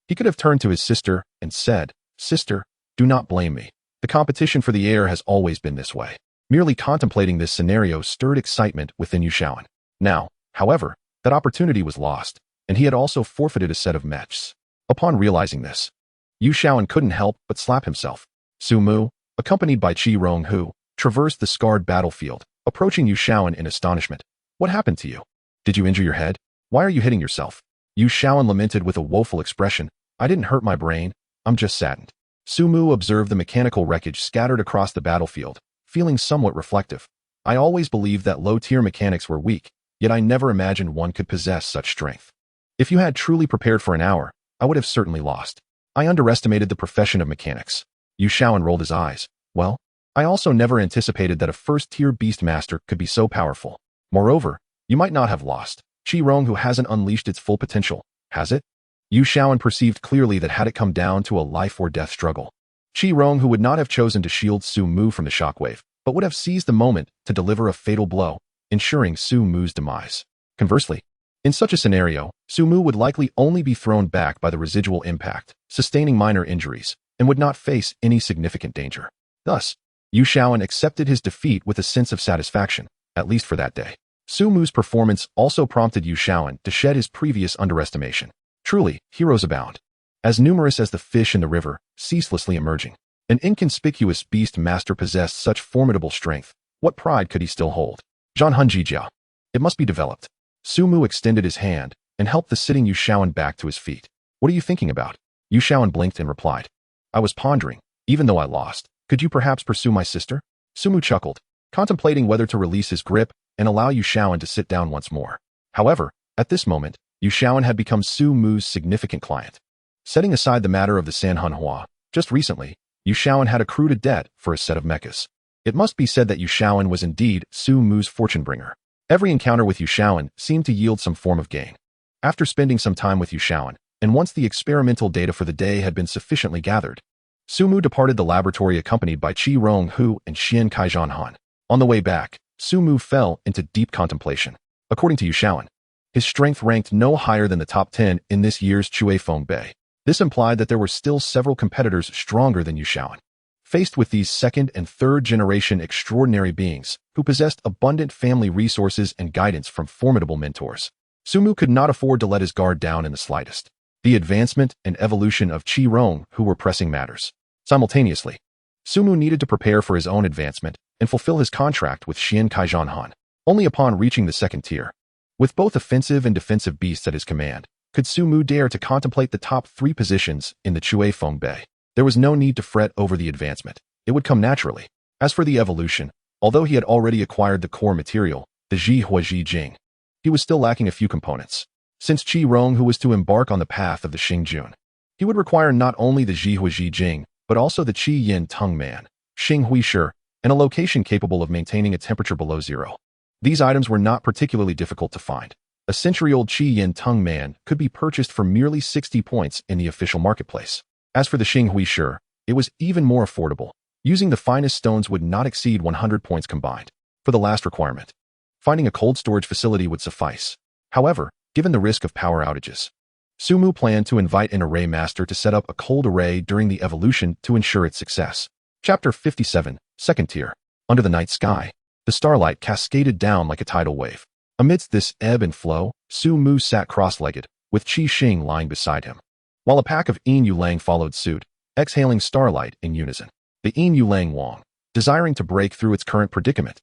he could have turned to his sister and said, "Sister, do not blame me. The competition for the heir has always been this way." Merely contemplating this scenario stirred excitement within Yu Shaoan. Now, however, that opportunity was lost, and he had also forfeited a set of mechs. Upon realizing this, Yu Shaoan couldn't help but slap himself. Su Mu, accompanied by Qi Rong who traversed the scarred battlefield, approaching Yu Shaoan in astonishment. "What happened to you? Did you injure your head? Why are you hitting yourself?" Yu Shaoan lamented with a woeful expression. "I didn't hurt my brain, I'm just saddened." Su Mu observed the mechanical wreckage scattered across the battlefield, feeling somewhat reflective. "I always believed that low-tier mechanics were weak, yet I never imagined one could possess such strength. If you had truly prepared for an hour, I would have certainly lost. I underestimated the profession of mechanics." Yu Shaoan rolled his eyes. "Well, I also never anticipated that a first-tier Beastmaster could be so powerful. Moreover, you might not have lost. Qi Rong who hasn't unleashed its full potential, has it?" Yu Shaoan perceived clearly that had it come down to a life-or-death struggle, Qi Rong who would not have chosen to shield Su Mu from the shockwave, but would have seized the moment to deliver a fatal blow, ensuring Su Mu's demise. Conversely, in such a scenario, Su Mu would likely only be thrown back by the residual impact, sustaining minor injuries, and would not face any significant danger. Thus, Yu Shaoan accepted his defeat with a sense of satisfaction, at least for that day. Su Mu's performance also prompted Yu Shaoan to shed his previous underestimation. Truly, heroes abound. As numerous as the fish in the river, ceaselessly emerging. An inconspicuous Beastmaster possessed such formidable strength. What pride could he still hold? Zhan Hunjijia. It must be developed. Su Mu extended his hand and helped the sitting Yu Shaoan back to his feet. "What are you thinking about?" Yu Shaoan blinked and replied. "I was pondering, even though I lost, could you perhaps pursue my sister?" Su Mu chuckled, contemplating whether to release his grip and allow Yu Shaoan to sit down once more. However, at this moment, Yu Shaoan had become Su Mu's significant client. Setting aside the matter of the Sanhunhua, just recently, Yu Shaoan had accrued a debt for a set of mechas. It must be said that Yu Shaoan was indeed Su Mu's fortune bringer. Every encounter with Yu Shaoan seemed to yield some form of gain. After spending some time with Yu Shaoan, and once the experimental data for the day had been sufficiently gathered, Su Mu departed the laboratory accompanied by Qi Rong Hu and Xian Kaijian Han. On the way back, Su Mu fell into deep contemplation. According to Yu Shaoan, his strength ranked no higher than the top 10 in this year's Chui Feng Bei. This implied that there were still several competitors stronger than Yu Shaoan. Faced with these second and third generation extraordinary beings who possessed abundant family resources and guidance from formidable mentors, Su Mu could not afford to let his guard down in the slightest. the advancement and evolution of Qi Rong, who were pressing matters. Simultaneously, Sumu needed to prepare for his own advancement and fulfill his contract with Xian Kaijian Han. Only upon reaching the second tier, with both offensive and defensive beasts at his command, could Sumu dare to contemplate the top 3 positions in the Chui Feng Bei. There was no need to fret over the advancement. It would come naturally. As for the evolution, although he had already acquired the core material, the Ji Hua Ji Jing, he was still lacking a few components. Since Qi Rong, who was to embark on the path of the Xing Jun, he would require not only the Ji Hua Ji Jing, but also the Qi Yin Tung Man, Xing Hui Shi, and a location capable of maintaining a temperature below 0. These items were not particularly difficult to find. A century-old Qi Yin Tung Man could be purchased for merely 60 points in the official marketplace. As for the Xing Hui Shi, it was even more affordable. Using the finest stones would not exceed 100 points combined. For the last requirement, finding a cold storage facility would suffice. However, given the risk of power outages, Sumu planned to invite an array master to set up a cold array during the evolution to ensure its success. Chapter 57, Second Tier. Under the night sky, the starlight cascaded down like a tidal wave. Amidst this ebb and flow, Sumu sat cross-legged, with Qi Xing lying beside him, while a pack of Yin Yulang followed suit, exhaling starlight in unison. The Yin Yulang Wang, desiring to break through its current predicament,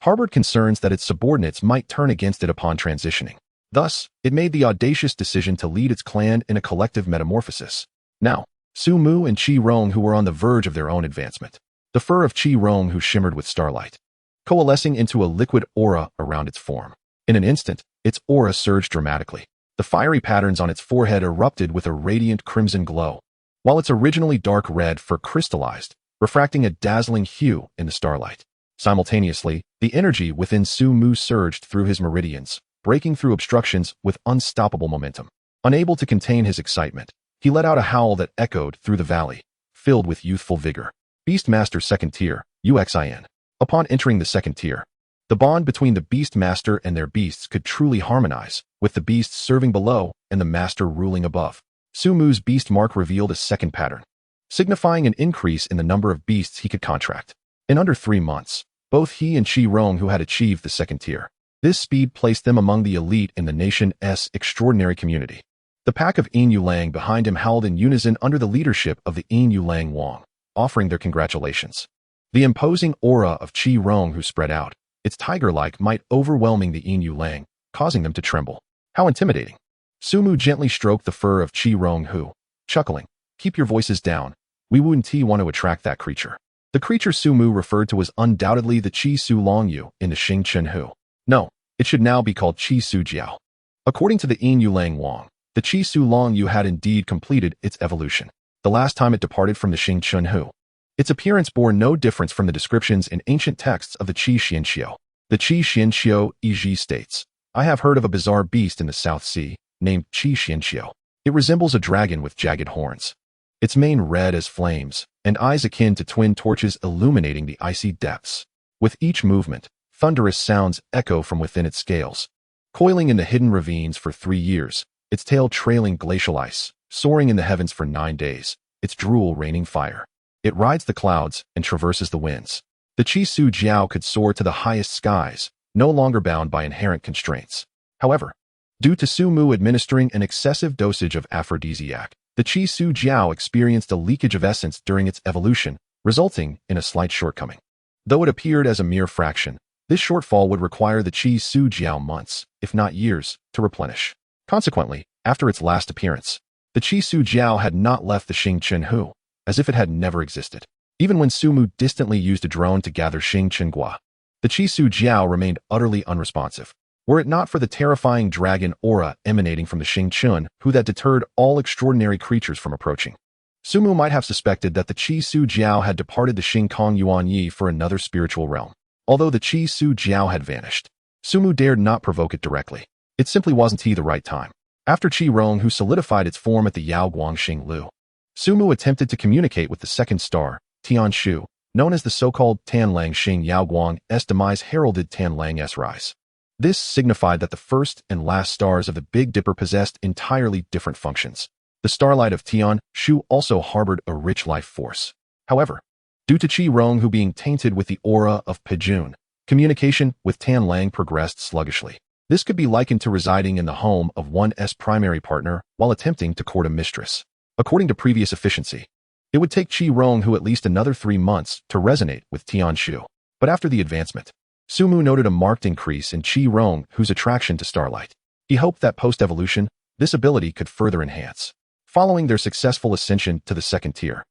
harbored concerns that its subordinates might turn against it upon transitioning. Thus, it made the audacious decision to lead its clan in a collective metamorphosis. Now, Sumu and Qi Rong, who were on the verge of their own advancement, the fur of Qi Rong, who shimmered with starlight, coalescing into a liquid aura around its form. In an instant, its aura surged dramatically. The fiery patterns on its forehead erupted with a radiant crimson glow, while its originally dark red fur crystallized, refracting a dazzling hue in the starlight. Simultaneously, the energy within Sumu surged through his meridians, breaking through obstructions with unstoppable momentum. Unable to contain his excitement, he let out a howl that echoed through the valley, filled with youthful vigor. Beastmaster Second Tier, UXIN. Upon entering the second tier, the bond between the Beastmaster and their beasts could truly harmonize, with the beasts serving below and the master ruling above. Sumu's beast mark revealed a second pattern, signifying an increase in the number of beasts he could contract. In under 3 months, both he and Qi Rong, who had achieved the second tier, this speed placed them among the elite in the nation's extraordinary community. The pack of Yin Yulang behind him howled in unison under the leadership of the Yin Yulang Wang, offering their congratulations. The imposing aura of Qi Rong, who spread out, its tiger-like might overwhelming the Yin Yulang, causing them to tremble. How intimidating. Sumu gently stroked the fur of Qi Rong, who, chuckling, "Keep your voices down. We wouldn't want to attract that creature." The creature Sumu referred to was undoubtedly the Qi Su Long Yu in the Xing Chen Hu. No, it should now be called Qi Su Jiao. According to the Yin Yulang Wang, the Qi Su Long Yu had indeed completed its evolution, the last time it departed from the Xing Chen Hu. Its appearance bore no difference from the descriptions in ancient texts of the Qi Xianxiu. The Qi Xianxiu Yi states, "I have heard of a bizarre beast in the South Sea, named Qi Xianxiu. It resembles a dragon with jagged horns, its mane red as flames, and eyes akin to twin torches illuminating the icy depths. With each movement, thunderous sounds echo from within its scales, coiling in the hidden ravines for 3 years, its tail trailing glacial ice, soaring in the heavens for 9 days, its drool raining fire. It rides the clouds and traverses the winds." The Qi Su Jiao could soar to the highest skies, no longer bound by inherent constraints. However, due to Sumu administering an excessive dosage of aphrodisiac, the Qi Su Jiao experienced a leakage of essence during its evolution, resulting in a slight shortcoming. Though it appeared as a mere fraction, this shortfall would require the Qi Su Jiao months, if not years, to replenish. Consequently, after its last appearance, the Qi Su Jiao had not left the Xing Chen Hu, as if it had never existed. Even when Sumu distantly used a drone to gather Xing Chen Gua, the Qi Su Jiao remained utterly unresponsive. Were it not for the terrifying dragon aura emanating from the Xing Chen Hu that deterred all extraordinary creatures from approaching, Sumu might have suspected that the Qi Su Jiao had departed the Xing Kong Yuan Yi for another spiritual realm. Although the Qi Su Jiao had vanished, Sumu dared not provoke it directly. It simply wasn't the right time. After Qi Rong, who solidified its form at the Yao Guangxing Lu, Sumu attempted to communicate with the second star, Tian Shu, known as the so-called Tanlang Xing Yao Guang's demise heralded Tanlang's rise. This signified that the first and last stars of the Big Dipper possessed entirely different functions. The starlight of Tian Shu also harbored a rich life force. However, due to Qi Rong Hu being tainted with the aura of Pejun, communication with Tanlang progressed sluggishly. This could be likened to residing in the home of one's primary partner while attempting to court a mistress. According to previous efficiency, it would take Qi Ronghu at least another 3 months to resonate with Tianshu. But after the advancement, Sumu noted a marked increase in Qi Ronghu's attraction to starlight. He hoped that post-evolution, this ability could further enhance. Following their successful ascension to the second tier,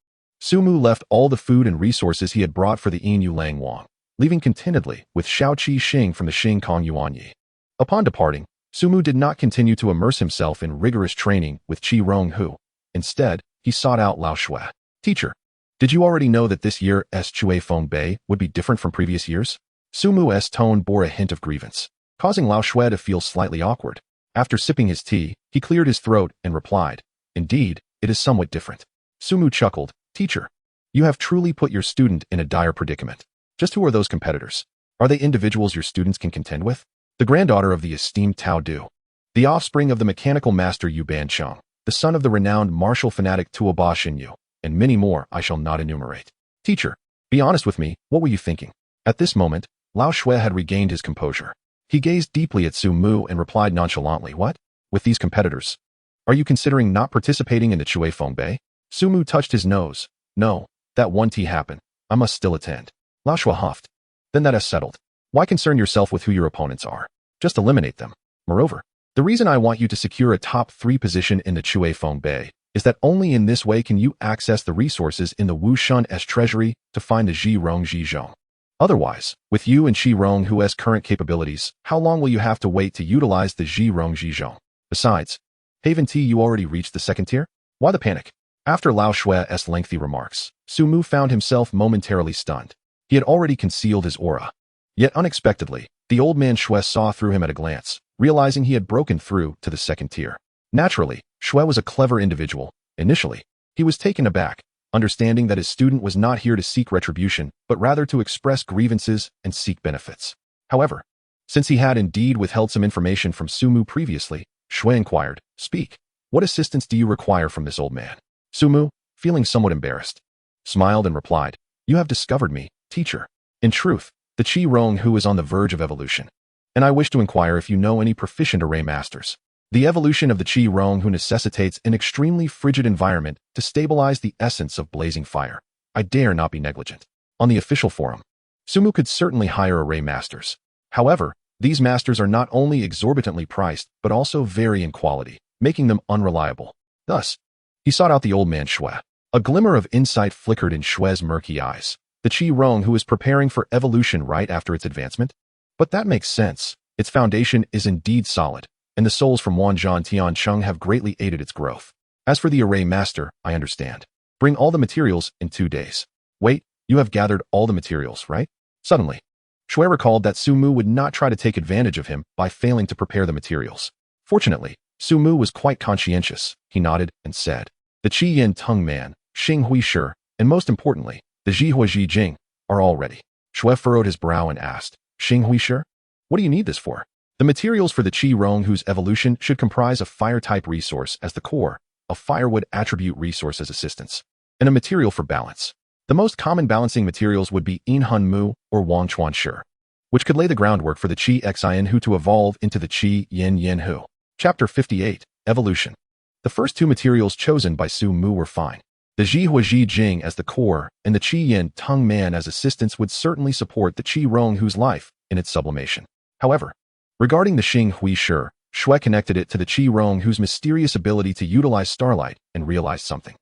Sumu left all the food and resources he had brought for the Yin Lang Wang, leaving contentedly with Xiao Qi Xing from the Xing Kong Yuanyi. Upon departing, Sumu did not continue to immerse himself in rigorous training with Qi Ronghu. Instead, he sought out Lao Shui. Teacher, did you already know that this year's Chui Feng Bei would be different from previous years? Sumu's tone bore a hint of grievance, causing Lao Shui to feel slightly awkward. After sipping his tea, he cleared his throat and replied, "Indeed, it is somewhat different." Sumu chuckled, "Teacher, you have truly put your student in a dire predicament. Just who are those competitors? Are they individuals your students can contend with?" "The granddaughter of the esteemed Tao Du, the offspring of the mechanical master Yu Bancheng, the son of the renowned martial fanatic Tuo Ba Xinyu, and many more I shall not enumerate." "Teacher, be honest with me, what were you thinking?" At this moment, Lao Shui had regained his composure. He gazed deeply at Sumu and replied nonchalantly, "What? With these competitors? Are you considering not participating in the Chui Feng Bei?" Sumu touched his nose. "No, that one tea happened. I must still attend." Lao Shui huffed. "Then that is settled. Why concern yourself with who your opponents are? Just eliminate them. Moreover, the reason I want you to secure a top 3 position in the Chui Feng Bei is that only in this way can you access the resources in the Wu Shun's treasury to find the Ji Rong Ji Zhong. Otherwise, with you and Qi Ronghu's current capabilities, how long will you have to wait to utilize the Ji Rong Ji Zhong? Besides, haven't you already reached the second tier? Why the panic?" After Lao Shui's lengthy remarks, Sumu found himself momentarily stunned. He had already concealed his aura. Yet unexpectedly, the old man Shui saw through him at a glance, realizing he had broken through to the second tier. Naturally, Shui was a clever individual. Initially, he was taken aback, understanding that his student was not here to seek retribution, but rather to express grievances and seek benefits. However, since he had indeed withheld some information from Sumu previously, Shui inquired, "Speak. What assistance do you require from this old man?" Sumu, feeling somewhat embarrassed, smiled and replied, "You have discovered me, teacher. In truth, the Qi Ronghu is on the verge of evolution, and I wish to inquire if you know any proficient array masters. The evolution of the Qi Ronghu necessitates an extremely frigid environment to stabilize the essence of blazing fire. I dare not be negligent." On the official forum, Sumu could certainly hire array masters. However, these masters are not only exorbitantly priced, but also vary in quality, making them unreliable. Thus, he sought out the old man Shui. A glimmer of insight flickered in Shui's murky eyes. The Qi Ronghu is preparing for evolution right after its advancement? But that makes sense. Its foundation is indeed solid, and the souls from Wanzhou Tiancheng have greatly aided its growth. As for the array master, I understand. Bring all the materials in 2 days. Wait, you have gathered all the materials, right? Suddenly, Shui recalled that Sumu would not try to take advantage of him by failing to prepare the materials. Fortunately, Sumu was quite conscientious. He nodded and said, "The Qi Yin Tung Man, Xing Hui Shi, and most importantly, the Ji Hua Ji Jing, are all ready." Shui furrowed his brow and asked, "Xing Hui Shi? What do you need this for?" "The materials for the Qi Ronghu's evolution should comprise a fire-type resource as the core, a firewood attribute resource as assistance, and a material for balance. The most common balancing materials would be Yin Hun Mu or Wang Chuan Shi, which could lay the groundwork for the Qi Xian Hu to evolve into the Qi Yin Yin Hu." Chapter 58, Evolution. The first 2 materials chosen by Su Mu were fine. The Ji Hua Ji Jing as the core and the Qi Yin Tung Man as assistance would certainly support the Qi Ronghu's life in its sublimation. However, regarding the Xing Hui Shi, Shui connected it to the Qi Ronghu's mysterious ability to utilize starlight and realized something.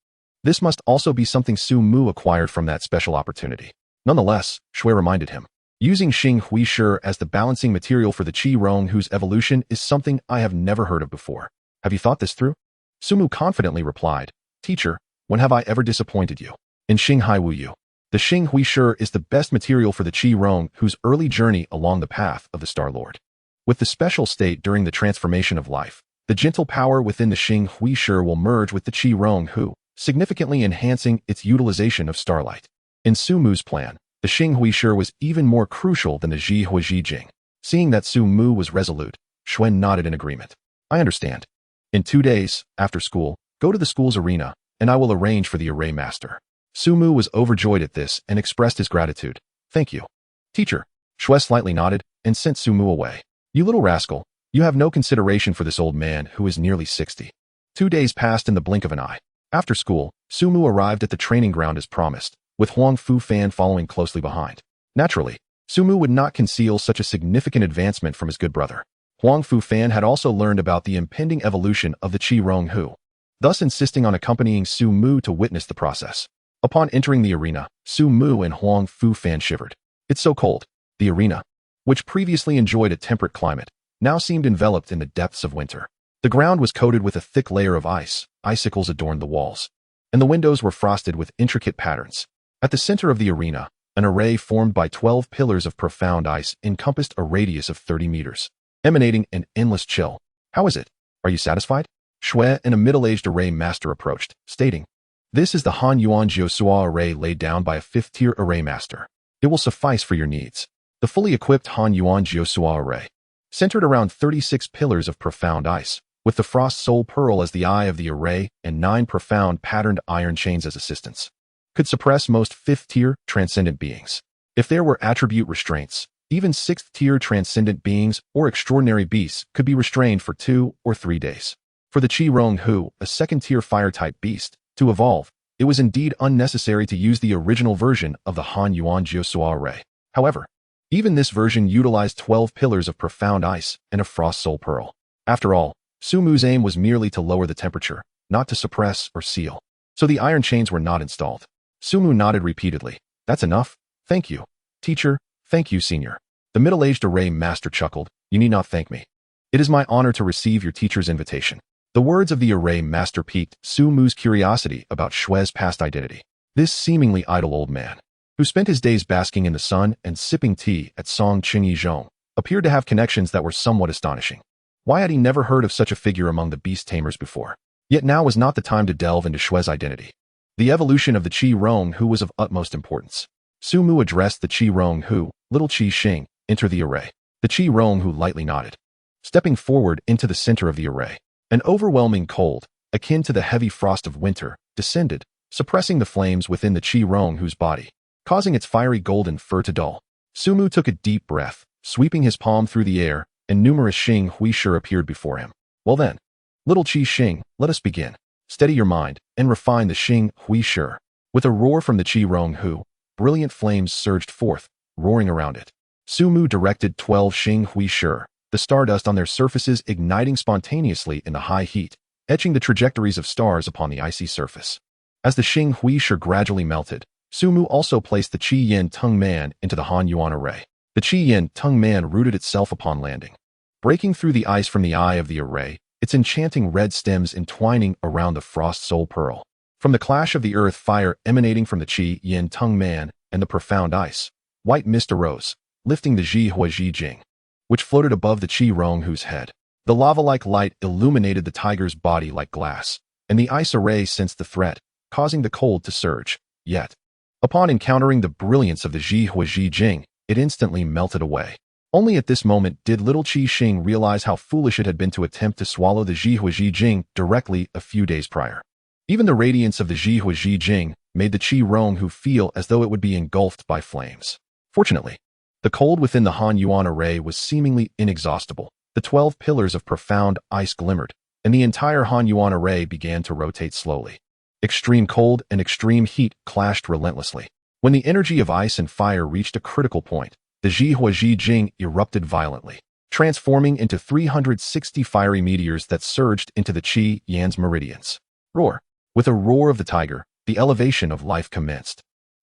This must also be something Su Mu acquired from that special opportunity. Nonetheless, Shui reminded him, "Using Xing Hui Shi as the balancing material for the Qi Ronghu's evolution is something I have never heard of before. Have you thought this through?" Sumu confidently replied, "Teacher, when have I ever disappointed you? In Xing Hai Wu Yu, the Xing Hui Shi is the best material for the Qi Ronghu's early journey along the path of the Star Lord. With the special state during the transformation of life, the gentle power within the Xing Hui Shi will merge with the Qi Ronghu, significantly enhancing its utilization of starlight. In Sumu's plan, the Xing Hui Shi was even more crucial than the Ji Hua Ji Jing." Seeing that Sumu was resolute, Shui nodded in agreement. "I understand. In 2 days, after school, go to the school's arena, and I will arrange for the array master." Sumu was overjoyed at this and expressed his gratitude. "Thank you, teacher." Shui slightly nodded and sent Sumu away. "You little rascal, You have no consideration for this old man who is nearly 60. 2 days passed in the blink of an eye. After school, Sumu arrived at the training ground as promised, with Huang Fu Fan following closely behind. Naturally, Sumu would not conceal such a significant advancement from his good brother. Huang Fu Fan had also learned about the impending evolution of the Qi Rong Hu, thus insisting on accompanying Sumu to witness the process. Upon entering the arena, Sumu and Huang Fu Fan shivered. It's so cold. The arena, which previously enjoyed a temperate climate, now seemed enveloped in the depths of winter. The ground was coated with a thick layer of ice, icicles adorned the walls, and the windows were frosted with intricate patterns. At the center of the arena, an array formed by 12 pillars of profound ice encompassed a radius of 30 meters, emanating an endless chill. How is it? Are you satisfied? Shui and a middle-aged array master approached, stating, "This is the Han Yuan Jiusua array laid down by a 5th-tier array master. It will suffice for your needs." The fully equipped Han Yuan Jiusua array, centered around 36 pillars of profound ice, with the Frost Soul Pearl as the eye of the array and 9 profound patterned iron chains as assistants, could suppress most 5th-tier transcendent beings. If there were attribute restraints, even 6th-tier transcendent beings or extraordinary beasts could be restrained for 2 or 3 days. For the Qi Rong Hu, a 2nd-tier fire-type beast, to evolve, it was indeed unnecessary to use the original version of the Han Yuan Jiusua array. However, even this version utilized 12 pillars of profound ice and a Frost Soul Pearl. After all, Sumu's aim was merely to lower the temperature, not to suppress or seal. So the iron chains were not installed. Sumu nodded repeatedly. "That's enough. Thank you, teacher. Thank you, senior." The middle-aged array master chuckled. "You need not thank me. It is my honor to receive your teacher's invitation." The words of the array master piqued Sumu's curiosity about Shui's past identity. This seemingly idle old man, who spent his days basking in the sun and sipping tea at Song Qingyi Zhong, appeared to have connections that were somewhat astonishing. Why had he never heard of such a figure among the beast tamers before? Yet now was not the time to delve into Shui's identity. The evolution of the Qi Rong Hu was of utmost importance. Sumu addressed the Qi Rong Hu, "Little Qi Xing, enter the array." The Qi Rong Hu lightly nodded, stepping forward into the center of the array. An overwhelming cold, akin to the heavy frost of winter, descended, suppressing the flames within the Qi Rong Hu's body, causing its fiery golden fur to dull. Sumu took a deep breath, sweeping his palm through the air, and numerous Xing Hui Shi appeared before him. "Well then, little Qi Xing, let us begin. Steady your mind, and refine the Xing Hui Shi." With a roar from the Qi Rong Hu, brilliant flames surged forth, roaring around it. Sumu directed 12 Xing Hui Shi, the stardust on their surfaces igniting spontaneously in the high heat, etching the trajectories of stars upon the icy surface. As the Xing Hui Shi gradually melted, Sumu also placed the Qi Yin Tung Man into the Han Yuan array. The Qi Yin Tung Man rooted itself upon landing, breaking through the ice from the eye of the array, its enchanting red stems entwining around the Frost Soul Pearl. From the clash of the earth fire emanating from the Qi Yin Tung Man and the profound ice, white mist arose, lifting the Ji Hua Ji Jing, which floated above the Qi Rong Hu's head. The lava-like light illuminated the tiger's body like glass, and the ice array sensed the threat, causing the cold to surge. Yet, upon encountering the brilliance of the Ji Hua Ji Jing, it instantly melted away. Only at this moment did little Qi Xing realize how foolish it had been to attempt to swallow the Ji Hua Ji Jing directly a few days prior. Even the radiance of the Ji Hua Ji Jing made the Qi Rong Hu feel as though it would be engulfed by flames. Fortunately, the cold within the Han Yuan array was seemingly inexhaustible. The 12 pillars of profound ice glimmered, and the entire Han Yuan array began to rotate slowly. Extreme cold and extreme heat clashed relentlessly. When the energy of ice and fire reached a critical point, the Ji Hua Ji Jing erupted violently, transforming into 360 fiery meteors that surged into the Qi Yan's meridians. Roar! With a roar of the tiger, the elevation of life commenced.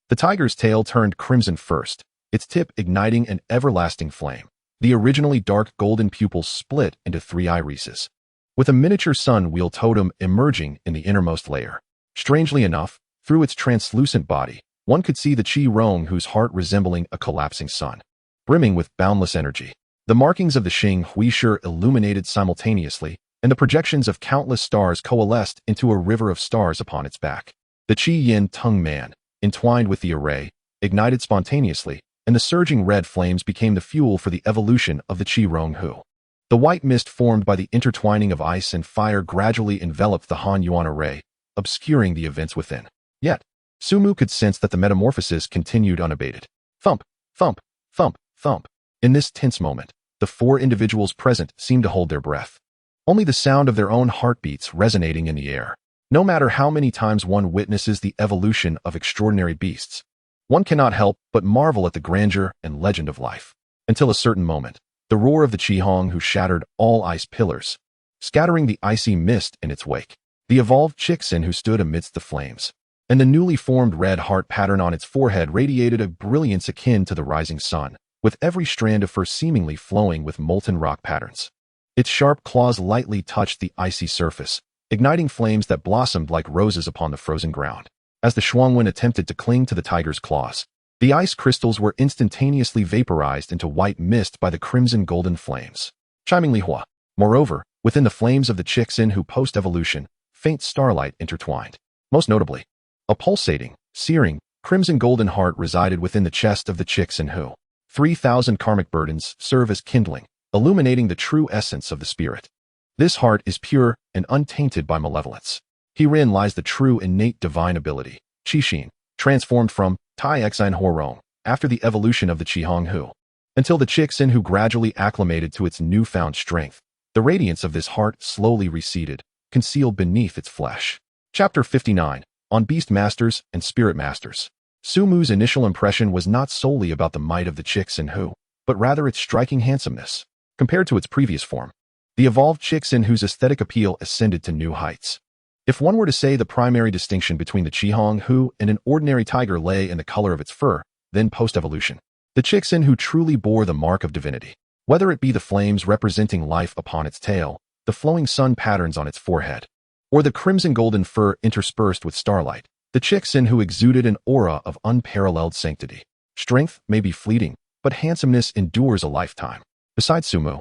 The tiger's tail turned crimson first, its tip igniting an everlasting flame. The originally dark golden pupils split into 3 irises, with a miniature sun wheel totem emerging in the innermost layer. Strangely enough, through its translucent body, one could see the Qi Rong Hu's heart resembling a collapsing sun, brimming with boundless energy. The markings of the Xing Hui Shi illuminated simultaneously, and the projections of countless stars coalesced into a river of stars upon its back. The Qi Yin Tung Man, entwined with the array, ignited spontaneously, and the surging red flames became the fuel for the evolution of the Qi Rong Hu. The white mist formed by the intertwining of ice and fire gradually enveloped the Han Yuan array, obscuring the events within. Yet, Sumu could sense that the metamorphosis continued unabated. Thump, thump, thump, thump. In this tense moment, The 4 individuals present seemed to hold their breath. Only the sound of their own heartbeats resonating in the air. No matter how many times one witnesses the evolution of extraordinary beasts, one cannot help but marvel at the grandeur and legend of life. Until a certain moment, the roar of the Qihong who shattered all ice pillars, scattering the icy mist in its wake. The evolved Chixin who stood amidst the flames, and the newly formed red heart pattern on its forehead radiated a brilliance akin to the rising sun, with every strand of fur seemingly flowing with molten rock patterns. Its sharp claws lightly touched the icy surface, igniting flames that blossomed like roses upon the frozen ground. As the Shuangwen attempted to cling to the tiger's claws, the ice crystals were instantaneously vaporized into white mist by the crimson-golden flames. Chiming Li Hua. Moreover, within the flames of the Chixin who post-evolution, faint starlight intertwined. Most notably, a pulsating, searing, crimson-golden heart resided within the chest of the Chixin who. 3,000 karmic burdens serve as kindling, illuminating the true essence of the spirit. This heart is pure and untainted by malevolence. Herein lies the true innate divine ability, Qixin, transformed from Tai Xine Horong after the evolution of the Qihong Hu. Until the Chixin who gradually acclimated to its newfound strength, the radiance of this heart slowly receded, concealed beneath its flesh. Chapter 59, on Beastmasters and Spirit Masters. Su Mu's initial impression was not solely about the might of the Chixin Hu, but rather its striking handsomeness. Compared to its previous form, the evolved Chixin whose aesthetic appeal ascended to new heights. If one were to say the primary distinction between the Qihong Hu and an ordinary tiger lay in the color of its fur, then post-evolution, the Chixin who truly bore the mark of divinity, whether it be the flames representing life upon its tail, the flowing sun patterns on its forehead, or the crimson-golden fur interspersed with starlight, the Chixin who exuded an aura of unparalleled sanctity. Strength may be fleeting, but handsomeness endures a lifetime. Besides Su Mu,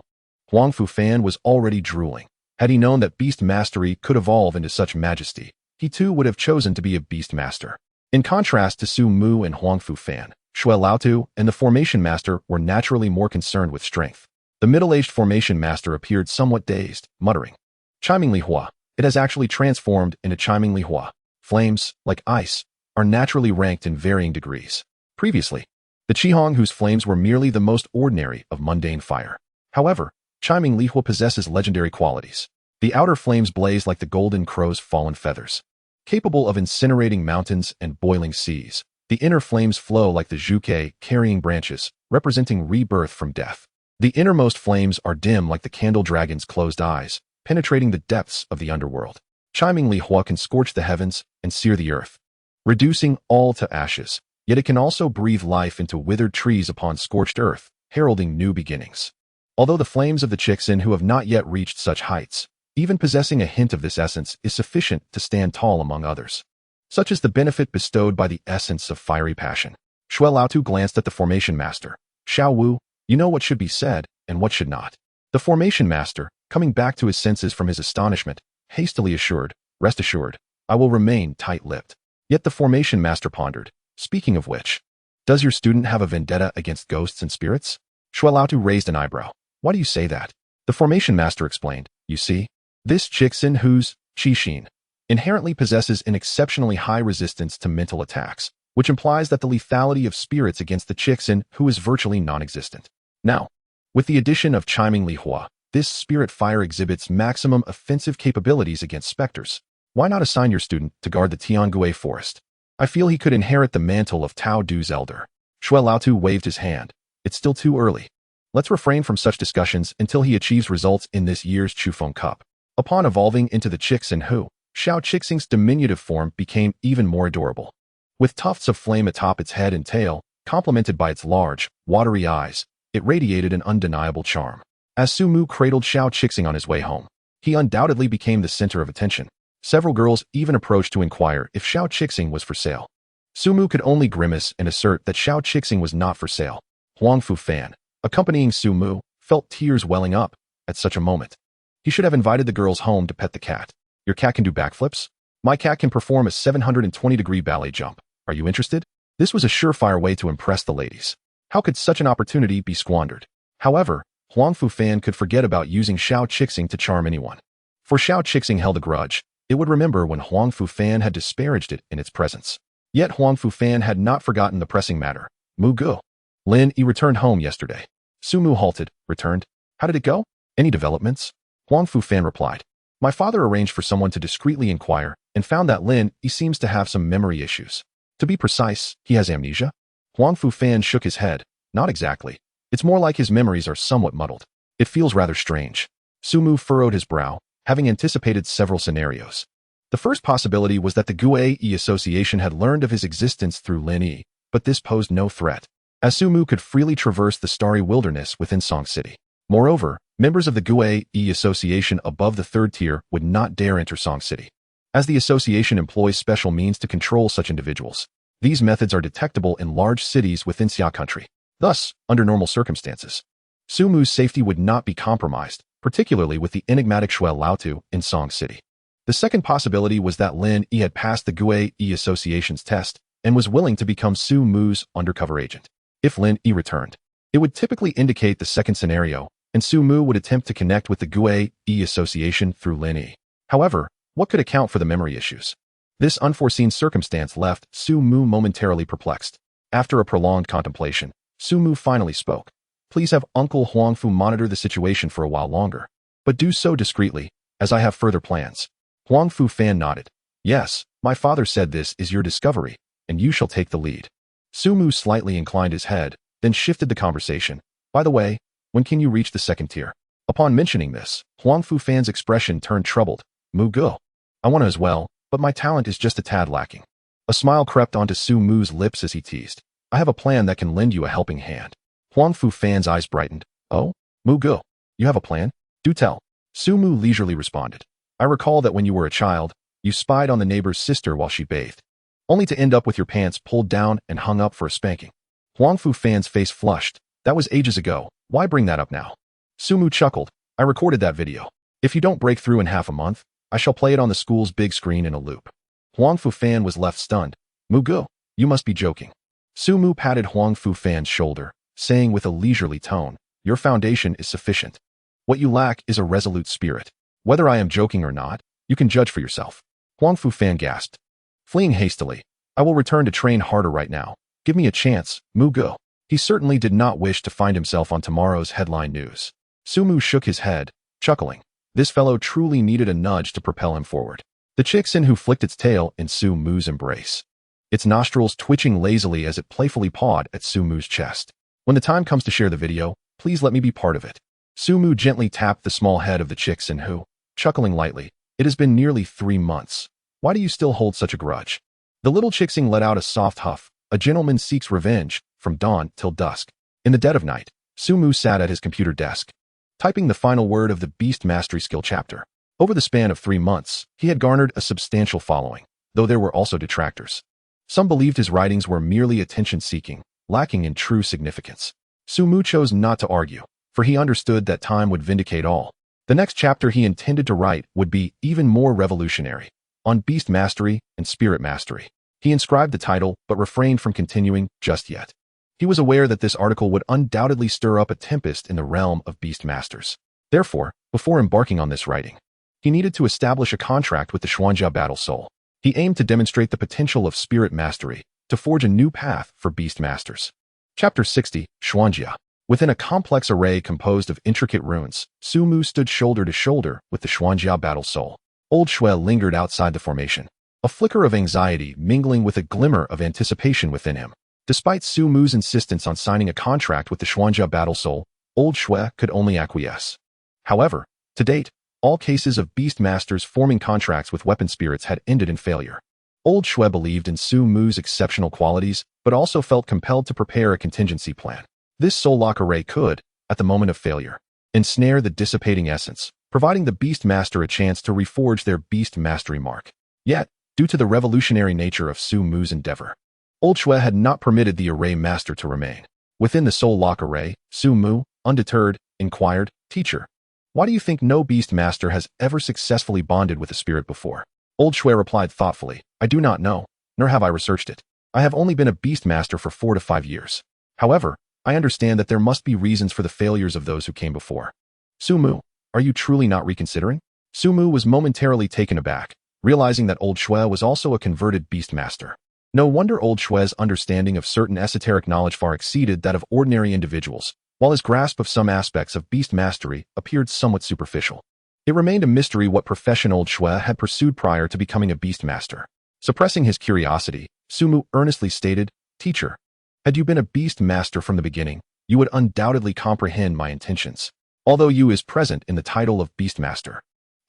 Huang Fu Fan was already drooling. Had he known that beast mastery could evolve into such majesty, he too would have chosen to be a beast master. In contrast to Su Mu and Huang Fu Fan, Shui Laotu and the Formation Master were naturally more concerned with strength. The middle-aged Formation Master appeared somewhat dazed, muttering, "Chiming Li Hua, it has actually transformed into Chiming Li Hua. Flames, like ice, are naturally ranked in varying degrees. Previously, the Qihong whose flames were merely the most ordinary of mundane fire. However, Chiming Li Hua possesses legendary qualities. The outer flames blaze like the golden crow's fallen feathers, capable of incinerating mountains and boiling seas. The inner flames flow like the Zhuke carrying branches, representing rebirth from death. The innermost flames are dim like the candle dragon's closed eyes, penetrating the depths of the underworld. Chiming Li Hua can scorch the heavens and sear the earth, reducing all to ashes, yet it can also breathe life into withered trees upon scorched earth, heralding new beginnings. Although the flames of the Chixin who have not yet reached such heights, even possessing a hint of this essence is sufficient to stand tall among others. Such is the benefit bestowed by the essence of fiery passion. Shui Laotu glanced at the Formation Master. Xiao Wu, you know what should be said and what should not. The Formation Master, coming back to his senses from his astonishment, hastily assured, "Rest assured, I will remain tight-lipped." Yet the Formation Master pondered, "Speaking of which, does your student have a vendetta against ghosts and spirits?" Shui Laotu raised an eyebrow. "Why do you say that?" The Formation Master explained, "You see, this Chixin whose Qixin inherently possesses an exceptionally high resistance to mental attacks, which implies that the lethality of spirits against the Chixin who is virtually non-existent. Now, with the addition of Chiming Li Hua, this spirit fire exhibits maximum offensive capabilities against specters. Why not assign your student to guard the Tiangui forest? I feel he could inherit the mantle of Tao Du's elder." Shui Laotu waved his hand. "It's still too early. Let's refrain from such discussions until he achieves results in this year's Chufeng Cup." Upon evolving into the Chixin Hu, Xiao Qixing's diminutive form became even more adorable. With tufts of flame atop its head and tail, complemented by its large, watery eyes, it radiated an undeniable charm. As Su Mu cradled Xiao Qixing on his way home, he undoubtedly became the center of attention. Several girls even approached to inquire if Xiao Qixing was for sale. Su Mu could only grimace and assert that Xiao Qixing was not for sale. Huang Fu Fan, accompanying Su Mu, felt tears welling up at such a moment. He should have invited the girls home to pet the cat. "Your cat can do backflips? My cat can perform a 720-degree ballet jump. Are you interested?" This was a surefire way to impress the ladies. How could such an opportunity be squandered? However, Huang Fu Fan could forget about using Xiao Qixing to charm anyone. For Xiao Qixing held a grudge. It would remember when Huang Fu Fan had disparaged it in its presence. Yet Huang Fu Fan had not forgotten the pressing matter. Mu Gu. Lin Yi returned home yesterday. Sumu halted, returned. How did it go? Any developments? Huang Fu Fan replied. My father arranged for someone to discreetly inquire and found that Lin Yi seems to have some memory issues. To be precise, he has amnesia? Huang Fu Fan shook his head. Not exactly. It's more like his memories are somewhat muddled. It feels rather strange. Sumu furrowed his brow, having anticipated several scenarios. The first possibility was that the Gue Association had learned of his existence through Lin Yi, but this posed no threat, as Sumu could freely traverse the starry wilderness within Song City. Moreover, members of the Gue Association above the third tier would not dare enter Song City, as the association employs special means to control such individuals. These methods are detectable in large cities within Xia country. Thus, under normal circumstances, Sumu's safety would not be compromised, particularly with the enigmatic Shui Laotu in Song City. The second possibility was that Lin Yi had passed the Gue Association's test and was willing to become Sumu's undercover agent. If Lin Yi returned, it would typically indicate the second scenario, and Sumu would attempt to connect with the Gue Association through Lin Yi. However, what could account for the memory issues? This unforeseen circumstance left Sumu momentarily perplexed. After a prolonged contemplation, Sumu finally spoke. Please have Uncle Huangfu monitor the situation for a while longer, but do so discreetly, as I have further plans. Huangfu Fan nodded. Yes, my father said this is your discovery, and you shall take the lead. Sumu slightly inclined his head, then shifted the conversation. By the way, when can you reach the second tier? Upon mentioning this, Huangfu Fan's expression turned troubled. Mugo. I want to as well, but my talent is just a tad lacking. A smile crept onto Sumu's lips as he teased. I have a plan that can lend you a helping hand. Huangfu Fan's eyes brightened. Oh? Mugo. You have a plan? Do tell. Sumu leisurely responded. I recall that when you were a child, you spied on the neighbor's sister while she bathed, only to end up with your pants pulled down and hung up for a spanking. Huangfu Fan's face flushed. That was ages ago. Why bring that up now? Sumu chuckled. I recorded that video. If you don't break through in half a month, I shall play it on the school's big screen in a loop. Huangfu Fan was left stunned. Mugo, you must be joking. Sumu patted Huangfu Fan's shoulder, saying with a leisurely tone, your foundation is sufficient. What you lack is a resolute spirit. Whether I am joking or not, you can judge for yourself. Huangfu Fan gasped. Fleeing hastily, I will return to train harder right now. Give me a chance, Mugo. He certainly did not wish to find himself on tomorrow's headline news. Sumu shook his head, chuckling. This fellow truly needed a nudge to propel him forward. The chicksin who flicked its tail in Sumu's embrace, its nostrils twitching lazily as it playfully pawed at Sumu's chest. When the time comes to share the video, please let me be part of it. Sumu gently tapped the small head of the chicksin who, chuckling lightly, it has been nearly 3 months. Why do you still hold such a grudge? The little chicksin let out a soft huff. A gentleman seeks revenge, from dawn till dusk. In the dead of night, Sumu sat at his computer desk, typing the final word of the Beast Mastery skill chapter. Over the span of 3 months, he had garnered a substantial following, though there were also detractors. Some believed his writings were merely attention-seeking, lacking in true significance. Sumu chose not to argue, for he understood that time would vindicate all. The next chapter he intended to write would be even more revolutionary, on Beast Mastery and Spirit Mastery. He inscribed the title, but refrained from continuing just yet. He was aware that this article would undoubtedly stir up a tempest in the realm of Beast Masters. Therefore, before embarking on this writing, he needed to establish a contract with the Xuanjia Battle Soul. He aimed to demonstrate the potential of Spirit Mastery, to forge a new path for Beast Masters. Chapter 60, Xuanjia. Within a complex array composed of intricate runes, Sumu stood shoulder to shoulder with the Xuanjia Battle Soul. Old Shui lingered outside the formation, a flicker of anxiety mingling with a glimmer of anticipation within him. Despite Sumu's insistence on signing a contract with the Xuanjia Battle Soul, Old Shui could only acquiesce. However, to date, all cases of Beast Masters forming contracts with weapon spirits had ended in failure. Old Shui believed in Sumu's exceptional qualities, but also felt compelled to prepare a contingency plan. This soul lock array could, at the moment of failure, ensnare the dissipating essence, providing the Beast Master a chance to reforge their Beast Mastery mark. Yet, due to the revolutionary nature of Sumu's endeavor, Old Shui had not permitted the array master to remain. Within the soul lock array, Sumu, undeterred, inquired, Teacher, why do you think no Beast Master has ever successfully bonded with a spirit before? Old Shui replied thoughtfully, I do not know, nor have I researched it. I have only been a Beast Master for 4 to 5 years. However, I understand that there must be reasons for the failures of those who came before. Sumu, are you truly not reconsidering? Sumu was momentarily taken aback, realizing that Old Shui was also a converted Beast Master. No wonder Old Shui's understanding of certain esoteric knowledge far exceeded that of ordinary individuals. while his grasp of some aspects of beast mastery appeared somewhat superficial. It remained a mystery what profession old Shui had pursued prior to becoming a Beastmaster. Suppressing his curiosity, Sumu earnestly stated, "Teacher, had you been a Beastmaster from the beginning, you would undoubtedly comprehend my intentions. Although you is present in the title of Beastmaster,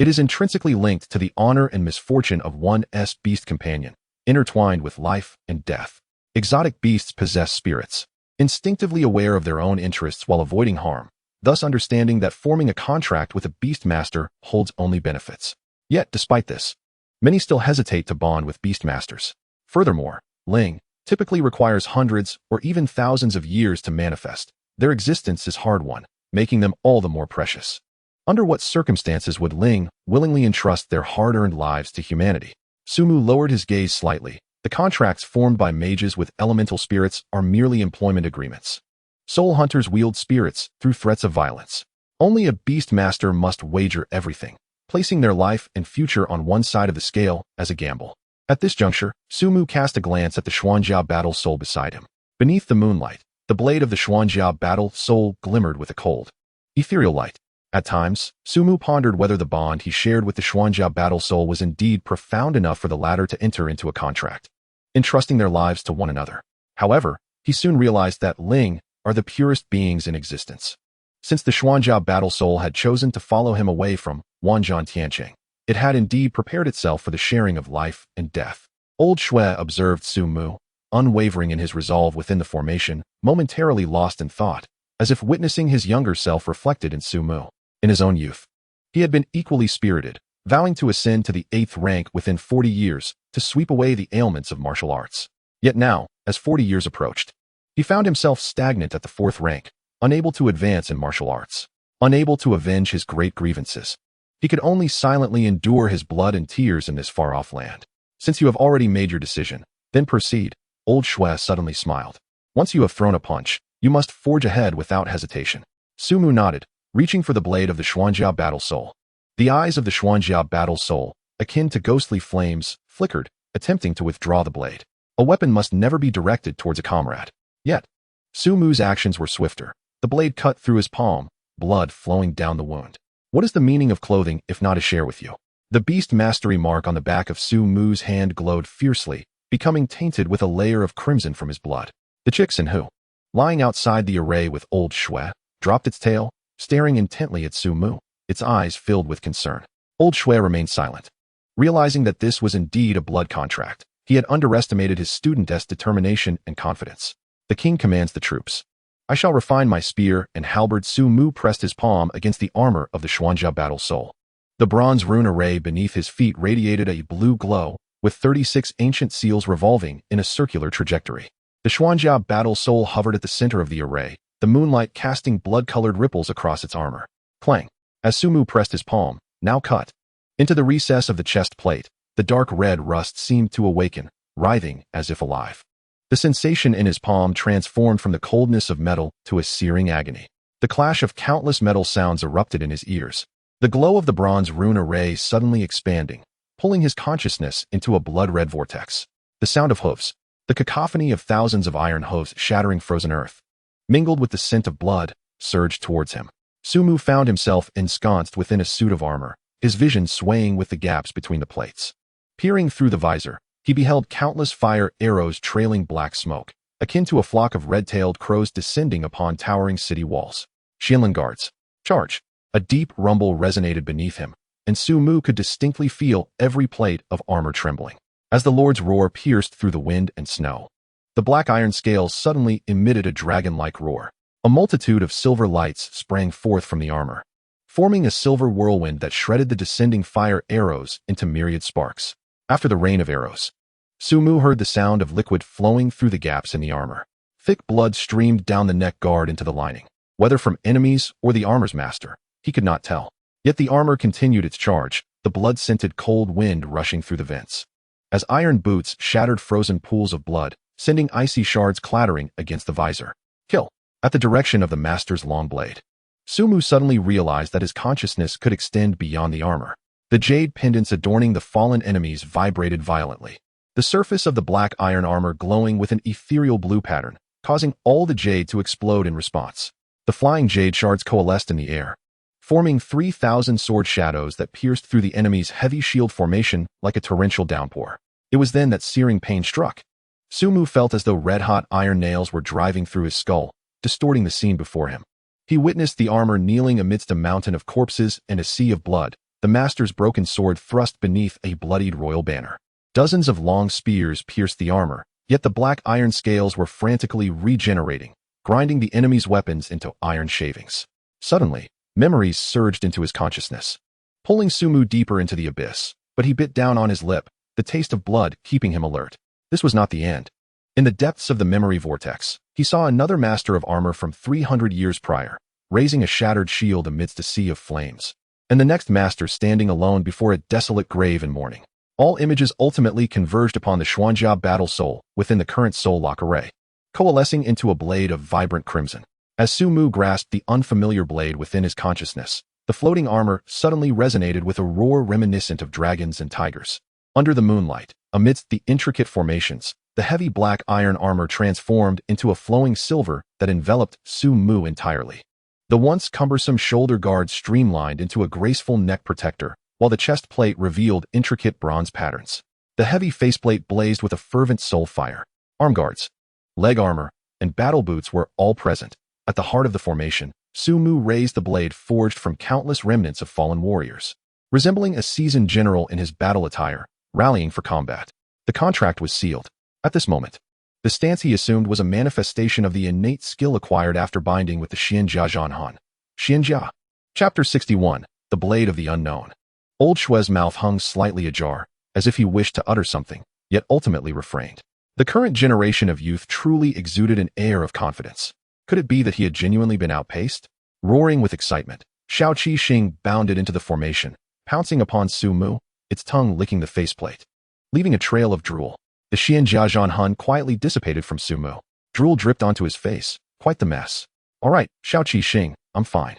it is intrinsically linked to the honor and misfortune of one's beast companion, intertwined with life and death. Exotic beasts possess spirits, instinctively aware of their own interests while avoiding harm, thus understanding that forming a contract with a Beastmaster holds only benefits. Yet, despite this, many still hesitate to bond with Beastmasters. Furthermore, Ling typically requires hundreds or even thousands of years to manifest. Their existence is hard-won, making them all the more precious. Under what circumstances would Ling willingly entrust their hard-earned lives to humanity? Sumu lowered his gaze slightly. The contracts formed by mages with elemental spirits are merely employment agreements. Soul hunters wield spirits through threats of violence. Only a Beastmaster must wager everything, placing their life and future on one side of the scale as a gamble. At this juncture, Sumu cast a glance at the Xuanjia battle soul beside him. Beneath the moonlight, the blade of the Xuanjia battle soul glimmered with a cold, ethereal light. At times, Sumu pondered whether the bond he shared with the Xuanjia battle soul was indeed profound enough for the latter to enter into a contract, entrusting their lives to one another. However, he soon realized that Ling are the purest beings in existence. Since the Xuanjia battle soul had chosen to follow him away from Wanzhan Tianqing, it had indeed prepared itself for the sharing of life and death. Old Shui observed Sumu, unwavering in his resolve within the formation, momentarily lost in thought, as if witnessing his younger self reflected in Sumu. In his own youth, he had been equally spirited, vowing to ascend to the 8th rank within 40 years to sweep away the ailments of martial arts. Yet now, as 40 years approached, he found himself stagnant at the 4th rank, unable to advance in martial arts, unable to avenge his great grievances. He could only silently endure his blood and tears in this far-off land. Since you have already made your decision, then proceed, old Shui suddenly smiled. Once you have thrown a punch, you must forge ahead without hesitation. Sumu nodded, reaching for the blade of the Xuanjia battle soul. The eyes of the Xuanjia battle soul, akin to ghostly flames, flickered, attempting to withdraw the blade. A weapon must never be directed towards a comrade. Yet, Sumu's actions were swifter. The blade cut through his palm, blood flowing down the wound. What is the meaning of clothing if not a share with you? The beast mastery mark on the back of Sumu's hand glowed fiercely, becoming tainted with a layer of crimson from his blood. The Chixin who, lying outside the array with old Shui, dropped its tail, staring intently at Sumu, its eyes filled with concern. Old Shui remained silent. Realizing that this was indeed a blood contract, he had underestimated his student's determination and confidence. The king commands the troops. I shall refine my spear and halberd. Sumu pressed his palm against the armor of the Xuanjia battle soul. The bronze rune array beneath his feet radiated a blue glow, with 36 ancient seals revolving in a circular trajectory. The Xuanjia battle soul hovered at the center of the array, the moonlight casting blood-colored ripples across its armor. Clang! As Sumu pressed his palm, now cut, into the recess of the chest plate, the dark red rust seemed to awaken, writhing as if alive. The sensation in his palm transformed from the coldness of metal to a searing agony. The clash of countless metal sounds erupted in his ears, the glow of the bronze rune array suddenly expanding, pulling his consciousness into a blood-red vortex. The sound of hooves, the cacophony of thousands of iron hooves shattering frozen earth, mingled with the scent of blood, surged towards him. Sumu found himself ensconced within a suit of armor, his vision swaying with the gaps between the plates. Peering through the visor, he beheld countless fire arrows trailing black smoke, akin to a flock of red-tailed crows descending upon towering city walls. Xianlin guards, charge! A deep rumble resonated beneath him, and Sumu could distinctly feel every plate of armor trembling. As the Lord's roar pierced through the wind and snow, the black iron scales suddenly emitted a dragon-like roar. A multitude of silver lights sprang forth from the armor, forming a silver whirlwind that shredded the descending fire arrows into myriad sparks. After the rain of arrows, Sumu heard the sound of liquid flowing through the gaps in the armor. Thick blood streamed down the neck guard into the lining. Whether from enemies or the armor's master, he could not tell. Yet the armor continued its charge, the blood-scented cold wind rushing through the vents. As iron boots shattered frozen pools of blood, sending icy shards clattering against the visor. Kill! At the direction of the master's long blade. Sumu suddenly realized that his consciousness could extend beyond the armor. The jade pendants adorning the fallen enemies vibrated violently, the surface of the black iron armor glowing with an ethereal blue pattern, causing all the jade to explode in response. The flying jade shards coalesced in the air, forming 3,000 sword shadows that pierced through the enemy's heavy shield formation like a torrential downpour. It was then that searing pain struck. Sumu felt as though red-hot iron nails were driving through his skull, distorting the scene before him. He witnessed the armor kneeling amidst a mountain of corpses and a sea of blood, the master's broken sword thrust beneath a bloodied royal banner. Dozens of long spears pierced the armor, yet the black iron scales were frantically regenerating, grinding the enemy's weapons into iron shavings. Suddenly, memories surged into his consciousness, pulling Sumu deeper into the abyss, but he bit down on his lip, the taste of blood keeping him alert. This was not the end. In the depths of the memory vortex, he saw another master of armor from 300 years prior, raising a shattered shield amidst a sea of flames, and the next master standing alone before a desolate grave in mourning. All images ultimately converged upon the Xuanjia battle soul within the current soul lock array, coalescing into a blade of vibrant crimson. As Sumu grasped the unfamiliar blade within his consciousness, the floating armor suddenly resonated with a roar reminiscent of dragons and tigers. Under the moonlight, amidst the intricate formations, the heavy black iron armor transformed into a flowing silver that enveloped Sumu entirely. The once cumbersome shoulder guard streamlined into a graceful neck protector, while the chest plate revealed intricate bronze patterns. The heavy faceplate blazed with a fervent soul fire. Arm guards, leg armor, and battle boots were all present. At the heart of the formation, Sumu raised the blade forged from countless remnants of fallen warriors. Resembling a seasoned general in his battle attire, rallying for combat. The contract was sealed. At this moment, the stance he assumed was a manifestation of the innate skill acquired after binding with the Xianjia Zhanhan. Xianjia. Chapter 61, The Blade of the Unknown. Old Shue's mouth hung slightly ajar, as if he wished to utter something, yet ultimately refrained. The current generation of youth truly exuded an air of confidence. Could it be that he had genuinely been outpaced? Roaring with excitement, Xiao Qi Xing bounded into the formation, pouncing upon Sumu, its tongue licking the faceplate, leaving a trail of drool. The Xianjia Zhanhan quietly dissipated from Sumu. Drool dripped onto his face. Quite the mess. All right, Xiao Qi Xing, I'm fine.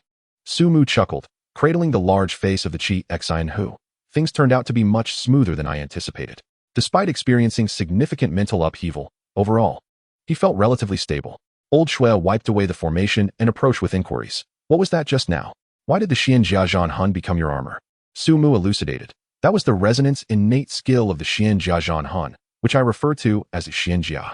Sumu chuckled, cradling the large face of the Qi Xian Hu. Things turned out to be much smoother than I anticipated. Despite experiencing significant mental upheaval, overall, he felt relatively stable. Old Shui wiped away the formation and approached with inquiries. What was that just now? Why did the Xianjia Zhanhan become your armor? Sumu elucidated. That was the resonance innate skill of the Xianjia Zhanhan, which I refer to as Xianjia.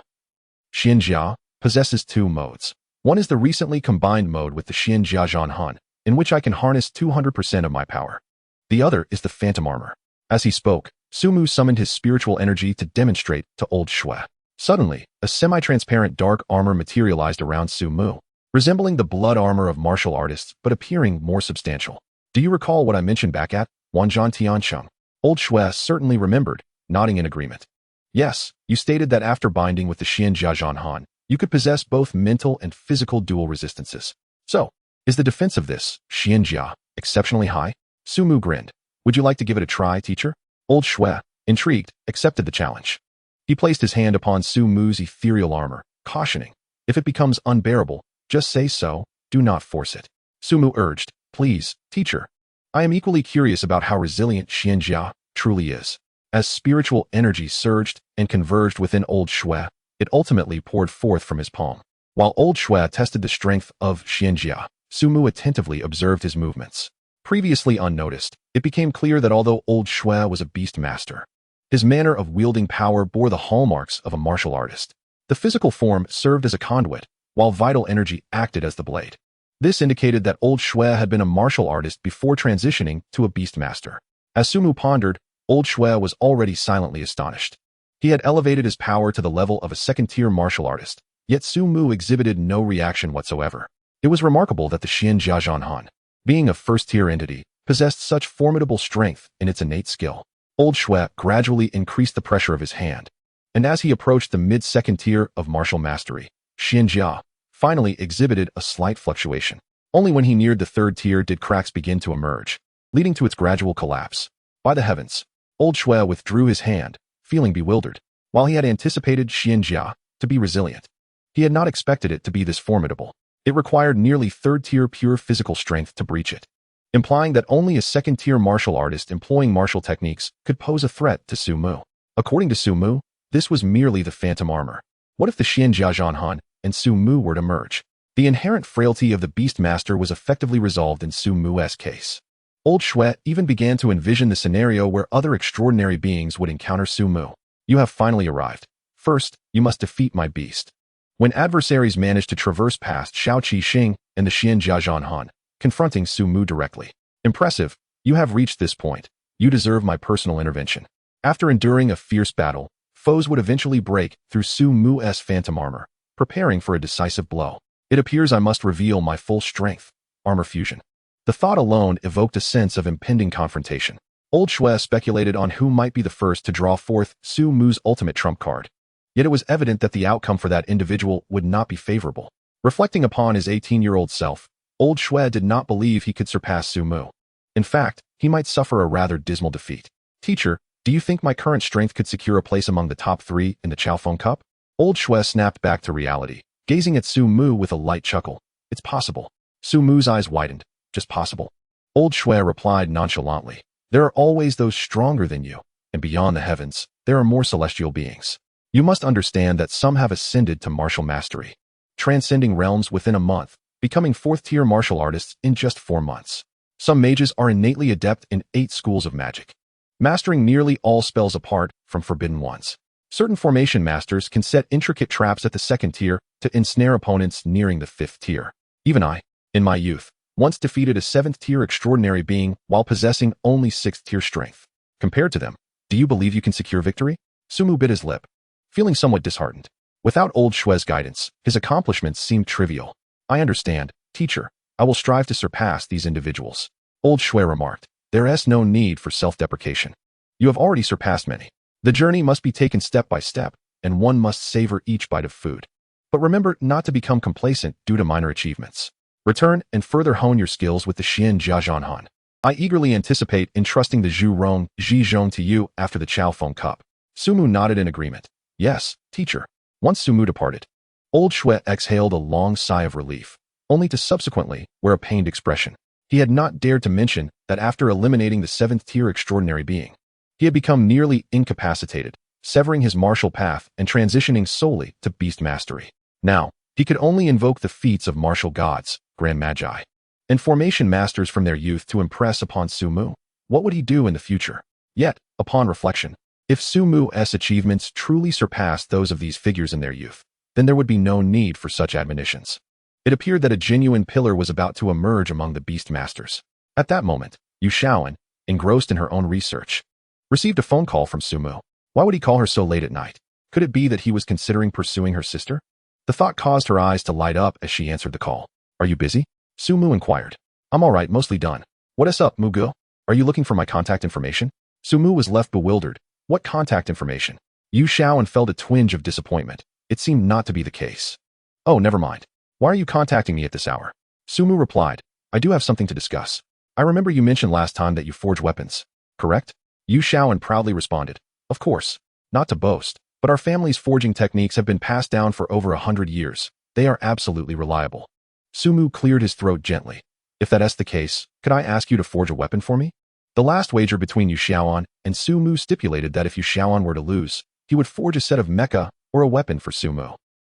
Xianjia possesses two modes. One is the recently combined mode with the Xianjia Zhanhan, in which I can harness 200% of my power. The other is the phantom armor. As he spoke, Sumu summoned his spiritual energy to demonstrate to Old Shui. Suddenly, a semi-transparent dark armor materialized around Sumu, resembling the blood armor of martial artists but appearing more substantial. Do you recall what I mentioned back at Wanzhan Tiancheng? Old Shui certainly remembered, nodding in agreement. Yes, you stated that after binding with the Xianjia Zhanhan, you could possess both mental and physical dual resistances. So, is the defense of this Xianjia exceptionally high? Sumu grinned. Would you like to give it a try, teacher? Old Shui, intrigued, accepted the challenge. He placed his hand upon Sumu's ethereal armor, cautioning, if it becomes unbearable, just say so, do not force it. Sumu urged, please, teacher. I am equally curious about how resilient Xianjia truly is. As spiritual energy surged and converged within Old Shui, it ultimately poured forth from his palm. While Old Shui tested the strength of Xianjia, Sumu attentively observed his movements. Previously unnoticed, it became clear that although Old Shui was a Beastmaster, his manner of wielding power bore the hallmarks of a martial artist. The physical form served as a conduit, while vital energy acted as the blade. This indicated that Old Shui had been a martial artist before transitioning to a Beastmaster. As Sumu pondered, Old Shui was already silently astonished. He had elevated his power to the level of a second-tier martial artist, yet Sumu exhibited no reaction whatsoever. It was remarkable that the Xianjia Zhanhan, being a first-tier entity, possessed such formidable strength in its innate skill. Old Shui gradually increased the pressure of his hand, and as he approached the mid-second tier of martial mastery, Xianjia finally exhibited a slight fluctuation. Only when he neared the third tier did cracks begin to emerge, leading to its gradual collapse. By the heavens, Old Shui withdrew his hand, feeling bewildered. While he had anticipated Xianjia to be resilient, he had not expected it to be this formidable. It required nearly third-tier pure physical strength to breach it, implying that only a second-tier martial artist employing martial techniques could pose a threat to Sumu. According to Sumu, this was merely the phantom armor. What if the Xianjia Zhanhan and Sumu were to merge? The inherent frailty of the Beastmaster was effectively resolved in Su Mu's case. Old Shui even began to envision the scenario where other extraordinary beings would encounter Su Mu. You have finally arrived. First, you must defeat my beast. When adversaries managed to traverse past Xiao Qi Xing and the Xian Jiazhan Han, confronting Su Mu directly. Impressive, you have reached this point. You deserve my personal intervention. After enduring a fierce battle, foes would eventually break through Su Mu's phantom armor, preparing for a decisive blow. It appears I must reveal my full strength. Armor fusion. The thought alone evoked a sense of impending confrontation. Old Shui speculated on who might be the first to draw forth Su Mu's ultimate trump card. Yet it was evident that the outcome for that individual would not be favorable. Reflecting upon his 18-year-old self, Old Shui did not believe he could surpass Su Mu. In fact, he might suffer a rather dismal defeat. Teacher, do you think my current strength could secure a place among the top 3 in the Chaofeng Cup? Old Shui snapped back to reality, gazing at Su Mu with a light chuckle. It's possible. Su Mu's eyes widened. Just possible. Old Shui replied nonchalantly. There are always those stronger than you, and beyond the heavens, there are more celestial beings. You must understand that some have ascended to martial mastery, transcending realms within a month, becoming 4th-tier martial artists in just 4 months. Some mages are innately adept in 8 schools of magic, mastering nearly all spells apart from forbidden ones. Certain formation masters can set intricate traps at the 2nd tier to ensnare opponents nearing the 5th tier. Even I, in my youth, once defeated a 7th-tier extraordinary being while possessing only 6th-tier strength. Compared to them, do you believe you can secure victory? Su Mu bit his lip, feeling somewhat disheartened. Without Old Shui's guidance, his accomplishments seemed trivial. I understand, teacher. I will strive to surpass these individuals. Old Shui remarked. There is no need for self-deprecation. You have already surpassed many. The journey must be taken step by step, and one must savor each bite of food. But remember not to become complacent due to minor achievements. Return and further hone your skills with the Xian Jiazhan Han. I eagerly anticipate entrusting the Zhu Rong Zhizhong to you after the Chaofeng Cup. Su Mu nodded in agreement. Yes, teacher. Once Su Mu departed, Old Shui exhaled a long sigh of relief, only to subsequently wear a pained expression. He had not dared to mention that after eliminating the 7th-tier extraordinary being, he had become nearly incapacitated, severing his martial path and transitioning solely to beast mastery. Now, he could only invoke the feats of martial gods, grand magi, and formation masters from their youth to impress upon Su Mu. What would he do in the future? Yet, upon reflection, if Su Mu's achievements truly surpassed those of these figures in their youth, then there would be no need for such admonitions. It appeared that a genuine pillar was about to emerge among the beast masters. At that moment, Yu Shaoan, engrossed in her own research, received a phone call from Su Mu. Why would he call her so late at night? Could it be that he was considering pursuing her sister? The thought caused her eyes to light up as she answered the call. Are you busy? Su Mu inquired. I'm all right, mostly done. What is up, Mugu? Are you looking for my contact information? Su Mu was left bewildered. What contact information? Yu Shaoan felt a twinge of disappointment. It seemed not to be the case. Oh, never mind. Why are you contacting me at this hour? Su Mu replied. I do have something to discuss. I remember you mentioned last time that you forge weapons, correct? Yu Shaoan proudly responded. Of course. Not to boast, but our family's forging techniques have been passed down for over 100 years. They are absolutely reliable. Su Mu cleared his throat gently. If that is the case, could I ask you to forge a weapon for me? The last wager between Yu Shaoan and Su Mu stipulated that if Yu Shaoan were to lose, he would forge a set of mecha or a weapon for Su Mu.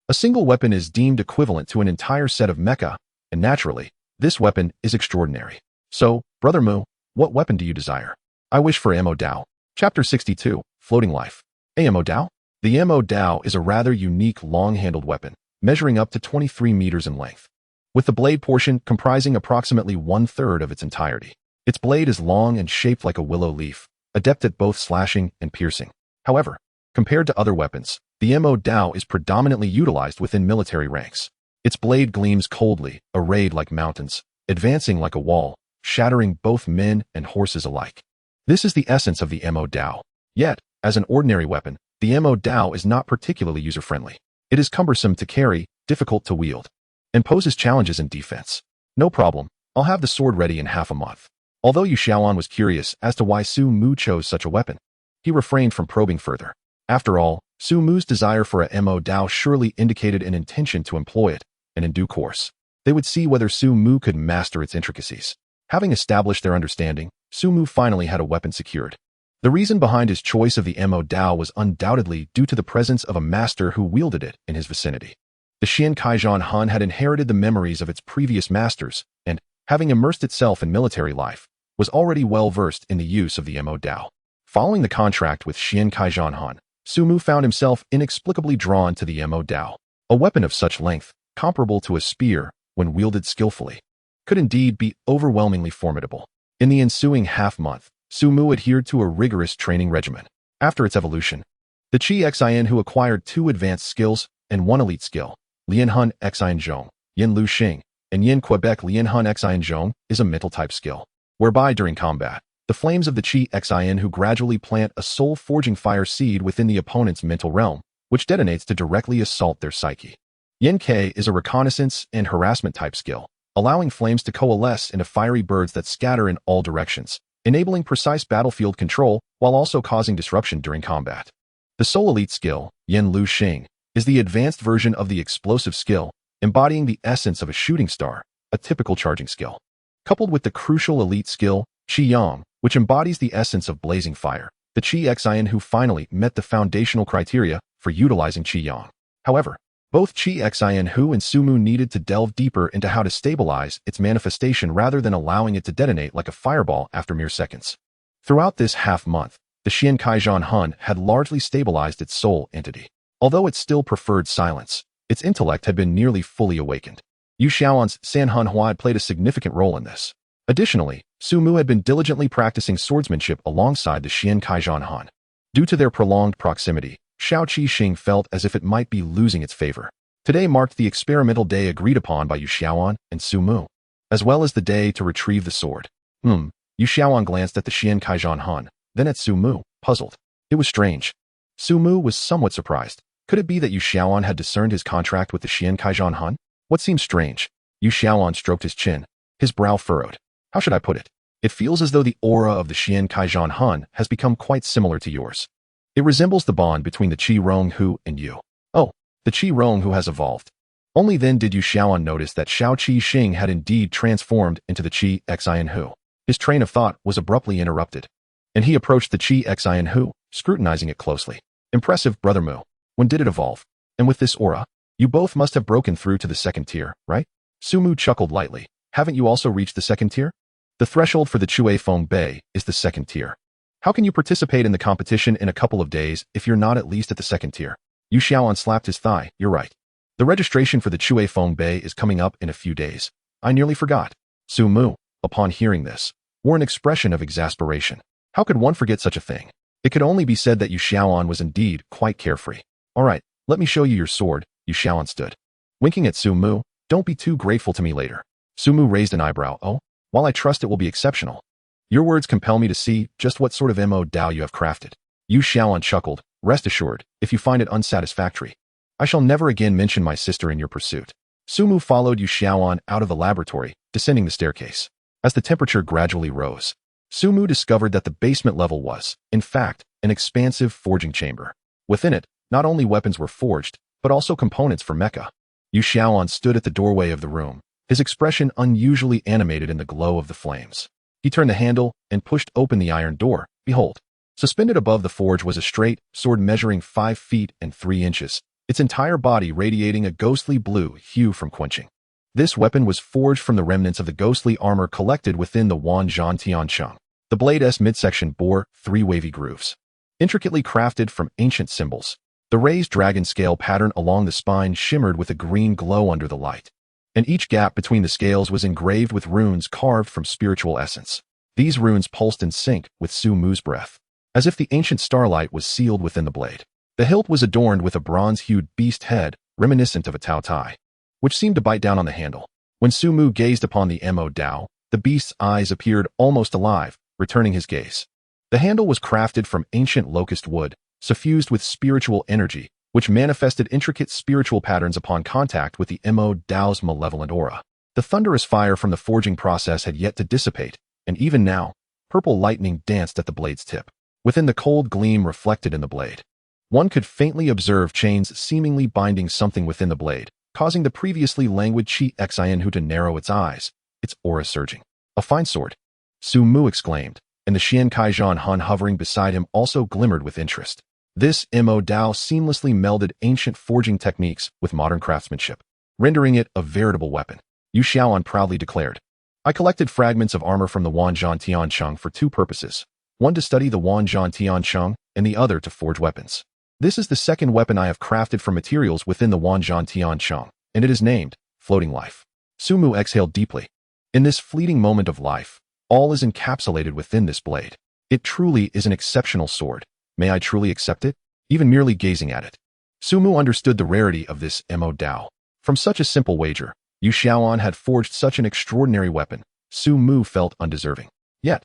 A single weapon is deemed equivalent to an entire set of mecha, and naturally, this weapon is extraordinary. So, Brother Mu, what weapon do you desire? I wish for Mo Dao. Chapter 62, Floating Life. Mo Dao? The Mo Dao is a rather unique long-handled weapon, measuring up to 23 meters in length, with the blade portion comprising approximately 1/3 of its entirety. Its blade is long and shaped like a willow leaf, adept at both slashing and piercing. However, compared to other weapons, the Mo Dao is predominantly utilized within military ranks. Its blade gleams coldly, arrayed like mountains, advancing like a wall, shattering both men and horses alike. This is the essence of the Mo Dao. Yet, as an ordinary weapon, the Mo Dao is not particularly user-friendly. It is cumbersome to carry, difficult to wield, and poses challenges in defense. No problem, I'll have the sword ready in half a month. Although Yu Shaoan was curious as to why Su Mu chose such a weapon, he refrained from probing further. After all, Su Mu's desire for a Mo Dao surely indicated an intention to employ it, and in due course, they would see whether Su Mu could master its intricacies. Having established their understanding, Su Mu finally had a weapon secured. The reason behind his choice of the Mo Dao was undoubtedly due to the presence of a master who wielded it in his vicinity. The Xian Kaijian Han had inherited the memories of its previous masters and, having immersed itself in military life, was already well versed in the use of the Mo Dao. Following the contract with Xian Kaijian Han, Sumu found himself inexplicably drawn to the Mo Dao. A weapon of such length, comparable to a spear when wielded skillfully, could indeed be overwhelmingly formidable. In the ensuing half-month, Sumu adhered to a rigorous training regimen. After its evolution, the Qi Xin who acquired 2 advanced skills and 1 elite skill, Lian Hun Xin Zhong, Yin Lu Xing, and Yin Quebec Lian Hun Xin Zhong is a mental type skill, whereby during combat, the flames of the Qi Xin who gradually plant a soul-forging fire seed within the opponent's mental realm, which detonates to directly assault their psyche. Yin K is a reconnaissance and harassment type skill, allowing flames to coalesce into fiery birds that scatter in all directions, enabling precise battlefield control while also causing disruption during combat. The Soul Elite skill, Yin Lu Xing, is the advanced version of the explosive skill, embodying the essence of a shooting star, a typical charging skill. Coupled with the crucial elite skill, Qi Yang, which embodies the essence of blazing fire, the Qi Xin who finally met the foundational criteria for utilizing Qi Yang. However, both Qi Xin who and Sumu needed to delve deeper into how to stabilize its manifestation rather than allowing it to detonate like a fireball after mere seconds. Throughout this half-month, the Xian Kaijian Han had largely stabilized its soul entity. Although it still preferred silence, its intellect had been nearly fully awakened. Yu Xiaoan's San Han Hua had played a significant role in this. Additionally, Sumu had been diligently practicing swordsmanship alongside the Xian Kaijian Han. Due to their prolonged proximity, Xiao Qi Xing felt as if it might be losing its favor. Today marked the experimental day agreed upon by Yu Xiaoan and Sumu, as well as the day to retrieve the sword. Yu Xiaoan glanced at the Xian Kaijian Han, then at Sumu, puzzled. It was strange. Sumu was somewhat surprised. Could it be that Yu Xiaoan had discerned his contract with the Xian Kaijian Han? What seemed strange? Yu Xiaoan stroked his chin, his brow furrowed. How should I put it? It feels as though the aura of the Xian Kaijian Han has become quite similar to yours. It resembles the bond between the Qi Rong Hu and you. Oh, the Qi Rong Hu has evolved. Only then did Yu Xiaoan notice that Xiao Qi Xing had indeed transformed into the Qi Xin Hu. His train of thought was abruptly interrupted, and he approached the Qi Xin Hu, scrutinizing it closely. Impressive, Brother Mu. When did it evolve? And with this aura, you both must have broken through to the 2nd tier, right? Sumu chuckled lightly. Haven't you also reached the 2nd tier? The threshold for the Chue Feng Bei is the 2nd tier. How can you participate in the competition in a couple of days if you're not at least at the 2nd tier? Yu Xiaoan slapped his thigh. You're right. The registration for the Chue Feng Bei is coming up in a few days. I nearly forgot. Sumu, upon hearing this, wore an expression of exasperation. How could one forget such a thing? It could only be said that Yu Xiaoan was indeed quite carefree. All right, let me show you your sword. Yu Xiaoan stood, winking at Sumu. Don't be too grateful to me later. Sumu raised an eyebrow. Oh, while I trust it will be exceptional. Your words compel me to see just what sort of Mo Dao you have crafted. Yu Xiaoan chuckled. Rest assured, if you find it unsatisfactory, I shall never again mention my sister in your pursuit. Sumu followed Yu Xiaoan out of the laboratory, descending the staircase. As the temperature gradually rose, Sumu discovered that the basement level was, in fact, an expansive forging chamber. Within it, not only weapons were forged, but also components for mecha. Yu Xiaoan stood at the doorway of the room, his expression unusually animated in the glow of the flames. He turned the handle and pushed open the iron door. Behold, suspended above the forge was a straight sword measuring 5 feet and 3 inches, its entire body radiating a ghostly blue hue from quenching. This weapon was forged from the remnants of the ghostly armor collected within the Wan Zhan Tiancheng. The blade's midsection bore 3 wavy grooves, intricately crafted from ancient symbols. The raised dragon scale pattern along the spine shimmered with a green glow under the light, and each gap between the scales was engraved with runes carved from spiritual essence. These runes pulsed in sync with Sumu's breath, as if the ancient starlight was sealed within the blade. The hilt was adorned with a bronze-hued beast head, reminiscent of a Tao Tai, which seemed to bite down on the handle. When Sumu gazed upon the Mo Dao, the beast's eyes appeared almost alive, returning his gaze. The handle was crafted from ancient locust wood, suffused with spiritual energy, which manifested intricate spiritual patterns upon contact with the Mo Dao's malevolent aura. The thunderous fire from the forging process had yet to dissipate, and even now, purple lightning danced at the blade's tip. Within the cold gleam reflected in the blade, one could faintly observe chains seemingly binding something within the blade, causing the previously languid Qi Xin to narrow its eyes, its aura surging. A fine sword, Sumu exclaimed, and the Xian Kaijian Han hovering beside him also glimmered with interest. This Mo Dao seamlessly melded ancient forging techniques with modern craftsmanship, rendering it a veritable weapon. Yu Xiaoan proudly declared. I collected fragments of armor from the Wanzhan Tiancheng for two purposes, one to study the Wanzhan Tiancheng and the other to forge weapons. This is the second weapon I have crafted from materials within the Wanzhan Tiancheng, and it is named Floating Life. Sumu exhaled deeply. In this fleeting moment of life, all is encapsulated within this blade. It truly is an exceptional sword. May I truly accept it? Even merely gazing at it. Sumu understood the rarity of this Mo Dao. From such a simple wager, Yu Xiaoan had forged such an extraordinary weapon. Sumu felt undeserving. Yet,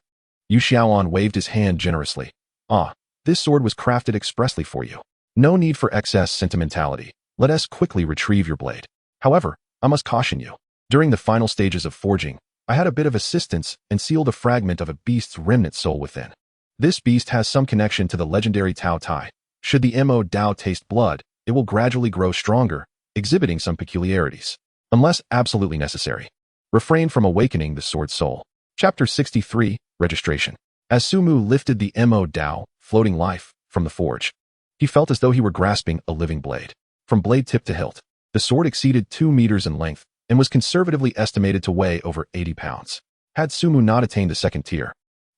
Yu Xiaoan waved his hand generously. This sword was crafted expressly for you. No need for excess sentimentality. Let us quickly retrieve your blade. However, I must caution you. During the final stages of forging, I had a bit of assistance and sealed a fragment of a beast's remnant soul within. This beast has some connection to the legendary Tao Tai. Should the Mo Dao taste blood, it will gradually grow stronger, exhibiting some peculiarities. Unless absolutely necessary, refrain from awakening the sword soul. Chapter 63, Registration. As Sumu lifted the Mo Dao, Floating Life, from the forge, he felt as though he were grasping a living blade. From blade tip to hilt, the sword exceeded 2 meters in length and was conservatively estimated to weigh over 80 pounds. Had Sumu not attained the second tier,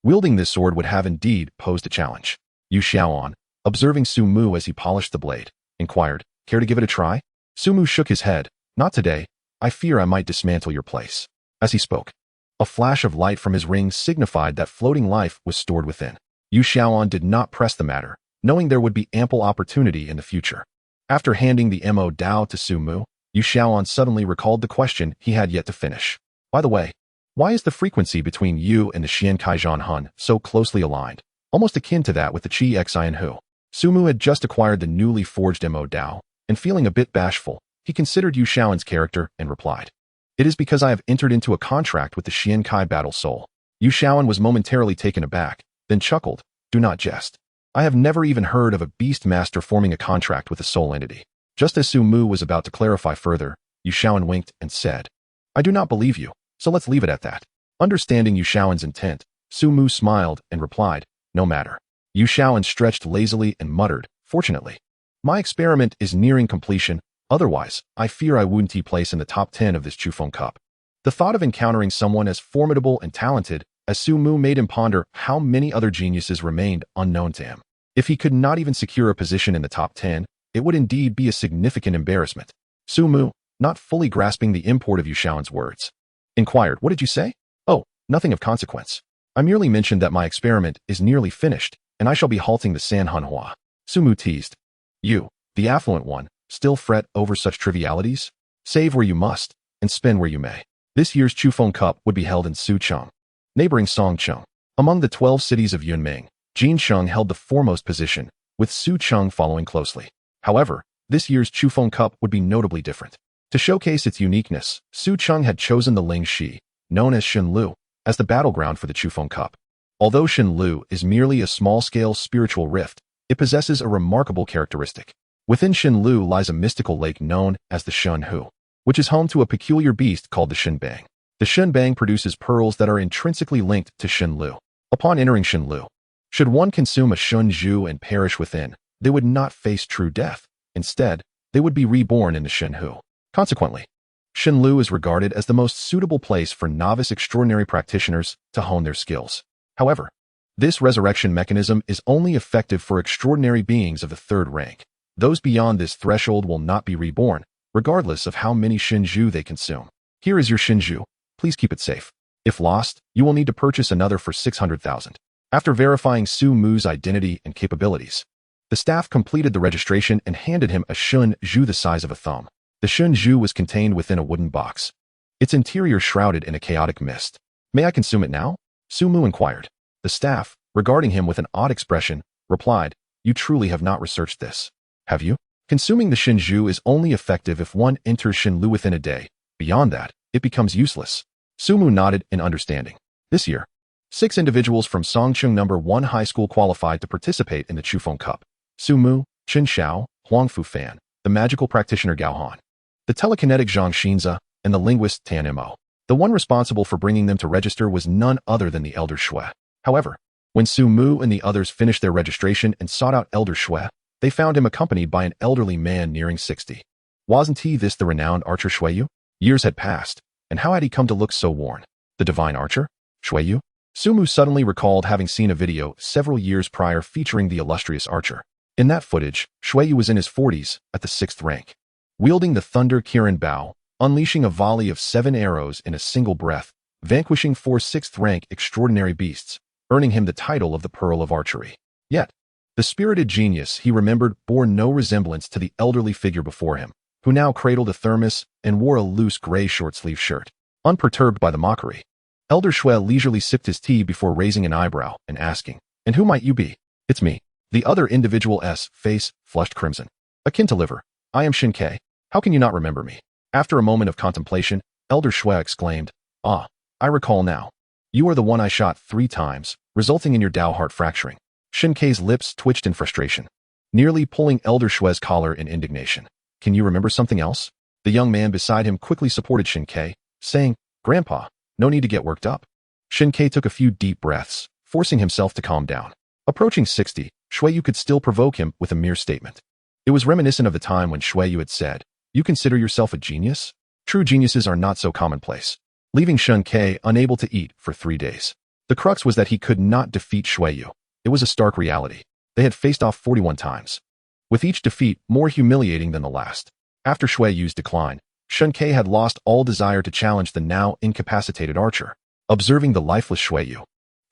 wielding this sword would have indeed posed a challenge. Yu Xiaoan, observing Sumu as he polished the blade, inquired, care to give it a try? Sumu shook his head. Not today. I fear I might dismantle your place. As he spoke, a flash of light from his ring signified that floating life was stored within. Yu Xiaoan did not press the matter, knowing there would be ample opportunity in the future. After handing the Mo Dao to Sumu, Yu Xiaoan suddenly recalled the question he had yet to finish. By the way, why is the frequency between you and the Xian Kaijian Hun so closely aligned, almost akin to that with the Qi Xian Hu? Sumu had just acquired the newly forged Mo Dao, and feeling a bit bashful, he considered Yu Xiaoan's character and replied, It is because I have entered into a contract with the Xian Kai Battle Soul. Yu Xiaoan was momentarily taken aback, then chuckled, Do not jest. I have never even heard of a Beastmaster forming a contract with a soul entity. Just as Sumu was about to clarify further, Yu Xiaoan winked and said, I do not believe you, so let's leave it at that. Understanding Yu Xiaoan's intent, Sumu smiled and replied, No matter. Yu Xiaoan stretched lazily and muttered, Fortunately, my experiment is nearing completion. Otherwise, I fear I wouldn't place in the top 10 of this Chufeng Cup. The thought of encountering someone as formidable and talented as Sumu made him ponder how many other geniuses remained unknown to him. If he could not even secure a position in the top 10, it would indeed be a significant embarrassment. Sumu, not fully grasping the import of Yu Xiaoan's words, inquired, What did you say? Oh, nothing of consequence. I merely mentioned that my experiment is nearly finished, and I shall be halting the San Hanhua. Sumu teased. You, the affluent one, still fret over such trivialities? Save where you must, and spend where you may. This year's Chufeng Cup would be held in Sucheng, neighboring Songcheng. Among the 12 cities of Yunming, Jincheng held the foremost position, with Sucheng following closely. However, this year's Chufeng Cup would be notably different. To showcase its uniqueness, Sucheng had chosen the Lingxi, known as Shenlu, as the battleground for the Chufeng Cup. Although Shenlu is merely a small-scale spiritual rift, it possesses a remarkable characteristic. Within Shenlu lies a mystical lake known as the Shenhu, which is home to a peculiar beast called the Shenbang. The Shenbang produces pearls that are intrinsically linked to Shenlu. Upon entering Shenlu, should one consume a Shenju and perish within, they would not face true death. Instead, they would be reborn in the Shenhu. Consequently, Shenlu is regarded as the most suitable place for novice extraordinary practitioners to hone their skills. However, this resurrection mechanism is only effective for extraordinary beings of the third rank. Those beyond this threshold will not be reborn, regardless of how many Shenju they consume. Here is your Shenju. Please keep it safe. If lost, you will need to purchase another for 600,000. After verifying Su Mu's identity and capabilities, the staff completed the registration and handed him a Shenju the size of a thumb. The Shenju was contained within a wooden box, its interior shrouded in a chaotic mist. May I consume it now? Su Mu inquired. The staff, regarding him with an odd expression, replied, You truly have not researched this, have you? Consuming the Shenju is only effective if one enters Shenlu within a day. Beyond that, it becomes useless. Su Mu nodded in understanding. This year, 6 individuals from Songcheng No. 1 High School qualified to participate in the Chufeng Cup. Su Mu, Chen Xiao, Huang Fufan, the magical practitioner Gao Han, the telekinetic Zhang Xinza, and the linguist Tan Mo. The one responsible for bringing them to register was none other than the Elder Shui. However, when Su Mu and the others finished their registration and sought out Elder Shui, they found him accompanied by an elderly man nearing 60. Wasn't he this the renowned archer Shueyu? Years had passed, and how had he come to look so worn? The divine archer? Shueyu? Sumu suddenly recalled having seen a video several years prior featuring the illustrious archer. In that footage, Shueyu was in his 40s, at the 6th rank. Wielding the Thunder Kirin Bao, unleashing a volley of 7 arrows in a single breath, vanquishing 4 6th-rank extraordinary beasts, earning him the title of the Pearl of Archery. Yet, the spirited genius he remembered bore no resemblance to the elderly figure before him, who now cradled a thermos and wore a loose gray short-sleeve shirt. Unperturbed by the mockery, Elder Shui leisurely sipped his tea before raising an eyebrow and asking, "And who might you be?" "It's me." The other individual's face flushed crimson. "Akin to liver. I am Shinkei. How can you not remember me?" After a moment of contemplation, Elder Shui exclaimed, "Ah, I recall now. You are the one I shot 3 times, resulting in your Dao heart fracturing." Shinkei's lips twitched in frustration, nearly pulling Elder Shui's collar in indignation. "Can you remember something else?" The young man beside him quickly supported Shinkei, saying, "Grandpa, no need to get worked up." Shinkei took a few deep breaths, forcing himself to calm down. Approaching 60, Shueyu could still provoke him with a mere statement. It was reminiscent of the time when Shueyu had said, "You consider yourself a genius?" True geniuses are not so commonplace, leaving Shinkei unable to eat for 3 days. The crux was that he could not defeat Shueyu. It was a stark reality. They had faced off 41 times, with each defeat more humiliating than the last. After Shueyu's decline, Shinkei had lost all desire to challenge the now incapacitated archer. Observing the lifeless Shueyu,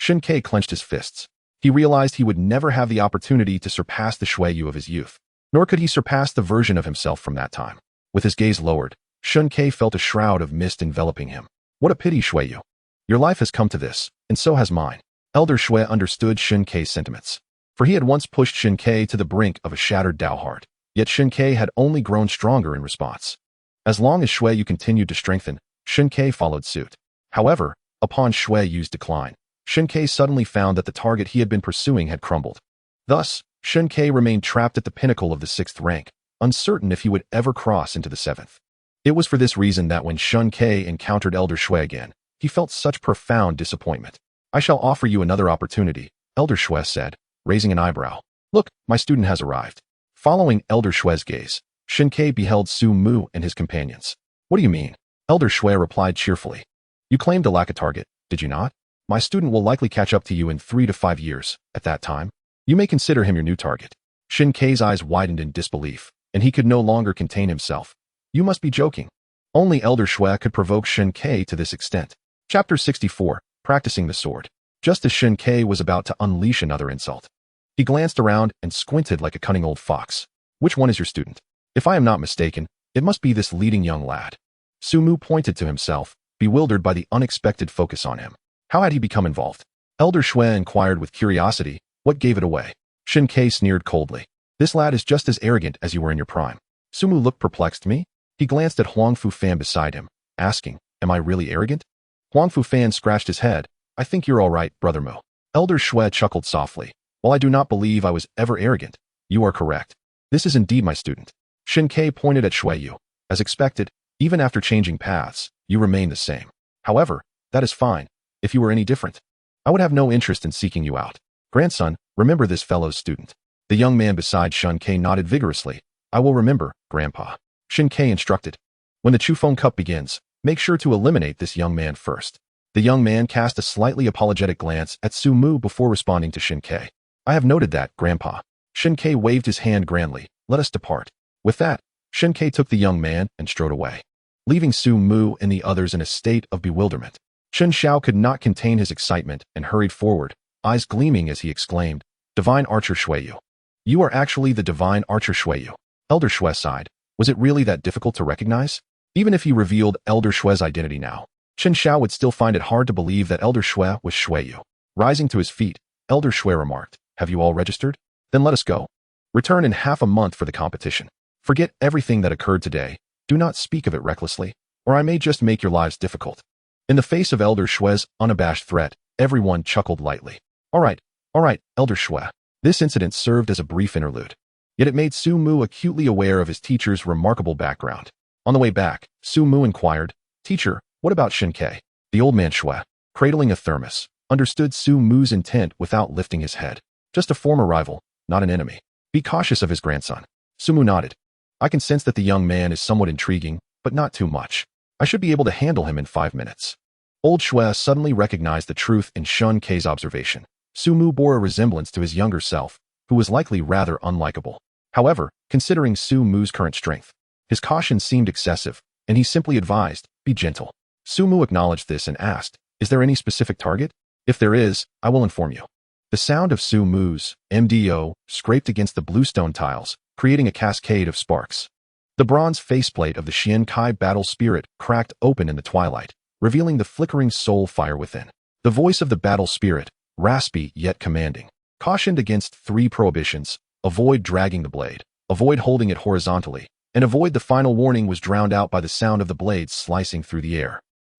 Shinkei clenched his fists. He realized he would never have the opportunity to surpass the Shueyu of his youth, nor could he surpass the version of himself from that time. With his gaze lowered, Shinkei felt a shroud of mist enveloping him. "What a pity, Shueyu. Your life has come to this, and so has mine." Elder Shui understood Shinkei's sentiments, for he had once pushed Shinkei to the brink of a shattered Dao heart. Yet Shinkei had only grown stronger in response. As long as Shueyu continued to strengthen, Shinkei followed suit. However, upon Shueyu's decline, Shinkei suddenly found that the target he had been pursuing had crumbled. Thus, Shinkei remained trapped at the pinnacle of the 6th rank, uncertain if he would ever cross into the 7th. It was for this reason that when Shinkei encountered Elder Shui again, he felt such profound disappointment. "I shall offer you another opportunity," Elder Shui said, raising an eyebrow. "Look, my student has arrived." Following Elder Shui's gaze, Shinkei beheld Su Mu and his companions. "What do you mean?" Elder Shui replied cheerfully. "You claimed to lack a target, did you not? My student will likely catch up to you in 3 to 5 years. At that time, you may consider him your new target." Shinkei's eyes widened in disbelief, and he could no longer contain himself. "You must be joking." Only Elder Shui could provoke Shinkei to this extent. Chapter 64, Practicing the Sword. Just as Shinkei was about to unleash another insult, he glanced around and squinted like a cunning old fox. "Which one is your student? If I am not mistaken, it must be this leading young lad." Sumu pointed to himself, bewildered by the unexpected focus on him. How had he become involved? Elder Shui inquired with curiosity, "What gave it away?" Shinkei sneered coldly. "This lad is just as arrogant as you were in your prime." Sumu looked perplexed. "Me?" He glanced at Huang Fu Fan beside him, asking, "Am I really arrogant?" Huang Fu Fan scratched his head. "I think you're all right, Brother Mu." Elder Shui chuckled softly. "While I do not believe I was ever arrogant, you are correct. This is indeed my student." Shinkei pointed at Shueyu. "As expected, even after changing paths, you remain the same. However, that is fine. If you were any different, I would have no interest in seeking you out. Grandson, remember this fellow's student." The young man beside Shinkei nodded vigorously. "I will remember, Grandpa." Shinkei instructed. "When the Chufeng Cup begins, make sure to eliminate this young man first." The young man cast a slightly apologetic glance at Su Mu before responding to Shinkei. "I have noted that, Grandpa." Shinkei waved his hand grandly. "Let us depart." With that, Shinkei took the young man and strode away, leaving Su Mu and the others in a state of bewilderment. Chen Xiao could not contain his excitement and hurried forward, eyes gleaming as he exclaimed, "Divine Archer Shueyu. You are actually the Divine Archer Shueyu." Elder Shui sighed. Was it really that difficult to recognize? Even if he revealed Elder Shui's identity now, Chen Xiao would still find it hard to believe that Elder Shui was Shueyu. Rising to his feet, Elder Shui remarked, "Have you all registered? Then let us go. Return in half a month for the competition. Forget everything that occurred today. Do not speak of it recklessly, or I may just make your lives difficult." In the face of Elder Shui's unabashed threat, everyone chuckled lightly. All right, Elder Shui." This incident served as a brief interlude. Yet it made Su Mu acutely aware of his teacher's remarkable background. On the way back, Su Mu inquired, "Teacher, what about Shinkei?" The old man Shui, cradling a thermos, understood Su Mu's intent without lifting his head. "Just a former rival, not an enemy." Be cautious of his grandson. Sumu nodded. I can sense that the young man is somewhat intriguing, but not too much. I should be able to handle him in 5 minutes. Old Shui suddenly recognized the truth in Shun Kei's observation. Sumu bore a resemblance to his younger self, who was likely rather unlikable. However, considering Sumu's current strength, his caution seemed excessive, and he simply advised, be gentle. Sumu acknowledged this and asked, is there any specific target? If there is, I will inform you. The sound of Sumu's MDO scraped against the bluestone tiles, creating a cascade of sparks. The bronze faceplate of the Xiankai battle spirit cracked open in the twilight, revealing the flickering soul fire within. The voice of the battle spirit, raspy yet commanding, cautioned against 3 prohibitions: avoid dragging the blade, avoid holding it horizontally, and avoid the final warning was drowned out by the sound of the blade slicing through the air.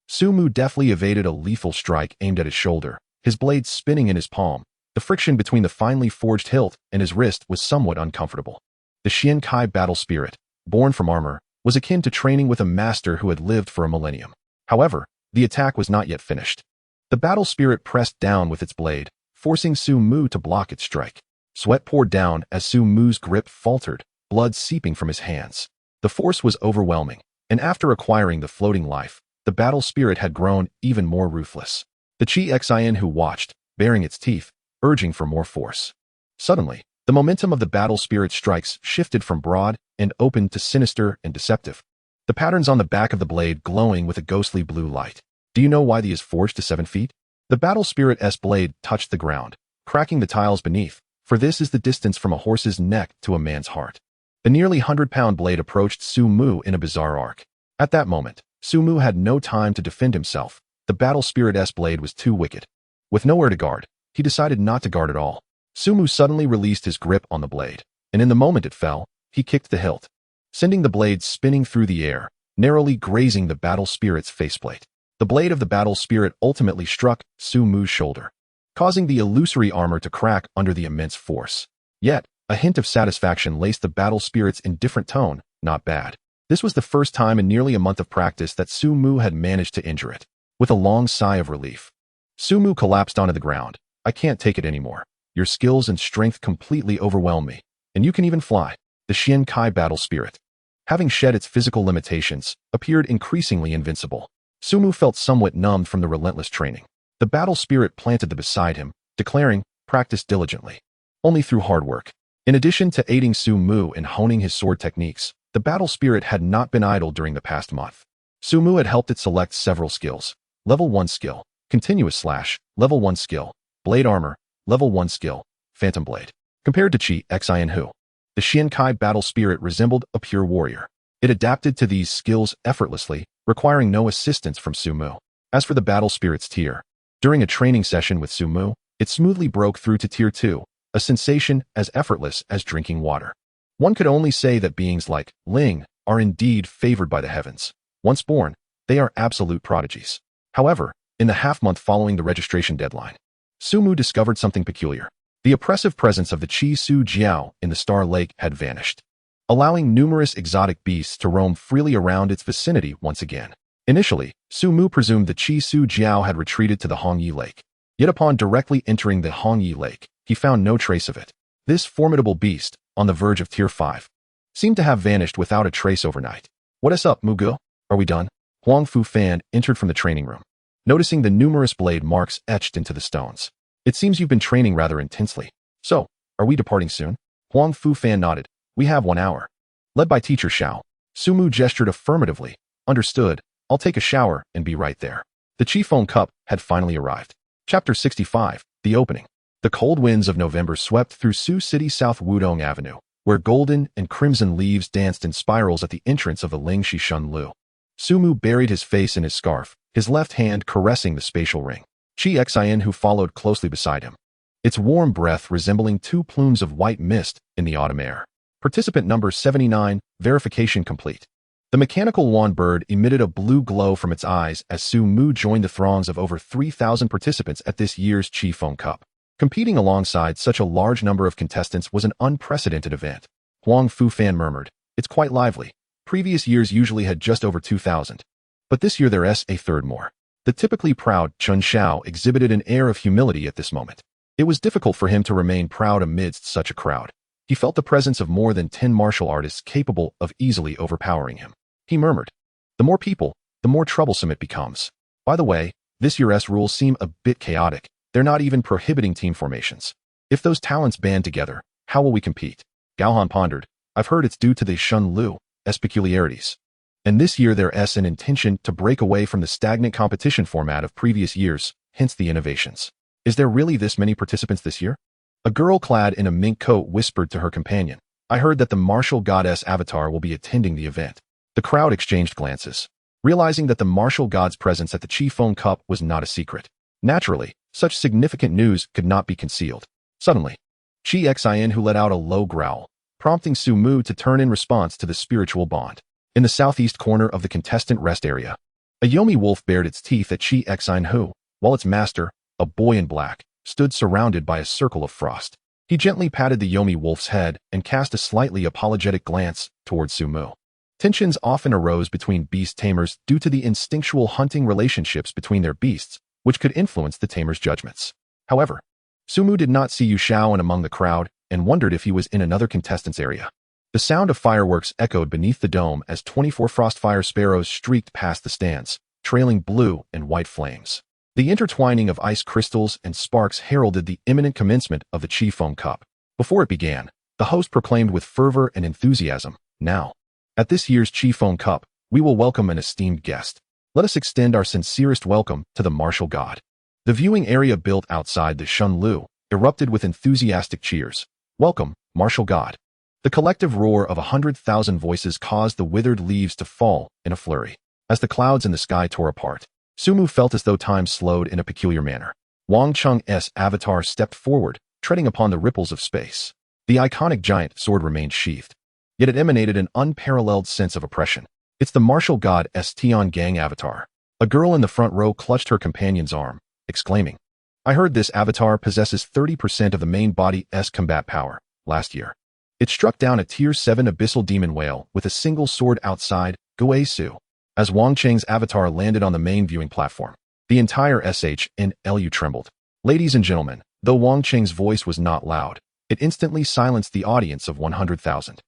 Sumu deftly evaded a lethal strike aimed at his shoulder, his blade spinning in his palm. The friction between the finely forged hilt and his wrist was somewhat uncomfortable. The Xiankai battle spirit, born from armor, was akin to training with a master who had lived for a millennium. However, the attack was not yet finished. The battle spirit pressed down with its blade, forcing Sumu to block its strike. Sweat poured down as Sumu's grip faltered, blood seeping from his hands. The force was overwhelming, and after acquiring the floating life, the battle spirit had grown even more ruthless. The Chi Xian who watched, baring its teeth, urging for more force. Suddenly, the momentum of the battle spirit's strikes shifted from broad and open to sinister and deceptive. The patterns on the back of the blade glowing with a ghostly blue light. Do you know why he is forged to 7 feet? The battle spirit's blade touched the ground, cracking the tiles beneath, for this is the distance from a horse's neck to a man's heart. The nearly 100-pound blade approached Sumu in a bizarre arc. At that moment, Sumu had no time to defend himself. The battle spirit's blade was too wicked. With nowhere to guard, he decided not to guard at all. Sumu suddenly released his grip on the blade, and in the moment it fell, he kicked the hilt, sending the blade spinning through the air, narrowly grazing the battle spirit's faceplate. The blade of the battle spirit ultimately struck Sumu's shoulder, causing the illusory armor to crack under the immense force. Yet, a hint of satisfaction laced the battle spirit's indifferent tone. Not bad. This was the first time in nearly a month of practice that Sumu had managed to injure it. With a long sigh of relief, Sumu collapsed onto the ground. I can't take it anymore. Your skills and strength completely overwhelm me, and you can even fly. The Xiankai battle spirit, having shed its physical limitations, appeared increasingly invincible. Sumu felt somewhat numbed from the relentless training. The battle spirit planted the beside him, declaring, practice diligently. Only through hard work. In addition to aiding Sumu in honing his sword techniques, the battle spirit had not been idle during the past month. Sumu had helped it select several skills. Level 1 skill, Continuous Slash, Level 1 skill, Blade Armor, Level 1 skill, Phantom Blade. Compared to Chi Xian Hu, the Xiankai battle spirit resembled a pure warrior. It adapted to these skills effortlessly, requiring no assistance from Sumu. As for the battle spirit's tier, during a training session with Sumu, it smoothly broke through to Tier 2, a sensation as effortless as drinking water. One could only say that beings like Ling are indeed favored by the heavens. Once born, they are absolute prodigies. However, in the half-month following the registration deadline, Sumu discovered something peculiar. The oppressive presence of the Chi Su Jiao in the Star Lake had vanished, allowing numerous exotic beasts to roam freely around its vicinity once again. Initially, Sumu presumed the Chi Su Jiao had retreated to the Hongyi Lake. Yet upon directly entering the Hongyi Lake, he found no trace of it. This formidable beast, on the verge of Tier 5, seemed to have vanished without a trace overnight. What is up, Mugu? Are we done? Huang Fu Fan entered from the training room, noticing the numerous blade marks etched into the stones. It seems you've been training rather intensely. So, are we departing soon? Huang Fu Fan nodded. We have 1 hour. Led by Teacher Xiao, Sumu gestured affirmatively. Understood. I'll take a shower and be right there. The Qifeng Cup had finally arrived. Chapter 65, The Opening. The cold winds of November swept through Sioux City South Wudong Avenue, where golden and crimson leaves danced in spirals at the entrance of the Lingxi Shunlu. Sumu buried his face in his scarf, his left hand caressing the spatial ring. Chi Xian who followed closely beside him, its warm breath resembling 2 plumes of white mist in the autumn air. Participant number 79, verification complete. The mechanical wand bird emitted a blue glow from its eyes as Sumu joined the throngs of over 3,000 participants at this year's Qifeng Cup. Competing alongside such a large number of contestants was an unprecedented event. Huang Fu Fan murmured, it's quite lively. Previous years usually had just over 2,000. But this year there's a third more. The typically proud Chun Xiao exhibited an air of humility at this moment. It was difficult for him to remain proud amidst such a crowd. He felt the presence of more than 10 martial artists capable of easily overpowering him. He murmured, "The more people, the more troublesome it becomes. By the way, this year's rules seem a bit chaotic. They're not even prohibiting team formations. If those talents band together, how will we compete?" Gaohan pondered. "I've heard it's due to the Shun Lu's peculiarities. And this year there's an intention to break away from the stagnant competition format of previous years, hence the innovations. Is there really this many participants this year?" A girl clad in a mink coat whispered to her companion, "I heard that the martial goddess avatar will be attending the event." The crowd exchanged glances, realizing that the martial god's presence at the Qifeng Cup was not a secret. Naturally, such significant news could not be concealed. Suddenly, Qi Xin who let out a low growl, prompting Su Mu to turn in response to the spiritual bond. In the southeast corner of the contestant rest area, a Yomi wolf bared its teeth at Qi Xin who, while its master, a boy in black, stood surrounded by a circle of frost. He gently patted the Yomi wolf's head and cast a slightly apologetic glance towards Su Mu. Tensions often arose between beast tamers due to the instinctual hunting relationships between their beasts, which could influence the tamer's judgments. However, Su Mu did not see Yu Shaoan among the crowd and wondered if he was in another contestant's area. The sound of fireworks echoed beneath the dome as 24 frostfire sparrows streaked past the stands, trailing blue and white flames. The intertwining of ice crystals and sparks heralded the imminent commencement of the Qifeng Cup. Before it began, the host proclaimed with fervor and enthusiasm, "Now, at this year's Qifeng Cup, we will welcome an esteemed guest. Let us extend our sincerest welcome to the martial god." The viewing area built outside the Shun Lu erupted with enthusiastic cheers. "Welcome, martial god." The collective roar of 100,000 voices caused the withered leaves to fall in a flurry. As the clouds in the sky tore apart, Su Mu felt as though time slowed in a peculiar manner. Wang Cheng's avatar stepped forward, treading upon the ripples of space. The iconic giant sword remained sheathed, yet it emanated an unparalleled sense of oppression. "It's the martial god Tian Gang avatar." A girl in the front row clutched her companion's arm, exclaiming, "I heard this avatar possesses 30% of the main body's combat power. Last year, it struck down a Tier 7 abyssal demon whale with a single sword outside Guisu." As Wang Cheng's avatar landed on the main viewing platform, the entire SHNLU trembled. Ladies and gentlemen, though Wang Cheng's voice was not loud, it instantly silenced the audience of 100,000.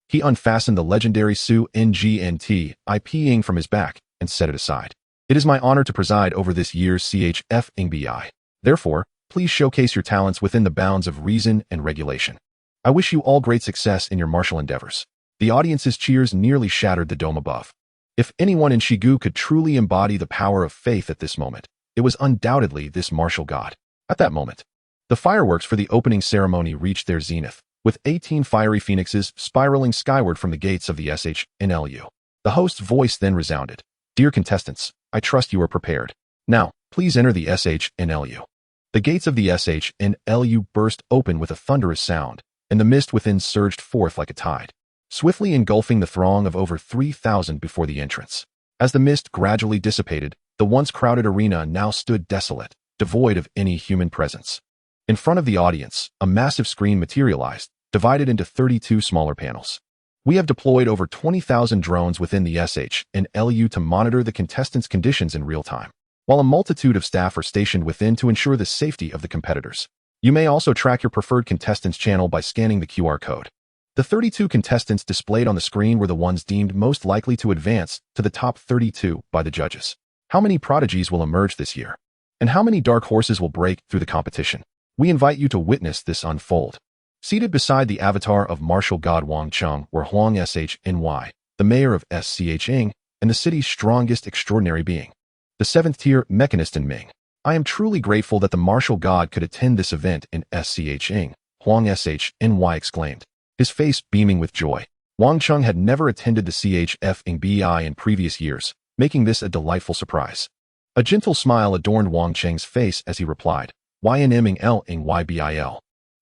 He unfastened the legendary Su Ngnt IPing from his back and set it aside. "It is my honor to preside over this year's CHF-NBI. Therefore, please showcase your talents within the bounds of reason and regulation. I wish you all great success in your martial endeavors." The audience's cheers nearly shattered the dome above. If anyone in Shigu could truly embody the power of faith at this moment, it was undoubtedly this martial god. At that moment, the fireworks for the opening ceremony reached their zenith, with 18 fiery phoenixes spiraling skyward from the gates of the SHNLU. The host's voice then resounded, "Dear contestants, I trust you are prepared. Now, please enter the SHNLU." The gates of the SHNLU burst open with a thunderous sound, and the mist within surged forth like a tide, swiftly engulfing the throng of over 3,000 before the entrance. As the mist gradually dissipated, the once crowded arena now stood desolate, devoid of any human presence. In front of the audience, a massive screen materialized, divided into 32 smaller panels. "We have deployed over 20,000 drones within the SHNLU to monitor the contestants' conditions in real time, while a multitude of staff are stationed within to ensure the safety of the competitors. You may also track your preferred contestants' channel by scanning the QR code." The 32 contestants displayed on the screen were the ones deemed most likely to advance to the top 32 by the judges. How many prodigies will emerge this year? And how many dark horses will break through the competition? We invite you to witness this unfold. Seated beside the avatar of martial god Wang Cheng were Huang Shny, the mayor of Sching, and the city's strongest extraordinary being, the 7th tier mechanist in Ming. "I am truly grateful that the martial god could attend this event in Sching," Huang Shny exclaimed, his face beaming with joy. Wang Cheng had never attended the CHF-NBI in previous years, making this a delightful surprise. A gentle smile adorned Wang Cheng's face as he replied, "YNMLNYBIL.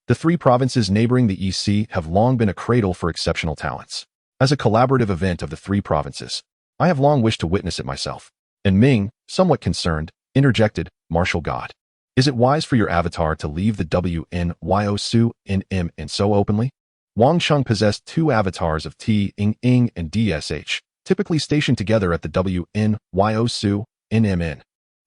The 3 provinces neighboring the EC have long been a cradle for exceptional talents. As a collaborative event of the 3 provinces, I have long wished to witness it myself." And Ming, somewhat concerned, interjected, "Martial god, is it wise for your avatar to leave the WNYO NM and so openly?" Wang Cheng possessed 2 avatars of T, Ing, and DSH, typically stationed together at the WNYO NMN,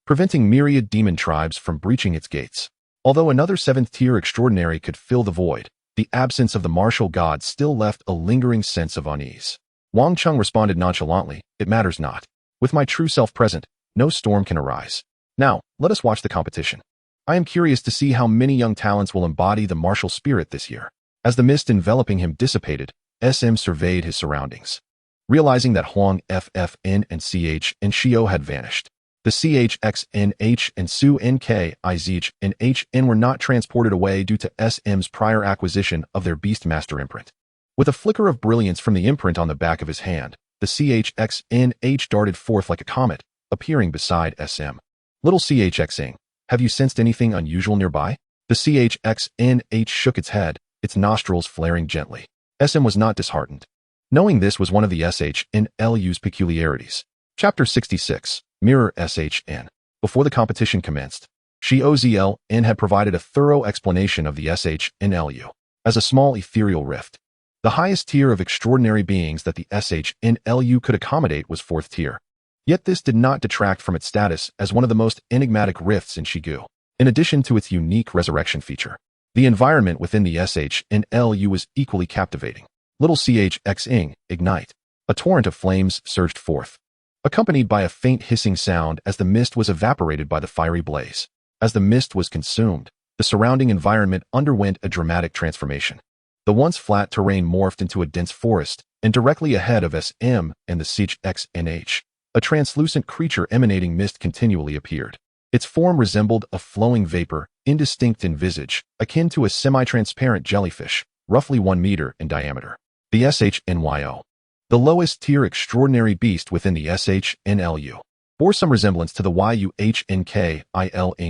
preventing myriad demon tribes from breaching its gates. Although another 7th tier extraordinary could fill the void, The absence of the martial god still left a lingering sense of unease. Wang Chung responded nonchalantly, "It matters not. With my true self present, no storm can arise. Now, let us watch the competition. I am curious to see how many young talents will embody the martial spirit this year." As the mist enveloping him dissipated, SM surveyed his surroundings. Realizing that Huang FFN and CH and Shio had vanished, the CHXNH and Su NK, IZH, and HN were not transported away due to SM's prior acquisition of their Beastmaster imprint. With a flicker of brilliance from the imprint on the back of his hand, the CHXNH darted forth like a comet, appearing beside SM. "Little CHXing, have you sensed anything unusual nearby?" The CHXNH shook its head, its nostrils flaring gently. SM was not disheartened. Knowing this was one of the SHNLU's peculiarities. Chapter 66, Mirror SHN. Before the competition commenced, SHIOZLN had provided a thorough explanation of the SHNLU as a small ethereal rift. The highest tier of extraordinary beings that the SHNLU could accommodate was 4th tier. Yet this did not detract from its status as one of the most enigmatic rifts in Shigu. In addition to its unique resurrection feature, the environment within the SHNLU was equally captivating. Little CHXing, ignite. A torrent of flames surged forth, accompanied by a faint hissing sound as the mist was evaporated by the fiery blaze. As the mist was consumed, the surrounding environment underwent a dramatic transformation. The once flat terrain morphed into a dense forest, and directly ahead of SM and the CHXNH, a translucent creature emanating mist continually appeared. Its form resembled a flowing vapor, indistinct in visage, akin to a semi-transparent jellyfish, roughly 1 meter in diameter. The SHNYO, the lowest tier extraordinary beast within the SHNLU, bore some resemblance to the YUHNKIL-ing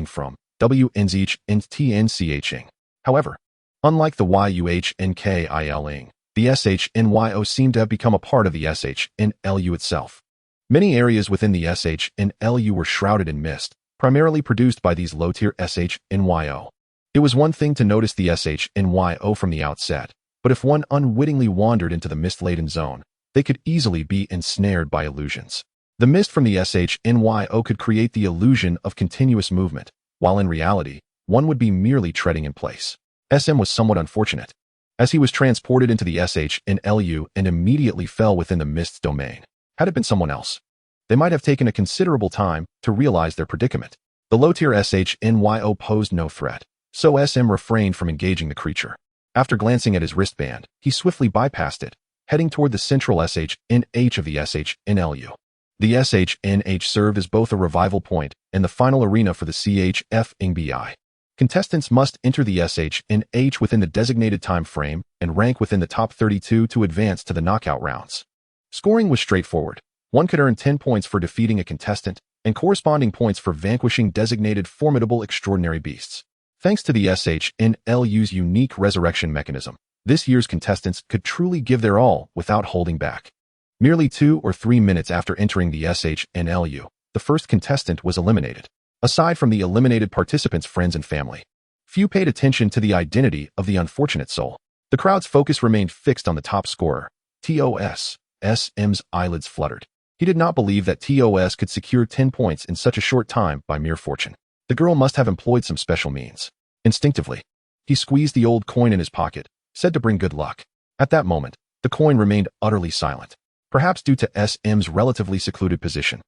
from WNZH and TNCH-ing. However, unlike the YUHNKIL-ing, the SHNYO seemed to have become a part of the SHNLU itself. Many areas within the SHNLU were shrouded in mist, primarily produced by these low-tier SHNYO. It was one thing to notice the SHNYO from the outset, but if one unwittingly wandered into the mist-laden zone, they could easily be ensnared by illusions. The mist from the SHNYO could create the illusion of continuous movement, while in reality, one would be merely treading in place. SM was somewhat unfortunate, as he was transported into the SHNLU and immediately fell within the mist's domain. Had it been someone else, they might have taken a considerable time to realize their predicament. The low-tier SHNYO posed no threat, so SM refrained from engaging the creature. After glancing at his wristband, he swiftly bypassed it, heading toward the central SHNH of the SHNLU. The SHNH served as both a revival point and the final arena for the CHF-INGBI. Contestants must enter the SHNH within the designated time frame and rank within the top 32 to advance to the knockout rounds. Scoring was straightforward. One could earn 10 points for defeating a contestant and corresponding points for vanquishing designated formidable extraordinary beasts. Thanks to the SHNLU's unique resurrection mechanism, this year's contestants could truly give their all without holding back. Merely 2 or 3 minutes after entering the SHNLU, the first contestant was eliminated. Aside from the eliminated participants' friends and family, few paid attention to the identity of the unfortunate soul. The crowd's focus remained fixed on the top scorer, TOS. SM's eyelids fluttered. He did not believe that TOS could secure 10 points in such a short time by mere fortune. The girl must have employed some special means. Instinctively, he squeezed the old coin in his pocket, said to bring good luck. At that moment, the coin remained utterly silent, perhaps due to SM's relatively secluded position.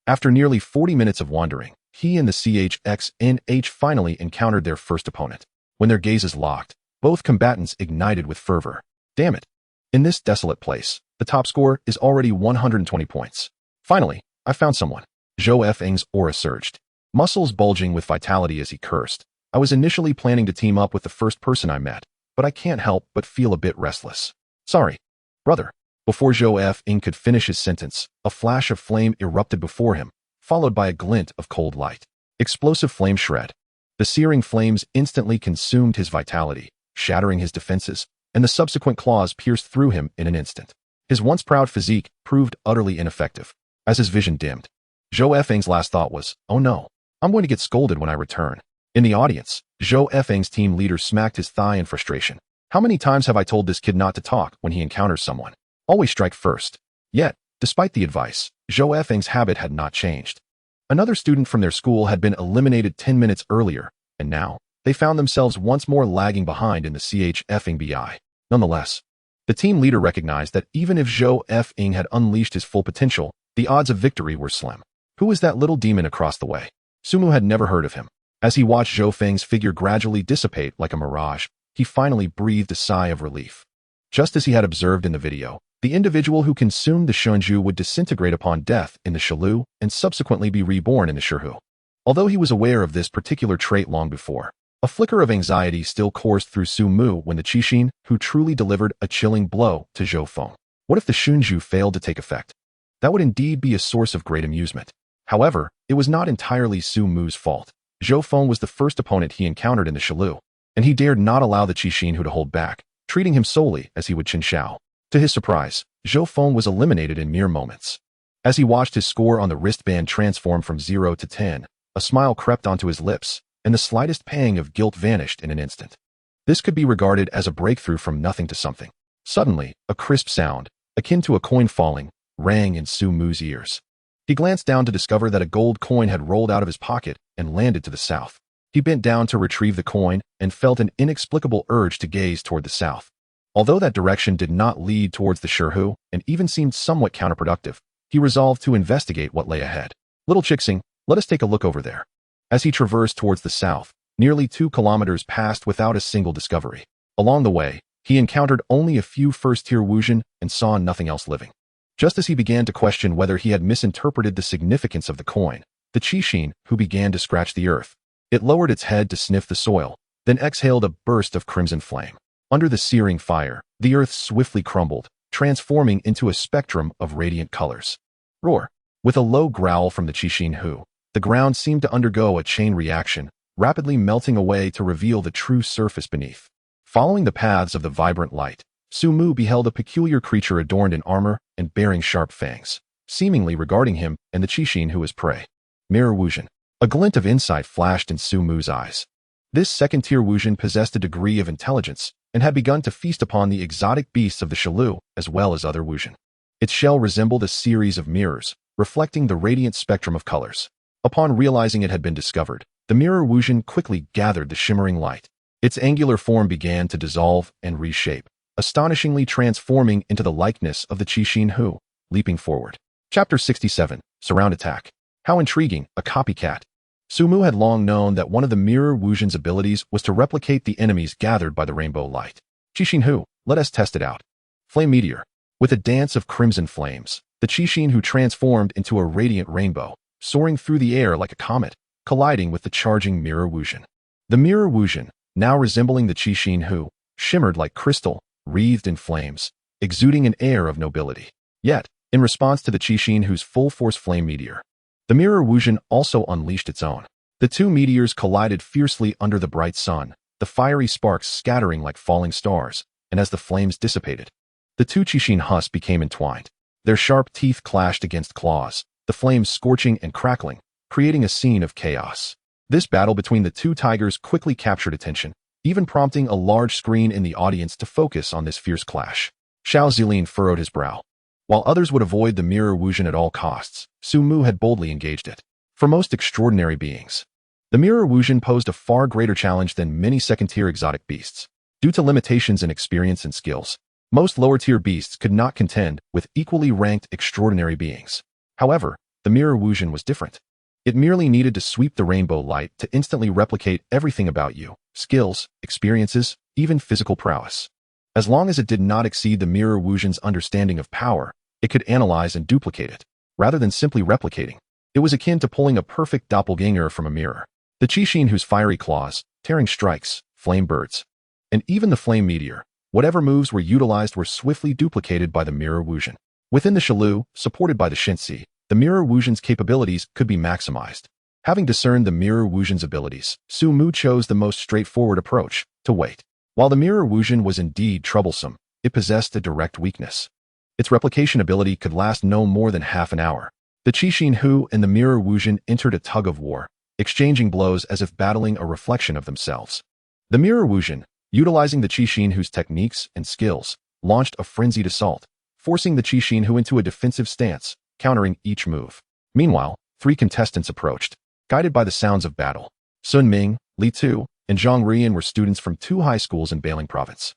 After nearly 40 minutes of wandering, he and the CHXNH finally encountered their first opponent. When their gazes locked, both combatants ignited with fervor. Damn it! In this desolate place, the top score is already 120 points. Finally, I found someone. Zhou Feng's aura surged, muscles bulging with vitality as he cursed. I was initially planning to team up with the first person I met, but I can't help but feel a bit restless. Sorry, brother. Before Zhou Feng could finish his sentence, a flash of flame erupted before him, followed by a glint of cold light. Explosive flame shred. The searing flames instantly consumed his vitality, shattering his defenses, and the subsequent claws pierced through him in an instant. His once proud physique proved utterly ineffective. As his vision dimmed, Zhou Feng's last thought was, "Oh no, I'm going to get scolded when I return." In the audience, Zhou Feng's team leader smacked his thigh in frustration. How many times have I told this kid not to talk when he encounters someone? Always strike first. Yet, despite the advice, Zhou Feng's habit had not changed. Another student from their school had been eliminated 10 minutes earlier, and now, they found themselves once more lagging behind in the CHFing. Nonetheless, the team leader recognized that even if Zhou Feng had unleashed his full potential, the odds of victory were slim. Who was that little demon across the way? Sumu had never heard of him. As he watched Zhou Feng's figure gradually dissipate like a mirage, he finally breathed a sigh of relief. Just as he had observed in the video, the individual who consumed the Shunju would disintegrate upon death in the Shilu and subsequently be reborn in the Shihu. Although he was aware of this particular trait long before, a flicker of anxiety still coursed through Sumu when the Qixin who truly delivered a chilling blow to Zhou Feng. What if the Shunju failed to take effect? That would indeed be a source of great amusement. However, it was not entirely Sumu's fault. Zhou Feng was the first opponent he encountered in the Shilu, and he dared not allow the Qixin who to hold back, treating him solely as he would Qin Shao. To his surprise, Zhou Feng was eliminated in mere moments. As he watched his score on the wristband transform from 0 to 10, a smile crept onto his lips, and the slightest pang of guilt vanished in an instant. This could be regarded as a breakthrough from nothing to something. Suddenly, a crisp sound, akin to a coin falling, rang in Sumu's ears. He glanced down to discover that a gold coin had rolled out of his pocket and landed to the south. He bent down to retrieve the coin and felt an inexplicable urge to gaze toward the south. Although that direction did not lead towards the Shihu and even seemed somewhat counterproductive, he resolved to investigate what lay ahead. Little Chixing, let us take a look over there. As he traversed towards the south, nearly 2 kilometers passed without a single discovery. Along the way, he encountered only a few first-tier Wuzhen and saw nothing else living. Just as he began to question whether he had misinterpreted the significance of the coin, the Qixin who began to scratch the earth. It lowered its head to sniff the soil, then exhaled a burst of crimson flame. Under the searing fire, the earth swiftly crumbled, transforming into a spectrum of radiant colors. Roar! With a low growl from the Qixin who, the ground seemed to undergo a chain reaction, rapidly melting away to reveal the true surface beneath. Following the paths of the vibrant light, Sumu beheld a peculiar creature adorned in armor and bearing sharp fangs, seemingly regarding him and the Qixin who is prey. Mirror Wuzhen. A glint of insight flashed in Sumu's eyes. This second-tier Wuzhen possessed a degree of intelligence and had begun to feast upon the exotic beasts of the Shilu as well as other Wuzhen. Its shell resembled a series of mirrors, reflecting the radiant spectrum of colors. Upon realizing it had been discovered, the mirror Wuzhen quickly gathered the shimmering light. Its angular form began to dissolve and reshape, astonishingly transforming into the likeness of the Qixin who, leaping forward. Chapter 67, Surround Attack. How intriguing, a copycat. Sumu had long known that one of the mirror Wuzhen's abilities was to replicate the enemies gathered by the rainbow light. Qixin who, let us test it out. Flame Meteor. With a dance of crimson flames, the Qixin who transformed into a radiant rainbow, soaring through the air like a comet, colliding with the charging mirror Wuzhen. The mirror Wuzhen, now resembling the Qixin who, shimmered like crystal, wreathed in flames, exuding an air of nobility. Yet, in response to the Qixin whose full-force flame meteor, the mirror Wuzhen also unleashed its own. The two meteors collided fiercely under the bright sun, the fiery sparks scattering like falling stars, and as the flames dissipated, the two Qixin husks became entwined. Their sharp teeth clashed against claws, the flames scorching and crackling, creating a scene of chaos. This battle between the two tigers quickly captured attention, even prompting a large screen in the audience to focus on this fierce clash. Xiao Zilin furrowed his brow. While others would avoid the mirror Wuzhen at all costs, Sumu had boldly engaged it. For most extraordinary beings, the mirror Wuzhen posed a far greater challenge than many second-tier exotic beasts. Due to limitations in experience and skills, most lower-tier beasts could not contend with equally ranked extraordinary beings. However, the mirror Wuzhen was different. It merely needed to sweep the rainbow light to instantly replicate everything about you, skills, experiences, even physical prowess. As long as it did not exceed the mirror Wuzhen's understanding of power, it could analyze and duplicate it, rather than simply replicating. It was akin to pulling a perfect doppelganger from a mirror. The Qixin whose fiery claws, tearing strikes, flame birds, and even the flame meteor, whatever moves were utilized were swiftly duplicated by the mirror Wuzhen. Within the Shilu, supported by the Shinsi, the mirror Wuzhen's capabilities could be maximized. Having discerned the mirror Wuzhen's abilities, Sumu chose the most straightforward approach, to wait. While the mirror Wuzhen was indeed troublesome, it possessed a direct weakness. Its replication ability could last no more than half an hour. The Qixin who and the mirror Wuzhen entered a tug of war, exchanging blows as if battling a reflection of themselves. The mirror Wuzhen, utilizing the Qixin whose techniques and skills, launched a frenzied assault, forcing the Qixin who into a defensive stance, countering each move. Meanwhile, three contestants approached, guided by the sounds of battle. Sun Ming, Li Tu, and Zhang Ruiyan were students from two high schools in Bailing Province,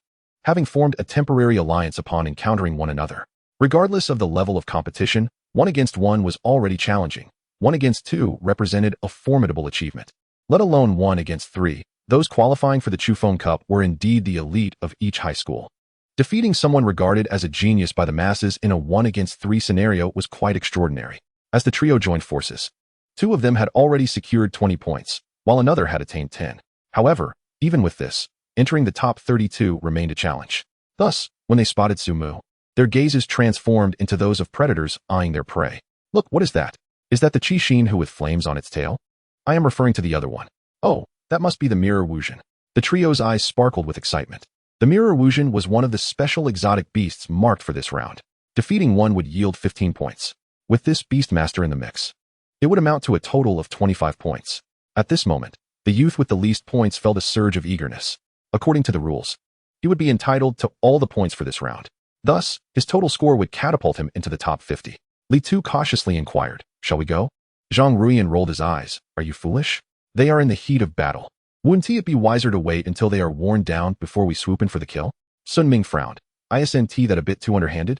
having formed a temporary alliance upon encountering one another. Regardless of the level of competition, 1 against 1 was already challenging. 1 against 2 represented a formidable achievement. Let alone 1 against 3, those qualifying for the Chufeng Cup were indeed the elite of each high school. Defeating someone regarded as a genius by the masses in a 1 against 3 scenario was quite extraordinary. As the trio joined forces, 2 of them had already secured 20 points, while another had attained 10. However, even with this, entering the top 32 remained a challenge. Thus, when they spotted Sumu, their gazes transformed into those of predators eyeing their prey. Look, what is that? Is that the Qixin who with flames on its tail? I am referring to the other one. Oh, that must be the Mirror Wuzhen. The trio's eyes sparkled with excitement. The Mirror Wuzhen was one of the special exotic beasts marked for this round. Defeating one would yield 15 points. With this Beastmaster in the mix, it would amount to a total of 25 points. At this moment, the youth with the least points felt a surge of eagerness. According to the rules, he would be entitled to all the points for this round. Thus, his total score would catapult him into the top 50. Li Tu cautiously inquired, "Shall we go?" Zhang Ruiyan rolled his eyes. "Are you foolish? They are in the heat of battle. Wouldn't it be wiser to wait until they are worn down before we swoop in for the kill?" Sun Ming frowned. "Isn't that a bit too underhanded?"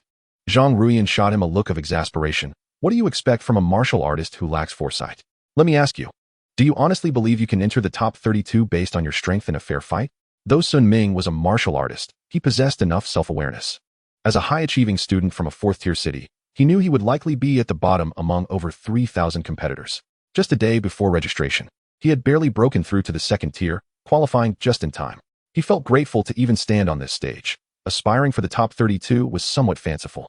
Zhang Ruiyan shot him a look of exasperation. "What do you expect from a martial artist who lacks foresight? Let me ask you, do you honestly believe you can enter the top 32 based on your strength in a fair fight?" Though Sun Ming was a martial artist, he possessed enough self-awareness. As a high-achieving student from a 4th-tier city, he knew he would likely be at the bottom among over 3,000 competitors. Just a day before registration, he had barely broken through to the 2nd tier, qualifying just in time. He felt grateful to even stand on this stage. Aspiring for the top 32 was somewhat fanciful.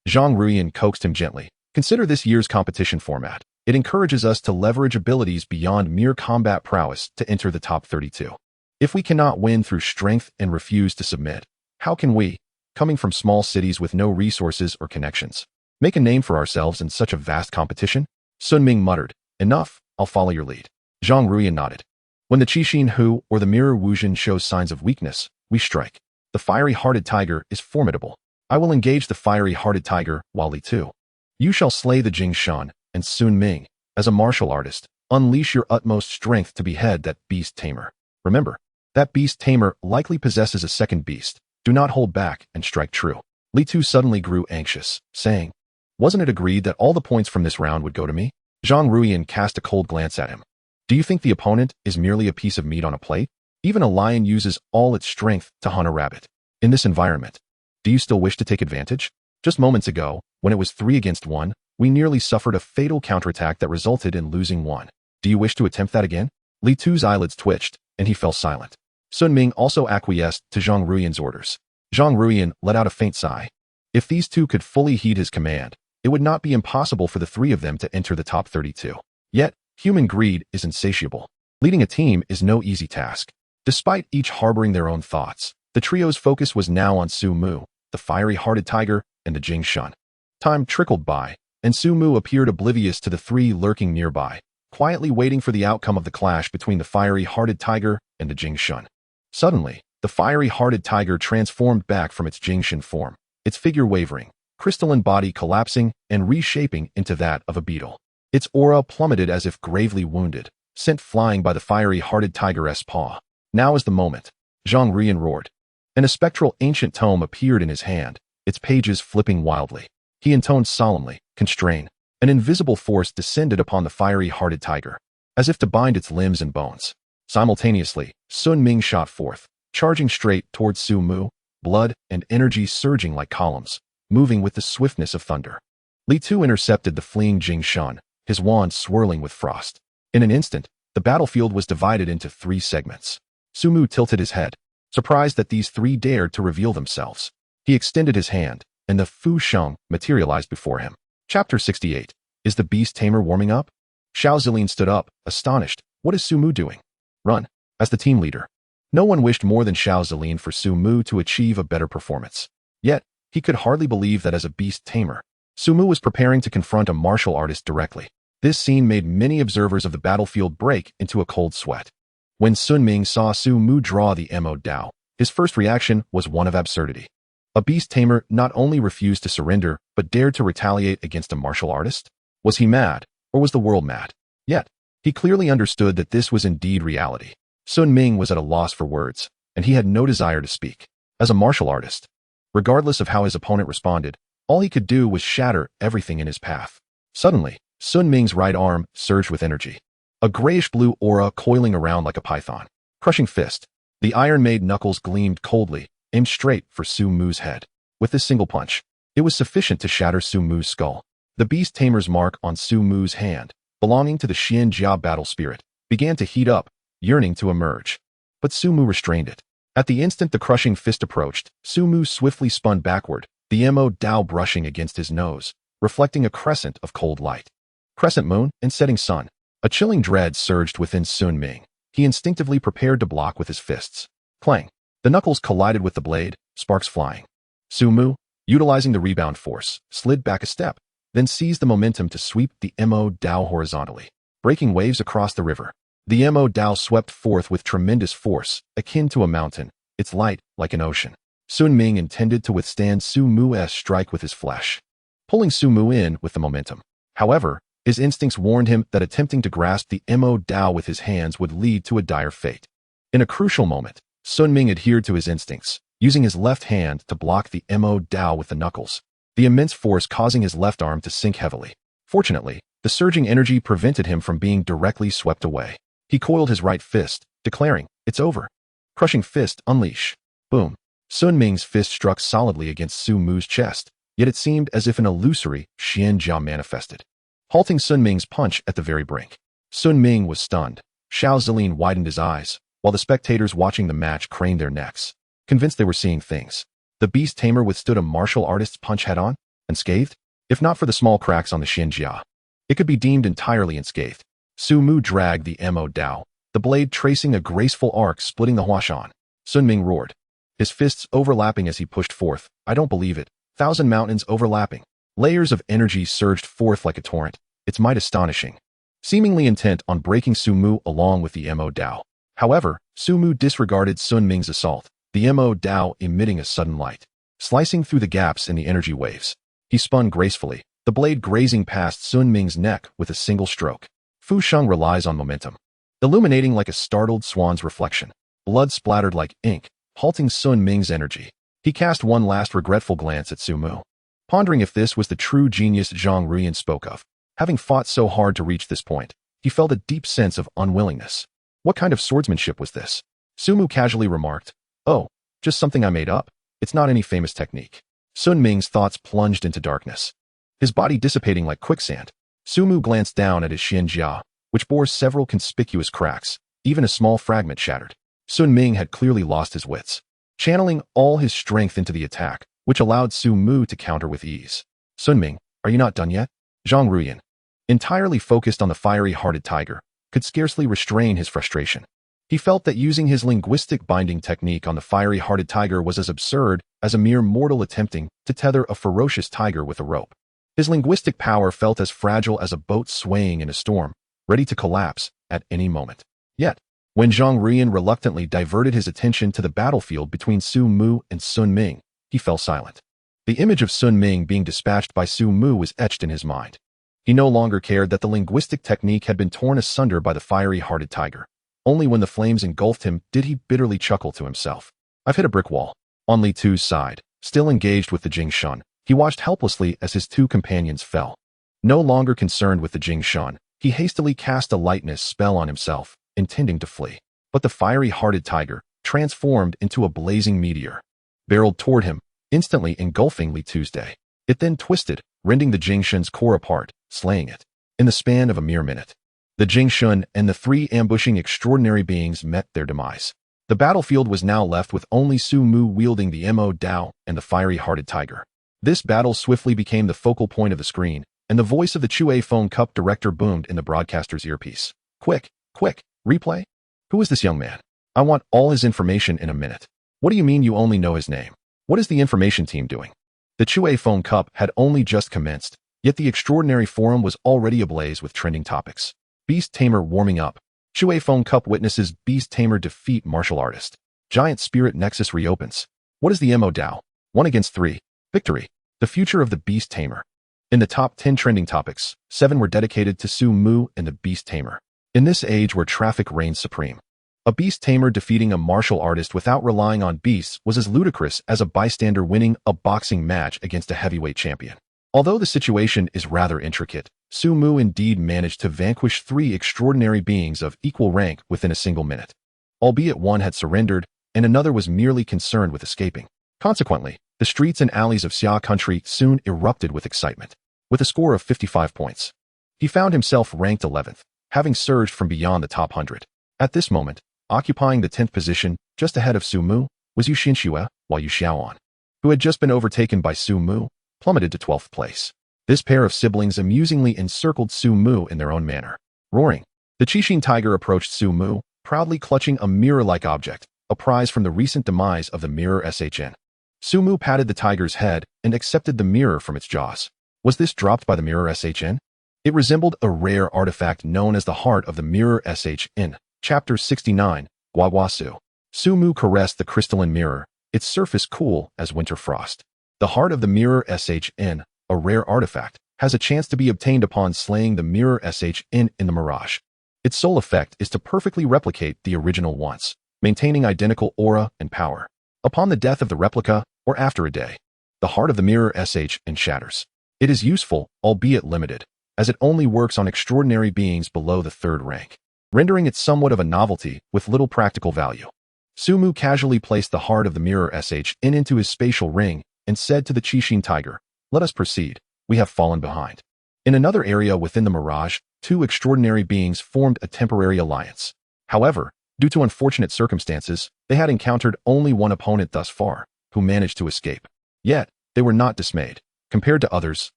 Zhang Ruiyan coaxed him gently. "Consider this year's competition format. It encourages us to leverage abilities beyond mere combat prowess to enter the top 32. If we cannot win through strength and refuse to submit, how can we, coming from small cities with no resources or connections, make a name for ourselves in such a vast competition?" Sun Ming muttered, "Enough, I'll follow your lead." Zhang Ruiyan nodded. "When the Qixin Hu or the Mirror Wuzhen shows signs of weakness, we strike. The fiery-hearted tiger is formidable. I will engage the fiery-hearted tiger, while Li Tu, you shall slay the Jing Shan, and Sun Ming, as a martial artist, unleash your utmost strength to behead that beast tamer. Remember, that beast tamer likely possesses a second beast. Do not hold back and strike true." Li Tu suddenly grew anxious, saying, "Wasn't it agreed that all the points from this round would go to me?" Zhang Ruiyan cast a cold glance at him. "Do you think the opponent is merely a piece of meat on a plate? Even a lion uses all its strength to hunt a rabbit. In this environment, do you still wish to take advantage? Just moments ago, when it was 3 against 1, we nearly suffered a fatal counterattack that resulted in losing 1. Do you wish to attempt that again?" Li Tu's eyelids twitched, and he fell silent. Sun Ming also acquiesced to Zhang Ruiyan's orders. Zhang Ruiyan let out a faint sigh. If these two could fully heed his command, it would not be impossible for the 3 of them to enter the top 32. Yet, human greed is insatiable. Leading a team is no easy task. Despite each harboring their own thoughts, the trio's focus was now on Su Mu, the fiery-hearted tiger, and the Jing Shan. Time trickled by, and Su Mu appeared oblivious to the 3 lurking nearby, quietly waiting for the outcome of the clash between the fiery-hearted tiger and the Jing Shan. Suddenly, the fiery-hearted tiger transformed back from its Jing Shan form, its figure wavering, crystalline body collapsing and reshaping into that of a beetle. Its aura plummeted as if gravely wounded, sent flying by the fiery-hearted tigeress paw. "Now is the moment," Zhang Ruiyan roared. And a spectral ancient tome appeared in his hand, its pages flipping wildly. He intoned solemnly, "Constrain." An invisible force descended upon the fiery-hearted tiger, as if to bind its limbs and bones. Simultaneously, Sun Ming shot forth, charging straight towards Su Mu, blood and energy surging like columns, moving with the swiftness of thunder. Li Tu intercepted the fleeing Jing Shan, his wand swirling with frost. In an instant, the battlefield was divided into 3 segments. Su Mu tilted his head, surprised that these 3 dared to reveal themselves. He extended his hand, and the Fu Sheng materialized before him. Chapter 68. Is the Beast Tamer warming up? Xiao Zilin stood up, astonished. What is Su Mu doing? Run. As the team leader, no one wished more than Xiao Zilin for Su Mu to achieve a better performance. Yet, he could hardly believe that as a beast tamer, Su Mu was preparing to confront a martial artist directly. This scene made many observers of the battlefield break into a cold sweat. When Sun Ming saw Su Mu draw the Mo Dao, his first reaction was one of absurdity. A beast tamer not only refused to surrender, but dared to retaliate against a martial artist? Was he mad, or was the world mad? Yet, he clearly understood that this was indeed reality. Sun Ming was at a loss for words, and he had no desire to speak. As a martial artist, regardless of how his opponent responded, all he could do was shatter everything in his path. Suddenly, Sun Ming's right arm surged with energy. A grayish-blue aura coiling around like a python. Crushing fist. The iron-made knuckles gleamed coldly, aimed straight for Su Mu's head. With this single punch, it was sufficient to shatter Su Mu's skull. The Beast Tamer's mark on Su Mu's hand, belonging to the Xian Jia battle spirit, began to heat up, yearning to emerge. But Su Mu restrained it. At the instant the crushing fist approached, Su Mu swiftly spun backward, the Mo Dao brushing against his nose, reflecting a crescent of cold light. Crescent moon and setting sun. A chilling dread surged within Sun Ming. He instinctively prepared to block with his fists. Clang. The knuckles collided with the blade, sparks flying. Su Mu, utilizing the rebound force, slid back a step, then seized the momentum to sweep the Mo Dao horizontally, breaking waves across the river. The Mo Dao swept forth with tremendous force, akin to a mountain, its light like an ocean. Sun Ming intended to withstand Su Mu's strike with his flesh, pulling Su Mu in with the momentum. However, his instincts warned him that attempting to grasp the Mo Dao with his hands would lead to a dire fate. In a crucial moment, Sun Ming adhered to his instincts, using his left hand to block the Mo Dao with the knuckles, the immense force causing his left arm to sink heavily. Fortunately, the surging energy prevented him from being directly swept away. He coiled his right fist, declaring, "It's over." Crushing fist, unleash. Boom. Sun Ming's fist struck solidly against Su Mu's chest, yet it seemed as if an illusory Xian Jia manifested, halting Sun Ming's punch at the very brink. Sun Ming was stunned. Xiao Zilin widened his eyes, while the spectators watching the match craned their necks, convinced they were seeing things. The Beast Tamer withstood a martial artist's punch head-on, unscathed? If not for the small cracks on the Xian Jia, it could be deemed entirely unscathed. Su Mu dragged the Mo Dao, the blade tracing a graceful arc splitting the Huashan. Sun Ming roared, his fists overlapping as he pushed forth. "I don't believe it. 1,000 mountains overlapping." Layers of energy surged forth like a torrent, its might astonishing, seemingly intent on breaking Su Mu along with the Mo Dao. However, Su Mu disregarded Sun Ming's assault, the Mo Dao emitting a sudden light, slicing through the gaps in the energy waves. He spun gracefully, the blade grazing past Sun Ming's neck with a single stroke. Fu Sheng relies on momentum, illuminating like a startled swan's reflection. Blood splattered like ink, halting Sun Ming's energy. He cast one last regretful glance at Su Mu, pondering if this was the true genius Zhang Ruiyan spoke of. Having fought so hard to reach this point, he felt a deep sense of unwillingness. What kind of swordsmanship was this? Su Mu casually remarked, "Oh, just something I made up. It's not any famous technique." Sun Ming's thoughts plunged into darkness, his body dissipating like quicksand. Su Mu glanced down at his Xian Jia, which bore several conspicuous cracks, even a small fragment shattered. Sun Ming had clearly lost his wits, channeling all his strength into the attack, which allowed Su Mu to counter with ease. "Sun Ming, are you not done yet?" Zhang Ruiyan, entirely focused on the fiery-hearted tiger, could scarcely restrain his frustration. He felt that using his linguistic binding technique on the fiery-hearted tiger was as absurd as a mere mortal attempting to tether a ferocious tiger with a rope. His linguistic power felt as fragile as a boat swaying in a storm, ready to collapse at any moment. Yet, when Zhang Ruiyan reluctantly diverted his attention to the battlefield between Su Mu and Sun Ming, he fell silent. The image of Sun Ming being dispatched by Su Mu was etched in his mind. He no longer cared that the linguistic technique had been torn asunder by the fiery-hearted tiger. Only when the flames engulfed him did he bitterly chuckle to himself. "I've hit a brick wall." On Li Tu's side, still engaged with the Jing Shun, he watched helplessly as his two companions fell. No longer concerned with the Jing Shun, he hastily cast a lightness spell on himself, intending to flee. But the fiery-hearted tiger, transformed into a blazing meteor, barreled toward him, instantly engulfing Li Tu's day. It then twisted, rending the Jing Shun's core apart, slaying it. In the span of a mere minute, the Jing Shun and the three ambushing extraordinary beings met their demise. The battlefield was now left with only Su Mu wielding the Mo Dao and the fiery-hearted tiger. This battle swiftly became the focal point of the screen, and the voice of the Chue Phone Cup director boomed in the broadcaster's earpiece. "Quick, quick, replay? Who is this young man? I want all his information in a minute." "What do you mean you only know his name? What is the information team doing?" The Chue Phone Cup had only just commenced, yet the extraordinary forum was already ablaze with trending topics. Beast Tamer warming up. Chue Phone Cup witnesses Beast Tamer defeat martial artist. Giant Spirit Nexus reopens. What is the Mo Dao? 1 against 3. Victory. The future of the Beast Tamer. In the top 10 trending topics, 7 were dedicated to Su Mu and the Beast Tamer. In this age where traffic reigns supreme, A beast tamer defeating a martial artist without relying on beasts was as ludicrous as a bystander winning a boxing match against a heavyweight champion. Although the situation is rather intricate, Sumu indeed managed to vanquish 3 extraordinary beings of equal rank within a single minute. Albeit one had surrendered, and another was merely concerned with escaping. Consequently, the streets and alleys of Xia country soon erupted with excitement. With a score of 55 points, he found himself ranked 11th, having surged from beyond the top 100. At this moment, occupying the 10th position, just ahead of Sumu, was Yu Xinxue, while Yu Xiaoan, who had just been overtaken by Sumu, plummeted to 12th place. This pair of siblings amusingly encircled Sumu in their own manner. Roaring, the Qixin tiger approached Sumu, proudly clutching a mirror-like object, a prize from the recent demise of the mirror Shn. Sumu patted the tiger's head and accepted the mirror from its jaws. Was this dropped by the mirror Shn? It resembled a rare artifact known as the Heart of the Mirror Shn. Chapter 69, Guaguasu. Sumu caressed the crystalline mirror, its surface cool as winter frost. The Heart of the Mirror Shn, a rare artifact, has a chance to be obtained upon slaying the mirror Shn in the mirage. Its sole effect is to perfectly replicate the original once, maintaining identical aura and power. Upon the death of the replica, or after a day, the Heart of the Mirror Shn shatters. It is useful, albeit limited, as it only works on extraordinary beings below the 3rd rank, rendering it somewhat of a novelty with little practical value. Sumu casually placed the Heart of the Mirror Shn into his spatial ring and said to the Qixin tiger, "Let us proceed, we have fallen behind." In another area within the mirage, 2 extraordinary beings formed a temporary alliance. However, due to unfortunate circumstances, they had encountered only one opponent thus far, who managed to escape. Yet, they were not dismayed. Compared to others,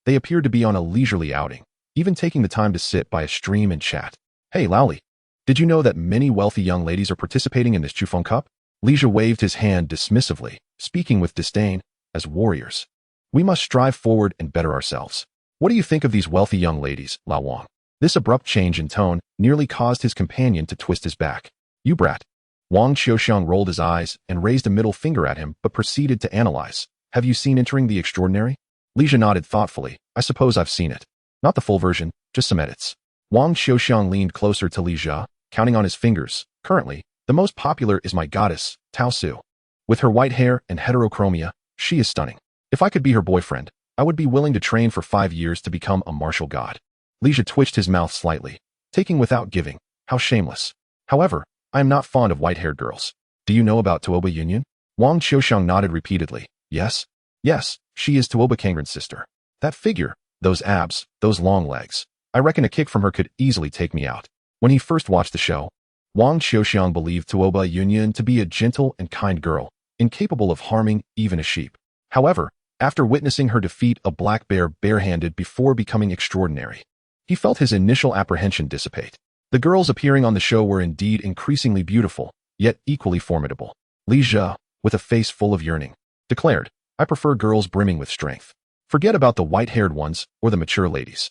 they appeared to be on a leisurely outing, even taking the time to sit by a stream and chat. "Hey, Laoli, did you know that many wealthy young ladies are participating in this Chufeng Cup?" Lija waved his hand dismissively, speaking with disdain. "As warriors, we must strive forward and better ourselves. What do you think of these wealthy young ladies, Lao Wang?" This abrupt change in tone nearly caused his companion to twist his back. "You brat." Wang Qiuxiang rolled his eyes and raised a middle finger at him but proceeded to analyze. "Have you seen Entering the Extraordinary?" Lija nodded thoughtfully. "I suppose I've seen it. Not the full version, just some edits." Wang Qiuxiang leaned closer to Lija, counting on his fingers. "Currently, the most popular is my goddess, Tao Su. With her white hair and heterochromia, she is stunning. If I could be her boyfriend, I would be willing to train for 5 years to become a martial god." Lija twitched his mouth slightly, taking without giving. How shameless. "However, I am not fond of white-haired girls. Do you know about Tuoba Union?" Wang Qiuxiang nodded repeatedly. "Yes. Yes, she is Tuoba Kangren's sister. That figure, those abs, those long legs. I reckon a kick from her could easily take me out." When he first watched the show, Wang Qiuxiang believed Tuoba Union to be a gentle and kind girl, incapable of harming even a sheep. However, after witnessing her defeat a black bear barehanded before becoming extraordinary, he felt his initial apprehension dissipate. The girls appearing on the show were indeed increasingly beautiful, yet equally formidable. Lija, with a face full of yearning, declared, "I prefer girls brimming with strength. Forget about the white-haired ones or the mature ladies.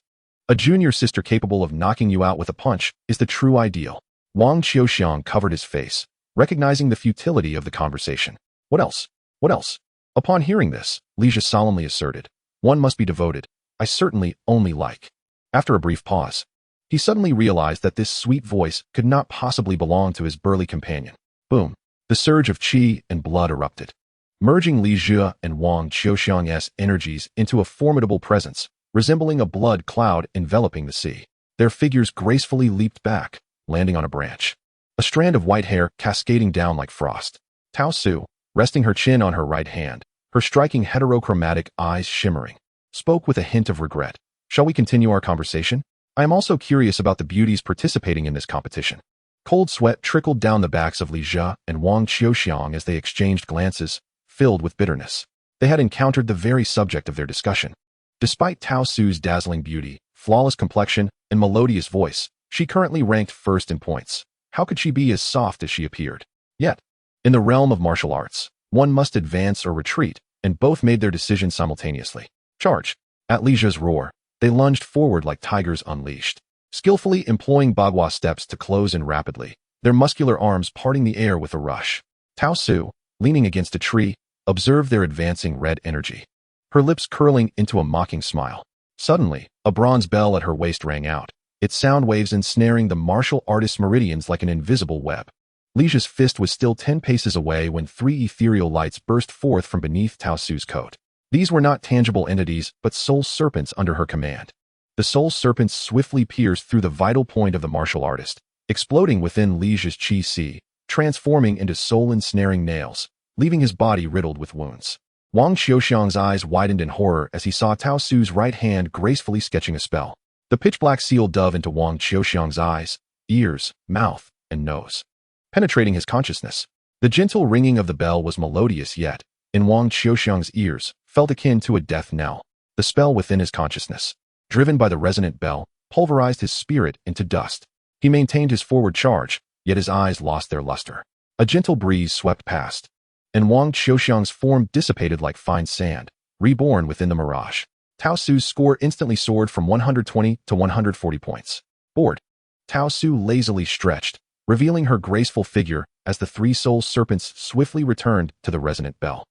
A junior sister capable of knocking you out with a punch is the true ideal." Wang Qiuxiang covered his face, recognizing the futility of the conversation. "What else? What else?" Upon hearing this, Lija solemnly asserted, "One must be devoted. I certainly only like." After a brief pause, he suddenly realized that this sweet voice could not possibly belong to his burly companion. Boom! The surge of qi and blood erupted, merging Li Jie and Wang Qiuxiang's energies into a formidable presence, resembling a blood cloud enveloping the sea. Their figures gracefully leaped back, landing on a branch, a strand of white hair cascading down like frost. Tao Su, resting her chin on her right hand, her striking heterochromatic eyes shimmering, spoke with a hint of regret. "Shall we continue our conversation? I am also curious about the beauties participating in this competition." Cold sweat trickled down the backs of Li Jie and Wang Qiuxiang as they exchanged glances, filled with bitterness. They had encountered the very subject of their discussion. Despite Tao Su's dazzling beauty, flawless complexion, and melodious voice, she currently ranked first in points. How could she be as soft as she appeared? Yet, in the realm of martial arts, one must advance or retreat, and both made their decision simultaneously. Charge! At Li Jie's roar, they lunged forward like tigers unleashed, skillfully employing bagua steps to close in rapidly, their muscular arms parting the air with a rush. Tao Su, leaning against a tree, observed their advancing red energy, her lips curling into a mocking smile. Suddenly, a bronze bell at her waist rang out, its sound waves ensnaring the martial artist's meridians like an invisible web. Lijia's fist was still 10 paces away when 3 ethereal lights burst forth from beneath Tao Su's coat. These were not tangible entities, but soul serpents under her command. The soul serpents swiftly pierced through the vital point of the martial artist, exploding within Lijia's chi si, transforming into soul-ensnaring nails, leaving his body riddled with wounds. Wang Xiaoxiang's eyes widened in horror as he saw Tao Su's right hand gracefully sketching a spell. The pitch-black seal dove into Wang Xiaoxiang's eyes, ears, mouth, and nose, penetrating his consciousness. The gentle ringing of the bell was melodious yet, in Wang Xiaoxiang's ears, felt akin to a death knell. The spell within his consciousness, driven by the resonant bell, pulverized his spirit into dust. He maintained his forward charge, yet his eyes lost their luster. A gentle breeze swept past, and Wang Xiaoxiang's form dissipated like fine sand, reborn within the mirage. Tao Su's score instantly soared from 120 to 140 points. Bored, Tao Su lazily stretched, revealing her graceful figure as the 3 soul serpents swiftly returned to the resonant bell.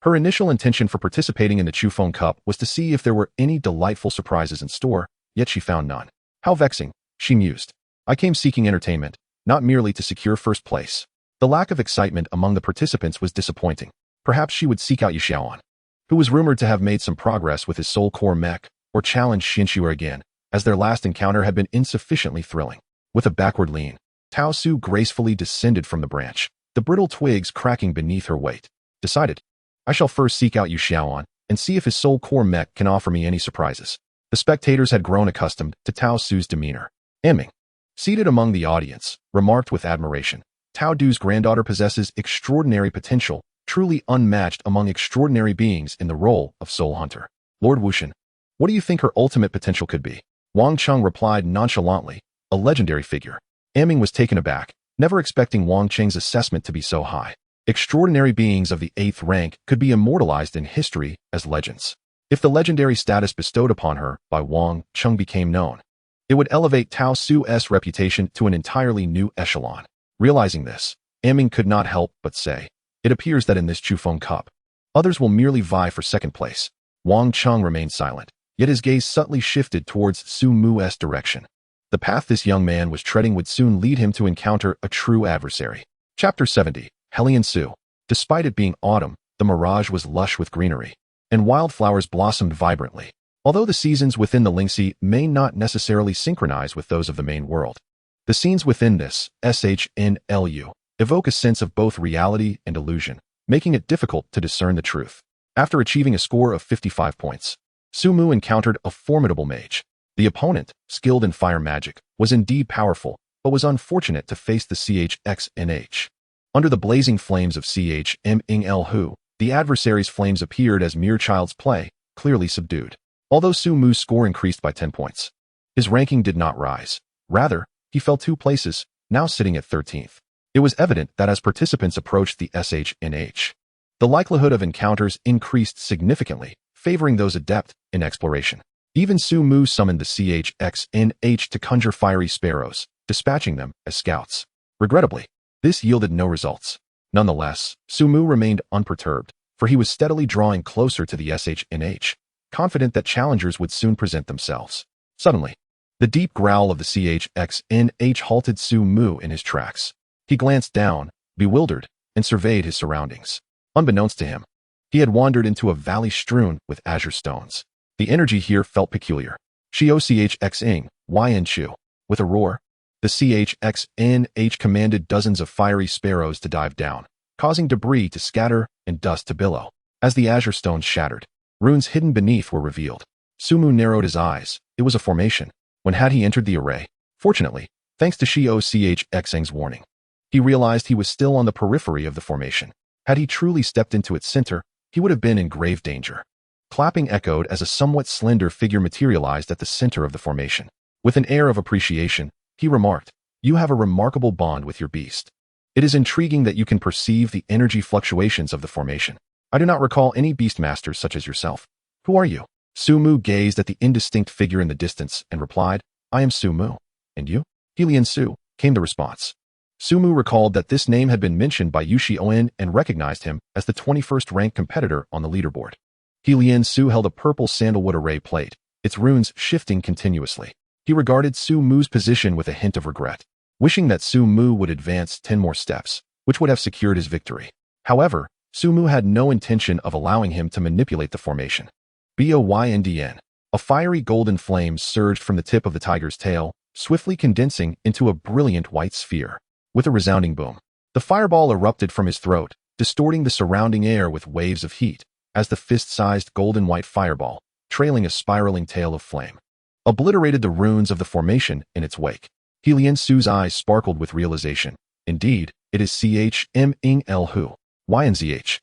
Her initial intention for participating in the Chufeng Cup was to see if there were any delightful surprises in store, yet she found none. How vexing, she mused. I came seeking entertainment, not merely to secure first place. The lack of excitement among the participants was disappointing. Perhaps she would seek out Yixiaoan, who was rumored to have made some progress with his soul core mech, or challenge Xinshu again, as their last encounter had been insufficiently thrilling. With a backward lean, Tao Su gracefully descended from the branch, the brittle twigs cracking beneath her weight. Decided, I shall first seek out Yixiaoan and see if his soul core mech can offer me any surprises. The spectators had grown accustomed to Tao Su's demeanor. Eming, seated among the audience, remarked with admiration, Tao Du's granddaughter possesses extraordinary potential, truly unmatched among extraordinary beings in the role of soul hunter. Lord Wushan, what do you think her ultimate potential could be? Wang Cheng replied nonchalantly, a legendary figure. Eming was taken aback, never expecting Wang Cheng's assessment to be so high. Extraordinary beings of the 8th rank could be immortalized in history as legends. If the legendary status bestowed upon her by Wang Cheng became known, it would elevate Tao Su's reputation to an entirely new echelon. Realizing this, Eming could not help but say, it appears that in this Chufeng Cup, others will merely vie for second place. Wang Cheng remained silent, yet his gaze subtly shifted towards Su Mu's direction. The path this young man was treading would soon lead him to encounter a true adversary. Chapter 70, Hellion Su. Despite it being autumn, the mirage was lush with greenery, and wildflowers blossomed vibrantly. Although the seasons within the Lingxi may not necessarily synchronize with those of the main world, the scenes within this SHNLU evoke a sense of both reality and illusion, making it difficult to discern the truth. After achieving a score of 55 points, Su Mu encountered a formidable mage. The opponent, skilled in fire magic, was indeed powerful, but was unfortunate to face the CHXNH. Under the blazing flames of CHMNL, the adversary's flames appeared as mere child's play, clearly subdued. Although Su Mu's score increased by 10 points, his ranking did not rise. Rather, he fell 2 places, now sitting at 13th. It was evident that as participants approached the SHNH, the likelihood of encounters increased significantly, favoring those adept in exploration. Even Su Mu summoned the CHXNH to conjure fiery sparrows, dispatching them as scouts. Regrettably, this yielded no results. Nonetheless, Su Mu remained unperturbed, for he was steadily drawing closer to the SHNH, confident that challengers would soon present themselves. Suddenly, the deep growl of the CHXNH halted Su Mu in his tracks. He glanced down, bewildered, and surveyed his surroundings. Unbeknownst to him, he had wandered into a valley strewn with azure stones. The energy here felt peculiar. CHXing, YN Chu. With a roar, the CHXNH commanded dozens of fiery sparrows to dive down, causing debris to scatter and dust to billow. As the azure stones shattered, runes hidden beneath were revealed. Su Mu narrowed his eyes. It was a formation. When had he entered the array? Fortunately, thanks to CHXing's warning, he realized he was still on the periphery of the formation. Had he truly stepped into its center, he would have been in grave danger. Clapping echoed as a somewhat slender figure materialized at the center of the formation. With an air of appreciation, he remarked, "You have a remarkable bond with your beast. It is intriguing that you can perceive the energy fluctuations of the formation. I do not recall any Beastmasters such as yourself. Who are you?" Su Mu gazed at the indistinct figure in the distance and replied, "I am Su Mu. And you?" "Hellion Su," came the response. Su Mu recalled that this name had been mentioned by Yixiaoan and recognized him as the 21st ranked competitor on the leaderboard. Hellion Su held a purple sandalwood array plate, its runes shifting continuously. He regarded Su Mu's position with a hint of regret. wishing that Su Mu would advance 10 more steps, which would have secured his victory. However, Su Mu had no intention of allowing him to manipulate the formation. Boyndn. A fiery golden flame surged from the tip of the tiger's tail, swiftly condensing into a brilliant white sphere. With a resounding boom, the fireball erupted from his throat, distorting the surrounding air with waves of heat, as the fist-sized golden white fireball, trailing a spiraling tail of flame, obliterated the runes of the formation in its wake. Lien Su's eyes sparkled with realization. Indeed, it is CHMing Hu. YNZH.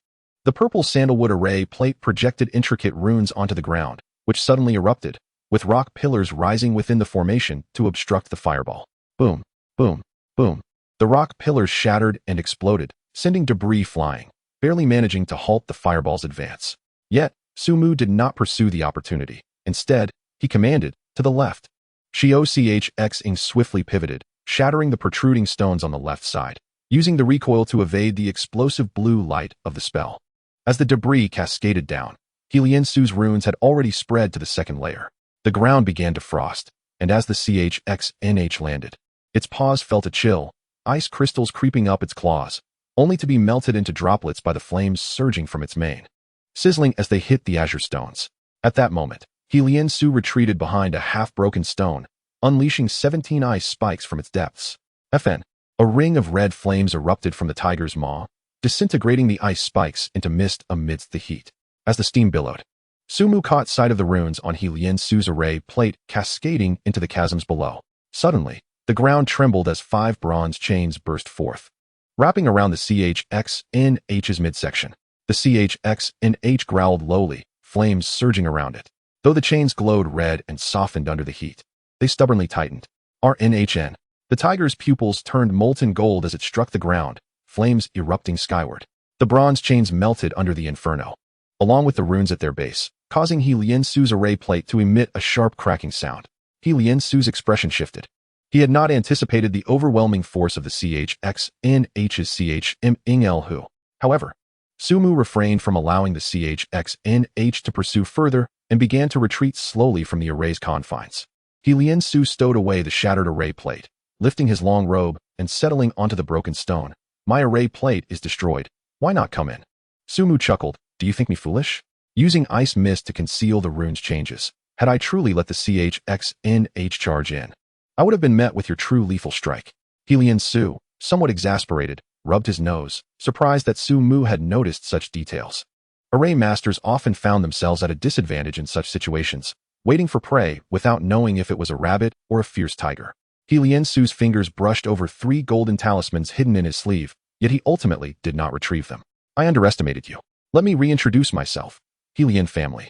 The purple sandalwood array plate projected intricate runes onto the ground, which suddenly erupted, with rock pillars rising within the formation to obstruct the fireball. Boom, boom, boom. The rock pillars shattered and exploded, sending debris flying, barely managing to halt the fireball's advance. Yet, Su Mu did not pursue the opportunity. Instead, he commanded, to the left. Xiao swiftly pivoted, shattering the protruding stones on the left side, using the recoil to evade the explosive blue light of the spell. As the debris cascaded down, Lien Su's runes had already spread to the second layer. The ground began to frost, and as the CHXNH landed, its paws felt a chill, ice crystals creeping up its claws, only to be melted into droplets by the flames surging from its mane, sizzling as they hit the azure stones. At that moment, Lien Su retreated behind a half-broken stone, unleashing 17 ice spikes from its depths. FN. A ring of red flames erupted from the tiger's maw, disintegrating the ice spikes into mist amidst the heat. As the steam billowed, Su Mu caught sight of the runes on Lien Su's array plate cascading into the chasms below. Suddenly, the ground trembled as 5 bronze chains burst forth, wrapping around the CHXNH's midsection. The CHXNH growled lowly, flames surging around it. Though the chains glowed red and softened under the heat, they stubbornly tightened. RNHN. The tiger's pupils turned molten gold as it struck the ground, flames erupting skyward. The bronze chains melted under the inferno, along with the runes at their base, causing Lien Su's array plate to emit a sharp cracking sound. Lien Su's expression shifted. He had not anticipated the overwhelming force of the CHXNH's CHMing Hu. However, Su Mu refrained from allowing the CHXNH to pursue further and began to retreat slowly from the array's confines. Lien Su stowed away the shattered array plate, lifting his long robe and settling onto the broken stone. My array plate is destroyed. Why not come in? Su Mu chuckled. Do you think me foolish? Using ice mist to conceal the rune's changes. Had I truly let the CHXNH charge in, I would have been met with your true lethal strike. Lien Su, somewhat exasperated, rubbed his nose, surprised that Su Mu had noticed such details. Array masters often found themselves at a disadvantage in such situations, waiting for prey without knowing if it was a rabbit or a fierce tiger. Lien Su's fingers brushed over 3 golden talismans hidden in his sleeve, yet he ultimately did not retrieve them. I underestimated you. Let me reintroduce myself. Lien family.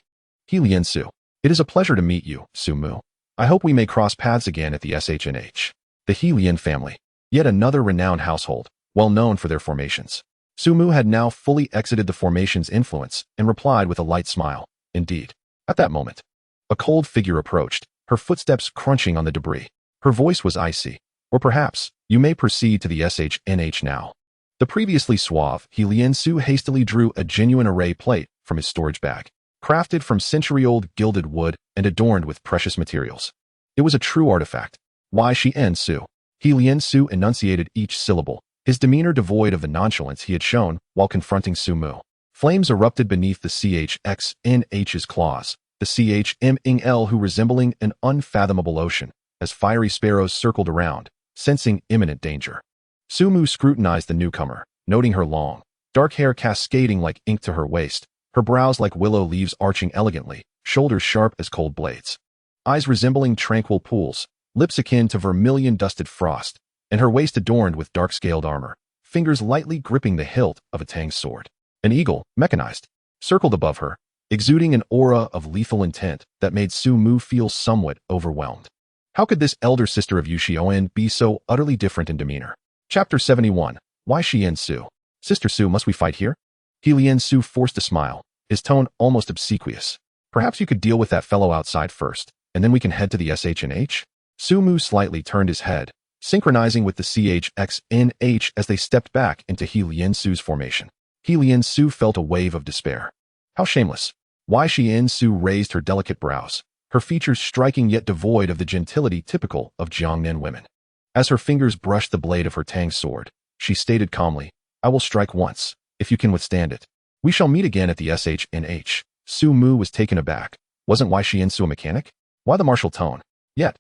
Lien Su. It is a pleasure to meet you, Su Mu. I hope we may cross paths again at the SHNH. The Lien family. Yet another renowned household, well known for their formations. Su Mu had now fully exited the formation's influence and replied with a light smile. Indeed. At that moment, a cold figure approached, her footsteps crunching on the debris. Her voice was icy. Or perhaps, you may proceed to the SHNH now. The previously suave Lien Su hastily drew a genuine array plate from his storage bag, crafted from century-old gilded wood and adorned with precious materials. It was a true artifact. Why Yen Su? Lien Su enunciated each syllable, his demeanor devoid of the nonchalance he had shown while confronting Su Mu. Flames erupted beneath the CHXNH's claws, the CHMing Hu resembling an unfathomable ocean, as fiery sparrows circled around, sensing imminent danger. Su Mu scrutinized the newcomer, noting her long, dark hair cascading like ink to her waist, her brows like willow leaves arching elegantly, shoulders sharp as cold blades, eyes resembling tranquil pools, lips akin to vermilion-dusted frost, and her waist adorned with dark-scaled armor, fingers lightly gripping the hilt of a Tang sword. An eagle, mechanized, circled above her, exuding an aura of lethal intent that made Su Mu feel somewhat overwhelmed. How could this elder sister of Yuxion be so utterly different in demeanor? Chapter 71. Why Yen Su? Sister Su, must we fight here? Lien Su forced a smile, his tone almost obsequious. Perhaps you could deal with that fellow outside first, and then we can head to the SHNH? Su Mu slightly turned his head, synchronizing with the CHXNH as they stepped back into Lien Su's formation. Lien Su felt a wave of despair. How shameless. Why Yen Su raised her delicate brows, her features striking yet devoid of the gentility typical of Jiangnan women. As her fingers brushed the blade of her Tang sword, she stated calmly, "I will strike once, if you can withstand it. We shall meet again at the SHNH. Su Mu was taken aback. Wasn't Wei Xiansu a mechanic? Why the martial tone? Yet,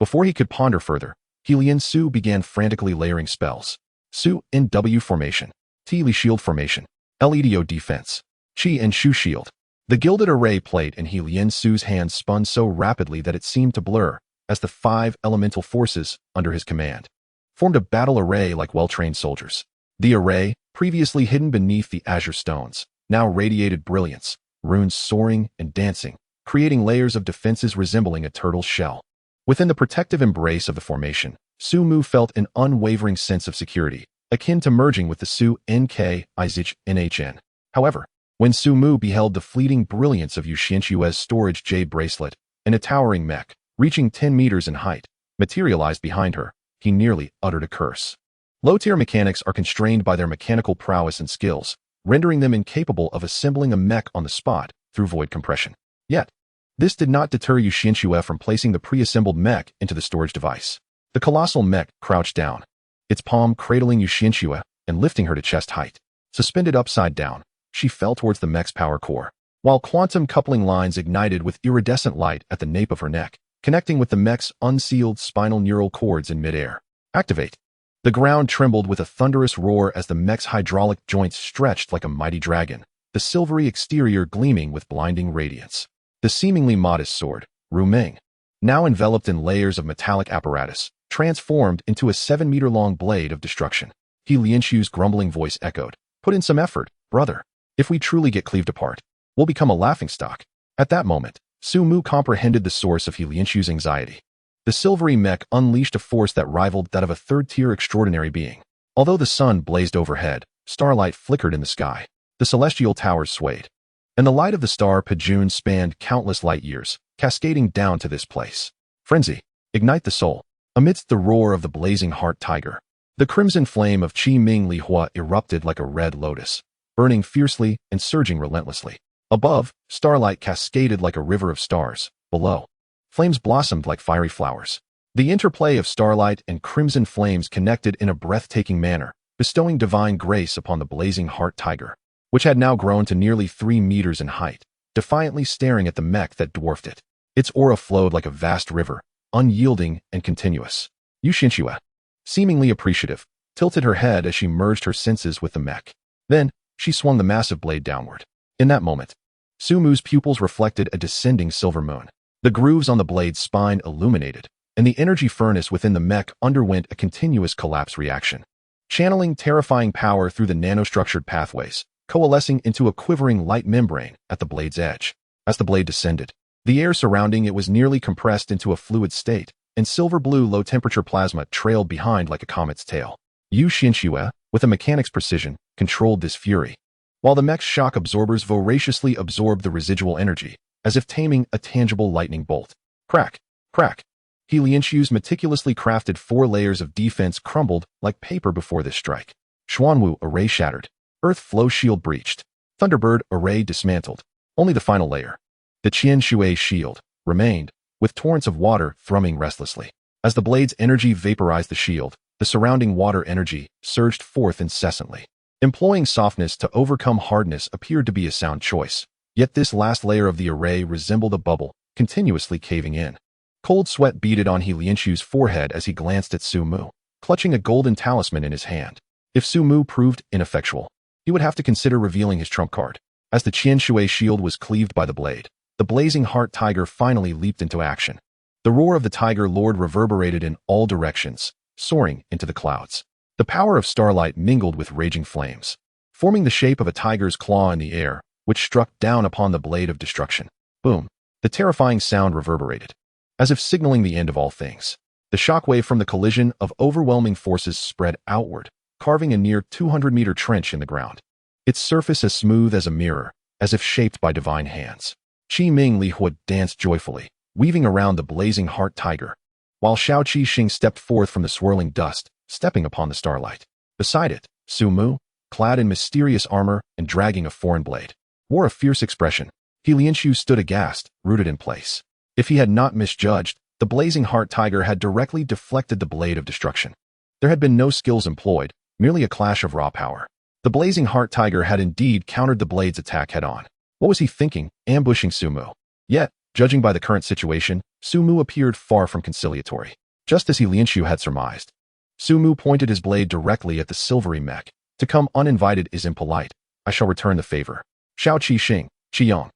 before he could ponder further, Lian Su began frantically layering spells. Su in W formation, Ti Li shield formation, Ledo defense, Qi and Shu shield. The gilded array plate in Lian Su's hands spun so rapidly that it seemed to blur, as the 5 elemental forces under his command formed a battle array like well-trained soldiers. The array, previously hidden beneath the azure stones, now radiated brilliance, runes soaring and dancing, creating layers of defenses resembling a turtle's shell. Within the protective embrace of the formation, Su Mu felt an unwavering sense of security, akin to merging with the Su NK Izich NHN. However, when Su Mu beheld the fleeting brilliance of Yu Xianxue's storage jade bracelet and a towering mech, reaching 10 meters in height, materialized behind her, he nearly uttered a curse. Low-tier mechanics are constrained by their mechanical prowess and skills, rendering them incapable of assembling a mech on the spot through void compression. Yet, this did not deter Yu Xianxue from placing the pre-assembled mech into the storage device. The colossal mech crouched down, its palm cradling Yu Xianxue and lifting her to chest height. Suspended upside down, she fell towards the mech's power core, while quantum coupling lines ignited with iridescent light at the nape of her neck, connecting with the mech's unsealed spinal neural cords in midair. Activate. The ground trembled with a thunderous roar as the mech's hydraulic joints stretched like a mighty dragon, the silvery exterior gleaming with blinding radiance. The seemingly modest sword, Ru Ming, now enveloped in layers of metallic apparatus, transformed into a 7-meter-long blade of destruction. Lianshu's grumbling voice echoed, "Put in some effort, brother. If we truly get cleaved apart, we'll become a laughingstock." At that moment, Su Mu comprehended the source of Lianshu's anxiety. The silvery mech unleashed a force that rivaled that of a third-tier extraordinary being. Although the sun blazed overhead, starlight flickered in the sky. The celestial towers swayed, and the light of the star Pajun spanned countless light years, cascading down to this place. Frenzy, ignite the soul. Amidst the roar of the blazing heart tiger, the crimson flame of Qi Ming Li Hua erupted like a red lotus, burning fiercely and surging relentlessly. Above, starlight cascaded like a river of stars. Below, flames blossomed like fiery flowers. The interplay of starlight and crimson flames connected in a breathtaking manner, bestowing divine grace upon the blazing heart tiger, which had now grown to nearly 3 meters in height, defiantly staring at the mech that dwarfed it. Its aura flowed like a vast river, unyielding and continuous. Yu Xianxue, seemingly appreciative, tilted her head as she merged her senses with the mech. Then, she swung the massive blade downward. In that moment, Su Mu's pupils reflected a descending silver moon. The grooves on the blade's spine illuminated, and the energy furnace within the mech underwent a continuous collapse reaction, channeling terrifying power through the nanostructured pathways, coalescing into a quivering light membrane at the blade's edge. As the blade descended, the air surrounding it was nearly compressed into a fluid state, and silver-blue low-temperature plasma trailed behind like a comet's tail. Yu Xianxue, with a mechanic's precision, controlled this fury, while the mech's shock absorbers voraciously absorbed the residual energy, as if taming a tangible lightning bolt. Crack, crack. Lianshu's meticulously crafted 4 layers of defense crumbled like paper before this strike. Xuanwu array shattered. Earth flow shield breached. Thunderbird array dismantled. Only the final layer, the Qianshui shield, remained, with torrents of water thrumming restlessly. As the blade's energy vaporized the shield, the surrounding water energy surged forth incessantly. Employing softness to overcome hardness appeared to be a sound choice, yet this last layer of the array resembled a bubble, continuously caving in. Cold sweat beaded on Lianshu's forehead as he glanced at Su Mu, clutching a golden talisman in his hand. If Su Mu proved ineffectual, he would have to consider revealing his trump card. As the Qianshui shield was cleaved by the blade, the blazing heart tiger finally leaped into action. The roar of the tiger lord reverberated in all directions, soaring into the clouds. The power of starlight mingled with raging flames, forming the shape of a tiger's claw in the air, which struck down upon the blade of destruction. Boom! The terrifying sound reverberated, as if signaling the end of all things. The shockwave from the collision of overwhelming forces spread outward, carving a near 200-meter trench in the ground, its surface as smooth as a mirror, as if shaped by divine hands. Qi Ming Li Hua danced joyfully, weaving around the blazing heart tiger, while Xiao Qi Xing stepped forth from the swirling dust, stepping upon the starlight. Beside it, Su Mu, clad in mysterious armor and dragging a foreign blade, wore a fierce expression. Lianshu stood aghast, rooted in place. If he had not misjudged, the blazing heart tiger had directly deflected the blade of destruction. There had been no skills employed, merely a clash of raw power. The blazing heart tiger had indeed countered the blade's attack head-on. What was he thinking, ambushing Sumu? Yet, judging by the current situation, Sumu appeared far from conciliatory, just as Lianshu had surmised. Sumu pointed his blade directly at the silvery mech. To come uninvited is impolite. I shall return the favor. Xiao Qi Qiyong.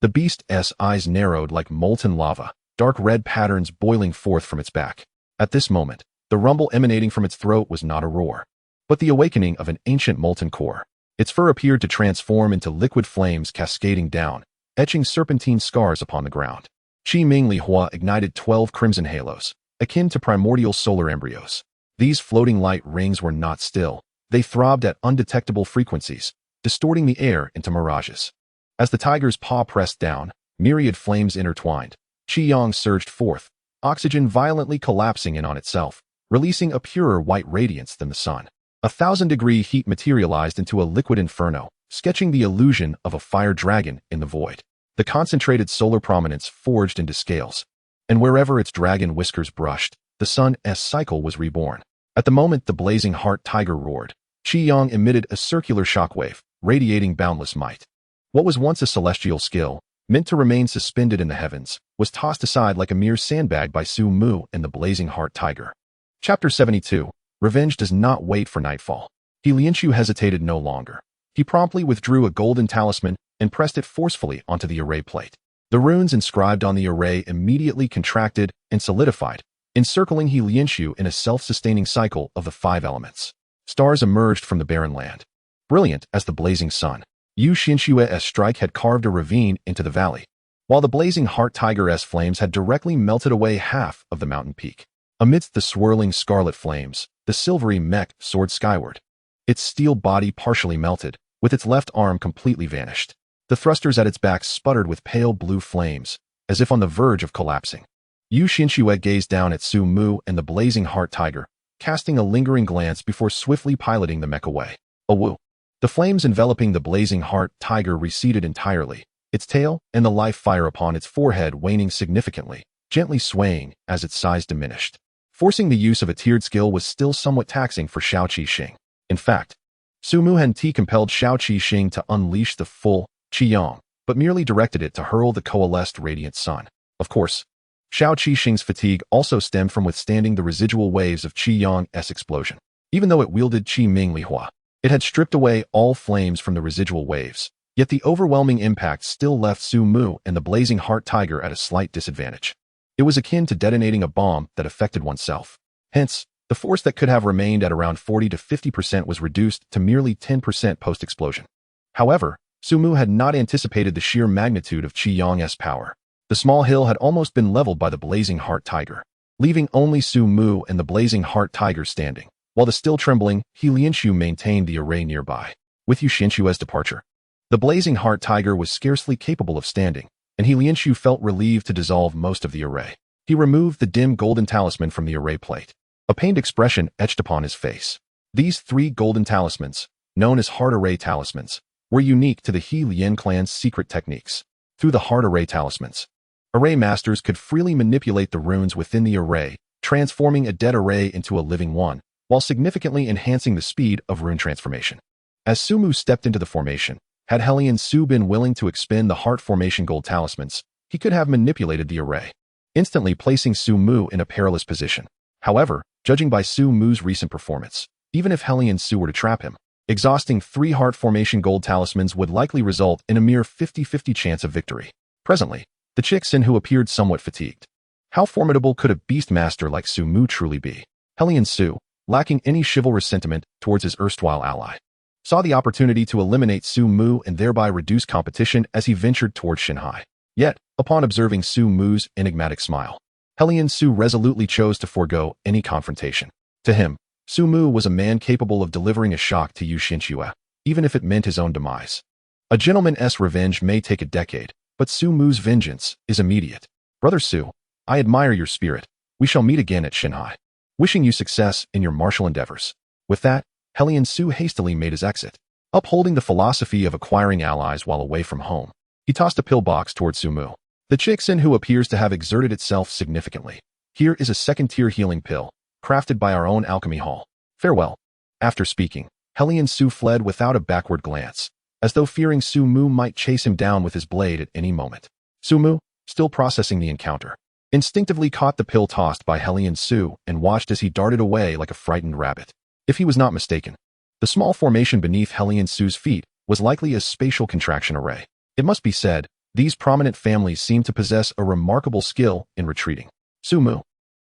The beast's eyes narrowed like molten lava, dark red patterns boiling forth from its back. At this moment, the rumble emanating from its throat was not a roar, but the awakening of an ancient molten core. Its fur appeared to transform into liquid flames cascading down, etching serpentine scars upon the ground. Qi Ming Li Hua ignited 12 crimson halos, akin to primordial solar embryos. These floating light rings were not still. They throbbed at undetectable frequencies, distorting the air into mirages. As the tiger's paw pressed down, myriad flames intertwined. Qiyong surged forth, oxygen violently collapsing in on itself, releasing a purer white radiance than the sun. 1,000-degree heat materialized into a liquid inferno, sketching the illusion of a fire dragon in the void. The concentrated solar prominence forged into scales, and wherever its dragon whiskers brushed, the sun's cycle was reborn. At the moment the blazing heart tiger roared, Qiyong emitted a circular shockwave, radiating boundless might. What was once a celestial skill, meant to remain suspended in the heavens, was tossed aside like a mere sandbag by Sumu and the blazing heart tiger. Chapter 72. Revenge does not wait for nightfall. Lianshu hesitated no longer. He promptly withdrew a golden talisman and pressed it forcefully onto the array plate. The runes inscribed on the array immediately contracted and solidified, encircling Lianshu in a self-sustaining cycle of the 5 elements. Stars emerged from the barren land, brilliant as the blazing sun. Xinshue's strike had carved a ravine into the valley, while the blazing heart tiger's flames had directly melted away half of the mountain peak. Amidst the swirling scarlet flames, the silvery mech soared skyward. Its steel body partially melted, with its left arm completely vanished. The thrusters at its back sputtered with pale blue flames, as if on the verge of collapsing. Xinshu gazed down at Sumu and the blazing heart tiger, casting a lingering glance before swiftly piloting the mech away. Awoo! The flames enveloping the blazing heart tiger receded entirely, its tail and the life fire upon its forehead waning significantly, gently swaying as its size diminished. Forcing the use of a tiered skill was still somewhat taxing for Xiao Qi. In fact, Sumu Henti compelled Xiao Qi to unleash the full Qiyong, but merely directed it to hurl the coalesced radiant sun. Of course, Xiao Qixing's fatigue also stemmed from withstanding the residual waves of Qiyong's explosion. Even though it wielded Qi Ming Li Hua, it had stripped away all flames from the residual waves, yet the overwhelming impact still left Sumu and the blazing heart tiger at a slight disadvantage. It was akin to detonating a bomb that affected oneself. Hence, the force that could have remained at around 40 to 50% was reduced to merely 10% post-explosion. However, Sumu had not anticipated the sheer magnitude of Qiyong's power. The small hill had almost been leveled by the blazing heart tiger, leaving only Sumu and the blazing heart tiger standing, while the still trembling Lianshu maintained the array nearby. With Xinshue's departure, the blazing heart tiger was scarcely capable of standing, and Lianshu felt relieved to dissolve most of the array. He removed the dim golden talisman from the array plate. A pained expression etched upon his face. These 3 golden talismans, known as heart array talismans, were unique to the He Lien clan's secret techniques. Through the heart array talismans, array masters could freely manipulate the runes within the array, transforming a dead array into a living one, while significantly enhancing the speed of rune transformation. As Sumu stepped into the formation, had Lianshu been willing to expend the heart formation gold talismans, he could have manipulated the array, instantly placing Sumu in a perilous position. However, judging by Sumu's recent performance, even if Lianshu were to trap him, exhausting 3 heart formation gold talismans would likely result in a mere 50-50 chance of victory. Presently, the Chixin appeared somewhat fatigued. How formidable could a Beastmaster like Sumu truly be? Lianshu, lacking any chivalrous sentiment towards his erstwhile ally, saw the opportunity to eliminate Sumu and thereby reduce competition as he ventured toward Shanghai. Yet, upon observing Sumu's enigmatic smile, Lianshu resolutely chose to forego any confrontation. To him, Sumu was a man capable of delivering a shock to Xinshu, even if it meant his own demise. A gentleman's revenge may take a decade, but Sumu's vengeance is immediate. Brother Su, I admire your spirit. We shall meet again at Shanghai. Wishing you success in your martial endeavors. With that, Lianshu hastily made his exit. Upholding the philosophy of acquiring allies while away from home, he tossed a pillbox toward Sumu. The Chixin who appears to have exerted itself significantly. Here is a second-tier healing pill, crafted by our own alchemy hall. Farewell. After speaking, Hellion Su fled without a backward glance, as though fearing Su Mu might chase him down with his blade at any moment. Su Mu, still processing the encounter, instinctively caught the pill tossed by Hellion Su and watched as he darted away like a frightened rabbit. If he was not mistaken, the small formation beneath Hellion Su's feet was likely a spatial contraction array. It must be said, these prominent families seem to possess a remarkable skill in retreating. Su Mu,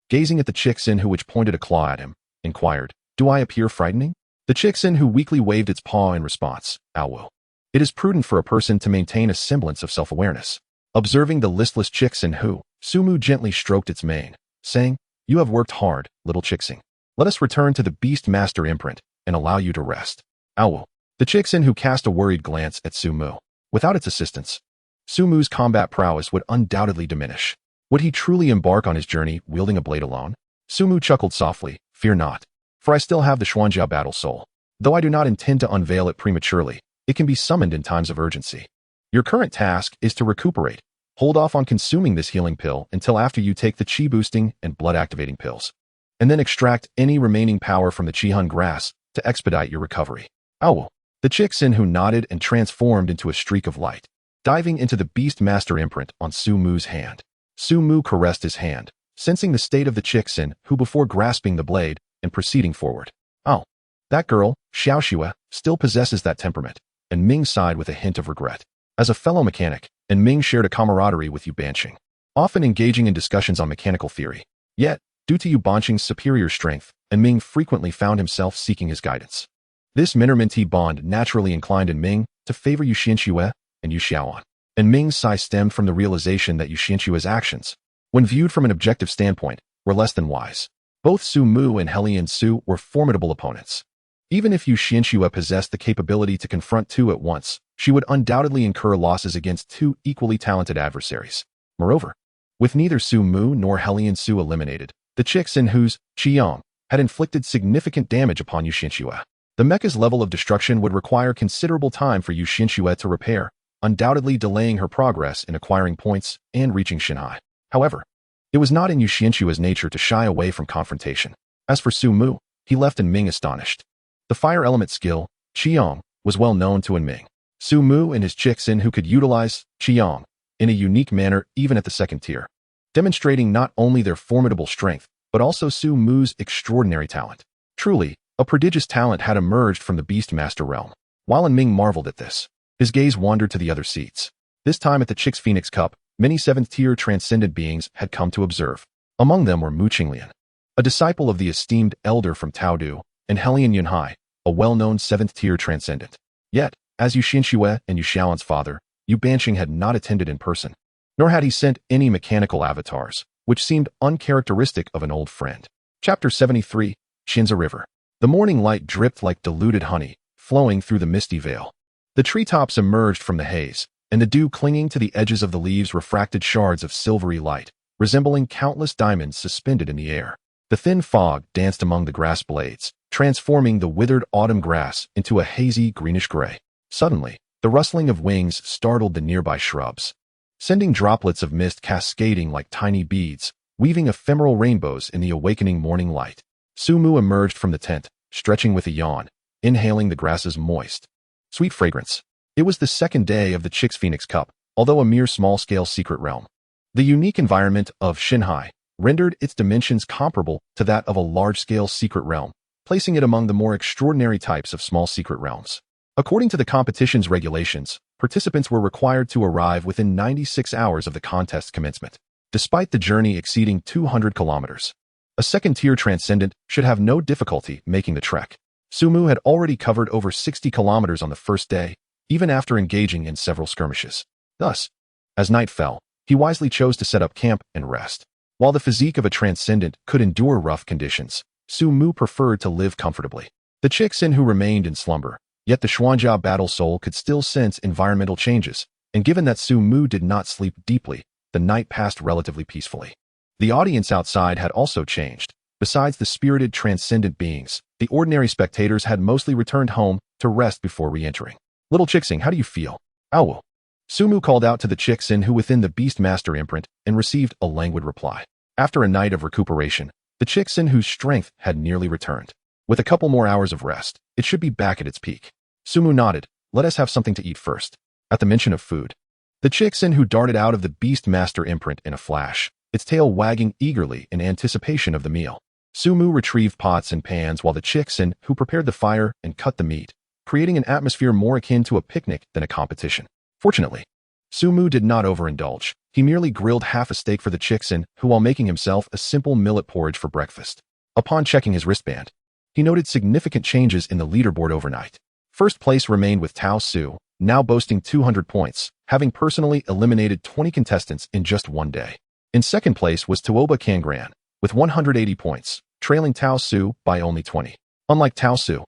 gazing at the Chixin who which pointed a claw at him, inquired, "Do I appear frightening?" The Chixin who weakly waved its paw in response, "Owl. It is prudent for a person to maintain a semblance of self-awareness." Observing the listless Chixin who, Su Mu gently stroked its mane, saying, "You have worked hard, little Chixin. Let us return to the Beastmaster imprint and allow you to rest." Owl. The Chixin who cast a worried glance at Su Mu. Without its assistance, Su Mu's combat prowess would undoubtedly diminish. Would he truly embark on his journey wielding a blade alone? Su Mu chuckled softly, "Fear not, for I still have the Xuanjia battle soul. Though I do not intend to unveil it prematurely, it can be summoned in times of urgency. Your current task is to recuperate. Hold off on consuming this healing pill until after you take the chi-boosting and blood-activating pills, and then extract any remaining power from the Qihun grass to expedite your recovery." Owl. The Chixin who nodded and transformed into a streak of light, diving into the Beastmaster imprint on Su Mu's hand. Su Mu caressed his hand, sensing the state of the Chixin who before grasping the blade and proceeding forward. "Oh, that girl, Xiaoxue, still possesses that temperament," and Ming sighed with a hint of regret. As a fellow mechanic, and Ming shared a camaraderie with Yu Banqing, often engaging in discussions on mechanical theory. Yet, due to Yu Banqing's superior strength, and Ming frequently found himself seeking his guidance. This Minor-Mentee bond naturally inclined in Ming to favor Yu Xianxue and Yu Xiaoan, and Ming's sigh stemmed from the realization that Yu Xianxue's actions, when viewed from an objective standpoint, were less than wise. Both Su Mu and Hellion Su were formidable opponents. Even if Yu Xianxue possessed the capability to confront two at once, she would undoubtedly incur losses against two equally talented adversaries. Moreover, with neither Su Mu nor Hellion Su eliminated, the Chixin whose Qiyong had inflicted significant damage upon Yu Xianxue. The mecha's level of destruction would require considerable time for Yu Xianxue to repair, undoubtedly delaying her progress in acquiring points and reaching Shanhai. However, it was not in Yu Xianxue's nature to shy away from confrontation. As for Su Mu, he left in Ming astonished. The fire element skill, Qiyong, was well known to Ming. Su Mu and his Chixin who could utilize Qiyong in a unique manner even at the second tier, demonstrating not only their formidable strength, but also Su Mu's extraordinary talent. Truly, a prodigious talent had emerged from the Beastmaster realm. While Ming marveled at this, his gaze wandered to the other seats. This time at the Chix Phoenix Cup, many 7th-tier transcendent beings had come to observe. Among them were Mu Qinglian, a disciple of the esteemed elder from Taodu, and Hellion Yunhai, a well-known 7th-tier transcendent. Yet, as Yu Xianxue and Yu Xiaoan's father, Yu Banqing had not attended in person, nor had he sent any mechanical avatars, which seemed uncharacteristic of an old friend. Chapter 73, Xinza River. The morning light dripped like diluted honey, flowing through the misty veil. The treetops emerged from the haze, and the dew clinging to the edges of the leaves refracted shards of silvery light, resembling countless diamonds suspended in the air. The thin fog danced among the grass blades, transforming the withered autumn grass into a hazy greenish-gray. Suddenly, the rustling of wings startled the nearby shrubs, sending droplets of mist cascading like tiny beads, weaving ephemeral rainbows in the awakening morning light. Su Mu emerged from the tent, stretching with a yawn, inhaling the grass's moist, sweet fragrance. It was the second day of the Chix Phoenix Cup, although a mere small-scale secret realm. The unique environment of Shanhai rendered its dimensions comparable to that of a large-scale secret realm, placing it among the more extraordinary types of small secret realms. According to the competition's regulations, participants were required to arrive within 96 hours of the contest's commencement, despite the journey exceeding 200 kilometers. A second-tier transcendent should have no difficulty making the trek. Su Mu had already covered over 60 kilometers on the first day, even after engaging in several skirmishes. Thus, as night fell, he wisely chose to set up camp and rest. While the physique of a transcendent could endure rough conditions, Su Mu preferred to live comfortably. The Chixin who remained in slumber, yet the Xuanjia battle soul could still sense environmental changes, and given that Su Mu did not sleep deeply, the night passed relatively peacefully. The audience outside had also changed. Besides the spirited transcendent beings, the ordinary spectators had mostly returned home to rest before re-entering. Little Chixing, how do you feel? Owl. Sumu called out to the Chixin who within the Beastmaster imprint and received a languid reply. After a night of recuperation, the Chixin whose strength had nearly returned. With a couple more hours of rest, it should be back at its peak. Sumu nodded. Let us have something to eat first. At the mention of food, the Chixin who darted out of the Beastmaster imprint in a flash, its tail wagging eagerly in anticipation of the meal. Sumu retrieved pots and pans while the Chixin who prepared the fire and cut the meat, creating an atmosphere more akin to a picnic than a competition. Fortunately, Sumu did not overindulge. He merely grilled half a steak for the Chixin who while making himself a simple millet porridge for breakfast. Upon checking his wristband, he noted significant changes in the leaderboard overnight. First place remained with Tao Su, now boasting 200 points, having personally eliminated 20 contestants in just one day. In second place was Tuoba Kangran, with 180 points, trailing Tao Su by only 20. Unlike Tao Su,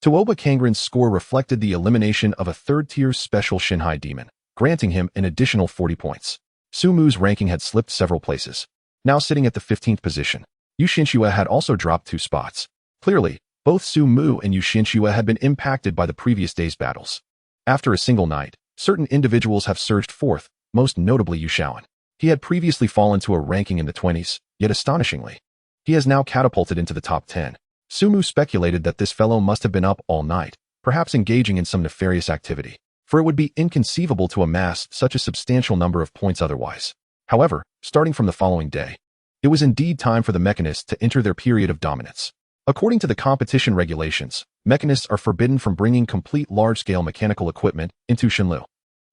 Tuoba Kangran's score reflected the elimination of a third-tier special Shinhai demon, granting him an additional 40 points. Sumu's ranking had slipped several places, now sitting at the 15th position. Yu Xinxue had also dropped 2 spots. Clearly, both Sumu and Yu Xinxue had been impacted by the previous day's battles. After a single night, certain individuals have surged forth, most notably Yu Shaoan. He had previously fallen to a ranking in the 20s, yet astonishingly, he has now catapulted into the top 10. Sumu speculated that this fellow must have been up all night, perhaps engaging in some nefarious activity, for it would be inconceivable to amass such a substantial number of points otherwise. However, starting from the following day, it was indeed time for the mechanists to enter their period of dominance. According to the competition regulations, mechanists are forbidden from bringing complete large-scale mechanical equipment into Shenlu.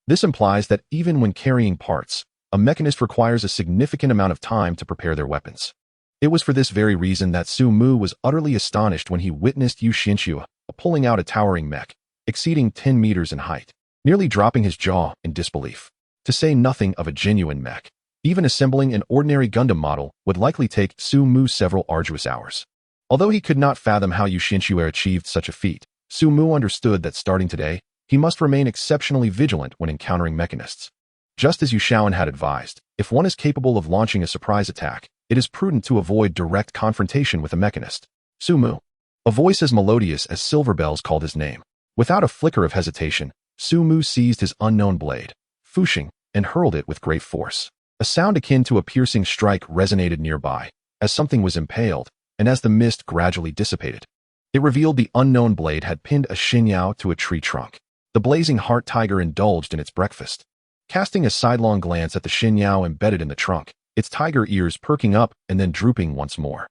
This implies that even when carrying parts, a mechanist requires a significant amount of time to prepare their weapons. It was for this very reason that Su Mu was utterly astonished when he witnessed Yu Xinxue pulling out a towering mech, exceeding 10 meters in height, nearly dropping his jaw in disbelief. To say nothing of a genuine mech, even assembling an ordinary Gundam model would likely take Su Mu several arduous hours. Although he could not fathom how Yu Xinxue achieved such a feat, Su Mu understood that starting today, he must remain exceptionally vigilant when encountering mechanists. Just as Yu Shaoan had advised, if one is capable of launching a surprise attack, it is prudent to avoid direct confrontation with a mechanist. Su Mu. A voice as melodious as silver bells called his name. Without a flicker of hesitation, Su Mu seized his unknown blade, Fuxing, and hurled it with great force. A sound akin to a piercing strike resonated nearby, as something was impaled, and as the mist gradually dissipated, it revealed the unknown blade had pinned a Xinyao to a tree trunk. The blazing heart tiger indulged in its breakfast. Casting a sidelong glance at the Xinyao embedded in the trunk, its tiger ears perking up and then drooping once more.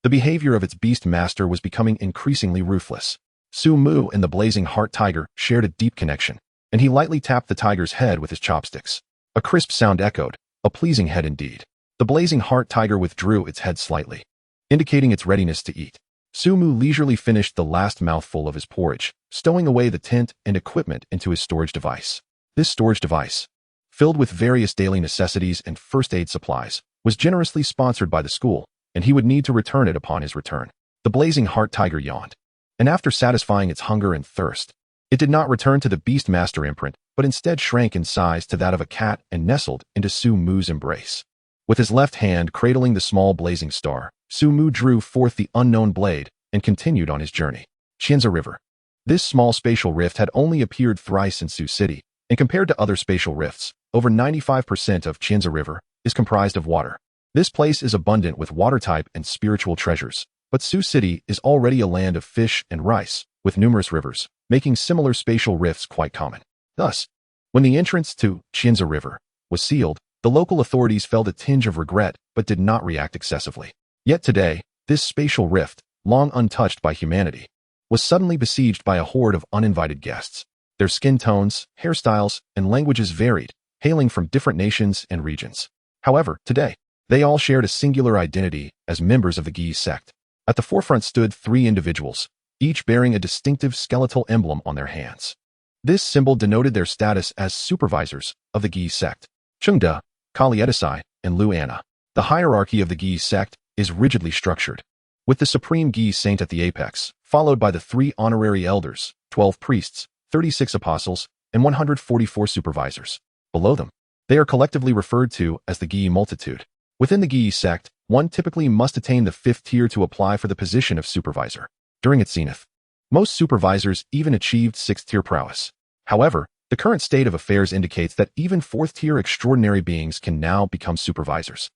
The behavior of its Beastmaster was becoming increasingly ruthless. Su Mu and the blazing heart tiger shared a deep connection, and he lightly tapped the tiger's head with his chopsticks. A crisp sound echoed, a pleasing head indeed. The blazing heart tiger withdrew its head slightly, indicating its readiness to eat. Su Mu leisurely finished the last mouthful of his porridge, stowing away the tent and equipment into his storage device. This storage device, filled with various daily necessities and first aid supplies, was generously sponsored by the school, and he would need to return it upon his return. The blazing heart tiger yawned, and after satisfying its hunger and thirst, it did not return to the Beastmaster imprint, but instead shrank in size to that of a cat and nestled into Su Mu's embrace. With his left hand cradling the small blazing star, Su Mu drew forth the unknown blade and continued on his journey. Qianzi River. This small spatial rift had only appeared thrice in Sioux City, and compared to other spatial rifts, over 95% of Qianzi River is comprised of water. This place is abundant with water-type and spiritual treasures, but Sioux City is already a land of fish and rice, with numerous rivers, making similar spatial rifts quite common. Thus, when the entrance to Qianzi River was sealed, the local authorities felt a tinge of regret but did not react excessively. Yet today, this spatial rift, long untouched by humanity, was suddenly besieged by a horde of uninvited guests. Their skin tones, hairstyles, and languages varied, hailing from different nations and regions. However, today, they all shared a singular identity as members of the Gi sect. At the forefront stood 3 individuals, each bearing a distinctive skeletal emblem on their hands. This symbol denoted their status as supervisors of the Gi sect. Chengde, Kali Edisai, and Lu Anna. The hierarchy of the Gi sect is rigidly structured, with the supreme Gi saint at the apex, followed by the 3 honorary elders, 12 priests, 36 apostles, and 144 supervisors. Below them, they are collectively referred to as the Gi multitude. Within the Gi sect, one typically must attain the 5th tier to apply for the position of supervisor. During its zenith, most supervisors even achieved 6th tier prowess. However, The current state of affairs indicates that even fourth-tier extraordinary beings can now become supervisors,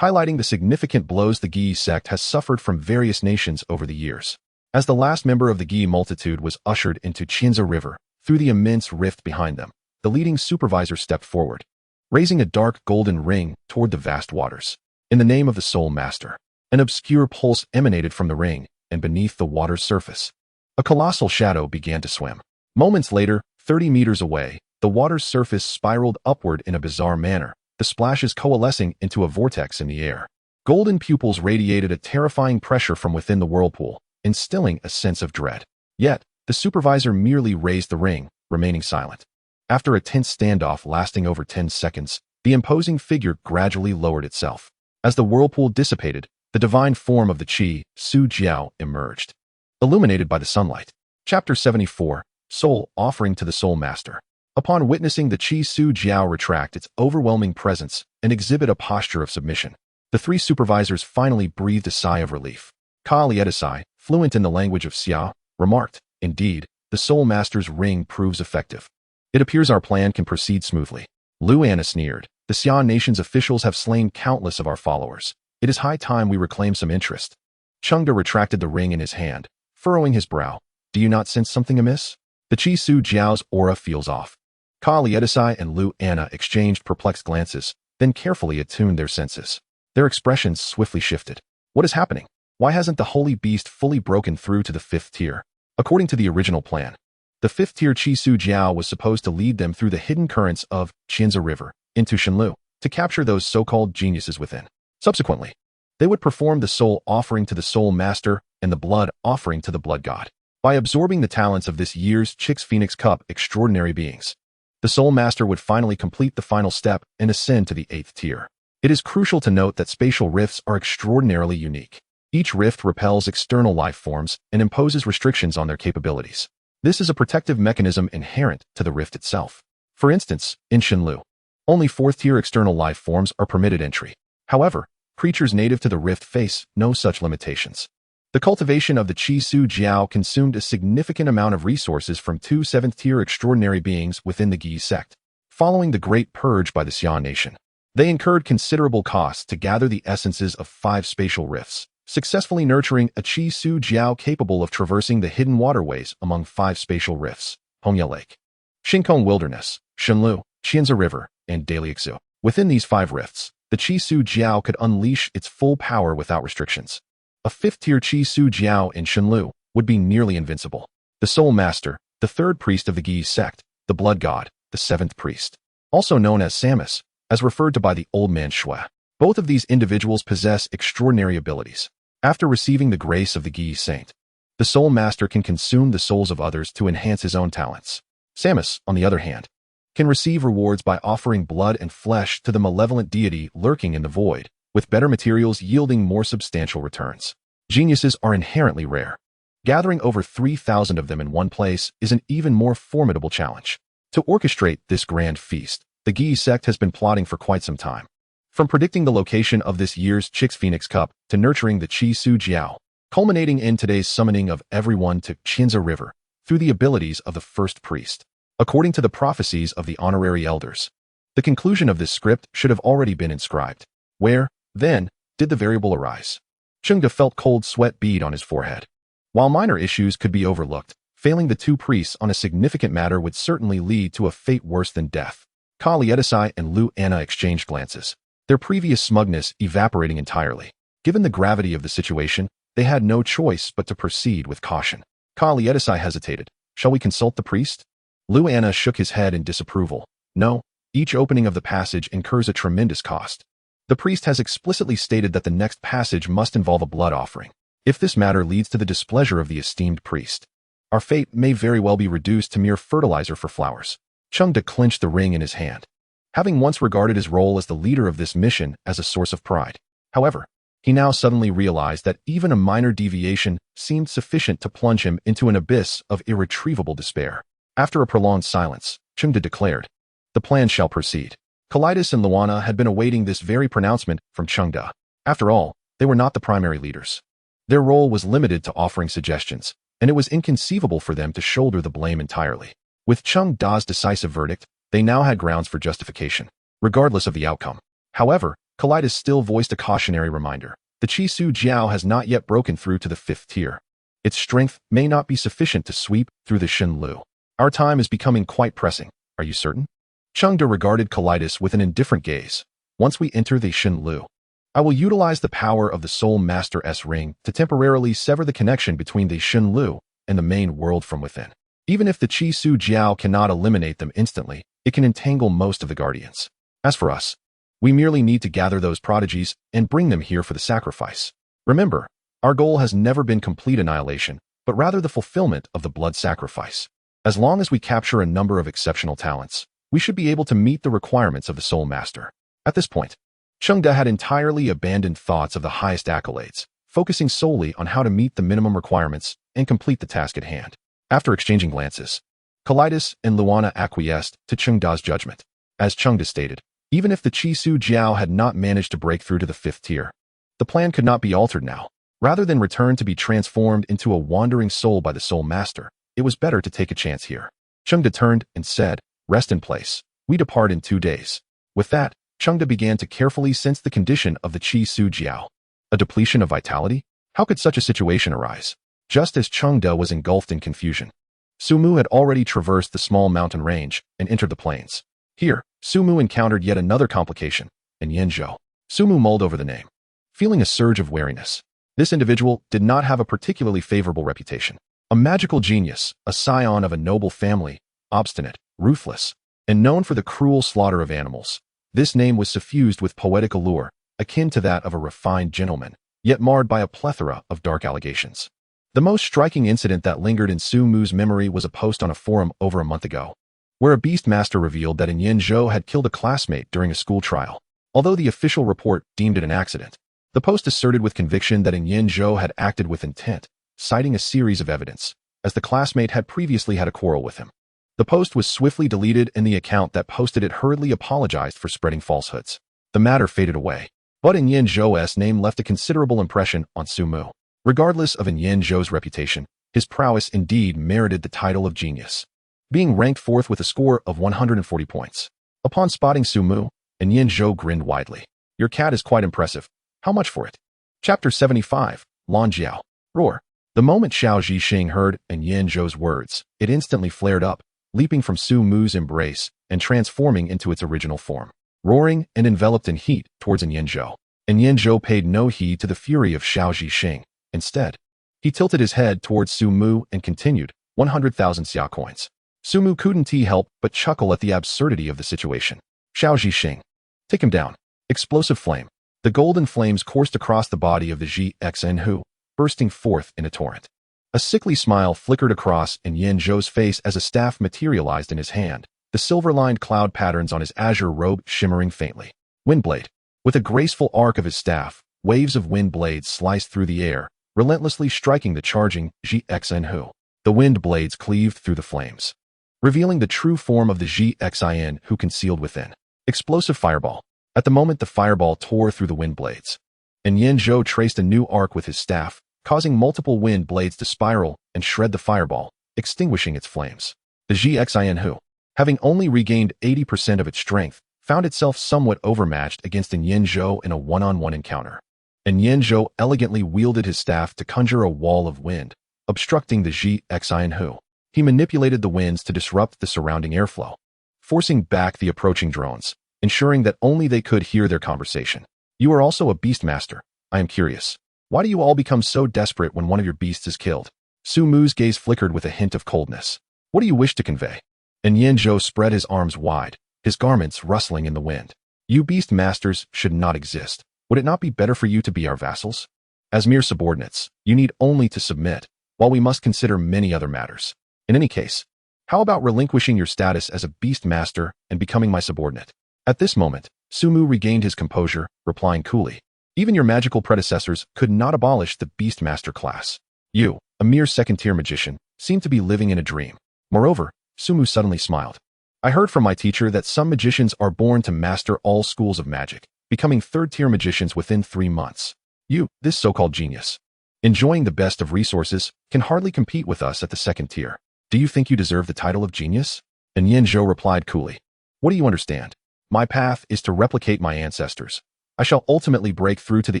highlighting the significant blows the Gi sect has suffered from various nations over the years. As the last member of the Gi multitude was ushered into Chinza River through the immense rift behind them, the leading supervisor stepped forward, raising a dark golden ring toward the vast waters. In the name of the Soul Master, an obscure pulse emanated from the ring, and beneath the water's surface, a colossal shadow began to swim. Moments later, 30 meters away, the water's surface spiraled upward in a bizarre manner, the splashes coalescing into a vortex in the air. Golden pupils radiated a terrifying pressure from within the whirlpool, instilling a sense of dread. Yet, the supervisor merely raised the ring, remaining silent. After a tense standoff lasting over 10 seconds, the imposing figure gradually lowered itself. As the whirlpool dissipated, the divine form of the Qi, Su Jiao, emerged, illuminated by the sunlight. Chapter 74, Soul Offering to the Soul Master. Upon witnessing the Qi Su Jiao retract its overwhelming presence and exhibit a posture of submission, the three supervisors finally breathed a sigh of relief. Ka Lietisai, fluent in the language of Xia, remarked, "Indeed, the Soul Master's ring proves effective. It appears our plan can proceed smoothly." Lu Anna sneered, "The Xia nation's officials have slain countless of our followers. It is high time we reclaim some interest." Chengde retracted the ring in his hand, furrowing his brow. "Do you not sense something amiss? The Qi Su Jiao's aura feels off." Ka Lietisai and Lu Anna exchanged perplexed glances, then carefully attuned their senses. Their expressions swiftly shifted. What is happening? Why hasn't the holy beast fully broken through to the 5th tier? According to the original plan, the 5th tier Qi Su Jiao was supposed to lead them through the hidden currents of Chinza River into Shenlu to capture those so-called geniuses within. Subsequently, they would perform the soul offering to the Soul Master and the blood offering to the Blood God. By absorbing the talents of this year's Chix Phoenix Cup extraordinary beings, the Soul Master would finally complete the final step and ascend to the 8th tier. It is crucial to note that spatial rifts are extraordinarily unique. Each rift repels external life forms and imposes restrictions on their capabilities. This is a protective mechanism inherent to the rift itself. For instance, in Shenlu, only 4th-tier external life forms are permitted entry. However, creatures native to the rift face no such limitations. The cultivation of the Qi Su Jiao consumed a significant amount of resources from 2 7th-tier extraordinary beings within the Gi sect. Following the Great Purge by the Xia nation, they incurred considerable costs to gather the essences of 5 spatial rifts, successfully nurturing a Qi Su Jiao capable of traversing the hidden waterways among 5 spatial rifts: Hongya Lake, Shinkong Wilderness, Shenlu, Qianzi River, and Daliexu. Within these 5 rifts, the Qi Su Jiao could unleash its full power without restrictions. A 5th-tier Qi Su Jiao in Shenlu would be nearly invincible. The Soul Master, the 3rd priest of the Gi sect, the Blood God, the 7th priest, also known as Samus, as referred to by the old man Shui. Both of these individuals possess extraordinary abilities. After receiving the grace of the Gi Saint, the Soul Master can consume the souls of others to enhance his own talents. Samus, on the other hand, can receive rewards by offering blood and flesh to the malevolent deity lurking in the void, with better materials yielding more substantial returns. Geniuses are inherently rare. Gathering over 3,000 of them in one place is an even more formidable challenge. To orchestrate this grand feast, the Gi sect has been plotting for quite some time. From predicting the location of this year's Chix Phoenix Cup to nurturing the Qi Su Jiao, culminating in today's summoning of everyone to Chinza River through the abilities of the first priest. According to the prophecies of the honorary elders, the conclusion of this script should have already been inscribed. Where, then, did the variable arise? Chengde felt cold sweat bead on his forehead. While minor issues could be overlooked, failing the 2 priests on a significant matter would certainly lead to a fate worse than death. Ka Lietisai and Lu Anna exchanged glances, their previous smugness evaporating entirely. Given the gravity of the situation, they had no choice but to proceed with caution. Ka Lietisai hesitated. "Shall we consult the priest?" Lu Anna shook his head in disapproval. "No, each opening of the passage incurs a tremendous cost. The priest has explicitly stated that the next passage must involve a blood offering. If this matter leads to the displeasure of the esteemed priest, our fate may very well be reduced to mere fertilizer for flowers." Chengde clenched the ring in his hand, having once regarded his role as the leader of this mission as a source of pride. However, he now suddenly realized that even a minor deviation seemed sufficient to plunge him into an abyss of irretrievable despair. After a prolonged silence, Chengde declared, "The plan shall proceed." Kalidus and Luana had been awaiting this very pronouncement from Chengde. After all, they were not the primary leaders. Their role was limited to offering suggestions, and it was inconceivable for them to shoulder the blame entirely. With Chung Da's decisive verdict, they now had grounds for justification, regardless of the outcome. However, Kaleidos still voiced a cautionary reminder. The Chi Su Jiao has not yet broken through to the 5th tier. Its strength may not be sufficient to sweep through the Shin Lu. Our time is becoming quite pressing. Are you certain? Chung Da regarded Kaleidos with an indifferent gaze. Once we enter the Shin Lu, I will utilize the power of the Soul Master's ring to temporarily sever the connection between the Shin Lu and the main world from within. Even if the Chi Su Jiao cannot eliminate them instantly, it can entangle most of the guardians. As for us, we merely need to gather those prodigies and bring them here for the sacrifice. Remember, our goal has never been complete annihilation, but rather the fulfillment of the blood sacrifice. As long as we capture a number of exceptional talents, we should be able to meet the requirements of the Soul Master. At this point, Chung Da had entirely abandoned thoughts of the highest accolades, focusing solely on how to meet the minimum requirements and complete the task at hand. After exchanging glances, Kaleidos and Luana acquiesced to Chung Da's judgment. As Chung Da stated, even if the Chi Su Jiao had not managed to break through to the 5th tier, the plan could not be altered now. Rather than return to be transformed into a wandering soul by the Soul Master, it was better to take a chance here. Chung Da turned and said, "Rest in place. We depart in 2 days." With that, Chung Da began to carefully sense the condition of the Chi Su Jiao. A depletion of vitality? How could such a situation arise? Just as Chung Da was engulfed in confusion, Sumu had already traversed the small mountain range and entered the plains. Here, Sumu encountered yet another complication, and Yenzhou. Sumu mulled over the name, feeling a surge of wariness. This individual did not have a particularly favorable reputation. A magical genius, a scion of a noble family, obstinate, ruthless, and known for the cruel slaughter of animals. This name was suffused with poetic allure, akin to that of a refined gentleman, yet marred by a plethora of dark allegations. The most striking incident that lingered in Sumu's memory was a post on a forum over a month ago, where a Beastmaster revealed that Yenzhou had killed a classmate during a school trial. Although the official report deemed it an accident, the post asserted with conviction that Yenzhou had acted with intent, citing a series of evidence, as the classmate had previously had a quarrel with him. The post was swiftly deleted and the account that posted it hurriedly apologized for spreading falsehoods. The matter faded away, but Yenzhou's name left a considerable impression on Sumu. Regardless of Yenzhou's reputation, his prowess indeed merited the title of genius, being ranked 4th with a score of 140 points. Upon spotting Sumu, Yenzhou grinned widely. "Your cat is quite impressive. How much for it?" Chapter 75, Lan Jiao. Roar. The moment Xiao Zhixing heard Yenzhou's words, it instantly flared up, leaping from Sumu's embrace and transforming into its original form, roaring and enveloped in heat towards Yenzhou. Yenzhou paid no heed to the fury of Xiao Zhixing. Instead, he tilted his head towards Sumu and continued, 100,000 xia coins. Sumu couldn't help but chuckle at the absurdity of the situation. "Xiao Zhixing, take him down." Explosive flame. The golden flames coursed across the body of the Zhixing, bursting forth in a torrent. A sickly smile flickered across Yenzhou's face as a staff materialized in his hand, the silver-lined cloud patterns on his azure robe shimmering faintly. Windblade. With a graceful arc of his staff, waves of wind blades sliced through the air, relentlessly striking the charging Zhixing. The wind blades cleaved through the flames, revealing the true form of the Zhixing concealed within. Explosive fireball. At the moment the fireball tore through the wind blades, Yenzhou traced a new arc with his staff, causing multiple wind blades to spiral and shred the fireball, extinguishing its flames. The Zhixing, having only regained 80% of its strength, found itself somewhat overmatched against Yenzhou in a one-on-one encounter. Yenzhou elegantly wielded his staff to conjure a wall of wind, obstructing the Zhixing. He manipulated the winds to disrupt the surrounding airflow, forcing back the approaching drones, ensuring that only they could hear their conversation. "You are also a Beastmaster. I am curious. Why do you all become so desperate when one of your beasts is killed?" Sumu's gaze flickered with a hint of coldness. "What do you wish to convey?" Yenzhou spread his arms wide, his garments rustling in the wind. "You Beastmasters should not exist. Would it not be better for you to be our vassals? As mere subordinates, you need only to submit, while we must consider many other matters. In any case, how about relinquishing your status as a Beastmaster and becoming my subordinate?" At this moment, Sumu regained his composure, replying coolly, "Even your magical predecessors could not abolish the Beastmaster class. You, a mere second-tier magician, seem to be living in a dream." Moreover, Sumu suddenly smiled. "I heard from my teacher that some magicians are born to master all schools of magic, becoming third-tier magicians within 3 months. You, this so-called genius, enjoying the best of resources, can hardly compete with us at the second tier." Do you think you deserve the title of genius? And Yin Zhou replied coolly. What do you understand? My path is to replicate my ancestors. I shall ultimately break through to the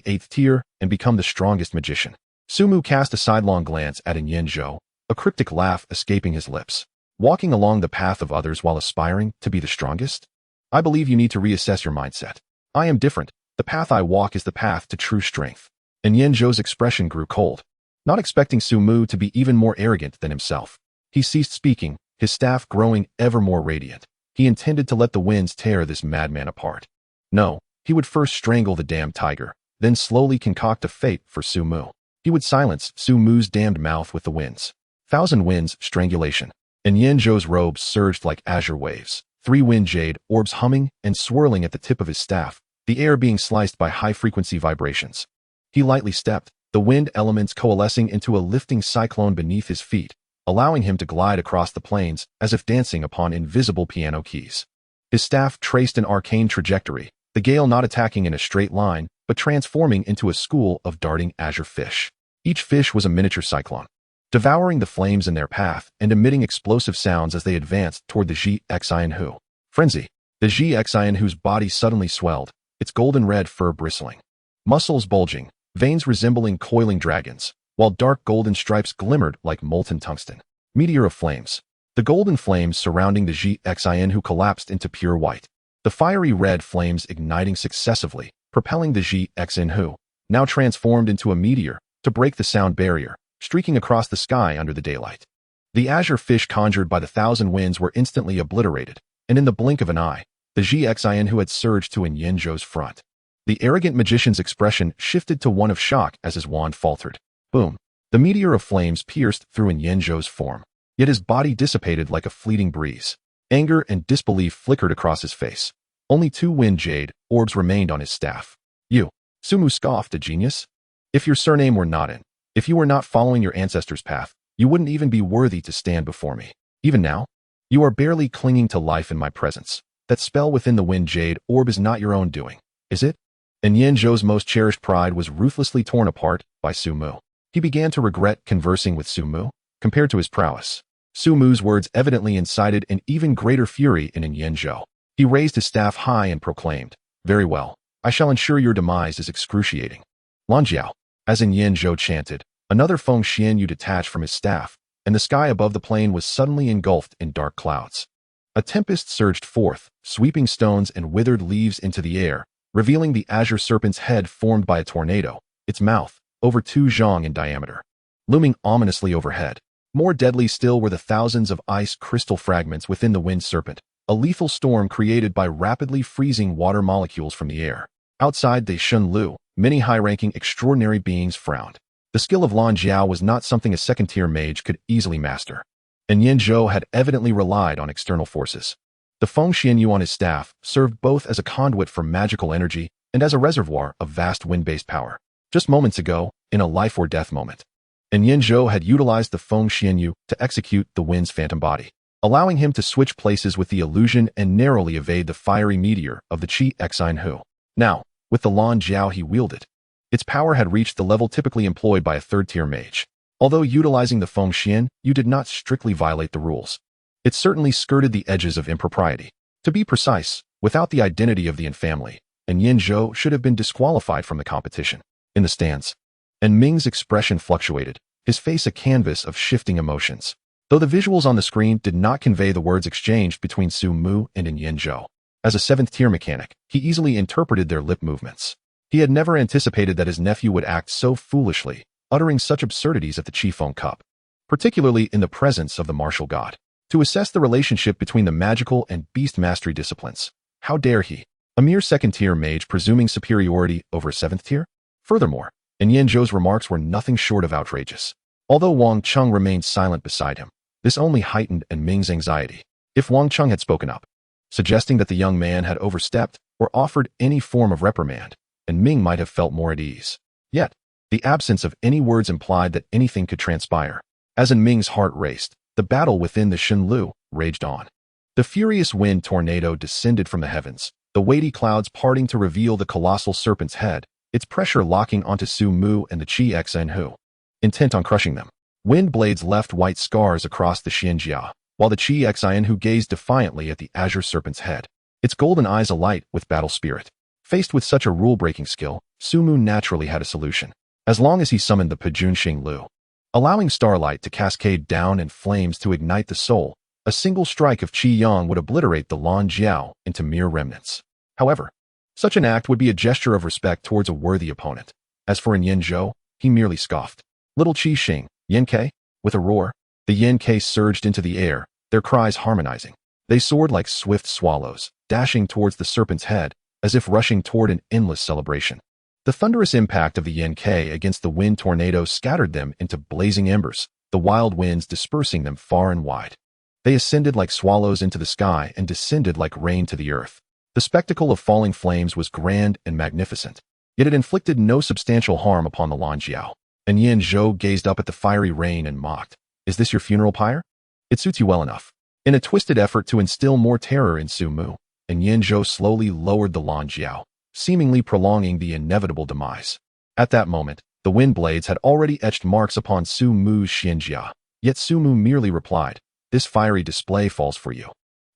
8th tier and become the strongest magician. Sumu cast a sidelong glance at Yin Zhou, a cryptic laugh escaping his lips. Walking along the path of others while aspiring to be the strongest? I believe you need to reassess your mindset. I am different. The path I walk is the path to true strength. And Yin Zhou's expression grew cold, not expecting Sumu to be even more arrogant than himself. He ceased speaking, his staff growing ever more radiant. He intended to let the winds tear this madman apart. No, he would first strangle the damned tiger, then slowly concoct a fate for Sumu. He would silence Sumu's damned mouth with the winds. Thousand winds, strangulation. And Yin Zhou's robes surged like azure waves, 3 wind jade orbs humming and swirling at the tip of his staff, the air being sliced by high-frequency vibrations. He lightly stepped, the wind elements coalescing into a lifting cyclone beneath his feet, allowing him to glide across the plains as if dancing upon invisible piano keys. His staff traced an arcane trajectory, the gale not attacking in a straight line, but transforming into a school of darting azure fish. Each fish was a miniature cyclone, devouring the flames in their path and emitting explosive sounds as they advanced toward the Xianhu. Frenzy. The Xianhu's body suddenly swelled, its golden red fur bristling. Muscles bulging, veins resembling coiling dragons, while dark golden stripes glimmered like molten tungsten. Meteor of flames. The golden flames surrounding the Xianhu collapsed into pure white. The fiery red flames igniting successively, propelling the Xianhu, now transformed into a meteor, to break the sound barrier, streaking across the sky under the daylight. The azure fish conjured by the 1,000 winds were instantly obliterated, and in the blink of an eye, the Xianhu had surged to Yin Zhou's front. The arrogant magician's expression shifted to one of shock as his wand faltered. Boom. The meteor of flames pierced through Yin Zhou's form, yet his body dissipated like a fleeting breeze. Anger and disbelief flickered across his face. Only 2 wind jade orbs remained on his staff. You, Sumu scoffed, a genius? If your surname were not in, if you were not following your ancestors' path, you wouldn't even be worthy to stand before me. Even now, you are barely clinging to life in my presence. That spell within the wind jade orb is not your own doing, is it? And Yin Zhou's most cherished pride was ruthlessly torn apart by Sumu. He began to regret conversing with Sumu, compared to his prowess. Sumu's words evidently incited an even greater fury in Yin Zhou. He raised his staff high and proclaimed, "Very well, I shall ensure your demise is excruciating." Lanjiao, as Yin Zhou chanted, another Feng Xianyu detached from his staff, and the sky above the plain was suddenly engulfed in dark clouds. A tempest surged forth, sweeping stones and withered leaves into the air, revealing the azure serpent's head formed by a tornado, its mouth, over 2 zhang in diameter. Looming ominously overhead, more deadly still were the thousands of ice crystal fragments within the wind serpent, a lethal storm created by rapidly freezing water molecules from the air. Outside the Shunlu, many high-ranking extraordinary beings frowned. The skill of Lan Jiao was not something a second-tier mage could easily master, and Yin Zhou had evidently relied on external forces. The Feng Xianyu on his staff served both as a conduit for magical energy and as a reservoir of vast wind-based power. Just moments ago, in a life-or-death moment, and Yin Zhou had utilized the Feng Xianyu to execute the wind's phantom body, allowing him to switch places with the illusion and narrowly evade the fiery meteor of the Xianhu. Now, with the Lan Jiao he wielded, its power had reached the level typically employed by a third-tier mage. Although utilizing the Feng Xian, you did not strictly violate the rules. It certainly skirted the edges of impropriety. To be precise, without the identity of the infamily, and Yin Zhou should have been disqualified from the competition. In the stands, and Ming's expression fluctuated, his face a canvas of shifting emotions. Though the visuals on the screen did not convey the words exchanged between Sumu and Yin Zhou. As a 7th-tier mechanic, he easily interpreted their lip movements. He had never anticipated that his nephew would act so foolishly, uttering such absurdities at the Qifeng Cup, particularly in the presence of the martial god. To assess the relationship between the magical and beast mastery disciplines, how dare he, a mere 2nd-tier mage presuming superiority over a 7th tier? Furthermore, Yin Zhou's remarks were nothing short of outrageous. Although Wang Cheng remained silent beside him, this only heightened Ming's anxiety. If Wang Cheng had spoken up, suggesting that the young man had overstepped or offered any form of reprimand, Ming might have felt more at ease. Yet, the absence of any words implied that anything could transpire. As Ming's heart raced, the battle within the Shunlu raged on. The furious wind tornado descended from the heavens, the weighty clouds parting to reveal the colossal serpent's head, its pressure locking onto Sumu and the Xianhu, intent on crushing them. Wind blades left white scars across the Xianjia, while the Qi Xian who gazed defiantly at the azure serpent's head, its golden eyes alight with battle spirit. Faced with such a rule-breaking skill, Sumu naturally had a solution. As long as he summoned the Pejun Xinglu, allowing starlight to cascade down and flames to ignite the soul, a single strike of Qi Yang would obliterate the Lan Jiao into mere remnants. However, such an act would be a gesture of respect towards a worthy opponent. As for Yin Zhou, he merely scoffed. Little Qi Xing, Yin Ke? With a roar, the Yin Ke surged into the air, their cries harmonizing. They soared like swift swallows, dashing towards the serpent's head, as if rushing toward an endless celebration. The thunderous impact of the Yin Ke against the wind tornado scattered them into blazing embers, the wild winds dispersing them far and wide. They ascended like swallows into the sky and descended like rain to the earth. The spectacle of falling flames was grand and magnificent, yet it inflicted no substantial harm upon the Lan Jiao. And Yin Zhou gazed up at the fiery rain and mocked. Is this your funeral pyre? It suits you well enough. In a twisted effort to instill more terror in Sumu, and Yin Zhou slowly lowered the Lan Jiao, seemingly prolonging the inevitable demise. At that moment, the wind blades had already etched marks upon Sumu's Xianjia, yet Sumu merely replied, "This fiery display falls for you,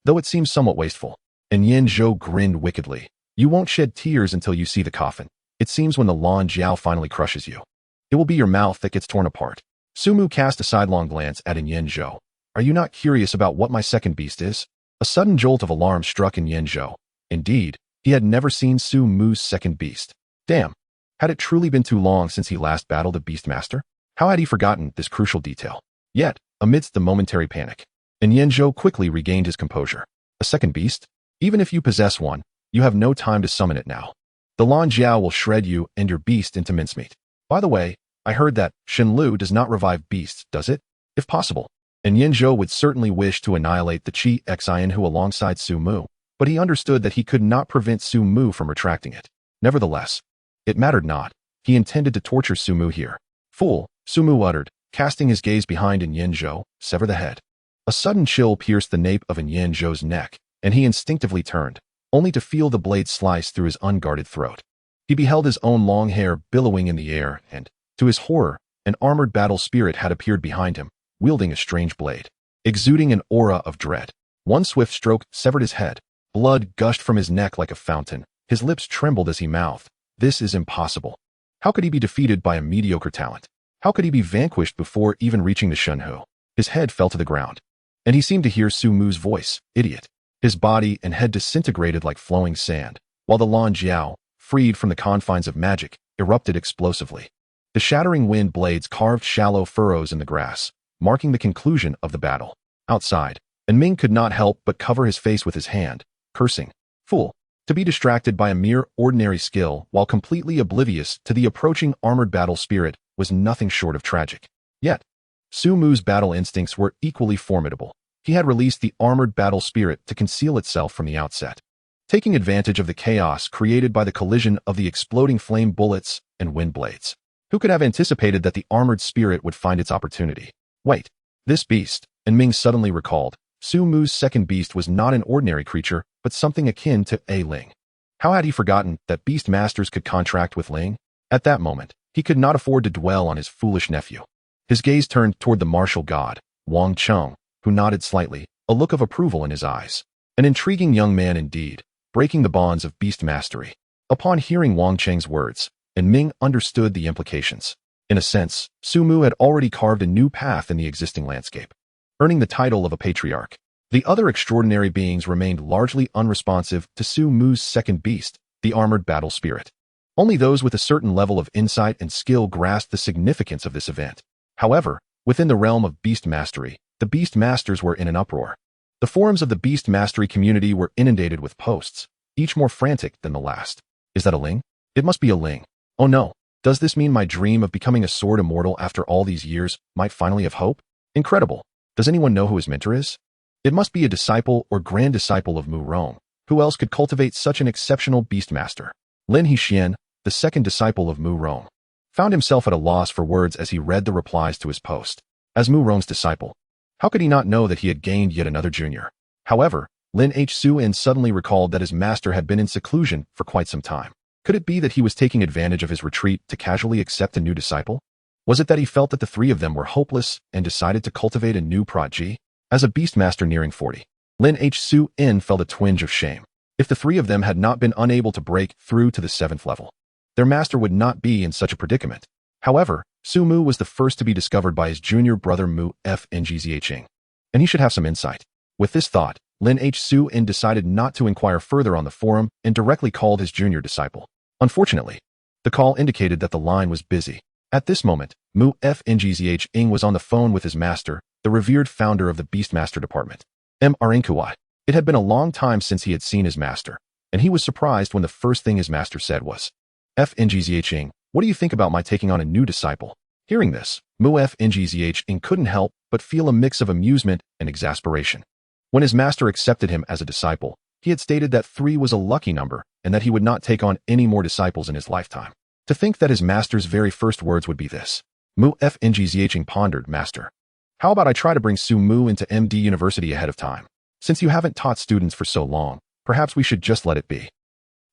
though it seems somewhat wasteful." And Yin Zhou grinned wickedly. "You won't shed tears until you see the coffin. It seems when the Lan Jiao finally crushes you, it will be your mouth that gets torn apart." Sumu cast a sidelong glance at Yin Zhou. "Are you not curious about what my second beast is?" A sudden jolt of alarm struck Yin Zhou. Indeed, he had never seen Sumu's second beast. Damn! Had it truly been too long since he last battled a Beastmaster? How had he forgotten this crucial detail? Yet, amidst the momentary panic, Yin Zhou quickly regained his composure. A second beast? Even if you possess one, you have no time to summon it now. The Lan Jiao will shred you and your beast into mincemeat. By the way, I heard that Shenlu does not revive beasts, does it? If possible. And Yin Zhou would certainly wish to annihilate the Qi Xian who alongside Sumu, but he understood that he could not prevent Sumu from retracting it. Nevertheless, it mattered not. He intended to torture Sumu here. "Fool," Sumu uttered, casting his gaze behind Yin Zhou. "Sever the head." A sudden chill pierced the nape of Yin Zhou's neck, and he instinctively turned, only to feel the blade slice through his unguarded throat. He beheld his own long hair billowing in the air, and, to his horror, an armored battle spirit had appeared behind him, wielding a strange blade, exuding an aura of dread. One swift stroke severed his head. Blood gushed from his neck like a fountain. His lips trembled as he mouthed, "This is impossible. How could he be defeated by a mediocre talent? How could he be vanquished before even reaching the Shenhu?" His head fell to the ground, and he seemed to hear Sumu's voice, "Idiot." His body and head disintegrated like flowing sand, while the Lan Jiao, freed from the confines of magic, erupted explosively. The shattering wind blades carved shallow furrows in the grass, marking the conclusion of the battle. Outside, Ming could not help but cover his face with his hand, cursing. Fool! To be distracted by a mere ordinary skill while completely oblivious to the approaching armored battle spirit was nothing short of tragic. Yet, Sumu's battle instincts were equally formidable. He had released the armored battle spirit to conceal itself from the outset, taking advantage of the chaos created by the collision of the exploding flame bullets and wind blades. Who could have anticipated that the armored spirit would find its opportunity? Wait, this beast, Ming suddenly recalled. Sumu's second beast was not an ordinary creature, but something akin to a Ling. How had he forgotten that Beastmasters could contract with Ling? At that moment, he could not afford to dwell on his foolish nephew. His gaze turned toward the martial god, Wang Cheng, who nodded slightly, a look of approval in his eyes. An intriguing young man indeed, breaking the bonds of beast mastery. Upon hearing Wang Cheng's words, Ming understood the implications. In a sense, Sumu had already carved a new path in the existing landscape, earning the title of a patriarch. The other extraordinary beings remained largely unresponsive to Sumu's second beast, the armored battle spirit. Only those with a certain level of insight and skill grasped the significance of this event. However, within the realm of beast mastery, the beast masters were in an uproar. The forums of the beast mastery community were inundated with posts, each more frantic than the last. Is that a Ling? It must be a Ling. Oh no, does this mean my dream of becoming a sword immortal after all these years might finally have hope? Incredible. Does anyone know who his mentor is? It must be a disciple or grand disciple of Mu Rong. Who else could cultivate such an exceptional beastmaster? Lin Hexian, the second disciple of Mu Rong, found himself at a loss for words as he read the replies to his post. As Mu Rong's disciple, how could he not know that he had gained yet another junior? However, Lin Hsuin suddenly recalled that his master had been in seclusion for quite some time. Could it be that he was taking advantage of his retreat to casually accept a new disciple? Was it that he felt that the three of them were hopeless and decided to cultivate a new prodigy? As a Beastmaster nearing 40, Lin H. Su-in felt a twinge of shame. If the three of them had not been unable to break through to the 7th level, their master would not be in such a predicament. However, Su-mu was the first to be discovered by his junior brother Mu F. Ngzhing, and he should have some insight. With this thought, Lin H. Su-in decided not to inquire further on the forum and directly called his junior disciple. Unfortunately, the call indicated that the line was busy. At this moment, Mu F. Ngzhing was on the phone with his master, the revered founder of the Beastmaster department, Mrnkuai. It had been a long time since he had seen his master, and he was surprised when the first thing his master said was, F. Ngzhing, what do you think about my taking on a new disciple? Hearing this, Mu F. Ngzhing couldn't help but feel a mix of amusement and exasperation. When his master accepted him as a disciple, he had stated that 3 was a lucky number and that he would not take on any more disciples in his lifetime. To think that his master's very first words would be this. Mu F. Ngzhing pondered, Master, how about I try to bring Su-mu into MD University ahead of time? Since you haven't taught students for so long, perhaps we should just let it be.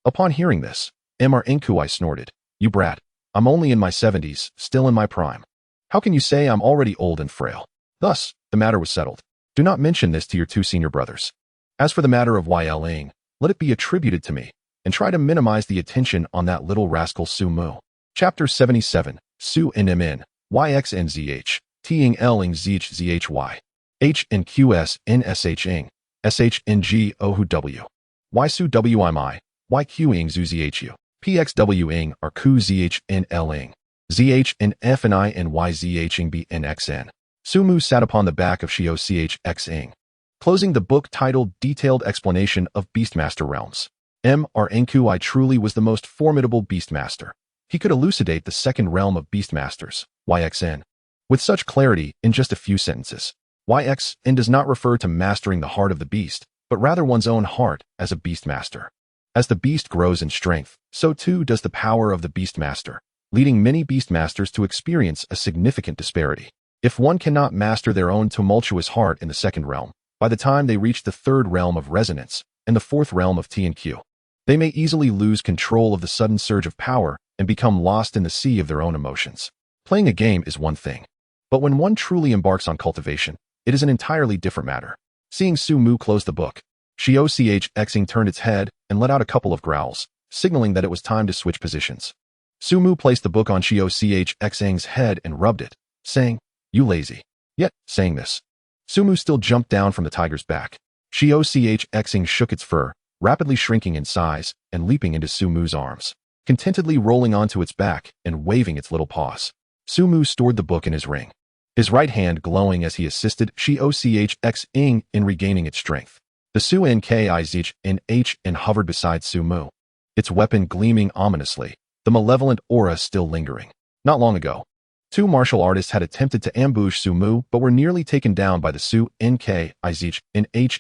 Upon hearing this, Mrnkuai snorted, You brat, I'm only in my 70s, still in my prime. How can you say I'm already old and frail? Thus, the matter was settled. Do not mention this to your 2 senior brothers. As for the matter of Yling, let it be attributed to me, and try to minimize the attention on that little rascal Su-mu. Chapter 77, Su-in-min, YXNZH, Ting Ling ZHZHY, HNQS NSH SHNG OHU YSU WIMI, YQing ZUZHU, PXW are Ku ZHN Ling, ZHN F and I and YZHing BNXN. Su-mu sat upon the back of Shio CHXing, closing the book titled Detailed Explanation of Beastmaster Realms. Mrnkuai truly was the most formidable Beastmaster. He could elucidate the second realm of Beastmasters, YXN, with such clarity in just a few sentences. YXN does not refer to mastering the heart of the beast, but rather one's own heart as a Beastmaster. As the beast grows in strength, so too does the power of the Beastmaster, leading many Beastmasters to experience a significant disparity. If one cannot master their own tumultuous heart in the second realm, by the time they reach the third realm of resonance and the fourth realm of T&Q, they may easily lose control of the sudden surge of power and become lost in the sea of their own emotions. Playing a game is one thing, but when one truly embarks on cultivation, it is an entirely different matter. Seeing Su-mu close the book, Shio CHXing turned its head and let out a couple of growls, signaling that it was time to switch positions. Su-mu placed the book on Shio CHXing's head and rubbed it, saying, You lazy. Yet, saying this, Su-mu still jumped down from the tiger's back. Shio CHXing shook its fur, rapidly shrinking in size and leaping into Su-mu's arms, contentedly rolling onto its back and waving its little paws. Su-mu stored the book in his ring, his right hand glowing as he assisted Shio CHXing in regaining its strength. The Su-nkizh hovered beside Su-mu, its weapon gleaming ominously, the malevolent aura still lingering. Not long ago, 2 martial artists had attempted to ambush Su-mu but were nearly taken down by the Su-nkizh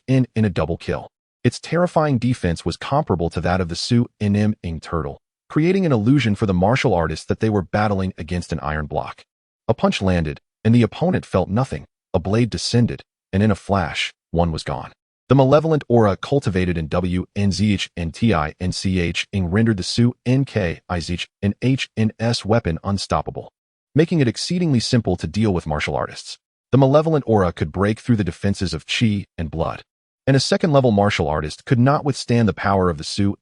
in a double kill. Its terrifying defense was comparable to that of the Su-nim-ing turtle, creating an illusion for the martial artists that they were battling against an iron block. A punch landed, and the opponent felt nothing. A blade descended, and in a flash, one was gone. The malevolent aura cultivated in WNZH and TINCH rendered the Su-nkizh weapon unstoppable, making it exceedingly simple to deal with martial artists. The malevolent aura could break through the defenses of chi and blood, and a second-level martial artist could not withstand the power of the Su-nkizh's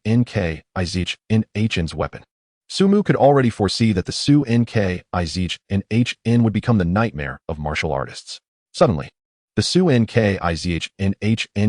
weapon. Su-mu could already foresee that the Su-nkizh would become the nightmare of martial artists. Suddenly, the Su-nkizh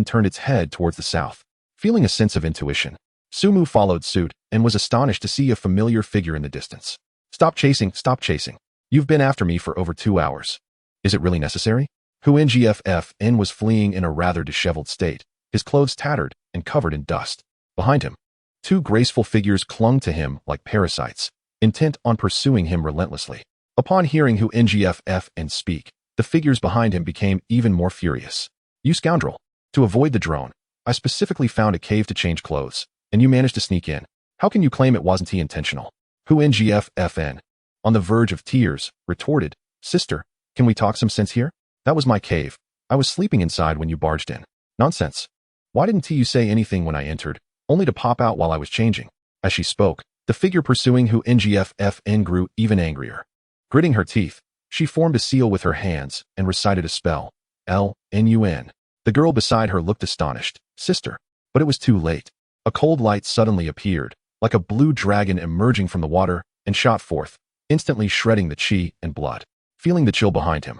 turned its head towards the south. Feeling a sense of intuition, Su-mu followed suit and was astonished to see a familiar figure in the distance. Stop chasing, stop chasing. You've been after me for over 2 hours. Is it really necessary? Ngffn was fleeing in a rather disheveled state, his clothes tattered and covered in dust. Behind him, 2 graceful figures clung to him like parasites, intent on pursuing him relentlessly. Upon hearing Ngffn speak, the figures behind him became even more furious. You scoundrel! To avoid the drone, I specifically found a cave to change clothes, and you managed to sneak in. How can you claim it wasn't intentional? Ngffn, on the verge of tears, retorted, Sister, can we talk some sense here? That was my cave. I was sleeping inside when you barged in. Nonsense. Why didn't you say anything when I entered, only to pop out while I was changing? As she spoke, the figure pursuing Ngffn grew even angrier. Gritting her teeth, she formed a seal with her hands and recited a spell. L-N-U-N. The girl beside her looked astonished. Sister. But it was too late. A cold light suddenly appeared, like a blue dragon emerging from the water, and shot forth, instantly shredding the chi and blood. Feeling the chill behind him,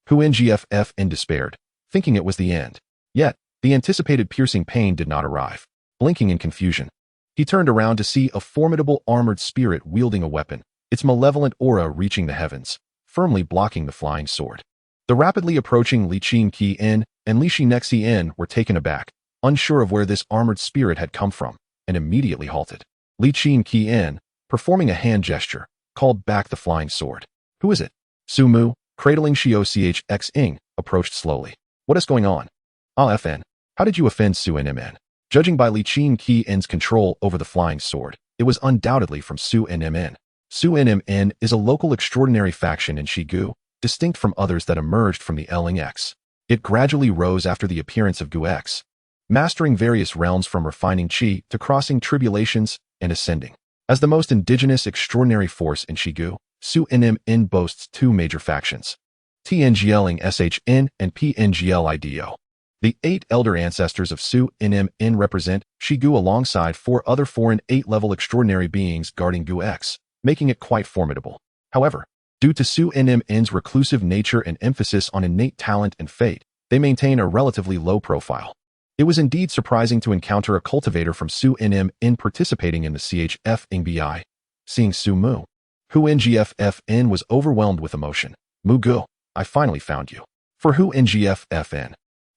Hu Ngff despaired, thinking it was the end. Yet, the anticipated piercing pain did not arrive. Blinking in confusion, he turned around to see a formidable armored spirit wielding a weapon, its malevolent aura reaching the heavens, firmly blocking the flying sword. The rapidly approaching Li Qin Qi-en and Li Nexi-en were taken aback, unsure of where this armored spirit had come from, and immediately halted. Li Qin Qi-en, performing a hand gesture, called back the flying sword. Who is it? Su Mu, cradling Xiao Chx-ing, approached slowly. What is going on? Ah FN, how did you offend Su NMN? Judging by Li Qin Qi-en's control over the flying sword, it was undoubtedly from Su NMN. Su NMN is a local extraordinary faction in Shigu, distinct from others that emerged from the Ling X. It gradually rose after the appearance of Gu X, mastering various realms from refining chi to crossing tribulations and ascending. As the most indigenous extraordinary force in Shigu, Su NMN boasts two major factions, TNGLing SHN and PNGLIDO. The 8 elder ancestors of Su NMN represent Shigu alongside 4 other foreign 8-level extraordinary beings guarding Gu X, making it quite formidable. However, due to Su NMN's reclusive nature and emphasis on innate talent and fate, they maintain a relatively low profile. It was indeed surprising to encounter a cultivator from Su NMN participating in the CHF NBI. Seeing Su Mu, Hu Ngff was overwhelmed with emotion. Mugu, I finally found you. For Hu Ngff,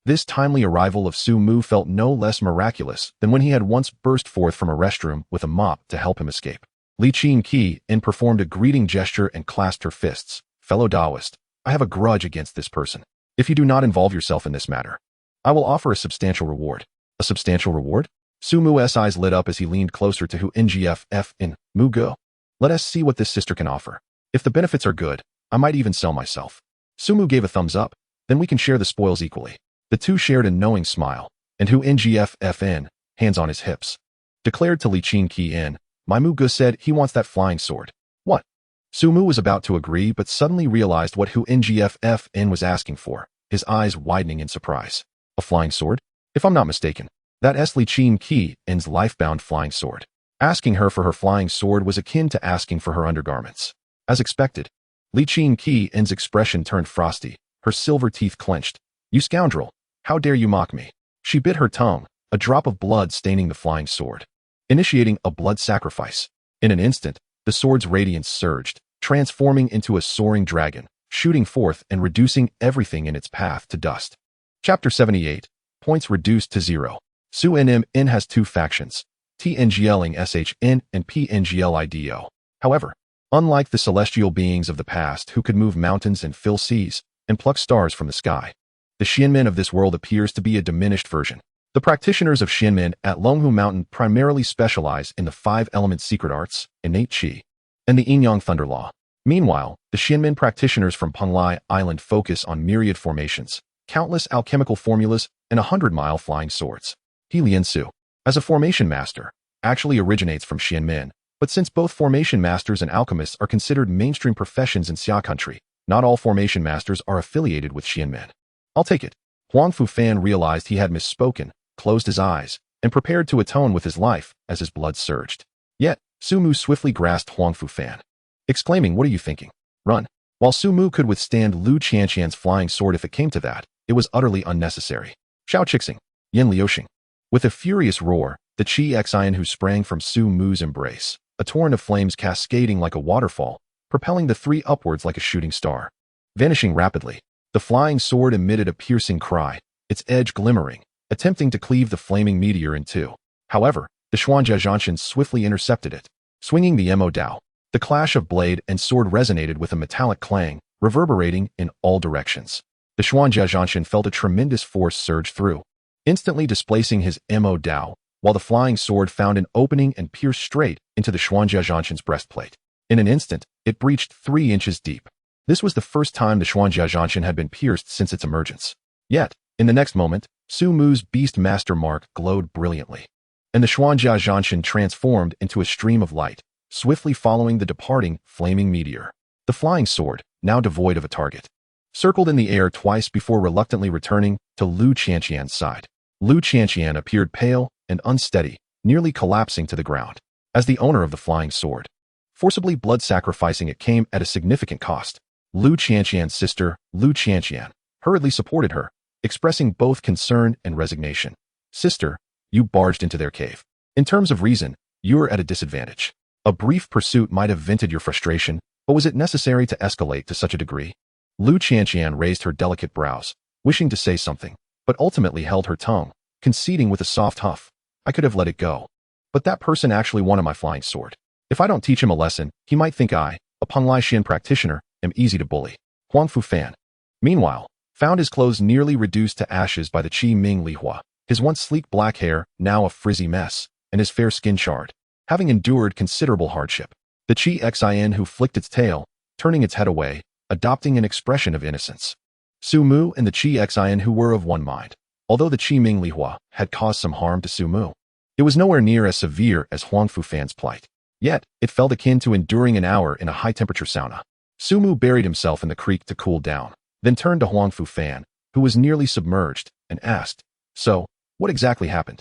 this timely arrival of Su Mu felt no less miraculous than when he had once burst forth from a restroom with a mop to help him escape. Li Qin Qi-en performed a greeting gesture and clasped her fists. Fellow Taoist, I have a grudge against this person. If you do not involve yourself in this matter, I will offer a substantial reward. A substantial reward? Su Mu's eyes lit up as he leaned closer to Hu Ngff. Mugu, let us see what this sister can offer. If the benefits are good, I might even sell myself. Su Mu gave a thumbs up. Then we can share the spoils equally. The two shared a knowing smile, and Hu Ngff, hands on his hips, declared to Li Qin Qi-en, my Mugu said he wants that flying sword. What? Su Mu was about to agree but suddenly realized what Hu Ngff was asking for, his eyes widening in surprise. A flying sword? If I'm not mistaken, that is Li Qin Qi-en's life-bound flying sword. Asking her for her flying sword was akin to asking for her undergarments. As expected, Li Qin Qi-en's expression turned frosty, her silver teeth clenched. You scoundrel! How dare you mock me? She bit her tongue, a drop of blood staining the flying sword, initiating a blood sacrifice. In an instant, the sword's radiance surged, transforming into a soaring dragon, shooting forth and reducing everything in its path to dust. Chapter 78. Points reduced to 0. Su NMN has two factions, TNGLing SHN and PNGLIDO. However, unlike the celestial beings of the past who could move mountains and fill seas, and pluck stars from the sky, the Xianmen of this world appears to be a diminished version. The practitioners of Xianmen at Longhu Mountain primarily specialize in the 5-element secret arts, innate qi, and the Yin-Yang Thunder Law. Meanwhile, the Xianmen practitioners from Penglai Island focus on myriad formations, countless alchemical formulas, and 100-mile flying swords. He Liansu, as a formation master, actually originates from Xianmen, but since both formation masters and alchemists are considered mainstream professions in Xia country, not all formation masters are affiliated with Xianmen. I'll take it. Huang Fufan realized he had misspoken, closed his eyes, and prepared to atone with his life as his blood surged. Yet, Su Mu swiftly grasped Huang Fufan, exclaiming, what are you thinking? Run. While Su Mu could withstand Lu Qianqian's flying sword if it came to that, it was utterly unnecessary. Xiao Chixing, Yin Liuxing. With a furious roar, the Qi Xian who sprang from Su Mu's embrace, a torrent of flames cascading like a waterfall, propelling the three upwards like a shooting star. Vanishing rapidly, the flying sword emitted a piercing cry, its edge glimmering, attempting to cleave the flaming meteor in two. However, the Xuanjiajianshan swiftly intercepted it. Swinging the Mo Dao, the clash of blade and sword resonated with a metallic clang, reverberating in all directions. The Xuanjiajianshan felt a tremendous force surge through, instantly displacing his Mo Dao, while the flying sword found an opening and pierced straight into the Xuanjiajianshan's breastplate. In an instant, it breached 3 inches deep. This was the first time the Xuanjiajianshan had been pierced since its emergence. Yet, in the next moment, Su Mu's Beastmaster mark glowed brilliantly, and the Xuanjiajianshan transformed into a stream of light, swiftly following the departing flaming meteor. The flying sword, now devoid of a target, circled in the air twice before reluctantly returning to Lu Qianqian's side. Lu Qianqian appeared pale and unsteady, nearly collapsing to the ground. As the owner of the flying sword, forcibly blood-sacrificing it came at a significant cost. Lu Qianqian's sister, Lu Qianqian, hurriedly supported her, expressing both concern and resignation. Sister, you barged into their cave. In terms of reason, you are at a disadvantage. A brief pursuit might have vented your frustration, but was it necessary to escalate to such a degree? Lu Qianqian raised her delicate brows, wishing to say something, but ultimately held her tongue, conceding with a soft huff. I could have let it go. But that person actually wanted my flying sword. If I don't teach him a lesson, he might think I, a Penglai Xian practitioner, am easy to bully. Huang Fufan, meanwhile, found his clothes nearly reduced to ashes by the Qi Ming Li Hua, his once sleek black hair now a frizzy mess, and his fair skin charred, having endured considerable hardship. The Qi Xin who flicked its tail, turning its head away, adopting an expression of innocence. Su Mu and the Qi Xin who were of one mind, although the Qi Ming Li Hua had caused some harm to Su Mu. It was nowhere near as severe as Huang Fufan's plight. Yet, it felt akin to enduring an hour in a high-temperature sauna. Su Mu buried himself in the creek to cool down, then turned to Huang Fufan, who was nearly submerged, and asked, "So, what exactly happened?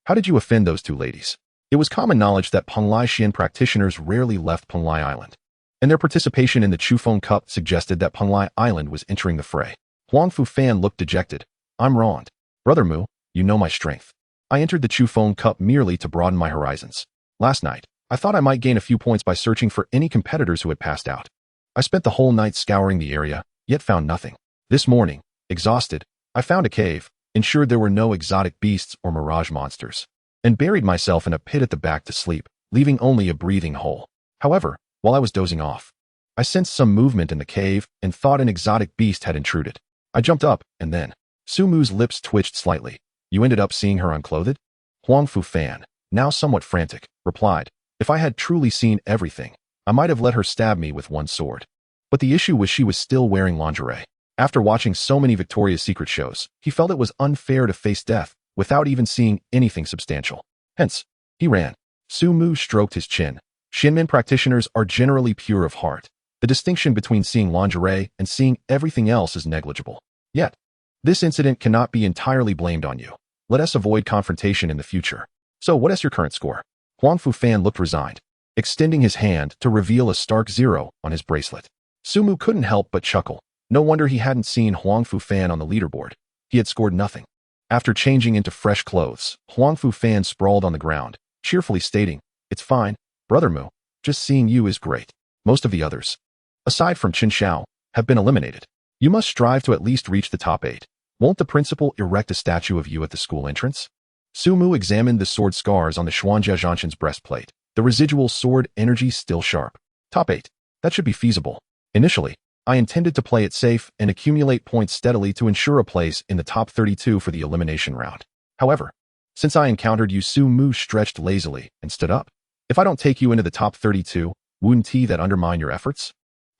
How did you offend those two ladies?" It was common knowledge that Penglai Xian practitioners rarely left Penglai Island, and their participation in the Chufeng Cup suggested that Penglai Island was entering the fray. Huang Fufan looked dejected. "I'm wronged. Brother Mu, you know my strength. I entered the Chufeng Cup merely to broaden my horizons. Last night, I thought I might gain a few points by searching for any competitors who had passed out. I spent the whole night scouring the area, yet found nothing. This morning, exhausted, I found a cave, ensured there were no exotic beasts or mirage monsters, and buried myself in a pit at the back to sleep, leaving only a breathing hole. However, while I was dozing off, I sensed some movement in the cave and thought an exotic beast had intruded. I jumped up, and then, Su Mu's lips twitched slightly. You ended up seeing her unclothed? Huang Fufan, now somewhat frantic, replied, if I had truly seen everything, I might have let her stab me with one sword. But the issue was she was still wearing lingerie. After watching so many Victoria's Secret shows, he felt it was unfair to face death without even seeing anything substantial. Hence, he ran. Su Mu stroked his chin. Xianmen practitioners are generally pure of heart. The distinction between seeing lingerie and seeing everything else is negligible. Yet, this incident cannot be entirely blamed on you. Let us avoid confrontation in the future. So what is your current score? Huang Fufan looked resigned, extending his hand to reveal a stark 0 on his bracelet. Su Mu couldn't help but chuckle. No wonder he hadn't seen Huang Fufan on the leaderboard. He had scored nothing. After changing into fresh clothes, Huang Fufan sprawled on the ground, cheerfully stating, "It's fine, Brother Mu. Just seeing you is great. Most of the others, aside from Qin Xiao, have been eliminated. You must strive to at least reach the top 8. Won't the principal erect a statue of you at the school entrance?" Su Mu examined the sword scars on the Xuanjia Zhanshan's breastplate, the residual sword energy still sharp. Top 8. That should be feasible. Initially, I intended to play it safe and accumulate points steadily to ensure a place in the top 32 for the elimination round. However, since I encountered you, Su Mu stretched lazily and stood up. If I don't take you into the top 32, wouldn't that undermine your efforts?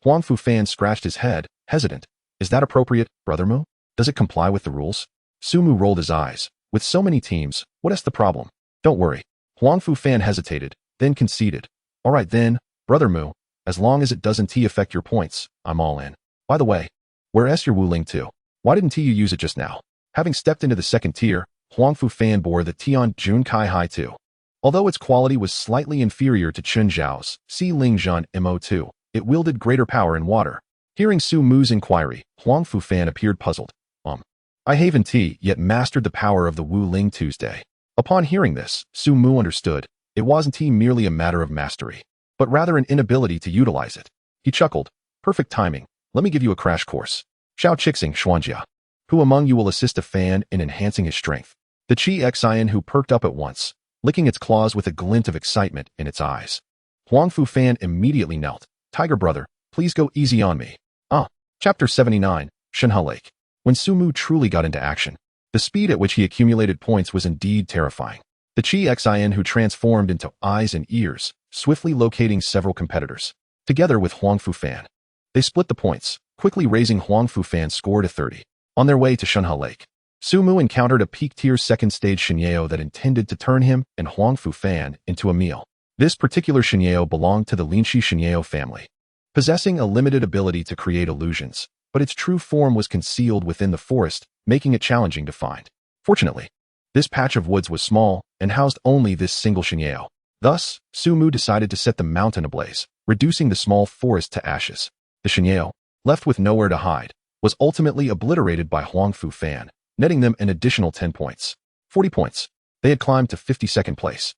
Huang Fufan scratched his head, hesitant. Is that appropriate, Brother Mu? Does it comply with the rules? Su Mu rolled his eyes. With so many teams, what is the problem? Don't worry. Huang Fufan hesitated, then conceded. All right then, Brother Mu, as long as it doesn't affect your points, I'm all in. By the way, where's your Wuling 2? Why didn't you use it just now? Having stepped into the second tier, Huang Fufan bore the Tian Jun Kai Hai 2. Although its quality was slightly inferior to Chen Zhao's Si Ling Zhan Mo2, it wielded greater power in water. Hearing Su Mu's inquiry, Huang Fufan appeared puzzled. I haven't yet mastered the power of the Wu Ling Tuesday. Upon hearing this, Su Mu understood. It wasn't merely a matter of mastery, but rather an inability to utilize it. He chuckled. Perfect timing. Let me give you a crash course. Xiao Qixing Xuanjia. Who among you will assist a fan in enhancing his strength? The Qi Xian who perked up at once, licking its claws with a glint of excitement in its eyes. Huang Fufan immediately knelt. Tiger brother, please go easy on me. Chapter 79, Shenhe Lake. When Su Mu truly got into action, the speed at which he accumulated points was indeed terrifying. The Qi Xin who transformed into eyes and ears, swiftly locating several competitors. Together with Huang Fufan, they split the points, quickly raising Huang Fufan's score to 30. On their way to Shenhe Lake, Su Mu encountered a peak-tier second-stage Shinyeo that intended to turn him and Huang Fufan into a meal. This particular Shinyeo belonged to the Linshi Shinyeo family. possessing a limited ability to create illusions, but its true form was concealed within the forest, making it challenging to find. Fortunately, this patch of woods was small and housed only this single Xinyao. Thus, Sumu decided to set the mountain ablaze, reducing the small forest to ashes. The Xinyao, left with nowhere to hide, was ultimately obliterated by Huangfu Fan, netting them an additional 10 points. 40 points. They had climbed to 52nd place.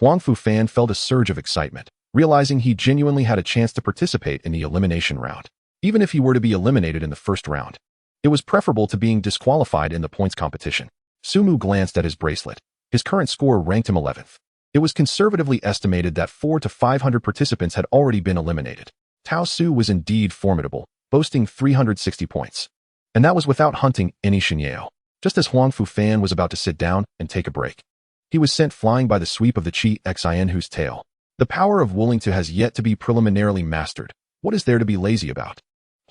Huangfu Fan felt a surge of excitement, realizing he genuinely had a chance to participate in the elimination round. Even if he were to be eliminated in the first round, it was preferable to being disqualified in the points competition. Sumu glanced at his bracelet. His current score ranked him 11th. It was conservatively estimated that 400 to 500 participants had already been eliminated. Tao Su was indeed formidable, boasting 360 points. And that was without hunting any Xinyao. Just as Huangfu Fan was about to sit down and take a break, he was sent flying by the sweep of the Chi Xin whose tail. The power of Wuling Tu has yet to be preliminarily mastered. What is there to be lazy about?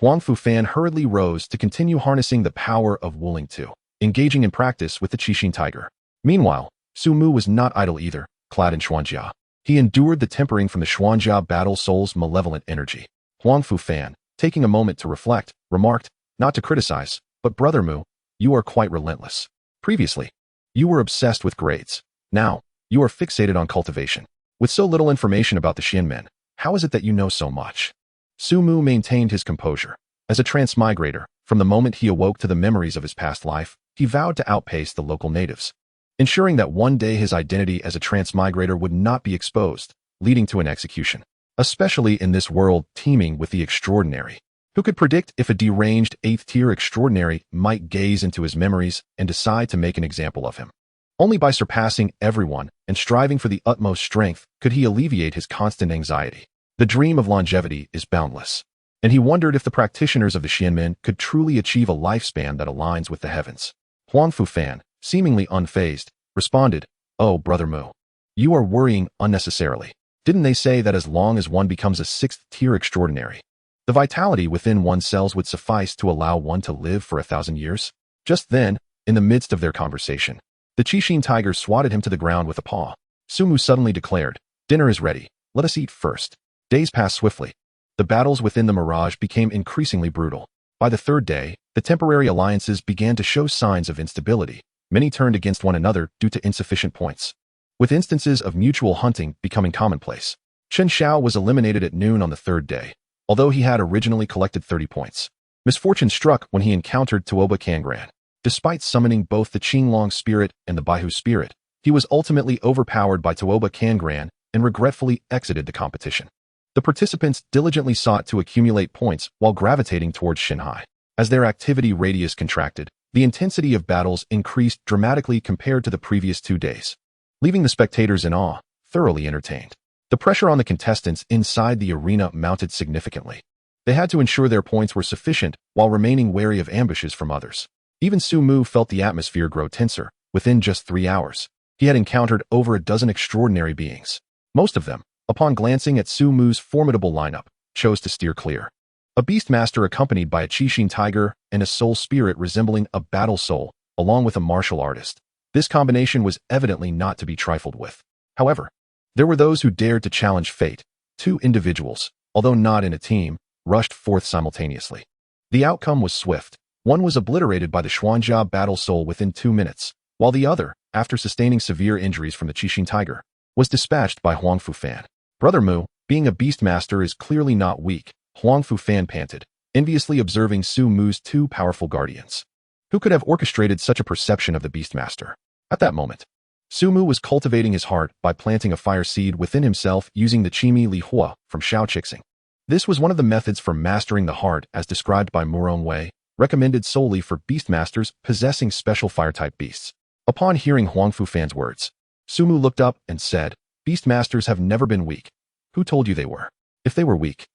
Huangfu Fan hurriedly rose to continue harnessing the power of Wuling Tu, engaging in practice with the Qixin tiger. Meanwhile, Sumu was not idle either, clad in Xuanjia. He endured the tempering from the Xuanjia battle soul's malevolent energy. Huangfu Fan, taking a moment to reflect, remarked, not to criticize, but Brother Mu, you are quite relentless. Previously, you were obsessed with grades. Now, you are fixated on cultivation. With so little information about the Xianmen, how is it that you know so much? Sumu maintained his composure. As a transmigrator, from the moment he awoke to the memories of his past life, he vowed to outpace the local natives, ensuring that one day his identity as a transmigrator would not be exposed, leading to an execution. Especially in this world teeming with the extraordinary. Who could predict if a deranged 8th-tier extraordinary might gaze into his memories and decide to make an example of him? Only by surpassing everyone and striving for the utmost strength could he alleviate his constant anxiety. The dream of longevity is boundless, and he wondered if the practitioners of the Xianmen could truly achieve a lifespan that aligns with the heavens. Huangfu Fan, seemingly unfazed, responded, "Oh, Brother Mu, you are worrying unnecessarily. Didn't they say that as long as one becomes a 6th-tier extraordinary, the vitality within one's cells would suffice to allow one to live for 1,000 years?" Just then, in the midst of their conversation, the Qixin tiger swatted him to the ground with a paw. Sumu suddenly declared, "Dinner is ready. Let us eat first." Days passed swiftly. The battles within the mirage became increasingly brutal. By the third day, the temporary alliances began to show signs of instability. Many turned against one another due to insufficient points, with instances of mutual hunting becoming commonplace. Chen Xiao was eliminated at noon on the third day, although he had originally collected 30 points. Misfortune struck when he encountered Tuoba Kangran. Despite summoning both the Qinglong spirit and the Baihu spirit, he was ultimately overpowered by Tuoba Kangran and regretfully exited the competition. The participants diligently sought to accumulate points while gravitating towards Shanghai. As their activity radius contracted, the intensity of battles increased dramatically compared to the previous 2 days, leaving the spectators in awe, thoroughly entertained. The pressure on the contestants inside the arena mounted significantly. They had to ensure their points were sufficient while remaining wary of ambushes from others. Even Su Mu felt the atmosphere grow tenser. Within just 3 hours, he had encountered over a dozen extraordinary beings. Most of them, upon glancing at Su Mu's formidable lineup, chose to steer clear. A Beastmaster accompanied by a Qixin tiger and a soul spirit resembling a battle soul, along with a martial artist. This combination was evidently not to be trifled with. However, there were those who dared to challenge fate. 2 individuals, although not in a team, rushed forth simultaneously. The outcome was swift. One was obliterated by the Xuanjia battle soul within 2 minutes, while the other, after sustaining severe injuries from the Qixin tiger, was dispatched by Huangfu Fan. Brother Mu, being a Beastmaster, is clearly not weak, Huangfu Fan panted, enviously observing Su Mu's 2 powerful guardians. Who could have orchestrated such a perception of the Beastmaster? At that moment, Su Mu was cultivating his heart by planting a fire seed within himself using the Qimi Li Hua from Shao Qixing. This was one of the methods for mastering the heart as described by Muron Wei, recommended solely for Beastmasters possessing special fire-type beasts. Upon hearing Huangfu Fan's words, Sumu looked up and said, "Beastmasters have never been weak. Who told you they were? If they were weak,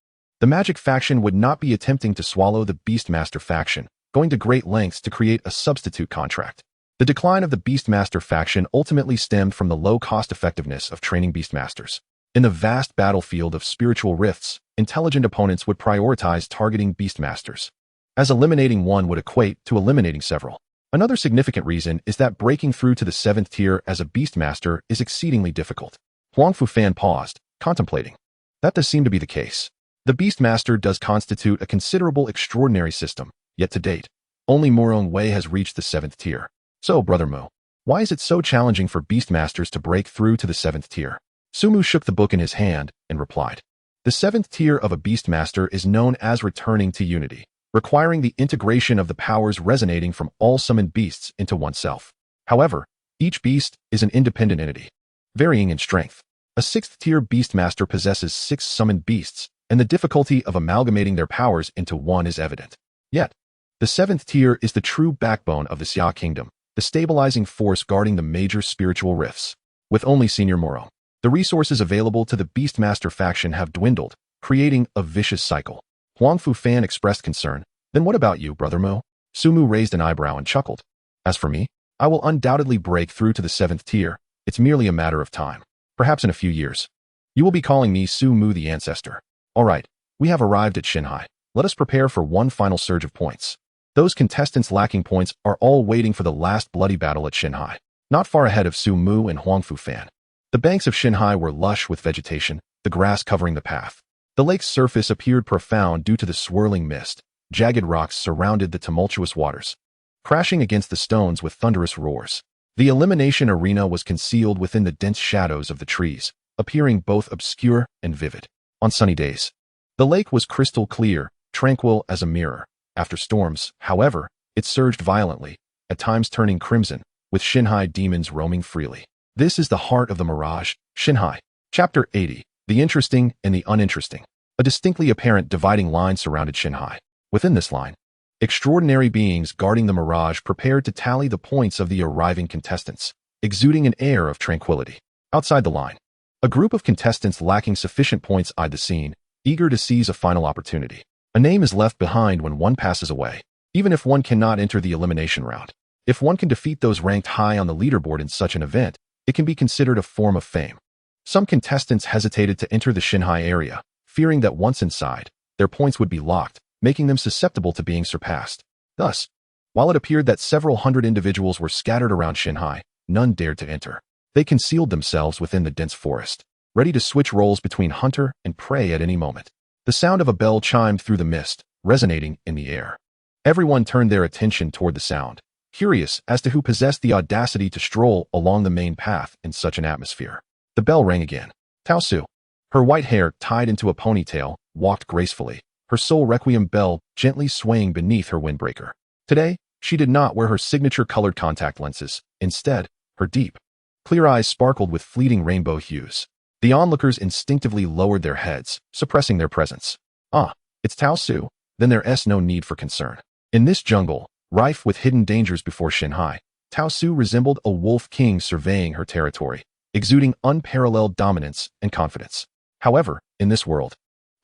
the magic faction would not be attempting to swallow the Beastmaster faction, going to great lengths to create a substitute contract." The decline of the Beastmaster faction ultimately stemmed from the low cost-effectiveness of training Beastmasters. In the vast battlefield of spiritual rifts, intelligent opponents would prioritize targeting Beastmasters, as eliminating one would equate to eliminating several. Another significant reason is that breaking through to the 7th tier as a Beastmaster is exceedingly difficult. Huangfu Fan paused, contemplating. That does seem to be the case. The Beastmaster does constitute a considerable extraordinary system, yet to date, only Morong Wei has reached the 7th tier. So, Brother Mu, why is it so challenging for Beastmasters to break through to the 7th tier? Sumu shook the book in his hand and replied. The 7th tier of a Beastmaster is known as returning to unity, requiring the integration of the powers resonating from all summoned beasts into oneself. However, each beast is an independent entity, varying in strength. A 6th tier Beastmaster possesses 6 summoned beasts, and the difficulty of amalgamating their powers into one is evident. Yet, the 7th tier is the true backbone of the Xia Kingdom, the stabilizing force guarding the major spiritual rifts. With only Senior Moro, the resources available to the Beastmaster faction have dwindled, creating a vicious cycle. Huang Fu Fan expressed concern. Then what about you, Brother Mo? Sumu raised an eyebrow and chuckled. As for me, I will undoubtedly break through to the 7th tier. It's merely a matter of time. Perhaps in a few years. You will be calling me Sumu the Ancestor. All right, we have arrived at Xinhai. Let us prepare for one final surge of points. Those contestants lacking points are all waiting for the last bloody battle at Xinhai, not far ahead of Sumu and Huang Fu Fan. The banks of Xinhai were lush with vegetation, the grass covering the path. The lake's surface appeared profound due to the swirling mist. Jagged rocks surrounded the tumultuous waters, crashing against the stones with thunderous roars. The elimination arena was concealed within the dense shadows of the trees, appearing both obscure and vivid. On sunny days, the lake was crystal clear, tranquil as a mirror. After storms, however, it surged violently, at times turning crimson, with Xinhai demons roaming freely. This is the heart of the mirage, Xinhai. Chapter 80. The interesting and the uninteresting. A distinctly apparent dividing line surrounded Xinhai. Within this line, extraordinary beings guarding the mirage prepared to tally the points of the arriving contestants, exuding an air of tranquility. Outside the line, a group of contestants lacking sufficient points eyed the scene, eager to seize a final opportunity. A name is left behind when one passes away, even if one cannot enter the elimination round. If one can defeat those ranked high on the leaderboard in such an event, it can be considered a form of fame. Some contestants hesitated to enter the Xinhai area, fearing that once inside, their points would be locked, making them susceptible to being surpassed. Thus, while it appeared that several hundred individuals were scattered around Xinhai, none dared to enter. They concealed themselves within the dense forest, ready to switch roles between hunter and prey at any moment. The sound of a bell chimed through the mist, resonating in the air. Everyone turned their attention toward the sound, curious as to who possessed the audacity to stroll along the main path in such an atmosphere. The bell rang again. Tao Su, her white hair tied into a ponytail, walked gracefully, her soul requiem bell gently swaying beneath her windbreaker. Today, she did not wear her signature colored contact lenses. Instead, her deep, clear eyes sparkled with fleeting rainbow hues. The onlookers instinctively lowered their heads, suppressing their presence. Ah, it's Tao Su, then there's no need for concern. In this jungle, rife with hidden dangers before Xinhai, Tao Su resembled a wolf king surveying her territory, exuding unparalleled dominance and confidence. However, in this world,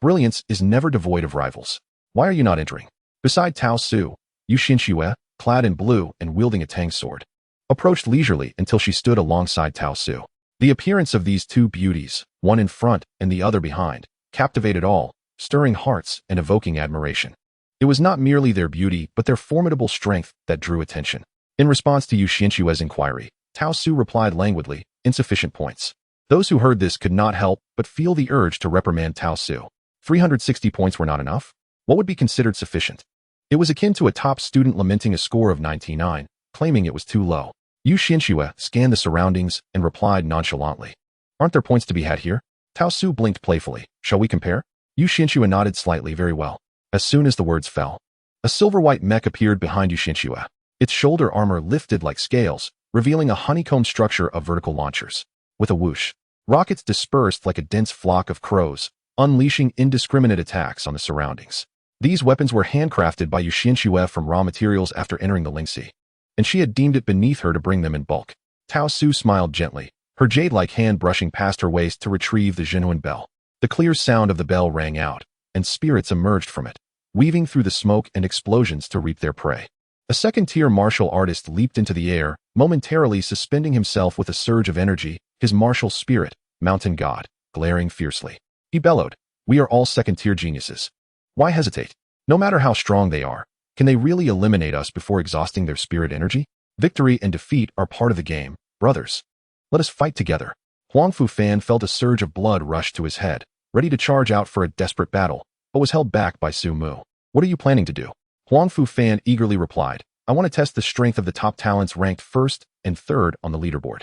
brilliance is never devoid of rivals. Why are you not entering? Beside Tao Su, Yu Xinxue, clad in blue and wielding a tang sword, approached leisurely until she stood alongside Tao Su. The appearance of these two beauties, one in front and the other behind, captivated all, stirring hearts and evoking admiration. It was not merely their beauty but their formidable strength that drew attention. In response to Yu Xinxue's inquiry, Tao Su replied languidly, insufficient points. Those who heard this could not help but feel the urge to reprimand Tao Su. 360 points were not enough? What would be considered sufficient? It was akin to a top student lamenting a score of 99, claiming it was too low. Yu Xinxue scanned the surroundings and replied nonchalantly. Aren't there points to be had here? Tao Su blinked playfully. Shall we compare? Yu Xinxue nodded slightly. Very well. As soon as the words fell, a silver-white mech appeared behind Yu Xinxue. Its shoulder armor lifted like scales, revealing a honeycomb structure of vertical launchers. With a whoosh, rockets dispersed like a dense flock of crows, unleashing indiscriminate attacks on the surroundings. These weapons were handcrafted by Yu Xinxue from raw materials after entering the Lingxi, and she had deemed it beneath her to bring them in bulk. Tao Su smiled gently, her jade-like hand brushing past her waist to retrieve the genuine bell. The clear sound of the bell rang out, and spirits emerged from it, weaving through the smoke and explosions to reap their prey. A second-tier martial artist leaped into the air, momentarily suspending himself with a surge of energy, his martial spirit, mountain god, glaring fiercely. He bellowed, "We are all second-tier geniuses. Why hesitate? No matter how strong they are, can they really eliminate us before exhausting their spirit energy? Victory and defeat are part of the game, brothers. Let us fight together." Huang Fu Fan felt a surge of blood rush to his head, ready to charge out for a desperate battle, but was held back by Su Mu. What are you planning to do? Huang Fu Fan eagerly replied, I want to test the strength of the top talents ranked first and third on the leaderboard.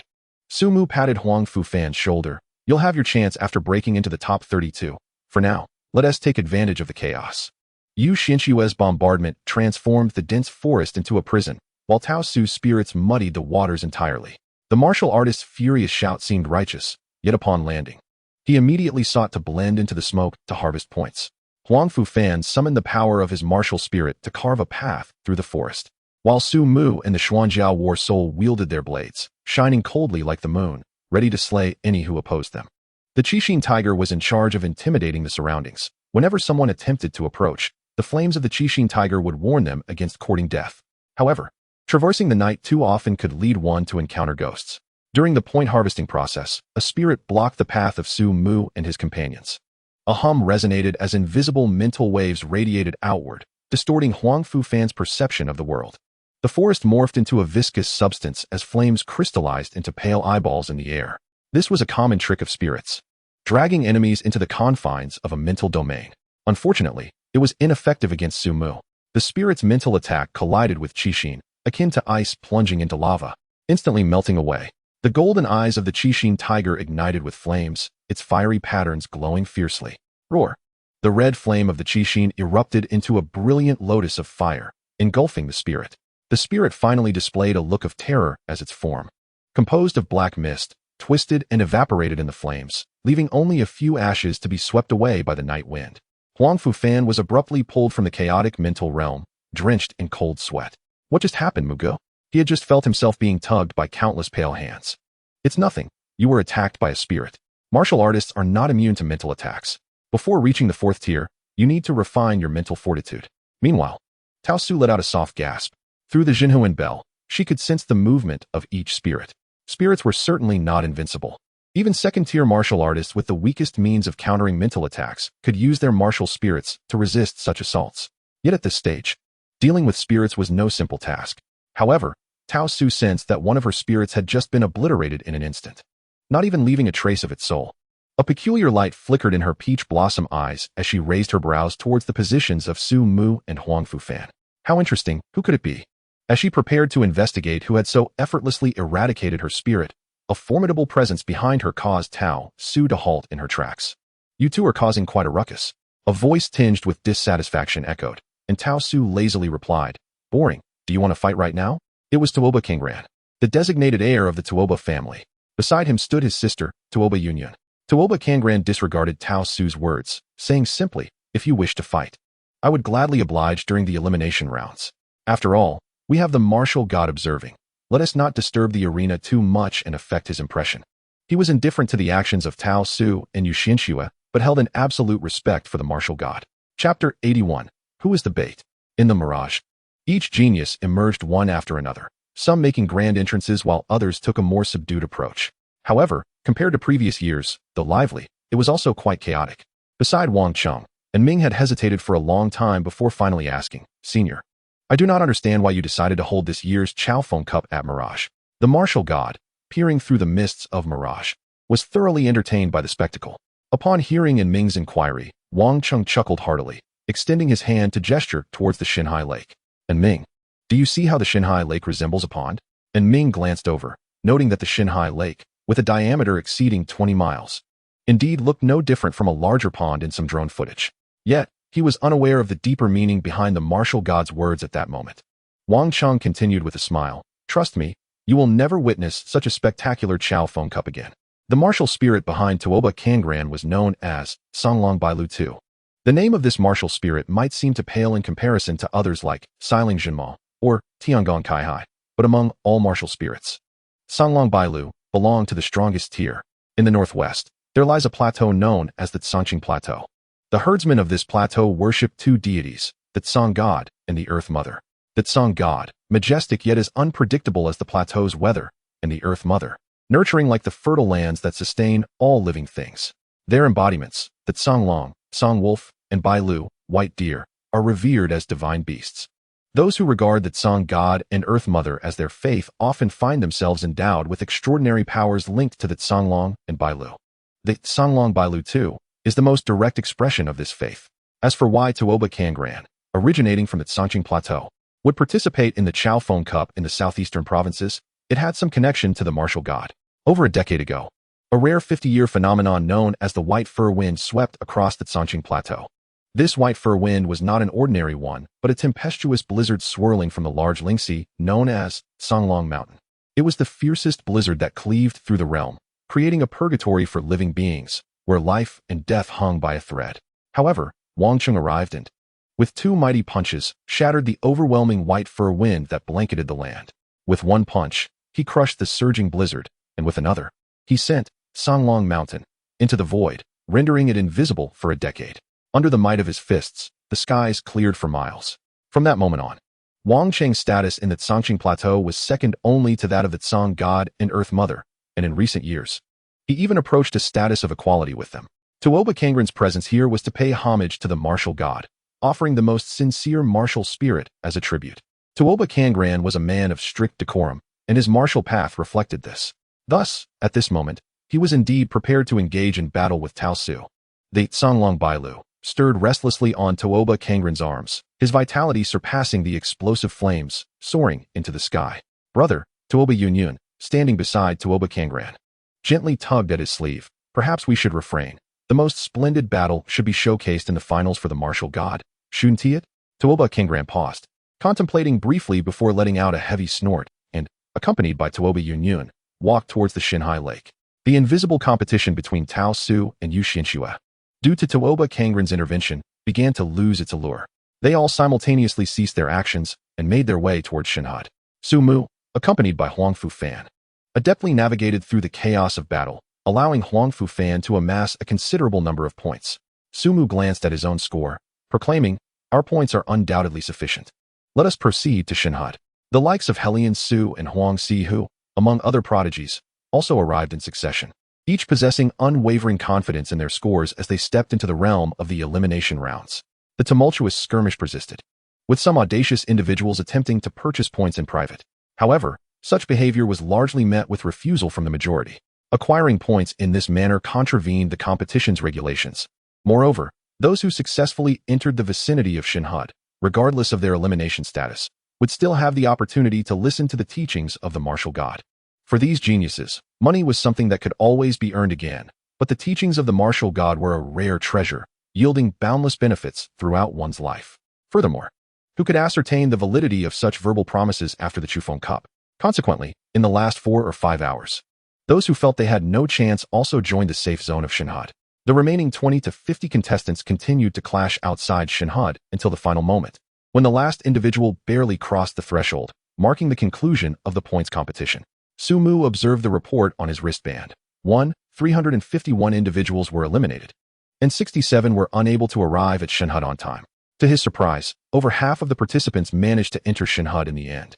Su Mu patted Huang Fu Fan's shoulder. You'll have your chance after breaking into the top 32. For now, let us take advantage of the chaos. Yu Xinshue's bombardment transformed the dense forest into a prison, while Tao Su's spirits muddied the waters entirely. The martial artist's furious shout seemed righteous, yet upon landing, he immediately sought to blend into the smoke to harvest points. Huang Fu Fan summoned the power of his martial spirit to carve a path through the forest, while Su Mu and the Xuanjiao War Soul wielded their blades, shining coldly like the moon, ready to slay any who opposed them. The Qixin Tiger was in charge of intimidating the surroundings. Whenever someone attempted to approach, the flames of the Qixin Tiger would warn them against courting death. However, traversing the night too often could lead one to encounter ghosts. During the point harvesting process, a spirit blocked the path of Su Mu and his companions. A hum resonated as invisible mental waves radiated outward, distorting Huang Fu Fan's perception of the world. The forest morphed into a viscous substance as flames crystallized into pale eyeballs in the air. This was a common trick of spirits, dragging enemies into the confines of a mental domain. Unfortunately, it was ineffective against Su Mu. The spirit's mental attack collided with Qixin, akin to ice plunging into lava, instantly melting away. The golden eyes of the Qixin Tiger ignited with flames, its fiery patterns glowing fiercely. Roar! The red flame of the Qixin erupted into a brilliant lotus of fire, engulfing the spirit. The spirit finally displayed a look of terror as its form, composed of black mist, twisted and evaporated in the flames, leaving only a few ashes to be swept away by the night wind. Huang Fu Fan was abruptly pulled from the chaotic mental realm, drenched in cold sweat. What just happened, Mugo? He had just felt himself being tugged by countless pale hands. It's nothing. You were attacked by a spirit. Martial artists are not immune to mental attacks. Before reaching the 4th tier, you need to refine your mental fortitude. Meanwhile, Tao Su let out a soft gasp. Through the Jinhuan bell, she could sense the movement of each spirit. Spirits were certainly not invincible. Even 2nd-tier martial artists with the weakest means of countering mental attacks could use their martial spirits to resist such assaults. Yet at this stage, dealing with spirits was no simple task. However, Tao Su sensed that one of her spirits had just been obliterated in an instant, not even leaving a trace of its soul. A peculiar light flickered in her peach blossom eyes as she raised her brows towards the positions of Su Mu and Huang Fu Fan. How interesting, who could it be? As she prepared to investigate who had so effortlessly eradicated her spirit, a formidable presence behind her caused Tao Su to halt in her tracks. You two are causing quite a ruckus. A voice tinged with dissatisfaction echoed, and Tao Su lazily replied, boring, do you want to fight right now? It was Tuoba Kangran, the designated heir of the Tuoba family. Beside him stood his sister, Tuoba Yunyan. Tuoba Kangran disregarded Tao Su's words, saying simply, if you wish to fight, I would gladly oblige during the elimination rounds. After all, we have the martial god observing. Let us not disturb the arena too much and affect his impression. He was indifferent to the actions of Tao Su and Yu Xinshuo, but held an absolute respect for the martial god. Chapter 81. Who is the bait? In the mirage, each genius emerged one after another, some making grand entrances while others took a more subdued approach. However, compared to previous years, though lively, it was also quite chaotic. Beside Wang Cheng, and Ming had hesitated for a long time before finally asking, Senior, I do not understand why you decided to hold this year's Chaofeng Cup at Mirage. The martial god, peering through the mists of Mirage, was thoroughly entertained by the spectacle. Upon hearing in Ming's inquiry, Wang Cheng chuckled heartily, extending his hand to gesture towards the Xinhai Lake. And Ming, do you see how the Xinhai Lake resembles a pond? And Ming glanced over, noting that the Xinhai Lake, with a diameter exceeding 20 miles, indeed looked no different from a larger pond in some drone footage. Yet, he was unaware of the deeper meaning behind the martial god's words at that moment. Wang Cheng continued with a smile, trust me, you will never witness such a spectacular Chaofeng Cup again. The martial spirit behind Tuoba Kangran was known as Songlong Bailu II. The name of this martial spirit might seem to pale in comparison to others like Xiling Jinmo or Tiangong Kaihai, but among all martial spirits, Songlong Bailu belonged to the strongest tier. In the northwest, there lies a plateau known as the Tsanqing Plateau. The herdsmen of this plateau worship two deities, the Tsang God and the Earth Mother. The Tsang God, majestic yet as unpredictable as the plateau's weather, and the Earth Mother, nurturing like the fertile lands that sustain all living things. Their embodiments, the Tsanglong, Tsang Wolf, and Bailu, White Deer, are revered as divine beasts. Those who regard the Tsang God and Earth Mother as their faith often find themselves endowed with extraordinary powers linked to the Tsanglong and Bailu. The Songlong Bailu II is the most direct expression of this faith. As for why Tuoba Kangran, originating from the Tsangqing Plateau, would participate in the Chao Feng Cup in the southeastern provinces, it had some connection to the martial god. Over a decade ago, a rare 50-year phenomenon known as the white fur wind swept across the Tsangqing Plateau. This white fur wind was not an ordinary one, but a tempestuous blizzard swirling from the large Lingxi known as Songlong Mountain. It was the fiercest blizzard that cleaved through the realm, creating a purgatory for living beings, where life and death hung by a thread. However, Wang Cheng arrived and, with two mighty punches, shattered the overwhelming white fur wind that blanketed the land. With one punch, he crushed the surging blizzard, and with another, he sent Songlong Mountain into the void, rendering it invisible for a decade. Under the might of his fists, the skies cleared for miles. From that moment on, Wang Cheng's status in the Tsangqing Plateau was second only to that of the Tsang god and Earth Mother, and in recent years, he even approached a status of equality with them. Tuoba Kangran's presence here was to pay homage to the martial god, offering the most sincere martial spirit as a tribute. Tuoba Kangran was a man of strict decorum, and his martial path reflected this. Thus, at this moment, he was indeed prepared to engage in battle with Tao Su. The Songlong Bailu stirred restlessly on Tuoba Kangran's arms, his vitality surpassing the explosive flames, soaring into the sky. Brother, Tuoba Yunyun, standing beside Tuoba Kangran, gently tugged at his sleeve. Perhaps we should refrain. The most splendid battle should be showcased in the finals for the martial god, shouldn't it? Tuoba Kangran paused, contemplating briefly before letting out a heavy snort, and, accompanied by Tuoba Yunyun, walked towards the Xinhai Lake. The invisible competition between Tao Su and Yu Xinxue, due to Tuoba Kangran's intervention, began to lose its allure. They all simultaneously ceased their actions and made their way towards Xinhai. Su Mu, accompanied by Huangfu Fan, adeptly navigated through the chaos of battle, allowing Huangfu Fan to amass a considerable number of points. Su Mu glanced at his own score, proclaiming, "Our points are undoubtedly sufficient. Let us proceed to Xinhai." The likes of Helian Su and Huang Sihu, among other prodigies, also arrived in succession, each possessing unwavering confidence in their scores as they stepped into the realm of the elimination rounds. The tumultuous skirmish persisted, with some audacious individuals attempting to purchase points in private. However, such behavior was largely met with refusal from the majority. Acquiring points in this manner contravened the competition's regulations. Moreover, those who successfully entered the vicinity of Xinhai, regardless of their elimination status, would still have the opportunity to listen to the teachings of the martial god. For these geniuses, money was something that could always be earned again, but the teachings of the martial god were a rare treasure, yielding boundless benefits throughout one's life. Furthermore, who could ascertain the validity of such verbal promises after the Chufeng Cup? Consequently, in the last 4 or 5 hours, those who felt they had no chance also joined the safe zone of Xinhai. The remaining 20 to 50 contestants continued to clash outside Xinhai until the final moment, when the last individual barely crossed the threshold, marking the conclusion of the points competition. Su Mu observed the report on his wristband. 351 individuals were eliminated, and 67 were unable to arrive at Xinhai on time. To his surprise, over half of the participants managed to enter Xinhai in the end.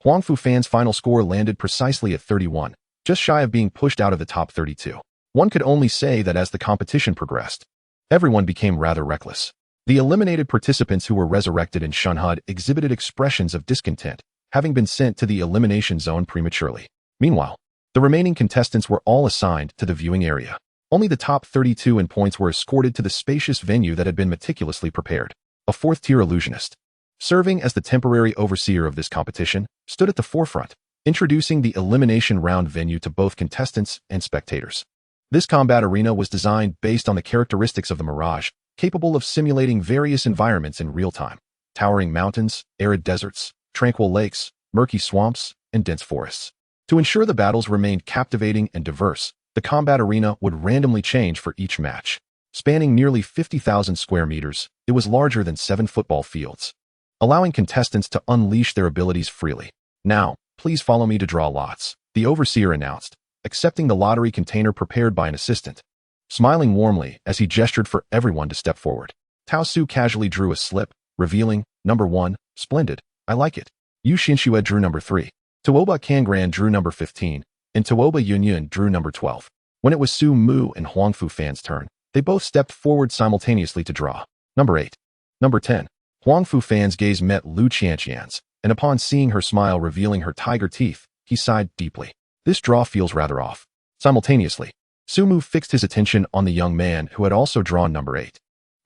Huangfu Fan's final score landed precisely at 31, just shy of being pushed out of the top 32. One could only say that as the competition progressed, everyone became rather reckless. The eliminated participants who were resurrected in Xinhai exhibited expressions of discontent, having been sent to the elimination zone prematurely. Meanwhile, the remaining contestants were all assigned to the viewing area. Only the top 32 in points were escorted to the spacious venue that had been meticulously prepared. A fourth-tier illusionist, serving as the temporary overseer of this competition, stood at the forefront, introducing the elimination round venue to both contestants and spectators. This combat arena was designed based on the characteristics of the Mirage, capable of simulating various environments in real time: towering mountains, arid deserts, tranquil lakes, murky swamps, and dense forests. To ensure the battles remained captivating and diverse, the combat arena would randomly change for each match. Spanning nearly 50,000 square meters, it was larger than 7 football fields, allowing contestants to unleash their abilities freely. "Now, please follow me to draw lots," the overseer announced, accepting the lottery container prepared by an assistant. Smiling warmly as he gestured for everyone to step forward, Tao Su casually drew a slip, revealing, "Number 1, splendid, I like it." Yu Xinxue drew number 3. Tuoba Kangran drew number 15, and Tuoba Yunyun drew number 12. When it was Su Mu and Huangfu Fan's turn, they both stepped forward simultaneously to draw. Number 8. Number 10. Huangfu Fan's gaze met Lu Qianqian's, and upon seeing her smile revealing her tiger teeth, he sighed deeply. This draw feels rather off. Simultaneously, Su Mu fixed his attention on the young man who had also drawn number 8.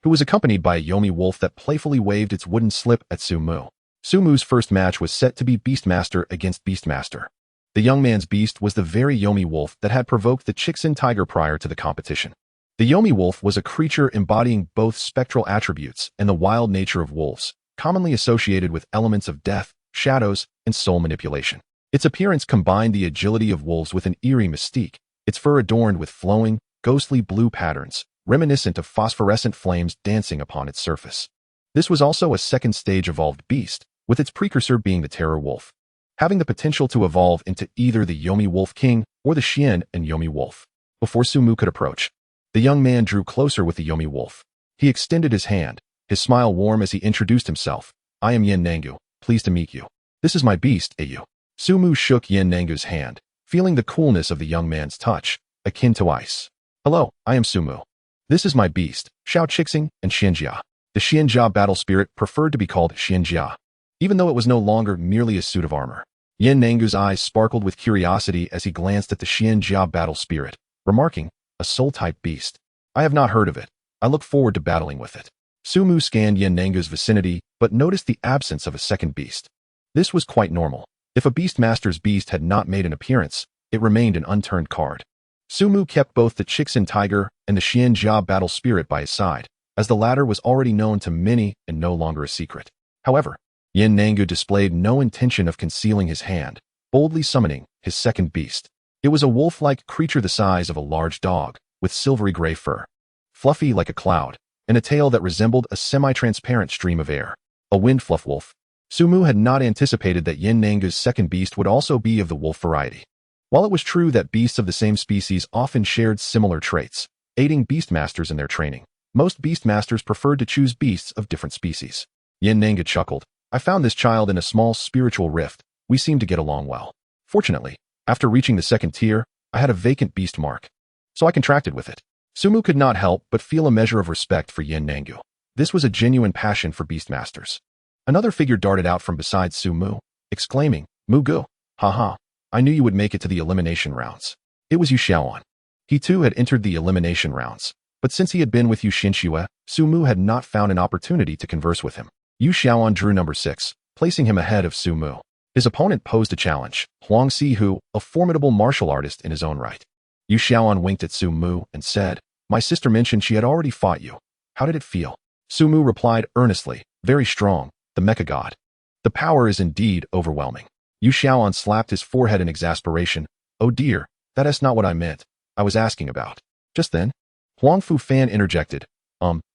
who was accompanied by a Yomi wolf that playfully waved its wooden slip at Sumu. Sumu's first match was set to be Beastmaster against Beastmaster. The young man's beast was the very Yomi wolf that had provoked the Chixin tiger prior to the competition. The Yomi wolf was a creature embodying both spectral attributes and the wild nature of wolves, commonly associated with elements of death, shadows, and soul manipulation. Its appearance combined the agility of wolves with an eerie mystique, its fur adorned with flowing, ghostly blue patterns, reminiscent of phosphorescent flames dancing upon its surface. This was also a second-stage evolved beast, with its precursor being the Terror Wolf, having the potential to evolve into either the Yomi Wolf King or the Xian and Yomi Wolf. Before Sumu could approach, the young man drew closer with the Yomi Wolf. He extended his hand, his smile warm as he introduced himself. "I am Yin Nangu, pleased to meet you. This is my beast, Ayu." Sumu shook Yin Nangu's hand, feeling the coolness of the young man's touch, akin to ice. "Hello, I am Sumu. This is my beast, Xiao Chixing and Xianjia." The Xianjia battle spirit preferred to be called Xianjia, even though it was no longer merely a suit of armor. Yin Nangu's eyes sparkled with curiosity as he glanced at the Xianjia battle spirit, remarking, "A soul-type beast. I have not heard of it. I look forward to battling with it." Sumu scanned Yin Nangu's vicinity, but noticed the absence of a second beast. This was quite normal. If a Beastmaster's beast had not made an appearance, it remained an unturned card. Sumu kept both the Chixin tiger and the Xianjia battle spirit by his side, as the latter was already known to many and no longer a secret. However, Yin Nangu displayed no intention of concealing his hand, boldly summoning his second beast. It was a wolf-like creature the size of a large dog, with silvery gray fur, fluffy like a cloud, and a tail that resembled a semi-transparent stream of air. A wind fluff wolf. Sumu had not anticipated that Yin Nangu's second beast would also be of the wolf variety. While it was true that beasts of the same species often shared similar traits, aiding beastmasters in their training, most beastmasters preferred to choose beasts of different species. Yin Nangu chuckled. "I found this child in a small spiritual rift. We seem to get along well. Fortunately, after reaching the second tier, I had a vacant beast mark, so I contracted with it." Sumu could not help but feel a measure of respect for Yin Nangu. This was a genuine passion for beastmasters. Another figure darted out from beside Sumu, exclaiming, "Mugu, haha, I knew you would make it to the elimination rounds." It was Yu Xiaoan. He too had entered the elimination rounds, but since he had been with Yu Xinxue, Sumu had not found an opportunity to converse with him. Yu Xiaoan drew number 6, placing him ahead of Sumu. His opponent posed a challenge, Huang Sihu, a formidable martial artist in his own right. Yu Xiaoan winked at Sumu and said, "My sister mentioned she had already fought you. How did it feel?" Sumu replied earnestly, "Very strong, the mecha god. The power is indeed overwhelming." Yu Xiaoan slapped his forehead in exasperation. "Oh dear, that is not what I meant. I was asking about." Just then, Huang Fu Fan interjected,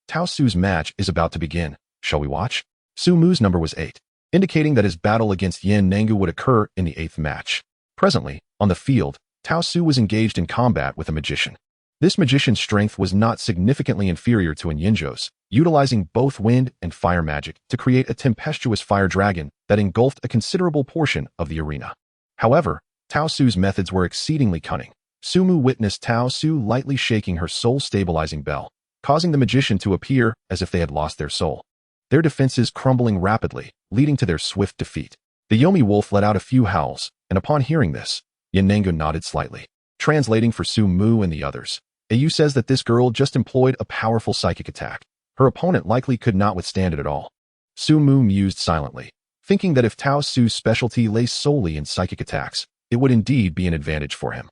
Tao Su's match is about to begin. Shall we watch?" Sumu's number was 8, indicating that his battle against Yin Nangu would occur in the 8th match. Presently, on the field, Tao Su was engaged in combat with a magician. This magician's strength was not significantly inferior to an Yinzhou's, utilizing both wind and fire magic to create a tempestuous fire dragon that engulfed a considerable portion of the arena. However, Tao Su's methods were exceedingly cunning. Sumu witnessed Tao Su lightly shaking her soul-stabilizing bell, causing the magician to appear as if they had lost their soul, their defenses crumbling rapidly, leading to their swift defeat. The Yomi wolf let out a few howls, and upon hearing this, Yin Nangu nodded slightly. Translating for Sumu and the others, Ayu says that this girl just employed a powerful psychic attack. Her opponent likely could not withstand it at all. Sumu mused silently, thinking that if Tao Su's specialty lay solely in psychic attacks, it would indeed be an advantage for him.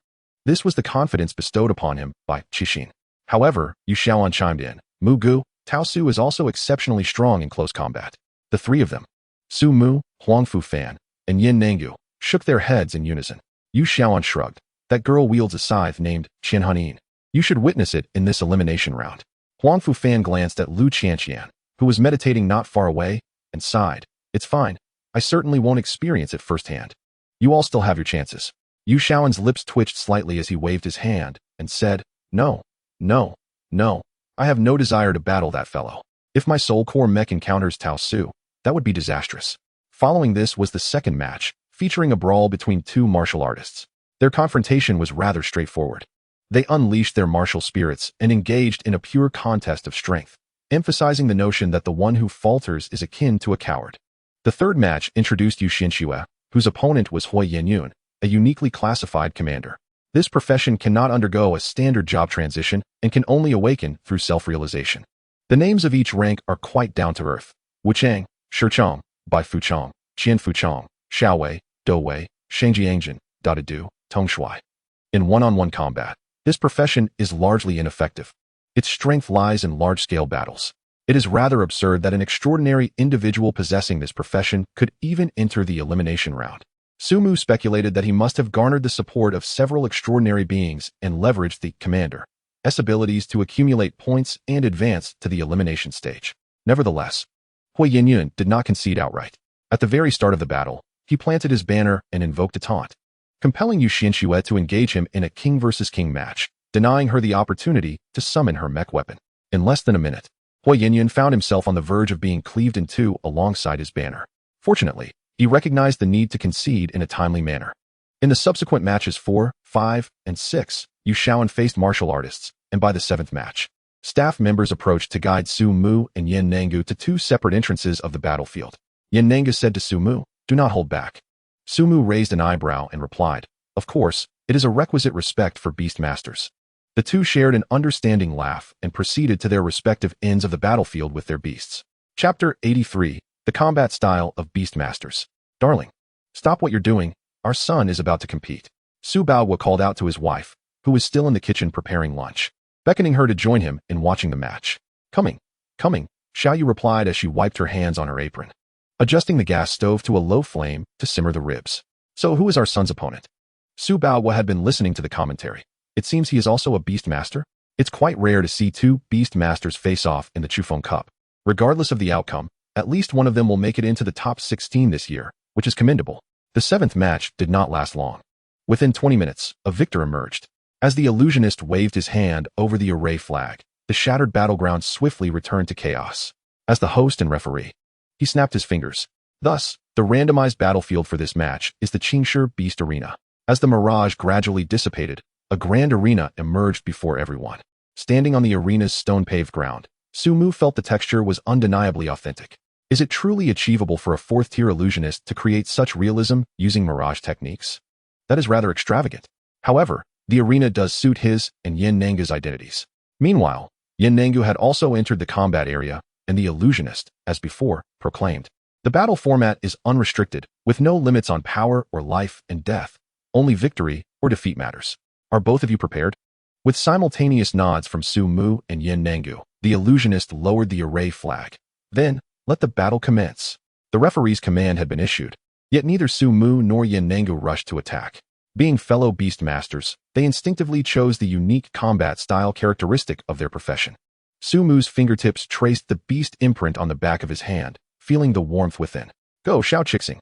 This was the confidence bestowed upon him by Qixin. However, Yu Xiaoan chimed in, "Mugu, Tao Su is also exceptionally strong in close combat." The three of them, Sumu, Huang Fu Fan, and Yin Nangu, shook their heads in unison. Yu Xiaoan shrugged. "That girl wields a scythe named Qian Hanin. You should witness it in this elimination round." Huang Fu Fan glanced at Lu Qianqian, who was meditating not far away, and sighed. "It's fine. I certainly won't experience it firsthand. You all still have your chances." Yu Xiaoan's lips twitched slightly as he waved his hand and said, "No, no, no. I have no desire to battle that fellow. If my soul core mech encounters Tao Su, that would be disastrous." Following this was the second match, featuring a brawl between two martial artists. Their confrontation was rather straightforward. They unleashed their martial spirits and engaged in a pure contest of strength, emphasizing the notion that the one who falters is akin to a coward. The third match introduced Yu Xinxue, whose opponent was Hui Yanyun, a uniquely classified commander. This profession cannot undergo a standard job transition and can only awaken through self-realization. The names of each rank are quite down-to-earth. Wuchang, Shichong, Bai Fuchong, Qian Fuchong, Xiaowei, Douwei, Shangjiangjin, Dadadu, Tongshui. In one-on-one combat, this profession is largely ineffective. Its strength lies in large-scale battles. It is rather absurd that an extraordinary individual possessing this profession could even enter the elimination round. Sumu speculated that he must have garnered the support of several extraordinary beings and leveraged the commander's abilities to accumulate points and advance to the elimination stage. Nevertheless, Hui Yinyun did not concede outright. At the very start of the battle, he planted his banner and invoked a taunt, compelling Yu Xianxue to engage him in a king versus king match, denying her the opportunity to summon her mech weapon. In less than a minute, Hui Yinyun found himself on the verge of being cleaved in two alongside his banner. Fortunately, he recognized the need to concede in a timely manner. In the subsequent matches 4, 5, and 6, Yu Shaoan faced martial artists, and by the 7th match, staff members approached to guide Su Mu and Yen Nangu to two separate entrances of the battlefield. Yen Nangu said to Su Mu, "Do not hold back." Su Mu raised an eyebrow and replied, "Of course, it is a requisite respect for Beastmasters." The two shared an understanding laugh and proceeded to their respective ends of the battlefield with their beasts. Chapter 83, The Combat Style of Beastmasters. "Darling, stop what you're doing. Our son is about to compete." Su Baohua called out to his wife, who was still in the kitchen preparing lunch, beckoning her to join him in watching the match. Coming, Xiaoyu replied as she wiped her hands on her apron, adjusting the gas stove to a low flame to simmer the ribs. "So who is our son's opponent?" Su Baohua had been listening to the commentary. It seems he is also a Beastmaster. It's quite rare to see two Beastmasters face off in the Chufeng Cup. Regardless of the outcome, at least one of them will make it into the top 16 this year, which is commendable. The 7th match did not last long. Within 20 minutes, a victor emerged. As the illusionist waved his hand over the array flag, the shattered battleground swiftly returned to chaos. As the host and referee, he snapped his fingers. Thus, the randomized battlefield for this match is the Qingshi Beast Arena. As the mirage gradually dissipated, a grand arena emerged before everyone. Standing on the arena's stone-paved ground, Su Mu felt the texture was undeniably authentic. Is it truly achievable for a 4th-tier illusionist to create such realism using mirage techniques? That is rather extravagant. However, the arena does suit his and Yen Nangu's identities. Meanwhile, Yen Nangu had also entered the combat area, and the illusionist, as before, proclaimed, "The battle format is unrestricted, with no limits on power or life and death. Only victory or defeat matters. Are both of you prepared?" With simultaneous nods from Su Mu and Yen Nangu, the illusionist lowered the array flag. "Then, let the battle commence." The referee's command had been issued, yet neither Su Mu nor Yen Nangu rushed to attack. Being fellow Beastmasters, they instinctively chose the unique combat style characteristic of their profession. Su Mu's fingertips traced the beast imprint on the back of his hand, feeling the warmth within. "Go, Xiao Chixing."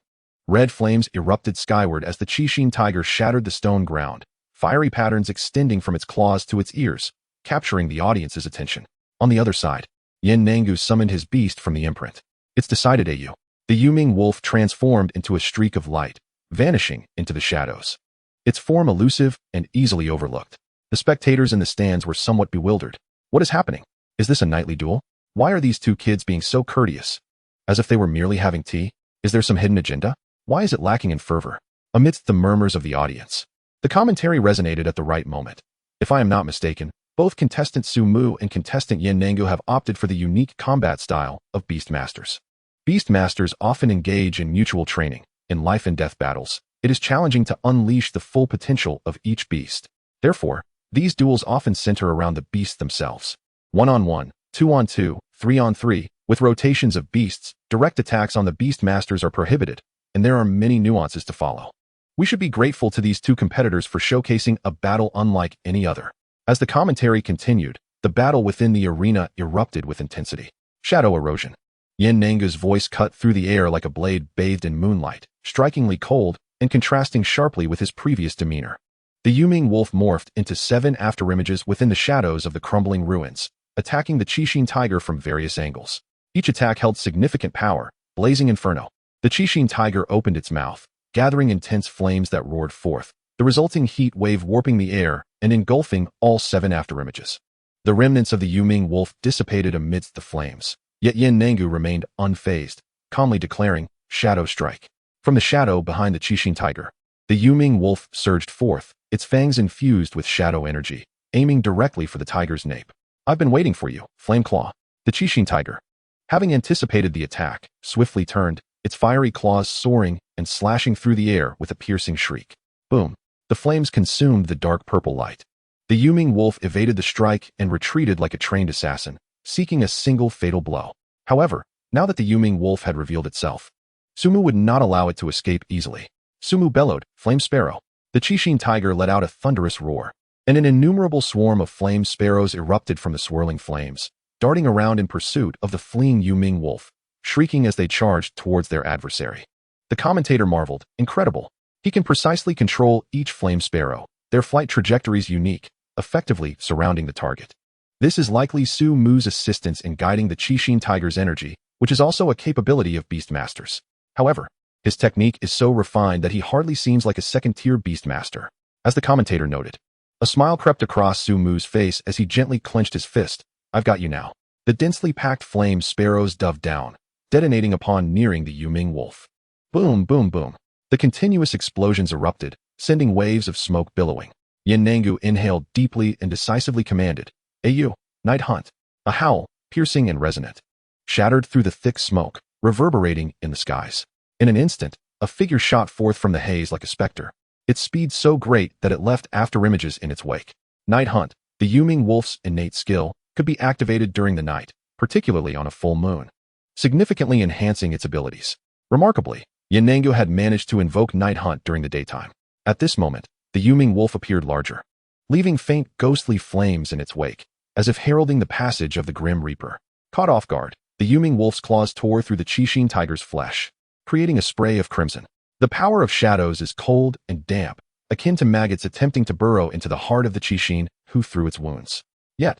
Red flames erupted skyward as the Qixin tiger shattered the stone ground, fiery patterns extending from its claws to its ears, capturing the audience's attention. On the other side, Yen Nangu summoned his beast from the imprint. "It's decided, AU." The Yuming wolf transformed into a streak of light, vanishing into the shadows. Its form elusive and easily overlooked. The spectators in the stands were somewhat bewildered. What is happening? Is this a nightly duel? Why are these two kids being so courteous? As if they were merely having tea? Is there some hidden agenda? Why is it lacking in fervor? Amidst the murmurs of the audience, the commentary resonated at the right moment. If I am not mistaken, both contestant Su Mu and contestant Yen Nangu have opted for the unique combat style of Beastmasters. Beastmasters often engage in mutual training. In life and death battles, it is challenging to unleash the full potential of each beast. Therefore, these duels often center around the beasts themselves. 1-on-1, 2-on-2, 3-on-3, with rotations of beasts, direct attacks on the Beastmasters are prohibited, and there are many nuances to follow. We should be grateful to these two competitors for showcasing a battle unlike any other. As the commentary continued, the battle within the arena erupted with intensity. Shadow erosion. Yen Nangu's voice cut through the air like a blade bathed in moonlight, strikingly cold and contrasting sharply with his previous demeanor. The Yuming wolf morphed into 7 afterimages within the shadows of the crumbling ruins, attacking the Qixin tiger from various angles. Each attack held significant power, blazing inferno. The Qixin tiger opened its mouth, gathering intense flames that roared forth, the resulting heat wave warping the air and engulfing all 7 afterimages. The remnants of the Yuming wolf dissipated amidst the flames, yet Yen Nangu remained unfazed, calmly declaring, "Shadow strike." From the shadow behind the Qixin tiger, the Yuming wolf surged forth, its fangs infused with shadow energy, aiming directly for the tiger's nape. "I've been waiting for you, Flame Claw." The Qixin tiger, having anticipated the attack, swiftly turned, its fiery claws soaring and slashing through the air with a piercing shriek. Boom! The flames consumed the dark purple light. The Yuming wolf evaded the strike and retreated like a trained assassin, seeking a single fatal blow. However, now that the Yuming wolf had revealed itself, Sumu would not allow it to escape easily. Sumu bellowed, "Flame sparrow!" The Qixin tiger let out a thunderous roar, and an innumerable swarm of flame sparrows erupted from the swirling flames, darting around in pursuit of the fleeing Yuming wolf, shrieking as they charged towards their adversary. The commentator marveled, "Incredible! He can precisely control each flame sparrow, their flight trajectories unique, effectively surrounding the target. This is likely Su Mu's assistance in guiding the Qixin tiger's energy, which is also a capability of Beastmasters. However, his technique is so refined that he hardly seems like a second-tier Beastmaster." As the commentator noted, a smile crept across Su Mu's face as he gently clenched his fist. "I've got you now." The densely packed flame sparrows dove down, detonating upon nearing the Yuming wolf. Boom, boom, boom. The continuous explosions erupted, sending waves of smoke billowing. Yin Nangu inhaled deeply and decisively commanded, "Ayu, night hunt." A howl, piercing and resonant, shattered through the thick smoke, reverberating in the skies. In an instant, a figure shot forth from the haze like a specter, its speed so great that it left afterimages in its wake. Night hunt, the Yuming wolf's innate skill, could be activated during the night, particularly on a full moon, significantly enhancing its abilities. Remarkably, Yanangu had managed to invoke Night Hunt during the daytime. At this moment, the Yuming wolf appeared larger, leaving faint ghostly flames in its wake, as if heralding the passage of the Grim Reaper. Caught off guard, the Yuming wolf's claws tore through the Qixin tiger's flesh, creating a spray of crimson. The power of shadows is cold and damp, akin to maggots attempting to burrow into the heart of the Qixin who through its wounds. Yet,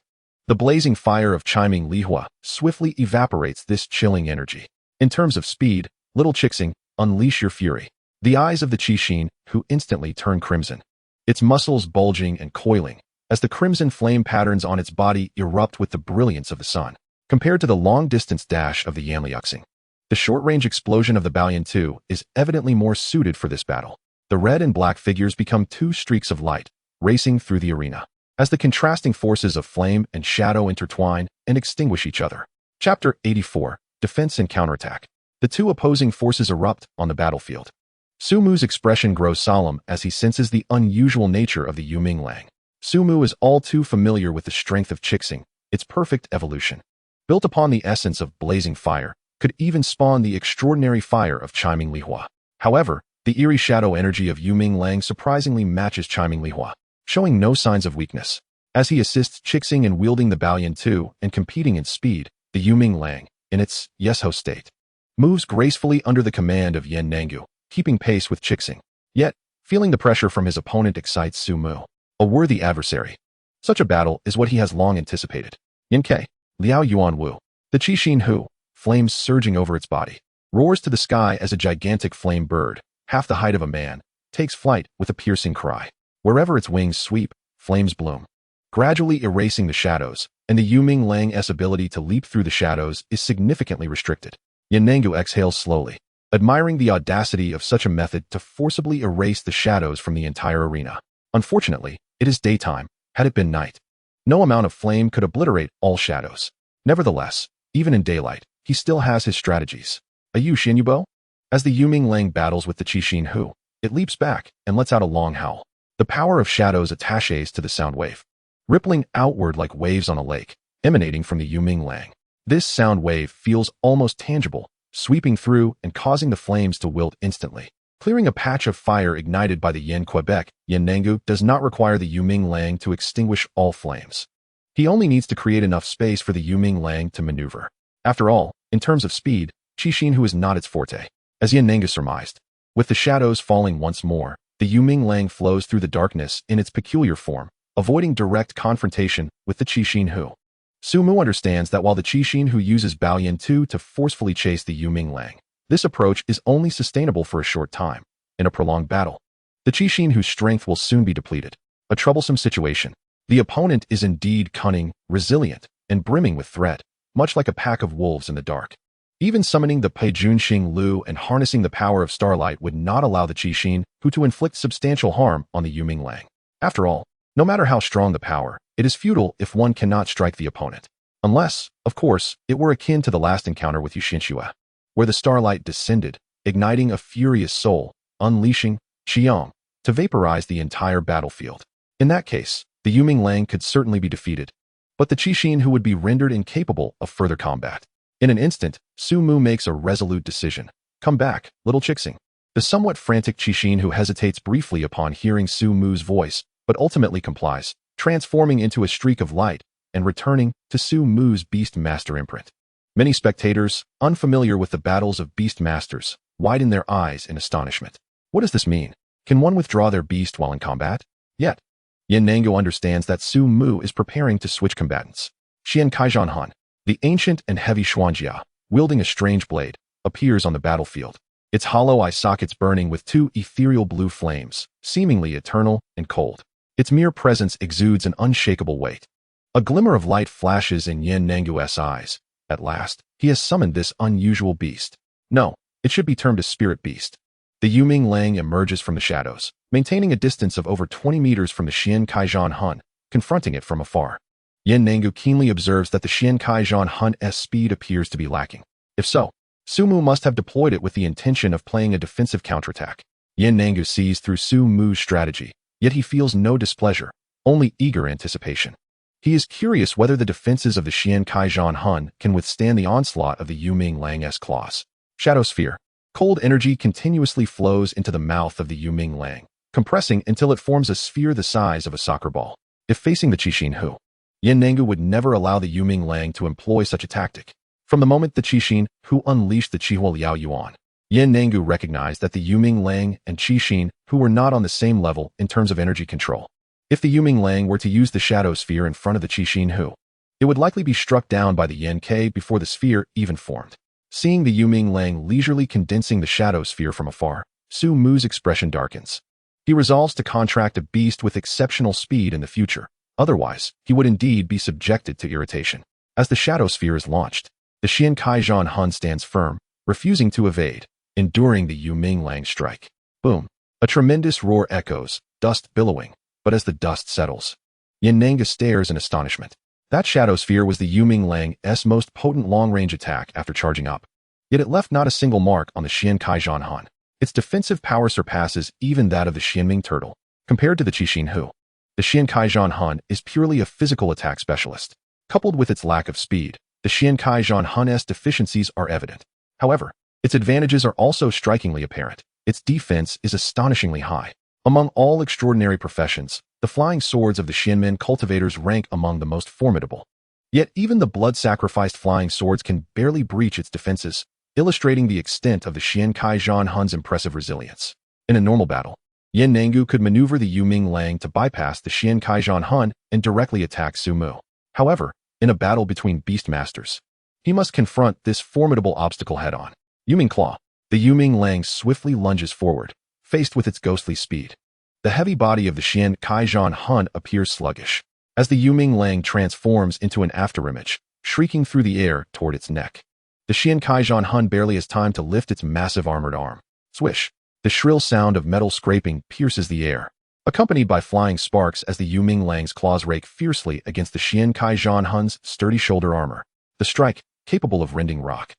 the blazing fire of chiming Lihua swiftly evaporates this chilling energy. In terms of speed, little Qixing, unleash your fury. The eyes of the Qixin who instantly turn crimson, its muscles bulging and coiling, as the crimson flame patterns on its body erupt with the brilliance of the sun. Compared to the long-distance dash of the Yanliuxing, the short-range explosion of the Balian 2 is evidently more suited for this battle. The red and black figures become two streaks of light, racing through the arena, as the contrasting forces of flame and shadow intertwine and extinguish each other. Chapter 84, Defense and Counterattack. The two opposing forces erupt on the battlefield. Su Mu's expression grows solemn as he senses the unusual nature of the Yuming Lang. Su Mu is all too familiar with the strength of Qixing, its perfect evolution, built upon the essence of blazing fire, could even spawn the extraordinary fire of chiming Lihua. However, the eerie shadow energy of Yuming Lang surprisingly matches chiming Lihua, showing no signs of weakness. As he assists Qixing in wielding the Balian 2 and competing in speed, the Yuming Lang, in its Yesho state, moves gracefully under the command of Yen Nangu, keeping pace with Qixing. Yet, feeling the pressure from his opponent excites Su Mu, a worthy adversary. Such a battle is what he has long anticipated. Yin Ke, Liao Yuan Wu, the Qixin Hu, flames surging over its body, roars to the sky as a gigantic flame bird, half the height of a man, takes flight with a piercing cry. Wherever its wings sweep, flames bloom, gradually erasing the shadows, and the Yuming Lang's ability to leap through the shadows is significantly restricted. Yanangu exhales slowly, admiring the audacity of such a method to forcibly erase the shadows from the entire arena. Unfortunately, it is daytime. Had it been night, no amount of flame could obliterate all shadows. Nevertheless, even in daylight, he still has his strategies. Ayu Xinyubo? As the Yuming Lang battles with the Qixin Hu, it leaps back and lets out a long howl. The power of shadows attaches to the sound wave, rippling outward like waves on a lake, emanating from the Yuming Lang. This sound wave feels almost tangible, sweeping through and causing the flames to wilt instantly. Clearing a patch of fire ignited by the Yen Quebec, Yen Nangu does not require the Yuming Lang to extinguish all flames. He only needs to create enough space for the Yuming Lang to maneuver. After all, in terms of speed, Qixin Hu is not its forte. As Yen Nangu surmised, with the shadows falling once more, the Yuming Lang flows through the darkness in its peculiar form, avoiding direct confrontation with the Qixin Hu. Su Mu understands that while the Qixin Hu uses Balian 2 to forcefully chase the Yuming Lang, this approach is only sustainable for a short time. In a prolonged battle, the Qixin Hu's strength will soon be depleted. A troublesome situation. The opponent is indeed cunning, resilient, and brimming with threat, much like a pack of wolves in the dark. Even summoning the Peijunxing Lu and harnessing the power of starlight would not allow the Qixin Hu to inflict substantial harm on the Yuming Lang. After all, no matter how strong the power, it is futile if one cannot strike the opponent. Unless, of course, it were akin to the last encounter with Yushinshua, where the starlight descended, igniting a furious soul, unleashing Qiong to vaporize the entire battlefield. In that case, the Yuming Lang could certainly be defeated, but the Qixin who would be rendered incapable of further combat. In an instant, Su Mu makes a resolute decision. Come back, little Chixing. The somewhat frantic Qixin who hesitates briefly upon hearing Su Mu's voice, but ultimately complies, transforming into a streak of light and returning to Su Mu's Beastmaster imprint. Many spectators, unfamiliar with the battles of Beastmasters, widen their eyes in astonishment. What does this mean? Can one withdraw their beast while in combat? Yet, Yin Nangu understands that Su Mu is preparing to switch combatants. Xian Kaijian Han, the ancient and heavy Xuanjia, wielding a strange blade, appears on the battlefield. Its hollow eye sockets burning with two ethereal blue flames, seemingly eternal and cold. Its mere presence exudes an unshakable weight. A glimmer of light flashes in Yin Nangu's eyes. At last, he has summoned this unusual beast. No, it should be termed a spirit beast. The Yuming Lang emerges from the shadows, maintaining a distance of over 20 meters from the Xian Kaijian Hun, confronting it from afar. Yin Nangu keenly observes that the Xian Kaijian Hun's speed appears to be lacking. If so, Su Mu must have deployed it with the intention of playing a defensive counterattack. Yin Nangu sees through Su Mu's strategy, yet he feels no displeasure, only eager anticipation. He is curious whether the defenses of the Xian Kaijian Hun can withstand the onslaught of the Yuming Lang's claws. Shadow Sphere. Cold energy continuously flows into the mouth of the Yuming Lang, compressing until it forms a sphere the size of a soccer ball. If facing the Qixin Hu, Yin Nangu would never allow the Yuming Lang to employ such a tactic. From the moment the Qixin Hu unleashed the Qihua Liao Yuan, Yin Nangu recognized that the Yuming Lang and Qixin Hu were not on the same level in terms of energy control. If the Yuming Lang were to use the shadow sphere in front of the Qixin Hu, it would likely be struck down by the Yin K before the sphere even formed. Seeing the Yuming Lang leisurely condensing the shadow sphere from afar, Su Mu's expression darkens. He resolves to contract a beast with exceptional speed in the future. Otherwise, he would indeed be subjected to irritation. As the shadow sphere is launched, the Xian Kaijian Hun stands firm, refusing to evade, enduring the Yuming Lang strike. Boom! A tremendous roar echoes, dust billowing, but as the dust settles, Yin Nangu stares in astonishment. That shadow sphere was the Yuming Lang's most potent long-range attack after charging up. Yet it left not a single mark on the Xian Kaijian Han. Its defensive power surpasses even that of the Xianming turtle. Compared to the Qixin Hu, the Xian Kaijian Han is purely a physical attack specialist. Coupled with its lack of speed, the Xian Kaijian Hun's deficiencies are evident. However, its advantages are also strikingly apparent. Its defense is astonishingly high. Among all extraordinary professions, the flying swords of the Xianmen cultivators rank among the most formidable. Yet even the blood-sacrificed flying swords can barely breach its defenses, illustrating the extent of the Xian Kaijian Hun's impressive resilience. In a normal battle, Yin Nangu could maneuver the Yuming Lang to bypass the Xian Kaijian Hun and directly attack Su Mu. However, in a battle between Beastmasters, he must confront this formidable obstacle head-on. Yuming Claw. The Yuming Lang swiftly lunges forward, faced with its ghostly speed. The heavy body of the Xian Kaijian Hun appears sluggish, as the Yuming Lang transforms into an afterimage, shrieking through the air toward its neck. The Xian Kaijian Hun barely has time to lift its massive armored arm. Swish! The shrill sound of metal scraping pierces the air, accompanied by flying sparks as the Yuming Lang's claws rake fiercely against the Xian Kaijian Hun's sturdy shoulder armor. The strike, capable of rending rock,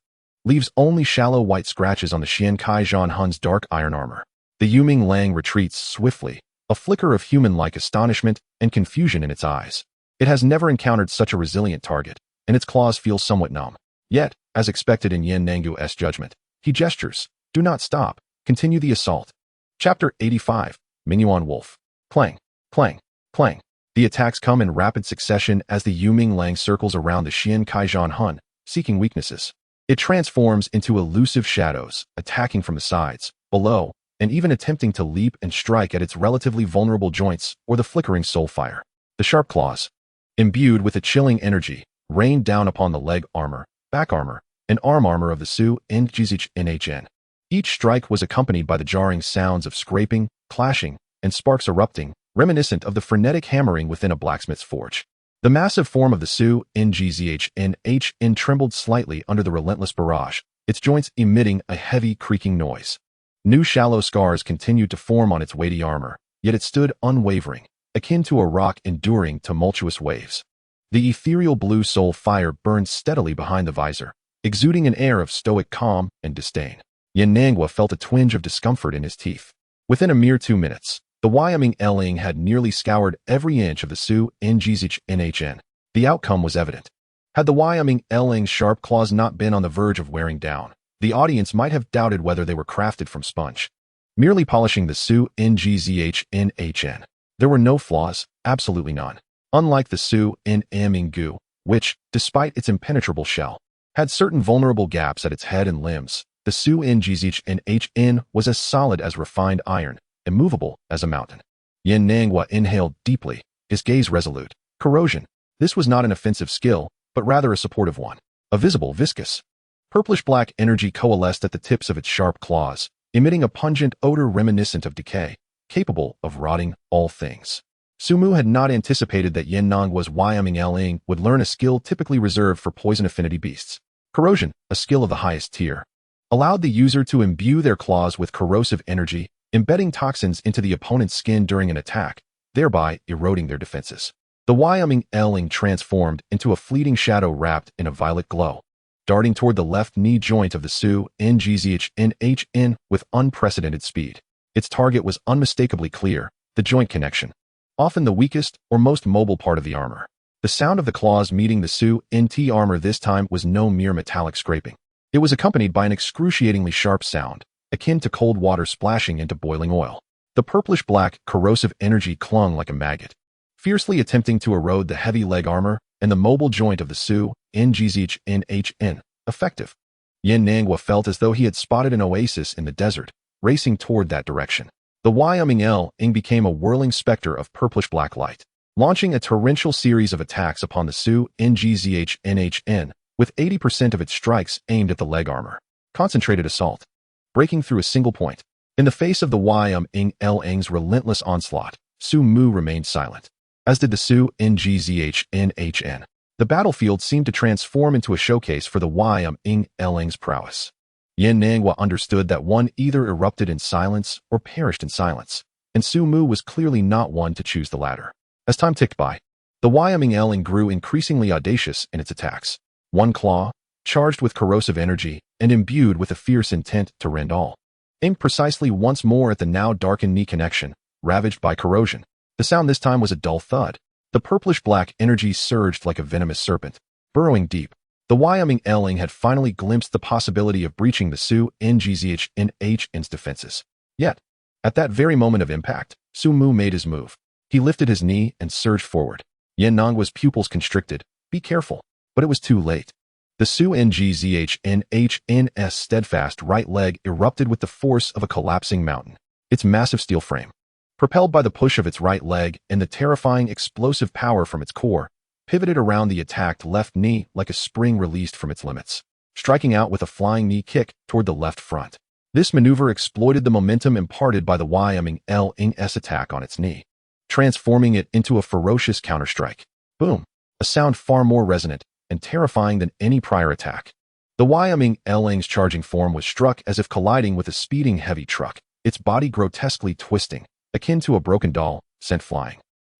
leaves only shallow white scratches on the Xian Kaijian Hun's dark iron armor. The Yuming Lang retreats swiftly, a flicker of human-like astonishment and confusion in its eyes. It has never encountered such a resilient target, and its claws feel somewhat numb. Yet, as expected in Yin Nangu's judgment, he gestures, "Do not stop, continue the assault." Chapter 85, Mingyuan Wolf. Clang, clang, clang. The attacks come in rapid succession as the Yuming Lang circles around the Xian Kaijian Hun, seeking weaknesses. It transforms into elusive shadows, attacking from the sides, below, and even attempting to leap and strike at its relatively vulnerable joints or the flickering soul fire. The sharp claws, imbued with a chilling energy, rained down upon the leg armor, back armor, and arm armor of the Su and Jizich NHN. Each strike was accompanied by the jarring sounds of scraping, clashing, and sparks erupting, reminiscent of the frenetic hammering within a blacksmith's forge. The massive form of the Su NGZH trembled slightly under the relentless barrage, its joints emitting a heavy creaking noise. New shallow scars continued to form on its weighty armor, yet it stood unwavering, akin to a rock enduring tumultuous waves. The ethereal blue soul fire burned steadily behind the visor, exuding an air of stoic calm and disdain. Yin Nangua felt a twinge of discomfort in his teeth. Within a mere 2 minutes, the Wyoming Ling had nearly scoured every inch of the Su Ngzh NHN. The outcome was evident. Had the Wyoming Ling's sharp claws not been on the verge of wearing down, the audience might have doubted whether they were crafted from sponge. Merely polishing the Su Ngzh NHN. There were no flaws, absolutely none. Unlike the Su Nmingu, which, despite its impenetrable shell, had certain vulnerable gaps at its head and limbs, the Su Ngzh NHN was as solid as refined iron, immovable as a mountain. Yin Nangua inhaled deeply, his gaze resolute. Corrosion. This was not an offensive skill, but rather a supportive one. A visible, viscous, purplish-black energy coalesced at the tips of its sharp claws, emitting a pungent odor reminiscent of decay, capable of rotting all things. Sumu had not anticipated that Yin Nangua's Wyoming Ling would learn a skill typically reserved for poison affinity beasts. Corrosion, a skill of the highest tier, allowed the user to imbue their claws with corrosive energy, embedding toxins into the opponent's skin during an attack, thereby eroding their defenses. The Wyoming Ling transformed into a fleeting shadow wrapped in a violet glow, darting toward the left knee joint of the Su Ngzh NHN with unprecedented speed. Its target was unmistakably clear, the joint connection, often the weakest or most mobile part of the armor. The sound of the claws meeting the Su NT armor this time was no mere metallic scraping. It was accompanied by an excruciatingly sharp sound, akin to cold water splashing into boiling oil. The purplish-black, corrosive energy clung like a maggot, fiercely attempting to erode the heavy leg armor and the mobile joint of the Su Ngzh NHN. Effective. Yin Nangua felt as though he had spotted an oasis in the desert, racing toward that direction. The Wyoming Ling became a whirling specter of purplish-black light, launching a torrential series of attacks upon the Su Ngzh NHN, with 80% of its strikes aimed at the leg armor. Concentrated assault, breaking through a single point. In the face of the Wyoming Ling's relentless onslaught, Su Mu remained silent, as did the Su Ngzh NHN. The battlefield seemed to transform into a showcase for the Wyoming Ling's prowess. Yin Nangua understood that one either erupted in silence or perished in silence, and Su Mu was clearly not one to choose the latter. As time ticked by, the Wyoming Ling grew increasingly audacious in its attacks. One claw, charged with corrosive energy and imbued with a fierce intent to rend all, aimed precisely once more at the now darkened knee connection, ravaged by corrosion. The sound this time was a dull thud. The purplish-black energy surged like a venomous serpent, burrowing deep. The Wyoming Ling had finally glimpsed the possibility of breaching the Su Ngzh NHN's defenses. Yet, at that very moment of impact, Su Mu made his move. He lifted his knee and surged forward. Yin Nangua's pupils constricted. Be careful. But it was too late. The Su Ngzh NHN's steadfast right leg erupted with the force of a collapsing mountain. Its massive steel frame, propelled by the push of its right leg and the terrifying explosive power from its core, pivoted around the attacked left knee like a spring released from its limits, striking out with a flying knee kick toward the left front. This maneuver exploited the momentum imparted by the Wyoming Ling's attack on its knee, transforming it into a ferocious counterstrike. Boom! A sound far more resonant and terrifying than any prior attack. The Wyoming Ling's charging form was struck as if colliding with a speeding heavy truck, its body grotesquely twisting, akin to a broken doll, sent flying,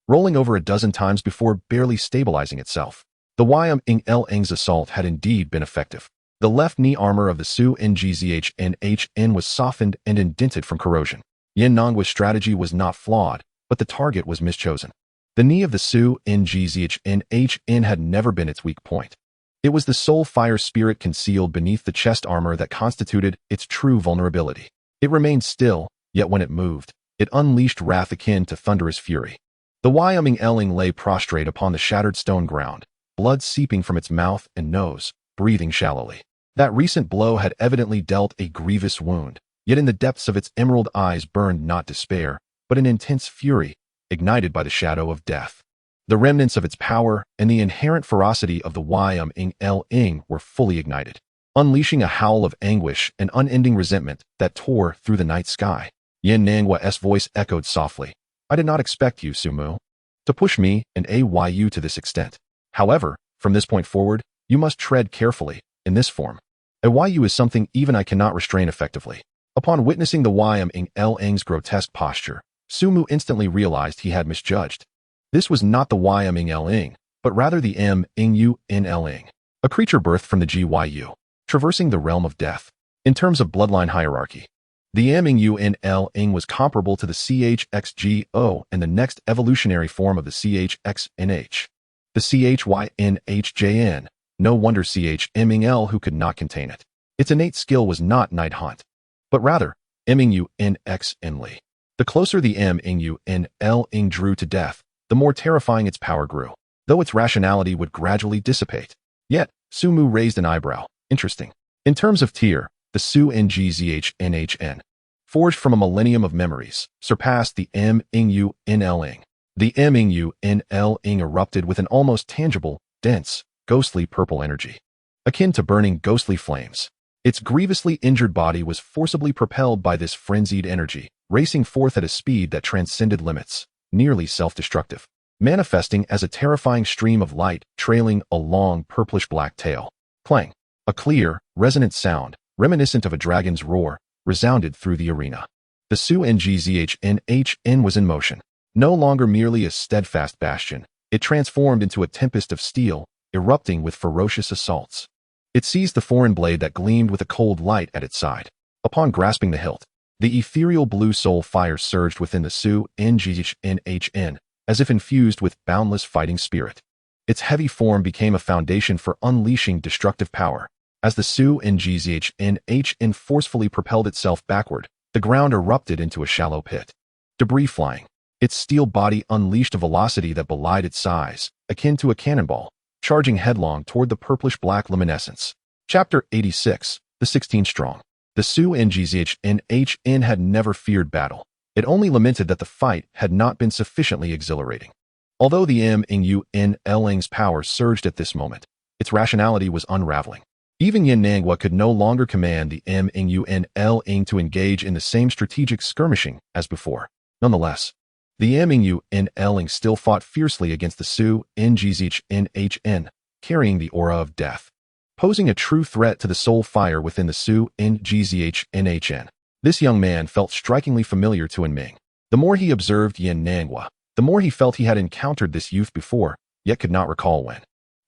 rolling over a dozen times before barely stabilizing itself. The Wyoming Ling's assault had indeed been effective. The left knee armor of the Su Ngzh NHN was softened and indented from corrosion. Yin Nangua's strategy was not flawed, but the target was mischosen. The knee of the Su Ngzh NHN had never been its weak point. It was the soul fire spirit concealed beneath the chest armor that constituted its true vulnerability. It remained still, yet when it moved, it unleashed wrath akin to thunderous fury. The Wyoming Ling lay prostrate upon the shattered stone ground, blood seeping from its mouth and nose, breathing shallowly. That recent blow had evidently dealt a grievous wound, yet in the depths of its emerald eyes burned not despair, but an intense fury, ignited by the shadow of death. The remnants of its power and the inherent ferocity of the Wyoming Ling were fully ignited, unleashing a howl of anguish and unending resentment that tore through the night sky. Yin Nangua's voice echoed softly. I did not expect you, Su Mu, to push me and AYU to this extent. However, from this point forward, you must tread carefully, in this form. AYU is something even I cannot restrain effectively. Upon witnessing the Wyoming Ling's grotesque posture, Su Mu instantly realized he had misjudged. This was not the Wyoming Ling, but rather the Mythical, a creature birthed from the Gyu, traversing the realm of death. In terms of bloodline hierarchy, the Mythical was comparable to the CHXGO and the next evolutionary form of the CHXNH. The CHYNHJN, no wonder CHML who could not contain it. Its innate skill was not Night Hunt, but rather MUNXNly. The closer the MUNL drew to death, the more terrifying its power grew, though its rationality would gradually dissipate. Yet, Sumu raised an eyebrow. Interesting. In terms of tier, the Su-NGZHNHN, forged from a millennium of memories, surpassed the MUNL. The MUNL erupted with an almost tangible, dense, ghostly purple energy, akin to burning ghostly flames. Its grievously injured body was forcibly propelled by this frenzied energy, racing forth at a speed that transcended limits, nearly self-destructive, manifesting as a terrifying stream of light trailing a long purplish-black tail. Clang! A clear, resonant sound, reminiscent of a dragon's roar, resounded through the arena. The Su-NGZHNHN was in motion. No longer merely a steadfast bastion, it transformed into a tempest of steel, erupting with ferocious assaults. It seized the foreign blade that gleamed with a cold light at its side. Upon grasping the hilt, the ethereal blue soul fire surged within the Su-NGZHNHN, as if infused with boundless fighting spirit. Its heavy form became a foundation for unleashing destructive power. As the Su-NGZHNHN forcefully propelled itself backward, the ground erupted into a shallow pit. Debris flying. Its steel body unleashed a velocity that belied its size, akin to a cannonball, charging headlong toward the purplish-black luminescence. Chapter 86, The 16 Strong. The Su-NGZHNHN had never feared battle. It only lamented that the fight had not been sufficiently exhilarating. Although the MUNL's power surged at this moment, its rationality was unraveling. Even Yin Nangwa could no longer command the MUNL to engage in the same strategic skirmishing as before. Nonetheless, the MUNL still fought fiercely against the Su-NGZHNHN, carrying the aura of death, posing a true threat to the soul fire within the Su-NGZHNHN. This young man felt strikingly familiar to Ming. The more he observed Yin Nangwa, the more he felt he had encountered this youth before, yet could not recall when.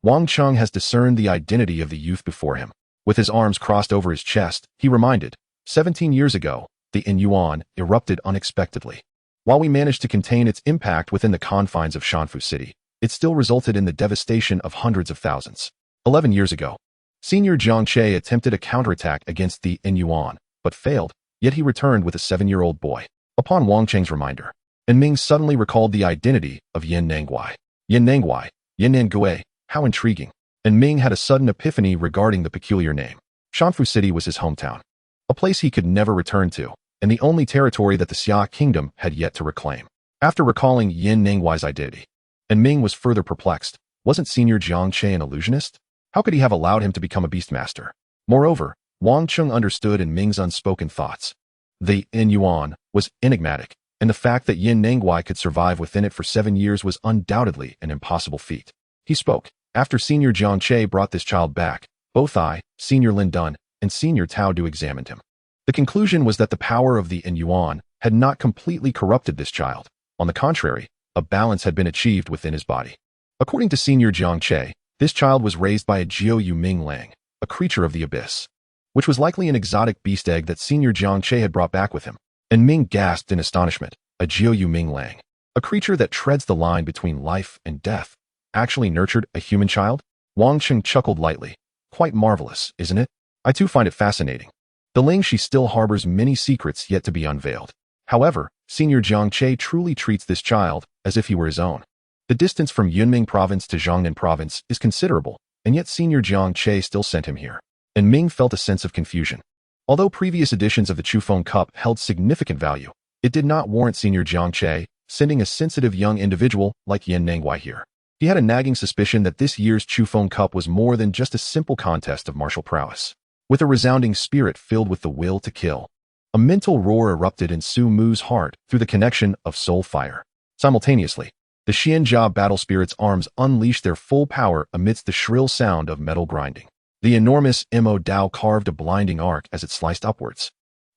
Wang Cheng has discerned the identity of the youth before him. With his arms crossed over his chest, he reminded, 17 years ago, the Inyuan erupted unexpectedly. While we managed to contain its impact within the confines of Shanfu City, it still resulted in the devastation of hundreds of thousands. 11 years ago, Senior Jiang Che attempted a counterattack against the Inyuan, but failed, yet he returned with a 7-year-old boy. Upon Wang Cheng's reminder, Ming suddenly recalled the identity of Yin Nangwai. Yin Nangwai, Yin Nangui, how intriguing. Ming had a sudden epiphany regarding the peculiar name. Shanfu City was his hometown, a place he could never return to, and the only territory that the Xia kingdom had yet to reclaim. After recalling Yin Nangwai's identity, Ming was further perplexed. Wasn't Senior Jiang Che an illusionist? How could he have allowed him to become a Beastmaster? Moreover, Wang Cheng understood Ming's unspoken thoughts. The Inyuan was enigmatic, and the fact that Yin Nangwai could survive within it for 7 years was undoubtedly an impossible feat. He spoke. After Senior Jiang Che brought this child back, both I, Senior Lin Dun, and Senior Tao Du examined him. The conclusion was that the power of the Inyuan had not completely corrupted this child. On the contrary, a balance had been achieved within his body. According to Senior Jiang Che, this child was raised by a Jiu Yu Ming Lang, a creature of the abyss, which was likely an exotic beast egg that Senior Jiang Che had brought back with him. And Ming gasped in astonishment. A Jiu Yu Ming Lang, a creature that treads the line between life and death, actually nurtured a human child? Wang Cheng chuckled lightly. Quite marvelous, isn't it? I too find it fascinating. The Ling she still harbors many secrets yet to be unveiled. However, Senior Jiang Che truly treats this child as if he were his own. The distance from Yunming province to Jiangnan province is considerable, and yet Senior Jiang Che still sent him here. And Ming felt a sense of confusion. Although previous editions of the Chufeng Cup held significant value, it did not warrant Senior Jiang Che sending a sensitive young individual like Yin Nangwai here. He had a nagging suspicion that this year's Chufeng Cup was more than just a simple contest of martial prowess. With a resounding spirit filled with the will to kill, a mental roar erupted in Su Mu's heart through the connection of soul fire. Simultaneously, the Xianjia battle spirit's arms unleashed their full power amidst the shrill sound of metal grinding. The enormous Mo Dao carved a blinding arc as it sliced upwards.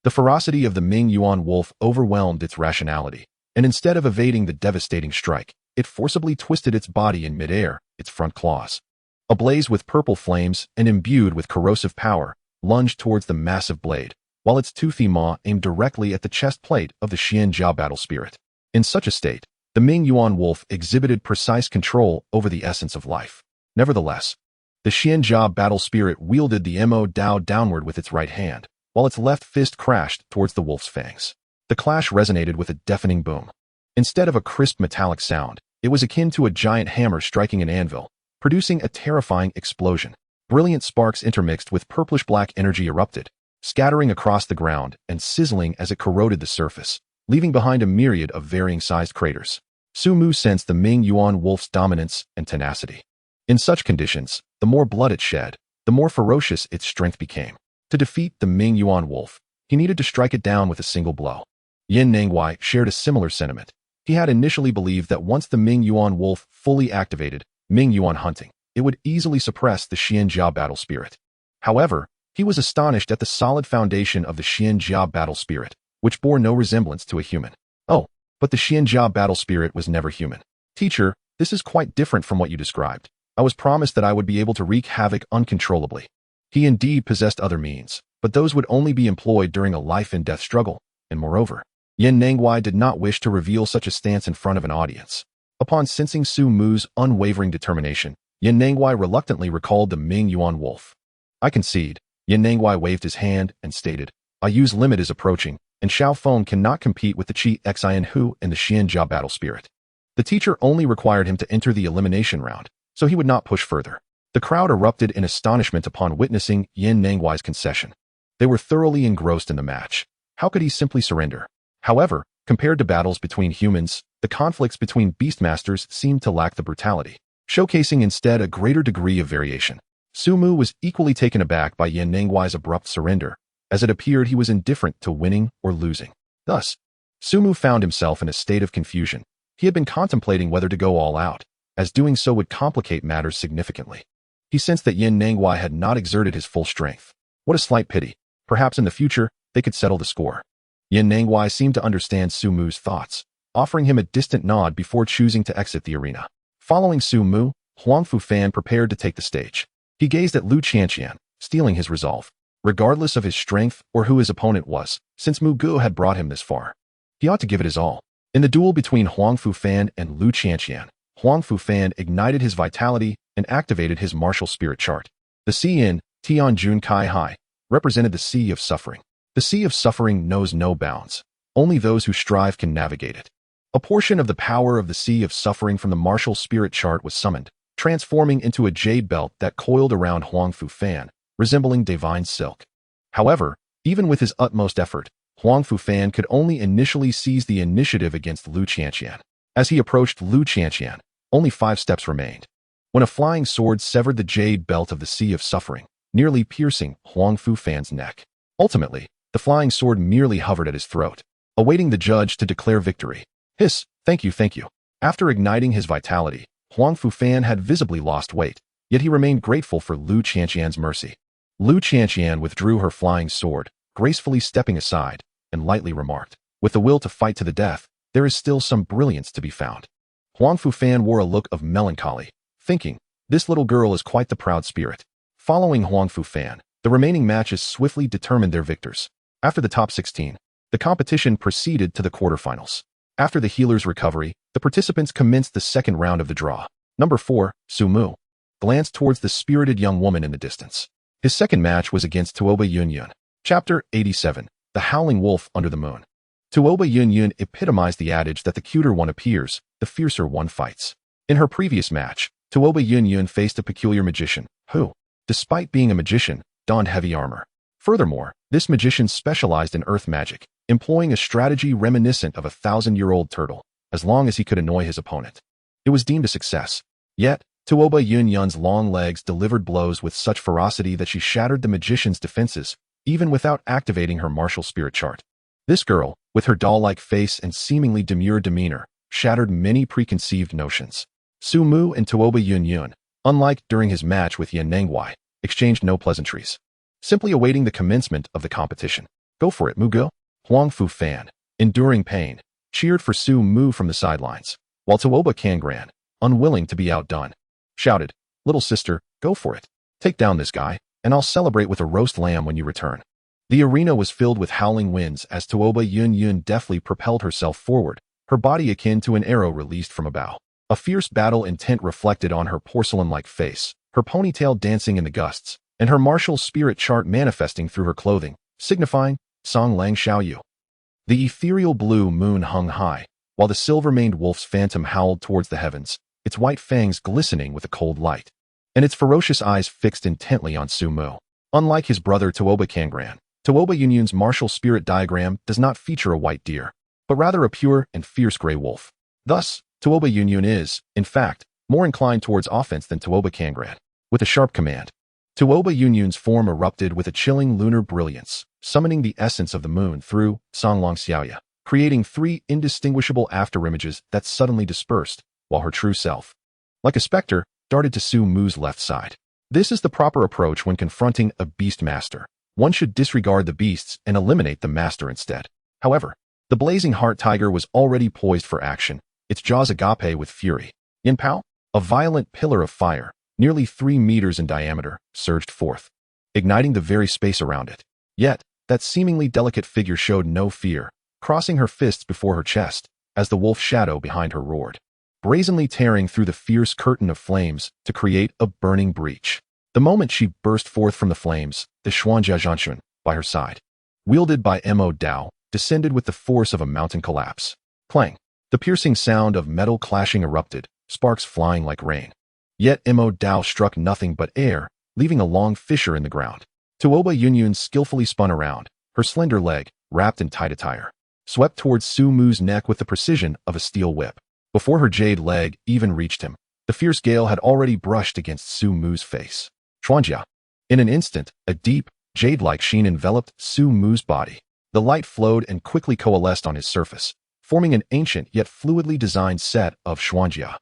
The ferocity of the Ming Yuan wolf overwhelmed its rationality, and instead of evading the devastating strike, It forcibly twisted its body in midair, its front claws, ablaze with purple flames and imbued with corrosive power, lunged towards the massive blade, while its toothy maw aimed directly at the chest plate of the Xianjia battle spirit. In such a state, the Ming Yuan wolf exhibited precise control over the essence of life. Nevertheless, the Xianjia battle spirit wielded the Mo Dao downward with its right hand, while its left fist crashed towards the wolf's fangs. The clash resonated with a deafening boom. Instead of a crisp metallic sound, it was akin to a giant hammer striking an anvil, producing a terrifying explosion. Brilliant sparks intermixed with purplish-black energy erupted, scattering across the ground and sizzling as it corroded the surface, leaving behind a myriad of varying-sized craters. Su Mu sensed the Ming Yuan wolf's dominance and tenacity. In such conditions, the more blood it shed, the more ferocious its strength became. To defeat the Ming Yuan wolf, he needed to strike it down with a single blow. Yin Nangwai shared a similar sentiment. He had initially believed that once the Ming Yuan wolf fully activated Ming Yuan hunting, it would easily suppress the Xianjia battle spirit. However, he was astonished at the solid foundation of the Xianjia battle spirit, which bore no resemblance to a human. Oh, but the Xianjia battle spirit was never human. Teacher, this is quite different from what you described. I was promised that I would be able to wreak havoc uncontrollably. He indeed possessed other means, but those would only be employed during a life-and-death struggle, and moreover, Yin Nangwai did not wish to reveal such a stance in front of an audience. Upon sensing Su Mu's unwavering determination, Yin Nangwai reluctantly recalled the Ming Yuan wolf. I concede. Yin Nangwai waved his hand and stated, I use limit is approaching, and Xiao Feng cannot compete with the Qi Xin Hu and the Xianjia battle spirit. The teacher only required him to enter the elimination round, so he would not push further. The crowd erupted in astonishment upon witnessing Yin Nangwai's concession. They were thoroughly engrossed in the match. How could he simply surrender? However, compared to battles between humans, the conflicts between Beastmasters seemed to lack the brutality, showcasing instead a greater degree of variation. Su Mu was equally taken aback by Yin Nangwai's abrupt surrender, as it appeared he was indifferent to winning or losing. Thus, Su Mu found himself in a state of confusion. He had been contemplating whether to go all out, as doing so would complicate matters significantly. He sensed that Yin Nangwai had not exerted his full strength. What a slight pity. Perhaps in the future, they could settle the score. Yin Nangwai seemed to understand Su Mu's thoughts, offering him a distant nod before choosing to exit the arena. Following Su Mu, Huang Fufan prepared to take the stage. He gazed at Lu Qianqian, stealing his resolve. Regardless of his strength or who his opponent was, since Mu Gu had brought him this far, he ought to give it his all. In the duel between Huang Fufan and Lu Qianqian, Huang Fufan ignited his vitality and activated his martial spirit chart. The Sea in Tianjun Kai Hai represented the Sea of Suffering. The Sea of Suffering knows no bounds. Only those who strive can navigate it. A portion of the power of the Sea of Suffering from the martial spirit chart was summoned, transforming into a jade belt that coiled around Huang Fufan, resembling divine silk. However, even with his utmost effort, Huang Fufan could only initially seize the initiative against Lu Qianqian. As he approached Lu Qianqian, only 5 steps remained, when a flying sword severed the jade belt of the Sea of Suffering, nearly piercing Huang Fufan's neck. Ultimately, the flying sword merely hovered at his throat, awaiting the judge to declare victory. Hiss, thank you, thank you. After igniting his vitality, Huang Fufan had visibly lost weight, yet he remained grateful for Lu Qianqian's mercy. Lu Qianqian withdrew her flying sword, gracefully stepping aside, and lightly remarked, with the will to fight to the death, there is still some brilliance to be found. Huang Fufan wore a look of melancholy, thinking, this little girl is quite the proud spirit. Following Huang Fufan, the remaining matches swiftly determined their victors. After the top 16, the competition proceeded to the quarterfinals. After the healer's recovery, the participants commenced the second round of the draw. Number 4, Su Mu, glanced towards the spirited young woman in the distance. His second match was against Tuoba Yunyun. Chapter 87, The Howling Wolf Under the Moon. Tuoba Yunyun epitomized the adage that the cuter one appears, the fiercer one fights. In her previous match, Tuoba Yunyun faced a peculiar magician, who, despite being a magician, donned heavy armor. Furthermore, this magician specialized in earth magic, employing a strategy reminiscent of a 1,000-year-old turtle, as long as he could annoy his opponent. It was deemed a success. Yet, Tuoba Yunyun's long legs delivered blows with such ferocity that she shattered the magician's defenses, even without activating her martial spirit chart. This girl, with her doll-like face and seemingly demure demeanor, shattered many preconceived notions. Su Mu and Tuoba Yunyun, unlike during his match with Yin Nangwai, exchanged no pleasantries, simply awaiting the commencement of the competition. Go for it, Mu Gu. Huang Fufan, enduring pain, cheered for Su Mu from the sidelines. while Tuoba Kangran, unwilling to be outdone, shouted, "Little sister, go for it. Take down this guy, and I'll celebrate with a roast lamb when you return." The arena was filled with howling winds as Tuoba Yun Yun deftly propelled herself forward, her body akin to an arrow released from a bow. A fierce battle intent reflected on her porcelain-like face, her ponytail dancing in the gusts, and her martial spirit chart manifesting through her clothing, signifying Song Lang Xiaoyu. The ethereal blue moon hung high, while the silver-maned wolf's phantom howled towards the heavens, its white fangs glistening with a cold light, and its ferocious eyes fixed intently on Su Mu. Unlike his brother Tuoba Kangran, Tuoba Yun Yun's martial spirit diagram does not feature a white deer, but rather a pure and fierce gray wolf. Thus, Tuoba Yun Yun is, in fact, more inclined towards offense than Tuoba Kangran. With a sharp command, Tuoba Yun Yun's form erupted with a chilling lunar brilliance, summoning the essence of the moon through Songlong Xiaoya, creating 3 indistinguishable afterimages that suddenly dispersed, while her true self, like a specter, darted to Su Mu's left side. This is the proper approach when confronting a Beastmaster. One should disregard the beasts and eliminate the master instead. However, the blazing heart tiger was already poised for action, its jaws agape with fury. Yin Pao, a violent pillar of fire, nearly 3 meters in diameter, surged forth, igniting the very space around it. Yet, that seemingly delicate figure showed no fear, crossing her fists before her chest, as the wolf shadow behind her roared, brazenly tearing through the fierce curtain of flames to create a burning breach. The moment she burst forth from the flames, the Xuanjia Zhanxun, by her side, wielded by Mo Dao, descended with the force of a mountain collapse. Clang! The piercing sound of metal clashing erupted, sparks flying like rain. Yet Mo Dao struck nothing but air, leaving a long fissure in the ground. Tuoba Yun Yun skillfully spun around, her slender leg, wrapped in tight attire, swept towards Su Mu's neck with the precision of a steel whip. Before her jade leg even reached him, the fierce gale had already brushed against Su Mu's face. Xuanjia. In an instant, a deep, jade-like sheen enveloped Su Mu's body. The light flowed and quickly coalesced on his surface, forming an ancient yet fluidly designed set of Xuanjia.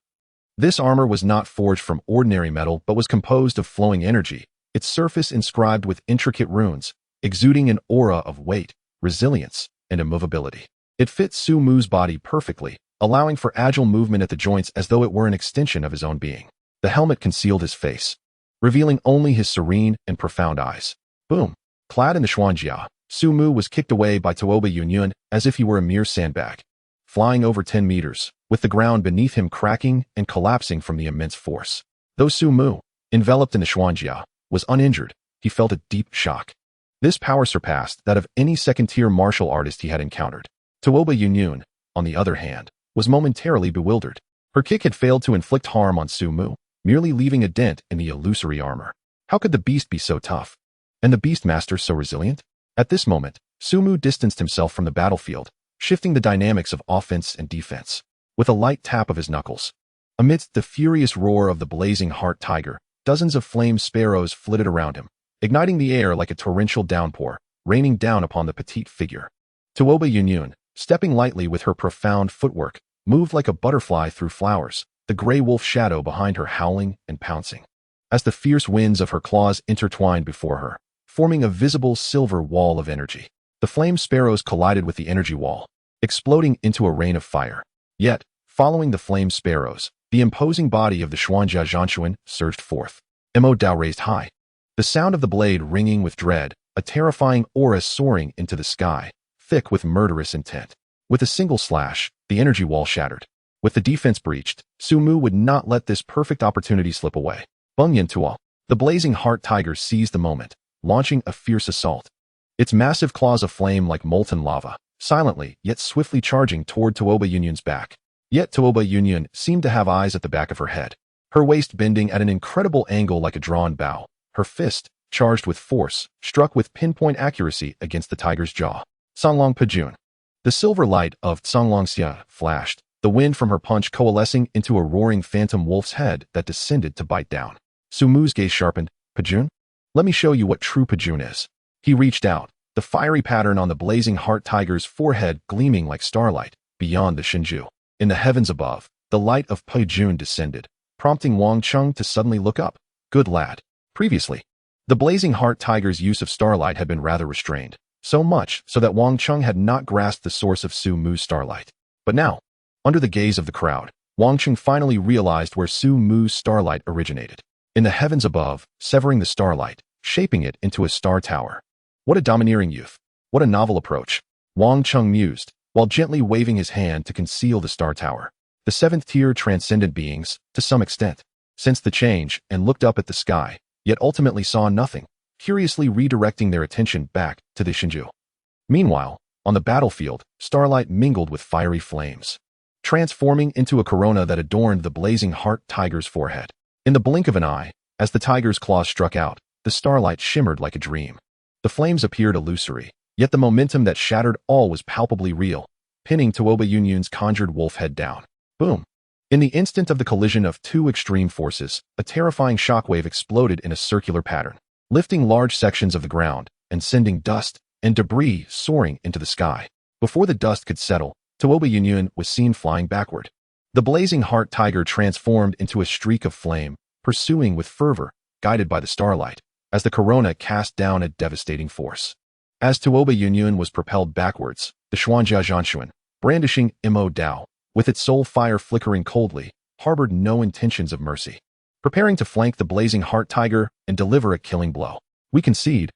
This armor was not forged from ordinary metal but was composed of flowing energy, its surface inscribed with intricate runes, exuding an aura of weight, resilience, and immovability. It fit Su Mu's body perfectly, allowing for agile movement at the joints as though it were an extension of his own being. The helmet concealed his face, revealing only his serene and profound eyes. Boom! Clad in the Xuanjia, Su Mu was kicked away by Tuoba Yun Yun as if he were a mere sandbag, flying over 10 meters, with the ground beneath him cracking and collapsing from the immense force. Though Su Mu, enveloped in the Xuanjia, was uninjured, he felt a deep shock. This power surpassed that of any second-tier martial artist he had encountered. Tuoba Yun Yun, on the other hand, was momentarily bewildered. Her kick had failed to inflict harm on Su Mu, merely leaving a dent in the illusory armor. How could the beast be so tough? And the Beastmaster so resilient? At this moment, Su Mu distanced himself from the battlefield, shifting the dynamics of offense and defense. With a light tap of his knuckles, amidst the furious roar of the blazing heart tiger, dozens of flame sparrows flitted around him, igniting the air like a torrential downpour, raining down upon the petite figure. Tuoba Yun Yun, stepping lightly with her profound footwork, moved like a butterfly through flowers, the gray wolf shadow behind her howling and pouncing. As the fierce winds of her claws intertwined before her, forming a visible silver wall of energy, the flame sparrows collided with the energy wall, exploding into a rain of fire. Yet, following the flame sparrows, the imposing body of the Xuanjia Zhanxuan surged forth. Mo Dao raised high, the sound of the blade ringing with dread, a terrifying aura soaring into the sky, thick with murderous intent. With a single slash, the energy wall shattered. With the defense breached, Su Mu would not let this perfect opportunity slip away. Bungyan Tuo. The blazing heart tiger seized the moment, launching a fierce assault. Its massive claws aflame like molten lava, silently yet swiftly charging toward Tuoba Yun Yun's back. Yet Tuoba Yun Yun seemed to have eyes at the back of her head, her waist bending at an incredible angle like a drawn bow. Her fist, charged with force, struck with pinpoint accuracy against the tiger's jaw. Songlong Pajun. The silver light of Songlong Xia flashed, the wind from her punch coalescing into a roaring phantom wolf's head that descended to bite down. Su Mu's gaze sharpened. Pajun? Let me show you what true Pajun is. He reached out, the fiery pattern on the blazing heart tiger's forehead gleaming like starlight, beyond the Shinju. In the heavens above, the light of Pajun descended, prompting Wang Chung to suddenly look up. Good lad. Previously, the blazing heart tiger's use of starlight had been rather restrained, so much so that Wang Chung had not grasped the source of Su Mu's starlight. But now, under the gaze of the crowd, Wang Cheng finally realized where Su Mu's starlight originated. In the heavens above, severing the starlight, shaping it into a star tower. What a domineering youth. What a novel approach. Wang Cheng mused, while gently waving his hand to conceal the star tower. The seventh-tier transcendent beings, to some extent, sensed the change and looked up at the sky, yet ultimately saw nothing, curiously redirecting their attention back to the Shinju. Meanwhile, on the battlefield, starlight mingled with fiery flames, transforming into a corona that adorned the blazing heart tiger's forehead. In the blink of an eye, as the tiger's claws struck out, the starlight shimmered like a dream. The flames appeared illusory, yet the momentum that shattered all was palpably real, pinning Tuoba Yunyun's conjured wolf head down. Boom! In the instant of the collision of two extreme forces, a terrifying shockwave exploded in a circular pattern, lifting large sections of the ground and sending dust and debris soaring into the sky. Before the dust could settle, Tuoba Yunyun was seen flying backward. The blazing heart tiger transformed into a streak of flame, pursuing with fervor, guided by the starlight, as the corona cast down a devastating force. As Tuoba Yunyun was propelled backwards, the Xuanjia Zhanshuan, brandishing Mo Dao, with its soul fire flickering coldly, harbored no intentions of mercy, preparing to flank the blazing heart tiger and deliver a killing blow. We concede.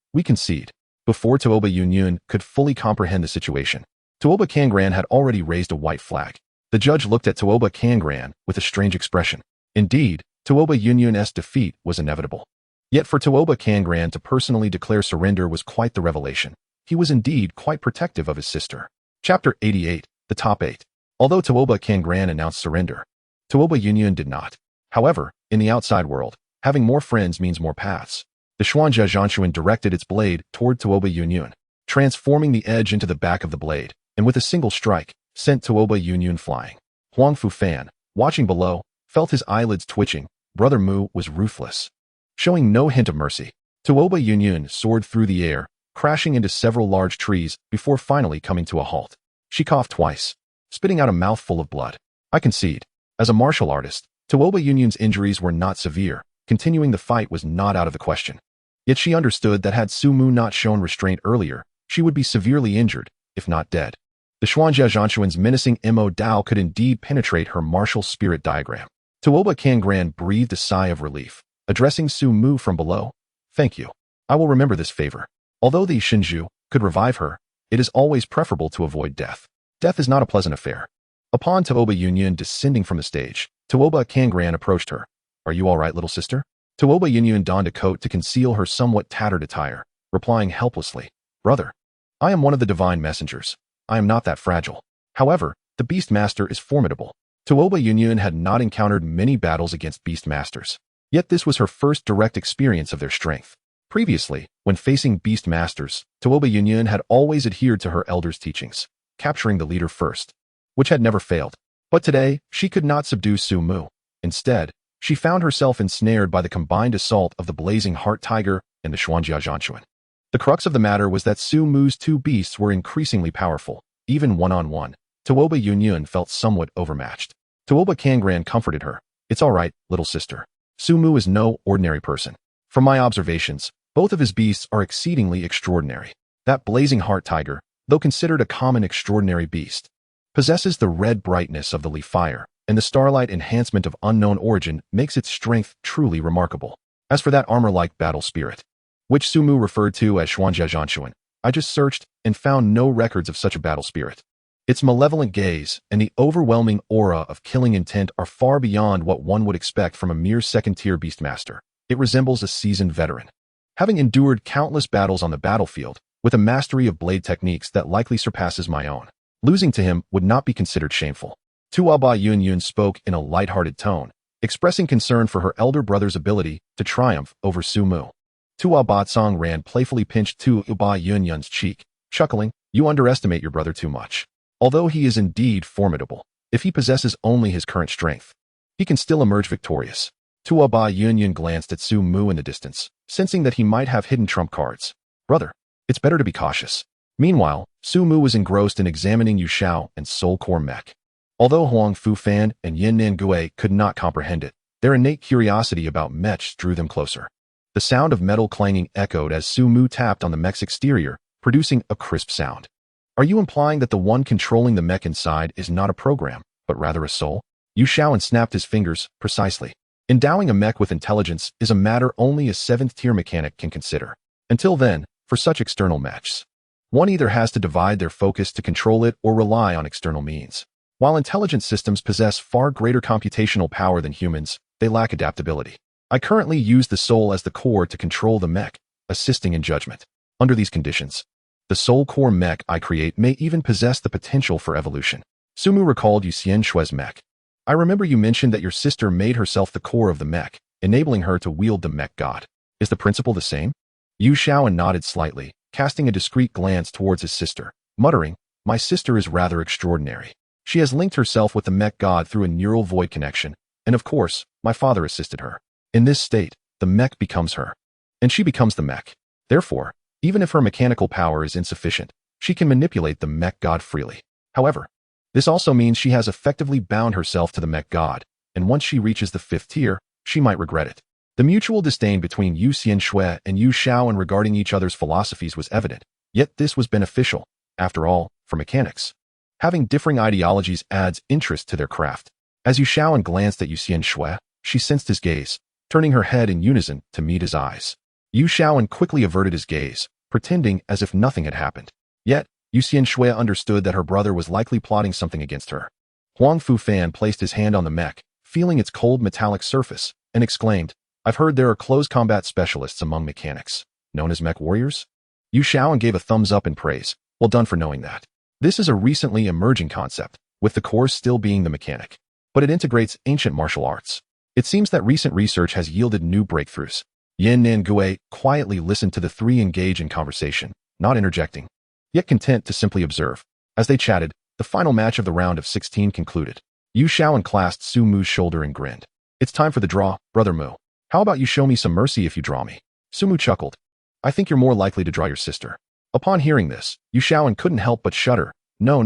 Before Tuoba Yunyun could fully comprehend the situation, Tuoba Kangran had already raised a white flag. The judge looked at Tuoba Kangran with a strange expression. Indeed, Tuoba Yunyun's defeat was inevitable. Yet for Tuoba Kangran to personally declare surrender was quite the revelation. He was indeed quite protective of his sister. Chapter 88, The Top 8. Although Tuoba Kangran announced surrender, Tuoba Yunyun did not. However, in the outside world, having more friends means more paths. The Xuanjia Zhanshuan directed its blade toward Tuoba Yunyun, transforming the edge into the back of the blade, and with a single strike, sent Tuoba Yunyun flying. Huang Fufan, watching below, felt his eyelids twitching. Brother Mu was ruthless. Showing no hint of mercy, Tuoba Yunyun soared through the air, crashing into several large trees before finally coming to a halt. She coughed twice, spitting out a mouthful of blood. I concede. As a martial artist, Tuoba Yunyun's injuries were not severe. Continuing the fight was not out of the question. Yet she understood that had Su Mu not shown restraint earlier, she would be severely injured, if not dead. The Xuanjia Zhanshuan's menacing Mo Dao could indeed penetrate her martial spirit diagram. Tuoba Kangran breathed a sigh of relief, addressing Su Mu from below. Thank you. I will remember this favor. Although the Shinju could revive her, it is always preferable to avoid death. Death is not a pleasant affair. Upon Tuoba Yunyun descending from the stage, Tuoba Kangran approached her. Are you all right, little sister? Tuoba Yunyun donned a coat to conceal her somewhat tattered attire, replying helplessly, Brother, I am one of the divine messengers. I am not that fragile. However, the Beastmaster is formidable. Tuoba Yunyun had not encountered many battles against Beastmasters. Yet this was her first direct experience of their strength. Previously, when facing Beastmasters, Tuoba Yunyun had always adhered to her elders' teachings, capturing the leader first, which had never failed. But today, she could not subdue Su Mu. Instead, she found herself ensnared by the combined assault of the blazing heart tiger and the Xuanjia Zhanshuan. The crux of the matter was that Su Mu's two beasts were increasingly powerful. Even one-on-one, Tuoba Yunyun felt somewhat overmatched. Tuoba Kangran comforted her. It's all right, little sister. Su Mu is no ordinary person. From my observations, both of his beasts are exceedingly extraordinary. That blazing heart tiger, though considered a common extraordinary beast, possesses the red brightness of the leaf fire, and the starlight enhancement of unknown origin makes its strength truly remarkable. As for that armor-like battle spirit, which Su Mu referred to as Xuanjia Zhanshuan, I just searched and found no records of such a battle spirit. Its malevolent gaze and the overwhelming aura of killing intent are far beyond what one would expect from a mere second-tier Beastmaster. It resembles a seasoned veteran, having endured countless battles on the battlefield, with a mastery of blade techniques that likely surpasses my own. Losing to him would not be considered shameful. Tuoba Yunyun spoke in a light-hearted tone, expressing concern for her elder brother's ability to triumph over Su Mu. Tuoba Tsang Ran playfully pinched Tuoba Yunyun's cheek, chuckling, You underestimate your brother too much. Although he is indeed formidable, if he possesses only his current strength, he can still emerge victorious. Tuoba Yunyun glanced at Su Mu in the distance, sensing that he might have hidden trump cards. Brother, it's better to be cautious. Meanwhile, Su Mu was engrossed in examining Yu Xiao and Soul Core Mech. Although Huang Fufan and Yin Nan Gue could not comprehend it, their innate curiosity about mechs drew them closer. The sound of metal clanging echoed as Su Mu tapped on the mech's exterior, producing a crisp sound. Are you implying that the one controlling the mech inside is not a program, but rather a soul? Yu Shaoan snapped his fingers, precisely. Endowing a mech with intelligence is a matter only a 7th-tier mechanic can consider. Until then, for such external mechs, one either has to divide their focus to control it or rely on external means. While intelligent systems possess far greater computational power than humans, they lack adaptability. I currently use the soul as the core to control the mech, assisting in judgment. Under these conditions, the soul core mech I create may even possess the potential for evolution. Sumu recalled Yu Xianshui's mech. I remember you mentioned that your sister made herself the core of the mech, enabling her to wield the mech god. Is the principle the same? Yu Shaoan nodded slightly, casting a discreet glance towards his sister, muttering, "My sister is rather extraordinary. She has linked herself with the mech god through a neural void connection, and of course, my father assisted her. In this state, the mech becomes her, and she becomes the mech. Therefore, even if her mechanical power is insufficient, she can manipulate the mech god freely. However, this also means she has effectively bound herself to the mech god, and once she reaches the 5th tier, she might regret it." The mutual disdain between Yu Xianshui and Yu Shaoan regarding each other's philosophies was evident, yet this was beneficial. After all, for mechanics, having differing ideologies adds interest to their craft. As Yu Shaoan glanced at Yu Xianshui, she sensed his gaze, turning her head in unison to meet his eyes. Yu Shaoan quickly averted his gaze, pretending as if nothing had happened. Yet, Yu Xianshui understood that her brother was likely plotting something against her. Huang Fufan placed his hand on the mech, feeling its cold metallic surface, and exclaimed, "I've heard there are close combat specialists among mechanics, known as mech warriors?" Yu Shaoan gave a thumbs up in praise. "Well done for knowing that. This is a recently emerging concept, with the core still being the mechanic. But it integrates ancient martial arts. It seems that recent research has yielded new breakthroughs." Yin Nangue quietly listened to the three engage in conversation, not interjecting, yet content to simply observe. As they chatted, the final match of the round of 16 concluded. Yu Shaoan clasped Su Mu's shoulder and grinned. "It's time for the draw, Brother Mu. How about you show me some mercy if you draw me?" Su Mu chuckled. "I think you're more likely to draw your sister." Upon hearing this, Yu Shaoan couldn't help but shudder. No,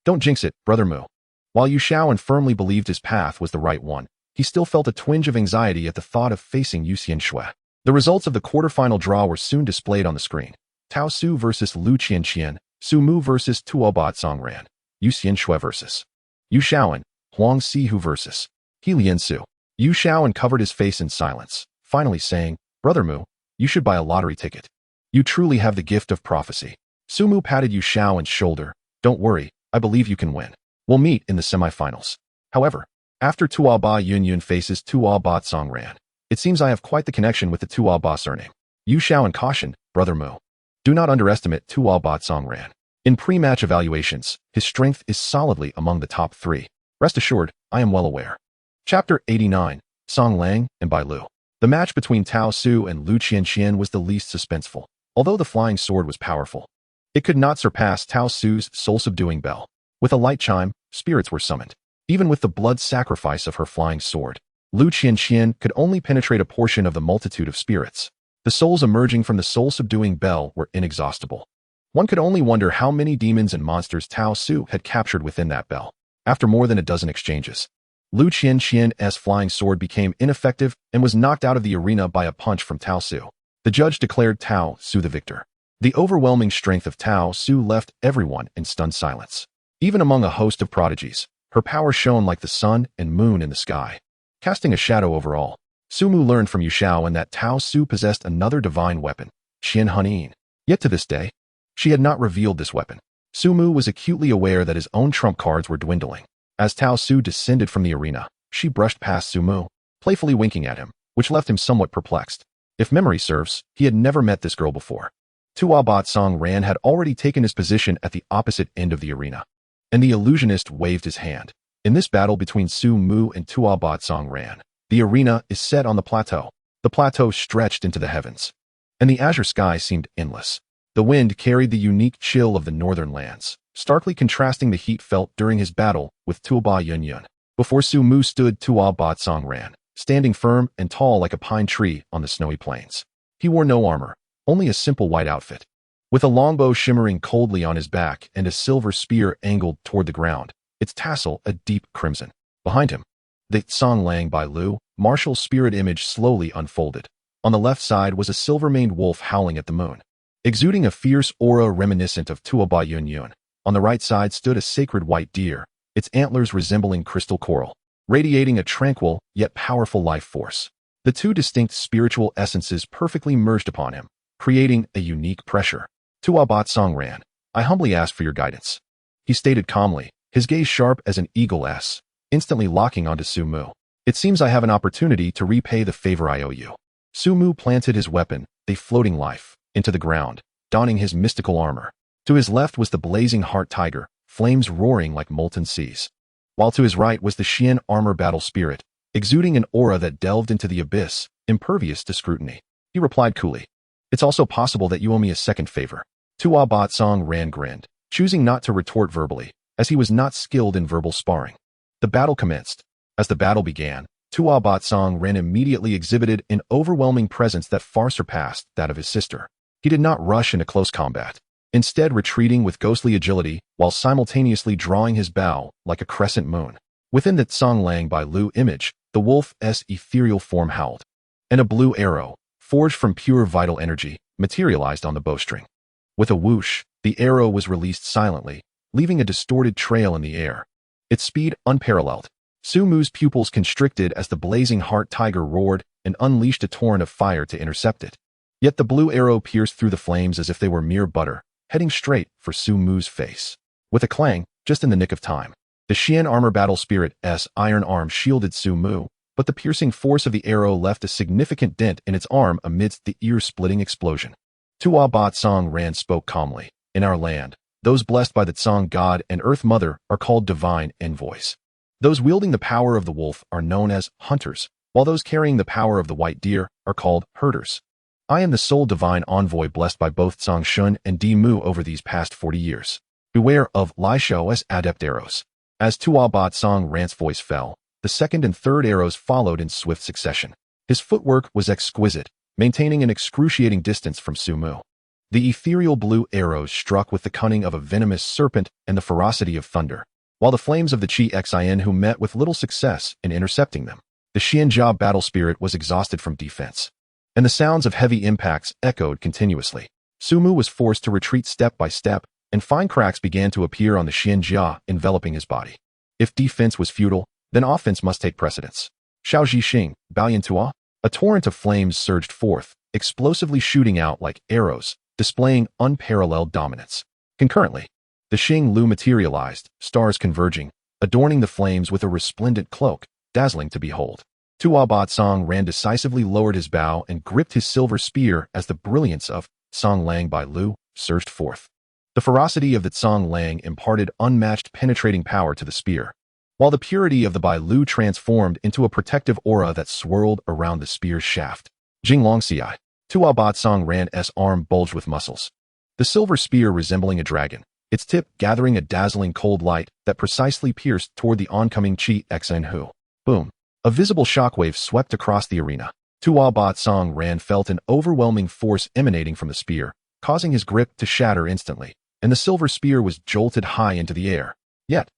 don't jinx it, Brother Mu." While Yu Shaoan firmly believed his path was the right one, he still felt a twinge of anxiety at the thought of facing Yu Xianshui. The results of the quarterfinal draw were soon displayed on the screen. Tao Su versus Lu Qianqian, Su Mu versus Tuobat Songran, Yu Xianshui versus Yu Shaoan, Huang Sihu versus He Liansu. Yu Shaoan covered his face in silence, finally saying, "Brother Mu, you should buy a lottery ticket. You truly have the gift of prophecy." Su Mu patted Yu Shaoan's shoulder. "Don't worry, I believe you can win. We'll meet in the semifinals." However, after Tuoba Yunyun faces Tuobat Songran, it seems I have quite the connection with the Tuoba surname. Yu Shaoan cautioned, "Brother Mu, do not underestimate Tuobat Songran. In pre-match evaluations, his strength is solidly among the top 3. Rest assured, I am well aware." Chapter 89, Song Lang and Bai Lu. The match between Tao Su and Lu Qianqian was the least suspenseful. Although the flying sword was powerful, it could not surpass Tao Su's soul-subduing bell. With a light chime, spirits were summoned. Even with the blood sacrifice of her flying sword, Lu Qianqian could only penetrate a portion of the multitude of spirits. The souls emerging from the soul-subduing bell were inexhaustible. One could only wonder how many demons and monsters Tao Su had captured within that bell. After more than a dozen exchanges, Lu Qianqian's flying sword became ineffective and was knocked out of the arena by a punch from Tao Su. The judge declared Tao Su the victor. The overwhelming strength of Tao Su left everyone in stunned silence. Even among a host of prodigies, her power shone like the sun and moon in the sky, casting a shadow over all. Su Mu learned from Yu Shaoan that Tao Su possessed another divine weapon, Qian Hunin. Yet to this day, she had not revealed this weapon. Su Mu was acutely aware that his own trump cards were dwindling. As Tao Su descended from the arena, she brushed past Su Mu, playfully winking at him, which left him somewhat perplexed. If memory serves, he had never met this girl before. Tuobat Songran had already taken his position at the opposite end of the arena, and the illusionist waved his hand. In this battle between Su Mu and Tuobat Songran, the arena is set on the plateau. The plateau stretched into the heavens, and the azure sky seemed endless. The wind carried the unique chill of the northern lands, starkly contrasting the heat felt during his battle with Tuoba Yunyun. Before Su Mu stood Tuobat Songran, standing firm and tall like a pine tree on the snowy plains. He wore no armor, only a simple white outfit. With a longbow shimmering coldly on his back and a silver spear angled toward the ground, its tassel a deep crimson. Behind him, the Song Lang Bai Lu, martial spirit image slowly unfolded. On the left side was a silver-maned wolf howling at the moon, exuding a fierce aura reminiscent of Tuoba Yunyun. On the right side stood a sacred white deer, its antlers resembling crystal coral. radiating a tranquil yet powerful life force. The two distinct spiritual essences perfectly merged upon him, creating a unique pressure. Tua Bat Song ran. I humbly ask for your guidance. He stated calmly, his gaze sharp as an eagle's, instantly locking onto Su Mu. It seems I have an opportunity to repay the favor I owe you. Su Mu planted his weapon, a floating life, into the ground, donning his mystical armor. To his left was the blazing heart tiger, flames roaring like molten seas. While to his right was the Xian armor battle spirit, exuding an aura that delved into the abyss, impervious to scrutiny. He replied coolly, it's also possible that you owe me a second favor. Tua Bat Song ran grinned, choosing not to retort verbally, as he was not skilled in verbal sparring. The battle commenced. As the battle began, Tua Bat Song ran immediately exhibited an overwhelming presence that far surpassed that of his sister. He did not rush into close combat, instead retreating with ghostly agility while simultaneously drawing his bow like a crescent moon. Within the Tsang Lang by Lu image, the wolf's ethereal form howled, and a blue arrow, forged from pure vital energy, materialized on the bowstring. With a whoosh, the arrow was released silently, leaving a distorted trail in the air. Its speed unparalleled. Su Mu's pupils constricted as the blazing heart tiger roared and unleashed a torrent of fire to intercept it. Yet the blue arrow pierced through the flames as if they were mere butter, heading straight for Su Mu's face. With a clang, just in the nick of time, the Xian armor battle spirit's iron arm shielded Su Mu, but the piercing force of the arrow left a significant dent in its arm amidst the ear-splitting explosion. Tua Bat Song ran spoke calmly. In our land, those blessed by the Tsang god and Earth Mother are called divine envoys. Those wielding the power of the wolf are known as hunters, while those carrying the power of the white deer are called herders. I am the sole divine envoy blessed by both Tsang Shun and Di Mu over these past 40 years. Beware of Lai Shou's adept arrows. As Tua Bat Song Ran's voice fell, the second and third arrows followed in swift succession. His footwork was exquisite, maintaining an excruciating distance from Su Mu. The ethereal blue arrows struck with the cunning of a venomous serpent and the ferocity of thunder, while the flames of the Chi Xin who met with little success in intercepting them. The Xianjia battle spirit was exhausted from defense, and the sounds of heavy impacts echoed continuously. Su Mu was forced to retreat step by step, and fine cracks began to appear on the Xianjia enveloping his body. If defense was futile, then offense must take precedence. Shao Jixing, Baoyan Tua? A torrent of flames surged forth, explosively shooting out like arrows, displaying unparalleled dominance. Concurrently, the Xing Lu materialized, stars converging, adorning the flames with a resplendent cloak, dazzling to behold. Tua Bat Song ran decisively lowered his bow and gripped his silver spear as the brilliance of Tsang Lang by Lu surged forth. The ferocity of the Tsang Lang imparted unmatched penetrating power to the spear, while the purity of the Bai Lu transformed into a protective aura that swirled around the spear's shaft. Jing Long Xiai. Tua Bat Song Ran's arm bulged with muscles. The silver spear resembling a dragon, its tip gathering a dazzling cold light that precisely pierced toward the oncoming Chi Xin Hu. Boom. A visible shockwave swept across the arena. Tua Bat Song Ran felt an overwhelming force emanating from the spear, causing his grip to shatter instantly, and the silver spear was jolted high into the air. Yet,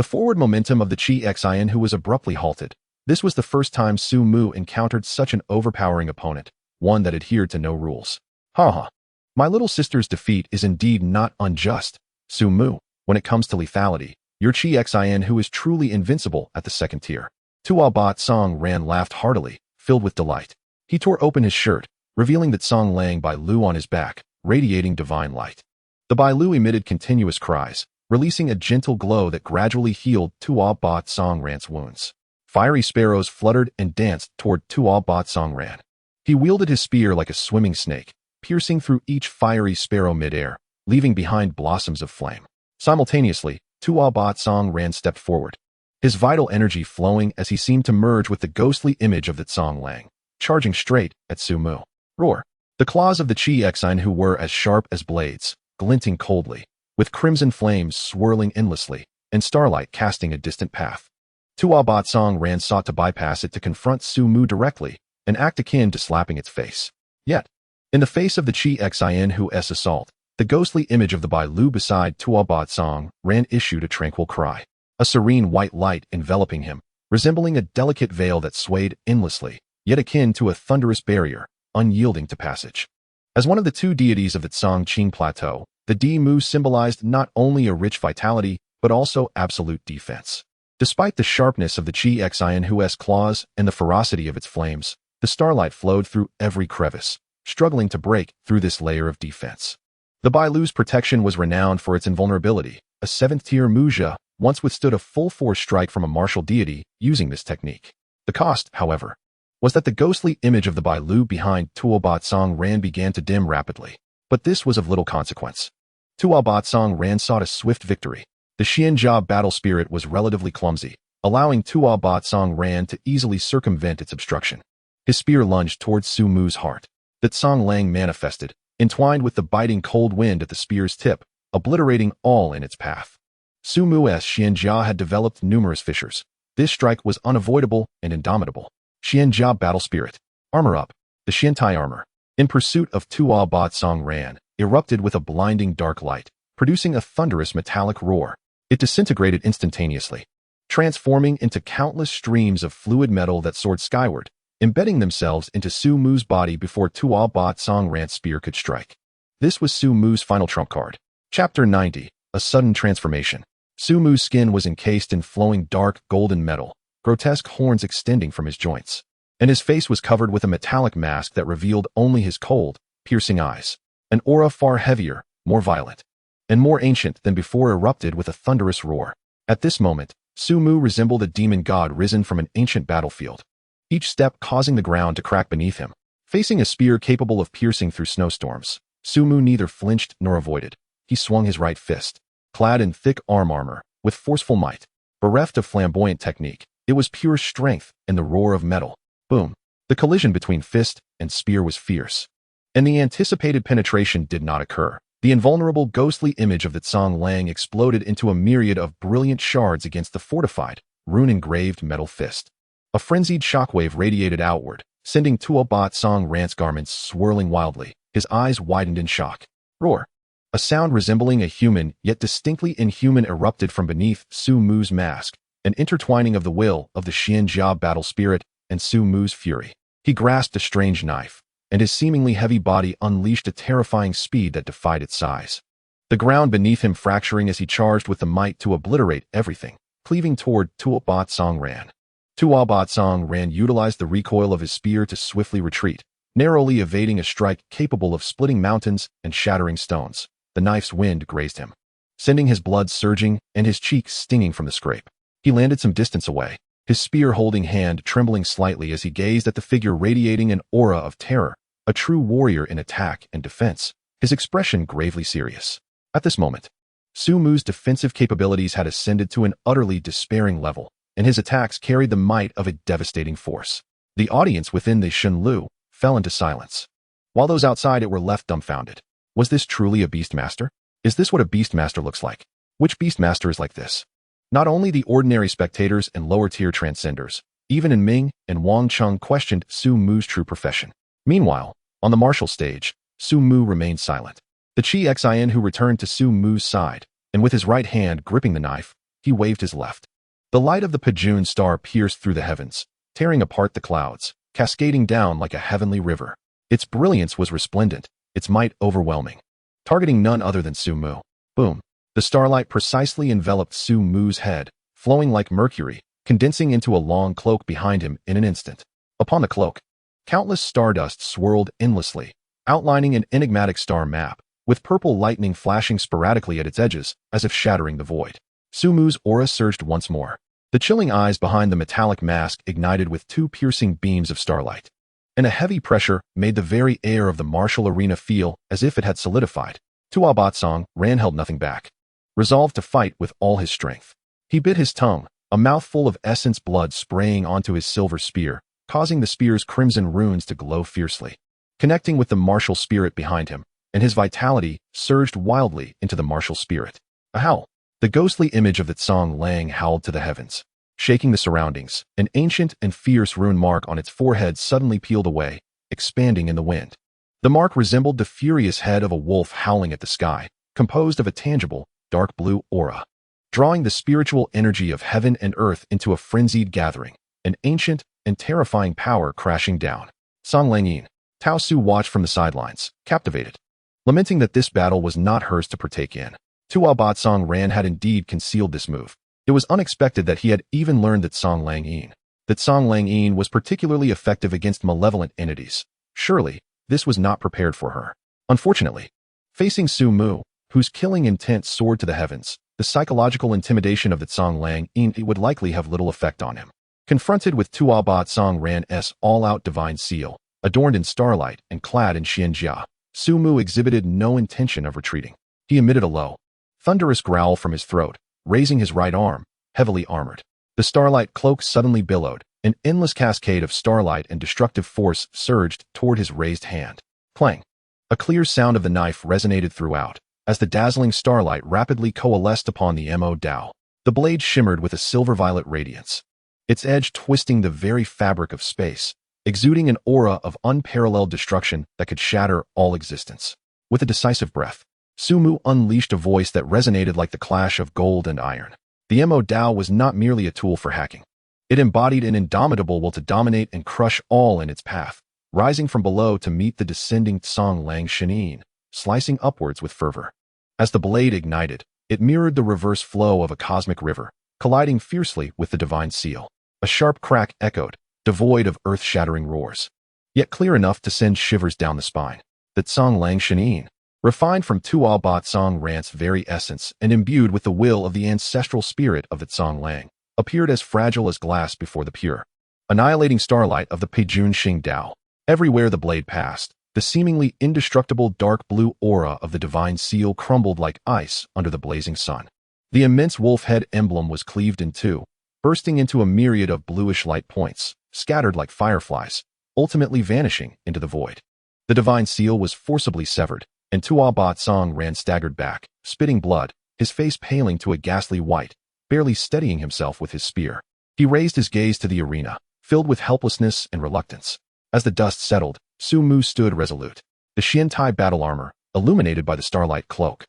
the forward momentum of the Chi Xin Hu was abruptly halted. This was the first time Su Mu encountered such an overpowering opponent, one that adhered to no rules. Ha. My little sister's defeat is indeed not unjust, Su Mu. When it comes to lethality, your Chi Xin Hu is truly invincible at the second tier. Tua Bat Song Ran laughed heartily, filled with delight. He tore open his shirt, revealing the Tsang Lang by Lu on his back, radiating divine light. The Bai Lu emitted continuous cries, releasing a gentle glow that gradually healed Tua Bat Song Ran's wounds. Fiery sparrows fluttered and danced toward Tua Bat Song Ran. He wielded his spear like a swimming snake, piercing through each fiery sparrow midair, leaving behind blossoms of flame. Simultaneously, Tua Bat Song Ran stepped forward, his vital energy flowing as he seemed to merge with the ghostly image of the Tsang Lang, charging straight at Su Mu. Roar! The claws of the Chi Xin Hu were as sharp as blades, glinting coldly, with crimson flames swirling endlessly, and starlight casting a distant path. Tua Bat Song Ran sought to bypass it to confront Su Mu directly, an act akin to slapping its face. Yet, in the face of the Chi Xin Hu's assault, the ghostly image of the Bai Lu beside Tua Bat Song Ran issued a tranquil cry, a serene white light enveloping him, resembling a delicate veil that swayed endlessly, yet akin to a thunderous barrier, unyielding to passage. As one of the two deities of the Tsang Qing Plateau, the Di Mu symbolized not only a rich vitality, but also absolute defense. Despite the sharpness of the Chi Xianhu's claws and the ferocity of its flames, the starlight flowed through every crevice, struggling to break through this layer of defense. The Bailu's protection was renowned for its invulnerability. A 7th-tier Mujia once withstood a full-force strike from a martial deity using this technique. The cost, however, was that the ghostly image of the Bailu behind Tuo Batsong Ran began to dim rapidly. But this was of little consequence. Tuo Batsong Ran sought a swift victory. The Xianjia battle spirit was relatively clumsy, allowing Tuo Batsong Ran to easily circumvent its obstruction. His spear lunged towards Su Mu's heart. That Song Lang manifested, entwined with the biting cold wind at the spear's tip, obliterating all in its path. Su Mu's Xianjia had developed numerous fissures. This strike was unavoidable and indomitable. Xianjia battle spirit. Armor up. The Xiantai armor, in pursuit of Tuo Batsong Ran, erupted with a blinding dark light, producing a thunderous metallic roar. It disintegrated instantaneously, transforming into countless streams of fluid metal that soared skyward, embedding themselves into Su Mu's body before Tuo Batsong Ran's spear could strike. This was Su Mu's final trump card. Chapter 90. A sudden transformation. Su Mu's skin was encased in flowing dark golden metal, grotesque horns extending from his joints, and his face was covered with a metallic mask that revealed only his cold, piercing eyes. An aura far heavier, more violent, and more ancient than before erupted with a thunderous roar. At this moment, Su Mu resembled a demon god risen from an ancient battlefield, each step causing the ground to crack beneath him. Facing a spear capable of piercing through snowstorms, Su Mu neither flinched nor avoided. He swung his right fist, clad in thick arm armor, with forceful might. Bereft of flamboyant technique, it was pure strength and the roar of metal. Boom. The collision between fist and spear was fierce, and the anticipated penetration did not occur. The invulnerable ghostly image of the Song Lang exploded into a myriad of brilliant shards against the fortified, rune-engraved metal fist. A frenzied shockwave radiated outward, sending Tuo Batsong Ran's garments swirling wildly. His eyes widened in shock. Roar. A sound resembling a human yet distinctly inhuman erupted from beneath Su Mu's mask, an intertwining of the will of the Xianjia battle spirit and Su Mu's fury. He grasped a strange knife, and his seemingly heavy body unleashed a terrifying speed that defied its size. The ground beneath him fracturing as he charged with the might to obliterate everything, cleaving toward Tuo Batsong Ran. Tuo Batsong Ran utilized the recoil of his spear to swiftly retreat, narrowly evading a strike capable of splitting mountains and shattering stones. The knife's wind grazed him, sending his blood surging and his cheeks stinging from the scrape. He landed some distance away, his spear-holding hand trembling slightly as he gazed at the figure radiating an aura of terror, a true warrior in attack and defense, his expression gravely serious. At this moment, Su Mu's defensive capabilities had ascended to an utterly despairing level, and his attacks carried the might of a devastating force. The audience within the Shenlu fell into silence, while those outside it were left dumbfounded. Was this truly a Beastmaster? Is this what a Beastmaster looks like? Which Beastmaster is like this? Not only the ordinary spectators and lower-tier transcenders, even in Ming and Wang Chung questioned Su Mu's true profession. Meanwhile, on the martial stage, Su Mu remained silent. The Chi Xian who returned to Su Mu's side, and with his right hand gripping the knife, he waved his left. The light of the Pajun star pierced through the heavens, tearing apart the clouds, cascading down like a heavenly river. Its brilliance was resplendent, its might overwhelming, targeting none other than Su Mu. Boom. The starlight precisely enveloped Su Mu's head, flowing like mercury, condensing into a long cloak behind him in an instant. Upon the cloak, countless stardust swirled endlessly, outlining an enigmatic star map, with purple lightning flashing sporadically at its edges, as if shattering the void. Su Mu's aura surged once more. The chilling eyes behind the metallic mask ignited with two piercing beams of starlight, and a heavy pressure made the very air of the martial arena feel as if it had solidified. Tuo Batsong Ran held nothing back, resolved to fight with all his strength. He bit his tongue, a mouthful of essence blood spraying onto his silver spear, causing the spear's crimson runes to glow fiercely, connecting with the martial spirit behind him, and his vitality surged wildly into the martial spirit. A howl. The ghostly image of the Song Lang howled to the heavens, shaking the surroundings. An ancient and fierce rune mark on its forehead suddenly peeled away, expanding in the wind. The mark resembled the furious head of a wolf howling at the sky, composed of a tangible, dark blue aura, drawing the spiritual energy of heaven and earth into a frenzied gathering, an ancient and terrifying power crashing down. Song Langyin. Tao Su watched from the sidelines, captivated, lamenting that this battle was not hers to partake in. Tuo Batsong Ran had indeed concealed this move. It was unexpected that he had even learned that Song Lang Yin. That Song Lang Yin was particularly effective against malevolent entities. Surely, this was not prepared for her. Unfortunately, facing Su Mu, whose killing intent soared to the heavens, the psychological intimidation of that Song Lang Yin would likely have little effect on him. Confronted with Tua Bat Song Ran's all-out divine seal, adorned in starlight and clad in xianjia, Su Mu exhibited no intention of retreating. He emitted a low, thunderous growl from his throat, raising his right arm, heavily armored. The starlight cloak suddenly billowed. An endless cascade of starlight and destructive force surged toward his raised hand. Clang! A clear sound of the knife resonated throughout, as the dazzling starlight rapidly coalesced upon the Mo Dao. The blade shimmered with a silver-violet radiance, its edge twisting the very fabric of space, exuding an aura of unparalleled destruction that could shatter all existence. With a decisive breath, Su Mu unleashed a voice that resonated like the clash of gold and iron. The Mo Dao was not merely a tool for hacking. It embodied an indomitable will to dominate and crush all in its path, rising from below to meet the descending Song Lang Yin, slicing upwards with fervor. As the blade ignited, it mirrored the reverse flow of a cosmic river, colliding fiercely with the divine seal. A sharp crack echoed, devoid of earth-shattering roars, yet clear enough to send shivers down the spine. That Song Lang Yin, refined from Tua Bat Song Ran's very essence and imbued with the will of the ancestral spirit of that Song Lang, appeared as fragile as glass before the pure, annihilating starlight of the Peijun Xing Dao. Everywhere the blade passed, the seemingly indestructible dark blue aura of the divine seal crumbled like ice under the blazing sun. The immense wolf head emblem was cleaved in two, bursting into a myriad of bluish light points, scattered like fireflies, ultimately vanishing into the void. The divine seal was forcibly severed, and Tua Bat Song Ran staggered back, spitting blood, his face paling to a ghastly white, barely steadying himself with his spear. He raised his gaze to the arena, filled with helplessness and reluctance. As the dust settled, Su Mu stood resolute. The Xiantai battle armor, illuminated by the starlight cloak,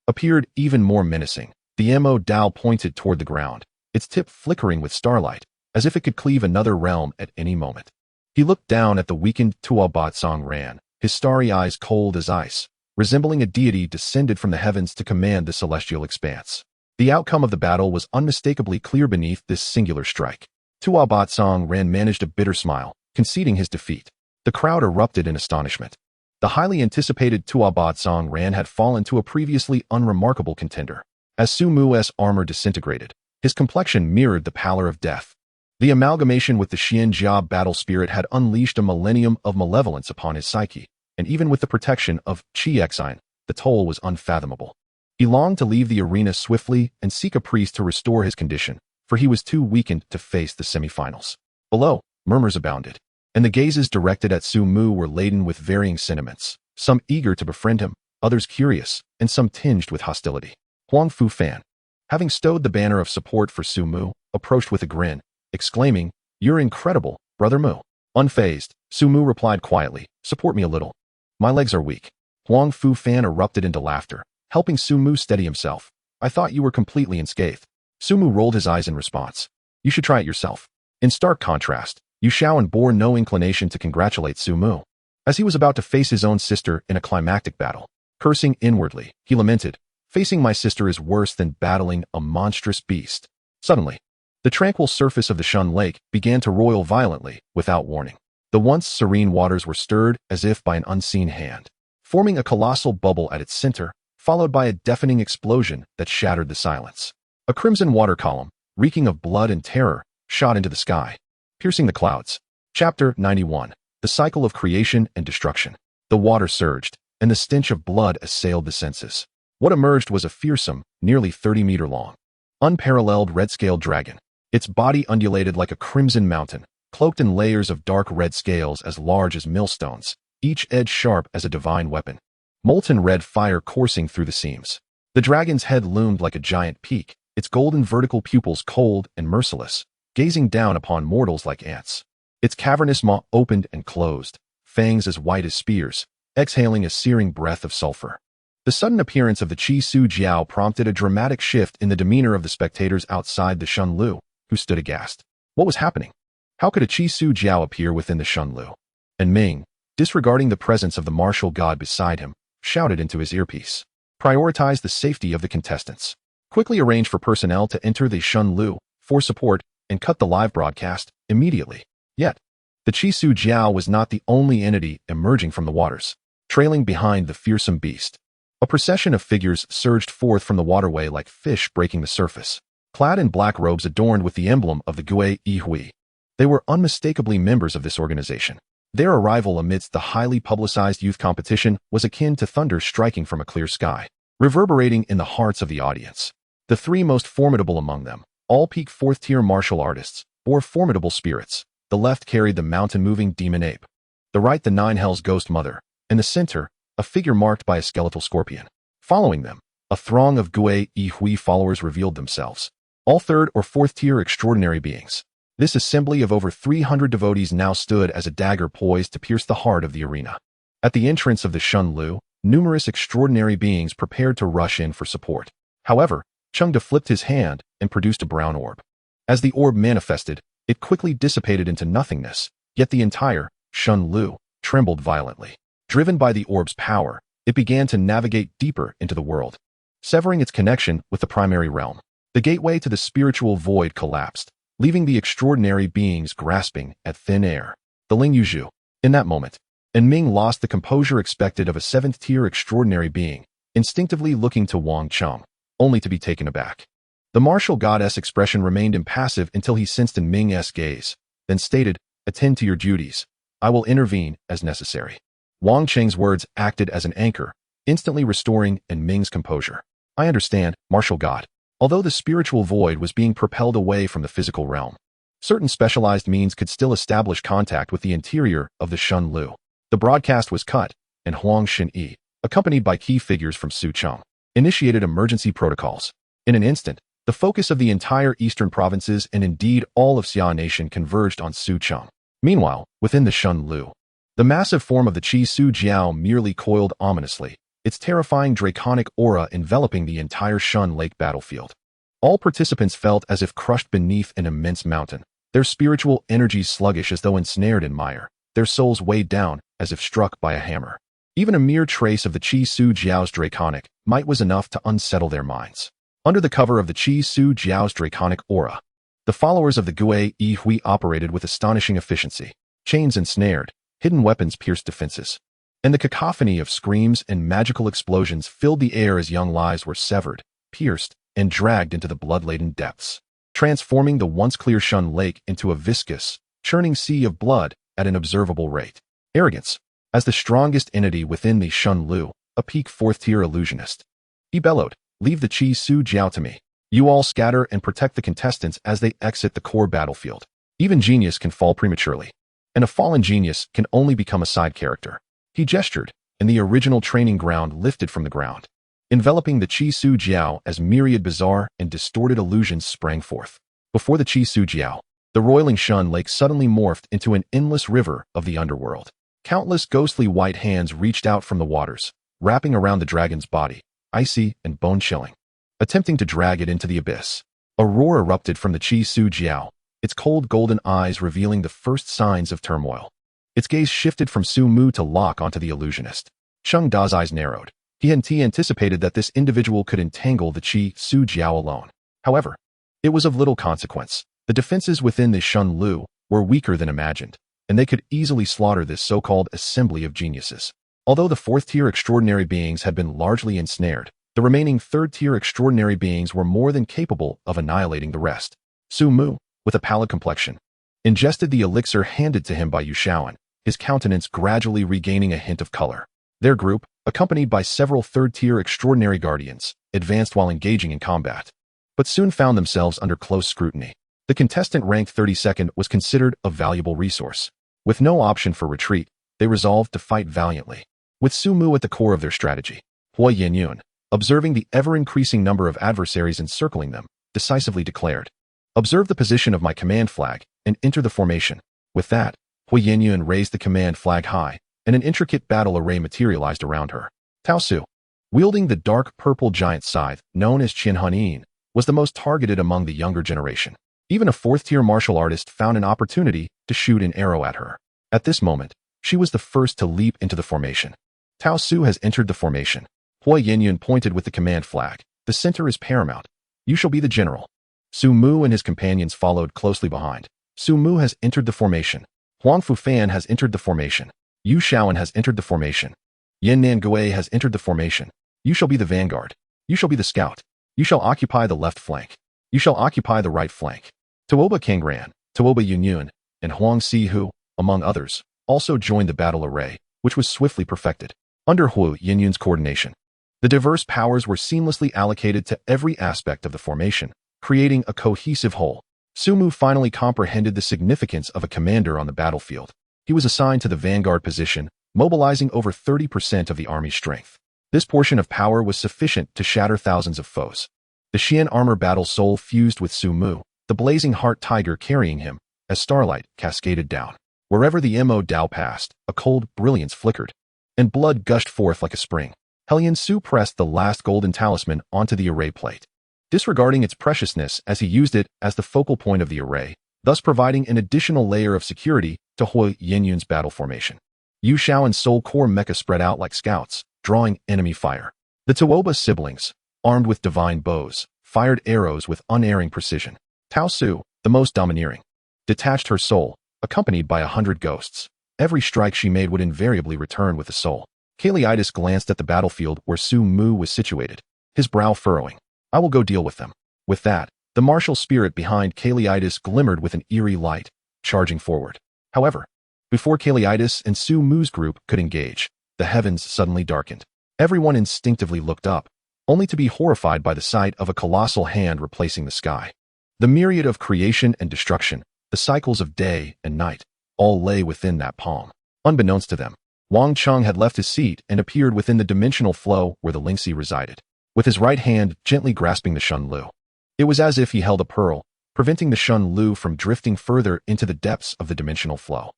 appeared even more menacing. The Mo Dao pointed toward the ground, its tip flickering with starlight, as if it could cleave another realm at any moment. He looked down at the weakened Tua Bat Song Ran, his starry eyes cold as ice, resembling a deity descended from the heavens to command the celestial expanse. The outcome of the battle was unmistakably clear beneath this singular strike. Tua Bat Song Ran managed a bitter smile, conceding his defeat. The crowd erupted in astonishment. The highly anticipated Tua Bat Song Ran had fallen to a previously unremarkable contender. As Su Mu's armor disintegrated, his complexion mirrored the pallor of death. The amalgamation with the Xianjia battle spirit had unleashed a millennium of malevolence upon his psyche, and even with the protection of Qi Exine, the toll was unfathomable. He longed to leave the arena swiftly and seek a priest to restore his condition, for he was too weakened to face the semifinals. Below, murmurs abounded, and the gazes directed at Su Mu were laden with varying sentiments, some eager to befriend him, others curious, and some tinged with hostility. Huang Fu Fan, having stowed the banner of support for Su Mu, approached with a grin, exclaiming, "You're incredible, Brother Mu." Unfazed, Su Mu replied quietly, "Support me a little. My legs are weak." Huang Fu Fan erupted into laughter, helping Su Mu steady himself. "I thought you were completely unscathed." Su Mu rolled his eyes in response. "You should try it yourself." In stark contrast, Yu Shaoan bore no inclination to congratulate Su Mu. As he was about to face his own sister in a climactic battle, cursing inwardly, he lamented, "Facing my sister is worse than battling a monstrous beast." Suddenly, the tranquil surface of the Shun Lake began to roil violently, without warning. The once serene waters were stirred as if by an unseen hand, forming a colossal bubble at its center, followed by a deafening explosion that shattered the silence. A crimson water column, reeking of blood and terror, shot into the sky, piercing the clouds. Chapter 91. The Cycle of Creation and Destruction. The water surged, and the stench of blood assailed the senses. What emerged was a fearsome, nearly 30-meter long, unparalleled red-scaled dragon. Its body undulated like a crimson mountain, cloaked in layers of dark red scales as large as millstones, each edge sharp as a divine weapon. Molten red fire coursing through the seams. The dragon's head loomed like a giant peak, its golden vertical pupils cold and merciless, gazing down upon mortals like ants. Its cavernous maw opened and closed, fangs as white as spears, exhaling a searing breath of sulfur. The sudden appearance of the Qi Su Jiao prompted a dramatic shift in the demeanor of the spectators outside the Shun Lu, who stood aghast. What was happening? How could a Qi Su Jiao appear within the Shun Lu? And Ming, disregarding the presence of the martial god beside him, shouted into his earpiece. "Prioritize the safety of the contestants. Quickly arrange for personnel to enter the Shun Lu for support and cut the live broadcast immediately. Yet, the Chisu Jiao was not the only entity emerging from the waters, trailing behind the fearsome beast. A procession of figures surged forth from the waterway like fish breaking the surface, clad in black robes adorned with the emblem of the Gui Yihui. They were unmistakably members of this organization. Their arrival amidst the highly publicized youth competition was akin to thunder striking from a clear sky, reverberating in the hearts of the audience. The three most formidable among them, all peak fourth-tier martial artists, bore formidable spirits. The left carried the mountain-moving demon ape, the right the Nine Hells Ghost Mother, and the center, a figure marked by a skeletal scorpion. Following them, a throng of Gui Yihui followers revealed themselves, all third or fourth-tier extraordinary beings. This assembly of over 300 devotees now stood as a dagger poised to pierce the heart of the arena. At the entrance of the Shun Lu, numerous extraordinary beings prepared to rush in for support. However, Chengde flipped his hand and produced a brown orb. As the orb manifested, it quickly dissipated into nothingness, yet the entire Shun Lu trembled violently. Driven by the orb's power, it began to navigate deeper into the world, severing its connection with the primary realm. The gateway to the spiritual void collapsed, leaving the extraordinary beings grasping at thin air. The Ling Yuzhu. In that moment, Ming lost the composure expected of a seventh-tier extraordinary being, instinctively looking to Wang Cheng, only to be taken aback. The martial goddess expression remained impassive until he sensed Ming's gaze, then stated, "Attend to your duties. I will intervene as necessary." Wang Cheng's words acted as an anchor, instantly restoring Ming's composure. "I understand, martial god." Although the spiritual void was being propelled away from the physical realm, certain specialized means could still establish contact with the interior of the Shun Lu. The broadcast was cut, and Huang Xinyi, accompanied by key figures from Suchong, initiated emergency protocols. In an instant, the focus of the entire eastern provinces and indeed all of Xia Nation converged on Suchong. Meanwhile, within the Shun Lu, the massive form of the Chisu Jiao merely coiled ominously, its terrifying draconic aura enveloping the entire Shun Lake battlefield. All participants felt as if crushed beneath an immense mountain, their spiritual energies sluggish as though ensnared in mire, their souls weighed down as if struck by a hammer. Even a mere trace of the Chisu Jiao's draconic might was enough to unsettle their minds. Under the cover of the Chisu Jiao's draconic aura, the followers of the Gui Yihui operated with astonishing efficiency. Chains ensnared, hidden weapons pierced defenses, and the cacophony of screams and magical explosions filled the air as young lives were severed, pierced, and dragged into the blood-laden depths, transforming the once clear Shun Lake into a viscous, churning sea of blood at an observable rate. Arrogance. As the strongest entity within the Shun Lu, a peak fourth-tier illusionist, he bellowed, "Leave the Chisu Jiao to me. You all scatter and protect the contestants as they exit the core battlefield. Even genius can fall prematurely, and a fallen genius can only become a side character." He gestured, and the original training ground lifted from the ground, enveloping the Chisu Jiao as myriad bizarre and distorted illusions sprang forth. Before the Chisu Jiao, the roiling Shun Lake suddenly morphed into an endless river of the underworld. Countless ghostly white hands reached out from the waters, wrapping around the dragon's body, icy and bone-chilling, attempting to drag it into the abyss. A roar erupted from the Chisu Jiao, its cold golden eyes revealing the first signs of turmoil. Its gaze shifted from Su Mu to lock onto the illusionist. Cheng Da's eyes narrowed. He anticipated that this individual could entangle the Chisu Jiao alone. However, it was of little consequence. The defenses within the Shun Lu were weaker than imagined, and they could easily slaughter this so-called assembly of geniuses. Although the fourth-tier extraordinary beings had been largely ensnared, the remaining third-tier extraordinary beings were more than capable of annihilating the rest. Su Mu, with a pallid complexion, ingested the elixir handed to him by Yu Shaoan, his countenance gradually regaining a hint of color. Their group, accompanied by several third-tier extraordinary guardians, advanced while engaging in combat, but soon found themselves under close scrutiny. The contestant ranked 32nd was considered a valuable resource. With no option for retreat, they resolved to fight valiantly, with Su Mu at the core of their strategy. Hua Yinyun, observing the ever-increasing number of adversaries encircling them, decisively declared, "Observe the position of my command flag and enter the formation." With that, Hua Yinyun raised the command flag high, and an intricate battle array materialized around her. Tao Su, wielding the dark purple giant scythe known as Qian Hanyin, was the most targeted among the younger generation. Even a fourth-tier martial artist found an opportunity to shoot an arrow at her. At this moment, she was the first to leap into the formation. Tao Su has entered the formation. Hua Yinyun pointed with the command flag. The center is paramount. You shall be the general. Su Mu and his companions followed closely behind. Su Mu has entered the formation. Huang Fufan has entered the formation. Yu Shaoan has entered the formation. Yin Nan Gui has entered the formation. You shall be the vanguard. You shall be the scout. You shall occupy the left flank. You shall occupy the right flank. Tuoba Kangran, Tuoba Yunyun, and Huang Sihu, among others, also joined the battle array, which was swiftly perfected. Under Hu Yinyun's coordination, the diverse powers were seamlessly allocated to every aspect of the formation, creating a cohesive whole. Su Mu finally comprehended the significance of a commander on the battlefield. He was assigned to the vanguard position, mobilizing over 30% of the army's strength. This portion of power was sufficient to shatter thousands of foes. The Xian armor battle soul fused with Su Mu, the blazing heart tiger carrying him, as starlight cascaded down. Wherever the Mo Dao passed, a cold brilliance flickered, and blood gushed forth like a spring. Hellion Su pressed the last golden talisman onto the array plate, disregarding its preciousness as he used it as the focal point of the array, thus providing an additional layer of security to Hu Yinyun's battle formation. Yu Shaoan's soul core mecha spread out like scouts, drawing enemy fire. The Tuoba siblings, armed with divine bows, fired arrows with unerring precision. Tao Su, the most domineering, detached her soul, accompanied by 100 ghosts. Every strike she made would invariably return with the soul. Kaleitis glanced at the battlefield where Su Mu was situated, his brow furrowing. I will go deal with them. With that, the martial spirit behind Kaleitis glimmered with an eerie light, charging forward. However, before Kaleitis and Su Mu's group could engage, the heavens suddenly darkened. Everyone instinctively looked up, only to be horrified by the sight of a colossal hand replacing the sky. The myriad of creation and destruction, the cycles of day and night, all lay within that palm. Unbeknownst to them, Wang Cheng had left his seat and appeared within the dimensional flow where the Lingxi resided, with his right hand gently grasping the Shun Lu. It was as if he held a pearl, preventing the Shun Lu from drifting further into the depths of the dimensional flow.